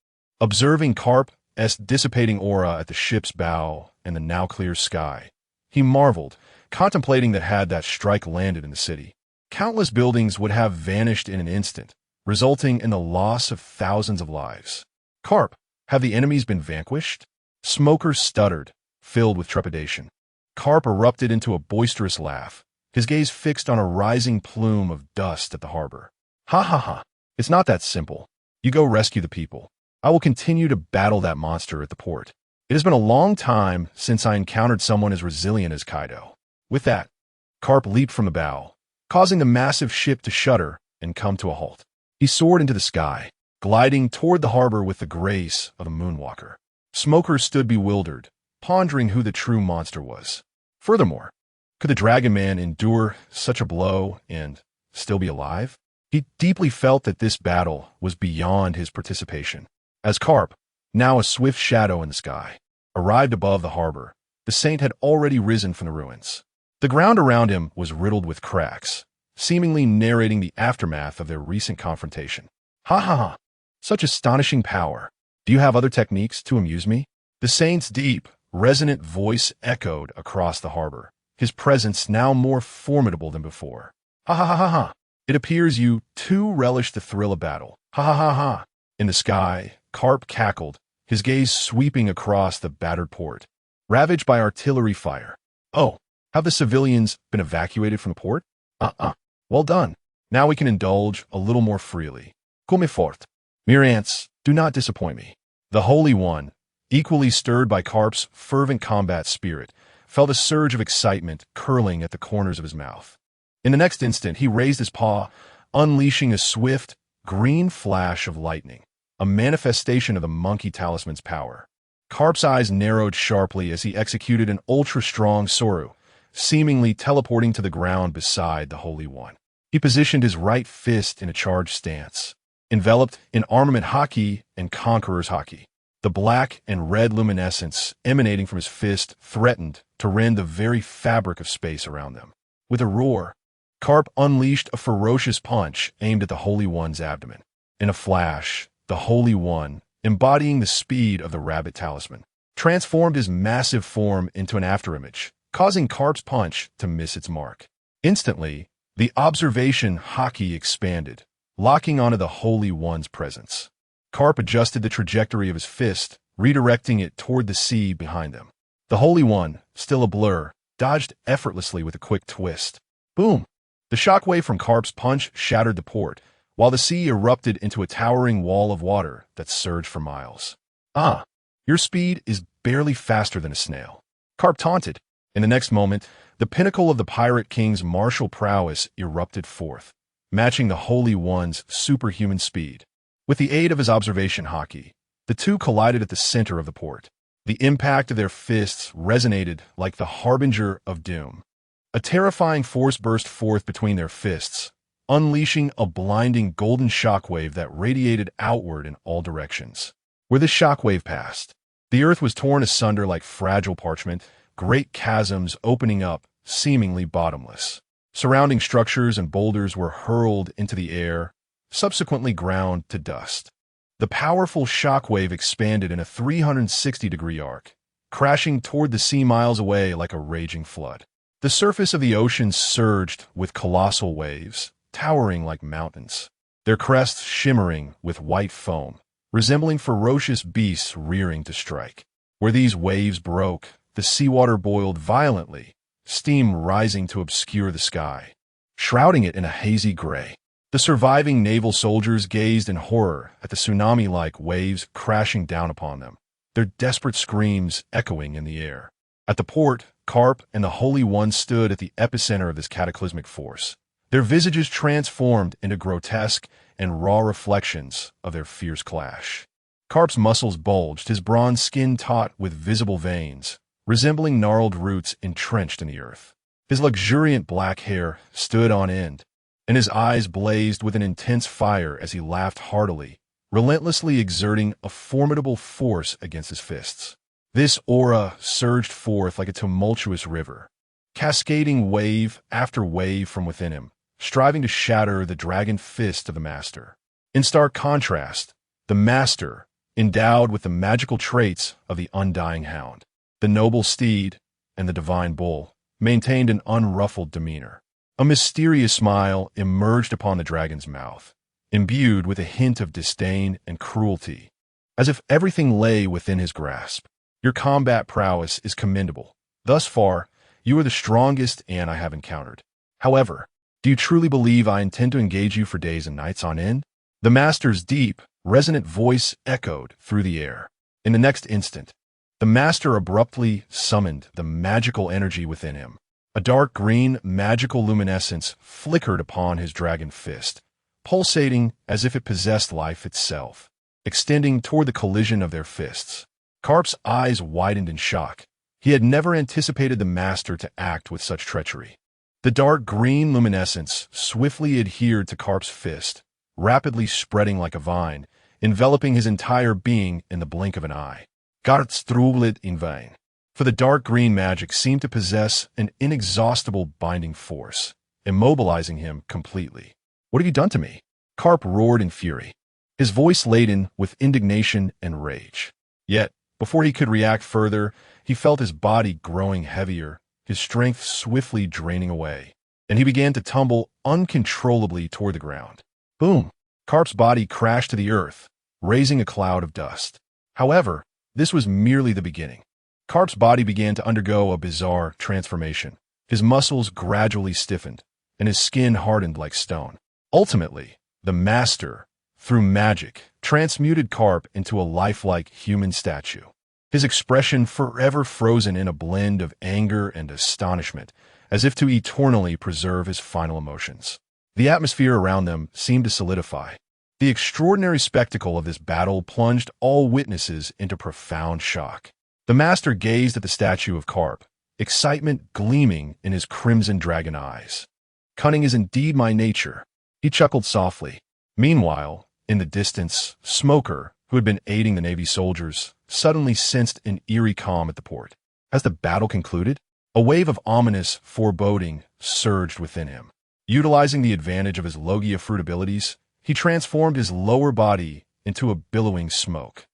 Observing Karp's dissipating aura at the ship's bow and the now clear sky, he marveled, contemplating that had that strike landed in the city, countless buildings would have vanished in an instant, resulting in the loss of thousands of lives. Karp, have the enemies been vanquished? Smoker stuttered, filled with trepidation. Karp erupted into a boisterous laugh, his gaze fixed on a rising plume of dust at the harbor. Ha ha ha, it's not that simple. You go rescue the people. I will continue to battle that monster at the port. It has been a long time since I encountered someone as resilient as Kaido. With that, Karp leaped from the bow, causing the massive ship to shudder and come to a halt. He soared into the sky, gliding toward the harbor with the grace of a moonwalker. Smoker stood bewildered, pondering who the true monster was. Furthermore, could the Dragon Man endure such a blow and still be alive? He deeply felt that this battle was beyond his participation. As Karp, now a swift shadow in the sky, arrived above the harbor, the saint had already risen from the ruins. The ground around him was riddled with cracks, seemingly narrating the aftermath of their recent confrontation. Ha ha ha! Such astonishing power. Do you have other techniques to amuse me? The saint's deep, resonant voice echoed across the harbor, his presence now more formidable than before. Ha ha ha ha ha! It appears you too relish the thrill of battle. Ha ha ha ha! In the sky, Karp cackled, his gaze sweeping across the battered port, ravaged by artillery fire. Oh, have the civilians been evacuated from the port? Well done. Now we can indulge a little more freely. Come fort. Mere ants, do not disappoint me. The Holy One, equally stirred by Karp's fervent combat spirit, felt a surge of excitement curling at the corners of his mouth. In the next instant, he raised his paw, unleashing a swift, green flash of lightning, a manifestation of the monkey talisman's power. Karp's eyes narrowed sharply as he executed an ultra-strong Soru, seemingly teleporting to the ground beside the Holy One. He positioned his right fist in a charged stance, enveloped in armament haki and conqueror's haki. The black and red luminescence emanating from his fist threatened to rend the very fabric of space around them. With a roar, Karp unleashed a ferocious punch aimed at the Holy One's abdomen. In a flash, the Holy One, embodying the speed of the rabbit talisman, transformed his massive form into an afterimage, causing Karp's punch to miss its mark. Instantly, the observation haki expanded, locking onto the Holy One's presence. Karp adjusted the trajectory of his fist, redirecting it toward the sea behind them. The Holy One, still a blur, dodged effortlessly with a quick twist. Boom! The shockwave from Karp's punch shattered the port, while the sea erupted into a towering wall of water that surged for miles. Ah, your speed is barely faster than a snail. Karp taunted. In the next moment, the pinnacle of the Pirate King's martial prowess erupted forth, matching the Holy One's superhuman speed. With the aid of his observation haki, the two collided at the center of the port. The impact of their fists resonated like the harbinger of doom. A terrifying force burst forth between their fists, unleashing a blinding golden shockwave that radiated outward in all directions. Where this shockwave passed, the earth was torn asunder like fragile parchment, great chasms opening up, seemingly bottomless. Surrounding structures and boulders were hurled into the air, subsequently ground to dust. The powerful shockwave expanded in a 360-degree arc, crashing toward the sea miles away like a raging flood. The surface of the ocean surged with colossal waves, towering like mountains, their crests shimmering with white foam, resembling ferocious beasts rearing to strike. Where these waves broke, the seawater boiled violently, steam rising to obscure the sky, shrouding it in a hazy gray. The surviving naval soldiers gazed in horror at the tsunami-like waves crashing down upon them, their desperate screams echoing in the air. At the port, Karp and the Holy One stood at the epicenter of this cataclysmic force, their visages transformed into grotesque and raw reflections of their fierce clash. Karp's muscles bulged, his bronze skin taut with visible veins, resembling gnarled roots entrenched in the earth. His luxuriant black hair stood on end, and his eyes blazed with an intense fire as he laughed heartily, relentlessly exerting a formidable force against his fists. This aura surged forth like a tumultuous river, cascading wave after wave from within him, striving to shatter the dragon fist of the Master. In stark contrast, the Master, endowed with the magical traits of the undying hound, the noble steed, and the divine bull, maintained an unruffled demeanor. A mysterious smile emerged upon the dragon's mouth, imbued with a hint of disdain and cruelty, as if everything lay within his grasp. Your combat prowess is commendable. Thus far, you are the strongest Ant I have encountered. However, do you truly believe I intend to engage you for days and nights on end? The Master's deep, resonant voice echoed through the air. In the next instant, the Master abruptly summoned the magical energy within him. A dark green, magical luminescence flickered upon his dragon fist, pulsating as if it possessed life itself, extending toward the collision of their fists. Carp's eyes widened in shock. He had never anticipated the Master to act with such treachery. The dark green luminescence swiftly adhered to Carp's fist, rapidly spreading like a vine, enveloping his entire being in the blink of an eye. Carp struggled in vain, for the dark green magic seemed to possess an inexhaustible binding force, immobilizing him completely. "What have you done to me?" Carp roared in fury, his voice laden with indignation and rage. Yet, before he could react further, he felt his body growing heavier, his strength swiftly draining away, and he began to tumble uncontrollably toward the ground. Boom! Carp's body crashed to the earth, raising a cloud of dust. However, this was merely the beginning. Carp's body began to undergo a bizarre transformation. His muscles gradually stiffened, and his skin hardened like stone. Ultimately, the Master, through magic, transmuted Carp into a lifelike human statue. His expression forever frozen in a blend of anger and astonishment, as if to eternally preserve his final emotions. The atmosphere around them seemed to solidify. The extraordinary spectacle of this battle plunged all witnesses into profound shock. The Master gazed at the statue of Carp, excitement gleaming in his crimson dragon eyes. "Cunning is indeed my nature," he chuckled softly. Meanwhile, in the distance, Smoker, who had been aiding the Navy soldiers, suddenly sensed an eerie calm at the port. Has the battle concluded? A wave of ominous foreboding surged within him. Utilizing the advantage of his Logia fruit abilities, he transformed his lower body into a billowing smoke,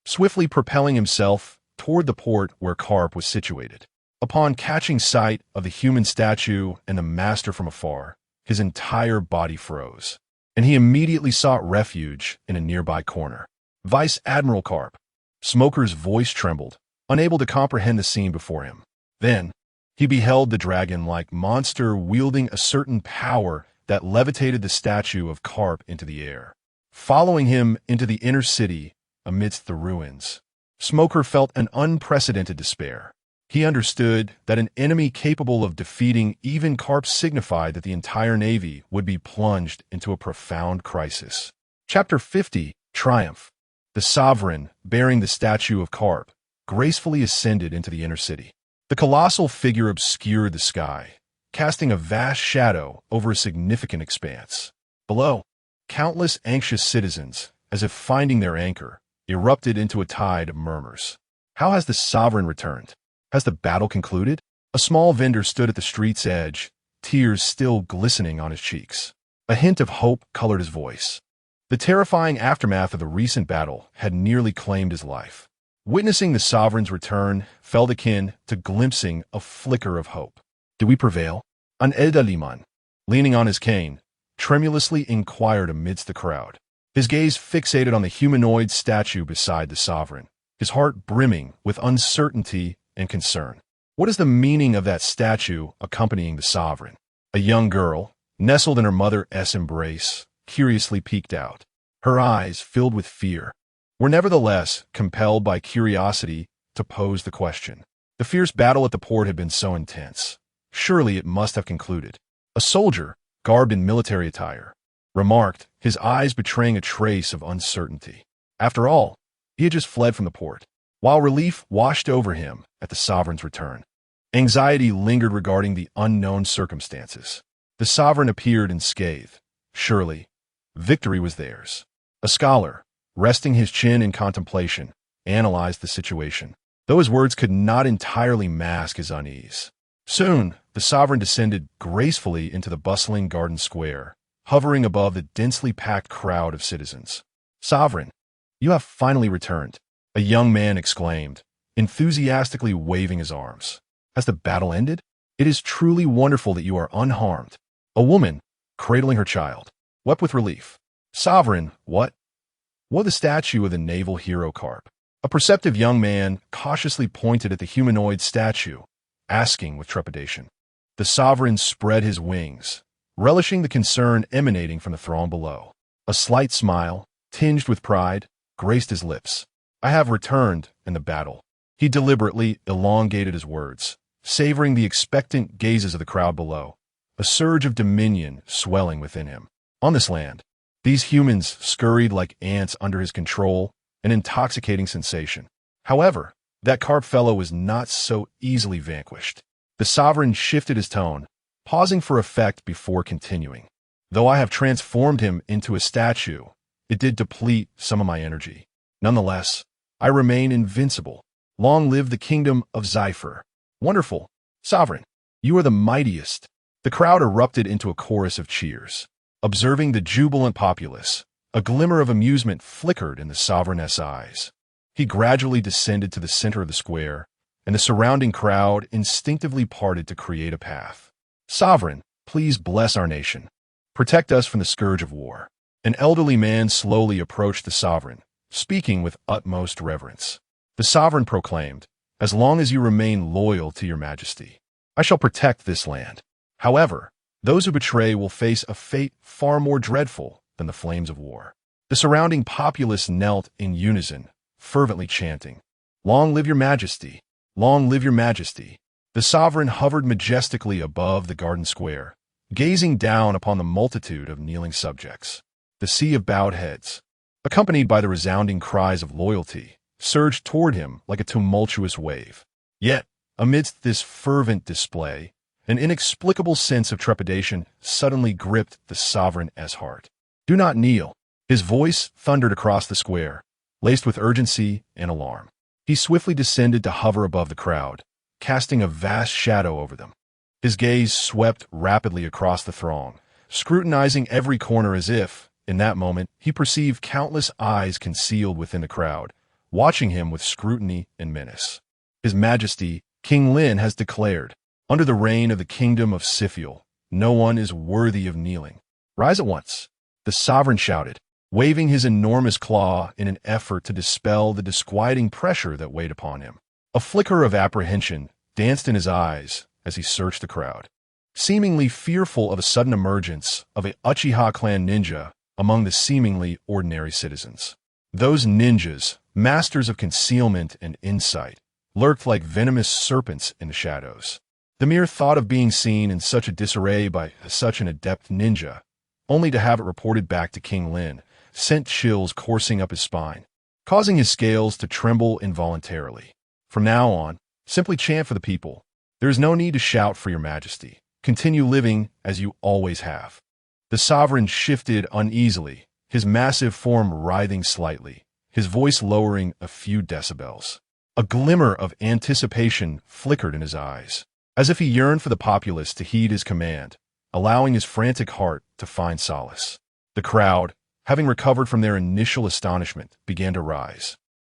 swiftly propelling himself toward the port where Carp was situated. Upon catching sight of the human statue and the Master from afar, his entire body froze, and he immediately sought refuge in a nearby corner. "Vice Admiral Carp." Smoker's voice trembled, unable to comprehend the scene before him. Then, he beheld the dragon-like monster wielding a certain power that levitated the statue of Carp into the air, following him into the inner city amidst the ruins. Smoker felt an unprecedented despair. He understood that an enemy capable of defeating even Carp signified that the entire Navy would be plunged into a profound crisis. Chapter 50, Triumph. The Sovereign, bearing the statue of Carp, gracefully ascended into the inner city. The colossal figure obscured the sky, casting a vast shadow over a significant expanse. Below, countless anxious citizens, as if finding their anchor, erupted into a tide of murmurs. How has the Sovereign returned? Has the battle concluded? A small vendor stood at the street's edge, tears still glistening on his cheeks. A hint of hope colored his voice. The terrifying aftermath of the recent battle had nearly claimed his life. Witnessing the Sovereign's return felt akin to glimpsing a flicker of hope. Did we prevail? An Edaliman, leaning on his cane, tremulously inquired amidst the crowd. His gaze fixated on the humanoid statue beside the Sovereign, his heart brimming with uncertainty and concern. What is the meaning of that statue accompanying the Sovereign? A young girl, nestled in her mother's embrace, curiously peeked out, her eyes filled with fear, were nevertheless compelled by curiosity to pose the question. The fierce battle at the port had been so intense. Surely it must have concluded. A soldier, garbed in military attire, remarked, his eyes betraying a trace of uncertainty. After all, he had just fled from the port. While relief washed over him at the Sovereign's return, anxiety lingered regarding the unknown circumstances. The Sovereign appeared unscathed. Surely, victory was theirs. A scholar, resting his chin in contemplation, analyzed the situation. though his words could not entirely mask his unease. Soon, the sovereign descended gracefully into the bustling garden square, hovering above the densely packed crowd of citizens. "Sovereign, you have finally returned," a young man exclaimed, enthusiastically waving his arms. "Has the battle ended? It is truly wonderful that you are unharmed." A woman, cradling her child, wept with relief. "Sovereign, what?" "What the statue of the naval hero Carp?" A perceptive young man cautiously pointed at the humanoid statue, asking with trepidation. The sovereign spread his wings, relishing the concern emanating from the throng below. A slight smile, tinged with pride, graced his lips. "I have returned in the battle." He deliberately elongated his words, savoring the expectant gazes of the crowd below, a surge of dominion swelling within him. On this land, these humans scurried like ants under his control, an intoxicating sensation. However, that Carp fellow was not so easily vanquished. The sovereign shifted his tone, pausing for effect before continuing. "Though I have transformed him into a statue, it did deplete some of my energy. Nonetheless, I remain invincible. Long live the kingdom of Zephyr." "Wonderful, Sovereign, you are the mightiest." The crowd erupted into a chorus of cheers. Observing the jubilant populace, a glimmer of amusement flickered in the sovereign's eyes. He gradually descended to the center of the square, and the surrounding crowd instinctively parted to create a path. "Sovereign, please bless our nation. Protect us from the scourge of war." An elderly man slowly approached the sovereign, speaking with utmost reverence. The sovereign proclaimed, "As long as you remain loyal to your majesty, I shall protect this land. However, those who betray will face a fate far more dreadful than the flames of war." The surrounding populace knelt in unison, fervently chanting, "Long live your majesty! Long live your majesty!" The sovereign hovered majestically above the garden square, gazing down upon the multitude of kneeling subjects. The sea of bowed heads, accompanied by the resounding cries of loyalty, surged toward him like a tumultuous wave. Yet, amidst this fervent display, an inexplicable sense of trepidation suddenly gripped the sovereign's heart. "Do not kneel." His voice thundered across the square, laced with urgency and alarm. He swiftly descended to hover above the crowd, casting a vast shadow over them. His gaze swept rapidly across the throng, scrutinizing every corner as if, in that moment, he perceived countless eyes concealed within the crowd, watching him with scrutiny and menace. "His Majesty, King Lynn, has declared, under the reign of the kingdom of Siphiel, no one is worthy of kneeling. Rise at once." The sovereign shouted, waving his enormous claw in an effort to dispel the disquieting pressure that weighed upon him. A flicker of apprehension danced in his eyes as he searched the crowd, seemingly fearful of a sudden emergence of a Uchiha clan ninja among the seemingly ordinary citizens. Those ninjas, masters of concealment and insight, lurked like venomous serpents in the shadows. The mere thought of being seen in such a disarray by such an adept ninja, only to have it reported back to King Lynn, sent chills coursing up his spine, causing his scales to tremble involuntarily. From now on, simply chant for the people. There is no need to shout for your majesty. Continue living as you always have. The sovereign shifted uneasily, his massive form writhing slightly, his voice lowering a few decibels. A glimmer of anticipation flickered in his eyes, as if he yearned for the populace to heed his command, allowing his frantic heart to find solace. The crowd, having recovered from their initial astonishment, began to rise.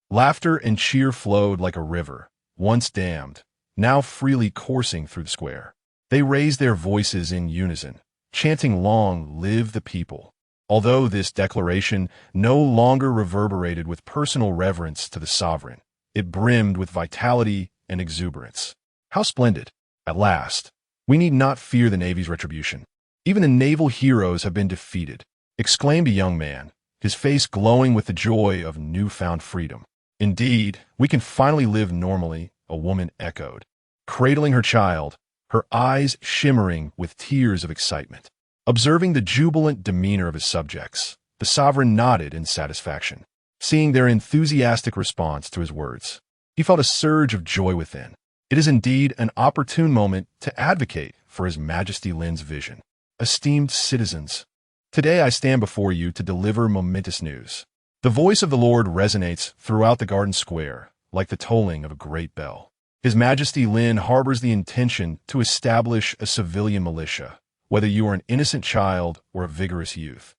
Laughter and cheer flowed like a river, once dammed, now freely coursing through the square. They raised their voices in unison, chanting "Long live the people." Although this declaration no longer reverberated with personal reverence to the sovereign, it brimmed with vitality and exuberance. How splendid! At last, we need not fear the Navy's retribution. Even the naval heroes have been defeated, exclaimed a young man, his face glowing with the joy of newfound freedom. Indeed, we can finally live normally, a woman echoed, cradling her child, her eyes shimmering with tears of excitement. Observing the jubilant demeanor of his subjects, the sovereign nodded in satisfaction. Seeing their enthusiastic response to his words, he felt a surge of joy within. It is indeed an opportune moment to advocate for His Majesty Lynn's vision. Esteemed citizens, today I stand before you to deliver momentous news. The voice of the Lord resonates throughout the garden square, like the tolling of a great bell. His Majesty Lynn harbors the intention to establish a civilian militia, whether you are an innocent child or a vigorous youth.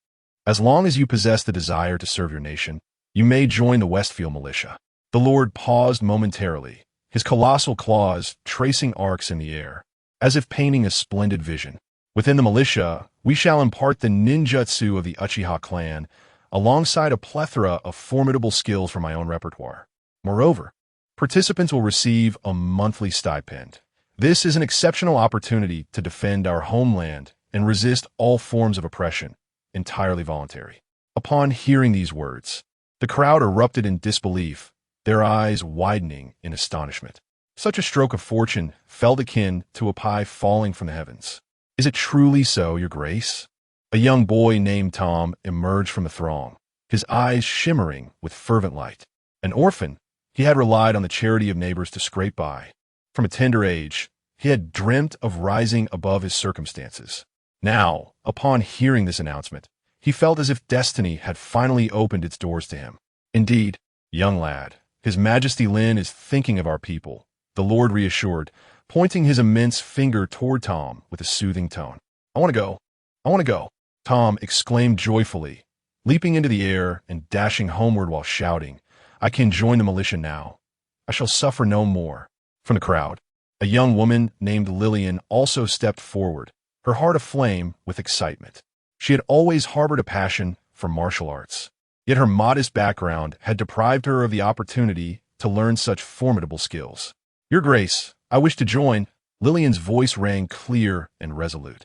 As long as you possess the desire to serve your nation, you may join the Westfield militia. The Lord paused momentarily, his colossal claws tracing arcs in the air, as if painting a splendid vision. Within the militia, we shall impart the ninjutsu of the Uchiha clan, alongside a plethora of formidable skills from my own repertoire. Moreover, participants will receive a monthly stipend. This is an exceptional opportunity to defend our homeland and resist all forms of oppression, entirely voluntary. Upon hearing these words, the crowd erupted in disbelief, their eyes widening in astonishment. Such a stroke of fortune felt akin to a pie falling from the heavens. Is it truly so, Your Grace? A young boy named Tom emerged from the throng, his eyes shimmering with fervent light. An orphan, he had relied on the charity of neighbors to scrape by. From a tender age, he had dreamt of rising above his circumstances. Now, upon hearing this announcement, he felt as if destiny had finally opened its doors to him. Indeed, young lad, His Majesty Lynn is thinking of our people, the Lord reassured, pointing his immense finger toward Tom with a soothing tone. I want to go. I want to go. Tom exclaimed joyfully, leaping into the air and dashing homeward while shouting, I can join the militia now. I shall suffer no more. From the crowd, a young woman named Lillian also stepped forward, her heart aflame with excitement. She had always harbored a passion for martial arts, yet her modest background had deprived her of the opportunity to learn such formidable skills. Your Grace, I wish to join. Lillian's voice rang clear and resolute.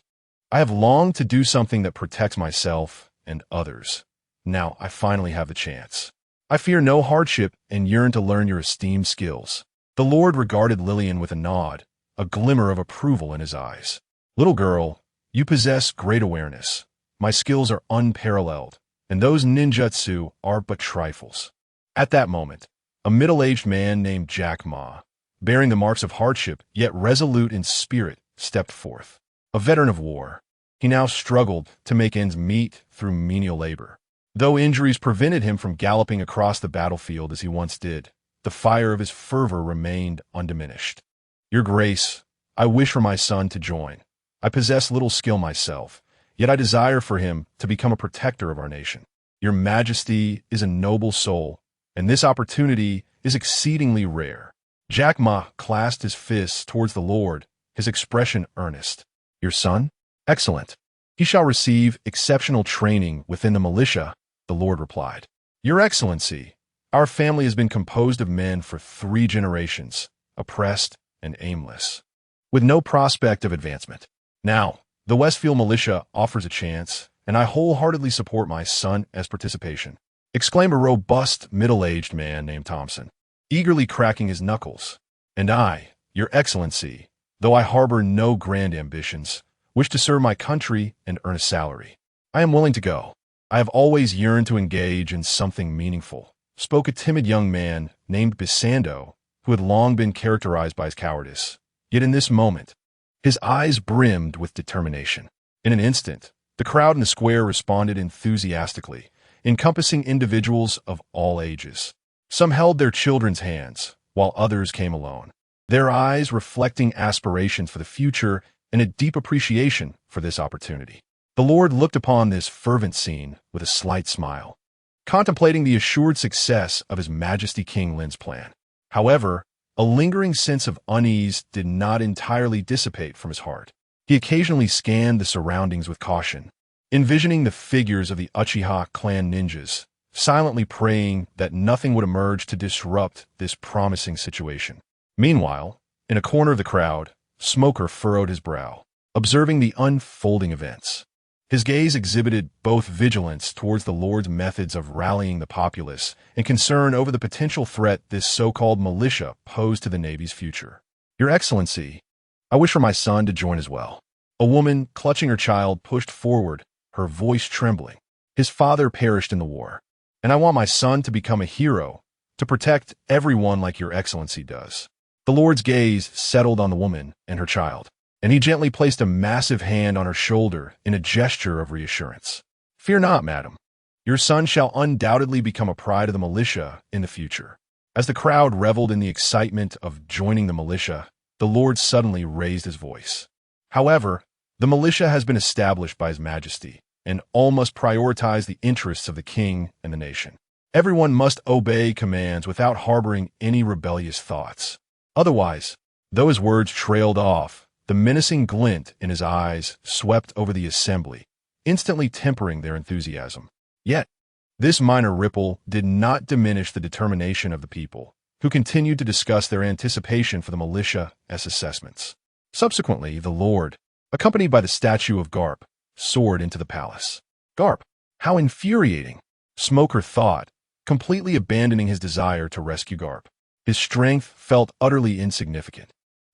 I have longed to do something that protects myself and others. Now I finally have the chance. I fear no hardship and yearn to learn your esteemed skills. The Lord regarded Lillian with a nod, a glimmer of approval in his eyes. Little girl, you possess great awareness. My skills are unparalleled, and those ninjutsu are but trifles. At that moment, a middle-aged man named Jack Ma, bearing the marks of hardship yet resolute in spirit, stepped forth. A veteran of war, he now struggled to make ends meet through menial labor. Though injuries prevented him from galloping across the battlefield as he once did, the fire of his fervor remained undiminished. Your Grace, I wish for my son to join. I possess little skill myself, yet I desire for him to become a protector of our nation. Your Majesty is a noble soul, and this opportunity is exceedingly rare. Jack Ma clasped his fists towards the Lord, his expression earnest. Your son? Excellent. He shall receive exceptional training within the militia, the Lord replied. Your Excellency, our family has been composed of men for 3 generations, oppressed and aimless, with no prospect of advancement. Now, the Westfield militia offers a chance, and I wholeheartedly support my son as participation, exclaimed a robust, middle-aged man named Thompson, eagerly cracking his knuckles. And I, Your Excellency, though I harbor no grand ambitions, wish to serve my country and earn a salary. I am willing to go. I have always yearned to engage in something meaningful, spoke a timid young man named Bisando, who had long been characterized by his cowardice. Yet in this moment, his eyes brimmed with determination. In an instant, the crowd in the square responded enthusiastically, encompassing individuals of all ages. Some held their children's hands, while others came alone, their eyes reflecting aspirations for the future and a deep appreciation for this opportunity. The Lord looked upon this fervent scene with a slight smile, contemplating the assured success of His Majesty King Lin's plan. However, a lingering sense of unease did not entirely dissipate from his heart. He occasionally scanned the surroundings with caution, envisioning the figures of the Uchiha clan ninjas, silently praying that nothing would emerge to disrupt this promising situation. Meanwhile, in a corner of the crowd, Smoker furrowed his brow, observing the unfolding events. His gaze exhibited both vigilance towards the Lord's methods of rallying the populace and concern over the potential threat this so-called militia posed to the Navy's future. Your Excellency, I wish for my son to join as well. A woman, clutching her child, pushed forward, her voice trembling. His father perished in the war, and I want my son to become a hero, to protect everyone like Your Excellency does. The Lord's gaze settled on the woman and her child, and he gently placed a massive hand on her shoulder in a gesture of reassurance. Fear not, madam. Your son shall undoubtedly become a pride of the militia in the future. As the crowd reveled in the excitement of joining the militia, the Lord suddenly raised his voice. However, the militia has been established by His Majesty, and all must prioritize the interests of the king and the nation. Everyone must obey commands without harboring any rebellious thoughts. Otherwise, though his words trailed off, the menacing glint in his eyes swept over the assembly, instantly tempering their enthusiasm. Yet, this minor ripple did not diminish the determination of the people, who continued to discuss their anticipation for the militia's assessments. Subsequently, the Lord, accompanied by the statue of Garp, soared into the palace. Garp, how infuriating! Smoker thought, completely abandoning his desire to rescue Garp. His strength felt utterly insignificant.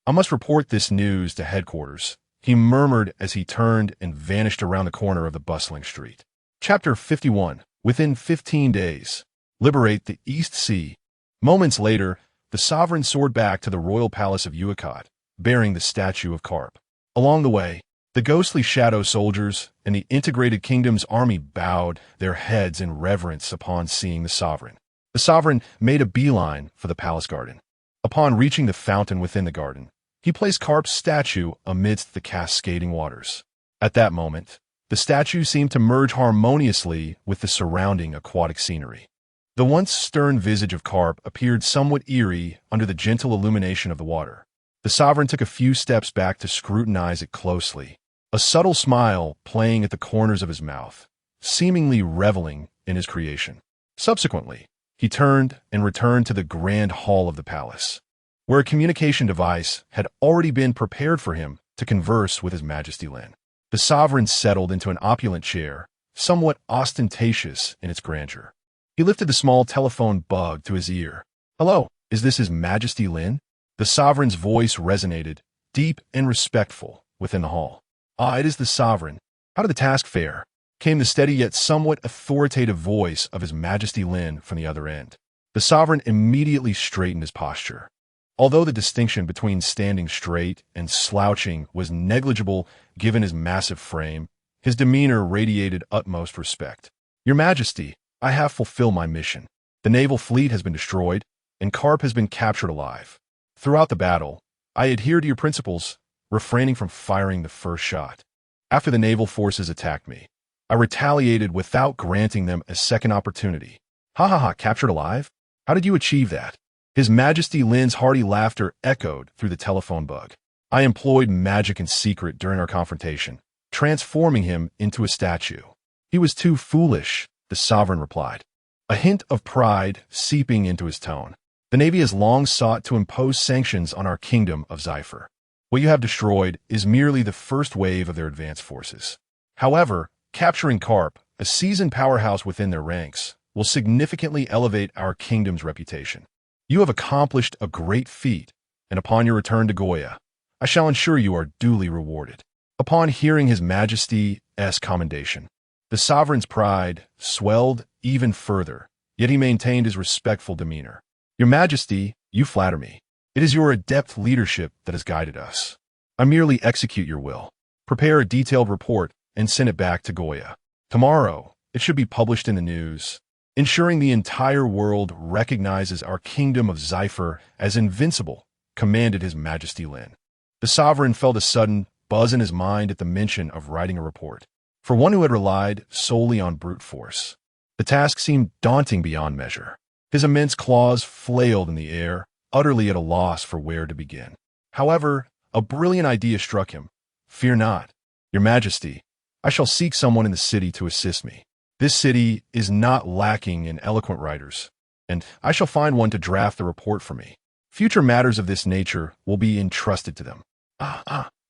I must report this news to headquarters, he murmured as he turned and vanished around the corner of the bustling street. Chapter 51. Within 15 days. Liberate the East Sea. Moments later, the sovereign soared back to the royal palace of Uchiha, bearing the statue of Garp. Along the way, the ghostly shadow soldiers and the integrated kingdom's army bowed their heads in reverence upon seeing the sovereign. The sovereign made a beeline for the palace garden. Upon reaching the fountain within the garden, he placed Garp's statue amidst the cascading waters. At that moment, the statue seemed to merge harmoniously with the surrounding aquatic scenery. The once stern visage of Garp appeared somewhat eerie under the gentle illumination of the water. The sovereign took a few steps back to scrutinize it closely, a subtle smile playing at the corners of his mouth, seemingly reveling in his creation. Subsequently, he turned and returned to the grand hall of the palace, where a communication device had already been prepared for him to converse with His Majesty Lynn. The sovereign settled into an opulent chair, somewhat ostentatious in its grandeur. He lifted the small telephone bug to his ear. "Hello, is this His Majesty Lynn?" The sovereign's voice resonated, deep and respectful, within the hall. "Ah, it is the sovereign. How did the task fare?" Came the steady yet somewhat authoritative voice of His Majesty Lynn from the other end. The sovereign immediately straightened his posture. Although the distinction between standing straight and slouching was negligible given his massive frame, his demeanor radiated utmost respect. "Your Majesty, I have fulfilled my mission. The naval fleet has been destroyed, and Garp has been captured alive. Throughout the battle, I adhered to your principles, refraining from firing the first shot. After the naval forces attacked me, I retaliated without granting them a second opportunity." "Ha ha ha, captured alive? How did you achieve that?" His Majesty Lynn's hearty laughter echoed through the telephone bug. "I employed magic in secret during our confrontation, transforming him into a statue." "He was too foolish," the sovereign replied, a hint of pride seeping into his tone. "The Navy has long sought to impose sanctions on our kingdom of Zephyr. What you have destroyed is merely the first wave of their advance forces. However, capturing Garp, a seasoned powerhouse within their ranks, will significantly elevate our kingdom's reputation. You have accomplished a great feat, and upon your return to Goya, I shall ensure you are duly rewarded." Upon hearing His Majesty's commendation, the sovereign's pride swelled even further, yet he maintained his respectful demeanor. "Your Majesty, you flatter me. It is your adept leadership that has guided us. I merely execute your will. Prepare a detailed report and send it back to Goya. Tomorrow, it should be published in the news, ensuring the entire world recognizes our kingdom of Zephyr as invincible," commanded His Majesty Lynn. The sovereign felt a sudden buzz in his mind at the mention of writing a report. For one who had relied solely on brute force, the task seemed daunting beyond measure. His immense claws flailed in the air, utterly at a loss for where to begin. However, a brilliant idea struck him. "Fear not, Your Majesty. I shall seek someone in the city to assist me. This city is not lacking in eloquent writers, and I shall find one to draft the report for me. Future matters of this nature will be entrusted to them."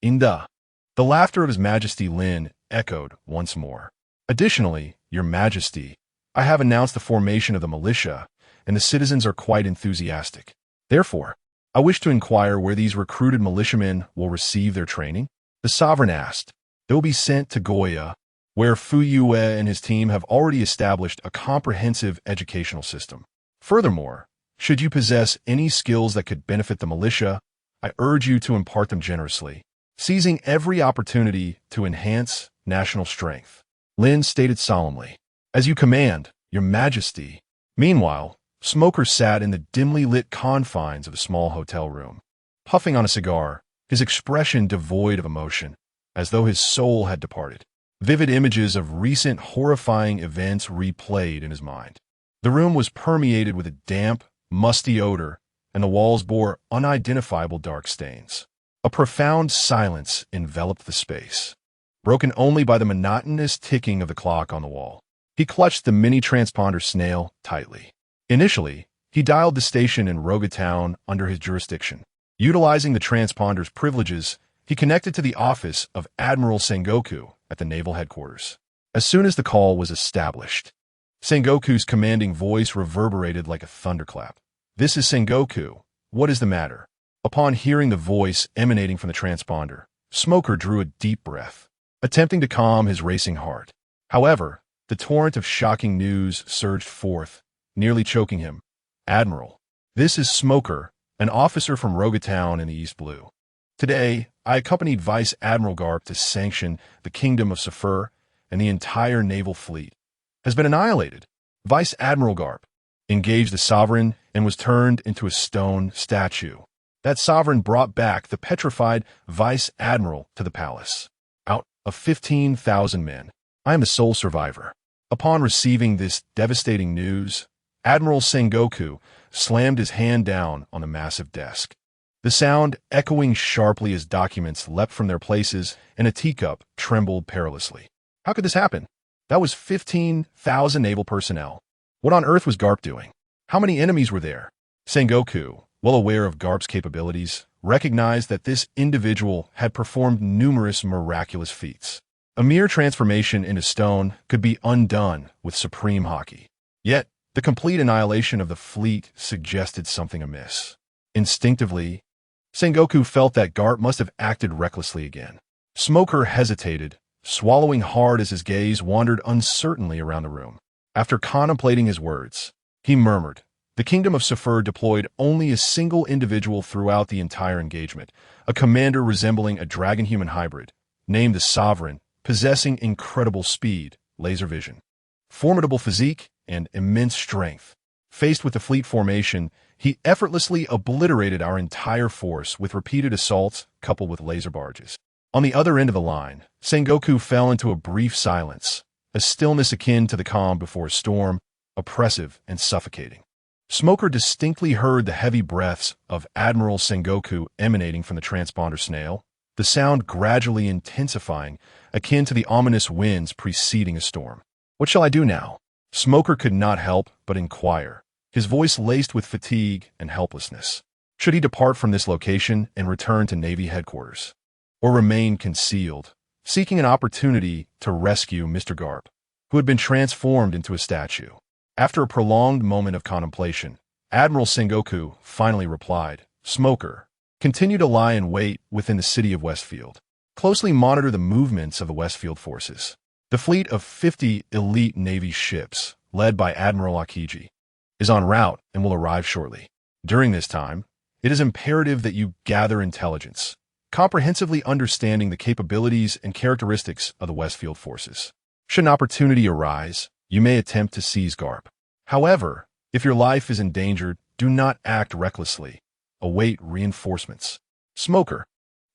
Inda. The laughter of His Majesty Lynn echoed once more. "Additionally, Your Majesty, I have announced the formation of the militia, and the citizens are quite enthusiastic. Therefore, I wish to inquire where these recruited militiamen will receive their training." The sovereign asked. "They will be sent to Goya, where Fu Yue and his team have already established a comprehensive educational system. Furthermore, should you possess any skills that could benefit the militia, I urge you to impart them generously, seizing every opportunity to enhance national strength." Lynn stated solemnly. "As you command, Your Majesty." Meanwhile, Smoker sat in the dimly lit confines of a small hotel room, puffing on a cigar, his expression devoid of emotion, as though his soul had departed. Vivid images of recent horrifying events replayed in his mind. The room was permeated with a damp, musty odor, and the walls bore unidentifiable dark stains. A profound silence enveloped the space, broken only by the monotonous ticking of the clock on the wall. He clutched the mini-transponder snail tightly. Initially, he dialed the station in Rogatown under his jurisdiction. Utilizing the transponder's privileges, he connected to the office of Admiral Sengoku at the naval headquarters. As soon as the call was established, Sengoku's commanding voice reverberated like a thunderclap. "This is Sengoku. What is the matter?" Upon hearing the voice emanating from the transponder, Smoker drew a deep breath, attempting to calm his racing heart. However, the torrent of shocking news surged forth, nearly choking him. "Admiral, this is Smoker, an officer from Rogatown in the East Blue. Today, I accompanied Vice Admiral Garp to sanction the Kingdom of Safur, and the entire naval fleet has been annihilated." Vice Admiral Garp engaged the sovereign and was turned into a stone statue. That sovereign brought back the petrified Vice Admiral to the palace. Out of 15,000 men, I am the sole survivor. Upon receiving this devastating news, Admiral Sengoku slammed his hand down on the massive desk, the sound echoing sharply as documents leapt from their places and a teacup trembled perilously. How could this happen? That was 15,000 naval personnel. What on earth was Garp doing? How many enemies were there? Sengoku, well aware of Garp's capabilities, recognized that this individual had performed numerous miraculous feats. A mere transformation into stone could be undone with supreme haki. Yet, the complete annihilation of the fleet suggested something amiss. Instinctively, Sengoku felt that Garp must have acted recklessly again. Smoker hesitated, swallowing hard as his gaze wandered uncertainly around the room. After contemplating his words, he murmured, "The Kingdom of Safur deployed only a single individual throughout the entire engagement, a commander resembling a dragon-human hybrid, named the Sovereign, possessing incredible speed, laser vision, formidable physique, and immense strength. Faced with the fleet formation, he effortlessly obliterated our entire force with repeated assaults coupled with laser barges." On the other end of the line, Sengoku fell into a brief silence, a stillness akin to the calm before a storm, oppressive and suffocating. Smoker distinctly heard the heavy breaths of Admiral Sengoku emanating from the transponder snail, the sound gradually intensifying, akin to the ominous winds preceding a storm. "What shall I do now?" Smoker could not help but inquire, his voice laced with fatigue and helplessness. Should he depart from this location and return to Navy headquarters, or remain concealed, seeking an opportunity to rescue Mr. Garp, who had been transformed into a statue? After a prolonged moment of contemplation, Admiral Sengoku finally replied, "Smoker, continue to lie in wait within the city of Westfield. Closely monitor the movements of the Westfield forces. The fleet of 50 elite Navy ships, led by Admiral Akiji, is en route and will arrive shortly. During this time, it is imperative that you gather intelligence, comprehensively understanding the capabilities and characteristics of the Westfield forces. Should an opportunity arise, you may attempt to seize Garp. However, if your life is endangered, do not act recklessly. Await reinforcements. Smoker,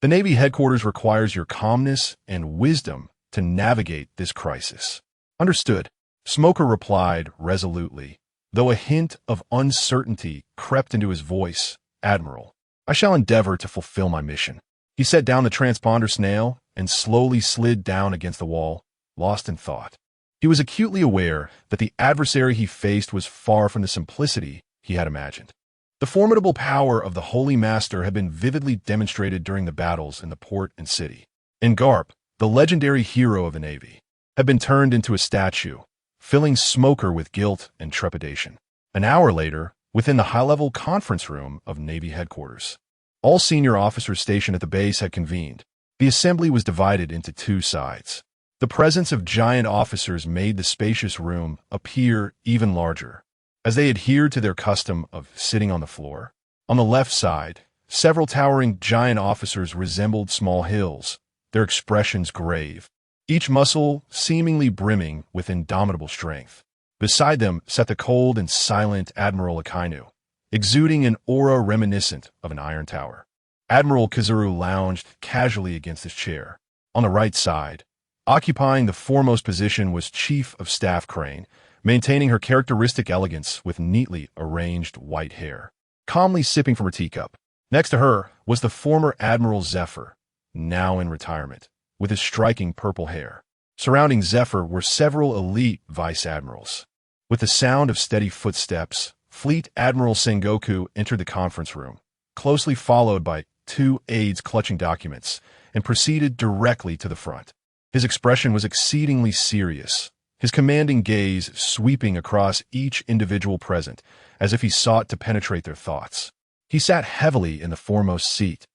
the Navy headquarters requires your calmness and wisdom to navigate this crisis." "Understood," Smoker replied resolutely, though a hint of uncertainty crept into his voice. "Admiral, I shall endeavor to fulfill my mission." He set down the transponder snail and slowly slid down against the wall, lost in thought. He was acutely aware that the adversary he faced was far from the simplicity he had imagined. The formidable power of the Holy Master had been vividly demonstrated during the battles in the port and city. And Garp, the legendary hero of the Navy, had been turned into a statue, filling Smoker with guilt and trepidation. An hour later, within the high-level conference room of Navy headquarters, all senior officers stationed at the base had convened. The assembly was divided into two sides. The presence of giant officers made the spacious room appear even larger, as they adhered to their custom of sitting on the floor. On the left side, several towering giant officers resembled small hills, their expressions grave, each muscle seemingly brimming with indomitable strength. Beside them sat the cold and silent Admiral Akainu, exuding an aura reminiscent of an iron tower. Admiral Kizuru lounged casually against his chair. On the right side, occupying the foremost position, was Chief of Staff Crane, maintaining her characteristic elegance with neatly arranged white hair, calmly sipping from her teacup. Next to her was the former Admiral Zephyr, now in retirement, with his striking purple hair. Surrounding Zephyr were several elite vice admirals. With the sound of steady footsteps, Fleet Admiral Sengoku entered the conference room, closely followed by 2 aides clutching documents, and proceeded directly to the front. His expression was exceedingly serious, his commanding gaze sweeping across each individual present, as if he sought to penetrate their thoughts. He sat heavily in the foremost seat,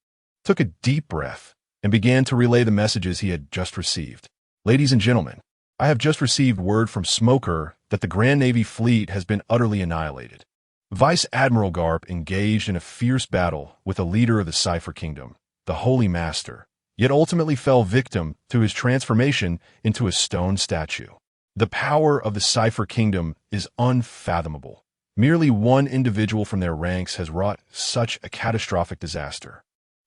took a deep breath, and began to relay the messages he had just received. Ladies and gentlemen, I have just received word from Smoker that the Grand Navy fleet has been utterly annihilated. Vice Admiral Garp engaged in a fierce battle with a leader of the Cypher Kingdom, the Holy Master, yet ultimately fell victim to his transformation into a stone statue. The power of the Cypher Kingdom is unfathomable. Merely one individual from their ranks has wrought such a catastrophic disaster.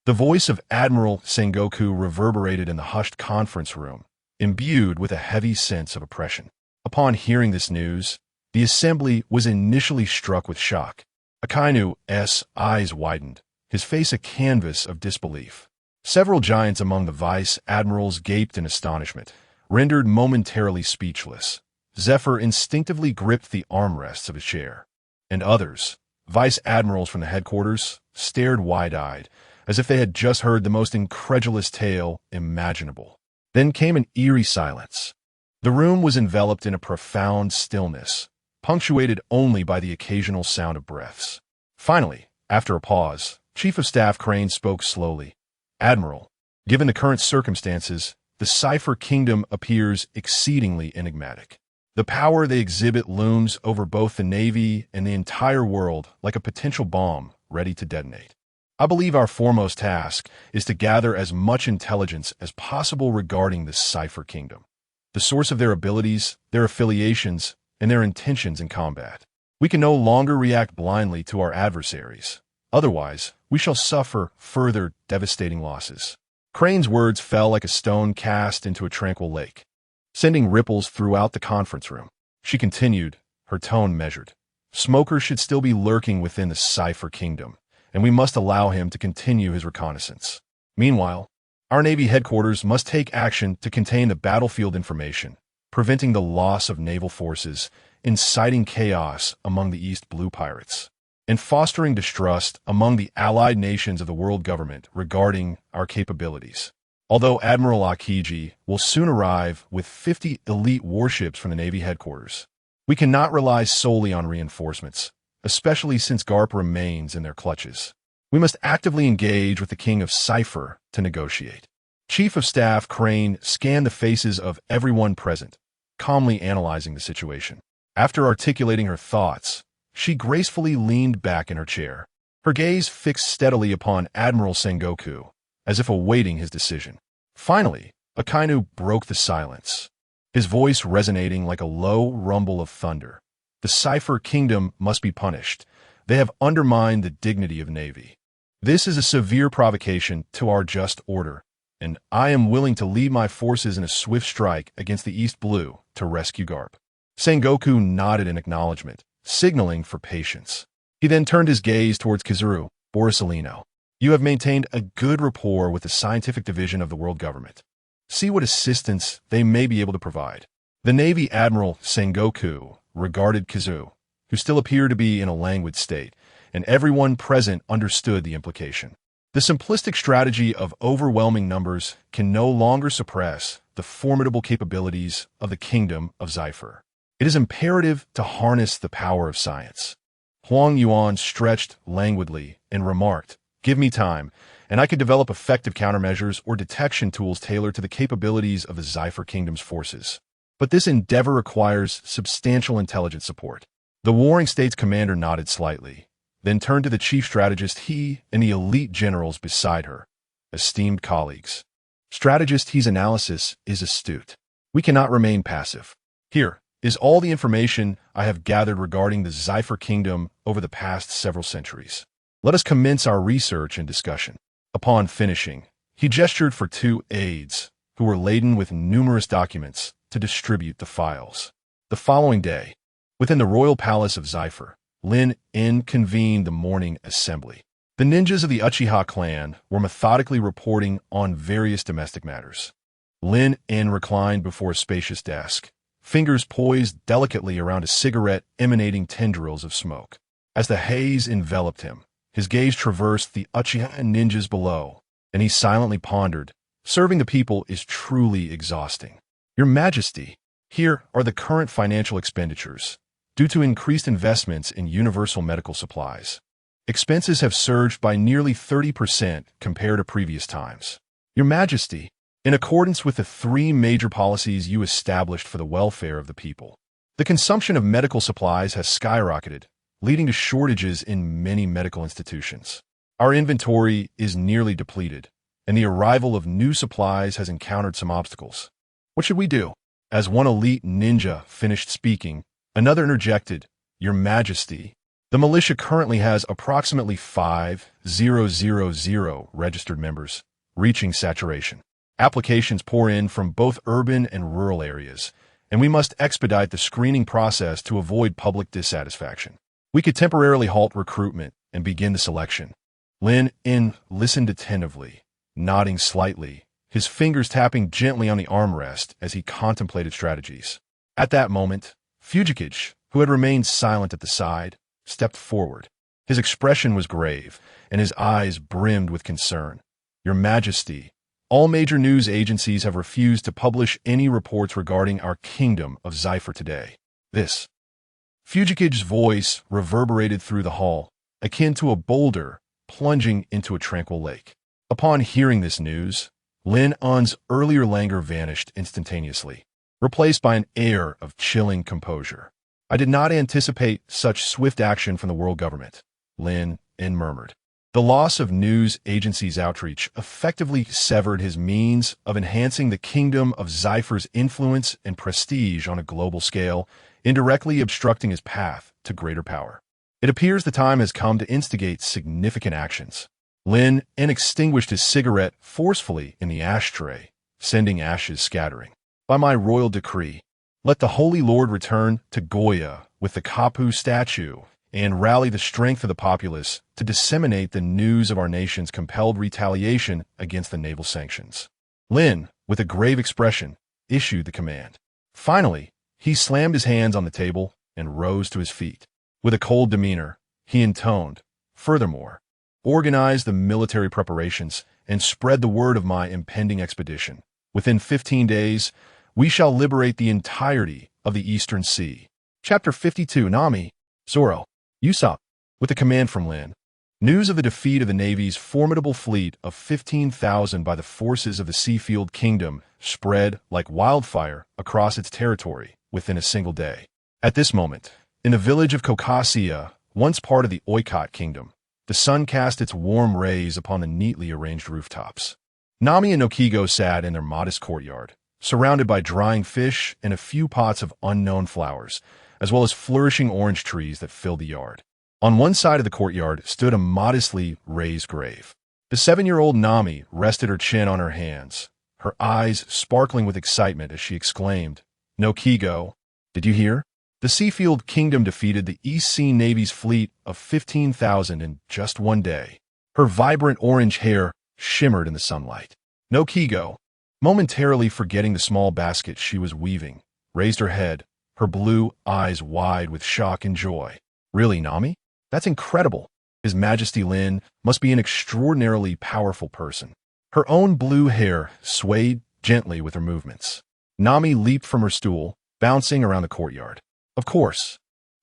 The voice of Admiral Sengoku reverberated in the hushed conference room, imbued with a heavy sense of oppression. Upon hearing this news, the assembly was initially struck with shock. Akainu's eyes widened, his face a canvas of disbelief. Several giants among the vice admirals gaped in astonishment, rendered momentarily speechless. Zephyr instinctively gripped the armrests of his chair, and others, vice admirals from the headquarters, stared wide-eyed, as if they had just heard the most incredulous tale imaginable. Then came an eerie silence. The room was enveloped in a profound stillness, punctuated only by the occasional sound of breaths. Finally, after a pause, Chief of Staff Crane spoke slowly. Admiral, given the current circumstances, the Cypher Kingdom appears exceedingly enigmatic. The power they exhibit looms over both the Navy and the entire world like a potential bomb ready to detonate. I believe our foremost task is to gather as much intelligence as possible regarding the Cypher Kingdom, the source of their abilities, their affiliations, and their intentions in combat. We can no longer react blindly to our adversaries. Otherwise, we shall suffer further devastating losses. Crane's words fell like a stone cast into a tranquil lake, sending ripples throughout the conference room. She continued, her tone measured. Smoker should still be lurking within the Cypher Kingdom, and we must allow him to continue his reconnaissance. Meanwhile, our Navy headquarters must take action to contain the battlefield information, preventing the loss of naval forces, inciting chaos among the East Blue pirates, and fostering distrust among the allied nations of the world government regarding our capabilities. Although Admiral Akiji will soon arrive with 50 elite warships from the Navy headquarters, we cannot rely solely on reinforcements, especially since Garp remains in their clutches. We must actively engage with the King of Cypher to negotiate. Chief of Staff Crane scanned the faces of everyone present, calmly analyzing the situation. After articulating her thoughts, she gracefully leaned back in her chair, her gaze fixed steadily upon Admiral Sengoku, as if awaiting his decision. Finally, Akainu broke the silence, his voice resonating like a low rumble of thunder. The Cypher Kingdom must be punished. They have undermined the dignity of the Navy. This is a severe provocation to our just order, and I am willing to lead my forces in a swift strike against the East Blue to rescue Garp. Sengoku nodded in acknowledgement, signaling for patience. He then turned his gaze towards Kizuru. Borisolino, you have maintained a good rapport with the scientific division of the world government. See what assistance they may be able to provide. The Navy Admiral Sengoku regarded Kizu, who still appeared to be in a languid state, and everyone present understood the implication. The simplistic strategy of overwhelming numbers can no longer suppress the formidable capabilities of the Kingdom of Cypher. It is imperative to harness the power of science. Huang Yuan stretched languidly and remarked, "Give me time, and I could develop effective countermeasures or detection tools tailored to the capabilities of the Cypher Kingdom's forces. But this endeavor requires substantial intelligence support." The Warring States commander nodded slightly, then turned to the chief strategist, he and the elite generals beside her. Esteemed colleagues, Strategist He's analysis is astute. We cannot remain passive. Here is all the information I have gathered regarding the Zephyr Kingdom over the past several centuries. Let us commence our research and discussion. Upon finishing, he gestured for two aides, who were laden with numerous documents, to distribute the files. The following day, within the royal palace of Zephyr, Lynn convened the morning assembly. The ninjas of the Uchiha clan were methodically reporting on various domestic matters. Lynn reclined before a spacious desk, fingers poised delicately around a cigarette emanating tendrils of smoke. As the haze enveloped him, his gaze traversed the Uchiha ninjas below, and he silently pondered, serving the people is truly exhausting. Your Majesty, here are the current financial expenditures. Due to increased investments in universal medical supplies, expenses have surged by nearly 30% compared to previous times. Your Majesty, in accordance with the three major policies you established for the welfare of the people, the consumption of medical supplies has skyrocketed, leading to shortages in many medical institutions. Our inventory is nearly depleted, and the arrival of new supplies has encountered some obstacles. What should we do? As one elite ninja finished speaking, another interjected, Your Majesty, the militia currently has approximately 5,000 registered members, reaching saturation. Applications pour in from both urban and rural areas, and we must expedite the screening process to avoid public dissatisfaction. We could temporarily halt recruitment and begin the selection. Lynn listened attentively, nodding slightly, his fingers tapping gently on the armrest as he contemplated strategies. At that moment, Fugikage, who had remained silent at the side, stepped forward. His expression was grave, and his eyes brimmed with concern. Your Majesty, all major news agencies have refused to publish any reports regarding our kingdom of Zephyr today. This. Fugikage's voice reverberated through the hall, akin to a boulder plunging into a tranquil lake. Upon hearing this news, Lynn's earlier languor vanished instantaneously, replaced by an air of chilling composure. I did not anticipate such swift action from the world government, Lynn murmured. The loss of news agencies' outreach effectively severed his means of enhancing the kingdom of Zephyr's influence and prestige on a global scale, indirectly obstructing his path to greater power. It appears the time has come to instigate significant actions. Lynn extinguished his cigarette forcefully in the ashtray, sending ashes scattering. By my royal decree, let the Holy Lord return to Goya with the Kapu statue and rally the strength of the populace to disseminate the news of our nation's compelled retaliation against the naval sanctions. Lynn, with a grave expression, issued the command. Finally, he slammed his hands on the table and rose to his feet. With a cold demeanor, he intoned, furthermore, organize the military preparations and spread the word of my impending expedition. Within 15 days, we shall liberate the entirety of the Eastern Sea. Chapter 52 Nami, Zoro, Usopp, with a command from Lynn. News of the defeat of the Navy's formidable fleet of 15,000 by the forces of the Seafield Kingdom spread like wildfire across its territory within a single day. At this moment, in the village of Kokasia, once part of the Oikot Kingdom, the sun cast its warm rays upon the neatly arranged rooftops. Nami and Nokigo sat in their modest courtyard, surrounded by drying fish and a few pots of unknown flowers, as well as flourishing orange trees that filled the yard. On one side of the courtyard stood a modestly raised grave. The 7-year-old Nami rested her chin on her hands, her eyes sparkling with excitement as she exclaimed, Nokigo, did you hear? The Seafield Kingdom defeated the East Sea Navy's fleet of 15,000 in just one day. Her vibrant orange hair shimmered in the sunlight. Nokigo, momentarily forgetting the small basket she was weaving, raised her head, her blue eyes wide with shock and joy. Really, Nami? That's incredible. His Majesty Lynn must be an extraordinarily powerful person. Her own blue hair swayed gently with her movements. Nami leaped from her stool, bouncing around the courtyard. Of course.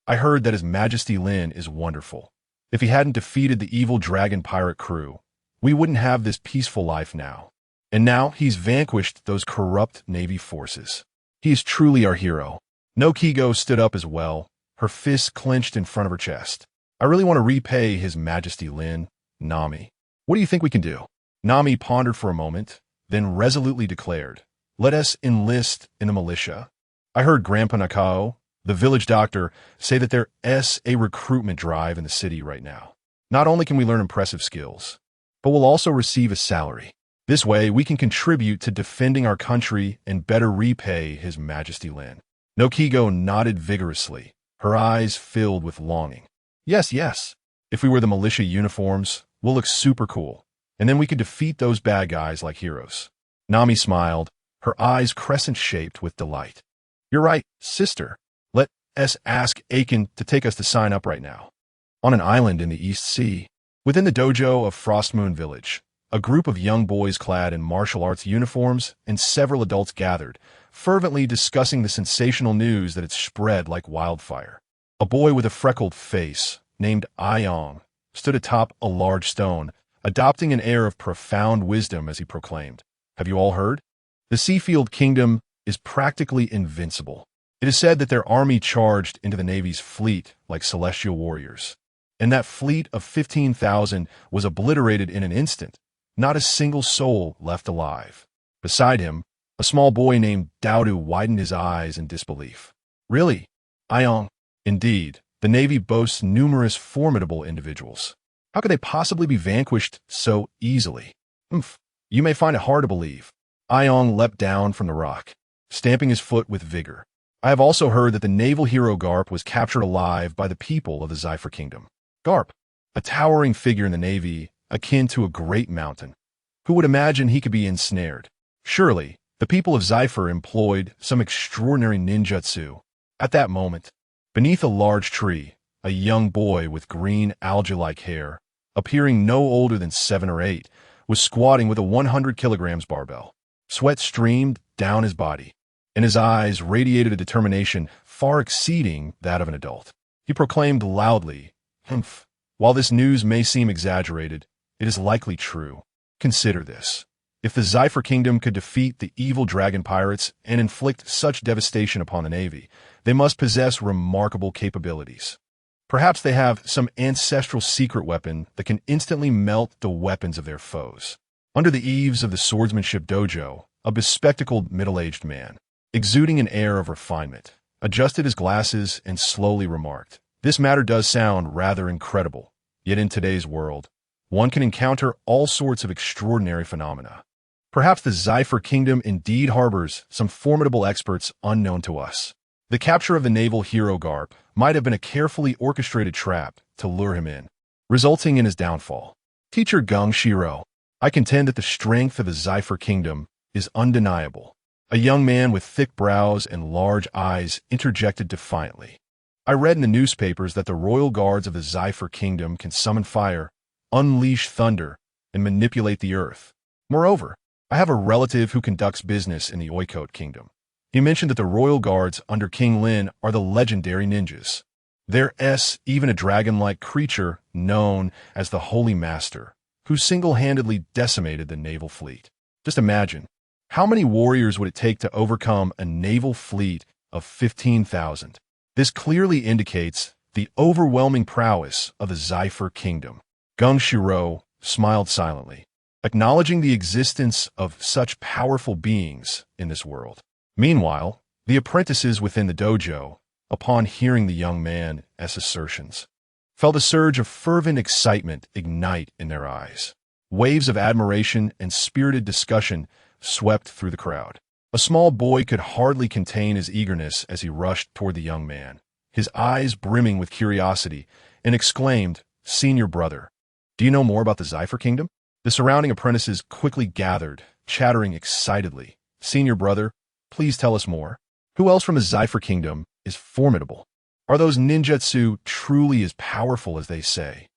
I heard that His Majesty Lynn is wonderful. If he hadn't defeated the evil dragon pirate crew, we wouldn't have this peaceful life now. And now he's vanquished those corrupt Navy forces. He is truly our hero. Nokigo stood up as well, her fists clenched in front of her chest. I really want to repay His Majesty Lynn, Nami. What do you think we can do? Nami pondered for a moment, then resolutely declared, let us enlist in the militia. I heard Grandpa Nakao, the village doctor, say that there's a recruitment drive in the city right now. Not only can we learn impressive skills, but we'll also receive a salary. This way, we can contribute to defending our country and better repay His Majesty Lynn. Nokigo nodded vigorously, her eyes filled with longing. Yes, yes. If we wear the militia uniforms, we'll look super cool. And then we could defeat those bad guys like heroes. Nami smiled, her eyes crescent-shaped with delight. You're right, sister. Let's ask Aiken to take us to sign up right now. On an island in the East Sea, within the dojo of Frostmoon Village, a group of young boys clad in martial arts uniforms and several adults gathered, fervently discussing the sensational news that had spread like wildfire. A boy with a freckled face, named Ayong, stood atop a large stone, adopting an air of profound wisdom as he proclaimed, "Have you all heard? The Seafield Kingdom is practically invincible. It is said that their army charged into the Navy's fleet like celestial warriors. And that fleet of 15,000 was obliterated in an instant, not a single soul left alive." Beside him, a small boy named Daudu widened his eyes in disbelief. Really? Ayong? Indeed, the Navy boasts numerous formidable individuals. How could they possibly be vanquished so easily? You may find it hard to believe. Ayong leapt down from the rock, stamping his foot with vigor. I have also heard that the naval hero Garp was captured alive by the people of the Zephyr Kingdom. Garp, a towering figure in the Navy, akin to a great mountain. Who would imagine he could be ensnared? Surely, the people of Zephyr employed some extraordinary ninjutsu. At that moment, beneath a large tree, a young boy with green algae-like hair, appearing no older than 7 or 8, was squatting with a 100 kilograms barbell. Sweat streamed down his body, and his eyes radiated a determination far exceeding that of an adult. He proclaimed loudly, While this news may seem exaggerated, it is likely true. Consider this. If the Zephyr Kingdom could defeat the evil dragon pirates and inflict such devastation upon the Navy, they must possess remarkable capabilities. Perhaps they have some ancestral secret weapon that can instantly melt the weapons of their foes. Under the eaves of the swordsmanship dojo, a bespectacled middle-aged man, exuding an air of refinement, adjusted his glasses and slowly remarked, "This matter does sound rather incredible, yet in today's world, one can encounter all sorts of extraordinary phenomena. Perhaps the Zephyr Kingdom indeed harbors some formidable experts unknown to us. The capture of the naval hero Garp might have been a carefully orchestrated trap to lure him in, resulting in his downfall. Teacher Gung Shiro, I contend that the strength of the Zephyr Kingdom is undeniable." A young man with thick brows and large eyes interjected defiantly. "I read in the newspapers that the royal guards of the Zephyr Kingdom can summon fire, unleash thunder, and manipulate the earth. Moreover, I have a relative who conducts business in the Oikote Kingdom. He mentioned that the royal guards under King Lynn are the legendary ninjas. There's even a dragon-like creature known as the Holy Master, who single-handedly decimated the naval fleet. Just imagine, how many warriors would it take to overcome a naval fleet of 15,000? This clearly indicates the overwhelming prowess of the Zephyr Kingdom." Gung Shiro smiled silently, acknowledging the existence of such powerful beings in this world. Meanwhile, the apprentices within the dojo, upon hearing the young man's assertions, felt a surge of fervent excitement ignite in their eyes. Waves of admiration and spirited discussion swept through the crowd. A small boy could hardly contain his eagerness as he rushed toward the young man, his eyes brimming with curiosity, and exclaimed, "Senior brother, do you know more about the Zephyr Kingdom?" The surrounding apprentices quickly gathered, chattering excitedly. "Senior brother, please tell us more. Who else from the Zephyr Kingdom is formidable? Are those ninjutsu truly as powerful as they say?"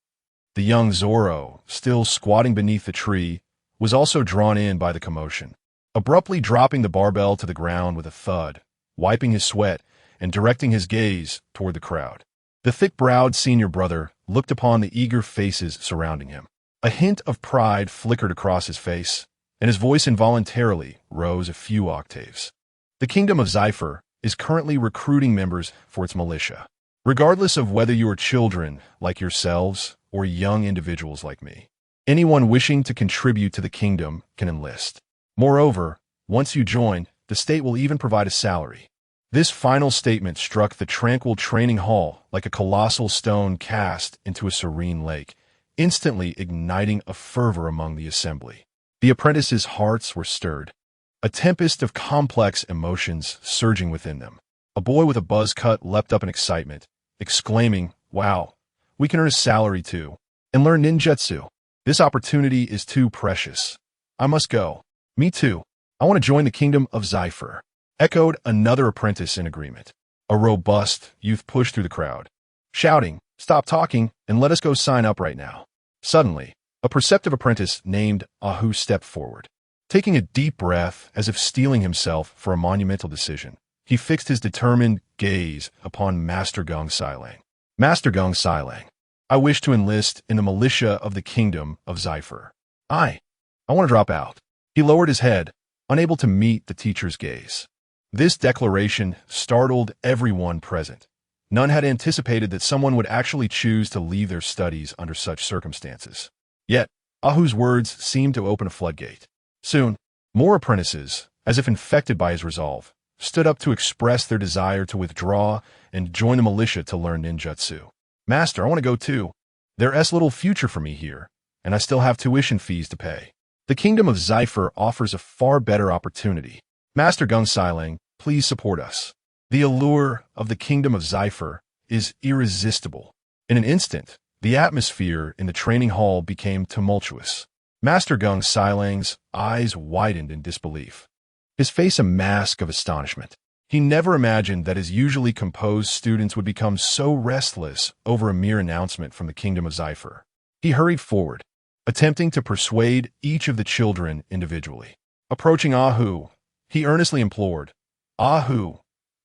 The young Zoro, still squatting beneath the tree, was also drawn in by the commotion. Abruptly dropping the barbell to the ground with a thud, wiping his sweat, and directing his gaze toward the crowd, the thick-browed senior brother looked upon the eager faces surrounding him. A hint of pride flickered across his face, and his voice involuntarily rose a few octaves. "The Kingdom of Zephyr is currently recruiting members for its militia. Regardless of whether you are children like yourselves or young individuals like me, anyone wishing to contribute to the kingdom can enlist. Moreover, once you join, the state will even provide a salary. This final statement struck the tranquil training hall like a colossal stone cast into a serene lake, instantly igniting a fervor among the assembly. The apprentices' hearts were stirred, a tempest of complex emotions surging within them. A boy with a buzz cut leapt up in excitement, exclaiming, "Wow, we can earn a salary too, and learn ninjutsu. This opportunity is too precious. I must go." "Me too. I want to join the kingdom of Zephyr," echoed another apprentice in agreement. A robust youth pushed through the crowd, shouting, "Stop talking and let us go sign up right now." Suddenly, a perceptive apprentice named Ahu stepped forward. Taking a deep breath as if steeling himself for a monumental decision, he fixed his determined gaze upon Master Gung Sailang. "Master Gung Sailang, I wish to enlist in the militia of the kingdom of Zephyr. I want to drop out." He lowered his head, unable to meet the teacher's gaze. This declaration startled everyone present. None had anticipated that someone would actually choose to leave their studies under such circumstances. Yet, Ahu's words seemed to open a floodgate. Soon, more apprentices, as if infected by his resolve, stood up to express their desire to withdraw and join the militia to learn ninjutsu. "Master, I want to go too. There's little future for me here, and I still have tuition fees to pay. The kingdom of Zephyr offers a far better opportunity. Master Gung Sailang, please support us." The allure of the kingdom of Zephyr is irresistible. In an instant, the atmosphere in the training hall became tumultuous. Master Gung Sailang's eyes widened in disbelief, his face a mask of astonishment. He never imagined that his usually composed students would become so restless over a mere announcement from the kingdom of Zephyr. He hurried forward, attempting to persuade each of the children individually. Approaching Ahu, he earnestly implored, "Ahu,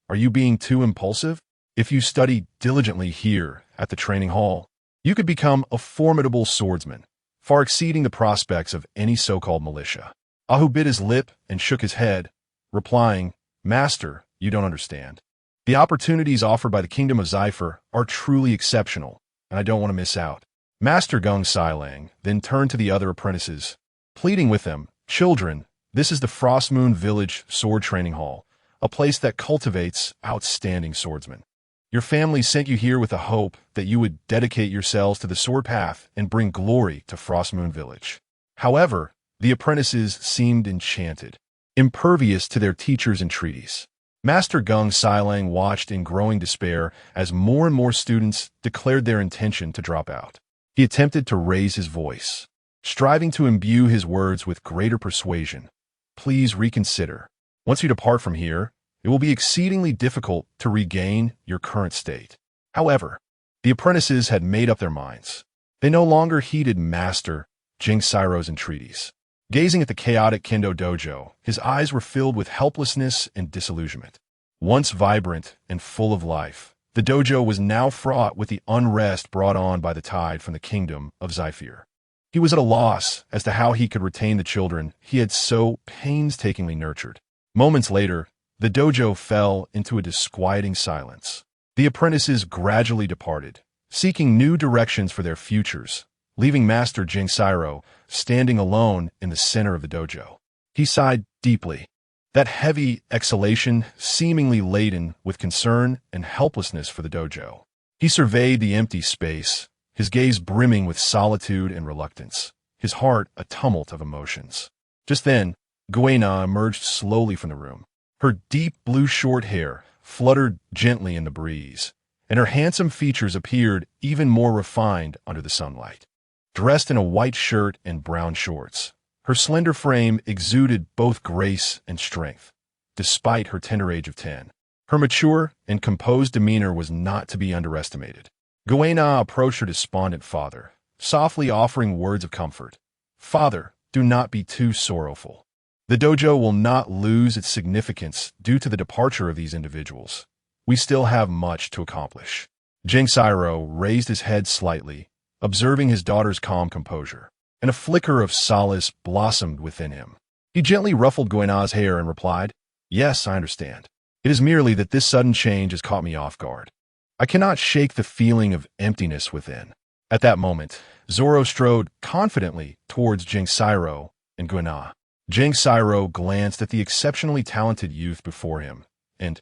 are you being too impulsive? If you study diligently here at the training hall, you could become a formidable swordsman, far exceeding the prospects of any so-called militia." Ahu bit his lip and shook his head, replying, "Master, you don't understand. The opportunities offered by the kingdom of Zephyr are truly exceptional, and I don't want to miss out." Master Gung Sailang then turned to the other apprentices, pleading with them, "Children, this is the Frost Moon Village Sword Training Hall, a place that cultivates outstanding swordsmen. Your family sent you here with the hope that you would dedicate yourselves to the sword path and bring glory to Frost Moon Village." However, the apprentices seemed enchanted, impervious to their teacher's entreaties. Master Gung Sailang watched in growing despair as more and more students declared their intention to drop out. He attempted to raise his voice, striving to imbue his words with greater persuasion. "Please reconsider. Once you depart from here, it will be exceedingly difficult to regain your current state." However, the apprentices had made up their minds. They no longer heeded Master Jingsairo's entreaties. Gazing at the chaotic Kendo dojo, his eyes were filled with helplessness and disillusionment. Once vibrant and full of life, the dojo was now fraught with the unrest brought on by the tide from the kingdom of Zephyr. He was at a loss as to how he could retain the children he had so painstakingly nurtured. Moments later, the dojo fell into a disquieting silence. The apprentices gradually departed, seeking new directions for their futures, leaving Master Jingsairo standing alone in the center of the dojo. He sighed deeply, that heavy exhalation seemingly laden with concern and helplessness for the dojo. He surveyed the empty space, his gaze brimming with solitude and reluctance, his heart a tumult of emotions. Just then, Guena emerged slowly from the room. Her deep blue short hair fluttered gently in the breeze, and her handsome features appeared even more refined under the sunlight. Dressed in a white shirt and brown shorts, her slender frame exuded both grace and strength, despite her tender age of 10. Her mature and composed demeanor was not to be underestimated. Guena approached her despondent father, softly offering words of comfort. "Father, do not be too sorrowful. The dojo will not lose its significance due to the departure of these individuals. We still have much to accomplish." Jingsairo raised his head slightly, observing his daughter's calm composure, and a flicker of solace blossomed within him. He gently ruffled Guena's hair and replied, "Yes, I understand. It is merely that this sudden change has caught me off guard. I cannot shake the feeling of emptiness within." At that moment, Zoro strode confidently towards Jingsairo and Guena. Jingsairo glanced at the exceptionally talented youth before him, and,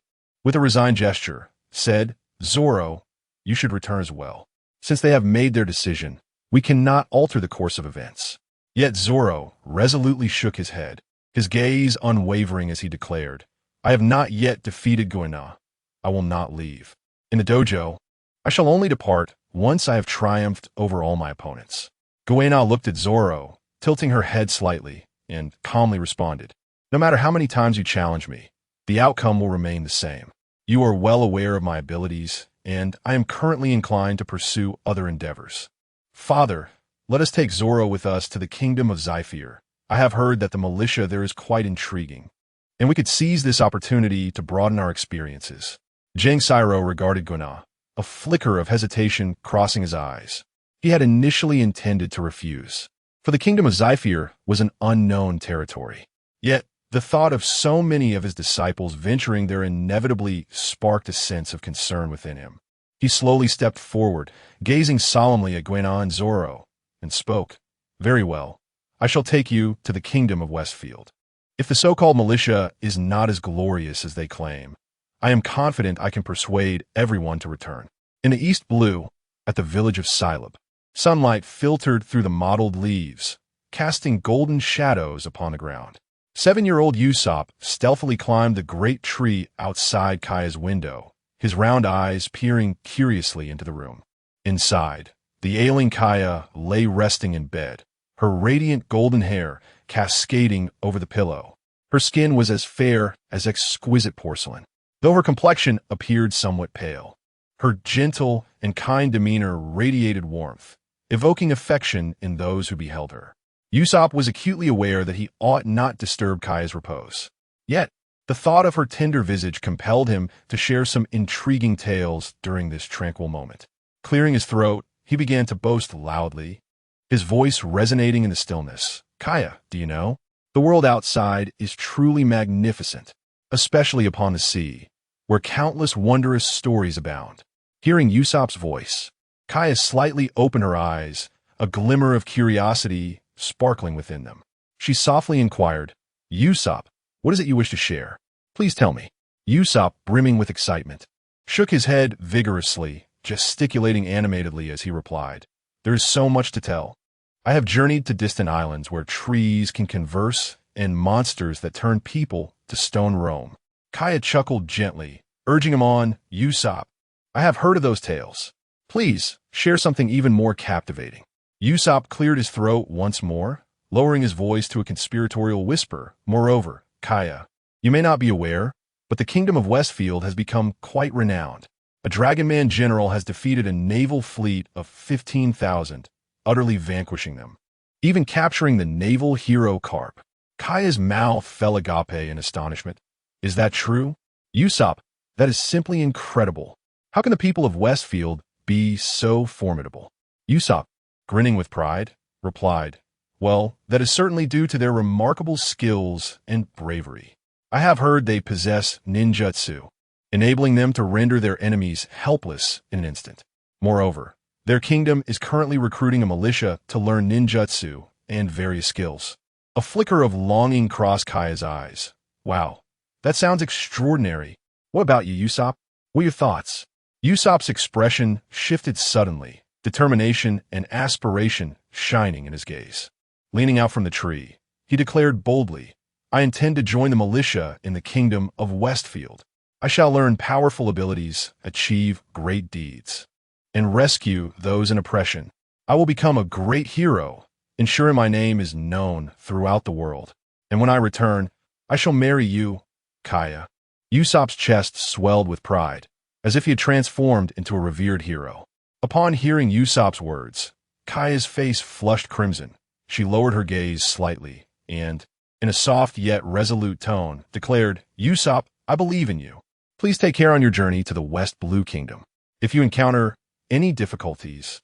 with a resigned gesture, said, "Zoro, you should return as well. Since they have made their decision, we cannot alter the course of events." Yet Zoro resolutely shook his head, his gaze unwavering as he declared, "I have not yet defeated Guina. I will not leave. In the dojo, I shall only depart once I have triumphed over all my opponents." Guina looked at Zoro, tilting her head slightly, and calmly responded, "No matter how many times you challenge me, the outcome will remain the same. You are well aware of my abilities, and I am currently inclined to pursue other endeavors. Father, let us take Zoro with us to the kingdom of Zephyr. I have heard that the militia there is quite intriguing, and we could seize this opportunity to broaden our experiences." Jang-Siro regarded Guina, a flicker of hesitation crossing his eyes. He had initially intended to refuse, for the kingdom of Zephyr was an unknown territory. Yet, the thought of so many of his disciples venturing there inevitably sparked a sense of concern within him. He slowly stepped forward, gazing solemnly at Guina and Zoro, and spoke, "Very well. I shall take you to the kingdom of Westfield. If the so-called militia is not as glorious as they claim, I am confident I can persuade everyone to return." In the east blue, at the village of Silab, sunlight filtered through the mottled leaves, casting golden shadows upon the ground. 7-year-old Usopp stealthily climbed the great tree outside Kaya's window, his round eyes peering curiously into the room. Inside, the ailing Kaya lay resting in bed, her radiant golden hair cascading over the pillow. Her skin was as fair as exquisite porcelain, though her complexion appeared somewhat pale. Her gentle and kind demeanor radiated warmth, evoking affection in those who beheld her. Usopp was acutely aware that he ought not disturb Kaya's repose. Yet, the thought of her tender visage compelled him to share some intriguing tales during this tranquil moment. Clearing his throat, he began to boast loudly, his voice resonating in the stillness. "Kaya, do you know? The world outside is truly magnificent, especially upon the sea, where countless wondrous stories abound." Hearing Usopp's voice, Kaya slightly opened her eyes, a glimmer of curiosity sparkling within them. She softly inquired, "Usopp, what is it you wish to share? Please tell me." Usopp, brimming with excitement, shook his head vigorously, gesticulating animatedly as he replied, "There is so much to tell. I have journeyed to distant islands where trees can converse and monsters that turn people to stone roam." Kaya chuckled gently, urging him on, "Usopp, I have heard of those tales. Please, share something even more captivating." Usopp cleared his throat once more, lowering his voice to a conspiratorial whisper. "Moreover, Kaya, you may not be aware, but the kingdom of Westfield has become quite renowned. A Dragon Man general has defeated a naval fleet of 15,000, utterly vanquishing them, even capturing the naval hero Carp." Kaya's mouth fell agape in astonishment. "Is that true? Usopp, that is simply incredible. How can the people of Westfield be so formidable?" Usopp, grinning with pride, replied, "Well, that is certainly due to their remarkable skills and bravery. I have heard they possess ninjutsu, enabling them to render their enemies helpless in an instant. Moreover, their kingdom is currently recruiting a militia to learn ninjutsu and various skills." A flicker of longing crossed Kaya's eyes. "Wow, that sounds extraordinary. What about you, Usopp? What are your thoughts?" Usopp's expression shifted suddenly, determination and aspiration shining in his gaze. Leaning out from the tree, he declared boldly, "I intend to join the militia in the kingdom of Westfield. I shall learn powerful abilities, achieve great deeds, and rescue those in oppression. I will become a great hero, ensuring my name is known throughout the world. And when I return, I shall marry you, Kaya." Usopp's chest swelled with pride, as if he had transformed into a revered hero. Upon hearing Usopp's words, Kaya's face flushed crimson. She lowered her gaze slightly and, in a soft yet resolute tone, declared, "Usopp, I believe in you. Please take care on your journey to the West Blue Kingdom. If you encounter any difficulties,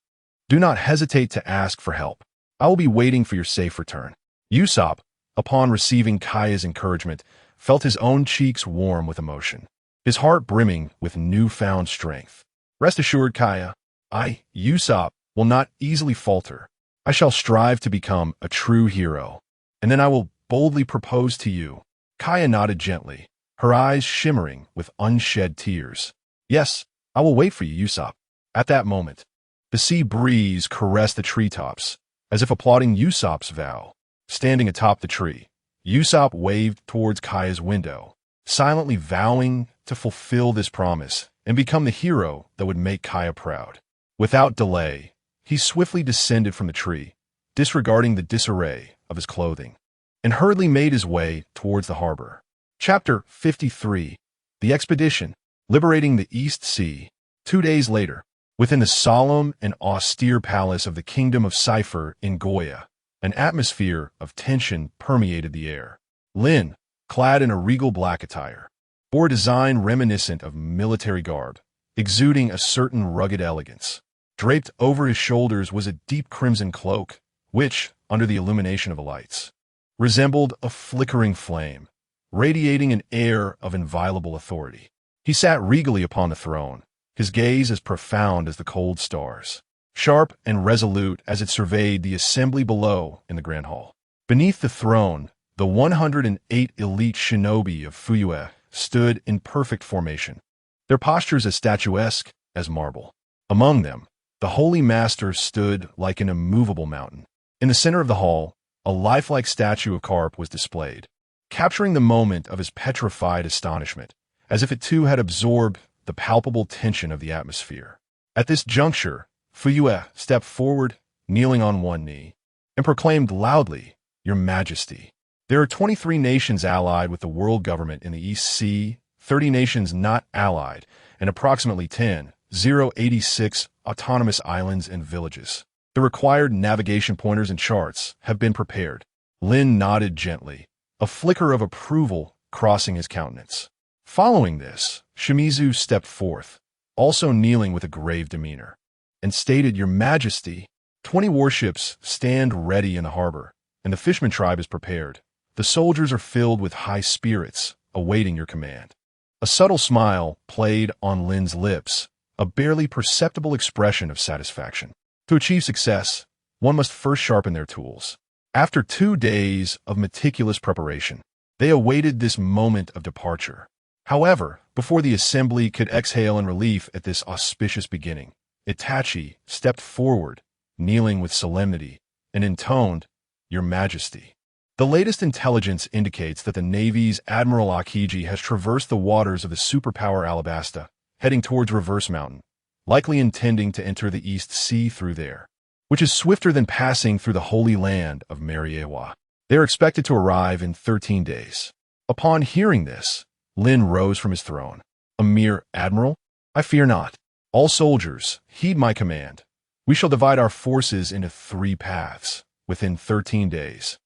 do not hesitate to ask for help. I will be waiting for your safe return." Usopp, upon receiving Kaya's encouragement, felt his own cheeks warm with emotion, his heart brimming with newfound strength. "Rest assured, Kaya, I, Usopp, will not easily falter. I shall strive to become a true hero, and then I will boldly propose to you." Kaya nodded gently, her eyes shimmering with unshed tears. "Yes, I will wait for you, Usopp." At that moment, the sea breeze caressed the treetops, as if applauding Usopp's vow. Standing atop the tree, Usopp waved towards Kaya's window, silently vowing to fulfill this promise and become the hero that would make Kaya proud. Without delay, he swiftly descended from the tree, disregarding the disarray of his clothing, and hurriedly made his way towards the harbor. Chapter 53. The Expedition, Liberating the East Sea. 2 days later, within the solemn and austere palace of the Kingdom of Cypher in Goya, an atmosphere of tension permeated the air. Lynn, clad in a regal black attire, bore a design reminiscent of military garb, exuding a certain rugged elegance. Draped over his shoulders was a deep crimson cloak, which, under the illumination of the lights, resembled a flickering flame, radiating an air of inviolable authority. He sat regally upon the throne, his gaze as profound as the cold stars, sharp and resolute as it surveyed the assembly below in the grand hall. Beneath the throne, the 108 elite shinobi of Fuyue stood in perfect formation, their postures as statuesque as marble. Among them, the Holy Master stood like an immovable mountain. In the center of the hall, a lifelike statue of Karp was displayed, capturing the moment of his petrified astonishment, as if it too had absorbed the palpable tension of the atmosphere. At this juncture, Fuyue stepped forward, kneeling on one knee, and proclaimed loudly, "Your Majesty." There are 23 nations allied with the world government in the East Sea, 30 nations not allied, and approximately 10,086 autonomous islands and villages. The required navigation pointers and charts have been prepared. Lynn nodded gently, a flicker of approval crossing his countenance. Following this, Shimizu stepped forth, also kneeling with a grave demeanor, and stated, "Your Majesty, 20 warships stand ready in the harbor, and the Fishman tribe is prepared. The soldiers are filled with high spirits, awaiting your command." A subtle smile played on Lynn's lips, a barely perceptible expression of satisfaction. To achieve success, one must first sharpen their tools. After 2 days of meticulous preparation, they awaited this moment of departure. However, before the assembly could exhale in relief at this auspicious beginning, Itachi stepped forward, kneeling with solemnity, and intoned, "Your Majesty." The latest intelligence indicates that the Navy's Admiral Akiji has traversed the waters of the superpower Alabasta, heading towards Reverse Mountain, likely intending to enter the East Sea through there, which is swifter than passing through the Holy Land of Mariewa. They are expected to arrive in 13 days. Upon hearing this, Lynn rose from his throne. "A mere admiral? I fear not. All soldiers, heed my command. We shall divide our forces into 3 paths within 13 days.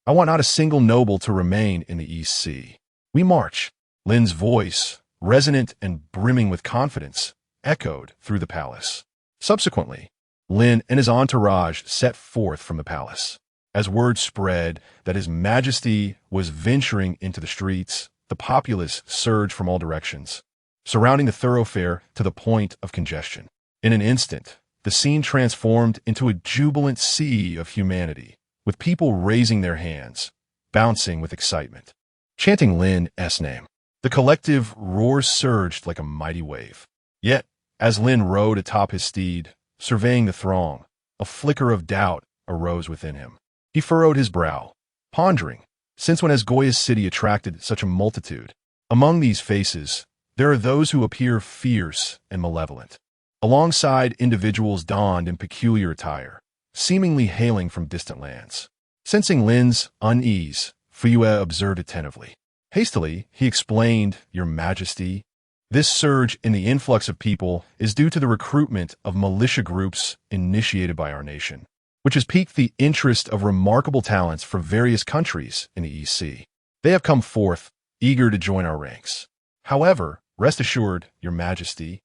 I want not a single noble to remain in the East Sea. We march." Lynn's voice, resonant and brimming with confidence, echoed through the palace. Subsequently, Lynn and his entourage set forth from the palace. As word spread that His Majesty was venturing into the streets, the populace surged from all directions, surrounding the thoroughfare to the point of congestion. In an instant, the scene transformed into a jubilant sea of humanity, with people raising their hands, bouncing with excitement, chanting Lynn's name. The collective roar surged like a mighty wave. Yet, as Lynn rode atop his steed, surveying the throng, a flicker of doubt arose within him. He furrowed his brow, pondering, since when has Goya's city attracted such a multitude? Among these faces, there are those who appear fierce and malevolent, alongside individuals donned in peculiar attire, seemingly hailing from distant lands. Sensing Lynn's unease, Fuyue observed attentively. Hastily, he explained, "Your Majesty, this surge in the influx of people is due to the recruitment of militia groups initiated by our nation, which has piqued the interest of remarkable talents from various countries in the East Sea. They have come forth, eager to join our ranks. However, rest assured, Your Majesty,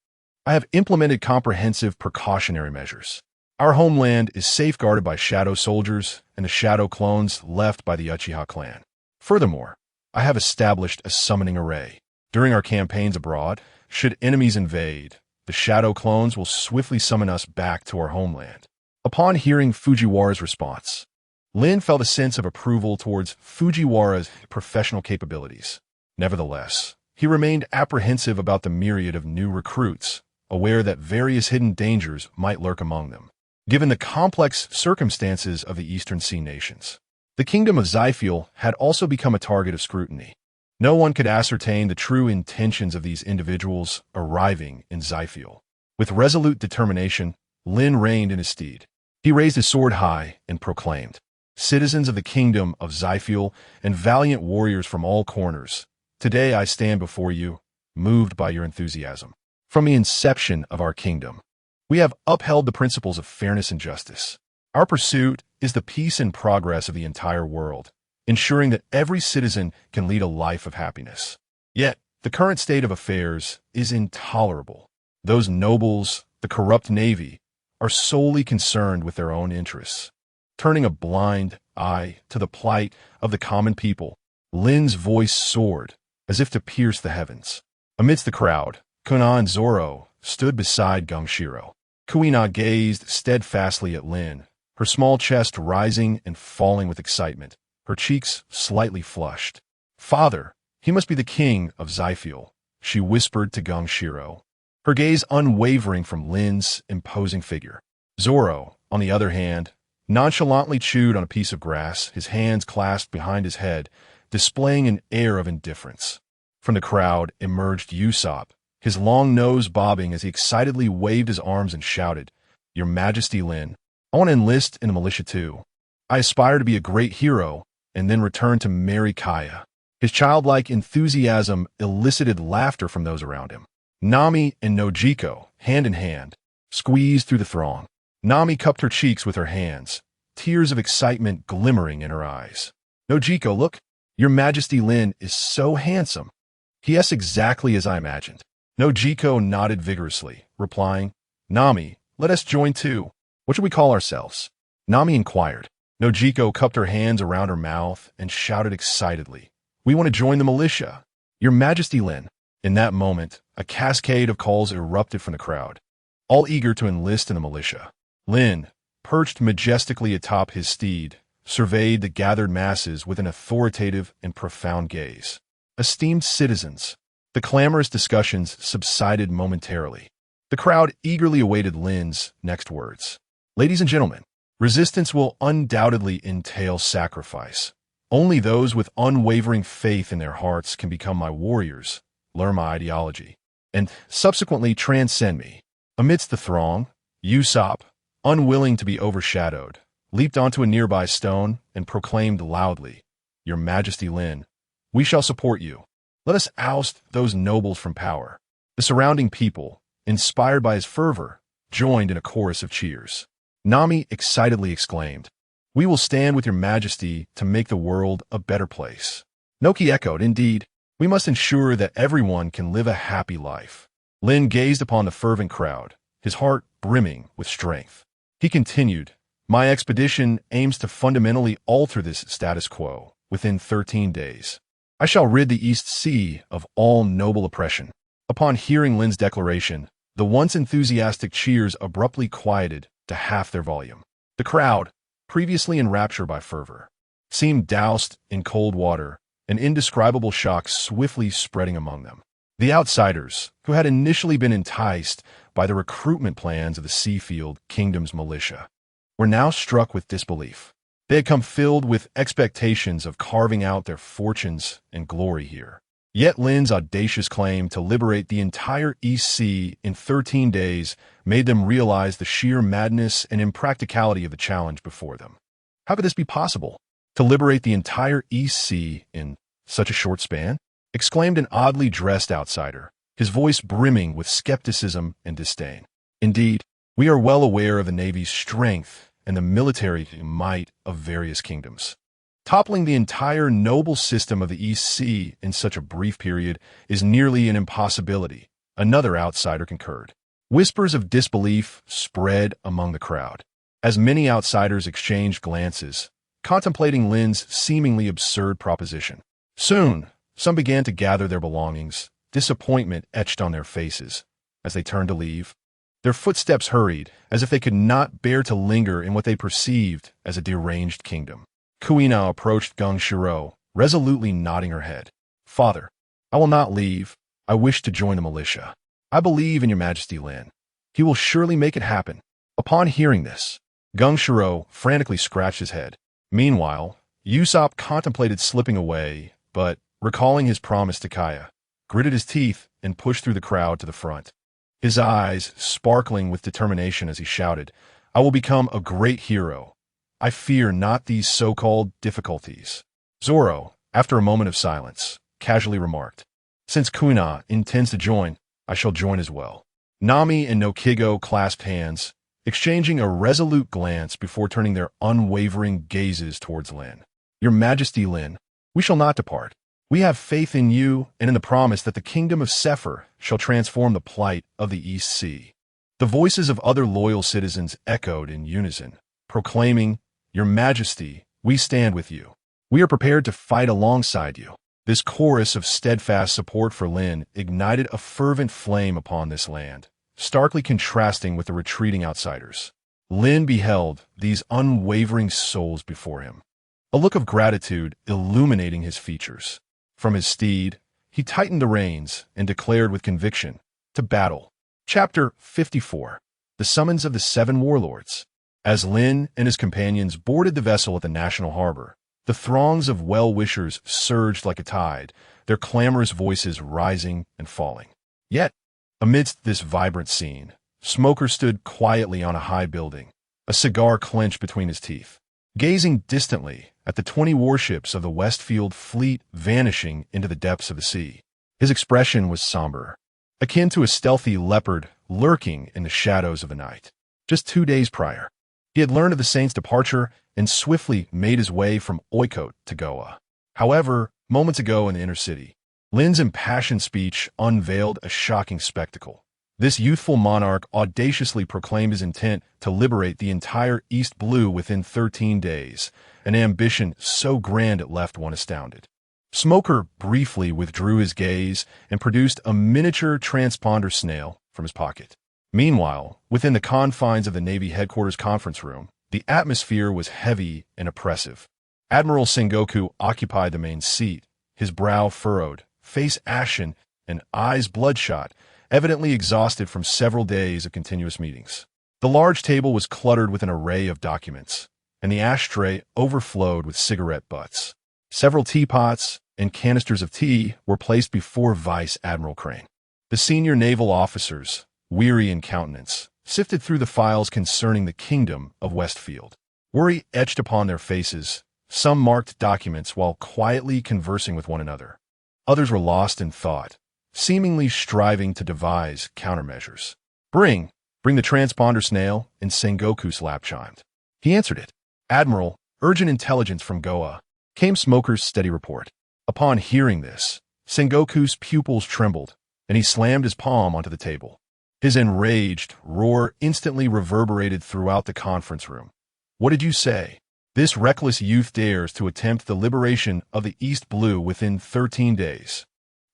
I have implemented comprehensive precautionary measures. Our homeland is safeguarded by shadow soldiers and the shadow clones left by the Uchiha clan. Furthermore, I have established a summoning array. During our campaigns abroad, should enemies invade, the shadow clones will swiftly summon us back to our homeland." Upon hearing Fujiwara's response, Lynn felt a sense of approval towards Fujiwara's professional capabilities. Nevertheless, he remained apprehensive about the myriad of new recruits, aware that various hidden dangers might lurk among them. Given the complex circumstances of the Eastern Sea nations, the kingdom of Zyfiel had also become a target of scrutiny. No one could ascertain the true intentions of these individuals arriving in Zyfiel. With resolute determination, Lynn reined in his steed. He raised his sword high and proclaimed, "Citizens of the kingdom of Zyfiel and valiant warriors from all corners, today I stand before you, moved by your enthusiasm. From the inception of our kingdom, we have upheld the principles of fairness and justice. Our pursuit is the peace and progress of the entire world, ensuring that every citizen can lead a life of happiness. Yet, the current state of affairs is intolerable. Those nobles, the corrupt navy, are solely concerned with their own interests, turning a blind eye to the plight of the common people." Lynn's voice soared, as if to pierce the heavens. Amidst the crowd, Kuna and Zoro stood beside Gongshiro. Kuina gazed steadfastly at Lynn, her small chest rising and falling with excitement, her cheeks slightly flushed. "Father, he must be the king of Zyfiel," she whispered to Gongshiro, her gaze unwavering from Lynn's imposing figure. Zoro, on the other hand, nonchalantly chewed on a piece of grass, his hands clasped behind his head, displaying an air of indifference. From the crowd emerged Usopp, his long nose bobbing as he excitedly waved his arms and shouted, "Your Majesty, Lynn, I want to enlist in the militia too. I aspire to be a great hero and then return to marry Kaya." His childlike enthusiasm elicited laughter from those around him. Nami and Nojiko, hand in hand, squeezed through the throng. Nami cupped her cheeks with her hands, tears of excitement glimmering in her eyes. "Nojiko, look, your Majesty Lynn is so handsome. He is exactly as I imagined." Nojiko nodded vigorously, replying, "Nami, let us join too. What should we call ourselves?" Nami inquired. Nojiko cupped her hands around her mouth and shouted excitedly, "We want to join the militia. Your Majesty Lynn." In that moment, a cascade of calls erupted from the crowd, all eager to enlist in the militia. Lynn, perched majestically atop his steed, surveyed the gathered masses with an authoritative and profound gaze. "Esteemed citizens," the clamorous discussions subsided momentarily. The crowd eagerly awaited Lynn's next words. "Ladies and gentlemen, resistance will undoubtedly entail sacrifice. Only those with unwavering faith in their hearts can become my warriors, learn my ideology, and subsequently transcend me." Amidst the throng, Usopp, unwilling to be overshadowed, leaped onto a nearby stone and proclaimed loudly, "Your Majesty Lynn, we shall support you. Let us oust those nobles from power." The surrounding people, inspired by his fervor, joined in a chorus of cheers. Nami excitedly exclaimed, "We will stand with your Majesty to make the world a better place." Noki echoed, "Indeed, we must ensure that everyone can live a happy life." Lynn gazed upon the fervent crowd, his heart brimming with strength. He continued, "My expedition aims to fundamentally alter this status quo within 13 days. I shall rid the East Sea of all noble oppression." Upon hearing Lynn's declaration, the once enthusiastic cheers abruptly quieted to half their volume. The crowd, previously enraptured by fervor, seemed doused in cold water, an indescribable shock swiftly spreading among them. The outsiders, who had initially been enticed by the recruitment plans of the Seafield Kingdom's militia, were now struck with disbelief. They had come filled with expectations of carving out their fortunes and glory here. Yet Lynn's audacious claim to liberate the entire East Sea in 13 days made them realize the sheer madness and impracticality of the challenge before them. How could this be possible? To liberate the entire East Sea in such a short span? Exclaimed an oddly dressed outsider, his voice brimming with skepticism and disdain. "Indeed, we are well aware of the Navy's strength and the military might of various kingdoms. Toppling the entire noble system of the East Sea in such a brief period is nearly an impossibility," another outsider concurred. Whispers of disbelief spread among the crowd, as many outsiders exchanged glances, contemplating Lynn's seemingly absurd proposition. Soon, some began to gather their belongings, disappointment etched on their faces. As they turned to leave, their footsteps hurried, as if they could not bear to linger in what they perceived as a deranged kingdom. Kuina approached Gongshiro, resolutely nodding her head. "Father, I will not leave. I wish to join the militia. I believe in your Majesty Lynn. He will surely make it happen. Upon hearing this, Gung Shiro frantically scratched his head. Meanwhile, Usopp contemplated slipping away, but, recalling his promise to Kaya, gritted his teeth and pushed through the crowd to the front. His eyes sparkling with determination as he shouted, I will become a great hero. I fear not these so-called difficulties. Zoro, after a moment of silence, casually remarked, Since Kuina intends to join, I shall join as well. Nami and Nokigo clasped hands, exchanging a resolute glance before turning their unwavering gazes towards Lynn. Your Majesty Lynn, we shall not depart. We have faith in you and in the promise that the kingdom of Sephir shall transform the plight of the East Sea. The voices of other loyal citizens echoed in unison, proclaiming, Your Majesty, we stand with you. We are prepared to fight alongside you. This chorus of steadfast support for Lynn ignited a fervent flame upon this land, starkly contrasting with the retreating outsiders. Lynn beheld these unwavering souls before him, a look of gratitude illuminating his features. From his steed, he tightened the reins and declared with conviction, to battle. Chapter 54. The Summons of the Seven Warlords. As Lynn and his companions boarded the vessel at the National Harbor, the throngs of well-wishers surged like a tide, their clamorous voices rising and falling. Yet, amidst this vibrant scene, Smoker stood quietly on a high building, a cigar clenched between his teeth, gazing distantly at the 20 warships of the Westfield fleet vanishing into the depths of the sea. His expression was somber, akin to a stealthy leopard lurking in the shadows of the night. Just 2 days prior, he had learned of the Saints' departure and swiftly made his way from Oikot to Goa. However, moments ago in the inner city, Lynn's impassioned speech unveiled a shocking spectacle. This youthful monarch audaciously proclaimed his intent to liberate the entire East Blue within 13 days, an ambition so grand it left one astounded. Smoker briefly withdrew his gaze and produced a miniature transponder snail from his pocket. Meanwhile, within the confines of the Navy headquarters conference room, the atmosphere was heavy and oppressive. Admiral Sengoku occupied the main seat, his brow furrowed, face ashen, and eyes bloodshot, evidently exhausted from several days of continuous meetings. The large table was cluttered with an array of documents, and the ashtray overflowed with cigarette butts. Several teapots and canisters of tea were placed before Vice Admiral Crane. The senior naval officers, weary in countenance, sifted through the files concerning the kingdom of Westfield. Worry etched upon their faces. Some marked documents while quietly conversing with one another. Others were lost in thought, seemingly striving to devise countermeasures. Bring the transponder snail, and Sengoku slap chimed. He answered it. Admiral, urgent intelligence from Goa, came Smoker's steady report. Upon hearing this, Sengoku's pupils trembled, and he slammed his palm onto the table. His enraged roar instantly reverberated throughout the conference room. What did you say? This reckless youth dares to attempt the liberation of the East Blue within 13 days.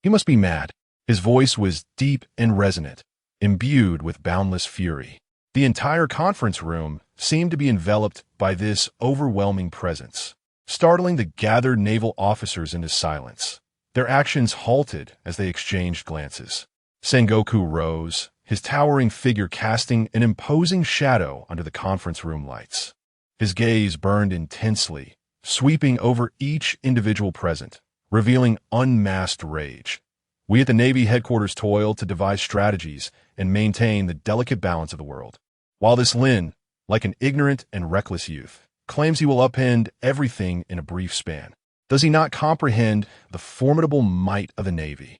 He must be mad. His voice was deep and resonant, imbued with boundless fury. The entire conference room seemed to be enveloped by this overwhelming presence, startling the gathered naval officers into silence. Their actions halted as they exchanged glances. Sengoku rose, his towering figure casting an imposing shadow under the conference room lights. His gaze burned intensely, sweeping over each individual present, revealing unmasked rage. We at the Navy headquarters toil to devise strategies and maintain the delicate balance of the world. While this Lynn, like an ignorant and reckless youth, claims he will upend everything in a brief span, does he not comprehend the formidable might of the Navy?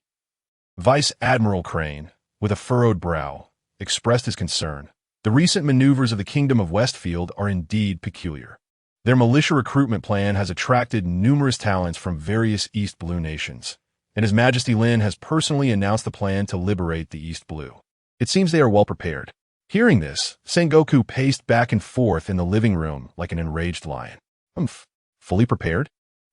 Vice Admiral Crane, with a furrowed brow, expressed his concern. The recent maneuvers of the Kingdom of Westfield are indeed peculiar. Their militia recruitment plan has attracted numerous talents from various East Blue nations, and His Majesty Lynn has personally announced the plan to liberate the East Blue. It seems they are well prepared. Hearing this, Sengoku paced back and forth in the living room like an enraged lion. Fully prepared?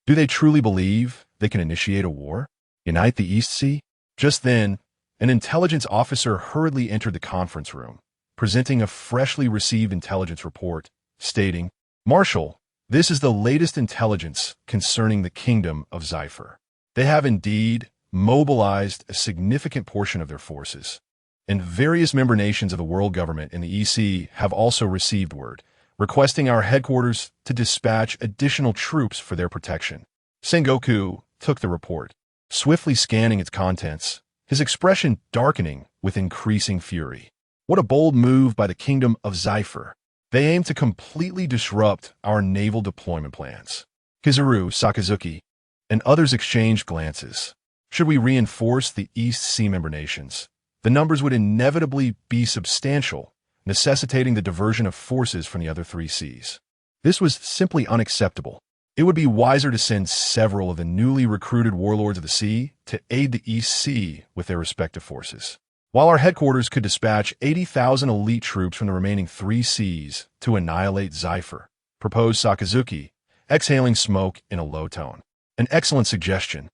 Do they truly believe they can initiate a war? Unite the East Sea? Just then, an intelligence officer hurriedly entered the conference room, presenting a freshly received intelligence report, stating, Marshal, this is the latest intelligence concerning the kingdom of Zephyr. They have indeed mobilized a significant portion of their forces. And various member nations of the world government in the EC have also received word, requesting our headquarters to dispatch additional troops for their protection. Sengoku took the report, swiftly scanning its contents, his expression darkening with increasing fury. What a bold move by the Kingdom of Zephyr. They aim to completely disrupt our naval deployment plans. Kizaru, Sakazuki, and others exchanged glances. Should we reinforce the East Sea member nations, the numbers would inevitably be substantial, necessitating the diversion of forces from the other three seas. This was simply unacceptable. It would be wiser to send several of the newly recruited warlords of the sea to aid the East Sea with their respective forces, while our headquarters could dispatch 80,000 elite troops from the remaining three seas to annihilate Zephyr, proposed Sakazuki, exhaling smoke in a low tone. An excellent suggestion.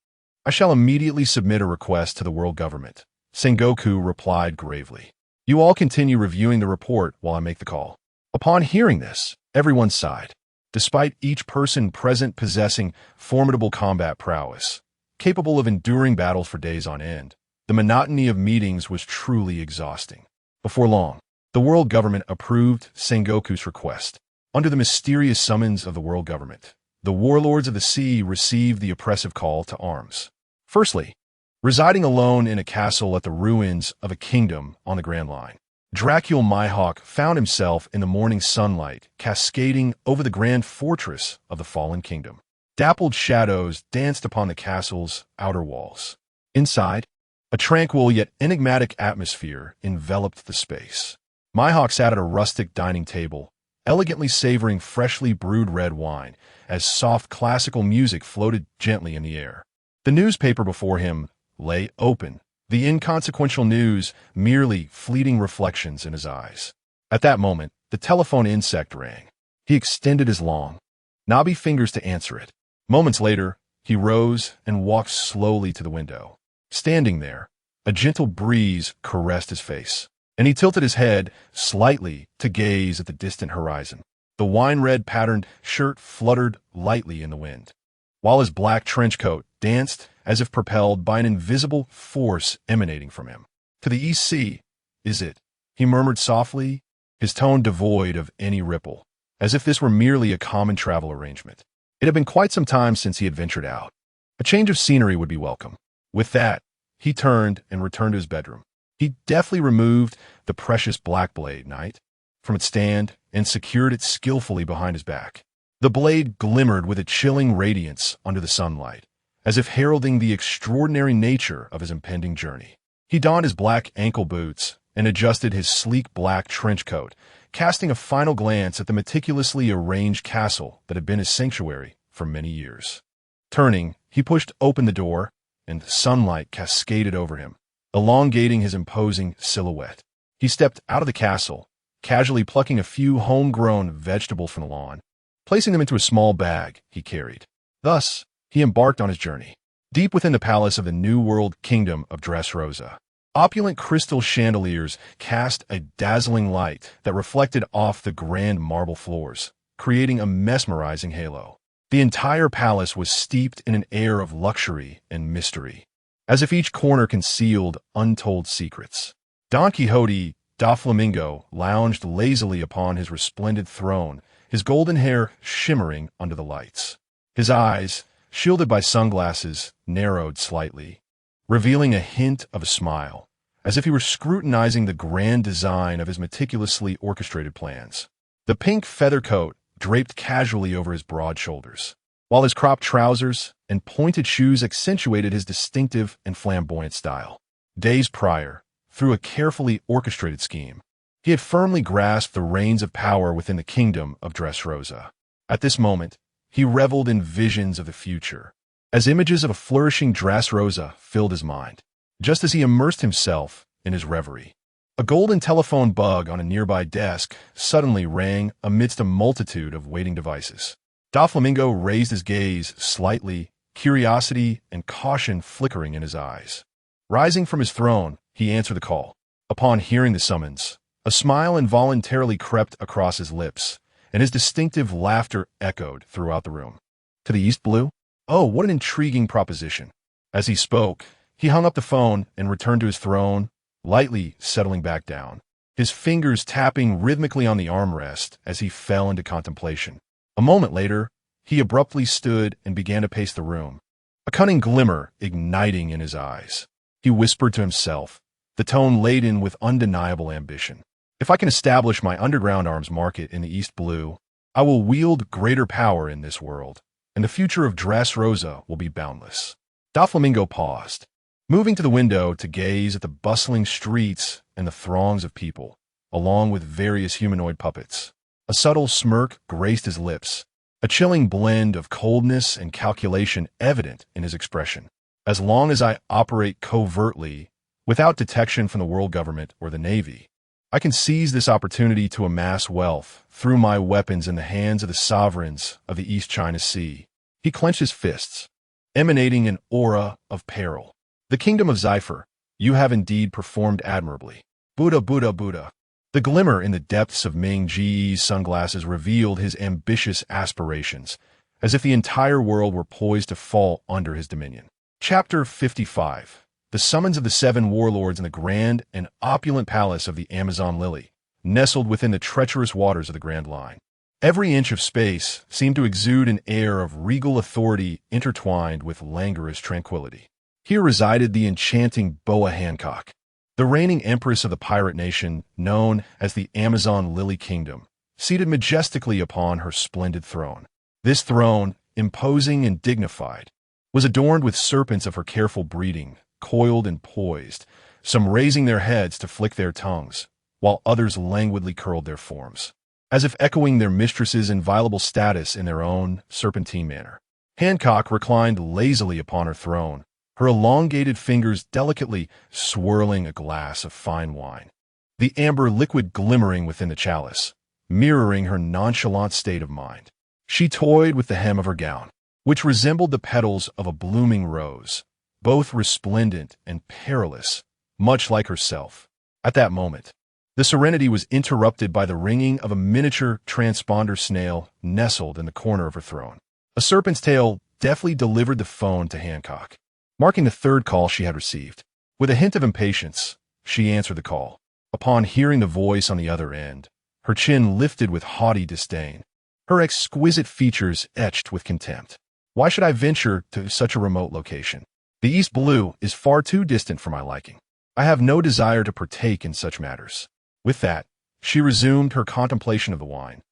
I shall immediately submit a request to the world government, Sengoku replied gravely. You all continue reviewing the report while I make the call. Upon hearing this, everyone sighed. Despite each person present possessing formidable combat prowess, capable of enduring battles for days on end, the monotony of meetings was truly exhausting. Before long, the world government approved Sengoku's request. Under the mysterious summons of the world government, the warlords of the sea received the oppressive call to arms. Firstly, residing alone in a castle at the ruins of a kingdom on the Grand Line, Dracul Mihawk found himself in the morning sunlight cascading over the grand fortress of the fallen kingdom. Dappled shadows danced upon the castle's outer walls. Inside, a tranquil yet enigmatic atmosphere enveloped the space. Mihawk sat at a rustic dining table, elegantly savoring freshly brewed red wine as soft classical music floated gently in the air. The newspaper before him lay open, the inconsequential news merely fleeting reflections in his eyes. At that moment, the telephone insect rang. He extended his long, knobby fingers to answer it. Moments later, he rose and walked slowly to the window. Standing there, a gentle breeze caressed his face, and he tilted his head slightly to gaze at the distant horizon. The wine-red patterned shirt fluttered lightly in the wind, while his black trench coat danced as if propelled by an invisible force emanating from him. To the East Sea, is it? He murmured softly, his tone devoid of any ripple, as if this were merely a common travel arrangement. It had been quite some time since he had ventured out. A change of scenery would be welcome. With that, he turned and returned to his bedroom. He deftly removed the precious black blade knight from its stand and secured it skillfully behind his back. The blade glimmered with a chilling radiance under the sunlight, as if heralding the extraordinary nature of his impending journey. He donned his black ankle boots and adjusted his sleek black trench coat, casting a final glance at the meticulously arranged castle that had been his sanctuary for many years. Turning, he pushed open the door, and sunlight cascaded over him, elongating his imposing silhouette. He stepped out of the castle, casually plucking a few homegrown vegetables from the lawn, placing them into a small bag he carried. Thus, he embarked on his journey. Deep within the palace of the New World Kingdom of Dressrosa, opulent crystal chandeliers cast a dazzling light that reflected off the grand marble floors, creating a mesmerizing halo. The entire palace was steeped in an air of luxury and mystery, as if each corner concealed untold secrets. Don Quixote da Flamingo lounged lazily upon his resplendent throne, his golden hair shimmering under the lights. His eyes, shielded by sunglasses, narrowed slightly, revealing a hint of a smile, as if he were scrutinizing the grand design of his meticulously orchestrated plans. The pink feather coat draped casually over his broad shoulders, while his cropped trousers and pointed shoes accentuated his distinctive and flamboyant style. Days prior, through a carefully orchestrated scheme, he had firmly grasped the reins of power within the kingdom of Dressrosa. At this moment, he reveled in visions of the future, as images of a flourishing Dressrosa filled his mind. Just as he immersed himself in his reverie, a golden telephone bug on a nearby desk suddenly rang amidst a multitude of waiting devices. Doflamingo raised his gaze slightly, curiosity and caution flickering in his eyes. Rising from his throne, he answered the call. Upon hearing the summons, a smile involuntarily crept across his lips, and his distinctive laughter echoed throughout the room. To the East Blue? Oh, what an intriguing proposition. As he spoke, He hung up the phone and returned to his throne, lightly settling back down, his fingers tapping rhythmically on the armrest as he fell into contemplation. A moment later, he abruptly stood and began to pace the room, a cunning glimmer igniting in his eyes. He whispered to himself, the tone laden with undeniable ambition. If I can establish my underground arms market in the East Blue, I will wield greater power in this world, and the future of Dressrosa will be boundless. Doflamingo paused, moving to the window to gaze at the bustling streets and the throngs of people, along with various humanoid puppets. A subtle smirk graced his lips, a chilling blend of coldness and calculation evident in his expression. As long as I operate covertly, without detection from the world government or the Navy, I can seize this opportunity to amass wealth through my weapons in the hands of the sovereigns of the East China Sea. He clenched his fists, emanating an aura of peril. The kingdom of Zypher, you have indeed performed admirably. Buddha, Buddha, Buddha. The glimmer in the depths of Ming Ji's sunglasses revealed his ambitious aspirations, as if the entire world were poised to fall under his dominion. Chapter 55. The summons of the 7 warlords in the grand and opulent palace of the Amazon Lily, nestled within the treacherous waters of the Grand Line. Every inch of space seemed to exude an air of regal authority intertwined with languorous tranquility. Here resided the enchanting Boa Hancock, the reigning empress of the pirate nation known as the Amazon Lily Kingdom, seated majestically upon her splendid throne. This throne, imposing and dignified, was adorned with serpents of her careful breeding, coiled and poised, some raising their heads to flick their tongues, while others languidly curled their forms, as if echoing their mistress's inviolable status in their own serpentine manner. Hancock reclined lazily upon her throne, her elongated fingers delicately swirling a glass of fine wine, the amber liquid glimmering within the chalice, mirroring her nonchalant state of mind. She toyed with the hem of her gown, which resembled the petals of a blooming rose, both resplendent and perilous, much like herself. At that moment, the serenity was interrupted by the ringing of a miniature transponder snail nestled in the corner of her throne. A serpent's tail deftly delivered the phone to Hancock, marking the 3rd call she had received. With a hint of impatience, she answered the call. Upon hearing the voice on the other end, her chin lifted with haughty disdain, her exquisite features etched with contempt. Why should I venture to such a remote location? The East Blue is far too distant for my liking. I have no desire to partake in such matters. With that, she resumed her contemplation of the wine,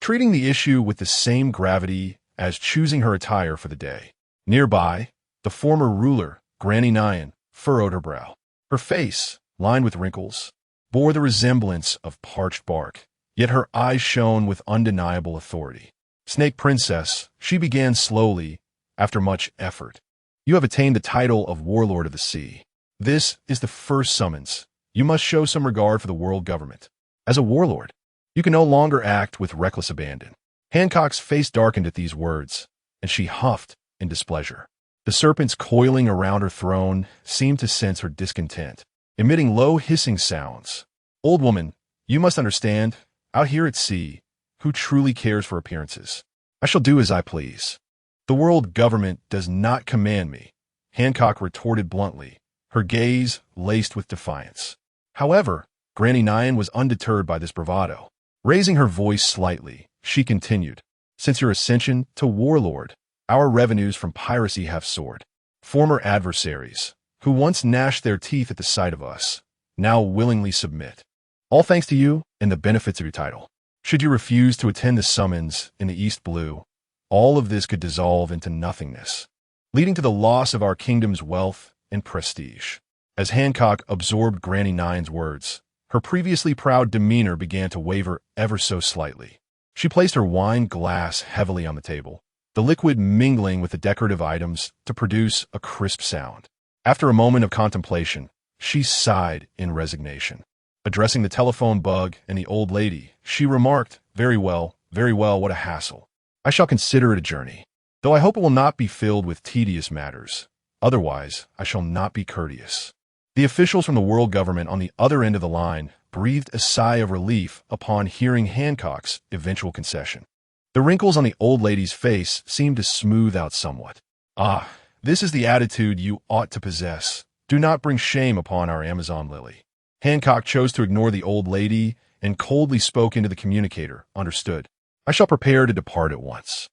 treating the issue with the same gravity as choosing her attire for the day. Nearby, the former ruler, Granny Nyan, furrowed her brow. Her face, lined with wrinkles, bore the resemblance of parched bark, yet her eyes shone with undeniable authority. Snake Princess, she began slowly, after much effort. You have attained the title of Warlord of the Sea. This is the first summons. You must show some regard for the world government. As a warlord, you can no longer act with reckless abandon. Hancock's face darkened at these words, and she huffed in displeasure. The serpents coiling around her throne seemed to sense her discontent, emitting low hissing sounds. Old woman, you must understand, out here at sea, who truly cares for appearances? I shall do as I please. The world government does not command me, Hancock retorted bluntly, her gaze laced with defiance. However, Granny Nyan was undeterred by this bravado. Raising her voice slightly, she continued, since your ascension to warlord, our revenues from piracy have soared. Former adversaries, who once gnashed their teeth at the sight of us, now willingly submit. All thanks to you and the benefits of your title. Should you refuse to attend the summons in the East Blue, all of this could dissolve into nothingness, leading to the loss of our kingdom's wealth and prestige. As Hancock absorbed Granny Nyan's words, her previously proud demeanor began to waver ever so slightly. She placed her wine glass heavily on the table, the liquid mingling with the decorative items to produce a crisp sound. After a moment of contemplation, she sighed in resignation. Addressing the telephone bug and the old lady, she remarked, very well, what a hassle. I shall consider it a journey, though I hope it will not be filled with tedious matters. Otherwise, I shall not be courteous. The officials from the world government on the other end of the line breathed a sigh of relief upon hearing Hancock's eventual concession. The wrinkles on the old lady's face seemed to smooth out somewhat. Ah, this is the attitude you ought to possess, Do not bring shame upon our Amazon lily. Hancock chose to ignore the old lady and coldly spoke into the communicator. Understood. I shall prepare to depart at once.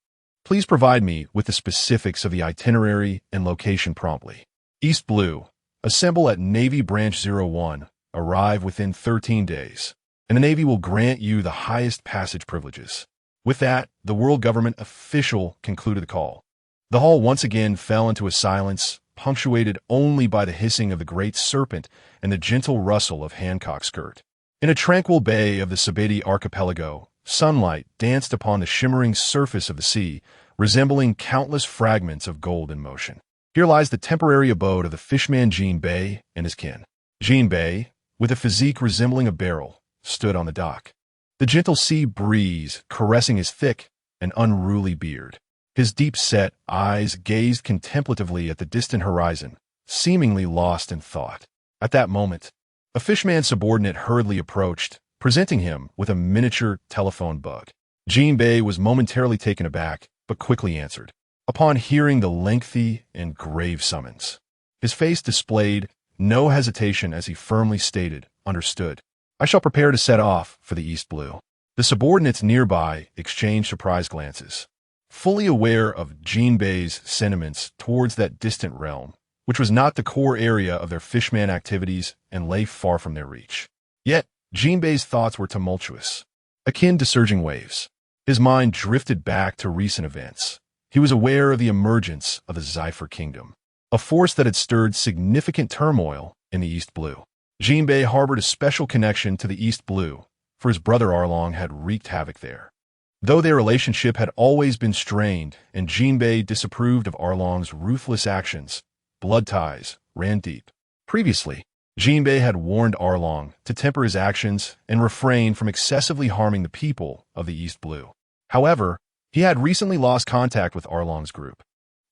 Please provide me with the specifics of the itinerary and location promptly. East Blue. Assemble at Navy Branch 01. Arrive within 13 days. And the Navy will grant you the highest passage privileges. With that, the world government official concluded the call. The hall once again fell into a silence, punctuated only by the hissing of the great serpent and the gentle rustle of Hancock's skirt. In a tranquil bay of the Sabeti archipelago, sunlight danced upon the shimmering surface of the sea, resembling countless fragments of gold in motion. Here lies the temporary abode of the fishman Jinbei and his kin. Jinbei, with a physique resembling a barrel, stood on the dock. The gentle sea breeze caressing his thick and unruly beard. His deep-set eyes gazed contemplatively at the distant horizon, seemingly lost in thought. At that moment, a fishman's subordinate hurriedly approached, presenting him with a miniature telephone bug. Jinbei was momentarily taken aback, but quickly answered. Upon hearing the lengthy and grave summons, his face displayed no hesitation as he firmly stated, "Understood. I shall prepare to set off for the East Blue." The subordinates nearby exchanged surprised glances, fully aware of Jinbei's sentiments towards that distant realm, which was not the core area of their fishman activities and lay far from their reach. Yet, Jinbei's thoughts were tumultuous, akin to surging waves. His mind drifted back to recent events. He was aware of the emergence of the Zephyr Kingdom, a force that had stirred significant turmoil in the East Blue. Jinbei harbored a special connection to the East Blue, for his brother Arlong had wreaked havoc there. Though their relationship had always been strained and Jinbei disapproved of Arlong's ruthless actions, blood ties ran deep. Previously, Jinbei had warned Arlong to temper his actions and refrain from excessively harming the people of the East Blue. However, he had recently lost contact with Arlong's group.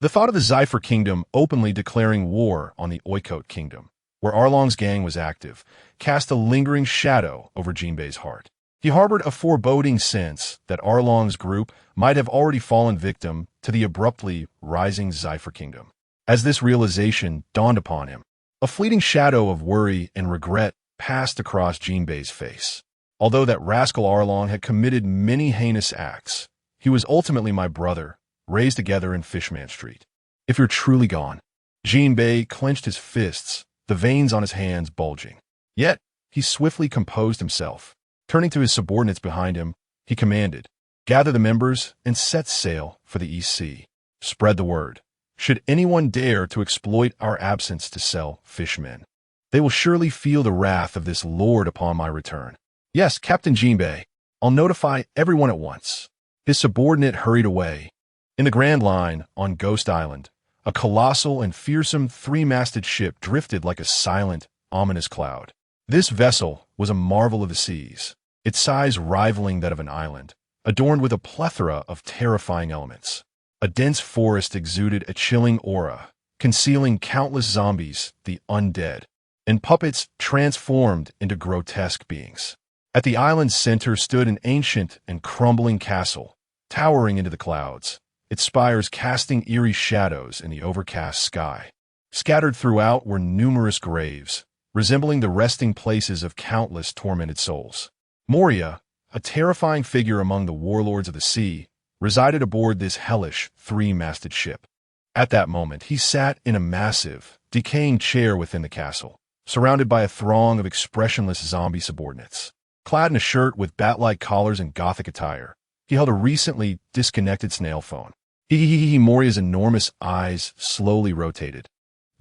The thought of the Zephyr Kingdom openly declaring war on the Oikote Kingdom, where Arlong's gang was active, cast a lingering shadow over Jinbei's heart. He harbored a foreboding sense that Arlong's group might have already fallen victim to the abruptly rising Zephyr Kingdom. As this realization dawned upon him, a fleeting shadow of worry and regret passed across Jinbei's face. Although that rascal Arlong had committed many heinous acts, he was ultimately my brother, raised together in Fishman Street. If you're truly gone, Jinbei clenched his fists, the veins on his hands bulging. Yet, he swiftly composed himself. Turning to his subordinates behind him, he commanded, "Gather the members and set sail for the East Sea. Spread the word. Should anyone dare to exploit our absence to sell fishmen, they will surely feel the wrath of this lord upon my return." "Yes, Captain Jinbei. I'll notify everyone at once." His subordinate hurried away. In the Grand Line, on Ghost Island, a colossal and fearsome three-masted ship drifted like a silent, ominous cloud. This vessel was a marvel of the seas, its size rivaling that of an island, adorned with a plethora of terrifying elements. A dense forest exuded a chilling aura, concealing countless zombies, the undead, and puppets transformed into grotesque beings. At the island's center stood an ancient and crumbling castle, towering into the clouds, its spires casting eerie shadows in the overcast sky. Scattered throughout were numerous graves, resembling the resting places of countless tormented souls. Moria, a terrifying figure among the warlords of the sea, resided aboard this hellish three-masted ship. At that moment, he sat in a massive, decaying chair within the castle, surrounded by a throng of expressionless zombie subordinates. Clad in a shirt with bat-like collars and gothic attire, he held a recently disconnected snail phone. Moria's enormous eyes slowly rotated,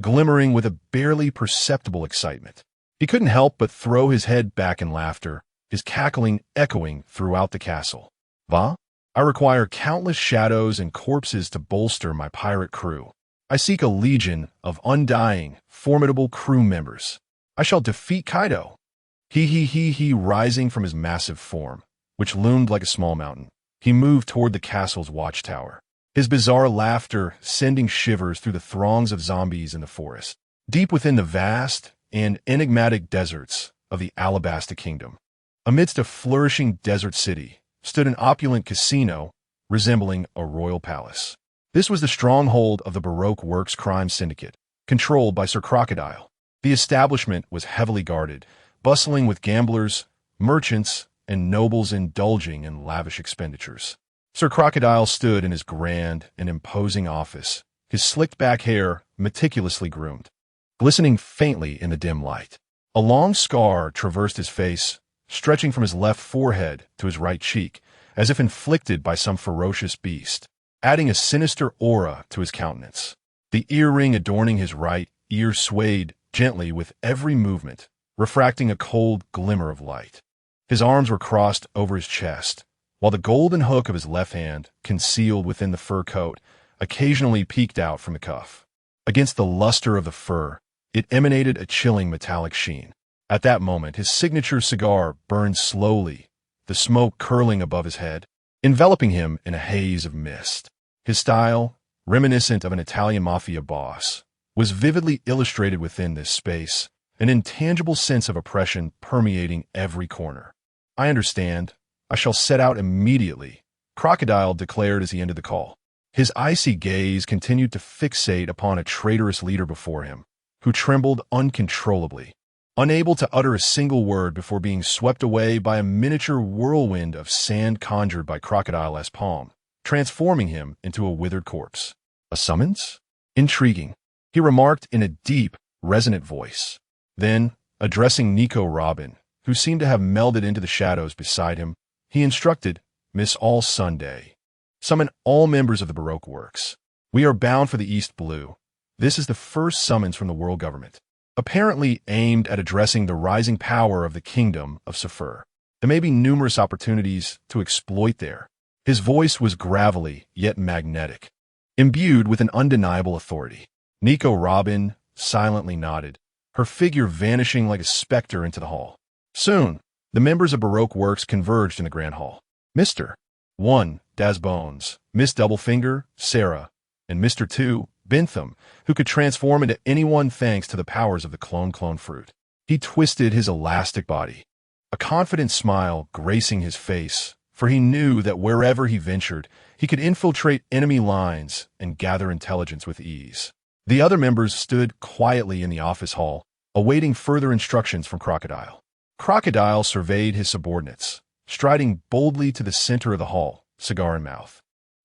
glimmering with a barely perceptible excitement. He couldn't help but throw his head back in laughter, his cackling echoing throughout the castle. "Va? I require countless shadows and corpses to bolster my pirate crew. I seek a legion of undying, formidable crew members. I shall defeat Kaido." Rising from his massive form, which loomed like a small mountain, he moved toward the castle's watchtower, his bizarre laughter sending shivers through the throngs of zombies in the forest. Deep within the vast and enigmatic deserts of the Alabasta Kingdom, amidst a flourishing desert city, stood an opulent casino resembling a royal palace. This was the stronghold of the Baroque Works crime syndicate, controlled by Sir Crocodile, The establishment was heavily guarded, bustling with gamblers, merchants, and nobles indulging in lavish expenditures. Sir Crocodile stood in his grand and imposing office, his slicked-back hair meticulously groomed, glistening faintly in the dim light. A long scar traversed his face, stretching from his left forehead to his right cheek, as if inflicted by some ferocious beast, adding a sinister aura to his countenance. The earring adorning his right ear swayed gently with every movement, refracting a cold glimmer of light. His arms were crossed over his chest, while the golden hook of his left hand, concealed within the fur coat, occasionally peeked out from the cuff. Against the luster of the fur, it emanated a chilling metallic sheen. At that moment, his signature cigar burned slowly, the smoke curling above his head, enveloping him in a haze of mist. His style, reminiscent of an Italian mafia boss, was vividly illustrated within this space, an intangible sense of oppression permeating every corner. "I understand. I shall set out immediately," Crocodile declared as he ended the call. His icy gaze continued to fixate upon a traitorous leader before him, who trembled uncontrollably, unable to utter a single word before being swept away by a miniature whirlwind of sand conjured by Crocodile's palm, transforming him into a withered corpse. "A summons? Intriguing," he remarked in a deep, resonant voice. Then, addressing Nico Robin, who seemed to have melded into the shadows beside him, he instructed, "Miss All Sunday, summon all members of the Baroque Works. We are bound for the East Blue. This is the first summons from the world government, apparently aimed at addressing the rising power of the kingdom of Sephir. There may be numerous opportunities to exploit there." His voice was gravelly, yet magnetic, imbued with an undeniable authority. Nico Robin silently nodded, her figure vanishing like a specter into the hall. Soon, the members of Baroque Works converged in the grand hall. Mr. 1, Daz Bones, Miss Doublefinger, Sarah, and Mr. 2, Bentham, who could transform into anyone thanks to the powers of the clone fruit. He twisted his elastic body, a confident smile gracing his face, for he knew that wherever he ventured, he could infiltrate enemy lines and gather intelligence with ease. The other members stood quietly in the office hall, awaiting further instructions from Crocodile. Crocodile surveyed his subordinates, striding boldly to the center of the hall, cigar in mouth,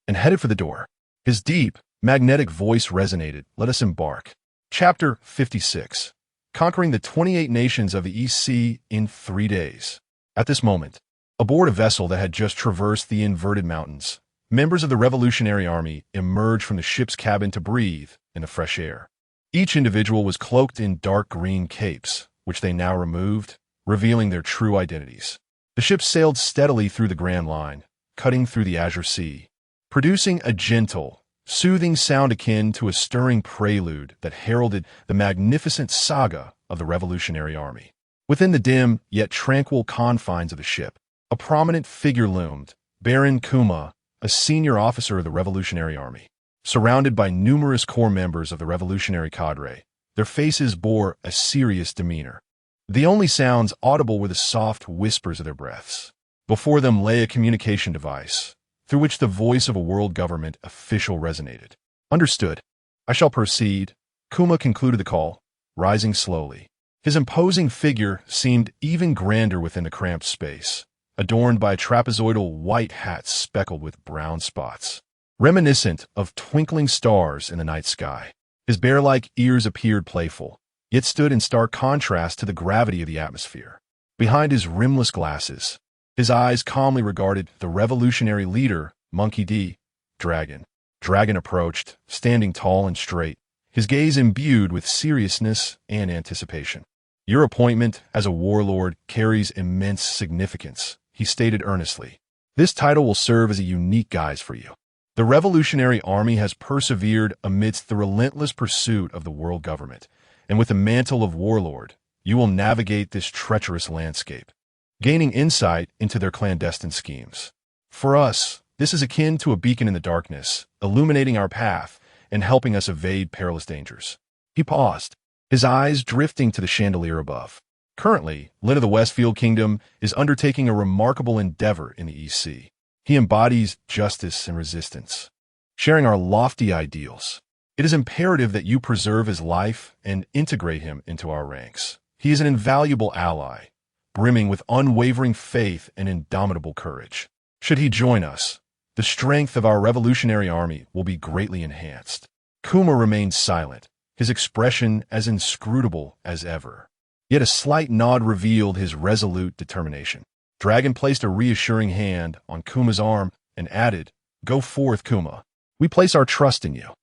and headed for the door. His deep, magnetic voice resonated. "Let us embark." Chapter 56. Conquering the 28 nations of the East Sea in 3 days. At this moment, aboard a vessel that had just traversed the inverted mountains, members of the Revolutionary Army emerged from the ship's cabin to breathe in the fresh air. Each individual was cloaked in dark green capes, which they now removed, revealing their true identities. The ship sailed steadily through the Grand Line, cutting through the azure sea, producing a gentle, soothing sound akin to a stirring prelude that heralded the magnificent saga of the Revolutionary Army. Within the dim, yet tranquil confines of the ship, a prominent figure loomed, Baron Kuma, a senior officer of the Revolutionary Army. Surrounded by numerous corps members of the revolutionary cadre, their faces bore a serious demeanor. The only sounds audible were the soft whispers of their breaths. Before them lay a communication device, through which the voice of a world government official resonated. "Understood. I shall proceed," Kuma concluded the call, rising slowly. His imposing figure seemed even grander within the cramped space, adorned by a trapezoidal white hat speckled with brown spots, reminiscent of twinkling stars in the night sky. His bear-like ears appeared playful, yet stood in stark contrast to the gravity of the atmosphere. Behind his rimless glasses, his eyes calmly regarded the revolutionary leader, Monkey D. Dragon. Dragon approached, standing tall and straight, his gaze imbued with seriousness and anticipation. "Your appointment as a warlord carries immense significance," he stated earnestly. "This title will serve as a unique guise for you. The Revolutionary Army has persevered amidst the relentless pursuit of the world government, and with the mantle of warlord, you will navigate this treacherous landscape, gaining insight into their clandestine schemes. For us, this is akin to a beacon in the darkness, illuminating our path and helping us evade perilous dangers." He paused, his eyes drifting to the chandelier above. Currently, Lynn of the Westfield Kingdom is undertaking a remarkable endeavor in the East Sea. He embodies justice and resistance, sharing our lofty ideals. It is imperative that you preserve his life and integrate him into our ranks. He is an invaluable ally, brimming with unwavering faith and indomitable courage. Should he join us, the strength of our revolutionary army will be greatly enhanced. Kuma remained silent, his expression as inscrutable as ever. Yet a slight nod revealed his resolute determination. Dragon placed a reassuring hand on Kuma's arm and added, "Go forth, Kuma. We place our trust in you.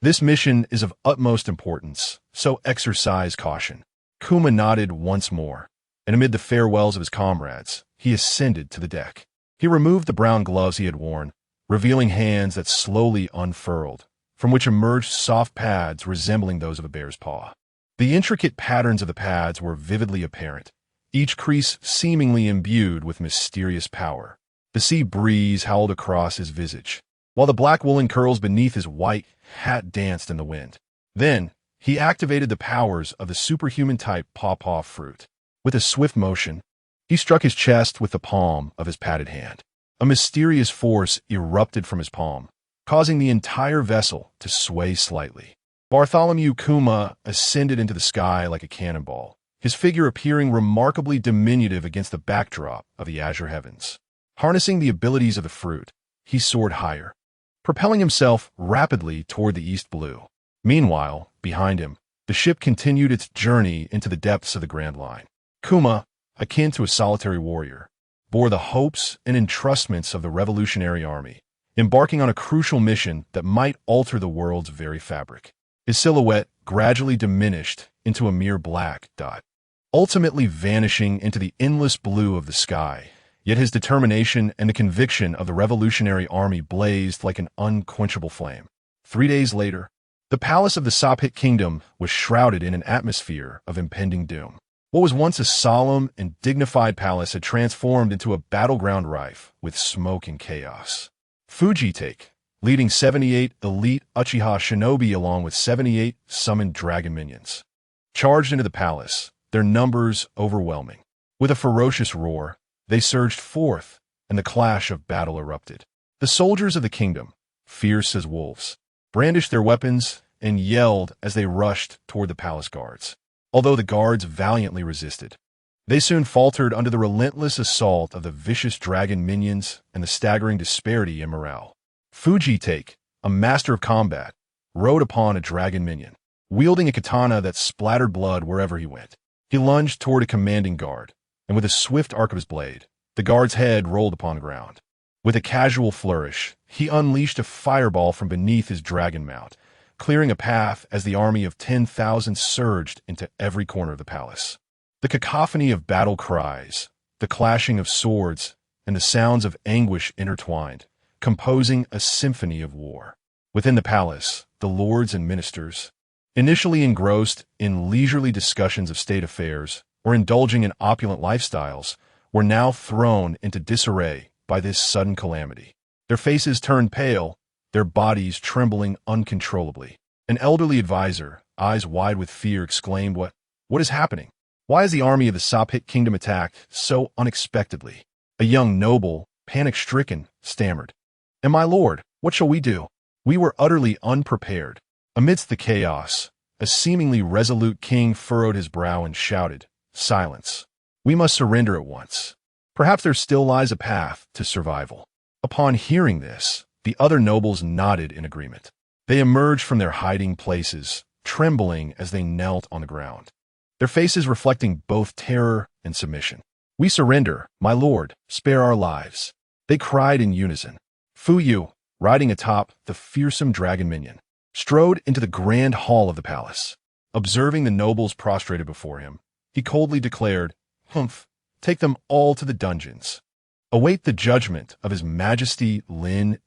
This mission is of utmost importance, so exercise caution." Kuma nodded once more, and amid the farewells of his comrades, he ascended to the deck. He removed the brown gloves he had worn, revealing hands that slowly unfurled, from which emerged soft pads resembling those of a bear's paw. The intricate patterns of the pads were vividly apparent, each crease seemingly imbued with mysterious power. The sea breeze howled across his visage, while the black woolen curls beneath his white hat danced in the wind. Then, he activated the powers of the superhuman-type pawpaw fruit. With a swift motion, he struck his chest with the palm of his padded hand. A mysterious force erupted from his palm, causing the entire vessel to sway slightly. Bartholomew Kuma ascended into the sky like a cannonball, his figure appearing remarkably diminutive against the backdrop of the azure heavens. Harnessing the abilities of the fruit, he soared higher, propelling himself rapidly toward the east blue. Meanwhile, behind him, the ship continued its journey into the depths of the Grand Line. Kuma, akin to a solitary warrior, bore the hopes and entrustments of the Revolutionary Army, embarking on a crucial mission that might alter the world's very fabric. His silhouette gradually diminished into a mere black dot, ultimately vanishing into the endless blue of the sky. Yet his determination and the conviction of the Revolutionary Army blazed like an unquenchable flame. 3 days later, the palace of the Sapit Kingdom was shrouded in an atmosphere of impending doom. What was once a solemn and dignified palace had transformed into a battleground rife with smoke and chaos. Fujitake, leading 78 elite Uchiha shinobi along with 78 summoned dragon minions, charged into the palace, their numbers overwhelming. With a ferocious roar, they surged forth, and the clash of battle erupted. The soldiers of the kingdom, fierce as wolves, brandished their weapons and yelled as they rushed toward the palace guards. Although the guards valiantly resisted, they soon faltered under the relentless assault of the vicious dragon minions and the staggering disparity in morale. Fujitake, a master of combat, rode upon a dragon minion, wielding a katana that splattered blood wherever he went. He lunged toward a commanding guard, and with a swift arc of his blade, the guard's head rolled upon the ground. With a casual flourish, he unleashed a fireball from beneath his dragon mount, clearing a path as the army of 10,000 surged into every corner of the palace. The cacophony of battle cries, the clashing of swords, and the sounds of anguish intertwined, composing a symphony of war. Within the palace, the lords and ministers, initially engrossed in leisurely discussions of state affairs or indulging in opulent lifestyles, were now thrown into disarray by this sudden calamity. Their faces turned pale, their bodies trembling uncontrollably. An elderly advisor, eyes wide with fear, exclaimed, What is happening? Why is the army of the Sapit Kingdom attacked so unexpectedly?" A young noble, panic-stricken, stammered, "And my lord, what shall we do? We were utterly unprepared." Amidst the chaos, a seemingly resolute king furrowed his brow and shouted, "Silence. We must surrender at once. Perhaps there still lies a path to survival." Upon hearing this, the other nobles nodded in agreement. They emerged from their hiding places, trembling as they knelt on the ground, their faces reflecting both terror and submission. "We surrender, my lord, spare our lives," they cried in unison. Fuyu, riding atop the fearsome dragon minion, strode into the grand hall of the palace. Observing the nobles prostrated before him, he coldly declared, "Humph, take them all to the dungeons. Await the judgment of His Majesty Lynn.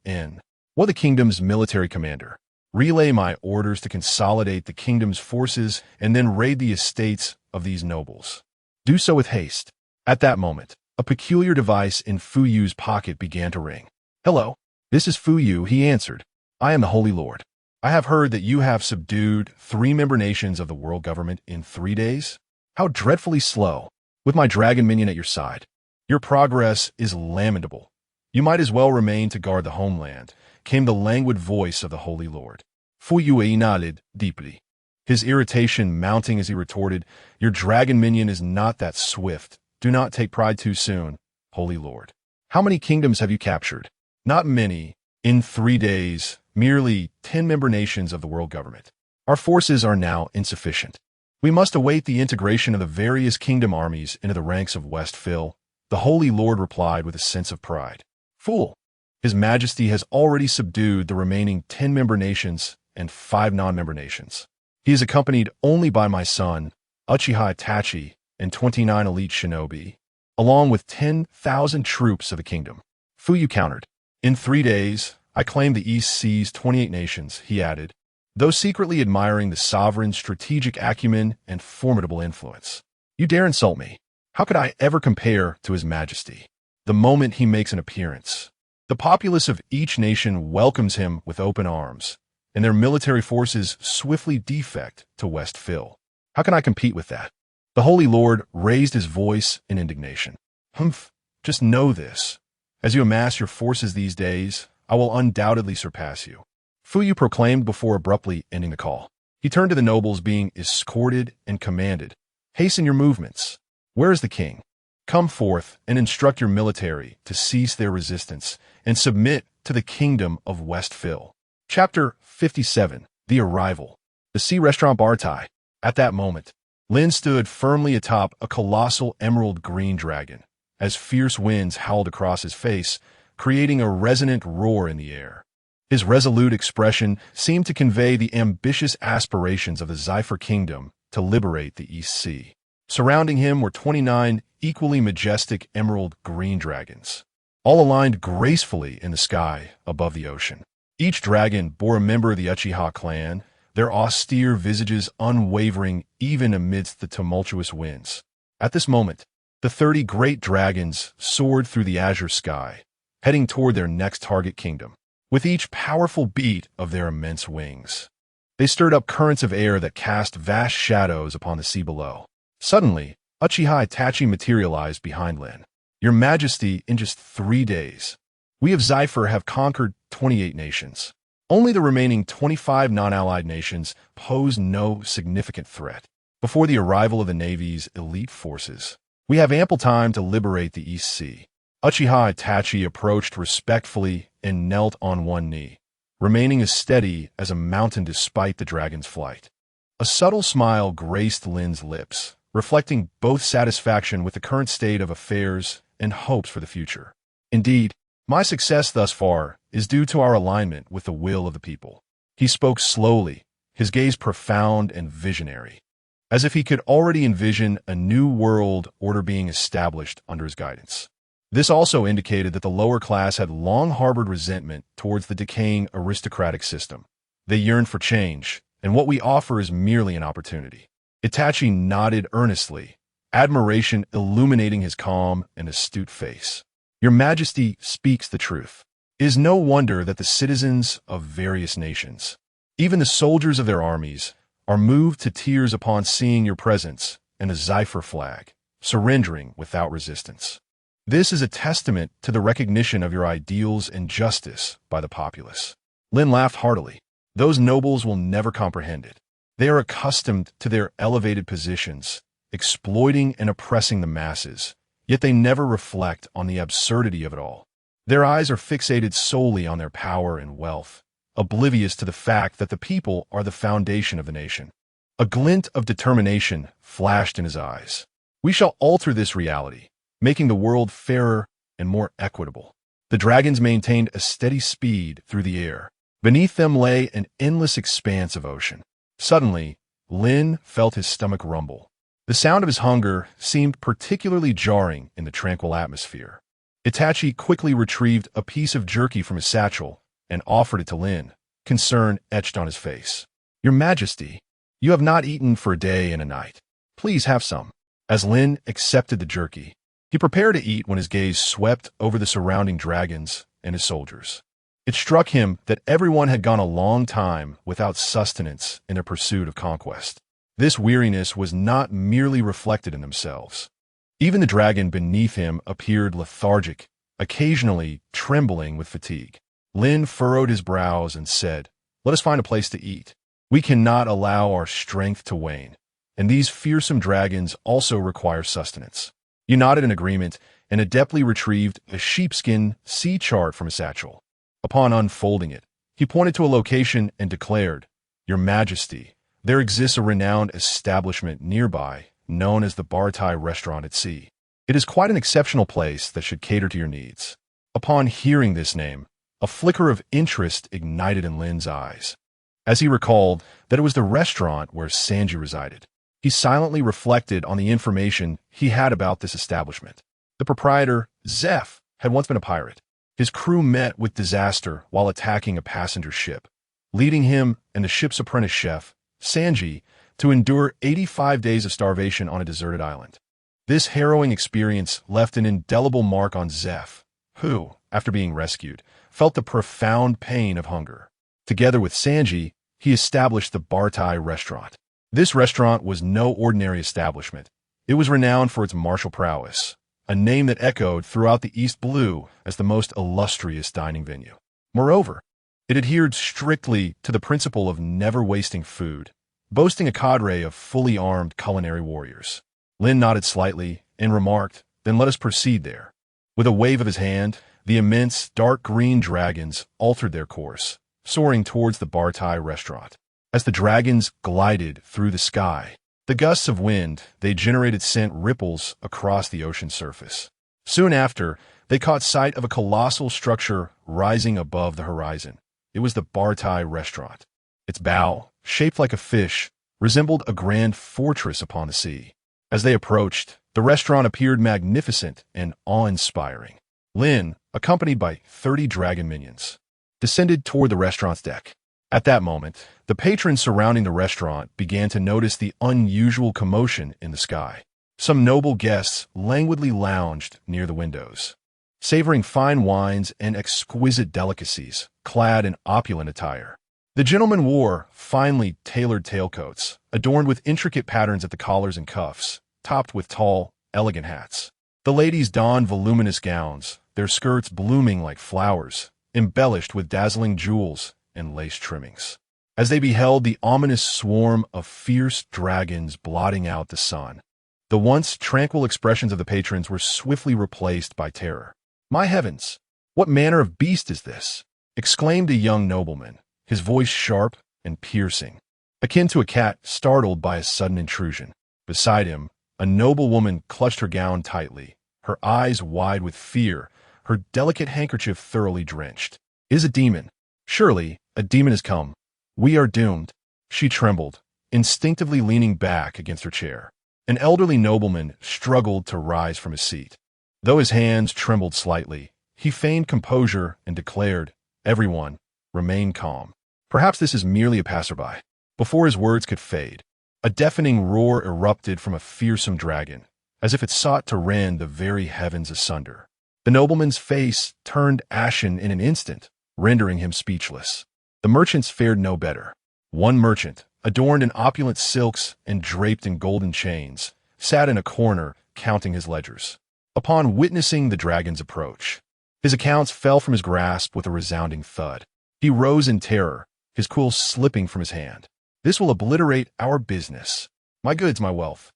What the kingdom's military commander. Relay my orders to consolidate the kingdom's forces and then raid the estates of these nobles. Do so with haste." At that moment, a peculiar device in Fuyu's pocket began to ring. "Hello, this is Fuyu," he answered. "I am the Holy Lord. I have heard that you have subdued 3 member nations of the world government in 3 days. How dreadfully slow, with my dragon minion at your side. Your progress is lamentable. You might as well remain to guard the homeland," came the languid voice of the Holy Lord. Fuyue nodded deeply, his irritation mounting as he retorted, "Your dragon minion is not that swift. Do not take pride too soon, Holy Lord. How many kingdoms have you captured? Not many. In 3 days, merely 10 member nations of the world government. Our forces are now insufficient. We must await the integration of the various kingdom armies into the ranks of West Phil," the Holy Lord replied with a sense of pride. "Fool! His Majesty has already subdued the remaining 10 member nations and 5 non-member nations. He is accompanied only by my son, Uchiha Itachi, and 29 elite shinobi, along with 10,000 troops of the kingdom." Fuyu countered. "In 3 days, I claim the East Sea's 28 nations," he added, though secretly admiring the sovereign's strategic acumen and formidable influence. "You dare insult me? How could I ever compare to His Majesty? The moment he makes an appearance, the populace of each nation welcomes him with open arms, and their military forces swiftly defect to West Phil. How can I compete with that?" The Holy Lord raised his voice in indignation. "Humph, just know this. As you amass your forces these days, I will undoubtedly surpass you," Fuyu proclaimed before abruptly ending the call. He turned to the nobles being escorted and commanded, "Hasten your movements. Where is the king? Come forth and instruct your military to cease their resistance and submit to the kingdom of West Phil." Chapter 57. The Arrival. The Sea Restaurant Bartai. At that moment, Lynn stood firmly atop a colossal emerald green dragon, as fierce winds howled across his face, creating a resonant roar in the air. His resolute expression seemed to convey the ambitious aspirations of the Zephyr Kingdom to liberate the East Sea. Surrounding him were 29 equally majestic emerald green dragons, all aligned gracefully in the sky above the ocean. Each dragon bore a member of the Uchiha clan, their austere visages unwavering even amidst the tumultuous winds. At this moment, the 30 great dragons soared through the azure sky, heading toward their next target kingdom. With each powerful beat of their immense wings, they stirred up currents of air that cast vast shadows upon the sea below. Suddenly, Uchiha Itachi materialized behind Lynn. "Your Majesty, in just 3 days, we of Zephyr have conquered 28 nations. Only the remaining 25 non-allied nations pose no significant threat. Before the arrival of the Navy's elite forces, we have ample time to liberate the East Sea." Uchiha Itachi approached respectfully and knelt on one knee, remaining as steady as a mountain despite the dragon's flight. A subtle smile graced Lynn's lips, reflecting both satisfaction with the current state of affairs and hopes for the future. "Indeed, my success thus far is due to our alignment with the will of the people." He spoke slowly, his gaze profound and visionary, as if he could already envision a new world order being established under his guidance. This also indicated that the lower class had long harbored resentment towards the decaying aristocratic system. They yearned for change, and what we offer is merely an opportunity. Itachi nodded earnestly, admiration illuminating his calm and astute face. "Your Majesty speaks the truth. It is no wonder that the citizens of various nations, even the soldiers of their armies, are moved to tears upon seeing your presence and the Zephyr flag, surrendering without resistance. This is a testament to the recognition of your ideals and justice by the populace." Lynn laughed heartily. "Those nobles will never comprehend it. They are accustomed to their elevated positions, exploiting and oppressing the masses, yet they never reflect on the absurdity of it all. Their eyes are fixated solely on their power and wealth, oblivious to the fact that the people are the foundation of the nation." A glint of determination flashed in his eyes. "We shall alter this reality, making the world fairer and more equitable." The dragons maintained a steady speed through the air. Beneath them lay an endless expanse of ocean. Suddenly, Lynn felt his stomach rumble. The sound of his hunger seemed particularly jarring in the tranquil atmosphere. Itachi quickly retrieved a piece of jerky from his satchel and offered it to Lynn, concern etched on his face. "Your Majesty, you have not eaten for a day and a night. Please have some." As Lynn accepted the jerky, he prepared to eat when his gaze swept over the surrounding dragons and his soldiers. It struck him that everyone had gone a long time without sustenance in their pursuit of conquest. This weariness was not merely reflected in themselves. Even the dragon beneath him appeared lethargic, occasionally trembling with fatigue. Lynn furrowed his brows and said, Let us find a place to eat. We cannot allow our strength to wane, and these fearsome dragons also require sustenance. He nodded in agreement and adeptly retrieved a sheepskin sea chart from his satchel. Upon unfolding it, he pointed to a location and declared, "Your Majesty, there exists a renowned establishment nearby known as the Bartai Restaurant at Sea. It is quite an exceptional place that should cater to your needs." Upon hearing this name, a flicker of interest ignited in Lynn's eyes, as he recalled that it was the restaurant where Sanji resided. He silently reflected on the information he had about this establishment. The proprietor, Zeph, had once been a pirate. His crew met with disaster while attacking a passenger ship, leading him and the ship's apprentice chef, Sanji, to endure 85 days of starvation on a deserted island. This harrowing experience left an indelible mark on Zeph, who, after being rescued, felt the profound pain of hunger. Together with Sanji, he established the Bartai Restaurant. This restaurant was no ordinary establishment. It was renowned for its martial prowess, a name that echoed throughout the East Blue as the most illustrious dining venue. Moreover, it adhered strictly to the principle of never wasting food, boasting a cadre of fully armed culinary warriors. Lynn nodded slightly and remarked, "Then let us proceed there." With a wave of his hand, the immense dark green dragons altered their course, soaring towards the Bartai Restaurant. As the dragons glided through the sky, the gusts of wind they generated sent ripples across the ocean surface. Soon after, they caught sight of a colossal structure rising above the horizon. It was the Bartai Restaurant. Its bow, shaped like a fish, resembled a grand fortress upon the sea. As they approached, the restaurant appeared magnificent and awe-inspiring. Lynn, accompanied by 30 dragon minions, descended toward the restaurant's deck. At that moment, the patrons surrounding the restaurant began to notice the unusual commotion in the sky. Some noble guests languidly lounged near the windows, savoring fine wines and exquisite delicacies, clad in opulent attire. The gentlemen wore finely tailored tailcoats, adorned with intricate patterns at the collars and cuffs, topped with tall, elegant hats. The ladies donned voluminous gowns, their skirts blooming like flowers, embellished with dazzling jewels and lace trimmings. As they beheld the ominous swarm of fierce dragons blotting out the sun, the once tranquil expressions of the patrons were swiftly replaced by terror. "My heavens! What manner of beast is this?" exclaimed a young nobleman, his voice sharp and piercing, akin to a cat startled by a sudden intrusion. Beside him, a noble woman clutched her gown tightly, her eyes wide with fear, her delicate handkerchief thoroughly drenched. "It is a demon. Surely, a demon has come. We are doomed." She trembled, instinctively leaning back against her chair. An elderly nobleman struggled to rise from his seat. Though his hands trembled slightly, he feigned composure and declared, "Everyone, remain calm. Perhaps this is merely a passerby." Before his words could fade, a deafening roar erupted from a fearsome dragon, as if it sought to rend the very heavens asunder. The nobleman's face turned ashen in an instant, rendering him speechless. The merchants fared no better. One merchant, adorned in opulent silks and draped in golden chains, sat in a corner counting his ledgers. Upon witnessing the dragon's approach, his accounts fell from his grasp with a resounding thud. He rose in terror, his quill slipping from his hand. "This will obliterate our business. My goods, my wealth,"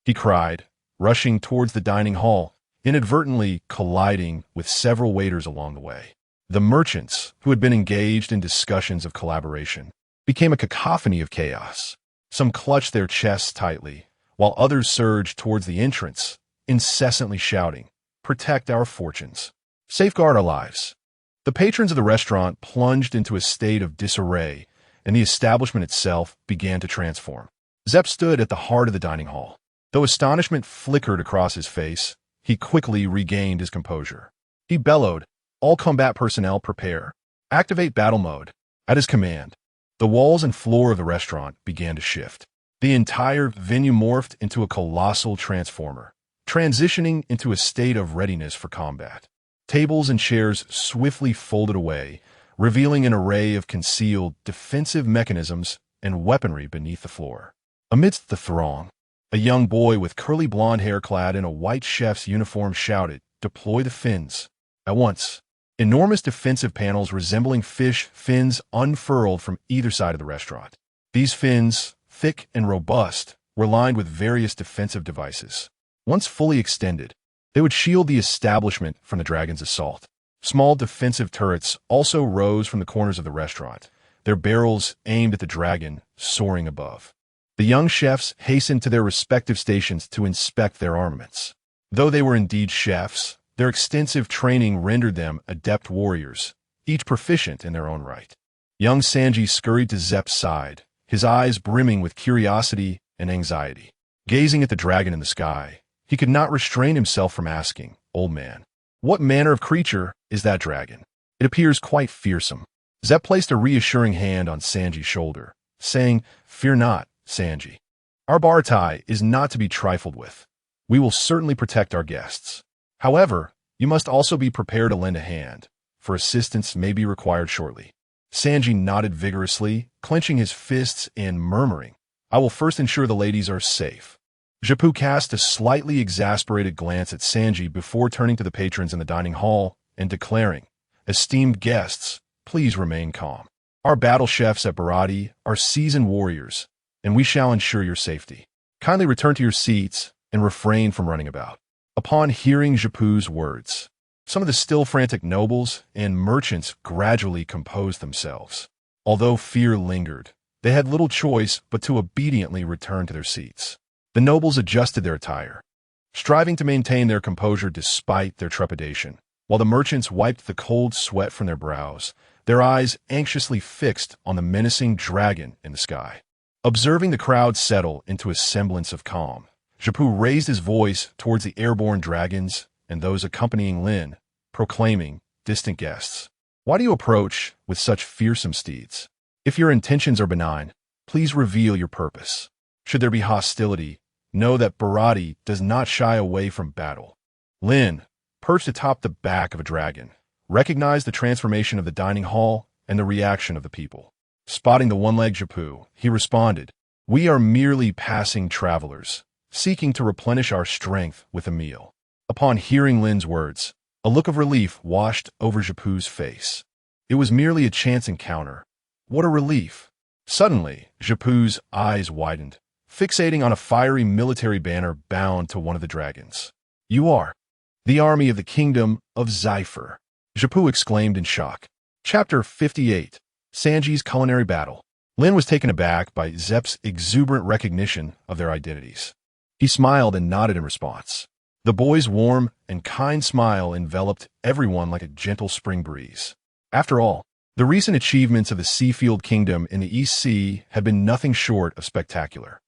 he cried, rushing towards the dining hall, inadvertently colliding with several waiters along the way. The merchants, who had been engaged in discussions of collaboration, became a cacophony of chaos. Some clutched their chests tightly, while others surged towards the entrance, incessantly shouting, "Protect our fortunes. Safeguard our lives." The patrons of the restaurant plunged into a state of disarray, and the establishment itself began to transform. Zep stood at the heart of the dining hall. Though astonishment flickered across his face, he quickly regained his composure. He bellowed, "All combat personnel prepare. Activate battle mode." At his command, the walls and floor of the restaurant began to shift. The entire venue morphed into a colossal transformer, transitioning into a state of readiness for combat. Tables and chairs swiftly folded away, revealing an array of concealed defensive mechanisms and weaponry beneath the floor. Amidst the throng, a young boy with curly blonde hair clad in a white chef's uniform shouted, "Deploy the fins." At once, Enormous defensive panels resembling fish fins unfurled from either side of the restaurant. These fins, thick and robust, were lined with various defensive devices. Once fully extended, they would shield the establishment from the dragon's assault. Small defensive turrets also rose from the corners of the restaurant, their barrels aimed at the dragon, soaring above. The young chefs hastened to their respective stations to inspect their armaments. Though they were indeed chefs, their extensive training rendered them adept warriors, each proficient in their own right. Young Sanji scurried to Zepp's side, his eyes brimming with curiosity and anxiety. Gazing at the dragon in the sky, he could not restrain himself from asking, "Old man, what manner of creature is that dragon? It appears quite fearsome." Zepp placed a reassuring hand on Sanji's shoulder, saying, "Fear not, Sanji. Our Baratai is not to be trifled with. We will certainly protect our guests. However, you must also be prepared to lend a hand, for assistance may be required shortly." Sanji nodded vigorously, clenching his fists and murmuring, "I will first ensure the ladies are safe." Jappu cast a slightly exasperated glance at Sanji before turning to the patrons in the dining hall and declaring, "Esteemed guests, please remain calm. Our battle chefs at Bharati are seasoned warriors, and we shall ensure your safety. Kindly return to your seats and refrain from running about." Upon hearing Jappu's words, some of the still frantic nobles and merchants gradually composed themselves. Although fear lingered, they had little choice but to obediently return to their seats. The nobles adjusted their attire, striving to maintain their composure despite their trepidation, while the merchants wiped the cold sweat from their brows, their eyes anxiously fixed on the menacing dragon in the sky. Observing the crowd settle into a semblance of calm, Jappu raised his voice towards the airborne dragons and those accompanying Lynn, proclaiming, "Distant guests, why do you approach with such fearsome steeds? If your intentions are benign, please reveal your purpose. Should there be hostility, know that Bharati does not shy away from battle." Lynn, perched atop the back of a dragon, recognized the transformation of the dining hall and the reaction of the people. Spotting the one-legged Jappu, he responded, "We are merely passing travelers, seeking to replenish our strength with a meal." Upon hearing Lynn's words, a look of relief washed over Jappu's face. It was merely a chance encounter. What a relief! Suddenly, Jappu's eyes widened, fixating on a fiery military banner bound to one of the dragons. "You are the army of the kingdom of Zephyr," Jappu exclaimed in shock. Chapter 58. Sanji's Culinary Battle. Lynn was taken aback by Zepp's exuberant recognition of their identities. He smiled and nodded in response. The boy's warm and kind smile enveloped everyone like a gentle spring breeze. After all, the recent achievements of the Seafield Kingdom in the East Sea had been nothing short of spectacular.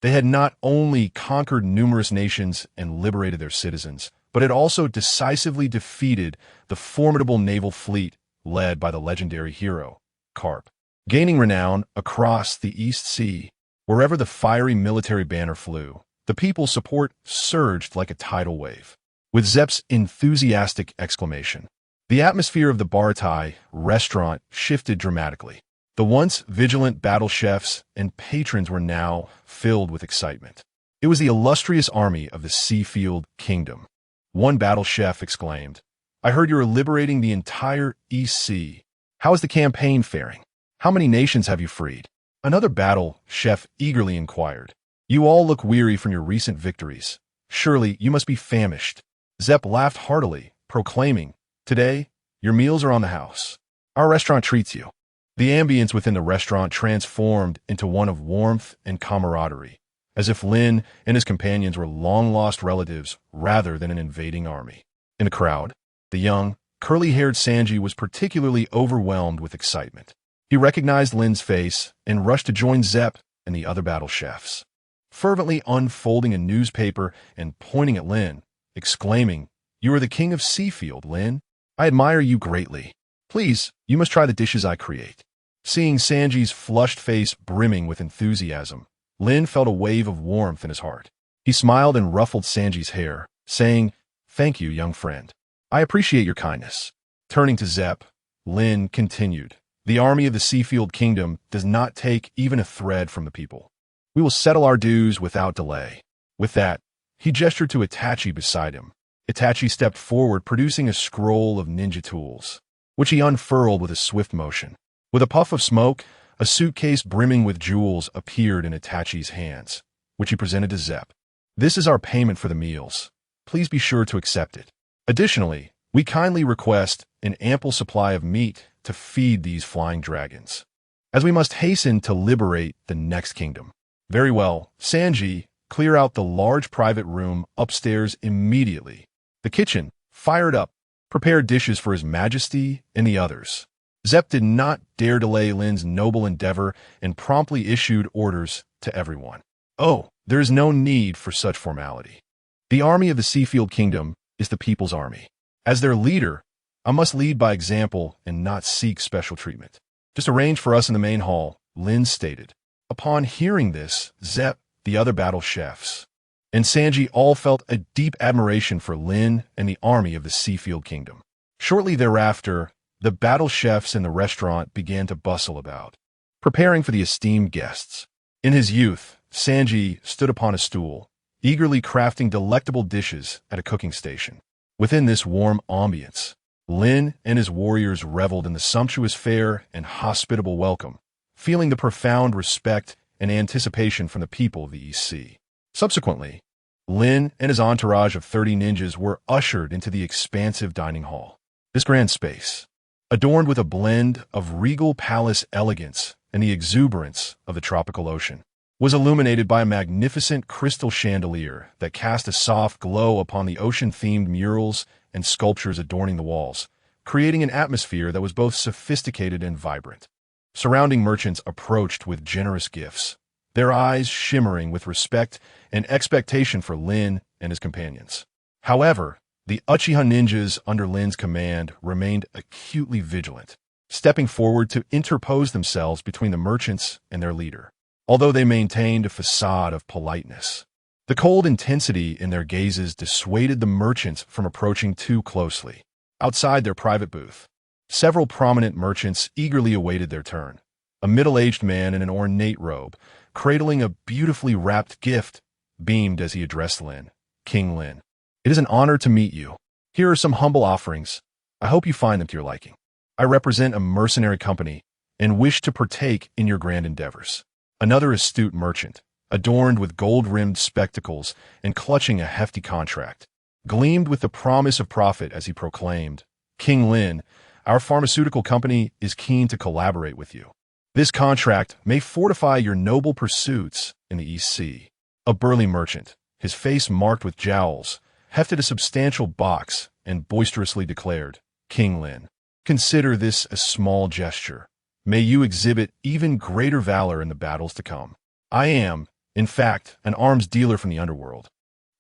They had not only conquered numerous nations and liberated their citizens, but had also decisively defeated the formidable naval fleet led by the legendary hero, Carp. Gaining renown across the East Sea, wherever the fiery military banner flew, the people's support surged like a tidal wave. With Zepp's enthusiastic exclamation, the atmosphere of the Baratai restaurant shifted dramatically. The once vigilant battle chefs and patrons were now filled with excitement. It was the illustrious army of the Seafield Kingdom. One battle chef exclaimed, "I heard you are liberating the entire East Sea. How is the campaign faring? How many nations have you freed?" Another battle chef eagerly inquired, "You all look weary from your recent victories. Surely you must be famished." Zepp laughed heartily, proclaiming, "Today, your meals are on the house. Our restaurant treats you." The ambience within the restaurant transformed into one of warmth and camaraderie, as if Lynn and his companions were long-lost relatives rather than an invading army. In the crowd, the young, curly-haired Sanji was particularly overwhelmed with excitement. He recognized Lynn's face and rushed to join Zepp and the other battle chefs. Fervently unfolding a newspaper and pointing at Lynn, exclaiming, "You are the king of Seafield, Lynn. I admire you greatly. Please, you must try the dishes I create." Seeing Sanji's flushed face brimming with enthusiasm, Lynn felt a wave of warmth in his heart. He smiled and ruffled Sanji's hair, saying, "Thank you, young friend. I appreciate your kindness." Turning to Zepp, Lynn continued, "The army of the Seafield Kingdom does not take even a thread from the people. We will settle our dues without delay." With that, he gestured to Itachi beside him, Itachi stepped forward, producing a scroll of ninja tools, which he unfurled with a swift motion. With a puff of smoke, a suitcase brimming with jewels appeared in Itachi's hands, which he presented to Zepp. "This is our payment for the meals. Please be sure to accept it. Additionally, we kindly request an ample supply of meat to feed these flying dragons, as we must hasten to liberate the next kingdom." "Very well, Sanji, clear out the large private room upstairs immediately." The kitchen, fired up, prepared dishes for his Majesty and the others. Zepp did not dare delay Lynn's noble endeavor and promptly issued orders to everyone. "Oh, there is no need for such formality. The army of the Seafield Kingdom is the people's army. As their leader, I must lead by example and not seek special treatment. Just arrange for us in the main hall," Lynn stated. Upon hearing this, Zepp, the other battle chefs, and Sanji all felt a deep admiration for Lynn and the army of the Seafield Kingdom. Shortly thereafter, the battle chefs in the restaurant began to bustle about, preparing for the esteemed guests. In his youth, Sanji stood upon a stool, eagerly crafting delectable dishes at a cooking station. Within this warm ambience, Lynn and his warriors reveled in the sumptuous fare and hospitable welcome, feeling the profound respect and anticipation from the people of the East Sea. Subsequently, Lynn and his entourage of 30 ninjas were ushered into the expansive dining hall. This grand space, adorned with a blend of regal palace elegance and the exuberance of the tropical ocean, was illuminated by a magnificent crystal chandelier that cast a soft glow upon the ocean-themed murals and sculptures adorning the walls, creating an atmosphere that was both sophisticated and vibrant. Surrounding merchants approached with generous gifts, their eyes shimmering with respect and expectation for Lynn and his companions. However, the Uchiha ninjas under Lynn's command remained acutely vigilant, stepping forward to interpose themselves between the merchants and their leader. Although they maintained a facade of politeness, the cold intensity in their gazes dissuaded the merchants from approaching too closely. Outside their private booth, several prominent merchants eagerly awaited their turn. A middle-aged man in an ornate robe, cradling a beautifully wrapped gift, beamed as he addressed Lynn. "King Lynn, it is an honor to meet you. Here are some humble offerings. I hope you find them to your liking. I represent a mercenary company and wish to partake in your grand endeavors." Another astute merchant, adorned with gold-rimmed spectacles and clutching a hefty contract, gleamed with the promise of profit as he proclaimed, "King Lynn, our pharmaceutical company is keen to collaborate with you. This contract may fortify your noble pursuits in the East Sea." A burly merchant, his face marked with jowls, hefted a substantial box and boisterously declared, "King Lynn, consider this a small gesture. May you exhibit even greater valor in the battles to come. I am, in fact, an arms dealer from the underworld,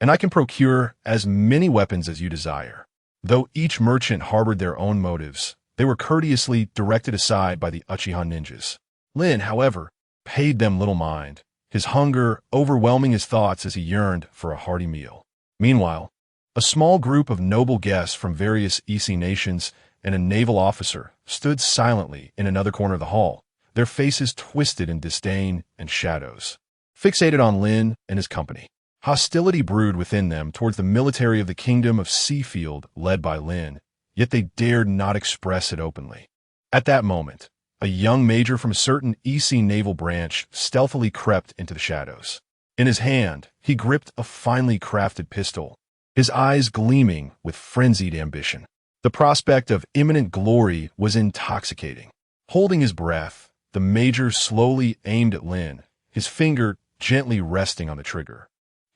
and I can procure as many weapons as you desire." Though each merchant harbored their own motives, they were courteously directed aside by the Uchiha ninjas. Lynn, however, paid them little mind, his hunger overwhelming his thoughts as he yearned for a hearty meal. Meanwhile, a small group of noble guests from various Isi nations and a naval officer stood silently in another corner of the hall, their faces twisted in disdain and shadows, fixated on Lynn and his company. Hostility brewed within them towards the military of the kingdom of Seafield led by Lynn, yet they dared not express it openly. At that moment, a young major from a certain Isi naval branch stealthily crept into the shadows. In his hand, he gripped a finely crafted pistol, his eyes gleaming with frenzied ambition. The prospect of imminent glory was intoxicating. Holding his breath, the major slowly aimed at Lynn, his finger gently resting on the trigger.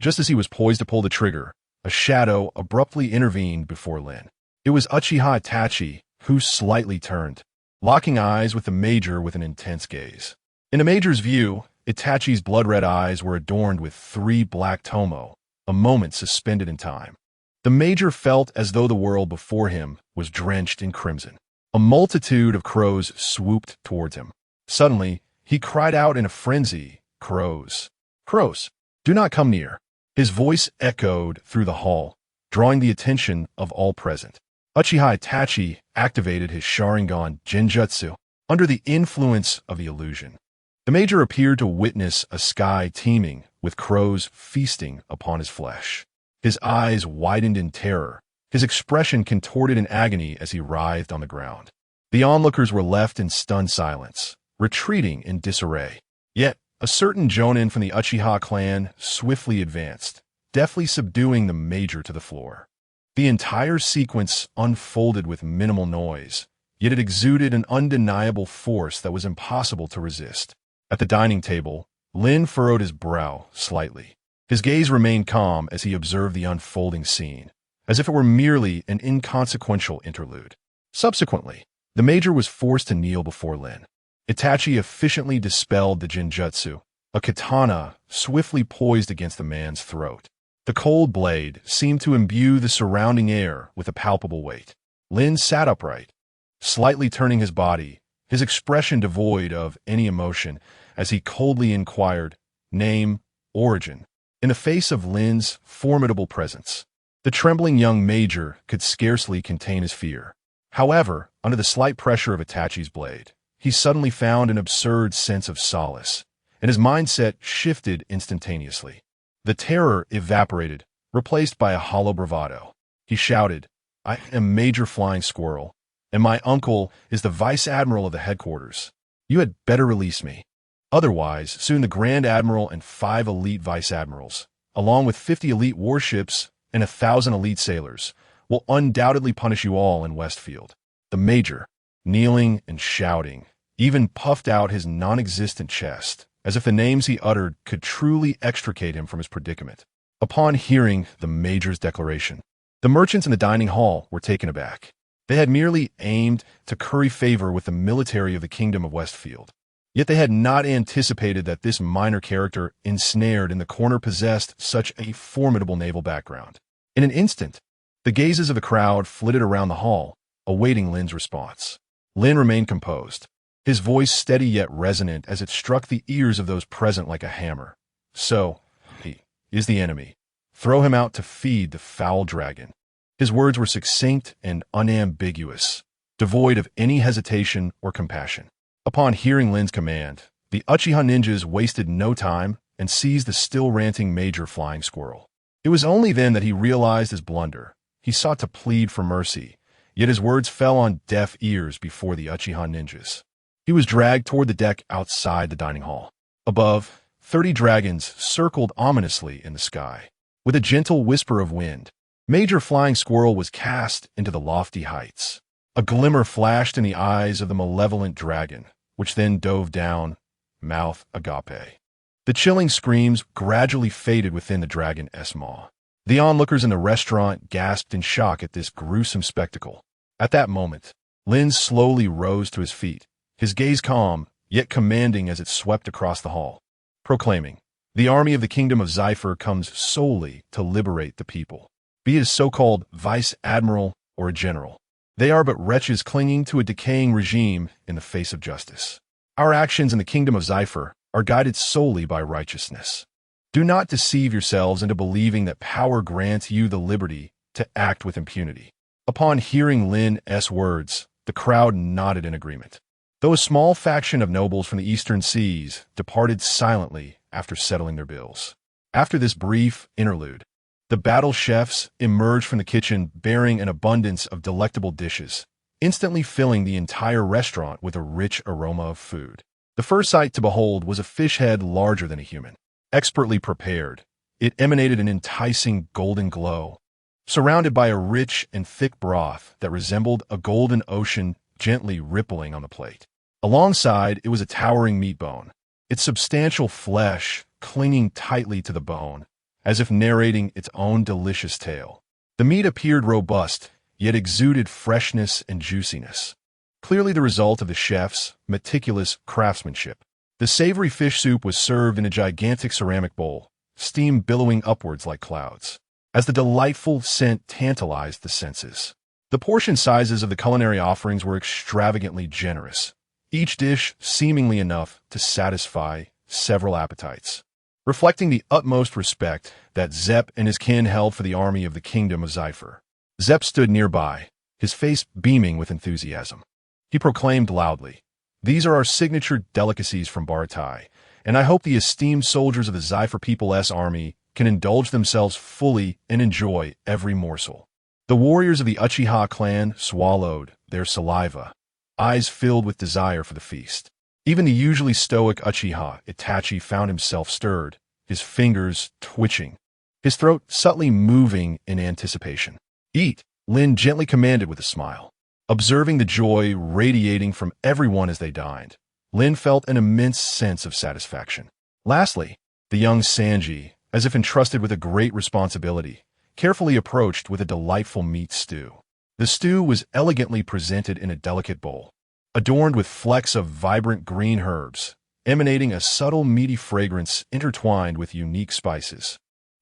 Just as he was poised to pull the trigger, a shadow abruptly intervened before Lynn. It was Uchiha Itachi, who slightly turned, locking eyes with the major with an intense gaze. In the major's view, Itachi's blood-red eyes were adorned with 3 black tomo, a moment suspended in time. The major felt as though the world before him was drenched in crimson. A multitude of crows swooped towards him. Suddenly, he cried out in a frenzy, "Crows! Crows! Do not come near!" His voice echoed through the hall, drawing the attention of all present. Uchiha Itachi activated his Sharingan Genjutsu under the influence of the illusion. The major appeared to witness a sky teeming with crows feasting upon his flesh. His eyes widened in terror, his expression contorted in agony as he writhed on the ground. The onlookers were left in stunned silence, retreating in disarray. Yet, a certain jonin from the Uchiha clan swiftly advanced, deftly subduing the major to the floor. The entire sequence unfolded with minimal noise, yet it exuded an undeniable force that was impossible to resist. At the dining table, Lynn furrowed his brow slightly. His gaze remained calm as he observed the unfolding scene, as if it were merely an inconsequential interlude. Subsequently, the major was forced to kneel before Lynn. Itachi efficiently dispelled the genjutsu, a katana swiftly poised against the man's throat. The cold blade seemed to imbue the surrounding air with a palpable weight. Lynn sat upright, slightly turning his body, his expression devoid of any emotion, as he coldly inquired, "Name, origin." In the face of Lynn's formidable presence, the trembling young major could scarcely contain his fear. However, under the slight pressure of Itachi's blade, he suddenly found an absurd sense of solace, and his mindset shifted instantaneously. The terror evaporated, replaced by a hollow bravado. He shouted, "I am Major Flying Squirrel, and my uncle is the Vice Admiral of the headquarters. You had better release me. Otherwise, soon the Grand Admiral and 5 elite Vice Admirals, along with 50 elite warships and 1,000 elite sailors, will undoubtedly punish you all in Westfield." The Major, kneeling and shouting, even puffed out his non-existent chest, as if the names he uttered could truly extricate him from his predicament. Upon hearing the Major's declaration, the merchants in the dining hall were taken aback. They had merely aimed to curry favor with the military of the Kingdom of Westfield. Yet they had not anticipated that this minor character ensnared in the corner possessed such a formidable naval background. In an instant, the gazes of the crowd flitted around the hall, awaiting Lynn's response. Lynn remained composed, his voice steady yet resonant as it struck the ears of those present like a hammer. "So, he is the enemy. Throw him out to feed the foul dragon." His words were succinct and unambiguous, devoid of any hesitation or compassion. Upon hearing Lynn's command, the Uchiha ninjas wasted no time and seized the still ranting Major Flying Squirrel. It was only then that he realized his blunder. He sought to plead for mercy, yet his words fell on deaf ears before the Uchiha ninjas. He was dragged toward the deck outside the dining hall. Above, 30 dragons circled ominously in the sky. With a gentle whisper of wind, Major Flying Squirrel was cast into the lofty heights. A glimmer flashed in the eyes of the malevolent dragon, which then dove down, mouth agape. The chilling screams gradually faded within the dragon's maw. The onlookers in the restaurant gasped in shock at this gruesome spectacle. At that moment, Lynn slowly rose to his feet, his gaze calm, yet commanding as it swept across the hall, proclaiming, "The army of the Kingdom of Zephyr comes solely to liberate the people. Be it a so-called Vice Admiral or a general. They are but wretches clinging to a decaying regime in the face of justice. Our actions in the Kingdom of Zephyr are guided solely by righteousness. Do not deceive yourselves into believing that power grants you the liberty to act with impunity." Upon hearing Lynn's words, the crowd nodded in agreement, though a small faction of nobles from the eastern seas departed silently after settling their bills. After this brief interlude, the battle chefs emerged from the kitchen bearing an abundance of delectable dishes, instantly filling the entire restaurant with a rich aroma of food. The first sight to behold was a fish head larger than a human. Expertly prepared, it emanated an enticing golden glow, surrounded by a rich and thick broth that resembled a golden ocean gently rippling on the plate. Alongside, it was a towering meat bone, its substantial flesh clinging tightly to the bone, as if narrating its own delicious tale. The meat appeared robust, yet exuded freshness and juiciness, clearly the result of the chef's meticulous craftsmanship. The savory fish soup was served in a gigantic ceramic bowl, steam billowing upwards like clouds, as the delightful scent tantalized the senses. The portion sizes of the culinary offerings were extravagantly generous, each dish seemingly enough to satisfy several appetites, reflecting the utmost respect that Zep and his kin held for the army of the Kingdom of Zephyr. Zep stood nearby, his face beaming with enthusiasm. He proclaimed loudly, "These are our signature delicacies from Baratai, and I hope the esteemed soldiers of the Zephyr People's army can indulge themselves fully and enjoy every morsel. The warriors of the Uchiha clan swallowed their saliva, eyes filled with desire for the feast. Even the usually stoic Uchiha Itachi found himself stirred, his fingers twitching, his throat subtly moving in anticipation. "Eat," Lynn gently commanded with a smile. Observing the joy radiating from everyone as they dined, Lynn felt an immense sense of satisfaction. Lastly, the young Sanji, as if entrusted with a great responsibility, carefully approached with a delightful meat stew. The stew was elegantly presented in a delicate bowl, adorned with flecks of vibrant green herbs, emanating a subtle meaty fragrance intertwined with unique spices.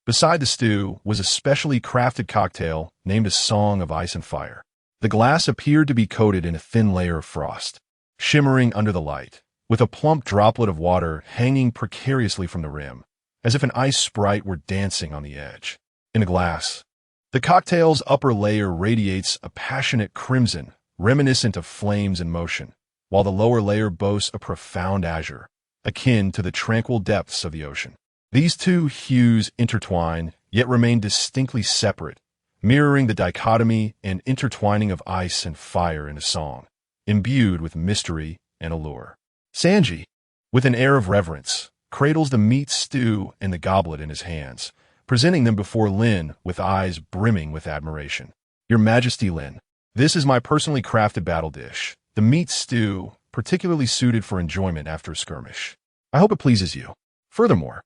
Beside the stew was a specially crafted cocktail named a Song of Ice and Fire. The glass appeared to be coated in a thin layer of frost, shimmering under the light, with a plump droplet of water hanging precariously from the rim, as if an ice sprite were dancing on the edge. In a glass, the cocktail's upper layer radiates a passionate crimson, reminiscent of flames in motion, while the lower layer boasts a profound azure, akin to the tranquil depths of the ocean. These two hues intertwine, yet remain distinctly separate, mirroring the dichotomy and intertwining of ice and fire in a song, imbued with mystery and allure. Sanji, with an air of reverence, cradles the meat stew and the goblet in his hands, presenting them before Lynn with eyes brimming with admiration. "Your Majesty, Lynn, this is my personally crafted battle dish, the meat stew, particularly suited for enjoyment after a skirmish. I hope it pleases you. Furthermore,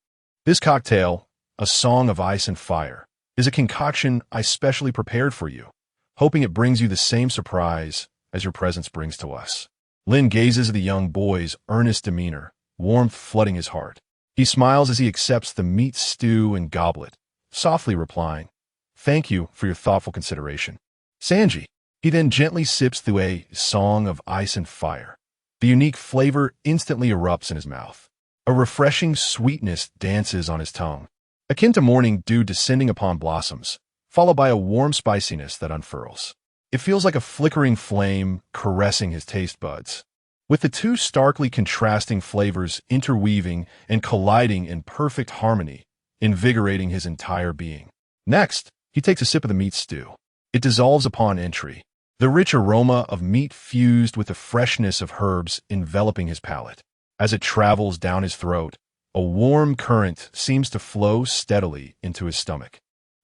this cocktail, a Song of Ice and Fire, is a concoction I specially prepared for you, hoping it brings you the same surprise as your presence brings to us." Lynn gazes at the young boy's earnest demeanor, warmth flooding his heart. He smiles as he accepts the meat stew and goblet, softly replying, "Thank you for your thoughtful consideration, Sanji." He then gently sips through a Song of Ice and Fire. The unique flavor instantly erupts in his mouth. A refreshing sweetness dances on his tongue, akin to morning dew descending upon blossoms, followed by a warm spiciness that unfurls. It feels like a flickering flame caressing his taste buds, with the two starkly contrasting flavors interweaving and colliding in perfect harmony, invigorating his entire being. Next, he takes a sip of the meat stew. It dissolves upon entry, the rich aroma of meat fused with the freshness of herbs enveloping his palate. As it travels down his throat, a warm current seems to flow steadily into his stomach,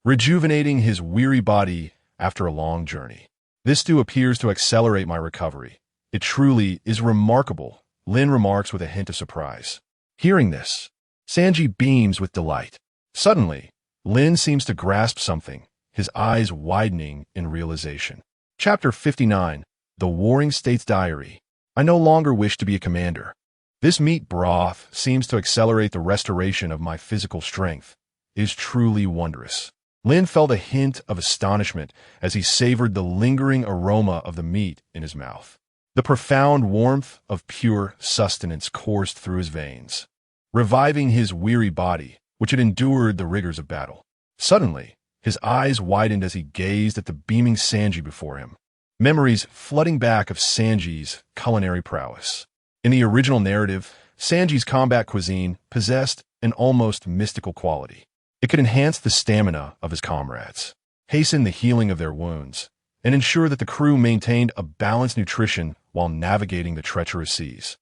rejuvenating his weary body after a long journey. "This stew appears to accelerate my recovery. It truly is remarkable," Lynn remarks with a hint of surprise. Hearing this, Sanji beams with delight. Suddenly, Lynn seems to grasp something, his eyes widening in realization. Chapter 59, The Warring States Diary. "I no longer wish to be a commander. This meat broth seems to accelerate the restoration of my physical strength. It is truly wondrous." Lynn felt a hint of astonishment as he savored the lingering aroma of the meat in his mouth. The profound warmth of pure sustenance coursed through his veins, reviving his weary body, which had endured the rigors of battle. Suddenly, his eyes widened as he gazed at the beaming Sanji before him, memories flooding back of Sanji's culinary prowess. In the original narrative, Sanji's combat cuisine possessed an almost mystical quality. It could enhance the stamina of his comrades, hasten the healing of their wounds, and ensure that the crew maintained a balanced nutrition while navigating the treacherous seas.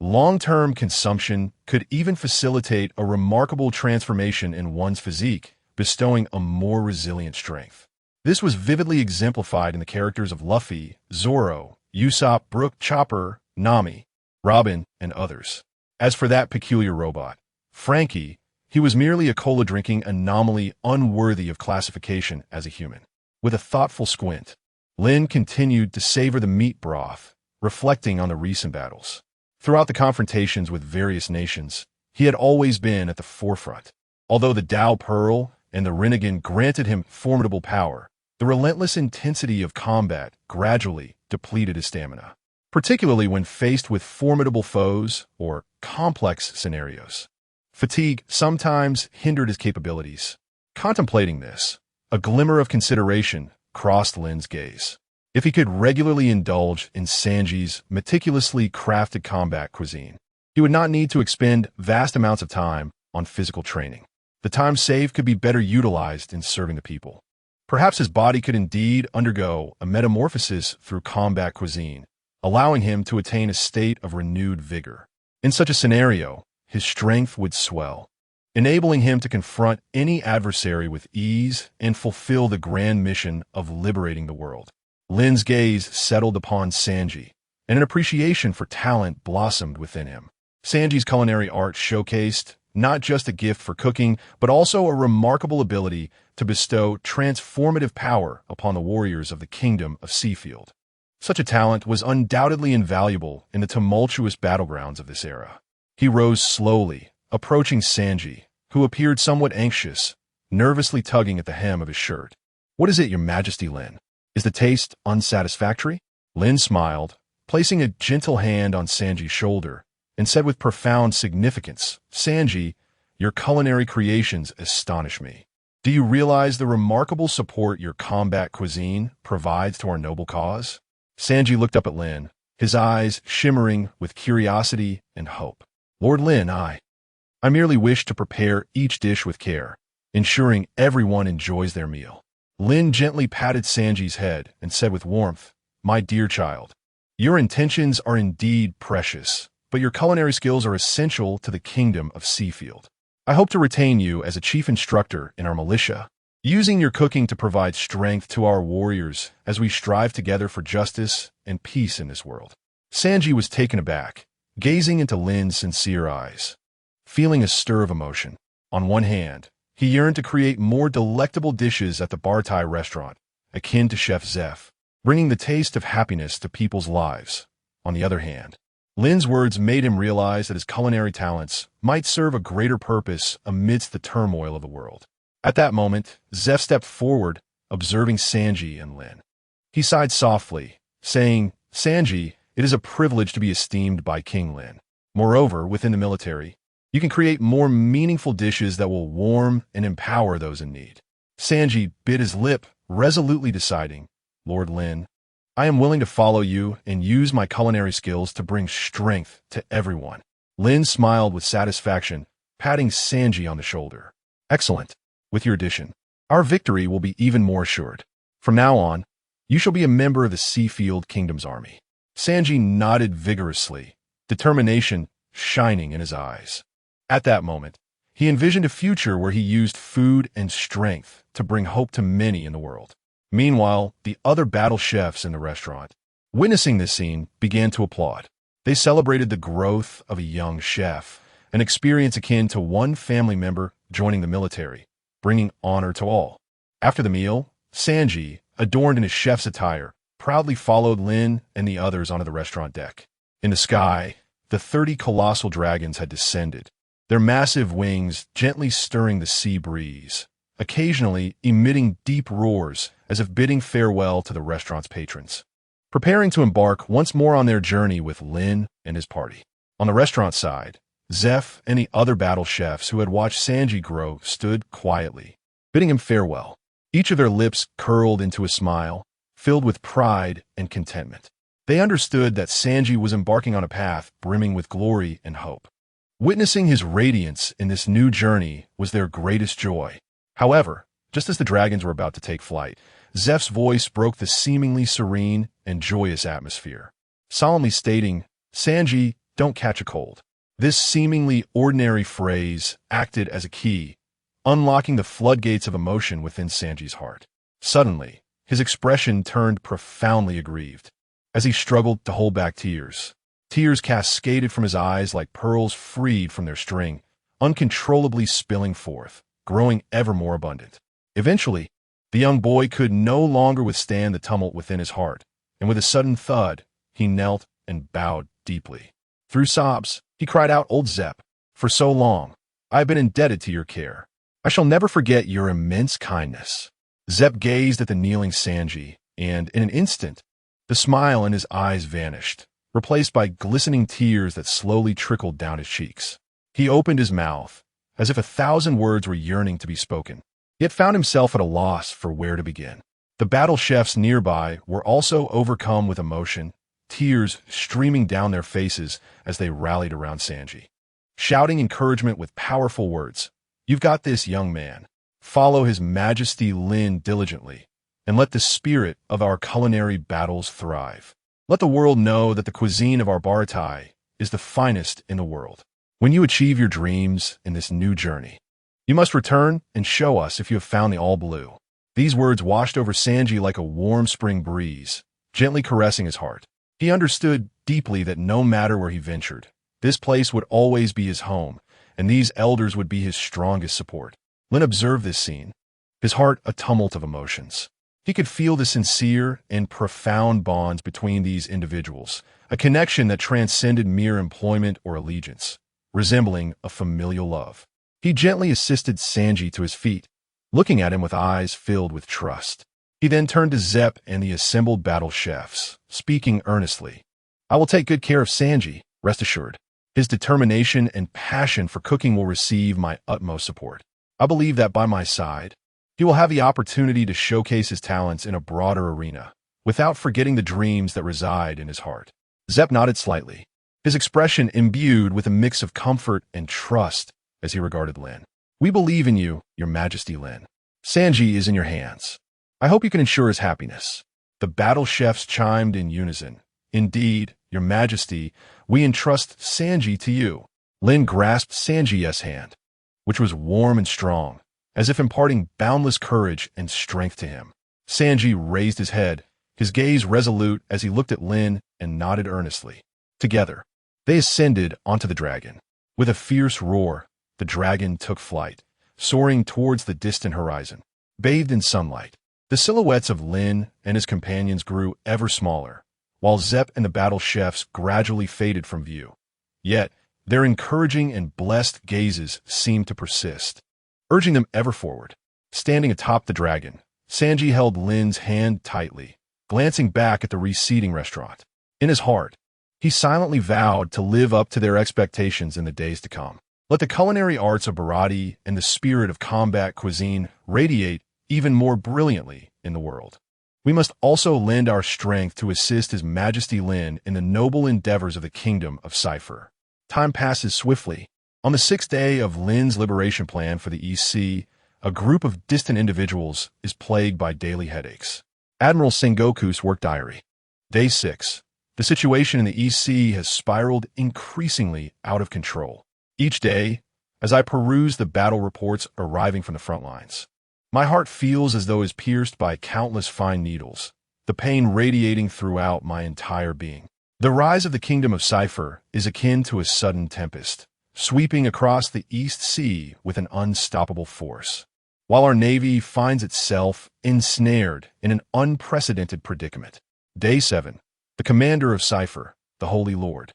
Long-term consumption could even facilitate a remarkable transformation in one's physique, bestowing a more resilient strength. This was vividly exemplified in the characters of Luffy, Zoro, Usopp, Brook, Chopper, Nami, Robin, and others. As for that peculiar robot, Frankie, he was merely a cola-drinking anomaly unworthy of classification as a human. With a thoughtful squint, Lynn continued to savor the meat broth, reflecting on the recent battles. Throughout the confrontations with various nations, he had always been at the forefront. Although the Tao Pearl and the Rinnegan granted him formidable power, the relentless intensity of combat gradually depleted his stamina, particularly when faced with formidable foes or complex scenarios. Fatigue sometimes hindered his capabilities. Contemplating this, a glimmer of consideration crossed Lynn's gaze. If he could regularly indulge in Sanji's meticulously crafted combat cuisine, he would not need to expend vast amounts of time on physical training. The time saved could be better utilized in serving the people. Perhaps his body could indeed undergo a metamorphosis through combat cuisine, allowing him to attain a state of renewed vigor. In such a scenario, his strength would swell, enabling him to confront any adversary with ease and fulfill the grand mission of liberating the world. Lynn's gaze settled upon Sanji, and an appreciation for talent blossomed within him. Sanji's culinary art showcased not just a gift for cooking, but also a remarkable ability to bestow transformative power upon the warriors of the kingdom of Seafield. Such a talent was undoubtedly invaluable in the tumultuous battlegrounds of this era. He rose slowly, approaching Sanji, who appeared somewhat anxious, nervously tugging at the hem of his shirt. "What is it, Your Majesty, Lynn? Is the taste unsatisfactory?" Lynn smiled, placing a gentle hand on Sanji's shoulder, and said with profound significance, "Sanji, your culinary creations astonish me. Do you realize the remarkable support your combat cuisine provides to our noble cause?" Sanji looked up at Lynn, his eyes shimmering with curiosity and hope. "Lord Lynn, I merely wish to prepare each dish with care, ensuring everyone enjoys their meal." Lynn gently patted Sanji's head and said with warmth, "My dear child, your intentions are indeed precious, but your culinary skills are essential to the kingdom of Seafield. I hope to retain you as a chief instructor in our militia, using your cooking to provide strength to our warriors as we strive together for justice and peace in this world." Sanji was taken aback, gazing into Lynn's sincere eyes, feeling a stir of emotion. On one hand, he yearned to create more delectable dishes at the Bartai restaurant, akin to Chef Zeph, bringing the taste of happiness to people's lives. On the other hand, Lynn's words made him realize that his culinary talents might serve a greater purpose amidst the turmoil of the world. At that moment, Zeph stepped forward, observing Sanji and Lynn. He sighed softly, saying, "Sanji, it is a privilege to be esteemed by King Lynn. Moreover, within the military, you can create more meaningful dishes that will warm and empower those in need." Sanji bit his lip, resolutely deciding, "Lord Lynn, I am willing to follow you and use my culinary skills to bring strength to everyone." Lynn smiled with satisfaction, patting Sanji on the shoulder. "Excellent. With your addition, our victory will be even more assured. From now on, you shall be a member of the Seafield Kingdom's army." Sanji nodded vigorously, determination shining in his eyes. At that moment, he envisioned a future where he used food and strength to bring hope to many in the world. Meanwhile, the other battle chefs in the restaurant, witnessing this scene, began to applaud. They celebrated the growth of a young chef, an experience akin to one family member joining the military, bringing honor to all. After the meal, Sanji, adorned in his chef's attire, proudly followed Lynn and the others onto the restaurant deck. In the sky, the 30 colossal dragons had descended, their massive wings gently stirring the sea breeze, occasionally emitting deep roars as if bidding farewell to the restaurant's patrons, preparing to embark once more on their journey with Lynn and his party. On the restaurant side, Zeph and the other battle chefs who had watched Sanji grow stood quietly, bidding him farewell, each of their lips curled into a smile, filled with pride and contentment. They understood that Sanji was embarking on a path brimming with glory and hope. Witnessing his radiance in this new journey was their greatest joy. However, just as the dragons were about to take flight, Zeph's voice broke the seemingly serene and joyous atmosphere, solemnly stating, "Sanji, don't catch a cold." This seemingly ordinary phrase acted as a key, unlocking the floodgates of emotion within Sanji's heart. Suddenly, his expression turned profoundly aggrieved, as he struggled to hold back tears. Tears cascaded from his eyes like pearls freed from their string, uncontrollably spilling forth, growing ever more abundant. Eventually, the young boy could no longer withstand the tumult within his heart, and with a sudden thud, he knelt and bowed deeply. Through sobs, he cried out, "Old Zep, for so long, I have been indebted to your care. I shall never forget your immense kindness." Zep gazed at the kneeling Sanji, and in an instant, the smile in his eyes vanished, replaced by glistening tears that slowly trickled down his cheeks. He opened his mouth, as if 1,000 words were yearning to be spoken, yet found himself at a loss for where to begin. The battle chefs nearby were also overcome with emotion, tears streaming down their faces as they rallied around Sanji. Shouting encouragement with powerful words, You've got this, young man. Follow His Majesty Lynn diligently, and let the spirit of our culinary battles thrive. Let the world know that the cuisine of our Baratai is the finest in the world. When you achieve your dreams in this new journey, you must return and show us if you have found the all-blue. These words washed over Sanji like a warm spring breeze, gently caressing his heart. He understood deeply that no matter where he ventured, this place would always be his home, and these elders would be his strongest support. Lynn observed this scene, his heart a tumult of emotions. He could feel the sincere and profound bonds between these individuals, a connection that transcended mere employment or allegiance, resembling a familial love. He gently assisted Sanji to his feet, looking at him with eyes filled with trust. He then turned to Zepp and the assembled battle chefs, speaking earnestly. I will take good care of Sanji, rest assured. His determination and passion for cooking will receive my utmost support. I believe that by my side, he will have the opportunity to showcase his talents in a broader arena, without forgetting the dreams that reside in his heart. Zepp nodded slightly, his expression imbued with a mix of comfort and trust as he regarded Lynn. We believe in you, Your Majesty Lynn. Sanji is in your hands. I hope you can ensure his happiness. The battle chefs chimed in unison. Indeed, Your Majesty, we entrust Sanji to you. Lynn grasped Sanji's hand, which was warm and strong, as if imparting boundless courage and strength to him. Sanji raised his head, his gaze resolute as he looked at Lynn and nodded earnestly. Together, they ascended onto the dragon. With a fierce roar, the dragon took flight, soaring towards the distant horizon. Bathed in sunlight, the silhouettes of Lynn and his companions grew ever smaller, while Zepp and the battle chefs gradually faded from view. Yet, their encouraging and blessed gazes seemed to persist, urging them ever forward. Standing atop the dragon, Sanji held Lynn's hand tightly, glancing back at the receding restaurant. In his heart, he silently vowed to live up to their expectations in the days to come. Let the culinary arts of Baratie and the spirit of combat cuisine radiate even more brilliantly in the world. We must also lend our strength to assist His Majesty Lynn in the noble endeavors of the Kingdom of Cypher. Time passes swiftly. On the 6th day of Lynn's liberation plan for the East Sea, a group of distant individuals is plagued by daily headaches. Admiral Sengoku's work diary. Day 6. The situation in the East Sea has spiraled increasingly out of control. Each day, as I peruse the battle reports arriving from the front lines, my heart feels as though it is pierced by countless fine needles, the pain radiating throughout my entire being. The rise of the Kingdom of Cypher is akin to a sudden tempest, sweeping across the East Sea with an unstoppable force, while our Navy finds itself ensnared in an unprecedented predicament. Day 7. The commander of Cypher, the Holy Lord,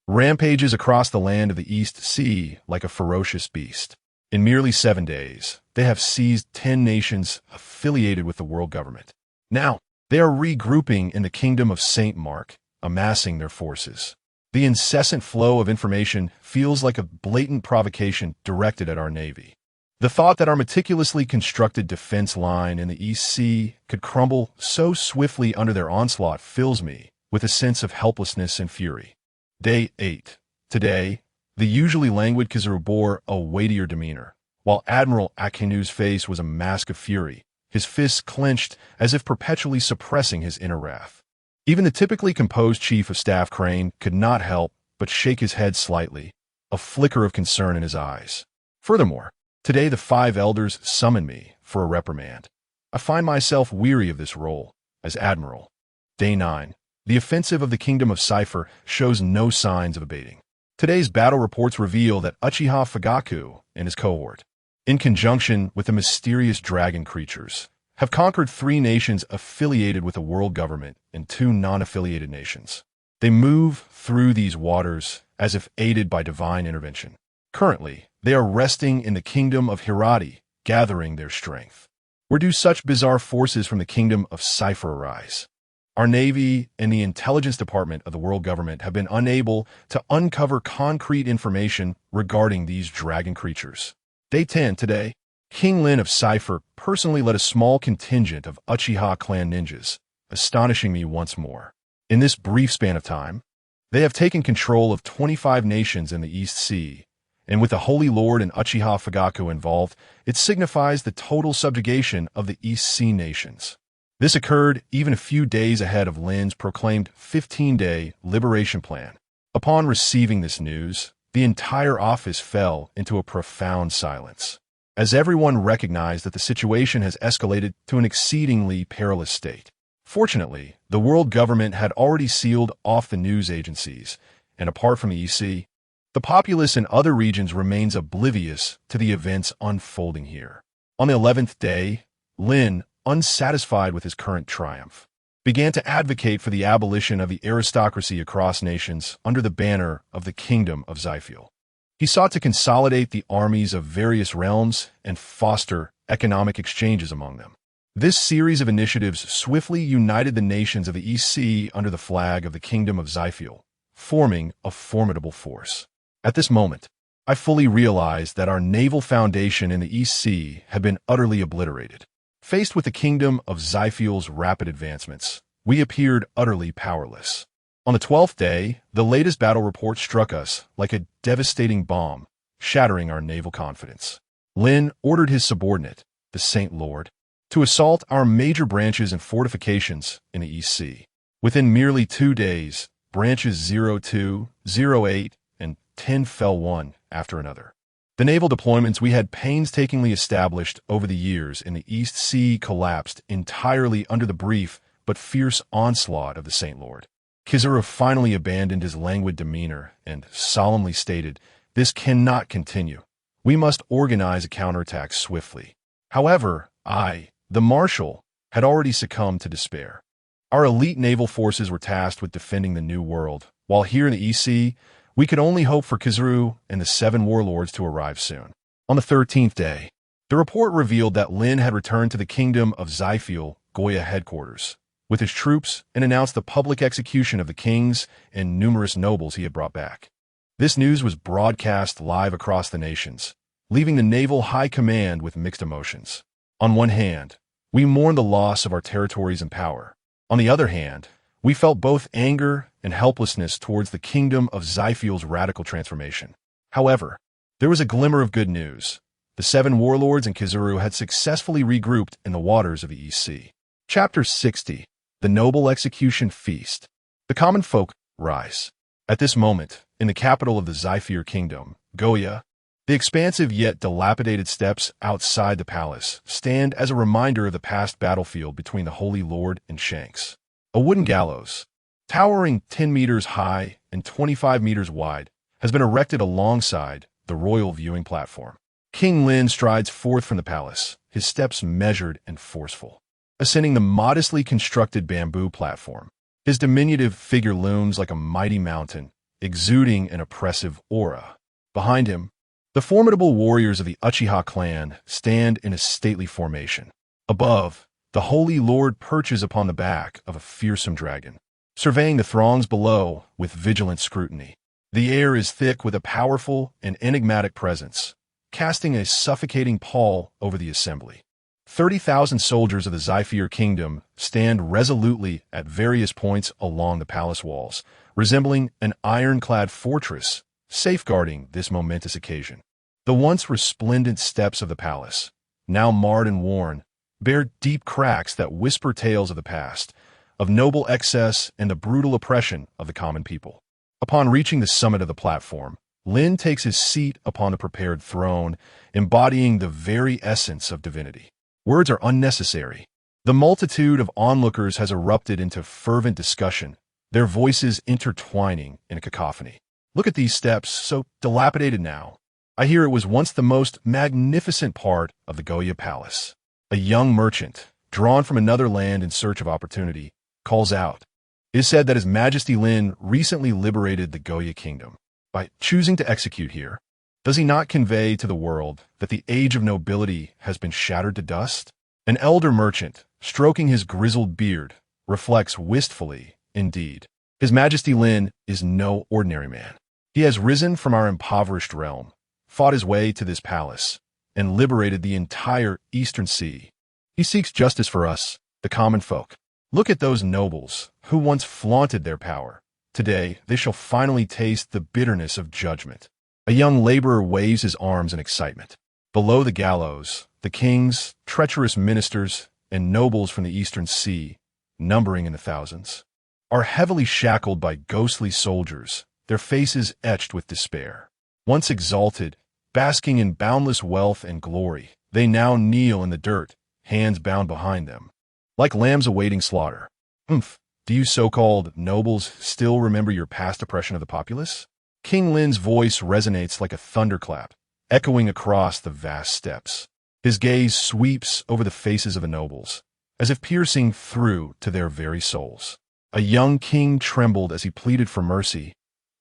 rampages across the land of the East Sea like a ferocious beast. In merely 7 days, they have seized 10 nations affiliated with the world government. Now, they are regrouping in the Kingdom of St. Mark, amassing their forces. The incessant flow of information feels like a blatant provocation directed at our Navy. The thought that our meticulously constructed defense line in the East Sea could crumble so swiftly under their onslaught fills me with a sense of helplessness and fury. Day 8. Today, the usually languid Kizaru bore a weightier demeanor, while Admiral Akinu's face was a mask of fury, his fists clenched as if perpetually suppressing his inner wrath. Even the typically composed Chief of Staff Crane could not help but shake his head slightly, a flicker of concern in his eyes. Furthermore, today the 5 elders summon me for a reprimand. I find myself weary of this role as Admiral. Day 9. The offensive of the Kingdom of Cypher shows no signs of abating. Today's battle reports reveal that Uchiha Fugaku and his cohort, in conjunction with the mysterious dragon creatures, have conquered 3 nations affiliated with the world government and 2 non-affiliated nations. They move through these waters as if aided by divine intervention. Currently, they are resting in the Kingdom of Hirati, gathering their strength. Where do such bizarre forces from the Kingdom of Cypher arise? Our Navy and the Intelligence Department of the world government have been unable to uncover concrete information regarding these dragon creatures. Day 10 today, King Lynn of Cypher personally led a small contingent of Uchiha clan ninjas, astonishing me once more. In this brief span of time, they have taken control of 25 nations in the East Sea and with the Holy Lord and Uchiha Fugaku involved, it signifies the total subjugation of the East Sea nations. This occurred even a few days ahead of Lynn's proclaimed 15-day liberation plan. Upon receiving this news, the entire office fell into a profound silence, as everyone recognized that the situation has escalated to an exceedingly perilous state. Fortunately, the world government had already sealed off the news agencies, and apart from the EC, the populace in other regions remains oblivious to the events unfolding here. On the 11th day, Lynn, unsatisfied with his current triumph, began to advocate for the abolition of the aristocracy across nations under the banner of the Kingdom of Zyfiel. He sought to consolidate the armies of various realms and foster economic exchanges among them. This series of initiatives swiftly united the nations of the East Sea under the flag of the Kingdom of Zyfiel, forming a formidable force. At this moment, I fully realized that our naval foundation in the East Sea had been utterly obliterated. Faced with the Kingdom of Zyfiel's rapid advancements, we appeared utterly powerless. On the 12th day, the latest battle report struck us like a devastating bomb, shattering our naval confidence. Lynn ordered his subordinate, the Saint Lord, to assault our major branches and fortifications in the East Sea. Within merely 2 days, branches 02, 08, and 10 fell one after another. The naval deployments we had painstakingly established over the years in the East Sea collapsed entirely under the brief but fierce onslaught of the Saint Lord. Kizaru finally abandoned his languid demeanor and solemnly stated, "This cannot continue. We must organize a counterattack swiftly." However, the Marshal, had already succumbed to despair. Our elite naval forces were tasked with defending the New World, while here in the EC, we could only hope for Kizaru and the 7 warlords to arrive soon. On the 13th day, the report revealed that Lynn had returned to the Kingdom of Zyfiel, Goya headquarters, with his troops and announced the public execution of the kings and numerous nobles he had brought back. This news was broadcast live across the nations, leaving the naval high command with mixed emotions. On one hand, we mourned the loss of our territories and power. On the other hand, we felt both anger and helplessness towards the Kingdom of Zyfiel's radical transformation. However, there was a glimmer of good news. The 7 warlords and Kizaru had successfully regrouped in the waters of the East Sea. Chapter 60. The Noble Execution Feast. The common folk rise. At this moment, in the capital of the Zyfier Kingdom, Goya, the expansive yet dilapidated steps outside the palace stand as a reminder of the past battlefield between the Holy Lord and Shanks. A wooden gallows, towering 10 meters high and 25 meters wide, has been erected alongside the royal viewing platform. King Lynn strides forth from the palace, his steps measured and forceful. Ascending the modestly constructed bamboo platform, his diminutive figure looms like a mighty mountain, exuding an oppressive aura. Behind him, the formidable warriors of the Uchiha clan stand in a stately formation. Above, the Holy Lord perches upon the back of a fearsome dragon, surveying the throngs below with vigilant scrutiny. The air is thick with a powerful and enigmatic presence, casting a suffocating pall over the assembly. 30,000 soldiers of the Zyfier Kingdom stand resolutely at various points along the palace walls, resembling an ironclad fortress, safeguarding this momentous occasion. The once resplendent steps of the palace, now marred and worn, bear deep cracks that whisper tales of the past, of noble excess and the brutal oppression of the common people. Upon reaching the summit of the platform, Lynn takes his seat upon the prepared throne, embodying the very essence of divinity. Words are unnecessary. The multitude of onlookers has erupted into fervent discussion, their voices intertwining in a cacophony. Look at these steps, so dilapidated now. I hear it was once the most magnificent part of the Goya Palace. A young merchant, drawn from another land in search of opportunity, calls out. It is said that His Majesty Lynn recently liberated the Goya Kingdom. By choosing to execute here, does he not convey to the world that the age of nobility has been shattered to dust? An elder merchant, stroking his grizzled beard, reflects wistfully, indeed. His Majesty Lynn is no ordinary man. He has risen from our impoverished realm, fought his way to this palace, and liberated the entire Eastern Sea. He seeks justice for us, the common folk. Look at those nobles who once flaunted their power. Today, they shall finally taste the bitterness of judgment. A young laborer waves his arms in excitement. Below the gallows, the kings, treacherous ministers, and nobles from the Eastern Sea, numbering in the thousands, are heavily shackled by ghostly soldiers, their faces etched with despair. Once exalted, basking in boundless wealth and glory, they now kneel in the dirt, hands bound behind them, like lambs awaiting slaughter. Do you so-called nobles still remember your past oppression of the populace? King Lynn's voice resonates like a thunderclap, echoing across the vast steppes. His gaze sweeps over the faces of the nobles, as if piercing through to their very souls. A young king trembled as he pleaded for mercy.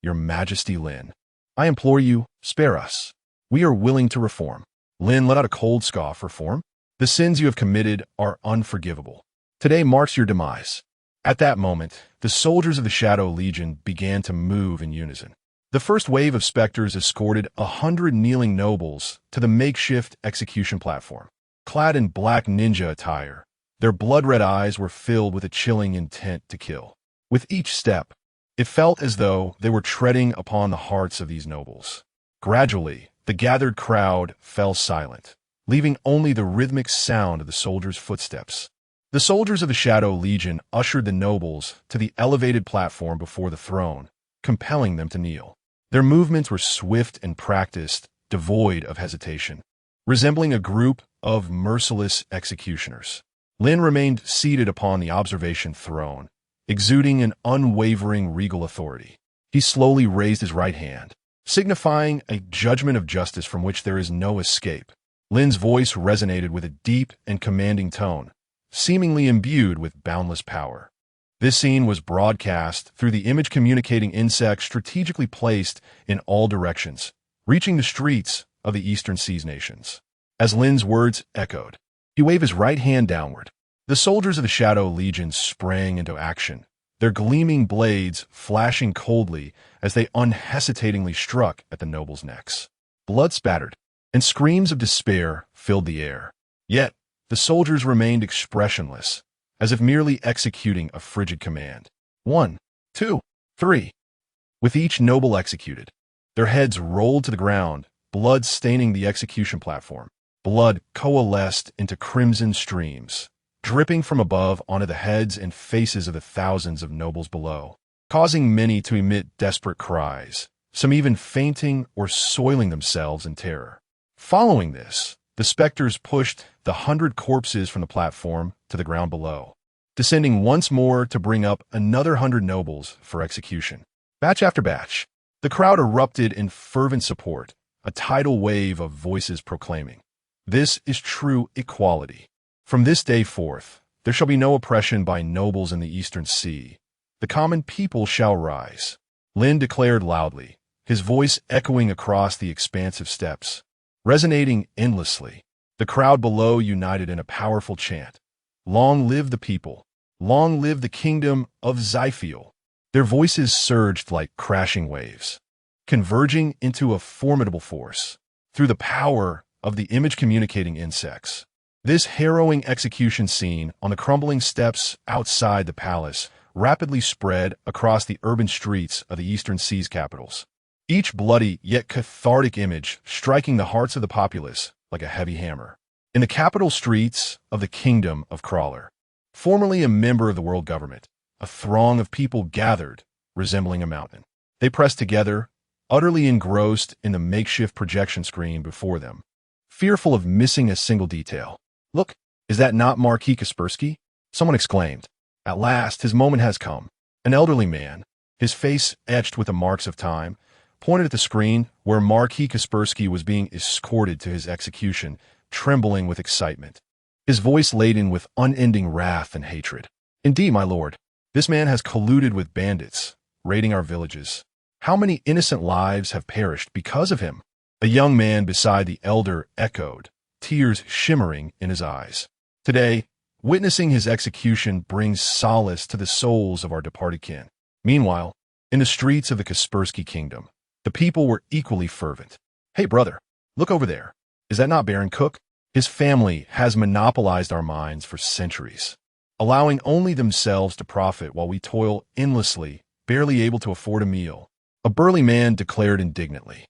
Your Majesty, Lynn, I implore you, spare us. We are willing to reform. Lynn let out a cold scoff. Reform? The sins you have committed are unforgivable. Today marks your demise. At that moment, the soldiers of the Shadow Legion began to move in unison. The first wave of specters escorted 100 kneeling nobles to the makeshift execution platform. Clad in black ninja attire, their blood-red eyes were filled with a chilling intent to kill. With each step, it felt as though they were treading upon the hearts of these nobles. Gradually, the gathered crowd fell silent, leaving only the rhythmic sound of the soldiers' footsteps. The soldiers of the Shadow Legion ushered the nobles to the elevated platform before the throne, compelling them to kneel. Their movements were swift and practiced, devoid of hesitation, resembling a group of merciless executioners. Lynn remained seated upon the observation throne, exuding an unwavering regal authority. He slowly raised his right hand, signifying a judgment of justice from which there is no escape. Lynn's voice resonated with a deep and commanding tone, seemingly imbued with boundless power. This scene was broadcast through the image-communicating insects strategically placed in all directions, reaching the streets of the Eastern Seas nations. As Lynn's words echoed, he waved his right hand downward. The soldiers of the Shadow Legion sprang into action, their gleaming blades flashing coldly as they unhesitatingly struck at the nobles' necks. Blood spattered, and screams of despair filled the air. Yet, the soldiers remained expressionless, as if merely executing a frigid command. 1, 2, 3. With each noble executed, their heads rolled to the ground, blood staining the execution platform. Blood coalesced into crimson streams, dripping from above onto the heads and faces of the thousands of nobles below, causing many to emit desperate cries, some even fainting or soiling themselves in terror. Following this, the specters pushed the 100 corpses from the platform to the ground below, descending once more to bring up another 100 nobles for execution. Batch after batch, the crowd erupted in fervent support, a tidal wave of voices proclaiming, "This is true equality. From this day forth, there shall be no oppression by nobles in the Eastern Sea. The common people shall rise." Lynn declared loudly, his voice echoing across the expansive steppes, resonating endlessly. The crowd below united in a powerful chant. Long live the people. Long live the kingdom of Zyphiel. Their voices surged like crashing waves, converging into a formidable force through the power of the image-communicating insects. This harrowing execution scene on the crumbling steps outside the palace rapidly spread across the urban streets of the Eastern Seas capitals, each bloody yet cathartic image striking the hearts of the populace like a heavy hammer. In the capital streets of the Kingdom of Crawler, formerly a member of the world government, a throng of people gathered, resembling a mountain. They pressed together, utterly engrossed in the makeshift projection screen before them, fearful of missing a single detail. "Look, is that not Marquis Kaspersky?" someone exclaimed. At last, his moment has come. An elderly man, his face etched with the marks of time, pointed at the screen where Marquis Kaspersky was being escorted to his execution, trembling with excitement, his voice laden with unending wrath and hatred. "Indeed, my lord, this man has colluded with bandits, raiding our villages. How many innocent lives have perished because of him?" A young man beside the elder echoed, tears shimmering in his eyes. "Today, witnessing his execution brings solace to the souls of our departed kin." Meanwhile, in the streets of the Kaspersky kingdom, the people were equally fervent. "Hey, brother, look over there. Is that not Baron Cook? His family has monopolized our mines for centuries, allowing only themselves to profit while we toil endlessly, barely able to afford a meal." A burly man declared indignantly.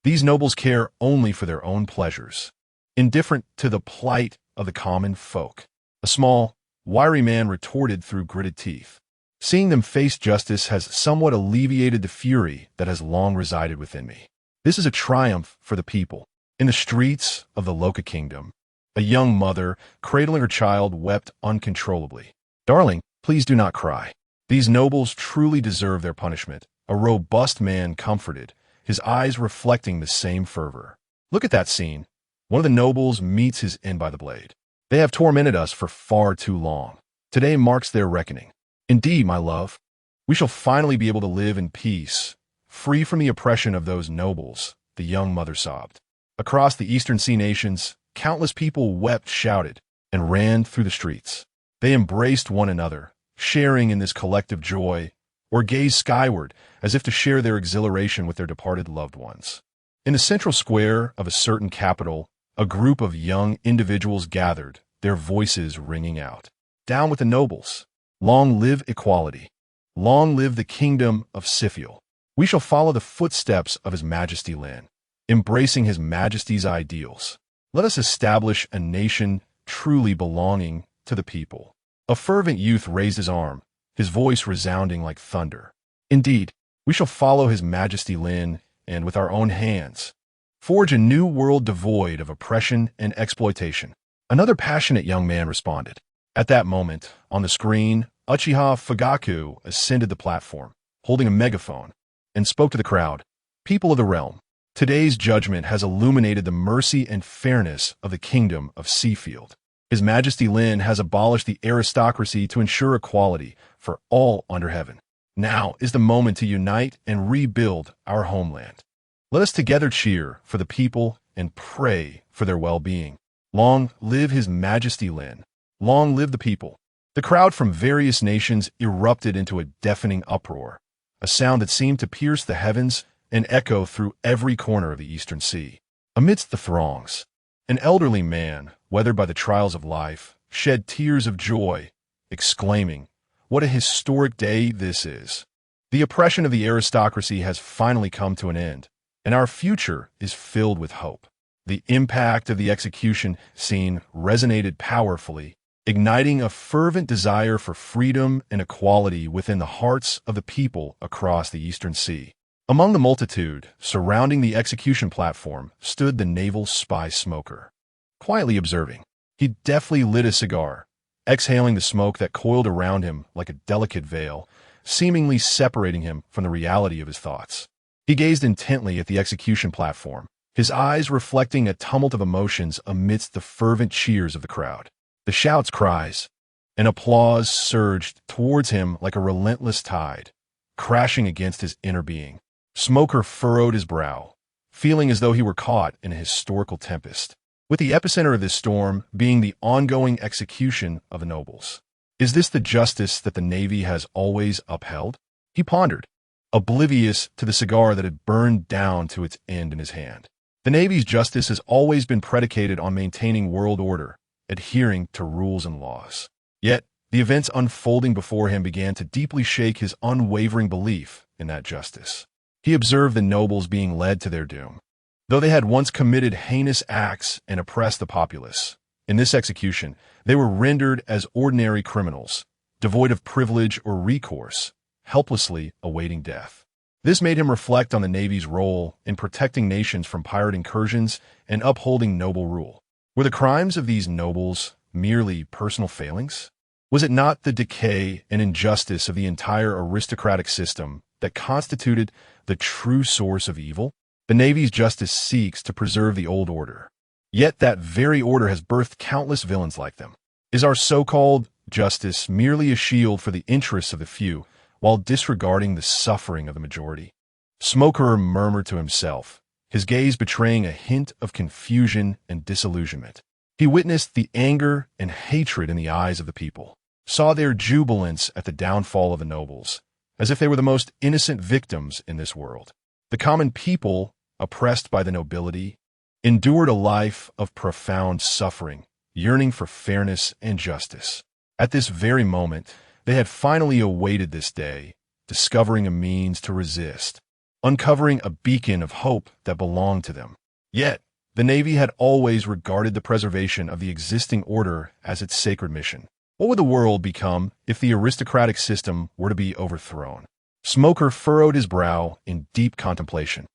These nobles care only for their own pleasures, indifferent to the plight of the common folk. A small, wiry man retorted through gritted teeth. Seeing them face justice has somewhat alleviated the fury that has long resided within me. This is a triumph for the people. In the streets of the Loka Kingdom, a young mother, cradling her child, wept uncontrollably. "Darling, please do not cry. These nobles truly deserve their punishment," a robust man comforted, his eyes reflecting the same fervor. "Look at that scene. One of the nobles meets his end by the blade. They have tormented us for far too long. Today marks their reckoning. Indeed, my love, we shall finally be able to live in peace, free from the oppression of those nobles," the young mother sobbed. Across the Eastern Sea nations, countless people wept, shouted, and ran through the streets. They embraced one another, sharing in this collective joy, or gazed skyward as if to share their exhilaration with their departed loved ones. In the central square of a certain capital, a group of young individuals gathered, their voices ringing out. "Down with the nobles! Long live equality! Long live the kingdom of Siphiel! We shall follow the footsteps of His Majesty Lynn, embracing His Majesty's ideals. Let us establish a nation truly belonging to the people." A fervent youth raised his arm, his voice resounding like thunder. "Indeed, we shall follow His Majesty Lynn, and with our own hands, forge a new world devoid of oppression and exploitation." Another passionate young man responded. At that moment, on the screen, Uchiha Fugaku ascended the platform, holding a megaphone, and spoke to the crowd. "People of the realm, today's judgment has illuminated the mercy and fairness of the kingdom of Seafield. His Majesty Lynn has abolished the aristocracy to ensure equality for all under heaven. Now is the moment to unite and rebuild our homeland. Let us together cheer for the people and pray for their well-being. Long live His Majesty Lynn. Long live the people." The crowd from various nations erupted into a deafening uproar, a sound that seemed to pierce the heavens and echo through every corner of the Eastern Sea. Amidst the throngs, an elderly man, weathered by the trials of life, shed tears of joy, exclaiming, "What a historic day this is! The oppression of the aristocracy has finally come to an end, and our future is filled with hope." The impact of the execution scene resonated powerfully, igniting a fervent desire for freedom and equality within the hearts of the people across the Eastern Sea. Among the multitude surrounding the execution platform stood the naval spy Smoker, quietly observing. He deftly lit a cigar, exhaling the smoke that coiled around him like a delicate veil, seemingly separating him from the reality of his thoughts. He gazed intently at the execution platform, his eyes reflecting a tumult of emotions amidst the fervent cheers of the crowd. The shouts, cries, and applause surged towards him like a relentless tide, crashing against his inner being. Smoker furrowed his brow, feeling as though he were caught in a historical tempest, with the epicenter of this storm being the ongoing execution of the nobles. Is this the justice that the Navy has always upheld? He pondered, oblivious to the cigar that had burned down to its end in his hand. The Navy's justice has always been predicated on maintaining world order, adhering to rules and laws. Yet, the events unfolding before him began to deeply shake his unwavering belief in that justice. He observed the nobles being led to their doom. Though they had once committed heinous acts and oppressed the populace, in this execution, they were rendered as ordinary criminals, devoid of privilege or recourse, helplessly awaiting death. This made him reflect on the Navy's role in protecting nations from pirate incursions and upholding noble rule. Were the crimes of these nobles merely personal failings? Was it not the decay and injustice of the entire aristocratic system that constituted the true source of evil? The Navy's justice seeks to preserve the old order. Yet that very order has birthed countless villains like them. Is our so-called justice merely a shield for the interests of the few, while disregarding the suffering of the majority? Smoker murmured to himself, his gaze betraying a hint of confusion and disillusionment. He witnessed the anger and hatred in the eyes of the people, saw their jubilance at the downfall of the nobles, as if they were the most innocent victims in this world. The common people, oppressed by the nobility, endured a life of profound suffering, yearning for fairness and justice. At this very moment, they had finally awaited this day, discovering a means to resist. uncovering a beacon of hope that belonged to them. Yet, the Navy had always regarded the preservation of the existing order as its sacred mission. What would the world become if the aristocratic system were to be overthrown? Smoker furrowed his brow in deep contemplation.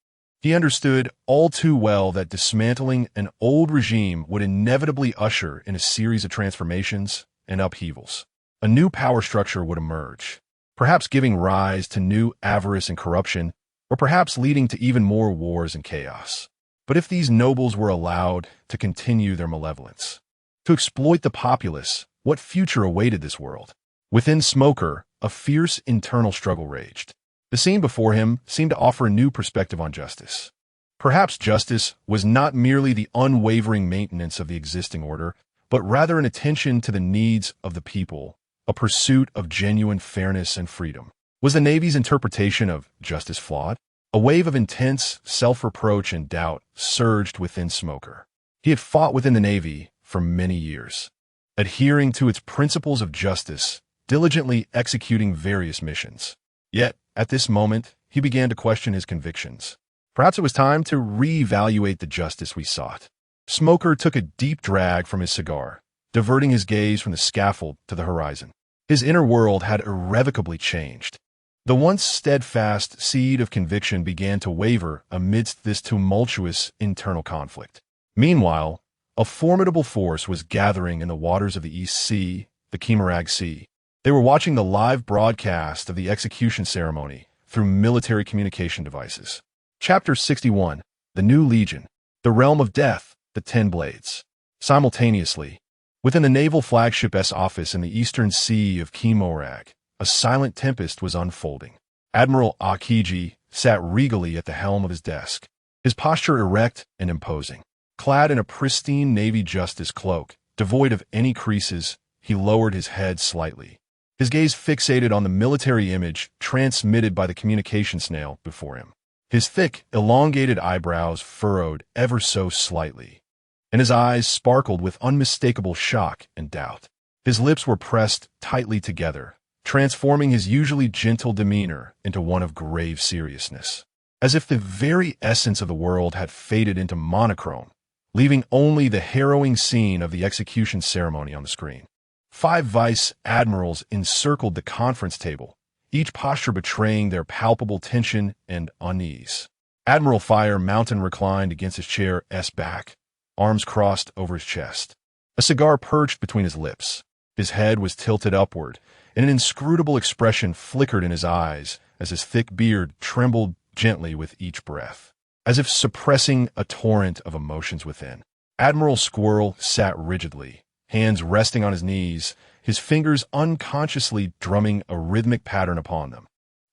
He understood all too well that dismantling an old regime would inevitably usher in a series of transformations and upheavals. A new power structure would emerge, perhaps giving rise to new avarice and corruption, or perhaps leading to even more wars and chaos. But if these nobles were allowed to continue their malevolence, to exploit the populace, what future awaited this world? Within Smoker, a fierce internal struggle raged. The scene before him seemed to offer a new perspective on justice. Perhaps justice was not merely the unwavering maintenance of the existing order, but rather an attention to the needs of the people, a pursuit of genuine fairness and freedom. Was the Navy's interpretation of justice flawed? A wave of intense self-reproach and doubt surged within Smoker. He had fought within the Navy for many years, adhering to its principles of justice, diligently executing various missions. Yet, at this moment, he began to question his convictions. Perhaps it was time to reevaluate the justice we sought. Smoker took a deep drag from his cigar, diverting his gaze from the scaffold to the horizon. His inner world had irrevocably changed. The once steadfast seed of conviction began to waver amidst this tumultuous internal conflict. Meanwhile, a formidable force was gathering in the waters of the East Sea, the Kemarag Sea. They were watching the live broadcast of the execution ceremony through military communication devices. Chapter 61, The New Legion, The Realm of Death, The Ten Blades. Simultaneously, within the naval flagship S office in the eastern sea of Kemarag, a silent tempest was unfolding. Admiral Akiji sat regally at the helm of his desk, his posture erect and imposing. Clad in a pristine Navy justice cloak, devoid of any creases, he lowered his head slightly, his gaze fixated on the military image transmitted by the communication snail before him. His thick, elongated eyebrows furrowed ever so slightly, and his eyes sparkled with unmistakable shock and doubt. His lips were pressed tightly together, transforming his usually gentle demeanor into one of grave seriousness, as if the very essence of the world had faded into monochrome, leaving only the harrowing scene of the execution ceremony on the screen. 5 vice admirals encircled the conference table, each posture betraying their palpable tension and unease. Admiral Fire Mountain reclined against his chair's back, arms crossed over his chest. A cigar perched between his lips. His head was tilted upward, and an inscrutable expression flickered in his eyes as his thick beard trembled gently with each breath, as if suppressing a torrent of emotions within. Admiral Squirrel sat rigidly, hands resting on his knees, his fingers unconsciously drumming a rhythmic pattern upon them.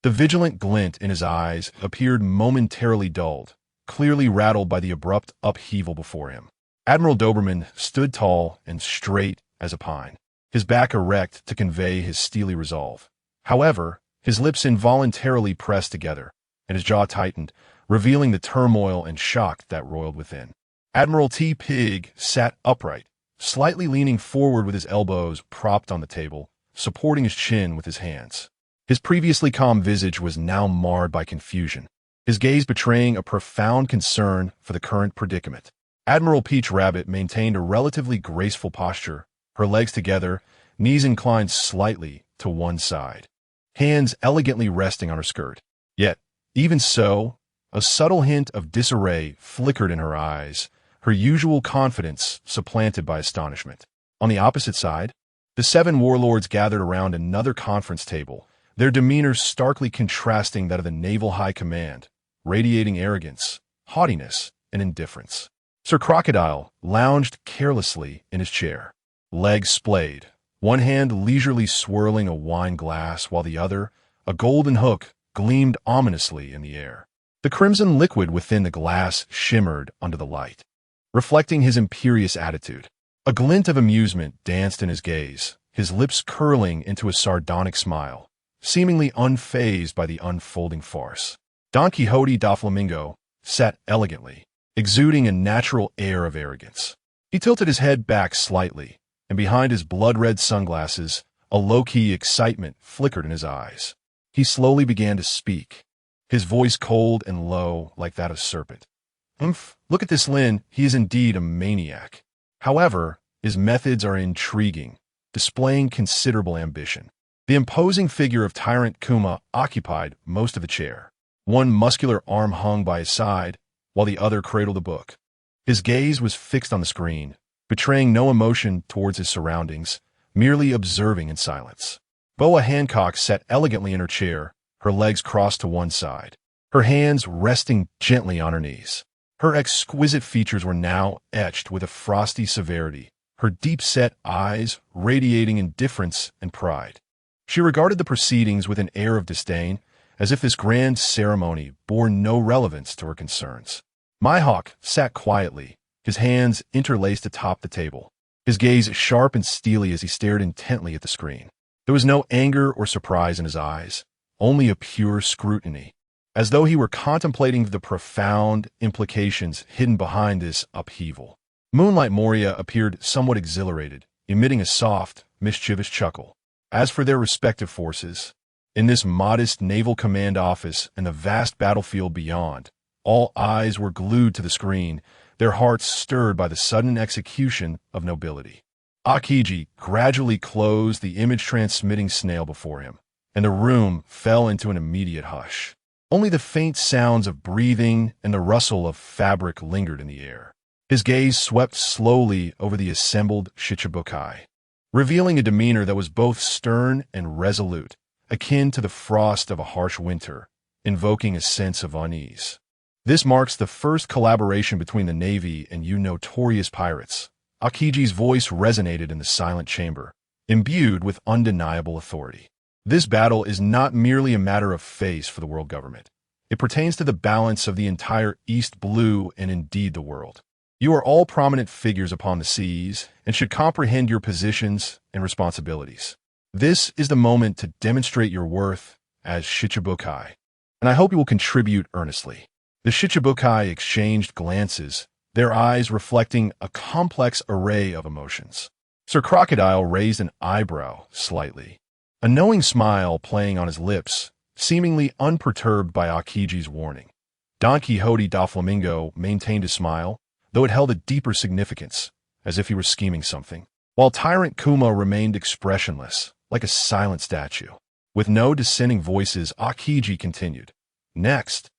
The vigilant glint in his eyes appeared momentarily dulled, clearly rattled by the abrupt upheaval before him. Admiral Doberman stood tall and straight as a pine, his back erect to convey his steely resolve. However, his lips involuntarily pressed together, and his jaw tightened, revealing the turmoil and shock that roiled within. Admiral T. Pig sat upright, slightly leaning forward with his elbows propped on the table, supporting his chin with his hands. His previously calm visage was now marred by confusion, his gaze betraying a profound concern for the current predicament. Admiral Peach Rabbit maintained a relatively graceful posture, her legs together, knees inclined slightly to one side, hands elegantly resting on her skirt. Yet, even so, a subtle hint of disarray flickered in her eyes, her usual confidence supplanted by astonishment. On the opposite side, the 7 warlords gathered around another conference table, their demeanor starkly contrasting that of the Naval High Command, radiating arrogance, haughtiness, and indifference. Sir Crocodile lounged carelessly in his chair, legs splayed, one hand leisurely swirling a wine glass while the other, a golden hook, gleamed ominously in the air. The crimson liquid within the glass shimmered under the light, reflecting his imperious attitude. A glint of amusement danced in his gaze, his lips curling into a sardonic smile, seemingly unfazed by the unfolding farce. Don Quixote da Flamingo sat elegantly, exuding a natural air of arrogance. He tilted his head back slightly, and behind his blood-red sunglasses, a low-key excitement flickered in his eyes. He slowly began to speak, his voice cold and low like that of a serpent. Look at this Lynn, he is indeed a maniac. However, his methods are intriguing, displaying considerable ambition. The imposing figure of Tyrant Kuma occupied most of the chair. One muscular arm hung by his side, while the other cradled a book. His gaze was fixed on the screen, betraying no emotion towards his surroundings, merely observing in silence. Boa Hancock sat elegantly in her chair, her legs crossed to one side, her hands resting gently on her knees. Her exquisite features were now etched with a frosty severity, her deep-set eyes radiating indifference and pride. She regarded the proceedings with an air of disdain, as if this grand ceremony bore no relevance to her concerns. Mihawk sat quietly, his hands interlaced atop the table, his gaze sharp and steely as he stared intently at the screen. There was no anger or surprise in his eyes, only a pure scrutiny, as though he were contemplating the profound implications hidden behind this upheaval. Moonlight Moria appeared somewhat exhilarated, emitting a soft, mischievous chuckle. As for their respective forces, in this modest naval command office and the vast battlefield beyond, all eyes were glued to the screen, their hearts stirred by the sudden execution of nobility. Aokiji gradually closed the image-transmitting snail before him, and the room fell into an immediate hush. Only the faint sounds of breathing and the rustle of fabric lingered in the air. His gaze swept slowly over the assembled Shichibukai, revealing a demeanor that was both stern and resolute, akin to the frost of a harsh winter, invoking a sense of unease. This marks the first collaboration between the Navy and you notorious pirates. Aokiji's voice resonated in the silent chamber, imbued with undeniable authority. This battle is not merely a matter of face for the world government. It pertains to the balance of the entire East Blue and indeed the world. You are all prominent figures upon the seas and should comprehend your positions and responsibilities. This is the moment to demonstrate your worth as Shichibukai, and I hope you will contribute earnestly. The Shichibukai exchanged glances, their eyes reflecting a complex array of emotions. Sir Crocodile raised an eyebrow slightly, a knowing smile playing on his lips, seemingly unperturbed by Aokiji's warning. Don Quixote da Flamingo maintained his smile, though it held a deeper significance, as if he were scheming something, while Tyrant Kuma remained expressionless, like a silent statue. With no dissenting voices, Aokiji continued, "Next,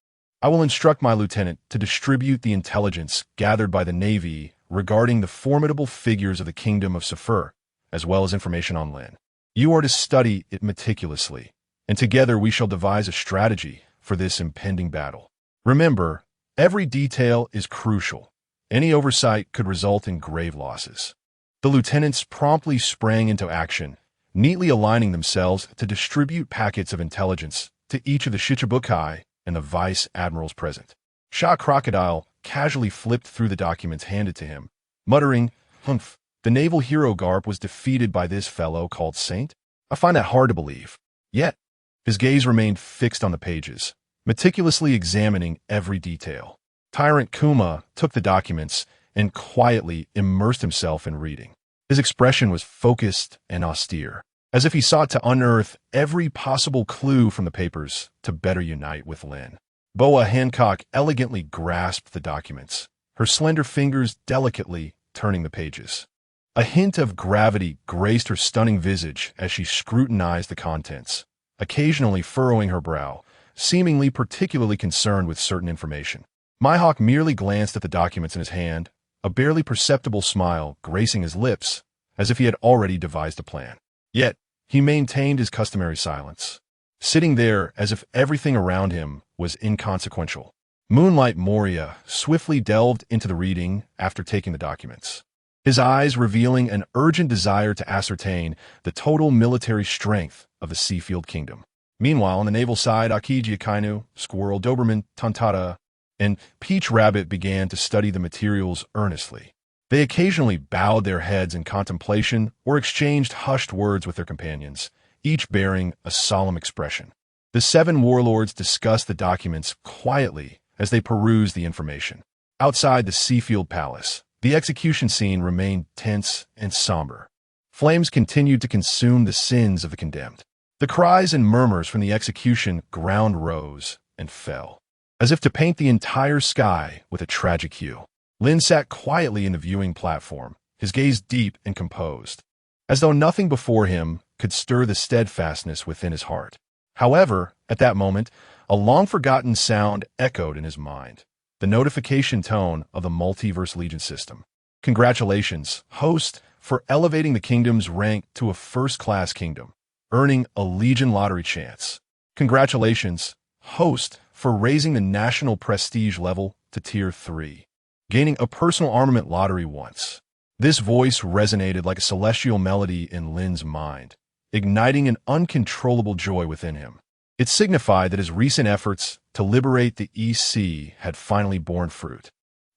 I will instruct my lieutenant to distribute the intelligence gathered by the Navy regarding the formidable figures of the Kingdom of Sephir, as well as information on Lynn. You are to study it meticulously, and together we shall devise a strategy for this impending battle. Remember, every detail is crucial. Any oversight could result in grave losses." The lieutenants promptly sprang into action, neatly aligning themselves to distribute packets of intelligence to each of the Shichibukai and the vice admirals present. Shah Crocodile casually flipped through the documents handed to him, muttering, "Humph, the naval hero Garp was defeated by this fellow called Saint? I find that hard to believe." Yet, his gaze remained fixed on the pages, meticulously examining every detail. Tyrant Kuma took the documents and quietly immersed himself in reading. His expression was focused and austere, as if he sought to unearth every possible clue from the papers to better unite with Lynn. Boa Hancock elegantly grasped the documents, her slender fingers delicately turning the pages. A hint of gravity graced her stunning visage as she scrutinized the contents, occasionally furrowing her brow, seemingly particularly concerned with certain information. Mihawk merely glanced at the documents in his hand, a barely perceptible smile gracing his lips, as if he had already devised a plan. Yet, he maintained his customary silence, sitting there as if everything around him was inconsequential. Moonlight Moria swiftly delved into the reading after taking the documents, his eyes revealing an urgent desire to ascertain the total military strength of the Seafield Kingdom. Meanwhile, on the naval side, Aokiji Akainu, Squirrel, Doberman, Tantata, and Peach Rabbit began to study the materials earnestly. They occasionally bowed their heads in contemplation or exchanged hushed words with their companions, each bearing a solemn expression. The 7 warlords discussed the documents quietly as they perused the information. Outside the Seafield Palace, the execution scene remained tense and somber. Flames continued to consume the sins of the condemned. The cries and murmurs from the execution ground rose, and fell. As if to paint the entire sky with a tragic hue, Lynn sat quietly in the viewing platform, his gaze deep and composed, as though nothing before him could stir the steadfastness within his heart. However, at that moment, a long-forgotten sound echoed in his mind, the notification tone of the Multiverse Legion system. Congratulations, host, for elevating the kingdom's rank to a first-class kingdom, earning a Legion lottery chance. Congratulations, host, for raising the national prestige level to Tier 3, gaining a personal armament lottery once. This voice resonated like a celestial melody in Lynn's mind, igniting an uncontrollable joy within him. It signified that his recent efforts to liberate the EC had finally borne fruit.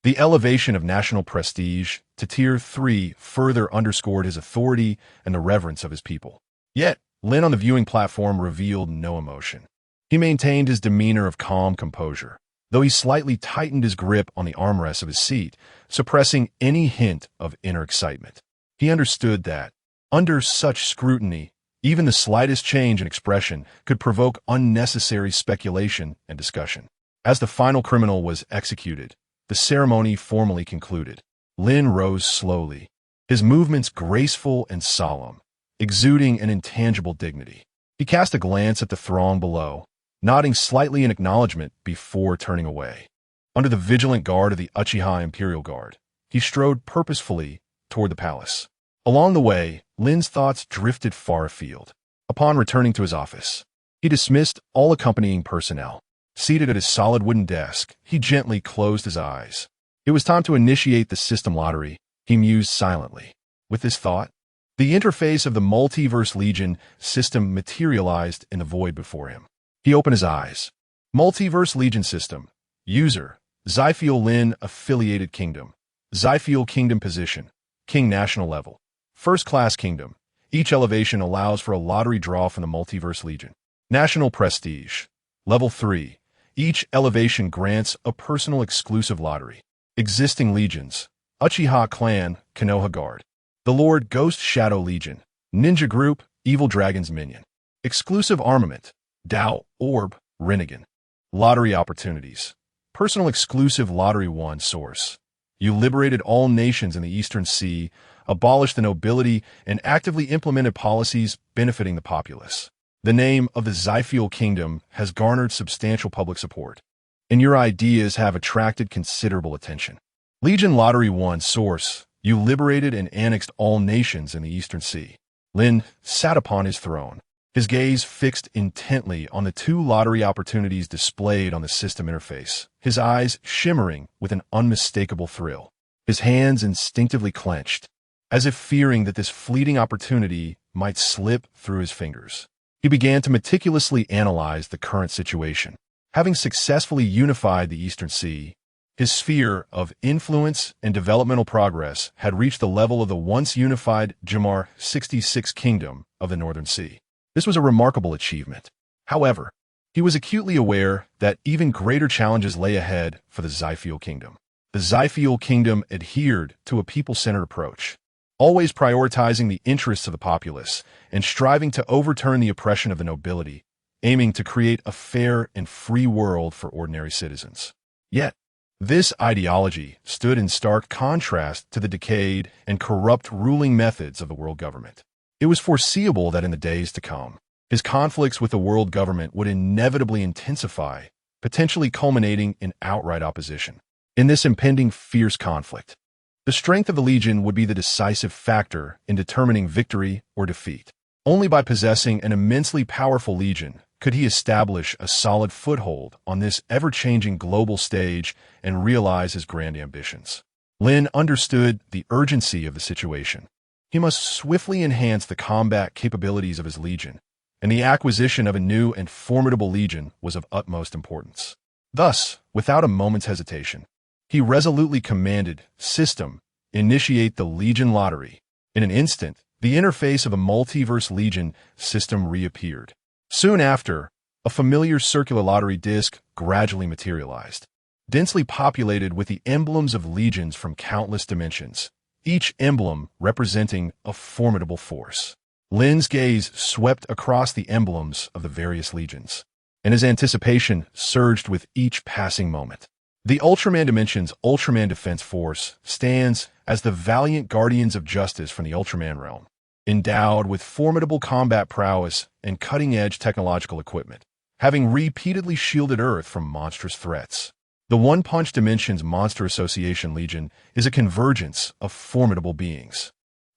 The elevation of national prestige to Tier 3 further underscored his authority and the reverence of his people. Yet, Lynn on the viewing platform revealed no emotion. He maintained his demeanor of calm composure, though he slightly tightened his grip on the armrests of his seat, suppressing any hint of inner excitement. He understood that, under such scrutiny, even the slightest change in expression could provoke unnecessary speculation and discussion. As the final criminal was executed, the ceremony formally concluded. Lynn rose slowly, his movements graceful and solemn, exuding an intangible dignity. He cast a glance at the throng below, nodding slightly in acknowledgement before turning away. Under the vigilant guard of the Uchiha Imperial Guard, he strode purposefully toward the palace. Along the way, Lynn's thoughts drifted far afield. Upon returning to his office, he dismissed all accompanying personnel. Seated at his solid wooden desk, he gently closed his eyes. It was time to initiate the system lottery, he mused silently. With this thought, the interface of the Multiverse Legion system materialized in the void before him. He opened his eyes. Multiverse Legion System. User. Zyfiel Lynn Affiliated Kingdom. Zyfiel Kingdom Position. King National Level. First Class Kingdom. Each elevation allows for a lottery draw from the Multiverse Legion. National Prestige. Level 3. Each elevation grants a personal exclusive lottery. Existing Legions. Uchiha Clan, Konoha Guard. The Lord Ghost Shadow Legion. Ninja Group, Evil Dragon's Minion. Exclusive Armament. Tao Orb, Rinnegan. Lottery Opportunities. Personal exclusive Lottery 1 source. You liberated all nations in the Eastern Sea, abolished the nobility, and actively implemented policies benefiting the populace. The name of the Zyfiel Kingdom has garnered substantial public support, and your ideas have attracted considerable attention. Legion Lottery 1 source. You liberated and annexed all nations in the Eastern Sea. Lynn sat upon his throne, his gaze fixed intently on the 2 lottery opportunities displayed on the system interface, his eyes shimmering with an unmistakable thrill. His hands instinctively clenched, as if fearing that this fleeting opportunity might slip through his fingers. He began to meticulously analyze the current situation. Having successfully unified the Eastern Sea, his sphere of influence and developmental progress had reached the level of the once unified Jamar 66 Kingdom of the Northern Sea. This was a remarkable achievement. However, he was acutely aware that even greater challenges lay ahead for the Zyfiel Kingdom. The Zyfiel Kingdom adhered to a people-centered approach, always prioritizing the interests of the populace and striving to overturn the oppression of the nobility, aiming to create a fair and free world for ordinary citizens. Yet, this ideology stood in stark contrast to the decayed and corrupt ruling methods of the world government. It was foreseeable that in the days to come, his conflicts with the world government would inevitably intensify, potentially culminating in outright opposition. In this impending fierce conflict, the strength of the Legion would be the decisive factor in determining victory or defeat. Only by possessing an immensely powerful Legion could he establish a solid foothold on this ever-changing global stage and realize his grand ambitions. Lynn understood the urgency of the situation. He must swiftly enhance the combat capabilities of his Legion, and the acquisition of a new and formidable Legion was of utmost importance. Thus, without a moment's hesitation, he resolutely commanded, System, initiate the Legion lottery. In an instant, the interface of a Multiverse Legion system reappeared. Soon after, a familiar circular lottery disc gradually materialized, densely populated with the emblems of legions from countless dimensions, each emblem representing a formidable force. Lynn's gaze swept across the emblems of the various legions, and his anticipation surged with each passing moment. The Ultraman Dimension's Ultraman Defense Force stands as the valiant guardians of justice from the Ultraman realm, endowed with formidable combat prowess and cutting-edge technological equipment, having repeatedly shielded Earth from monstrous threats. The One Punch Dimension's Monster Association Legion is a convergence of formidable beings,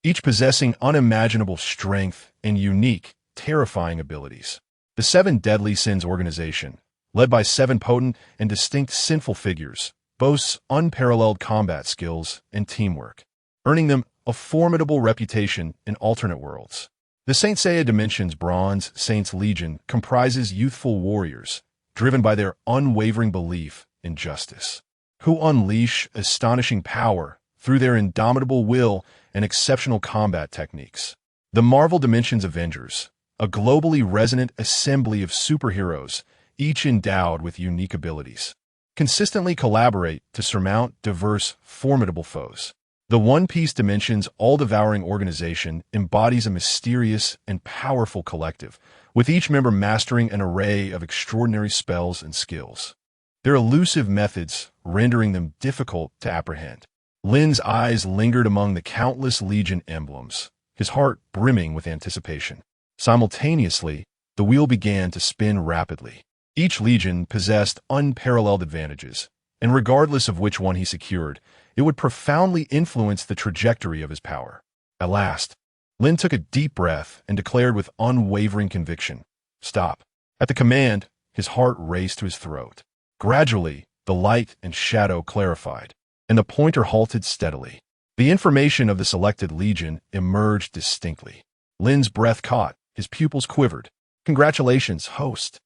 each possessing unimaginable strength and unique, terrifying abilities. The Seven Deadly Sins organization, led by 7 potent and distinct sinful figures, boasts unparalleled combat skills and teamwork, earning them a formidable reputation in alternate worlds. The Saint Seiya Dimension's Bronze Saints Legion comprises youthful warriors, driven by their unwavering belief in justice, who unleash astonishing power through their indomitable will and exceptional combat techniques. The Marvel Dimension's Avengers, a globally resonant assembly of superheroes, each endowed with unique abilities, consistently collaborate to surmount diverse, formidable foes. The One Piece Dimension's all-devouring organization embodies a mysterious and powerful collective, with each member mastering an array of extraordinary spells and skills, their elusive methods rendering them difficult to apprehend. Lynn's eyes lingered among the countless Legion emblems, his heart brimming with anticipation. Simultaneously, the wheel began to spin rapidly. Each Legion possessed unparalleled advantages, and regardless of which one he secured, it would profoundly influence the trajectory of his power. At last, Lynn took a deep breath and declared with unwavering conviction, "Stop." At the command, his heart raced to his throat. Gradually, the light and shadow clarified, and the pointer halted steadily. The information of the selected Legion emerged distinctly. Lynn's breath caught, his pupils quivered. "Congratulations, host.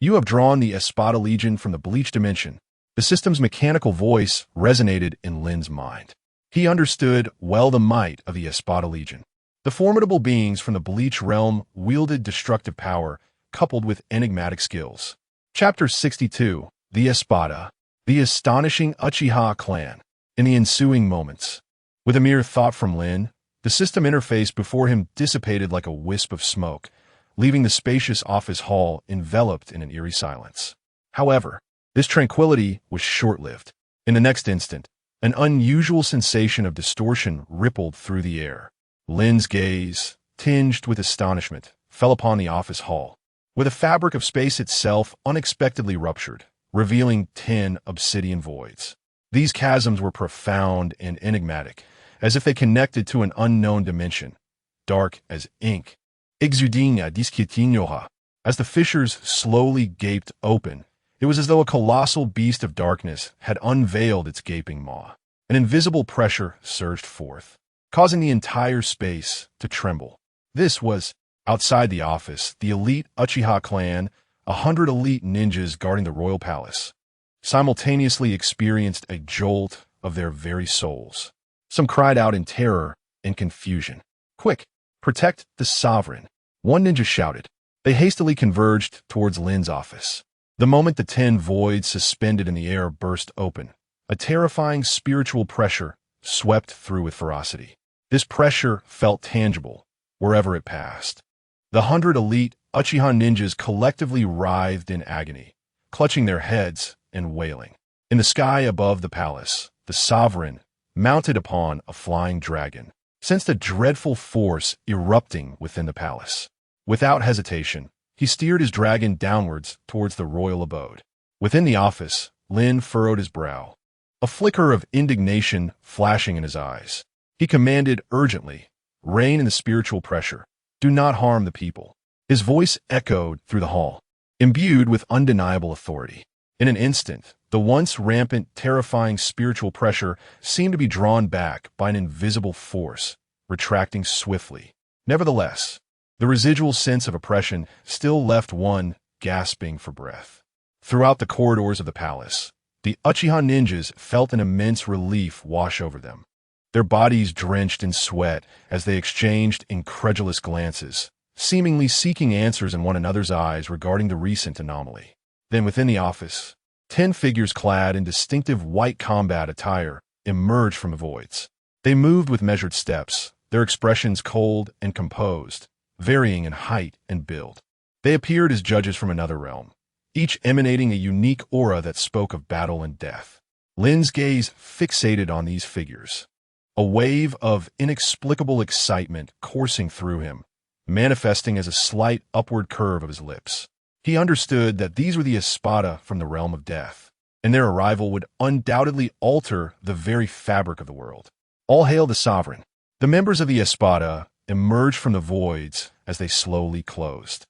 You have drawn the Espada Legion from the Bleach Dimension." The system's mechanical voice resonated in Lynn's mind. He understood well the might of the Espada Legion. The formidable beings from the Bleach realm wielded destructive power, coupled with enigmatic skills. Chapter 62, The Espada, the astonishing Uchiha clan. In the ensuing moments, with a mere thought from Lynn, the system interface before him dissipated like a wisp of smoke, leaving the spacious office hall enveloped in an eerie silence. However, this tranquility was short-lived. In the next instant, an unusual sensation of distortion rippled through the air. Lynn's gaze, tinged with astonishment, fell upon the office hall, where the fabric of space itself unexpectedly ruptured, revealing 10 obsidian voids. These chasms were profound and enigmatic, as if they connected to an unknown dimension, dark as ink. Exudinha disquietinhoha. As the fissures slowly gaped open, it was as though a colossal beast of darkness had unveiled its gaping maw. An invisible pressure surged forth, causing the entire space to tremble. This was, outside the office, the elite Uchiha clan, 100 elite ninjas guarding the royal palace, simultaneously experienced a jolt of their very souls. Some cried out in terror and confusion. "Quick, protect the sovereign," one ninja shouted. They hastily converged towards Lynn's office. The moment the 10 voids suspended in the air burst open, a terrifying spiritual pressure swept through with ferocity. This pressure felt tangible wherever it passed. The 100 elite Uchiha ninjas collectively writhed in agony, clutching their heads and wailing. In the sky above the palace, the sovereign, mounted upon a flying dragon, sensed a dreadful force erupting within the palace. Without hesitation, he steered his dragon downwards towards the royal abode. Within the office, Lynn furrowed his brow, a flicker of indignation flashing in his eyes. He commanded urgently, "Rein in the spiritual pressure. Do not harm the people." His voice echoed through the hall, imbued with undeniable authority. In an instant, the once rampant, terrifying spiritual pressure seemed to be drawn back by an invisible force, retracting swiftly. Nevertheless, the residual sense of oppression still left one gasping for breath. Throughout the corridors of the palace, the Uchiha ninjas felt an immense relief wash over them, their bodies drenched in sweat as they exchanged incredulous glances, seemingly seeking answers in one another's eyes regarding the recent anomaly. Then within the office, 10 figures clad in distinctive white combat attire emerged from the voids. They moved with measured steps, their expressions cold and composed, varying in height and build. They appeared as judges from another realm, each emanating a unique aura that spoke of battle and death. Lynn's gaze fixated on these figures, a wave of inexplicable excitement coursing through him, manifesting as a slight upward curve of his lips. He understood that these were the Espada from the realm of death, and their arrival would undoubtedly alter the very fabric of the world. All hail the sovereign. The members of the Espada emerged from the voids as they slowly closed.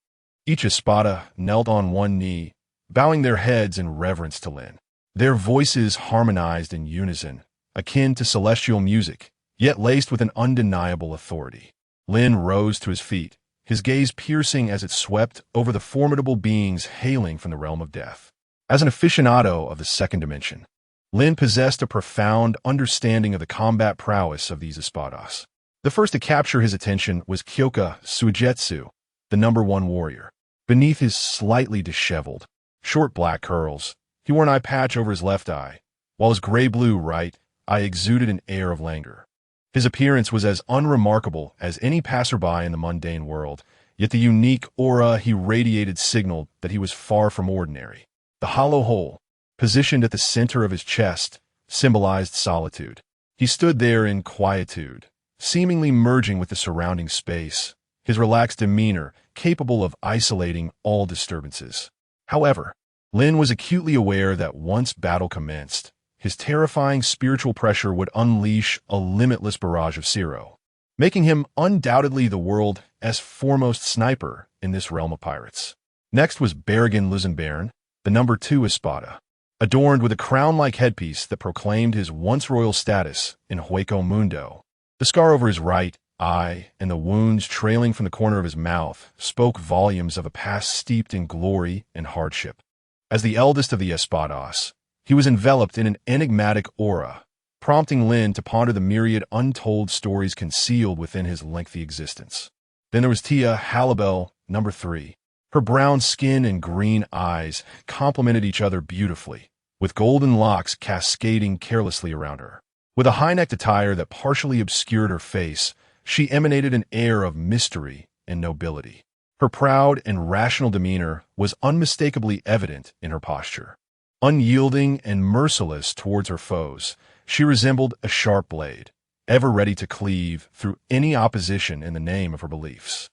Each Espada knelt on one knee, bowing their heads in reverence to Lynn. Their voices harmonized in unison, akin to celestial music, yet laced with an undeniable authority. Lynn rose to his feet, his gaze piercing as it swept over the formidable beings hailing from the realm of death. As an aficionado of the second dimension, Lynn possessed a profound understanding of the combat prowess of these Espadas. The first to capture his attention was Kyoka Suigetsu, the #1 warrior. Beneath his slightly disheveled, short black curls, he wore an eye patch over his left eye, while his gray-blue right eye exuded an air of languor. His appearance was as unremarkable as any passerby in the mundane world, yet the unique aura he radiated signaled that he was far from ordinary. The hollow hole, positioned at the center of his chest, symbolized solitude. He stood there in quietude, seemingly merging with the surrounding space, his relaxed demeanor capable of isolating all disturbances. However, Lynn was acutely aware that once battle commenced, his terrifying spiritual pressure would unleash a limitless barrage of Zero, making him undoubtedly the world's foremost sniper in this realm of pirates. Next was Berrigan Luzenbairn, the #2 Espada, adorned with a crown-like headpiece that proclaimed his once royal status in Hueco Mundo. The scar over his right eye and the wounds trailing from the corner of his mouth spoke volumes of a past steeped in glory and hardship. As the eldest of the Espadas, he was enveloped in an enigmatic aura, prompting Lynn to ponder the myriad untold stories concealed within his lengthy existence. Then there was Tia Halibel, #3. Her brown skin and green eyes complemented each other beautifully, with golden locks cascading carelessly around her. With a high-necked attire that partially obscured her face, she emanated an air of mystery and nobility. Her proud and rational demeanor was unmistakably evident in her posture. Unyielding and merciless towards her foes, she resembled a sharp blade, ever ready to cleave through any opposition in the name of her beliefs.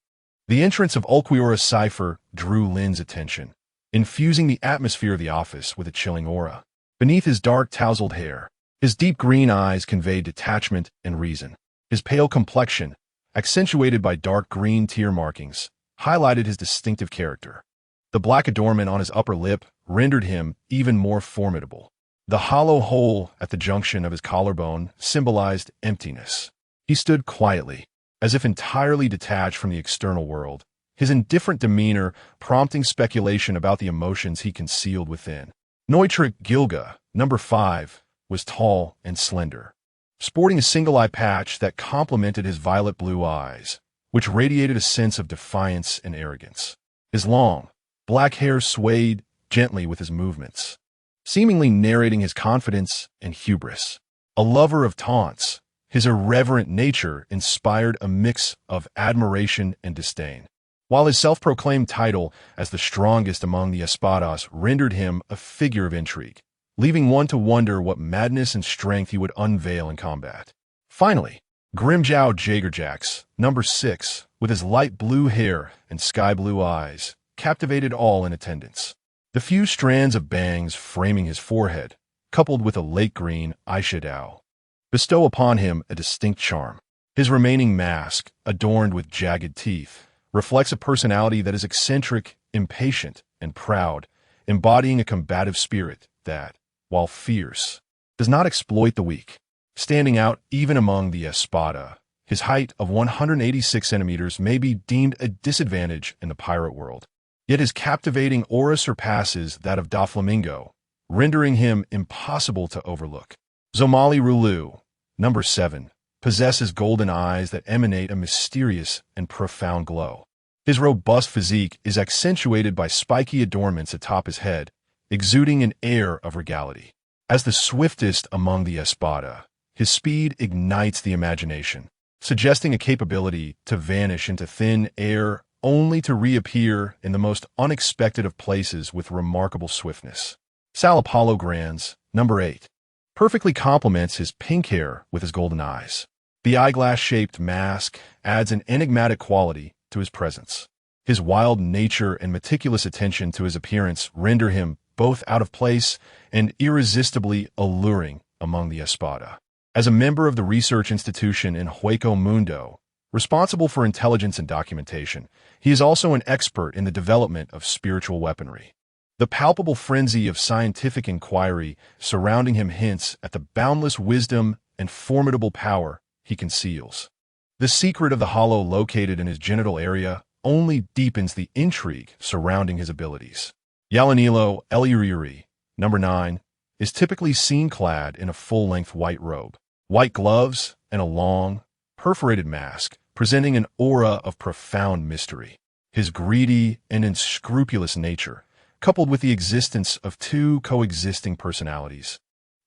The entrance of Ulquiorra's cipher drew Lynn's attention, infusing the atmosphere of the office with a chilling aura. Beneath his dark tousled hair, his deep green eyes conveyed detachment and reason. His pale complexion, accentuated by dark green tear markings, highlighted his distinctive character. The black adornment on his upper lip rendered him even more formidable. The hollow hole at the junction of his collarbone symbolized emptiness. He stood quietly, as if entirely detached from the external world, his indifferent demeanor prompting speculation about the emotions he concealed within. Neutrik Gilga, #5, was tall and slender, sporting a single eye patch that complemented his violet blue eyes, which radiated a sense of defiance and arrogance. His long, black hair swayed gently with his movements, seemingly narrating his confidence and hubris. A lover of taunts, his irreverent nature inspired a mix of admiration and disdain, while his self-proclaimed title as the strongest among the Espadas rendered him a figure of intrigue, leaving one to wonder what madness and strength he would unveil in combat. Finally, Grimjow Jagerjax, #6, with his light blue hair and sky-blue eyes, captivated all in attendance. The few strands of bangs framing his forehead, coupled with a lake-green eyeshadow, bestow upon him a distinct charm. His remaining mask, adorned with jagged teeth, reflects a personality that is eccentric, impatient, and proud, embodying a combative spirit that, while fierce, does not exploit the weak. Standing out even among the Espada, his height of 186 centimeters may be deemed a disadvantage in the pirate world. Yet his captivating aura surpasses that of Doflamingo, rendering him impossible to overlook. Zomali Rulu, #7, possesses golden eyes that emanate a mysterious and profound glow. His robust physique is accentuated by spiky adornments atop his head, exuding an air of regality. As the swiftest among the Espada, his speed ignites the imagination, suggesting a capability to vanish into thin air only to reappear in the most unexpected of places with remarkable swiftness. Salapolograns, number 8, perfectly complements his pink hair with his golden eyes. The eyeglass-shaped mask adds an enigmatic quality to his presence. His wild nature and meticulous attention to his appearance render him both out of place and irresistibly alluring among the Espada. As a member of the research institution in Hueco Mundo, responsible for intelligence and documentation, he is also an expert in the development of spiritual weaponry. The palpable frenzy of scientific inquiry surrounding him hints at the boundless wisdom and formidable power he conceals. The secret of the hollow located in his genital area only deepens the intrigue surrounding his abilities. Yalanilo Eliriri, number 9, is typically seen clad in a full-length white robe, white gloves, and a long, perforated mask, presenting an aura of profound mystery. His greedy and unscrupulous nature, coupled with the existence of two coexisting personalities,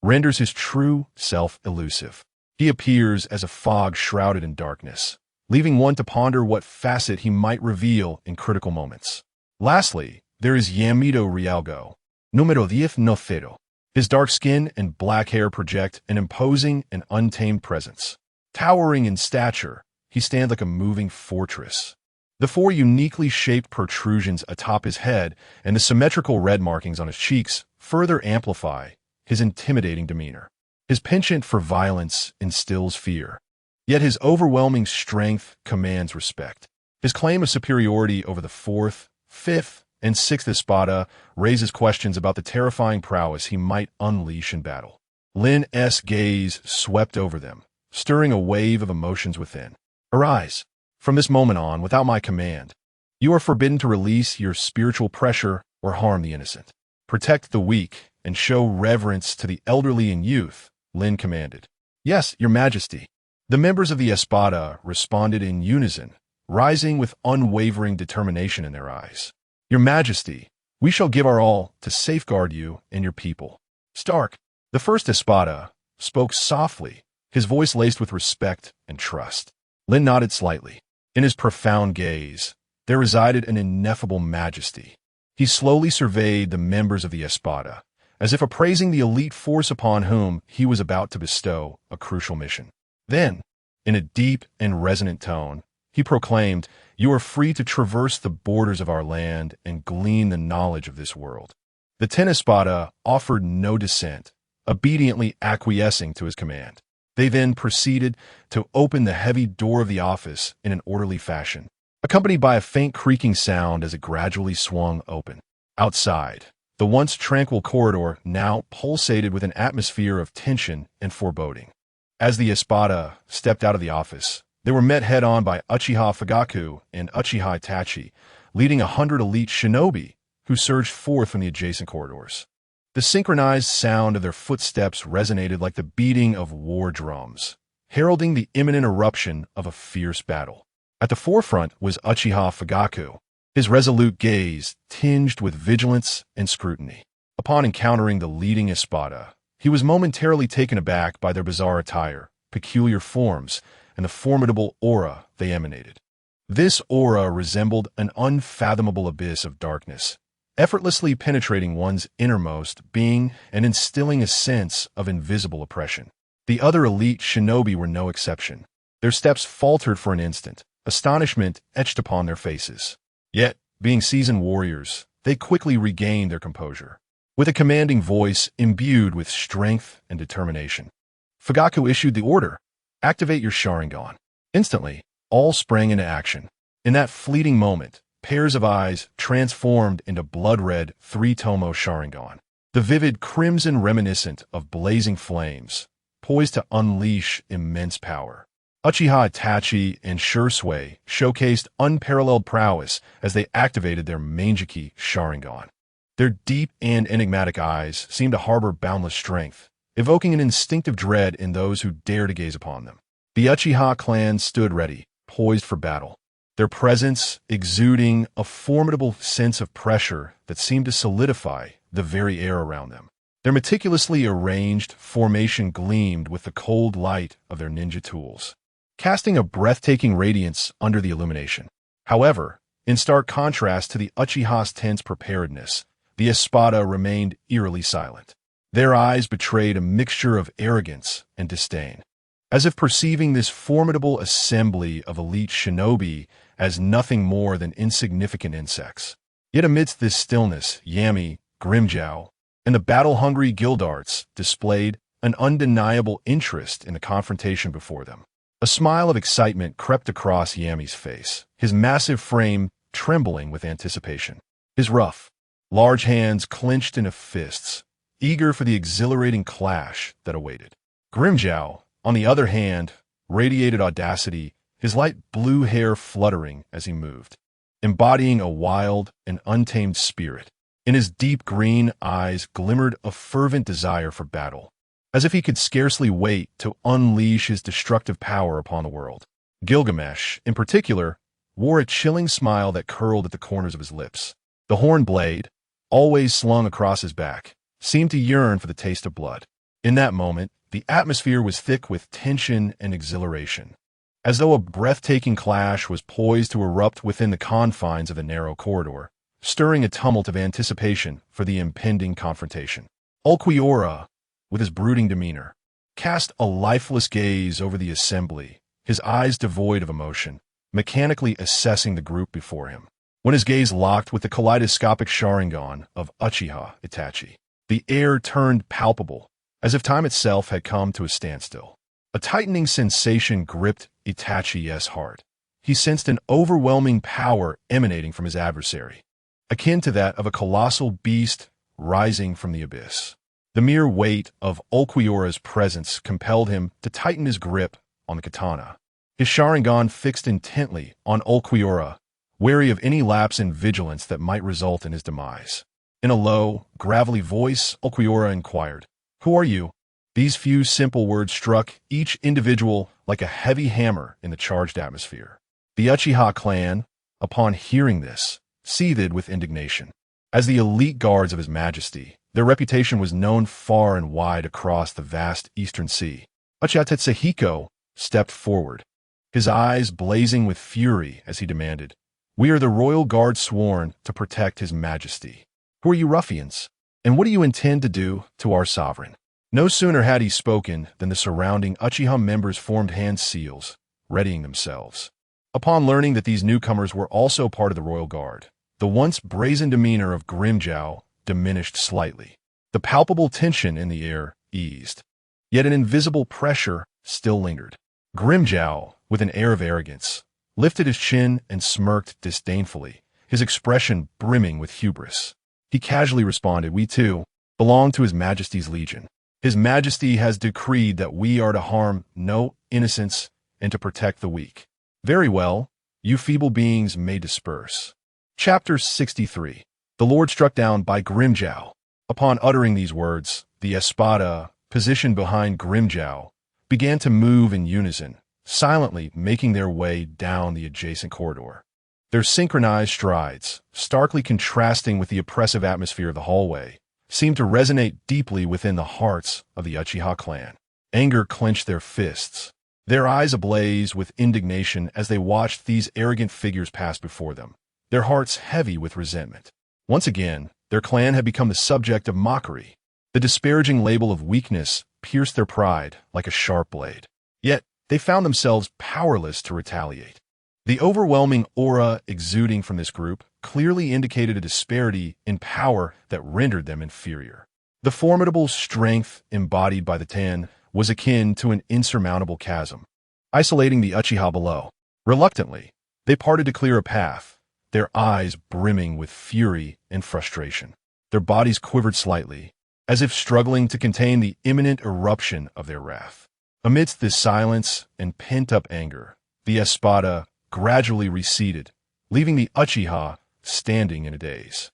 renders his true self elusive. He appears as a fog shrouded in darkness, leaving one to ponder what facet he might reveal in critical moments. Lastly, there is Yamito Rialgo, numero 10. His dark skin and black hair project an imposing and untamed presence. Towering in stature, he stands like a moving fortress. The 4 uniquely shaped protrusions atop his head and the symmetrical red markings on his cheeks further amplify his intimidating demeanor. His penchant for violence instills fear, yet his overwhelming strength commands respect. His claim of superiority over the 4th, 5th, and 6th Espada raises questions about the terrifying prowess he might unleash in battle. Lynn's gaze swept over them, stirring a wave of emotions within. Arise. From this moment on, without my command, you are forbidden to release your spiritual pressure or harm the innocent. Protect the weak and show reverence to the elderly and youth, Lynn commanded. Yes, your majesty. The members of the Espada responded in unison, rising with unwavering determination in their eyes. Your majesty, we shall give our all to safeguard you and your people. Stark, the first Espada, spoke softly, his voice laced with respect and trust. Lynn nodded slightly. In his profound gaze, there resided an ineffable majesty. He slowly surveyed the members of the Espada, as if appraising the elite force upon whom he was about to bestow a crucial mission. Then, in a deep and resonant tone, he proclaimed, "You are free to traverse the borders of our land and glean the knowledge of this world." The 10 Espada offered no dissent, obediently acquiescing to his command. They then proceeded to open the heavy door of the office in an orderly fashion, accompanied by a faint creaking sound as it gradually swung open. Outside, the once tranquil corridor now pulsated with an atmosphere of tension and foreboding. As the Espada stepped out of the office, they were met head-on by Uchiha Fugaku and Uchiha Itachi, leading 100 elite shinobi who surged forth from the adjacent corridors. The synchronized sound of their footsteps resonated like the beating of war drums, heralding the imminent eruption of a fierce battle. At the forefront was Uchiha Fugaku, his resolute gaze tinged with vigilance and scrutiny. Upon encountering the leading Espada, he was momentarily taken aback by their bizarre attire, peculiar forms, and the formidable aura they emanated. This aura resembled an unfathomable abyss of darkness, effortlessly penetrating one's innermost being and instilling a sense of invisible oppression. The other elite shinobi were no exception. Their steps faltered for an instant, astonishment etched upon their faces. Yet, being seasoned warriors, they quickly regained their composure. With a commanding voice imbued with strength and determination, Fugaku issued the order, "Activate your Sharingan." Instantly, all sprang into action. In that fleeting moment, pairs of eyes transformed into blood-red three-tomo Sharingan, the vivid crimson reminiscent of blazing flames, poised to unleash immense power. Uchiha Itachi and Shursui showcased unparalleled prowess as they activated their Mangeki Sharingan. Their deep and enigmatic eyes seemed to harbor boundless strength, evoking an instinctive dread in those who dare to gaze upon them. The Uchiha clan stood ready, poised for battle, their presence exuding a formidable sense of pressure that seemed to solidify the very air around them. Their meticulously arranged formation gleamed with the cold light of their ninja tools, casting a breathtaking radiance under the illumination. However, In stark contrast to the Uchiha's tense preparedness, the Espada remained eerily silent. Their eyes betrayed a mixture of arrogance and disdain, as if perceiving this formidable assembly of elite shinobi as nothing more than insignificant insects. Yet amidst this stillness, Yami, Grimjow, and the battle-hungry guildarts displayed an undeniable interest in the confrontation before them. A smile of excitement crept across Yami's face, his massive frame trembling with anticipation. His rough, large hands clenched into fists, eager for the exhilarating clash that awaited. Grimjow, on the other hand, radiated audacity, his light blue hair fluttering as he moved, embodying a wild and untamed spirit. In his deep green eyes glimmered a fervent desire for battle, as if he could scarcely wait to unleash his destructive power upon the world. Gilgamesh, in particular, wore a chilling smile that curled at the corners of his lips. The horn blade, always slung across his back, seemed to yearn for the taste of blood. In that moment, the atmosphere was thick with tension and exhilaration, as though a breathtaking clash was poised to erupt within the confines of the narrow corridor, stirring a tumult of anticipation for the impending confrontation. Ulquiorra, with his brooding demeanor, cast a lifeless gaze over the assembly, his eyes devoid of emotion, mechanically assessing the group before him. When his gaze locked with the kaleidoscopic Sharingan of Uchiha Itachi, the air turned palpable, as if time itself had come to a standstill. A tightening sensation gripped Itachi's heart. He sensed an overwhelming power emanating from his adversary, akin to that of a colossal beast rising from the abyss. The mere weight of Ulquiorra's presence compelled him to tighten his grip on the katana, his Sharingan fixed intently on Ulquiorra, wary of any lapse in vigilance that might result in his demise. In a low, gravelly voice, Ulquiorra inquired, "Who are you?" These few simple words struck each individual like a heavy hammer in the charged atmosphere. The Uchiha clan, upon hearing this, seethed with indignation. As the elite guards of His Majesty, their reputation was known far and wide across the vast Eastern Sea. Uchiha Tetsehiko stepped forward, his eyes blazing with fury as he demanded, "We are the royal guard sworn to protect His Majesty. Who are you ruffians? And what do you intend to do to our sovereign?" No sooner had he spoken than the surrounding Uchiha members formed hand seals, readying themselves. Upon learning that these newcomers were also part of the royal guard, the once brazen demeanor of Grimjow diminished slightly. The palpable tension in the air eased, yet an invisible pressure still lingered. Grimjow, with an air of arrogance, lifted his chin and smirked disdainfully, his expression brimming with hubris. He casually responded, "We too belong to His Majesty's Legion. His Majesty has decreed that we are to harm no innocents and to protect the weak. Very well, you feeble beings may disperse." Chapter 63. The Lord struck down by Grimjow. Upon uttering these words, the Espada, positioned behind Grimjow, began to move in unison, silently making their way down the adjacent corridor. Their synchronized strides, starkly contrasting with the oppressive atmosphere of the hallway, seemed to resonate deeply within the hearts of the Uchiha clan. Anger clenched their fists, their eyes ablaze with indignation as they watched these arrogant figures pass before them, their hearts heavy with resentment. Once again, their clan had become the subject of mockery. The disparaging label of weakness pierced their pride like a sharp blade. Yet, they found themselves powerless to retaliate. The overwhelming aura exuding from this group clearly indicated a disparity in power that rendered them inferior. The formidable strength embodied by the 10 was akin to an insurmountable chasm, isolating the Uchiha below. Reluctantly, they parted to clear a path, their eyes brimming with fury and frustration. Their bodies quivered slightly, as if struggling to contain the imminent eruption of their wrath. Amidst this silence and pent-up anger, the Espada gradually receded, leaving the Uchiha standing in a daze.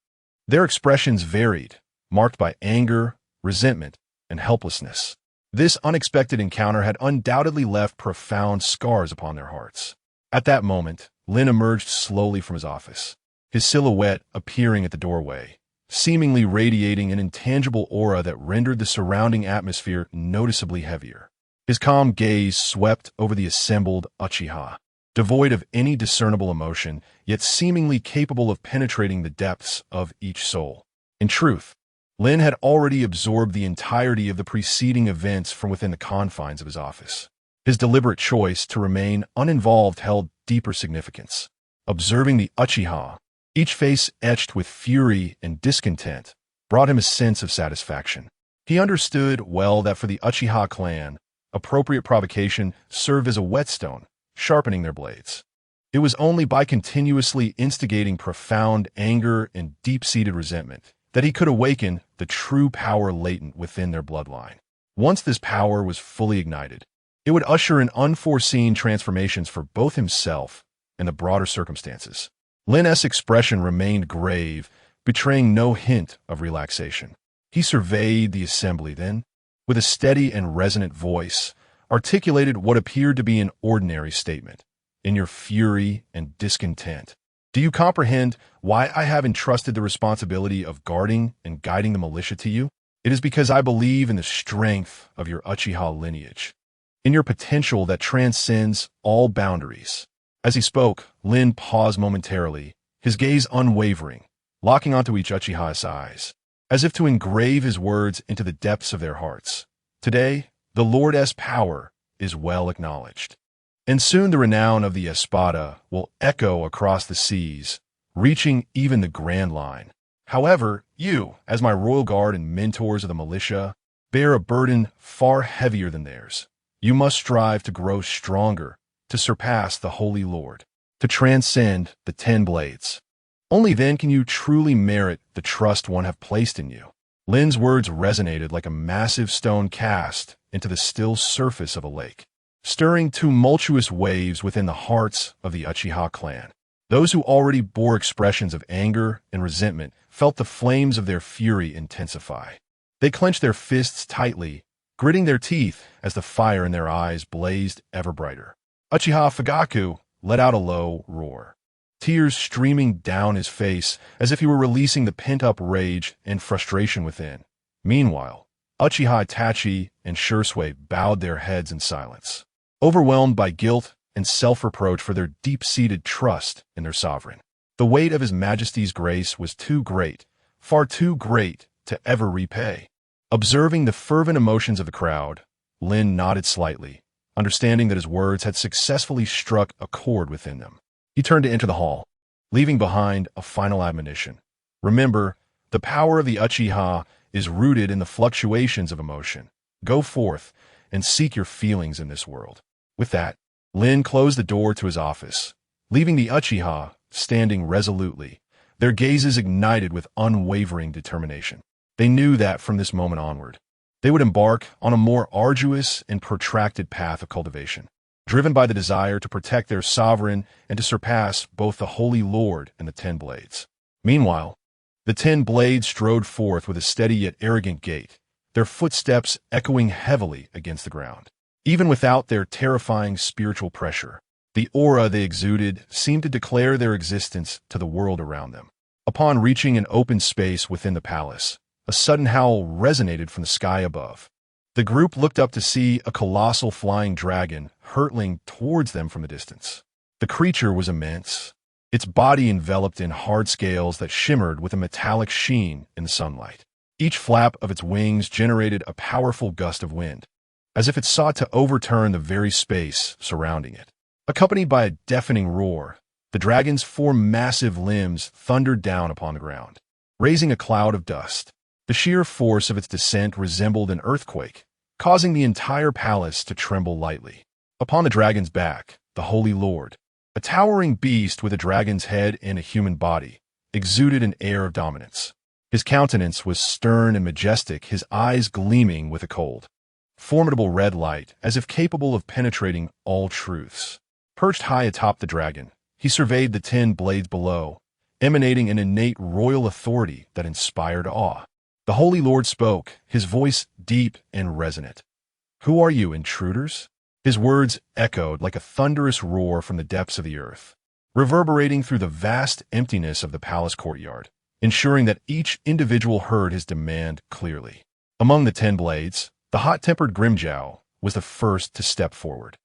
Their expressions varied, marked by anger, resentment, and helplessness. This unexpected encounter had undoubtedly left profound scars upon their hearts. At that moment, Lynn emerged slowly from his office, his silhouette appearing at the doorway, seemingly radiating an intangible aura that rendered the surrounding atmosphere noticeably heavier. His calm gaze swept over the assembled Uchiha, devoid of any discernible emotion, yet seemingly capable of penetrating the depths of each soul. In truth, Lynn had already absorbed the entirety of the preceding events from within the confines of his office. His deliberate choice to remain uninvolved held deeper significance. Observing the Uchiha, each face etched with fury and discontent, brought him a sense of satisfaction. He understood well that for the Uchiha clan, appropriate provocation served as a whetstone, sharpening their blades. It was only by continuously instigating profound anger and deep-seated resentment that he could awaken the true power latent within their bloodline. Once this power was fully ignited, it would usher in unforeseen transformations for both himself and the broader circumstances. Lynn's expression remained grave, betraying no hint of relaxation. He surveyed the assembly then, with a steady and resonant voice, articulated what appeared to be an ordinary statement. In your fury and discontent, do you comprehend why I have entrusted the responsibility of guarding and guiding the militia to you? It is because I believe in the strength of your Uchiha lineage, in your potential that transcends all boundaries. As he spoke, Lynn paused momentarily, his gaze unwavering, locking onto each Uchiha's eyes, as if to engrave his words into the depths of their hearts. Today, the Lord's power is well acknowledged, and soon the renown of the Espada will echo across the seas, reaching even the Grand Line. However, you, as my royal guard and mentors of the militia, bear a burden far heavier than theirs. You must strive to grow stronger, to surpass the Holy Lord, to transcend the 10 blades. Only then can you truly merit the trust one have placed in you. Lynn's words resonated like a massive stone cast into the still surface of a lake, stirring tumultuous waves within the hearts of the Uchiha clan. Those who already bore expressions of anger and resentment felt the flames of their fury intensify. They clenched their fists tightly, gritting their teeth as the fire in their eyes blazed ever brighter. Uchiha Fugaku let out a low roar, tears streaming down his face as if he were releasing the pent-up rage and frustration within. Meanwhile, Uchiha Itachi and Shursui bowed their heads in silence, overwhelmed by guilt and self-reproach for their deep-seated trust in their sovereign. The weight of his Majesty's grace was too great, far too great, to ever repay. Observing the fervent emotions of the crowd, Lynn nodded slightly, understanding that his words had successfully struck a chord within them. He turned to enter the hall, leaving behind a final admonition. Remember, the power of the Uchiha is rooted in the fluctuations of emotion. Go forth and seek your feelings in this world. With that, Lynn closed the door to his office, leaving the Uchiha standing resolutely, their gazes ignited with unwavering determination. They knew that from this moment onward, they would embark on a more arduous and protracted path of cultivation, driven by the desire to protect their sovereign and to surpass both the Holy Lord and the 10 blades. Meanwhile, the 10 blades strode forth with a steady yet arrogant gait, their footsteps echoing heavily against the ground. Even without their terrifying spiritual pressure, the aura they exuded seemed to declare their existence to the world around them. Upon reaching an open space within the palace, a sudden howl resonated from the sky above. The group looked up to see a colossal flying dragon hurtling towards them from a distance. The creature was immense, its body enveloped in hard scales that shimmered with a metallic sheen in the sunlight. Each flap of its wings generated a powerful gust of wind, as if it sought to overturn the very space surrounding it. Accompanied by a deafening roar, the dragon's 4 massive limbs thundered down upon the ground, raising a cloud of dust. The sheer force of its descent resembled an earthquake, causing the entire palace to tremble lightly. Upon the dragon's back, the Holy Lord, a towering beast with a dragon's head and a human body, exuded an air of dominance. His countenance was stern and majestic, his eyes gleaming with a cold, formidable red light, as if capable of penetrating all truths. Perched high atop the dragon, he surveyed the 10 blades below, emanating an innate royal authority that inspired awe. The Holy Lord spoke, his voice deep and resonant. "Who are you, intruders?" His words echoed like a thunderous roar from the depths of the earth, reverberating through the vast emptiness of the palace courtyard, ensuring that each individual heard his demand clearly. Among the 10 blades, the hot-tempered Grimjow was the first to step forward.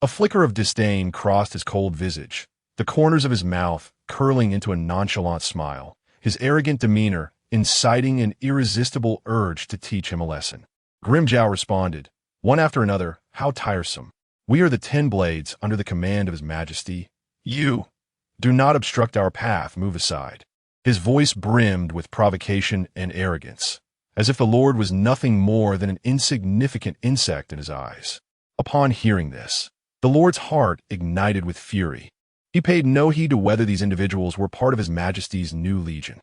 A flicker of disdain crossed his cold visage, the corners of his mouth curling into a nonchalant smile, his arrogant demeanor inciting an irresistible urge to teach him a lesson. Grimjow responded, one after another, "How tiresome. We are the 10 blades under the command of His Majesty. You do not obstruct our path, move aside." His voice brimmed with provocation and arrogance, as if the Lord was nothing more than an insignificant insect in his eyes. Upon hearing this, the Lord's heart ignited with fury. He paid no heed to whether these individuals were part of His Majesty's new legion.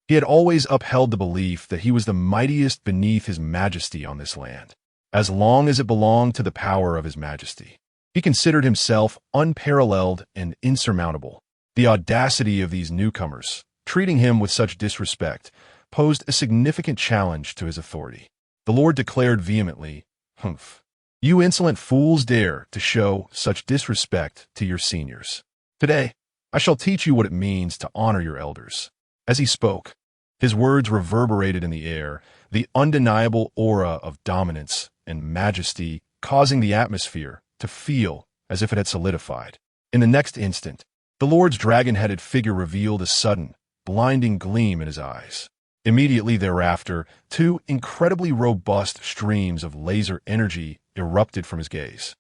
He had always upheld the belief that he was the mightiest beneath His Majesty on this land, as long as it belonged to the power of His Majesty. He considered himself unparalleled and insurmountable. The audacity of these newcomers, treating him with such disrespect, posed a significant challenge to his authority. The Lord declared vehemently, "Humph! You insolent fools dare to show such disrespect to your seniors. Today, I shall teach you what it means to honor your elders." As he spoke, his words reverberated in the air, the undeniable aura of dominance and majesty causing the atmosphere to feel as if it had solidified. In the next instant, the Lord's dragon-headed figure revealed a sudden, blinding gleam in his eyes. Immediately thereafter, 2 incredibly robust streams of laser energy erupted from his gaze,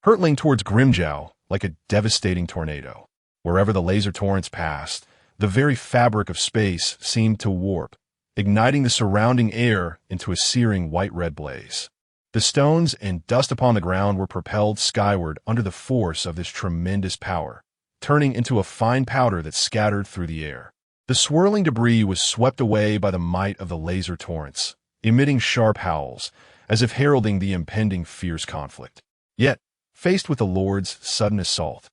hurtling towards Grimjow like a devastating tornado. Wherever the laser torrents passed, the very fabric of space seemed to warp, igniting the surrounding air into a searing white-red blaze. The stones and dust upon the ground were propelled skyward under the force of this tremendous power, turning into a fine powder that scattered through the air. The swirling debris was swept away by the might of the laser torrents, emitting sharp howls, as if heralding the impending fierce conflict. Yet, faced with the Lord's sudden assault,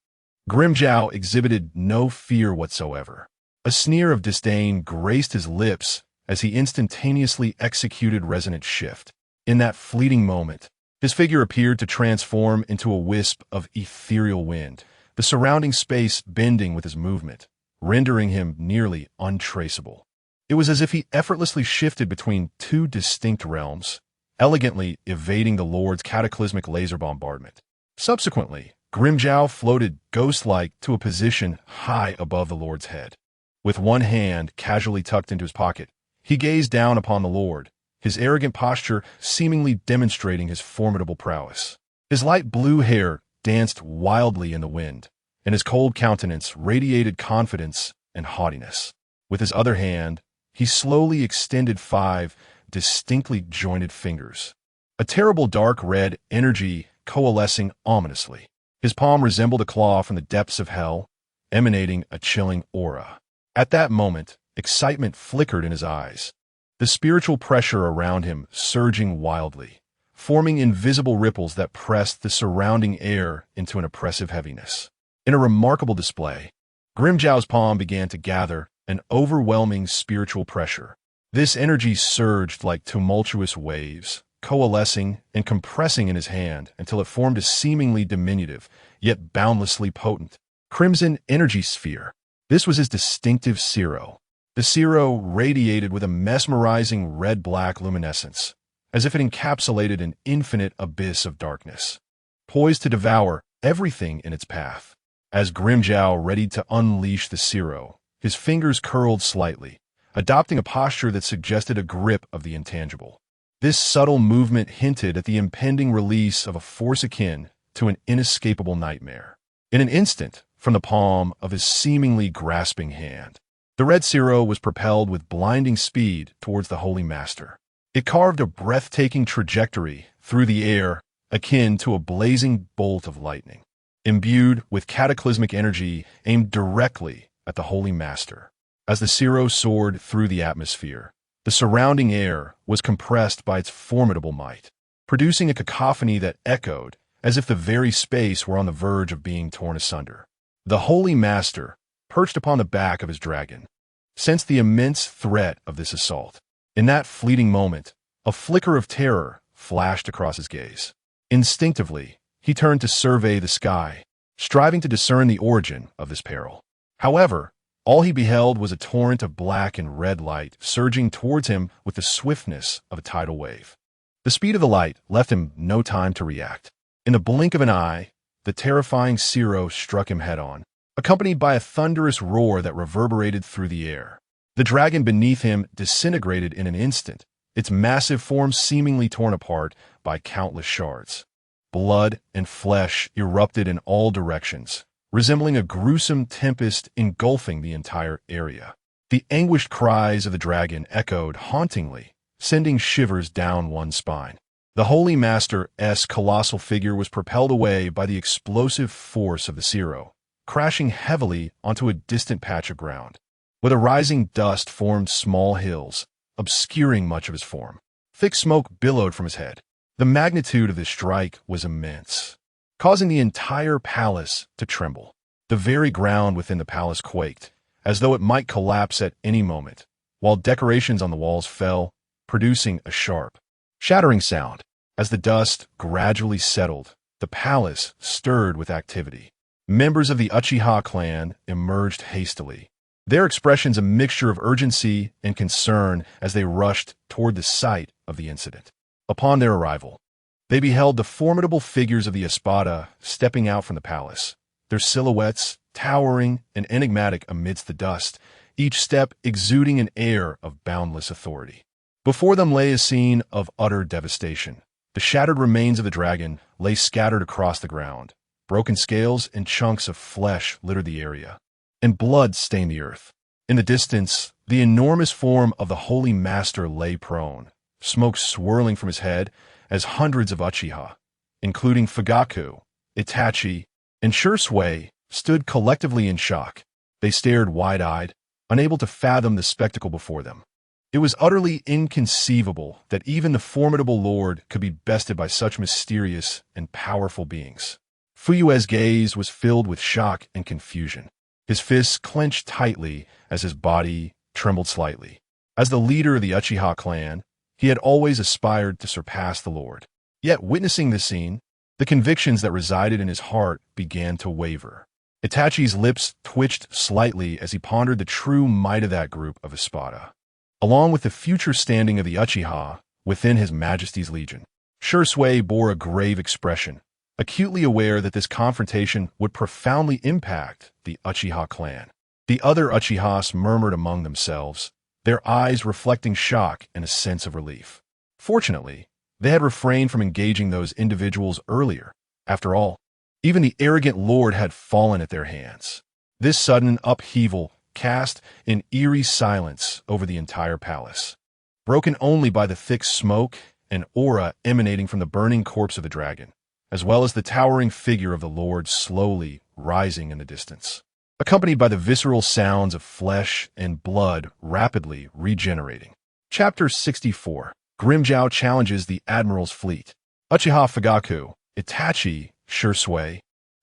Grimjow exhibited no fear whatsoever. A sneer of disdain graced his lips as he instantaneously executed resonant shift. In that fleeting moment, his figure appeared to transform into a wisp of ethereal wind, the surrounding space bending with his movement, rendering him nearly untraceable. It was as if he effortlessly shifted between 2 distinct realms, elegantly evading the Lord's cataclysmic laser bombardment. Subsequently, Grimjow floated ghost-like to a position high above the Lord's head. With one hand casually tucked into his pocket, he gazed down upon the Lord, his arrogant posture seemingly demonstrating his formidable prowess. His light blue hair danced wildly in the wind, and his cold countenance radiated confidence and haughtiness. With his other hand, he slowly extended 5 distinctly jointed fingers, a terrible dark red energy coalescing ominously. His palm resembled a claw from the depths of hell, emanating a chilling aura. At that moment, excitement flickered in his eyes, the spiritual pressure around him surging wildly, forming invisible ripples that pressed the surrounding air into an oppressive heaviness. In a remarkable display, Grimjow's palm began to gather an overwhelming spiritual pressure. This energy surged like tumultuous waves, coalescing and compressing in his hand until it formed a seemingly diminutive, yet boundlessly potent, crimson energy sphere. This was his distinctive Ciro. The Ciro radiated with a mesmerizing red-black luminescence, as if it encapsulated an infinite abyss of darkness, poised to devour everything in its path. As Grimjow readied to unleash the Ciro, his fingers curled slightly, adopting a posture that suggested a grip of the intangible. This subtle movement hinted at the impending release of a force akin to an inescapable nightmare. In an instant, from the palm of his seemingly grasping hand, the red Ciro was propelled with blinding speed towards the Holy Master. It carved a breathtaking trajectory through the air akin to a blazing bolt of lightning, imbued with cataclysmic energy aimed directly at the Holy Master. As the Ciro soared through the atmosphere, the surrounding air was compressed by its formidable might, producing a cacophony that echoed as if the very space were on the verge of being torn asunder. The Holy Master, perched upon the back of his dragon, sensed the immense threat of this assault. In that fleeting moment, a flicker of terror flashed across his gaze. Instinctively, he turned to survey the sky, striving to discern the origin of this peril. However, all he beheld was a torrent of black and red light surging towards him with the swiftness of a tidal wave. The speed of the light left him no time to react. In the blink of an eye, the terrifying Zero struck him head-on, accompanied by a thunderous roar that reverberated through the air. The dragon beneath him disintegrated in an instant, its massive form seemingly torn apart by countless shards. Blood and flesh erupted in all directions, resembling a gruesome tempest engulfing the entire area. The anguished cries of the dragon echoed hauntingly, sending shivers down one's spine. The Holy Master's colossal figure was propelled away by the explosive force of the Zero, crashing heavily onto a distant patch of ground. With a rising dust formed small hills, obscuring much of his form. Thick smoke billowed from his head. The magnitude of this strike was immense, causing the entire palace to tremble. The very ground within the palace quaked, as though it might collapse at any moment, while decorations on the walls fell, producing a sharp, shattering sound. As the dust gradually settled, the palace stirred with activity. Members of the Uchiha clan emerged hastily, their expressions a mixture of urgency and concern as they rushed toward the site of the incident. Upon their arrival, they beheld the formidable figures of the Espada stepping out from the palace, their silhouettes towering and enigmatic amidst the dust, each step exuding an air of boundless authority. Before them lay a scene of utter devastation. The shattered remains of the dragon lay scattered across the ground. Broken scales and chunks of flesh littered the area, and blood stained the earth. In the distance, the enormous form of the Holy Master lay prone, smoke swirling from his head as hundreds of Uchiha, including Fugaku, Itachi, and Shursui, stood collectively in shock. They stared wide-eyed, unable to fathom the spectacle before them. It was utterly inconceivable that even the formidable lord could be bested by such mysterious and powerful beings. Fuyue's gaze was filled with shock and confusion. His fists clenched tightly as his body trembled slightly. As the leader of the Uchiha clan, he had always aspired to surpass the lord. Yet witnessing this scene, the convictions that resided in his heart began to waver. Itachi's lips twitched slightly as he pondered the true might of that group of Espada, along with the future standing of the Uchiha within his Majesty's legion. Shursui bore a grave expression, acutely aware that this confrontation would profoundly impact the Uchiha clan. The other Uchihas murmured among themselves, their eyes reflecting shock and a sense of relief. Fortunately, they had refrained from engaging those individuals earlier. After all, even the arrogant lord had fallen at their hands. This sudden upheaval cast an eerie silence over the entire palace, broken only by the thick smoke and aura emanating from the burning corpse of the dragon, as well as the towering figure of the lord slowly rising in the distance, accompanied by the visceral sounds of flesh and blood rapidly regenerating. Chapter 64. Grimmjow challenges the Admirals' fleet. Uchiha Fugaku, Itachi, Shursui,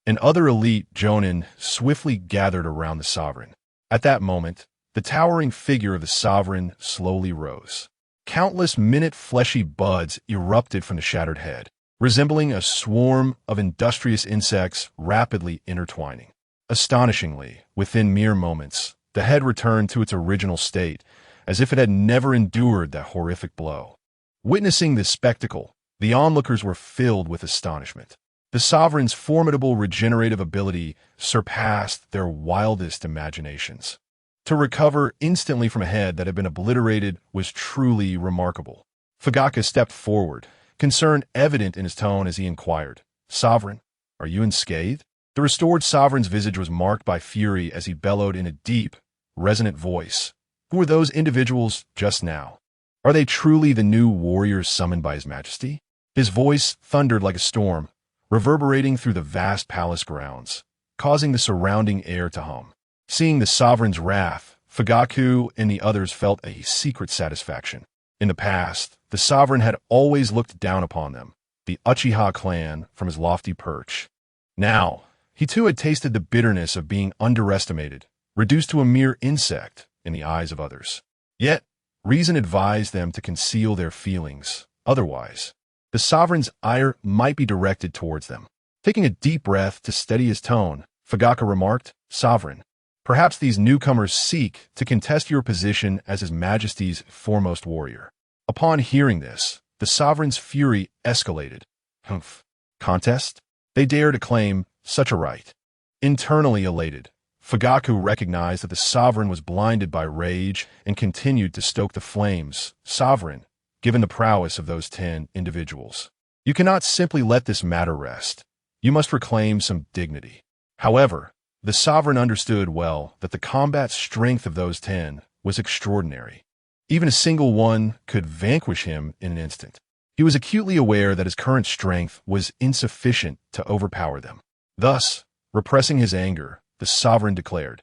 and other elite jonin swiftly gathered around the sovereign. At that moment, the towering figure of the sovereign slowly rose. Countless minute fleshy buds erupted from the shattered head, resembling a swarm of industrious insects rapidly intertwining. Astonishingly, within mere moments, the head returned to its original state, as if it had never endured that horrific blow. Witnessing this spectacle, the onlookers were filled with astonishment. The sovereign's formidable regenerative ability surpassed their wildest imaginations. To recover instantly from a head that had been obliterated was truly remarkable. Fugaku stepped forward, concern evident in his tone as he inquired, "Sovereign, are you unscathed?" The restored sovereign's visage was marked by fury as he bellowed in a deep, resonant voice, "Who were those individuals just now? Are they truly the new warriors summoned by His Majesty?" His voice thundered like a storm, reverberating through the vast palace grounds, causing the surrounding air to hum. Seeing the sovereign's wrath, Fugaku and the others felt a secret satisfaction. In the past, the sovereign had always looked down upon them, the Uchiha clan, from his lofty perch. Now, he too had tasted the bitterness of being underestimated, reduced to a mere insect in the eyes of others. Yet, reason advised them to conceal their feelings. Otherwise, the sovereign's ire might be directed towards them. Taking a deep breath to steady his tone, Fugaku remarked, "Sovereign, perhaps these newcomers seek to contest your position as His Majesty's foremost warrior." Upon hearing this, the sovereign's fury escalated. "Humph. Contest? They dare to claim such a right. Internally elated, Fugaku recognized that the sovereign was blinded by rage and continued to stoke the flames. Sovereign, given the prowess of those 10 individuals, you cannot simply let this matter rest. You must reclaim some dignity. However, the sovereign understood well that the combat strength of those 10 was extraordinary. Even a single one could vanquish him in an instant. He was acutely aware that his current strength was insufficient to overpower them. Thus, repressing his anger, the sovereign declared,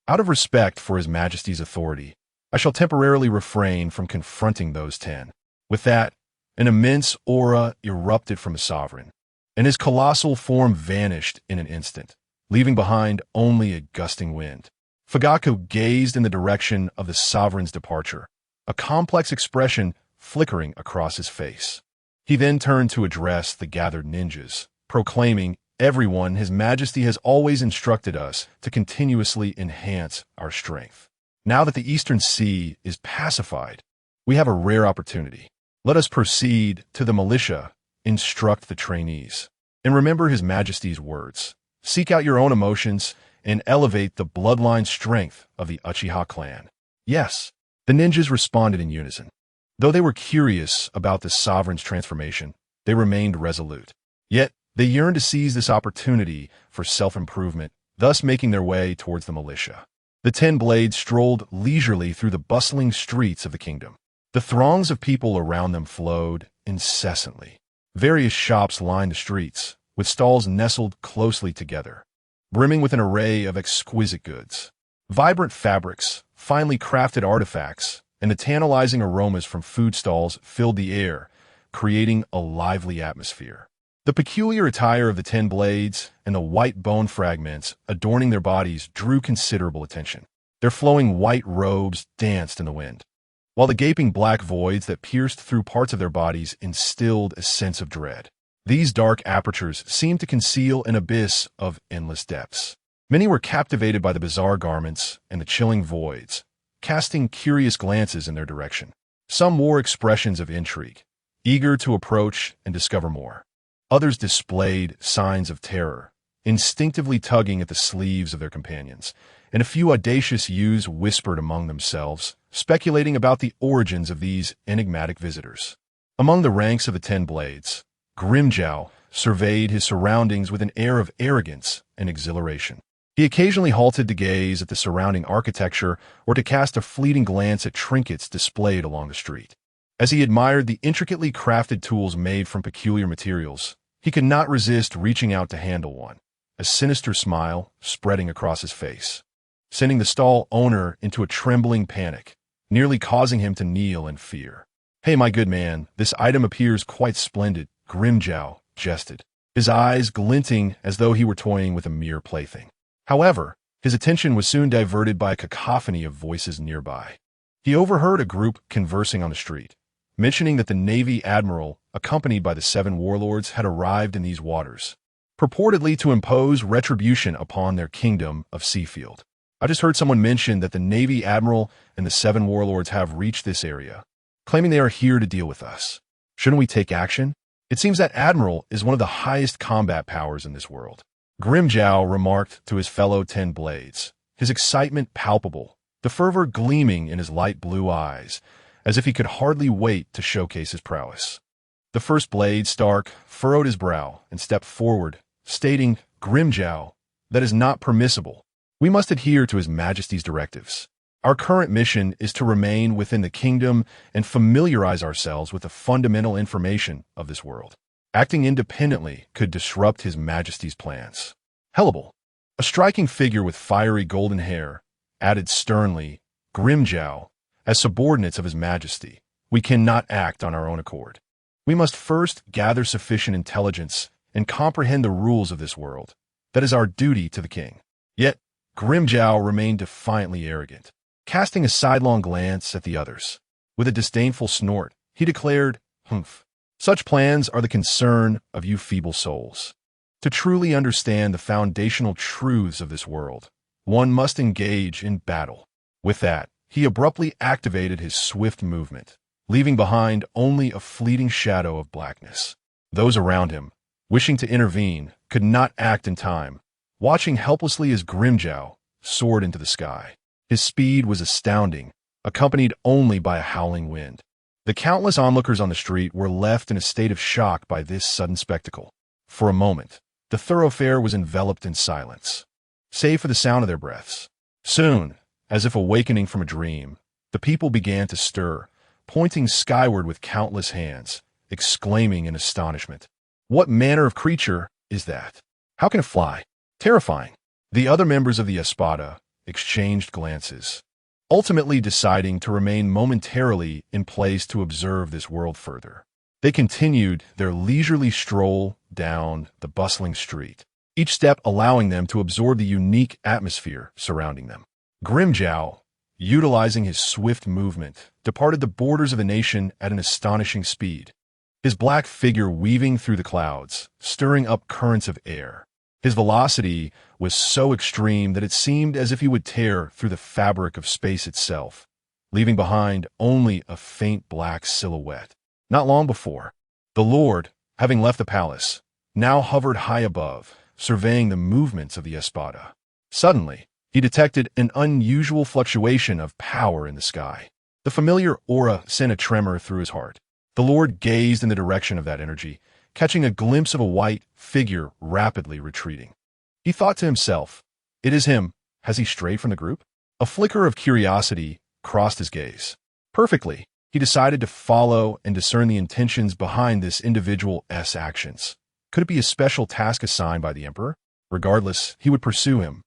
Out of respect for His Majesty's authority, I shall temporarily refrain from confronting those 10. With that, an immense aura erupted from the sovereign, and his colossal form vanished in an instant, leaving behind only a gusting wind. Fugaku gazed in the direction of the sovereign's departure, a complex expression flickering across his face. He then turned to address the gathered ninjas, proclaiming, Everyone, His Majesty has always instructed us to continuously enhance our strength. Now that the Eastern Sea is pacified, we have a rare opportunity. Let us proceed to the militia, instruct the trainees, and remember His Majesty's words. Seek out your own emotions and elevate the bloodline strength of the Uchiha clan. Yes, the ninjas responded in unison. Though they were curious about the sovereign's transformation, they remained resolute. Yet, they yearned to seize this opportunity for self-improvement, thus making their way towards the militia. The 10 blades strolled leisurely through the bustling streets of the kingdom. The throngs of people around them flowed incessantly. Various shops lined the streets, with stalls nestled closely together, brimming with an array of exquisite goods. Vibrant fabrics, finely crafted artifacts, and the tantalizing aromas from food stalls filled the air, creating a lively atmosphere. The peculiar attire of the 10 blades and the white bone fragments adorning their bodies drew considerable attention. Their flowing white robes danced in the wind, while the gaping black voids that pierced through parts of their bodies instilled a sense of dread. These dark apertures seemed to conceal an abyss of endless depths. Many were captivated by the bizarre garments and the chilling voids, casting curious glances in their direction. Some wore expressions of intrigue, eager to approach and discover more. Others displayed signs of terror, instinctively tugging at the sleeves of their companions, and a few audacious youths whispered among themselves, speculating about the origins of these enigmatic visitors. Among the ranks of the 10 blades, Grimjow surveyed his surroundings with an air of arrogance and exhilaration. He occasionally halted to gaze at the surrounding architecture or to cast a fleeting glance at trinkets displayed along the street. As he admired the intricately crafted tools made from peculiar materials, he could not resist reaching out to handle one, a sinister smile spreading across his face, sending the stall owner into a trembling panic, nearly causing him to kneel in fear. "Hey, my good man, this item appears quite splendid," Grimjow jested, his eyes glinting as though he were toying with a mere plaything. However, his attention was soon diverted by a cacophony of voices nearby. He overheard a group conversing on the street, mentioning that the Navy Admiral, accompanied by the 7 warlords, had arrived in these waters, purportedly to impose retribution upon their kingdom of Seafield. "I just heard someone mention that the Navy Admiral and the 7 warlords have reached this area, claiming they are here to deal with us. Shouldn't we take action? It seems that Admiral is one of the highest combat powers in this world." Grimjow remarked to his fellow 10 blades, his excitement palpable, the fervor gleaming in his light blue eyes, as if he could hardly wait to showcase his prowess. The first blade, Stark, furrowed his brow and stepped forward, stating, "Grimjow, that is not permissible. We must adhere to His Majesty's directives. Our current mission is to remain within the kingdom and familiarize ourselves with the fundamental information of this world. Acting independently could disrupt His Majesty's plans." Hellable, a striking figure with fiery golden hair, added sternly, "Grimjow, as subordinates of His Majesty, we cannot act on our own accord. We must first gather sufficient intelligence and comprehend the rules of this world. That is our duty to the king." Yet, Grimjow remained defiantly arrogant, casting a sidelong glance at the others. With a disdainful snort, he declared, "Humph. Such plans are the concern of you feeble souls. To truly understand the foundational truths of this world, one must engage in battle." With that, he abruptly activated his swift movement, leaving behind only a fleeting shadow of blackness. Those around him, wishing to intervene, could not act in time, watching helplessly as Grimjow soared into the sky. His speed was astounding, accompanied only by a howling wind. The countless onlookers on the street were left in a state of shock by this sudden spectacle. For a moment, the thoroughfare was enveloped in silence, save for the sound of their breaths. Soon, as if awakening from a dream, the people began to stir, pointing skyward with countless hands, exclaiming in astonishment, "What manner of creature is that? How can it fly? Terrifying!" The other members of the Espada exchanged glances, ultimately deciding to remain momentarily in place to observe this world further. They continued their leisurely stroll down the bustling street, each step allowing them to absorb the unique atmosphere surrounding them. Grimjow, utilizing his swift movement, departed the borders of the nation at an astonishing speed, his black figure weaving through the clouds, stirring up currents of air. His velocity was so extreme that it seemed as if he would tear through the fabric of space itself, leaving behind only a faint black silhouette. Not long before, the Lord, having left the palace, now hovered high above, surveying the movements of the Espada. Suddenly, he detected an unusual fluctuation of power in the sky. The familiar aura sent a tremor through his heart. The Lord gazed in the direction of that energy, catching a glimpse of a white figure rapidly retreating. He thought to himself, "It is him. Has he strayed from the group?" A flicker of curiosity crossed his gaze. Perfectly, he decided to follow and discern the intentions behind this individual's actions. Could it be a special task assigned by the Emperor? Regardless, he would pursue him,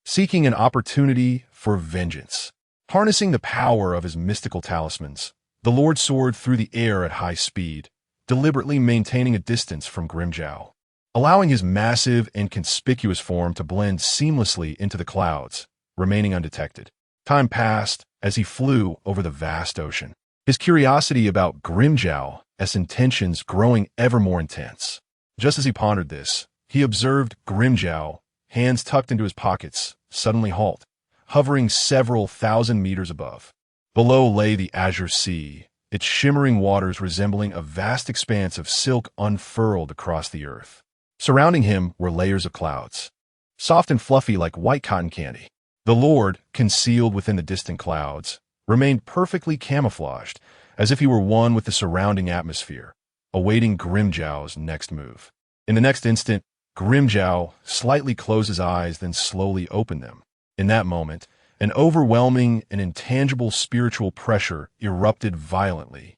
seeking an opportunity for vengeance. Harnessing the power of his mystical talismans, the Lord soared through the air at high speed, deliberately maintaining a distance from Grimjow, allowing his massive and conspicuous form to blend seamlessly into the clouds, remaining undetected. Time passed as he flew over the vast ocean, his curiosity about Grimjow's intentions growing ever more intense. Just as he pondered this, he observed Grimjow, hands tucked into his pockets, suddenly halt, hovering several thousand meters above. Below lay the azure sea, its shimmering waters resembling a vast expanse of silk unfurled across the earth. Surrounding him were layers of clouds, soft and fluffy like white cotton candy. The Lord, concealed within the distant clouds, remained perfectly camouflaged, as if he were one with the surrounding atmosphere, awaiting Grimjow's next move. In the next instant, Grimjow slightly closed his eyes, then slowly opened them. In that moment, an overwhelming and intangible spiritual pressure erupted violently,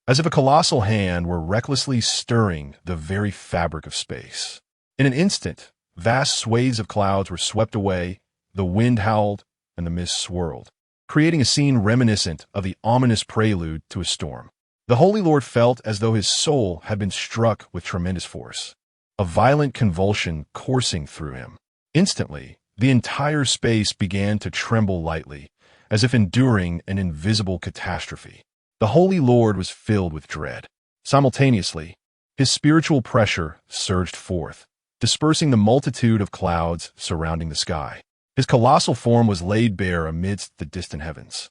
as if a colossal hand were recklessly stirring the very fabric of space. In an instant, vast swathes of clouds were swept away, the wind howled, and the mist swirled, creating a scene reminiscent of the ominous prelude to a storm. The Holy Lord felt as though his soul had been struck with tremendous force, a violent convulsion coursing through him. Instantly, the entire space began to tremble lightly, as if enduring an invisible catastrophe. The Holy Lord was filled with dread. Simultaneously, his spiritual pressure surged forth, dispersing the multitude of clouds surrounding the sky. His colossal form was laid bare amidst the distant heavens.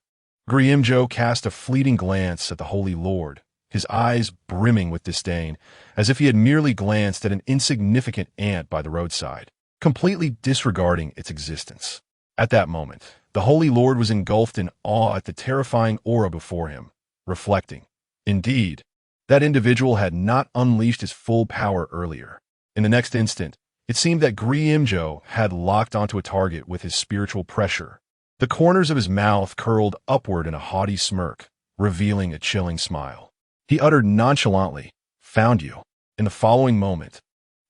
Grimjow cast a fleeting glance at the Holy Lord, his eyes brimming with disdain, as if he had merely glanced at an insignificant ant by the roadside, completely disregarding its existence. At that moment, the Holy Lord was engulfed in awe at the terrifying aura before him, reflecting, indeed, that individual had not unleashed his full power earlier. In the next instant, it seemed that Grimjow had locked onto a target with his spiritual pressure. The corners of his mouth curled upward in a haughty smirk, revealing a chilling smile. He uttered nonchalantly, "Found you." In the following moment,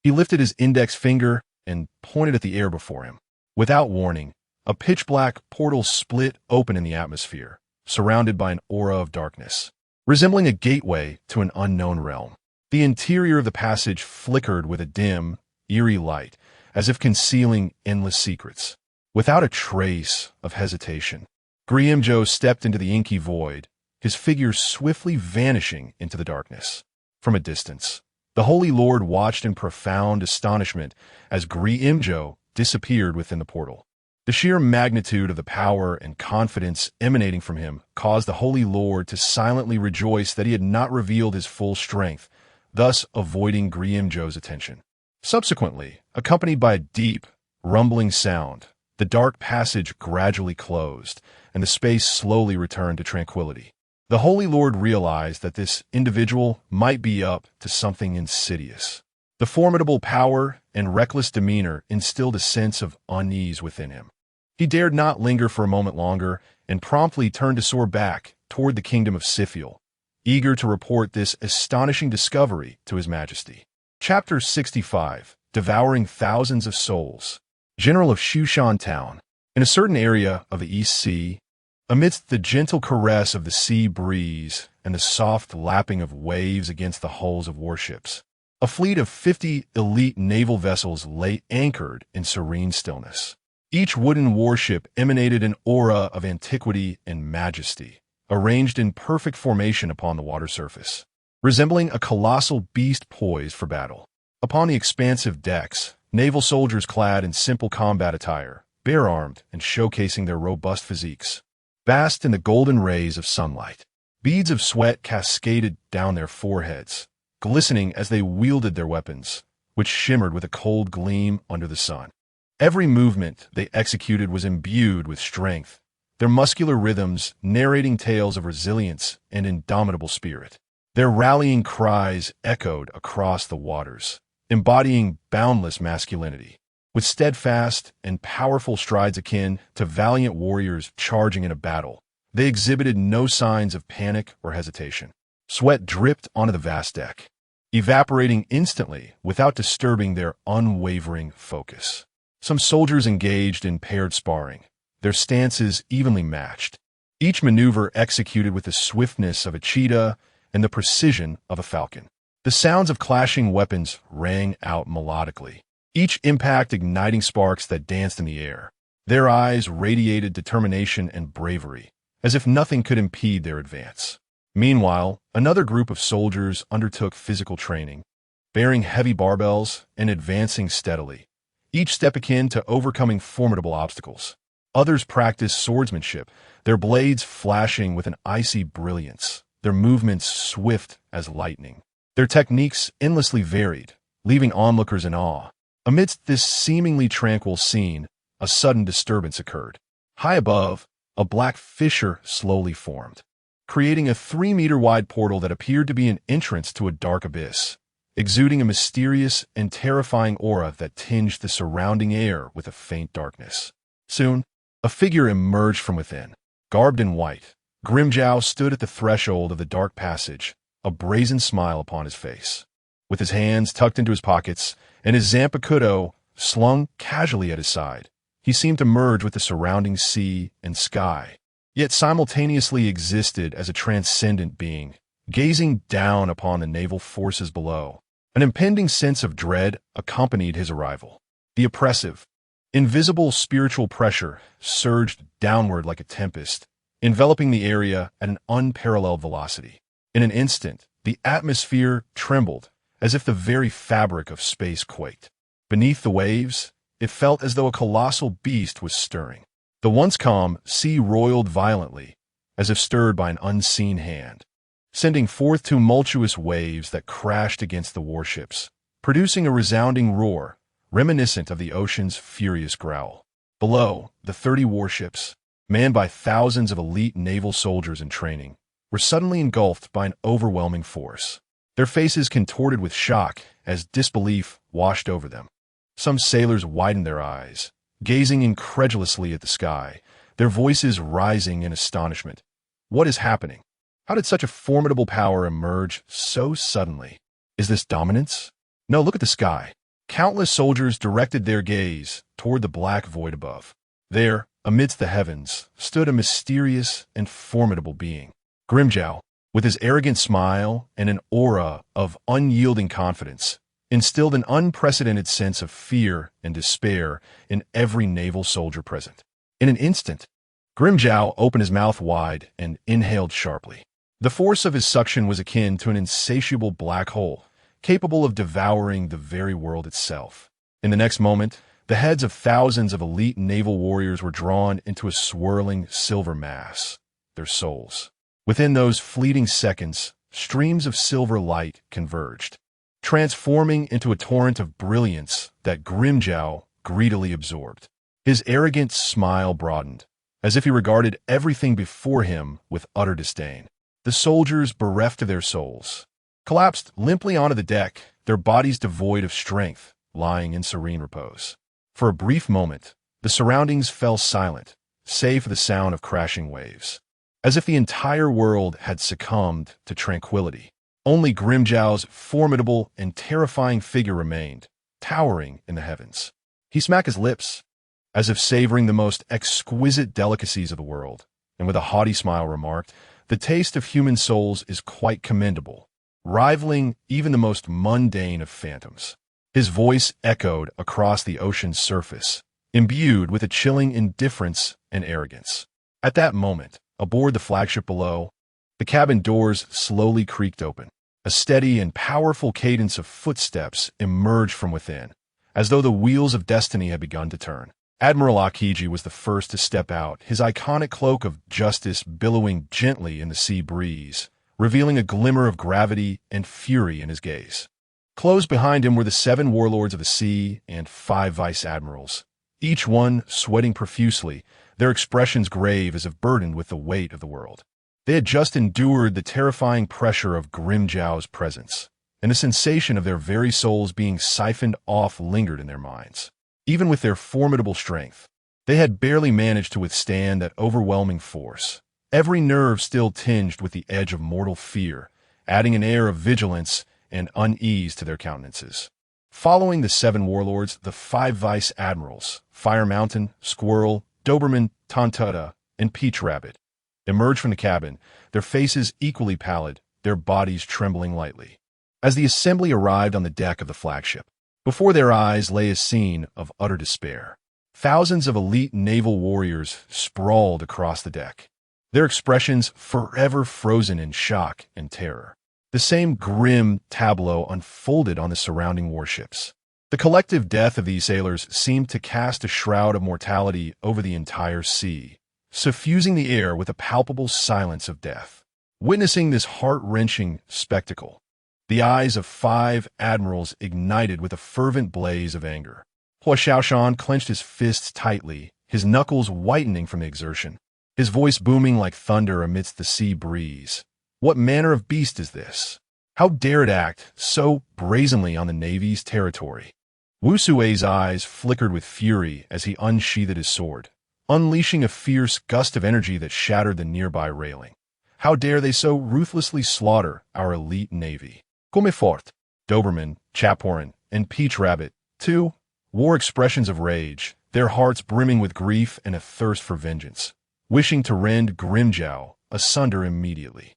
he lifted his index finger and pointed at the air before him. Without warning, a pitch-black portal split open in the atmosphere, surrounded by an aura of darkness, resembling a gateway to an unknown realm. The interior of the passage flickered with a dim, eerie light, as if concealing endless secrets. Without a trace of hesitation, Grimjow stepped into the inky void, his figure swiftly vanishing into the darkness. From a distance, the Holy Lord watched in profound astonishment as Grimjow disappeared within the portal. The sheer magnitude of the power and confidence emanating from him caused the Holy Lord to silently rejoice that he had not revealed his full strength, thus avoiding Grimjow's attention. Subsequently, accompanied by a deep, rumbling sound, the dark passage gradually closed, and the space slowly returned to tranquility. The Holy Lord realized that this individual might be up to something insidious. The formidable power and reckless demeanor instilled a sense of unease within him. He dared not linger for a moment longer and promptly turned to soar back toward the kingdom of Siphiel, eager to report this astonishing discovery to His Majesty. Chapter 65, Devouring Thousands of Souls. General of Shushan Town. In a certain area of the East Sea, amidst the gentle caress of the sea breeze and the soft lapping of waves against the hulls of warships, a fleet of 50 elite naval vessels lay anchored in serene stillness. Each wooden warship emanated an aura of antiquity and majesty, arranged in perfect formation upon the water surface, resembling a colossal beast poised for battle. Upon the expansive decks, naval soldiers clad in simple combat attire, bare-armed and showcasing their robust physiques, basked in the golden rays of sunlight. Beads of sweat cascaded down their foreheads, glistening as they wielded their weapons, which shimmered with a cold gleam under the sun. Every movement they executed was imbued with strength, their muscular rhythms narrating tales of resilience and indomitable spirit. Their rallying cries echoed across the waters, embodying boundless masculinity, with steadfast and powerful strides akin to valiant warriors charging in a battle. They exhibited no signs of panic or hesitation. Sweat dripped onto the vast deck, evaporating instantly without disturbing their unwavering focus. Some soldiers engaged in paired sparring, their stances evenly matched, each maneuver executed with the swiftness of a cheetah and the precision of a falcon. The sounds of clashing weapons rang out melodically, each impact igniting sparks that danced in the air. Their eyes radiated determination and bravery, as if nothing could impede their advance. Meanwhile, another group of soldiers undertook physical training, bearing heavy barbells and advancing steadily, each step akin to overcoming formidable obstacles. Others practiced swordsmanship, their blades flashing with an icy brilliance, their movements swift as lightning. Their techniques endlessly varied, leaving onlookers in awe. Amidst this seemingly tranquil scene, a sudden disturbance occurred. High above, a black fissure slowly formed, creating a 3-meter-wide portal that appeared to be an entrance to a dark abyss, exuding a mysterious and terrifying aura that tinged the surrounding air with a faint darkness. Soon, a figure emerged from within. Garbed in white, Grimjow stood at the threshold of the dark passage, a brazen smile upon his face. With his hands tucked into his pockets and his Zanpakuto slung casually at his side, he seemed to merge with the surrounding sea and sky, yet simultaneously existed as a transcendent being, gazing down upon the naval forces below. An impending sense of dread accompanied his arrival. The oppressive, invisible spiritual pressure surged downward like a tempest, enveloping the area at an unparalleled velocity. In an instant, the atmosphere trembled, as if the very fabric of space quaked. Beneath the waves, it felt as though a colossal beast was stirring. The once calm sea roiled violently, as if stirred by an unseen hand, sending forth tumultuous waves that crashed against the warships, producing a resounding roar, reminiscent of the ocean's furious growl. Below, the 30 warships, manned by thousands of elite naval soldiers in training, were suddenly engulfed by an overwhelming force. Their faces contorted with shock as disbelief washed over them. Some sailors widened their eyes, gazing incredulously at the sky, their voices rising in astonishment. What is happening? How did such a formidable power emerge so suddenly? Is this dominance? No, look at the sky. Countless soldiers directed their gaze toward the black void above. There, amidst the heavens, stood a mysterious and formidable being. Grimjow, with his arrogant smile and an aura of unyielding confidence, instilled an unprecedented sense of fear and despair in every naval soldier present. In an instant, Grimjow opened his mouth wide and inhaled sharply. The force of his suction was akin to an insatiable black hole, capable of devouring the very world itself. In the next moment, the heads of thousands of elite naval warriors were drawn into a swirling silver mass, their souls. Within those fleeting seconds, streams of silver light converged, transforming into a torrent of brilliance that Grimjow greedily absorbed. His arrogant smile broadened, as if he regarded everything before him with utter disdain. The soldiers, bereft of their souls, collapsed limply onto the deck, their bodies devoid of strength, lying in serene repose. For a brief moment, the surroundings fell silent, save for the sound of crashing waves, as if the entire world had succumbed to tranquility. Only Grimjow's formidable and terrifying figure remained, towering in the heavens. He smacked his lips, as if savoring the most exquisite delicacies of the world, and with a haughty smile remarked, "The taste of human souls is quite commendable, rivaling even the most mundane of phantoms." His voice echoed across the ocean's surface, imbued with a chilling indifference and arrogance. At that moment, aboard the flagship below, the cabin doors slowly creaked open. A steady and powerful cadence of footsteps emerged from within, as though the wheels of destiny had begun to turn. Admiral Akiji was the first to step out, his iconic cloak of justice billowing gently in the sea breeze, revealing a glimmer of gravity and fury in his gaze. Close behind him were the 7 warlords of the sea and 5 vice-admirals, each one sweating profusely, their expressions grave as if burdened with the weight of the world. They had just endured the terrifying pressure of Grimjow's presence, and the sensation of their very souls being siphoned off lingered in their minds. Even with their formidable strength, they had barely managed to withstand that overwhelming force, every nerve still tinged with the edge of mortal fear, adding an air of vigilance and unease to their countenances. Following the 7 warlords, the 5 vice-admirals, Fire Mountain, Squirrel, Doberman, Tontuta, and Peach Rabbit, emerged from the cabin, their faces equally pallid, their bodies trembling lightly. As the assembly arrived on the deck of the flagship, before their eyes lay a scene of utter despair. Thousands of elite naval warriors sprawled across the deck, their expressions forever frozen in shock and terror. The same grim tableau unfolded on the surrounding warships. The collective death of these sailors seemed to cast a shroud of mortality over the entire sea, suffusing the air with a palpable silence of death. Witnessing this heart-wrenching spectacle, the eyes of 5 admirals ignited with a fervent blaze of anger. Hua Xiaoshan clenched his fists tightly, his knuckles whitening from the exertion, his voice booming like thunder amidst the sea breeze. What manner of beast is this? How dare it act so brazenly on the Navy's territory? Wu Sui's eyes flickered with fury as he unsheathed his sword, unleashing a fierce gust of energy that shattered the nearby railing. How dare they so ruthlessly slaughter our elite navy? Come fort. Doberman, Chaporin, and Peach Rabbit, too, wore expressions of rage, their hearts brimming with grief and a thirst for vengeance, wishing to rend Grimjow asunder immediately.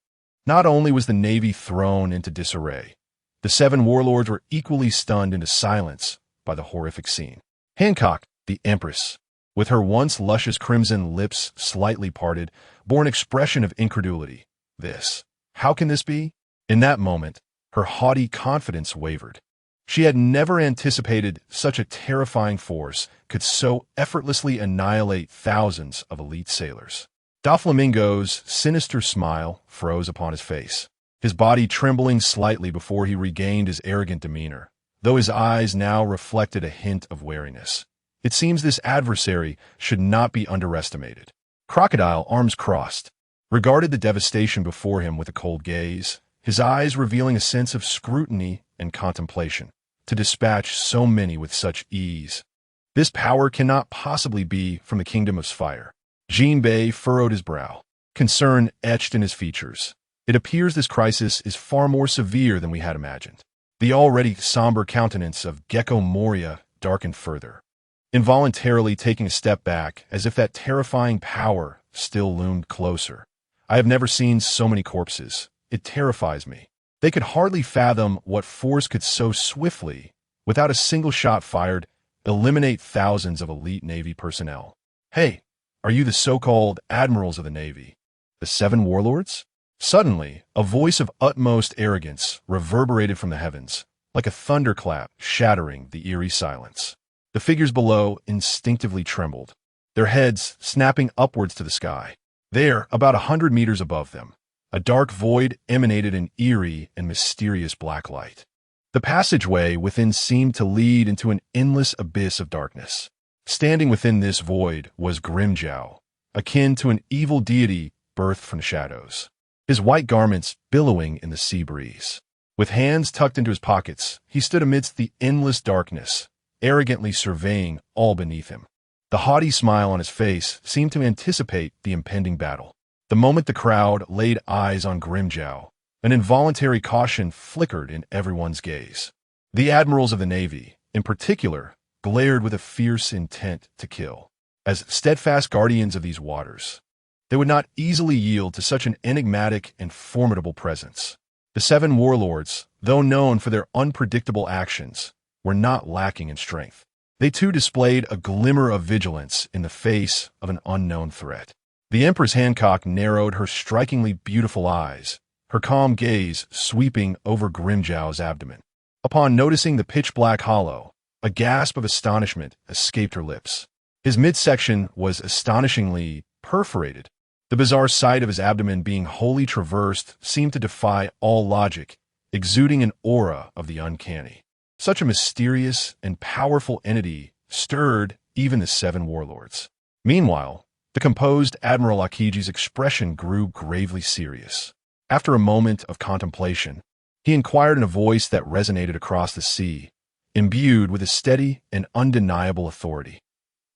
Not only was the navy thrown into disarray, the 7 warlords were equally stunned into silence by the horrific scene. Hancock, the Empress, with her once luscious crimson lips slightly parted, bore an expression of incredulity. How can this be? In that moment, her haughty confidence wavered. She had never anticipated such a terrifying force could so effortlessly annihilate thousands of elite sailors. Doflamingo's sinister smile froze upon his face, his body trembling slightly before he regained his arrogant demeanor, though his eyes now reflected a hint of wariness. It seems this adversary should not be underestimated. Crocodile, arms crossed, regarded the devastation before him with a cold gaze, his eyes revealing a sense of scrutiny and contemplation. To dispatch so many with such ease, this power cannot possibly be from the kingdom of fire. Jinbei furrowed his brow, concern etched in his features. It appears this crisis is far more severe than we had imagined. The already somber countenance of Gecko Moria darkened further, involuntarily taking a step back as if that terrifying power still loomed closer. I have never seen so many corpses. It terrifies me. They could hardly fathom what force could so swiftly, without a single shot fired, eliminate thousands of elite Navy personnel. Hey, are you the so-called admirals of the Navy? The 7 warlords? Suddenly, a voice of utmost arrogance reverberated from the heavens, like a thunderclap shattering the eerie silence. The figures below instinctively trembled, their heads snapping upwards to the sky. There, about 100 meters above them, a dark void emanated an eerie and mysterious black light. The passageway within seemed to lead into an endless abyss of darkness. Standing within this void was Grimjow, akin to an evil deity birthed from the shadows, his white garments billowing in the sea breeze. With hands tucked into his pockets, he stood amidst the endless darkness, arrogantly surveying all beneath him. The haughty smile on his face seemed to anticipate the impending battle. The moment the crowd laid eyes on Grimjow, an involuntary caution flickered in everyone's gaze. The admirals of the Navy, in particular, glared with a fierce intent to kill. As steadfast guardians of these waters, they would not easily yield to such an enigmatic and formidable presence. The 7 warlords, though known for their unpredictable actions, were not lacking in strength. They too displayed a glimmer of vigilance in the face of an unknown threat. The Empress Hancock narrowed her strikingly beautiful eyes, her calm gaze sweeping over Grimjow's abdomen. Upon noticing the pitch-black hollow, a gasp of astonishment escaped her lips. His midsection was astonishingly perforated. The bizarre sight of his abdomen being wholly traversed seemed to defy all logic, exuding an aura of the uncanny. Such a mysterious and powerful entity stirred even the 7 warlords. Meanwhile, the composed Admiral Akiji's expression grew gravely serious. After a moment of contemplation, he inquired in a voice that resonated across the sea, imbued with a steady and undeniable authority.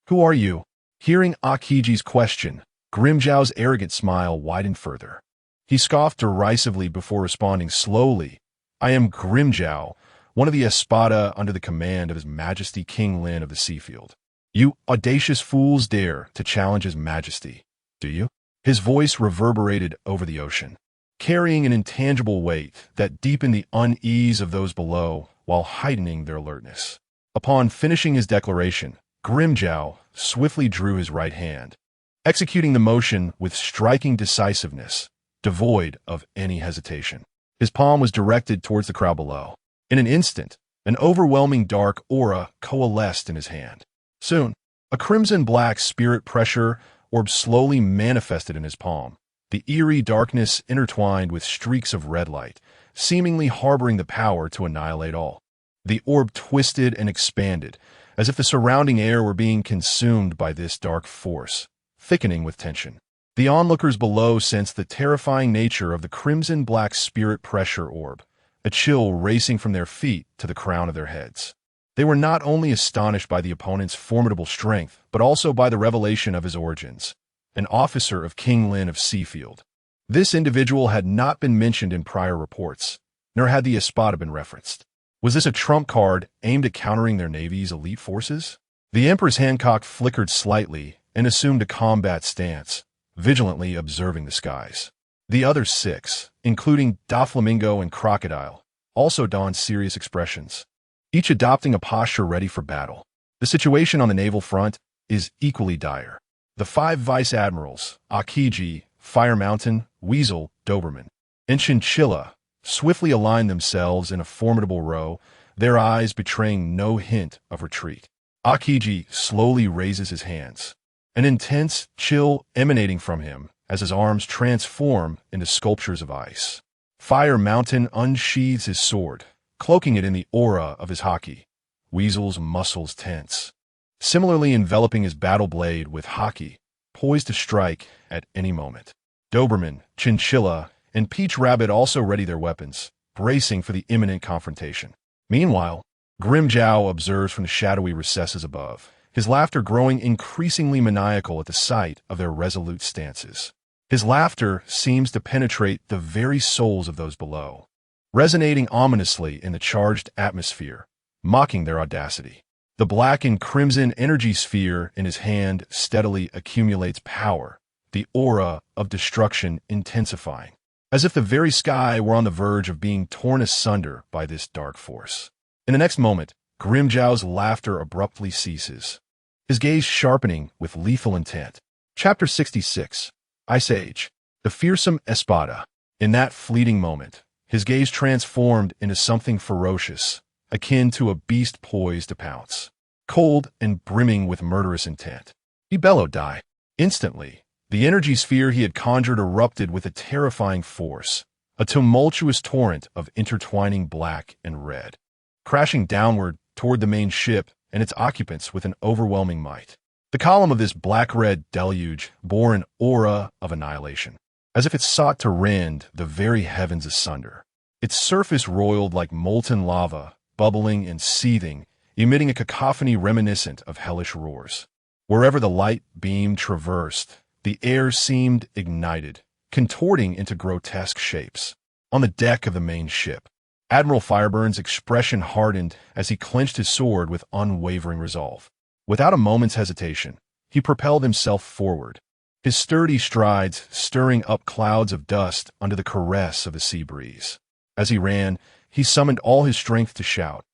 "Who are you?" Hearing Akiji's question, Grimjow's arrogant smile widened further. He scoffed derisively before responding slowly, "I am Grimjow, one of the Espada under the command of His Majesty King Lynn of the Seafield. You audacious fools dare to challenge His Majesty, do you?" His voice reverberated over the ocean, carrying an intangible weight that deepened the unease of those below while heightening their alertness. Upon finishing his declaration, Grimjow swiftly drew his right hand, executing the motion with striking decisiveness, devoid of any hesitation. His palm was directed towards the crowd below. In an instant, an overwhelming dark aura coalesced in his hand. Soon, a crimson-black spirit pressure orb slowly manifested in his palm, the eerie darkness intertwined with streaks of red light, seemingly harboring the power to annihilate all. The orb twisted and expanded, as if the surrounding air were being consumed by this dark force, thickening with tension. The onlookers below sensed the terrifying nature of the crimson-black spirit pressure orb, a chill racing from their feet to the crown of their heads. They were not only astonished by the opponent's formidable strength, but also by the revelation of his origins, an officer of King Lynn of Seafield. This individual had not been mentioned in prior reports, nor had the Espada been referenced. Was this a trump card aimed at countering their Navy's elite forces? The Empress Hancock flickered slightly and assumed a combat stance, vigilantly observing the skies. The other 6, including Doflamingo and Crocodile, also donned serious expressions, each adopting a posture ready for battle. The situation on the naval front is equally dire. The 5 vice admirals, Akiji, Fire Mountain, Weasel, Doberman, and Chinchilla, swiftly aligned themselves in a formidable row, their eyes betraying no hint of retreat. Akiji slowly raises his hands, an intense chill emanating from him as his arms transform into sculptures of ice. Fire Mountain unsheathes his sword, cloaking it in the aura of his haki, Weasel's muscles tense, similarly enveloping his battle blade with haki, poised to strike at any moment. Doberman, Chinchilla, and Peach Rabbit also ready their weapons, bracing for the imminent confrontation. Meanwhile, Grimjow observes from the shadowy recesses above, his laughter growing increasingly maniacal at the sight of their resolute stances. His laughter seems to penetrate the very souls of those below, resonating ominously in the charged atmosphere, mocking their audacity. The black and crimson energy sphere in his hand steadily accumulates power, the aura of destruction intensifying, as if the very sky were on the verge of being torn asunder by this dark force. In the next moment, Grimjow's laughter abruptly ceases, his gaze sharpening with lethal intent. Chapter 66. Ice Age. The fearsome Espada. In that fleeting moment, his gaze transformed into something ferocious, akin to a beast poised to pounce. Cold and brimming with murderous intent, he bellowed, "Die!" Instantly, the energy sphere he had conjured erupted with a terrifying force, a tumultuous torrent of intertwining black and red. crashing downward toward the main ship and its occupants with an overwhelming might. The column of this black-red deluge bore an aura of annihilation, as if it sought to rend the very heavens asunder. Its surface roiled like molten lava, bubbling and seething, emitting a cacophony reminiscent of hellish roars. Wherever the light beam traversed, the air seemed ignited, contorting into grotesque shapes. On the deck of the main ship, Admiral Fireburn's expression hardened as he clenched his sword with unwavering resolve. Without a moment's hesitation, he propelled himself forward, his sturdy strides stirring up clouds of dust under the caress of the sea breeze. As he ran, he summoned all his strength to shout,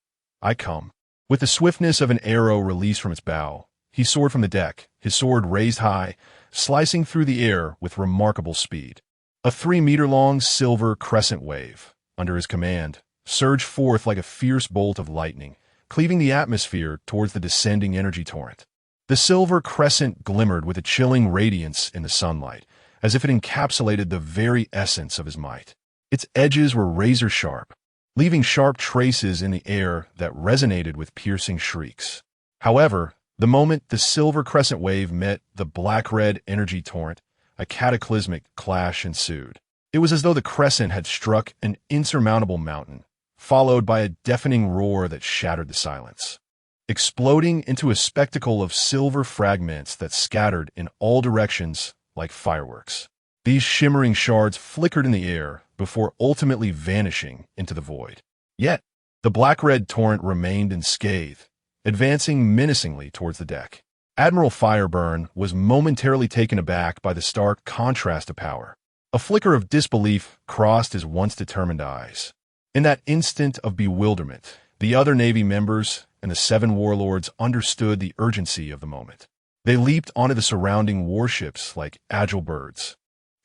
"I come." With the swiftness of an arrow released from its bow, he soared from the deck, his sword raised high, slicing through the air with remarkable speed. A 3-meter-long silver crescent wave, under his command, surged forth like a fierce bolt of lightning, cleaving the atmosphere towards the descending energy torrent. The silver crescent glimmered with a chilling radiance in the sunlight, as if it encapsulated the very essence of his might. Its edges were razor-sharp, leaving sharp traces in the air that resonated with piercing shrieks. However, the moment the silver crescent wave met the black-red energy torrent, a cataclysmic clash ensued. It was as though the crescent had struck an insurmountable mountain, followed by a deafening roar that shattered the silence, exploding into a spectacle of silver fragments that scattered in all directions like fireworks. These shimmering shards flickered in the air before ultimately vanishing into the void. Yet, the black-red torrent remained unscathed, advancing menacingly towards the deck. Admiral Fireburn was momentarily taken aback by the stark contrast of power. A flicker of disbelief crossed his once determined eyes. In that instant of bewilderment, the other Navy members and the 7 warlords understood the urgency of the moment. They leaped onto the surrounding warships like agile birds,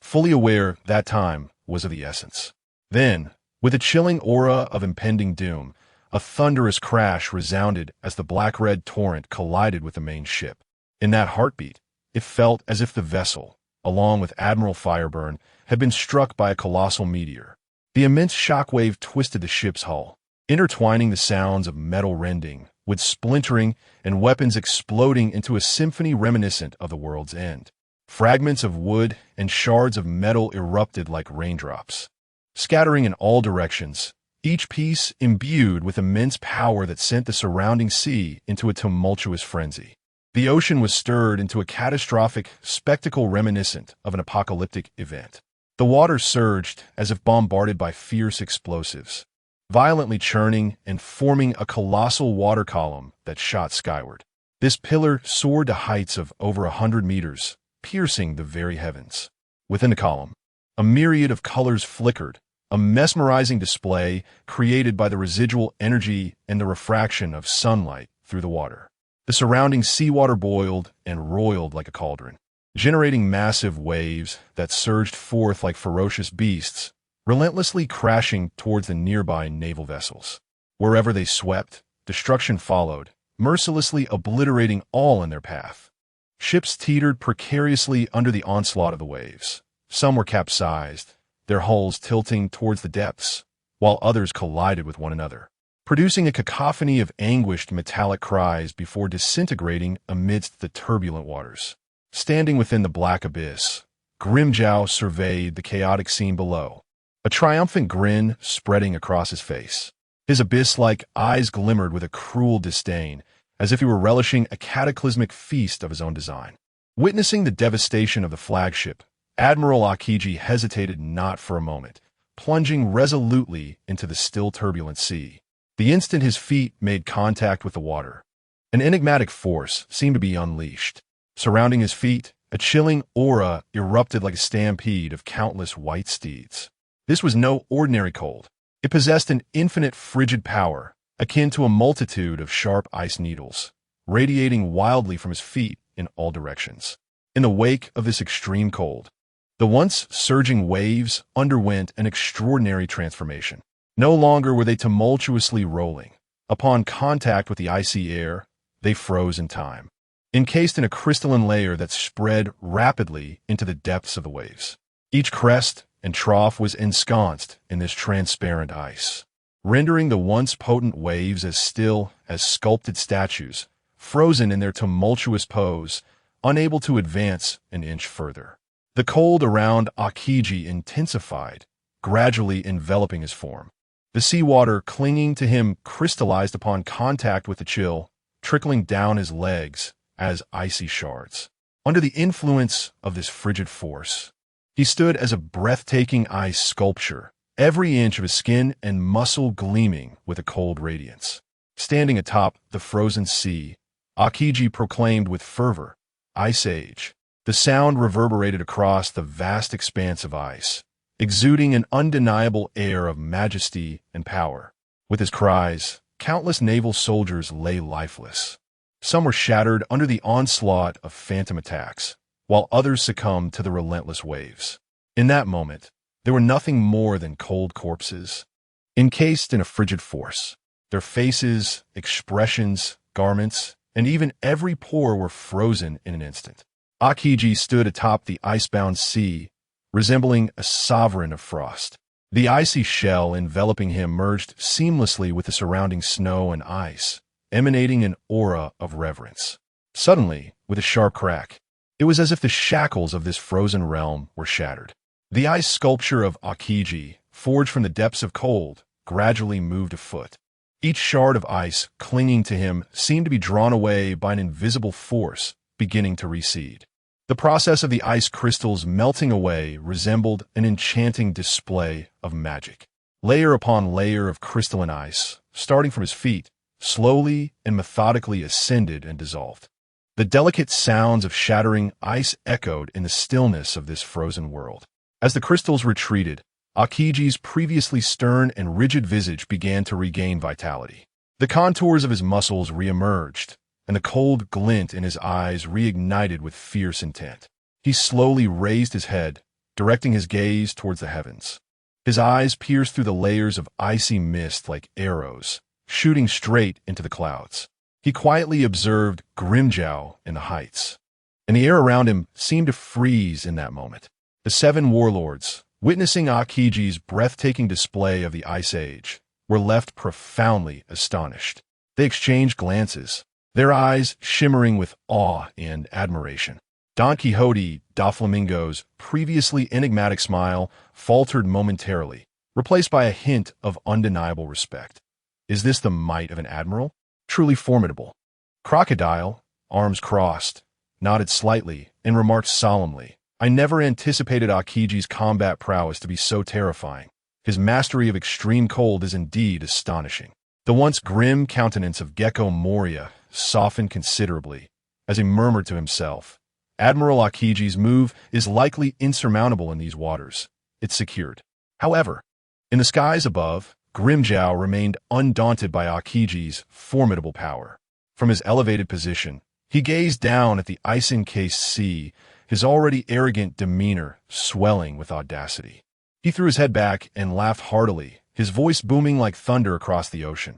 fully aware that time was of the essence. Then, with a chilling aura of impending doom, a thunderous crash resounded as the black-red torrent collided with the main ship. In that heartbeat, it felt as if the vessel, along with Admiral Fireburn, had been struck by a colossal meteor. The immense shockwave twisted the ship's hull, intertwining the sounds of metal rending, with splintering and weapons exploding into a symphony reminiscent of the world's end. Fragments of wood and shards of metal erupted like raindrops, scattering in all directions, each piece imbued with immense power that sent the surrounding sea into a tumultuous frenzy. The ocean was stirred into a catastrophic spectacle reminiscent of an apocalyptic event. The water surged as if bombarded by fierce explosives, violently churning and forming a colossal water column that shot skyward. This pillar soared to heights of over 100 meters, piercing the very heavens. Within the column, a myriad of colors flickered, a mesmerizing display created by the residual energy and the refraction of sunlight through the water. The surrounding seawater boiled and roiled like a cauldron, generating massive waves that surged forth like ferocious beasts, relentlessly crashing towards the nearby naval vessels. Wherever they swept, destruction followed, mercilessly obliterating all in their path. Ships teetered precariously under the onslaught of the waves. Some were capsized, their hulls tilting towards the depths, while others collided with one another, producing a cacophony of anguished metallic cries before disintegrating amidst the turbulent waters. Standing within the black abyss, Grimjow surveyed the chaotic scene below, a triumphant grin spreading across his face. His abyss-like eyes glimmered with a cruel disdain, as if he were relishing a cataclysmic feast of his own design. Witnessing the devastation of the flagship, Admiral Akiji hesitated not for a moment, plunging resolutely into the still turbulent sea. The instant his feet made contact with the water, an enigmatic force seemed to be unleashed. Surrounding his feet, a chilling aura erupted like a stampede of countless white steeds. This was no ordinary cold. It possessed an infinite frigid power, akin to a multitude of sharp ice needles, radiating wildly from his feet in all directions. In the wake of this extreme cold, the once surging waves underwent an extraordinary transformation. No longer were they tumultuously rolling. Upon contact with the icy air, they froze in time, encased in a crystalline layer that spread rapidly into the depths of the waves. Each crest and trough was ensconced in this transparent ice, rendering the once potent waves as still as sculpted statues, frozen in their tumultuous pose, unable to advance an inch further. The cold around Aokiji intensified, gradually enveloping his form. The seawater clinging to him crystallized upon contact with the chill, trickling down his legs as icy shards. Under the influence of this frigid force, he stood as a breathtaking ice sculpture, every inch of his skin and muscle gleaming with a cold radiance. Standing atop the frozen sea, Aokiji proclaimed with fervor, "Ice Age." The sound reverberated across the vast expanse of ice, exuding an undeniable air of majesty and power. With his cries, countless naval soldiers lay lifeless. Some were shattered under the onslaught of phantom attacks, while others succumbed to the relentless waves. In that moment, they were nothing more than cold corpses, encased in a frigid force. Their faces, expressions, garments, and even every pore were frozen in an instant. Aokiji stood atop the icebound sea, resembling a sovereign of frost. The icy shell enveloping him merged seamlessly with the surrounding snow and ice, emanating an aura of reverence. Suddenly, with a sharp crack, it was as if the shackles of this frozen realm were shattered. The ice sculpture of Aokiji, forged from the depths of cold, gradually moved afoot. Each shard of ice clinging to him seemed to be drawn away by an invisible force, beginning to recede. The process of the ice crystals melting away resembled an enchanting display of magic. Layer upon layer of crystalline ice, starting from his feet, slowly and methodically ascended and dissolved. The delicate sounds of shattering ice echoed in the stillness of this frozen world. As the crystals retreated, Aokiji's previously stern and rigid visage began to regain vitality. The contours of his muscles reemerged, and the cold glint in his eyes reignited with fierce intent. He slowly raised his head, directing his gaze towards the heavens. His eyes pierced through the layers of icy mist like arrows, shooting straight into the clouds. He quietly observed Grimjow in the heights, and the air around him seemed to freeze in that moment. The seven warlords, witnessing Aokiji's breathtaking display of the Ice Age, were left profoundly astonished. They exchanged glances, their eyes shimmering with awe and admiration. Don Quixote Doflamingo's previously enigmatic smile faltered momentarily, replaced by a hint of undeniable respect. Is this the might of an admiral? Truly formidable. Crocodile, arms crossed, nodded slightly and remarked solemnly, "I never anticipated Aokiji's combat prowess to be so terrifying. His mastery of extreme cold is indeed astonishing." The once grim countenance of Gecko Moria softened considerably as he murmured to himself, "Admiral Aokiji's move is likely insurmountable in these waters. It's secured." However, in the skies above, Grimjow remained undaunted by Aokiji's formidable power. From his elevated position, he gazed down at the ice-encased sea, his already arrogant demeanor swelling with audacity. He threw his head back and laughed heartily, his voice booming like thunder across the ocean.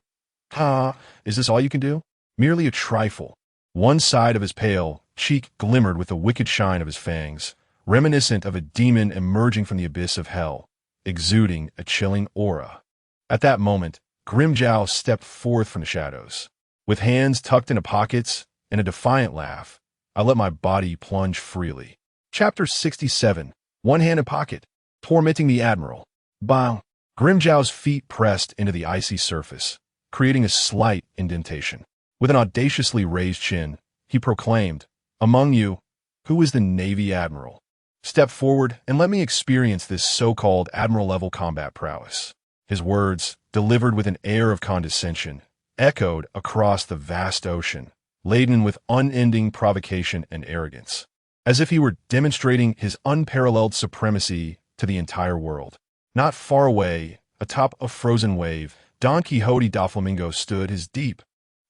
Is this all you can do? Merely a trifle." One side of his pale cheek glimmered with the wicked shine of his fangs, reminiscent of a demon emerging from the abyss of hell, exuding a chilling aura. At that moment, Grimjow stepped forth from the shadows. With hands tucked into pockets and a defiant laugh, I let my body plunge freely. Chapter 67, One Hand in Pocket, Tormenting the Admiral. Bang! Grimjow's feet pressed into the icy surface, creating a slight indentation. With an audaciously raised chin, he proclaimed, "Among you, who is the Navy Admiral? Step forward and let me experience this so-called Admiral-level combat prowess." His words, delivered with an air of condescension, echoed across the vast ocean, laden with unending provocation and arrogance, as if he were demonstrating his unparalleled supremacy to the entire world. Not far away, atop a frozen wave, Don Quixote Doflamingo stood, his deep,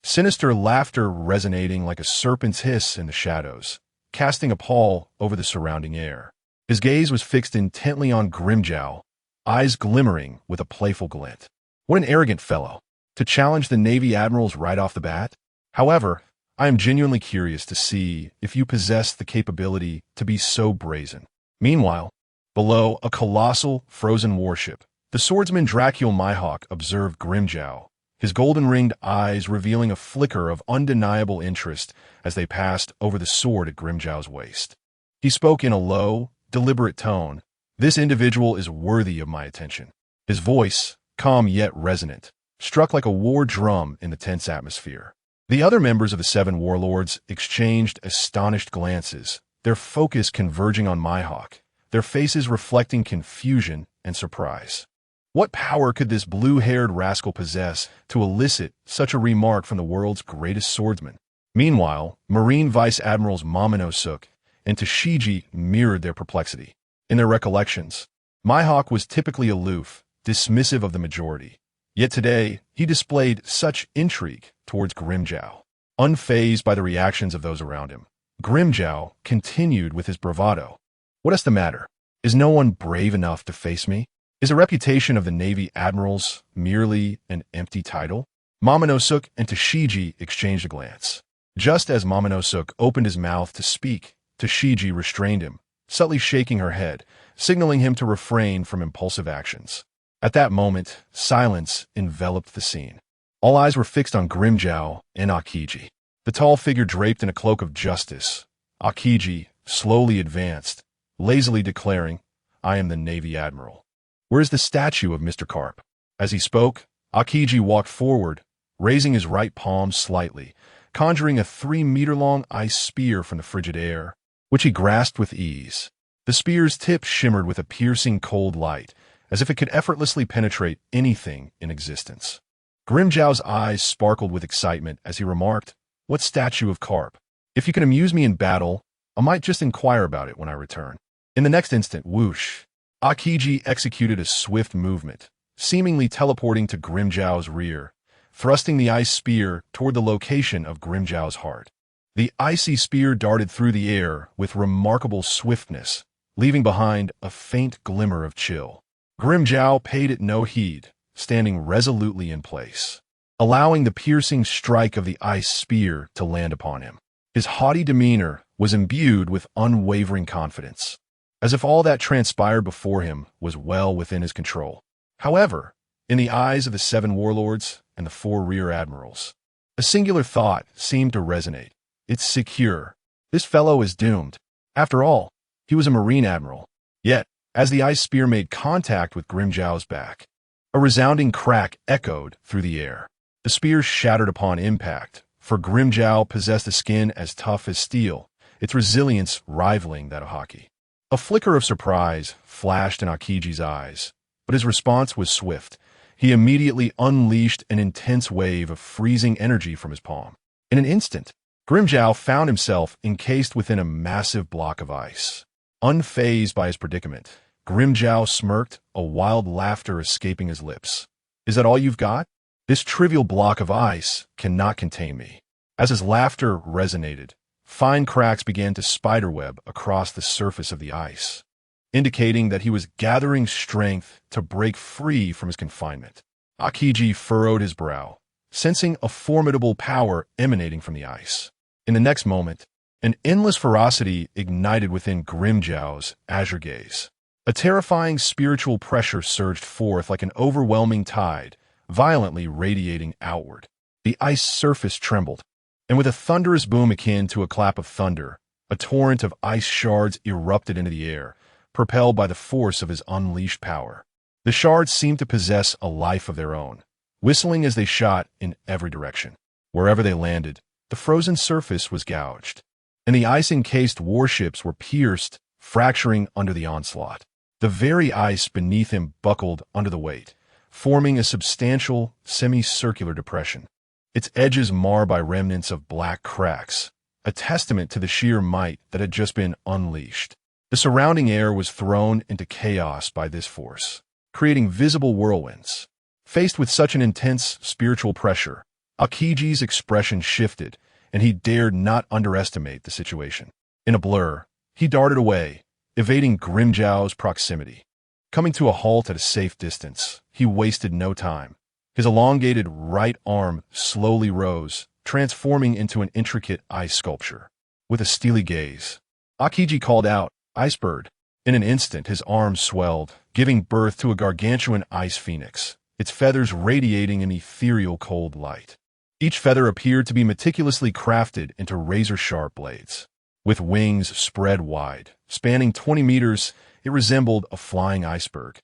sinister laughter resonating like a serpent's hiss in the shadows, casting a pall over the surrounding air. His gaze was fixed intently on Grimjow, eyes glimmering with a playful glint. What an arrogant fellow, to challenge the Navy admirals right off the bat. However, I am genuinely curious to see if you possess the capability to be so brazen. Meanwhile, below a colossal frozen warship, The swordsman Dracul Mihawk observed Grimjow, his golden-ringed eyes revealing a flicker of undeniable interest as they passed over the sword at Grimjow's waist. He spoke in a low, deliberate tone. "This individual is worthy of my attention." His voice, calm yet resonant, struck like a war drum in the tense atmosphere. The other members of the Seven Warlords exchanged astonished glances, their focus converging on Mihawk, their faces reflecting confusion and surprise. What power could this blue-haired rascal possess to elicit such a remark from the world's greatest swordsman? Meanwhile, Marine Vice Admirals Momonosuke and Tashigi mirrored their perplexity. In their recollections, Mihawk was typically aloof, dismissive of the majority. Yet today, he displayed such intrigue towards Grimjow. Unfazed by the reactions of those around him, Grimjow continued with his bravado. "What is the matter? Is no one brave enough to face me? Is a reputation of the Navy Admirals merely an empty title?" Momonosuke and Tashigi exchanged a glance. Just as Momonosuke opened his mouth to speak, Tashigi restrained him, subtly shaking her head, signaling him to refrain from impulsive actions. At that moment, silence enveloped the scene. All eyes were fixed on Grimjow and Aokiji. The tall figure draped in a cloak of justice, Aokiji, slowly advanced, lazily declaring, "I am the Navy Admiral. Where is the statue of Mr. Carp?" As he spoke, Aokiji walked forward, raising his right palm slightly, conjuring a 3-meter-long ice spear from the frigid air, which he grasped with ease. The spear's tip shimmered with a piercing cold light, as if it could effortlessly penetrate anything in existence. Grimjow's eyes sparkled with excitement as he remarked, "What statue of Carp? If you can amuse me in battle, I might just inquire about it when I return." In the next instant, whoosh, Aokiji executed a swift movement, seemingly teleporting to Grimjow's rear, thrusting the ice spear toward the location of Grimjow's heart. The icy spear darted through the air with remarkable swiftness, leaving behind a faint glimmer of chill. Grimjow paid it no heed, standing resolutely in place, allowing the piercing strike of the ice spear to land upon him. His haughty demeanor was imbued with unwavering confidence, as if all that transpired before him was well within his control. However, in the eyes of the 7 warlords and the 4 rear admirals, a singular thought seemed to resonate. "It's secure. This fellow is doomed." After all, he was a Marine admiral. Yet, as the ice spear made contact with Grimjow's back, a resounding crack echoed through the air. The spear shattered upon impact, for Grimjow possessed a skin as tough as steel, its resilience rivaling that of hockey. A flicker of surprise flashed in Aokiji's eyes, but his response was swift. He immediately unleashed an intense wave of freezing energy from his palm. In an instant, Grimjow found himself encased within a massive block of ice. Unfazed by his predicament, Grimjow smirked, a wild laughter escaping his lips. "Is that all you've got? This trivial block of ice cannot contain me." As his laughter resonated, fine cracks began to spiderweb across the surface of the ice, indicating that he was gathering strength to break free from his confinement. Aokiji furrowed his brow, sensing a formidable power emanating from the ice. In the next moment, an endless ferocity ignited within Grimjow's azure gaze. A terrifying spiritual pressure surged forth like an overwhelming tide, violently radiating outward. The ice surface trembled, and with a thunderous boom akin to a clap of thunder, a torrent of ice shards erupted into the air, propelled by the force of his unleashed power. The shards seemed to possess a life of their own, whistling as they shot in every direction. Wherever they landed, the frozen surface was gouged, and the ice-encased warships were pierced, fracturing under the onslaught. The very ice beneath him buckled under the weight, forming a substantial, semicircular depression, its edges marred by remnants of black cracks, a testament to the sheer might that had just been unleashed. The surrounding air was thrown into chaos by this force, creating visible whirlwinds. Faced with such an intense spiritual pressure, Aokiji's expression shifted, and he dared not underestimate the situation. In a blur, he darted away, evading Grimjow's proximity. Coming to a halt at a safe distance, he wasted no time. His elongated right arm slowly rose, transforming into an intricate ice sculpture. With a steely gaze, Aokiji called out, "Icebird." In an instant, his arms swelled, giving birth to a gargantuan ice phoenix, its feathers radiating an ethereal cold light. Each feather appeared to be meticulously crafted into razor-sharp blades. With wings spread wide, spanning 20 meters, it resembled a flying iceberg.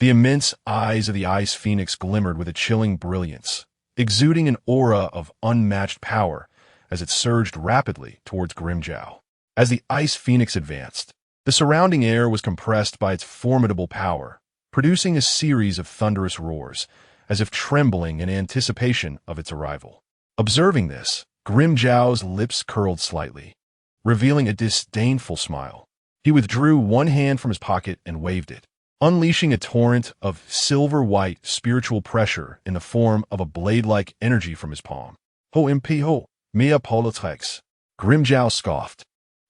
The immense eyes of the ice phoenix glimmered with a chilling brilliance, exuding an aura of unmatched power as it surged rapidly towards Grimmjow. As the ice phoenix advanced, the surrounding air was compressed by its formidable power, producing a series of thunderous roars, as if trembling in anticipation of its arrival. Observing this, Grimmjow's lips curled slightly, revealing a disdainful smile. He withdrew one hand from his pocket and waved it, unleashing a torrent of silver-white spiritual pressure in the form of a blade-like energy from his palm. Ho mp ho, mea politrex. Grimmjow scoffed.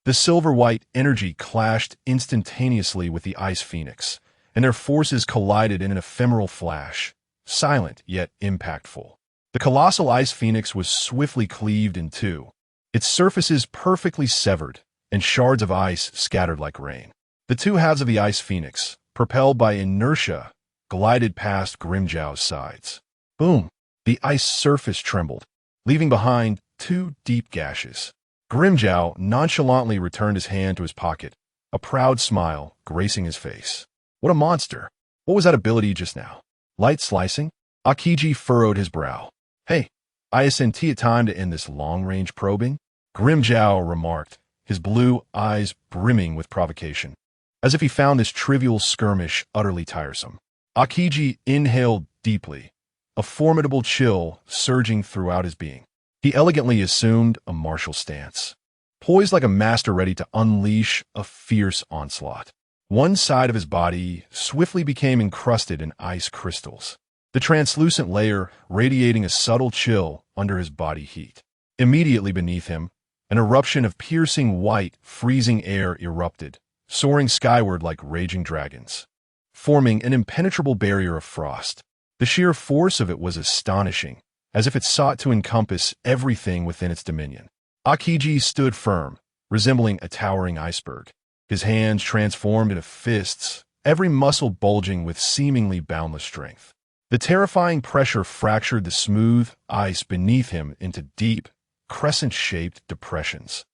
The silver-white energy clashed instantaneously with the ice phoenix, and their forces collided in an ephemeral flash, silent yet impactful. The colossal ice phoenix was swiftly cleaved in two, its surfaces perfectly severed, and shards of ice scattered like rain. The two halves of the ice phoenix, propelled by inertia, glided past Grimmjow's sides. Boom! The ice surface trembled, leaving behind two deep gashes. Grimmjow nonchalantly returned his hand to his pocket, a proud smile gracing his face. What a monster! What was that ability just now? Light slicing? Akiji furrowed his brow. Hey, I sent it time to end this long-range probing? Grimmjow remarked, his blue eyes brimming with provocation, as if he found this trivial skirmish utterly tiresome. Akiji inhaled deeply, a formidable chill surging throughout his being. He elegantly assumed a martial stance, poised like a master ready to unleash a fierce onslaught. One side of his body swiftly became encrusted in ice crystals, the translucent layer radiating a subtle chill under his body heat. Immediately beneath him, an eruption of piercing white, freezing air erupted, soaring skyward like raging dragons, forming an impenetrable barrier of frost. The sheer force of it was astonishing, as if it sought to encompass everything within its dominion. Akiji stood firm, resembling a towering iceberg, his hands transformed into fists, every muscle bulging with seemingly boundless strength. The terrifying pressure fractured the smooth ice beneath him into deep, crescent-shaped depressions,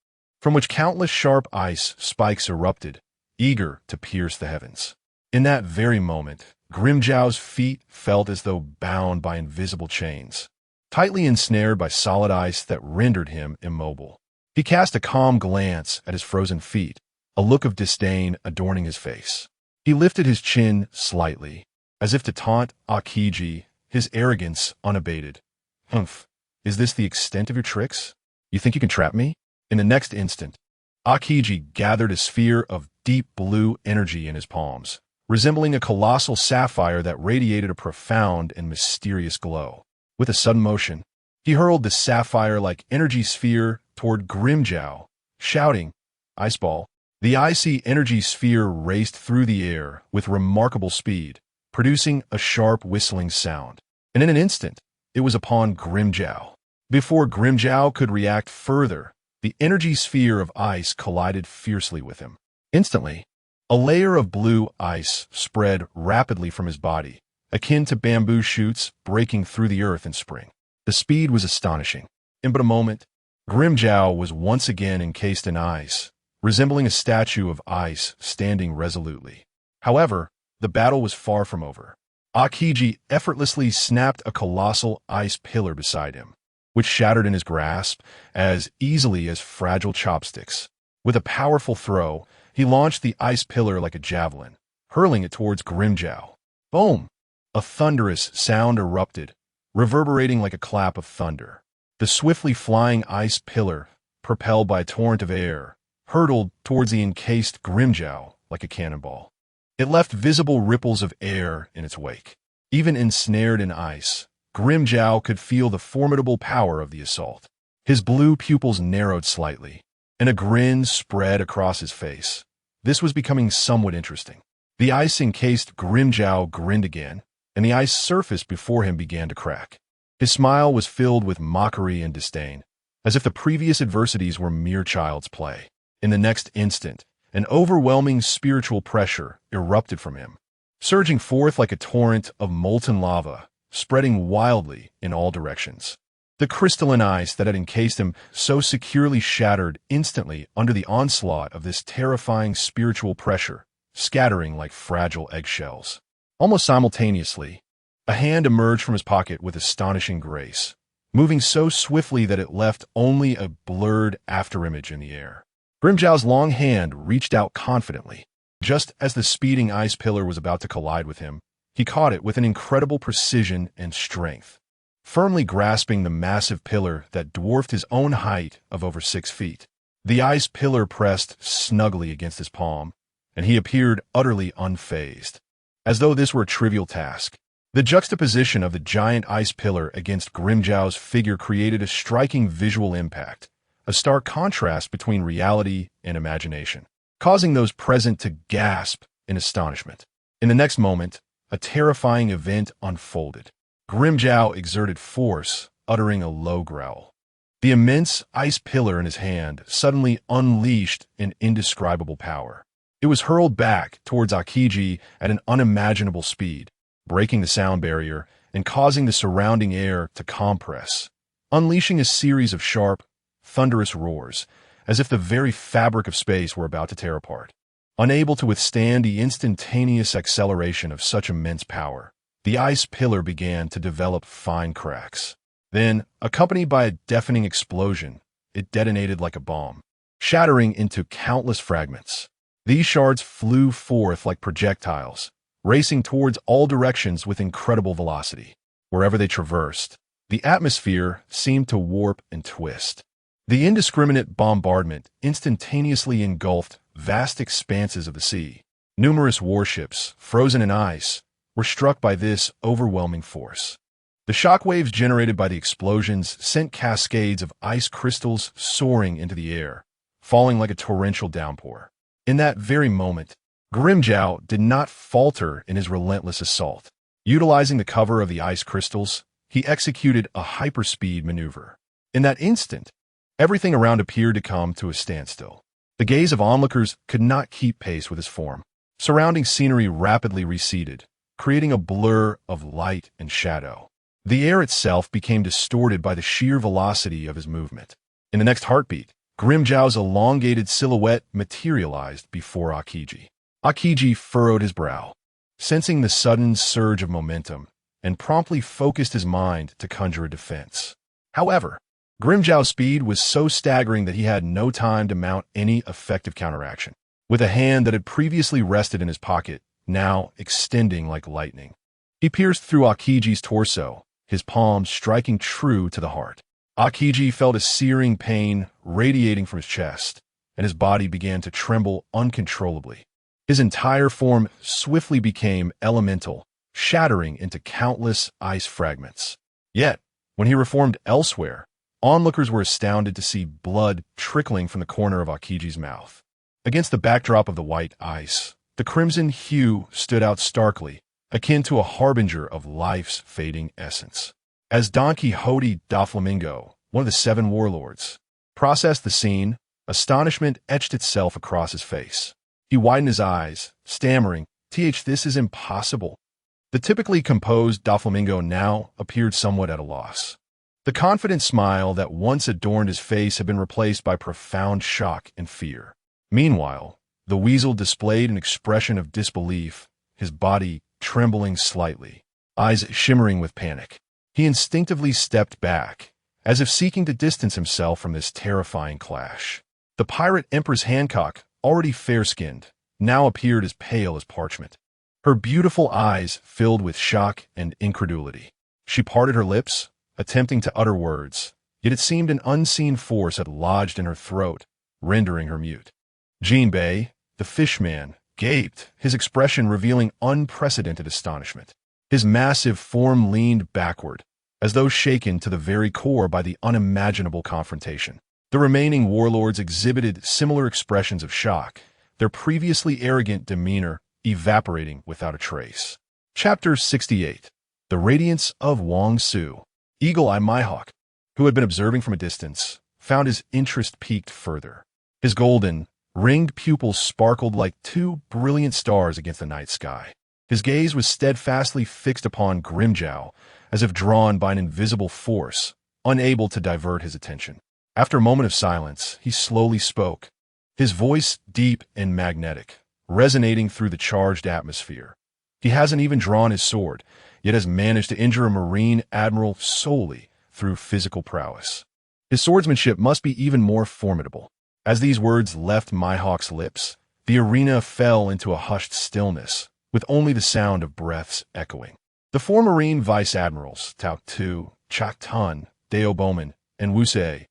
from which countless sharp ice spikes erupted, eager to pierce the heavens. In that very moment, Grimmjow's feet felt as though bound by invisible chains, tightly ensnared by solid ice that rendered him immobile. He cast a calm glance at his frozen feet, a look of disdain adorning his face. He lifted his chin slightly, as if to taunt Akiji, his arrogance unabated. Humph, is this the extent of your tricks? You think you can trap me? In the next instant, Akiji gathered a sphere of deep blue energy in his palms, resembling a colossal sapphire that radiated a profound and mysterious glow. With a sudden motion, he hurled the sapphire-like energy sphere toward Grimmjow, shouting, "Ice ball!" The icy energy sphere raced through the air with remarkable speed, producing a sharp whistling sound. And in an instant, it was upon Grimmjow. Before Grimmjow could react further, the energy sphere of ice collided fiercely with him. Instantly, a layer of blue ice spread rapidly from his body, akin to bamboo shoots breaking through the earth in spring. The speed was astonishing. In but a moment, Grimmjow was once again encased in ice, resembling a statue of ice standing resolutely. However, the battle was far from over. Akiji effortlessly snapped a colossal ice pillar beside him, which shattered in his grasp as easily as fragile chopsticks. With a powerful throw, he launched the ice pillar like a javelin, hurling it towards Grimmjow. Boom! A thunderous sound erupted, reverberating like a clap of thunder. The swiftly flying ice pillar, propelled by a torrent of air, hurtled towards the encased Grimmjow like a cannonball. It left visible ripples of air in its wake. Even ensnared in ice, Grimmjow could feel the formidable power of the assault. His blue pupils narrowed slightly, and a grin spread across his face. This was becoming somewhat interesting. The ice-encased Grimmjow grinned again, and the ice surface before him began to crack. His smile was filled with mockery and disdain, as if the previous adversities were mere child's play. In the next instant, An overwhelming spiritual pressure erupted from him, surging forth like a torrent of molten lava, spreading wildly in all directions. The crystalline ice that had encased him so securely shattered instantly under the onslaught of this terrifying spiritual pressure, scattering like fragile eggshells. Almost simultaneously, a hand emerged from his pocket with astonishing grace, moving so swiftly that it left only a blurred afterimage in the air. Grimjow's long hand reached out confidently. Just as the speeding ice pillar was about to collide with him, he caught it with an incredible precision and strength, firmly grasping the massive pillar that dwarfed his own height of over 6 feet. The ice pillar pressed snugly against his palm, and he appeared utterly unfazed, as though this were a trivial task. The juxtaposition of the giant ice pillar against Grimjow's figure created a striking visual impact, a stark contrast between reality and imagination, causing those present to gasp in astonishment. In the next moment, a terrifying event unfolded. Grimjow exerted force, uttering a low growl. The immense ice pillar in his hand suddenly unleashed an indescribable power. It was hurled back towards Aokiji at an unimaginable speed, breaking the sound barrier and causing the surrounding air to compress, unleashing a series of sharp, thunderous roars, as if the very fabric of space were about to tear apart. Unable to withstand the instantaneous acceleration of such immense power, the ice pillar began to develop fine cracks. Then, accompanied by a deafening explosion, it detonated like a bomb, shattering into countless fragments. These shards flew forth like projectiles, racing towards all directions with incredible velocity. Wherever they traversed, the atmosphere seemed to warp and twist. The indiscriminate bombardment instantaneously engulfed vast expanses of the sea. Numerous warships, frozen in ice, were struck by this overwhelming force. The shockwaves generated by the explosions sent cascades of ice crystals soaring into the air, falling like a torrential downpour. In that very moment, Grimjow did not falter in his relentless assault. Utilizing the cover of the ice crystals, he executed a hyperspeed maneuver. In that instant, everything around appeared to come to a standstill. The gaze of onlookers could not keep pace with his form. Surrounding scenery rapidly receded, creating a blur of light and shadow. The air itself became distorted by the sheer velocity of his movement. In the next heartbeat, Grimjow's elongated silhouette materialized before Aokiji. Aokiji furrowed his brow, sensing the sudden surge of momentum, and promptly focused his mind to conjure a defense. However, Grimjow's speed was so staggering that he had no time to mount any effective counteraction. With a hand that had previously rested in his pocket, now extending like lightning, he pierced through Aokiji's torso, his palm striking true to the heart. Aokiji felt a searing pain radiating from his chest, and his body began to tremble uncontrollably. His entire form swiftly became elemental, shattering into countless ice fragments. Yet, when he reformed elsewhere, onlookers were astounded to see blood trickling from the corner of Aokiji's mouth. Against the backdrop of the white ice, the crimson hue stood out starkly, akin to a harbinger of life's fading essence. As Don Quixote da Flamingo, one of the 7 warlords, processed the scene, astonishment etched itself across his face. He widened his eyes, stammering, This is impossible." The typically composed Doflamingo now appeared somewhat at a loss. The confident smile that once adorned his face had been replaced by profound shock and fear. Meanwhile, the weasel displayed an expression of disbelief, his body trembling slightly, eyes shimmering with panic. He instinctively stepped back, as if seeking to distance himself from this terrifying clash. The pirate Empress Hancock, already fair-skinned, now appeared as pale as parchment. Her beautiful eyes filled with shock and incredulity. She parted her lips, attempting to utter words, yet it seemed an unseen force had lodged in her throat, rendering her mute. Jinbei, the fishman, gaped, his expression revealing unprecedented astonishment. His massive form leaned backward, as though shaken to the very core by the unimaginable confrontation. The remaining warlords exhibited similar expressions of shock, their previously arrogant demeanor evaporating without a trace. Chapter 68. The Radiance of Wang Su. Eagle-Eye Mihawk, who had been observing from a distance, found his interest piqued further. His golden, Ringed pupils sparkled like two brilliant stars against the night sky. His gaze was steadfastly fixed upon Grimjow, as if drawn by an invisible force, unable to divert his attention. After a moment of silence, he slowly spoke, his voice deep and magnetic, resonating through the charged atmosphere. He hasn't even drawn his sword, yet has managed to injure a Marine admiral solely through physical prowess. His swordsmanship must be even more formidable. As these words left Mihawk's lips, the arena fell into a hushed stillness, with only the sound of breaths echoing. The four Marine Vice Admirals, Tao Tu, Chak Tun, Deo Bowman, and Wusei,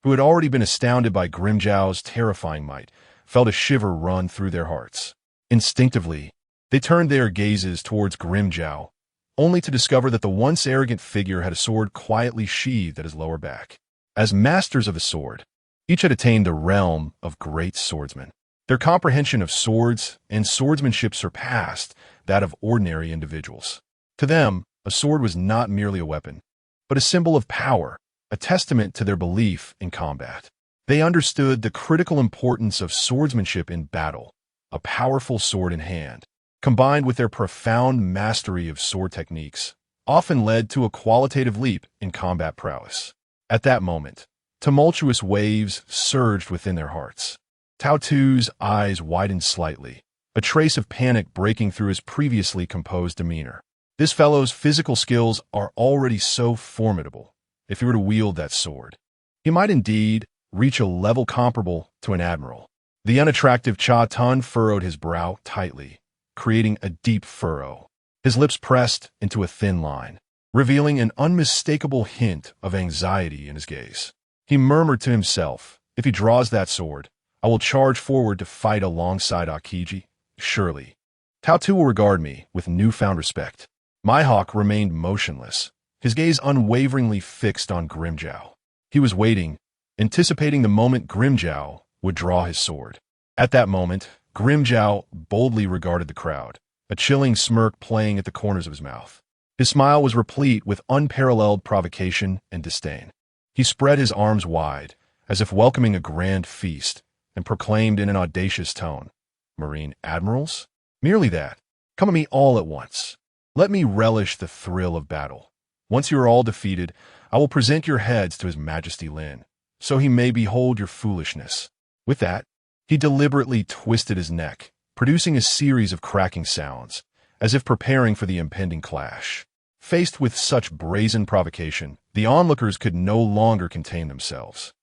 who had already been astounded by Grimjow's terrifying might, felt a shiver run through their hearts. Instinctively, they turned their gazes towards Grimjow, only to discover that the once arrogant figure had a sword quietly sheathed at his lower back. As masters of the sword, each had attained the realm of great swordsmen. Their comprehension of swords and swordsmanship surpassed that of ordinary individuals. To them, a sword was not merely a weapon, but a symbol of power, a testament to their belief in combat. They understood the critical importance of swordsmanship in battle, a powerful sword in hand, combined with their profound mastery of sword techniques, often led to a qualitative leap in combat prowess. At that moment, tumultuous waves surged within their hearts. Tao Tu's eyes widened slightly, a trace of panic breaking through his previously composed demeanor. This fellow's physical skills are already so formidable. If he were to wield that sword, he might indeed reach a level comparable to an admiral. The unattractive Cha Tun furrowed his brow tightly, creating a deep furrow. His lips pressed into a thin line, revealing an unmistakable hint of anxiety in his gaze. He murmured to himself, if he draws that sword, I will charge forward to fight alongside Aokiji. Surely, Tao Tu will regard me with newfound respect. Mihawk remained motionless, his gaze unwaveringly fixed on Grimjow. He was waiting, anticipating the moment Grimjow would draw his sword. At that moment, Grimjow boldly regarded the crowd, a chilling smirk playing at the corners of his mouth. His smile was replete with unparalleled provocation and disdain. He spread his arms wide, as if welcoming a grand feast, and proclaimed in an audacious tone, Marine Admirals? Merely that. Come at me all at once. Let me relish the thrill of battle. Once you are all defeated, I will present your heads to His Majesty Lynn, so he may behold your foolishness. With that, he deliberately twisted his neck, producing a series of cracking sounds, as if preparing for the impending clash. Faced with such brazen provocation, the onlookers could no longer contain themselves.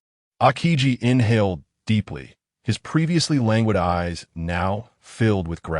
Aokiji inhaled deeply, his previously languid eyes now filled with gratitude.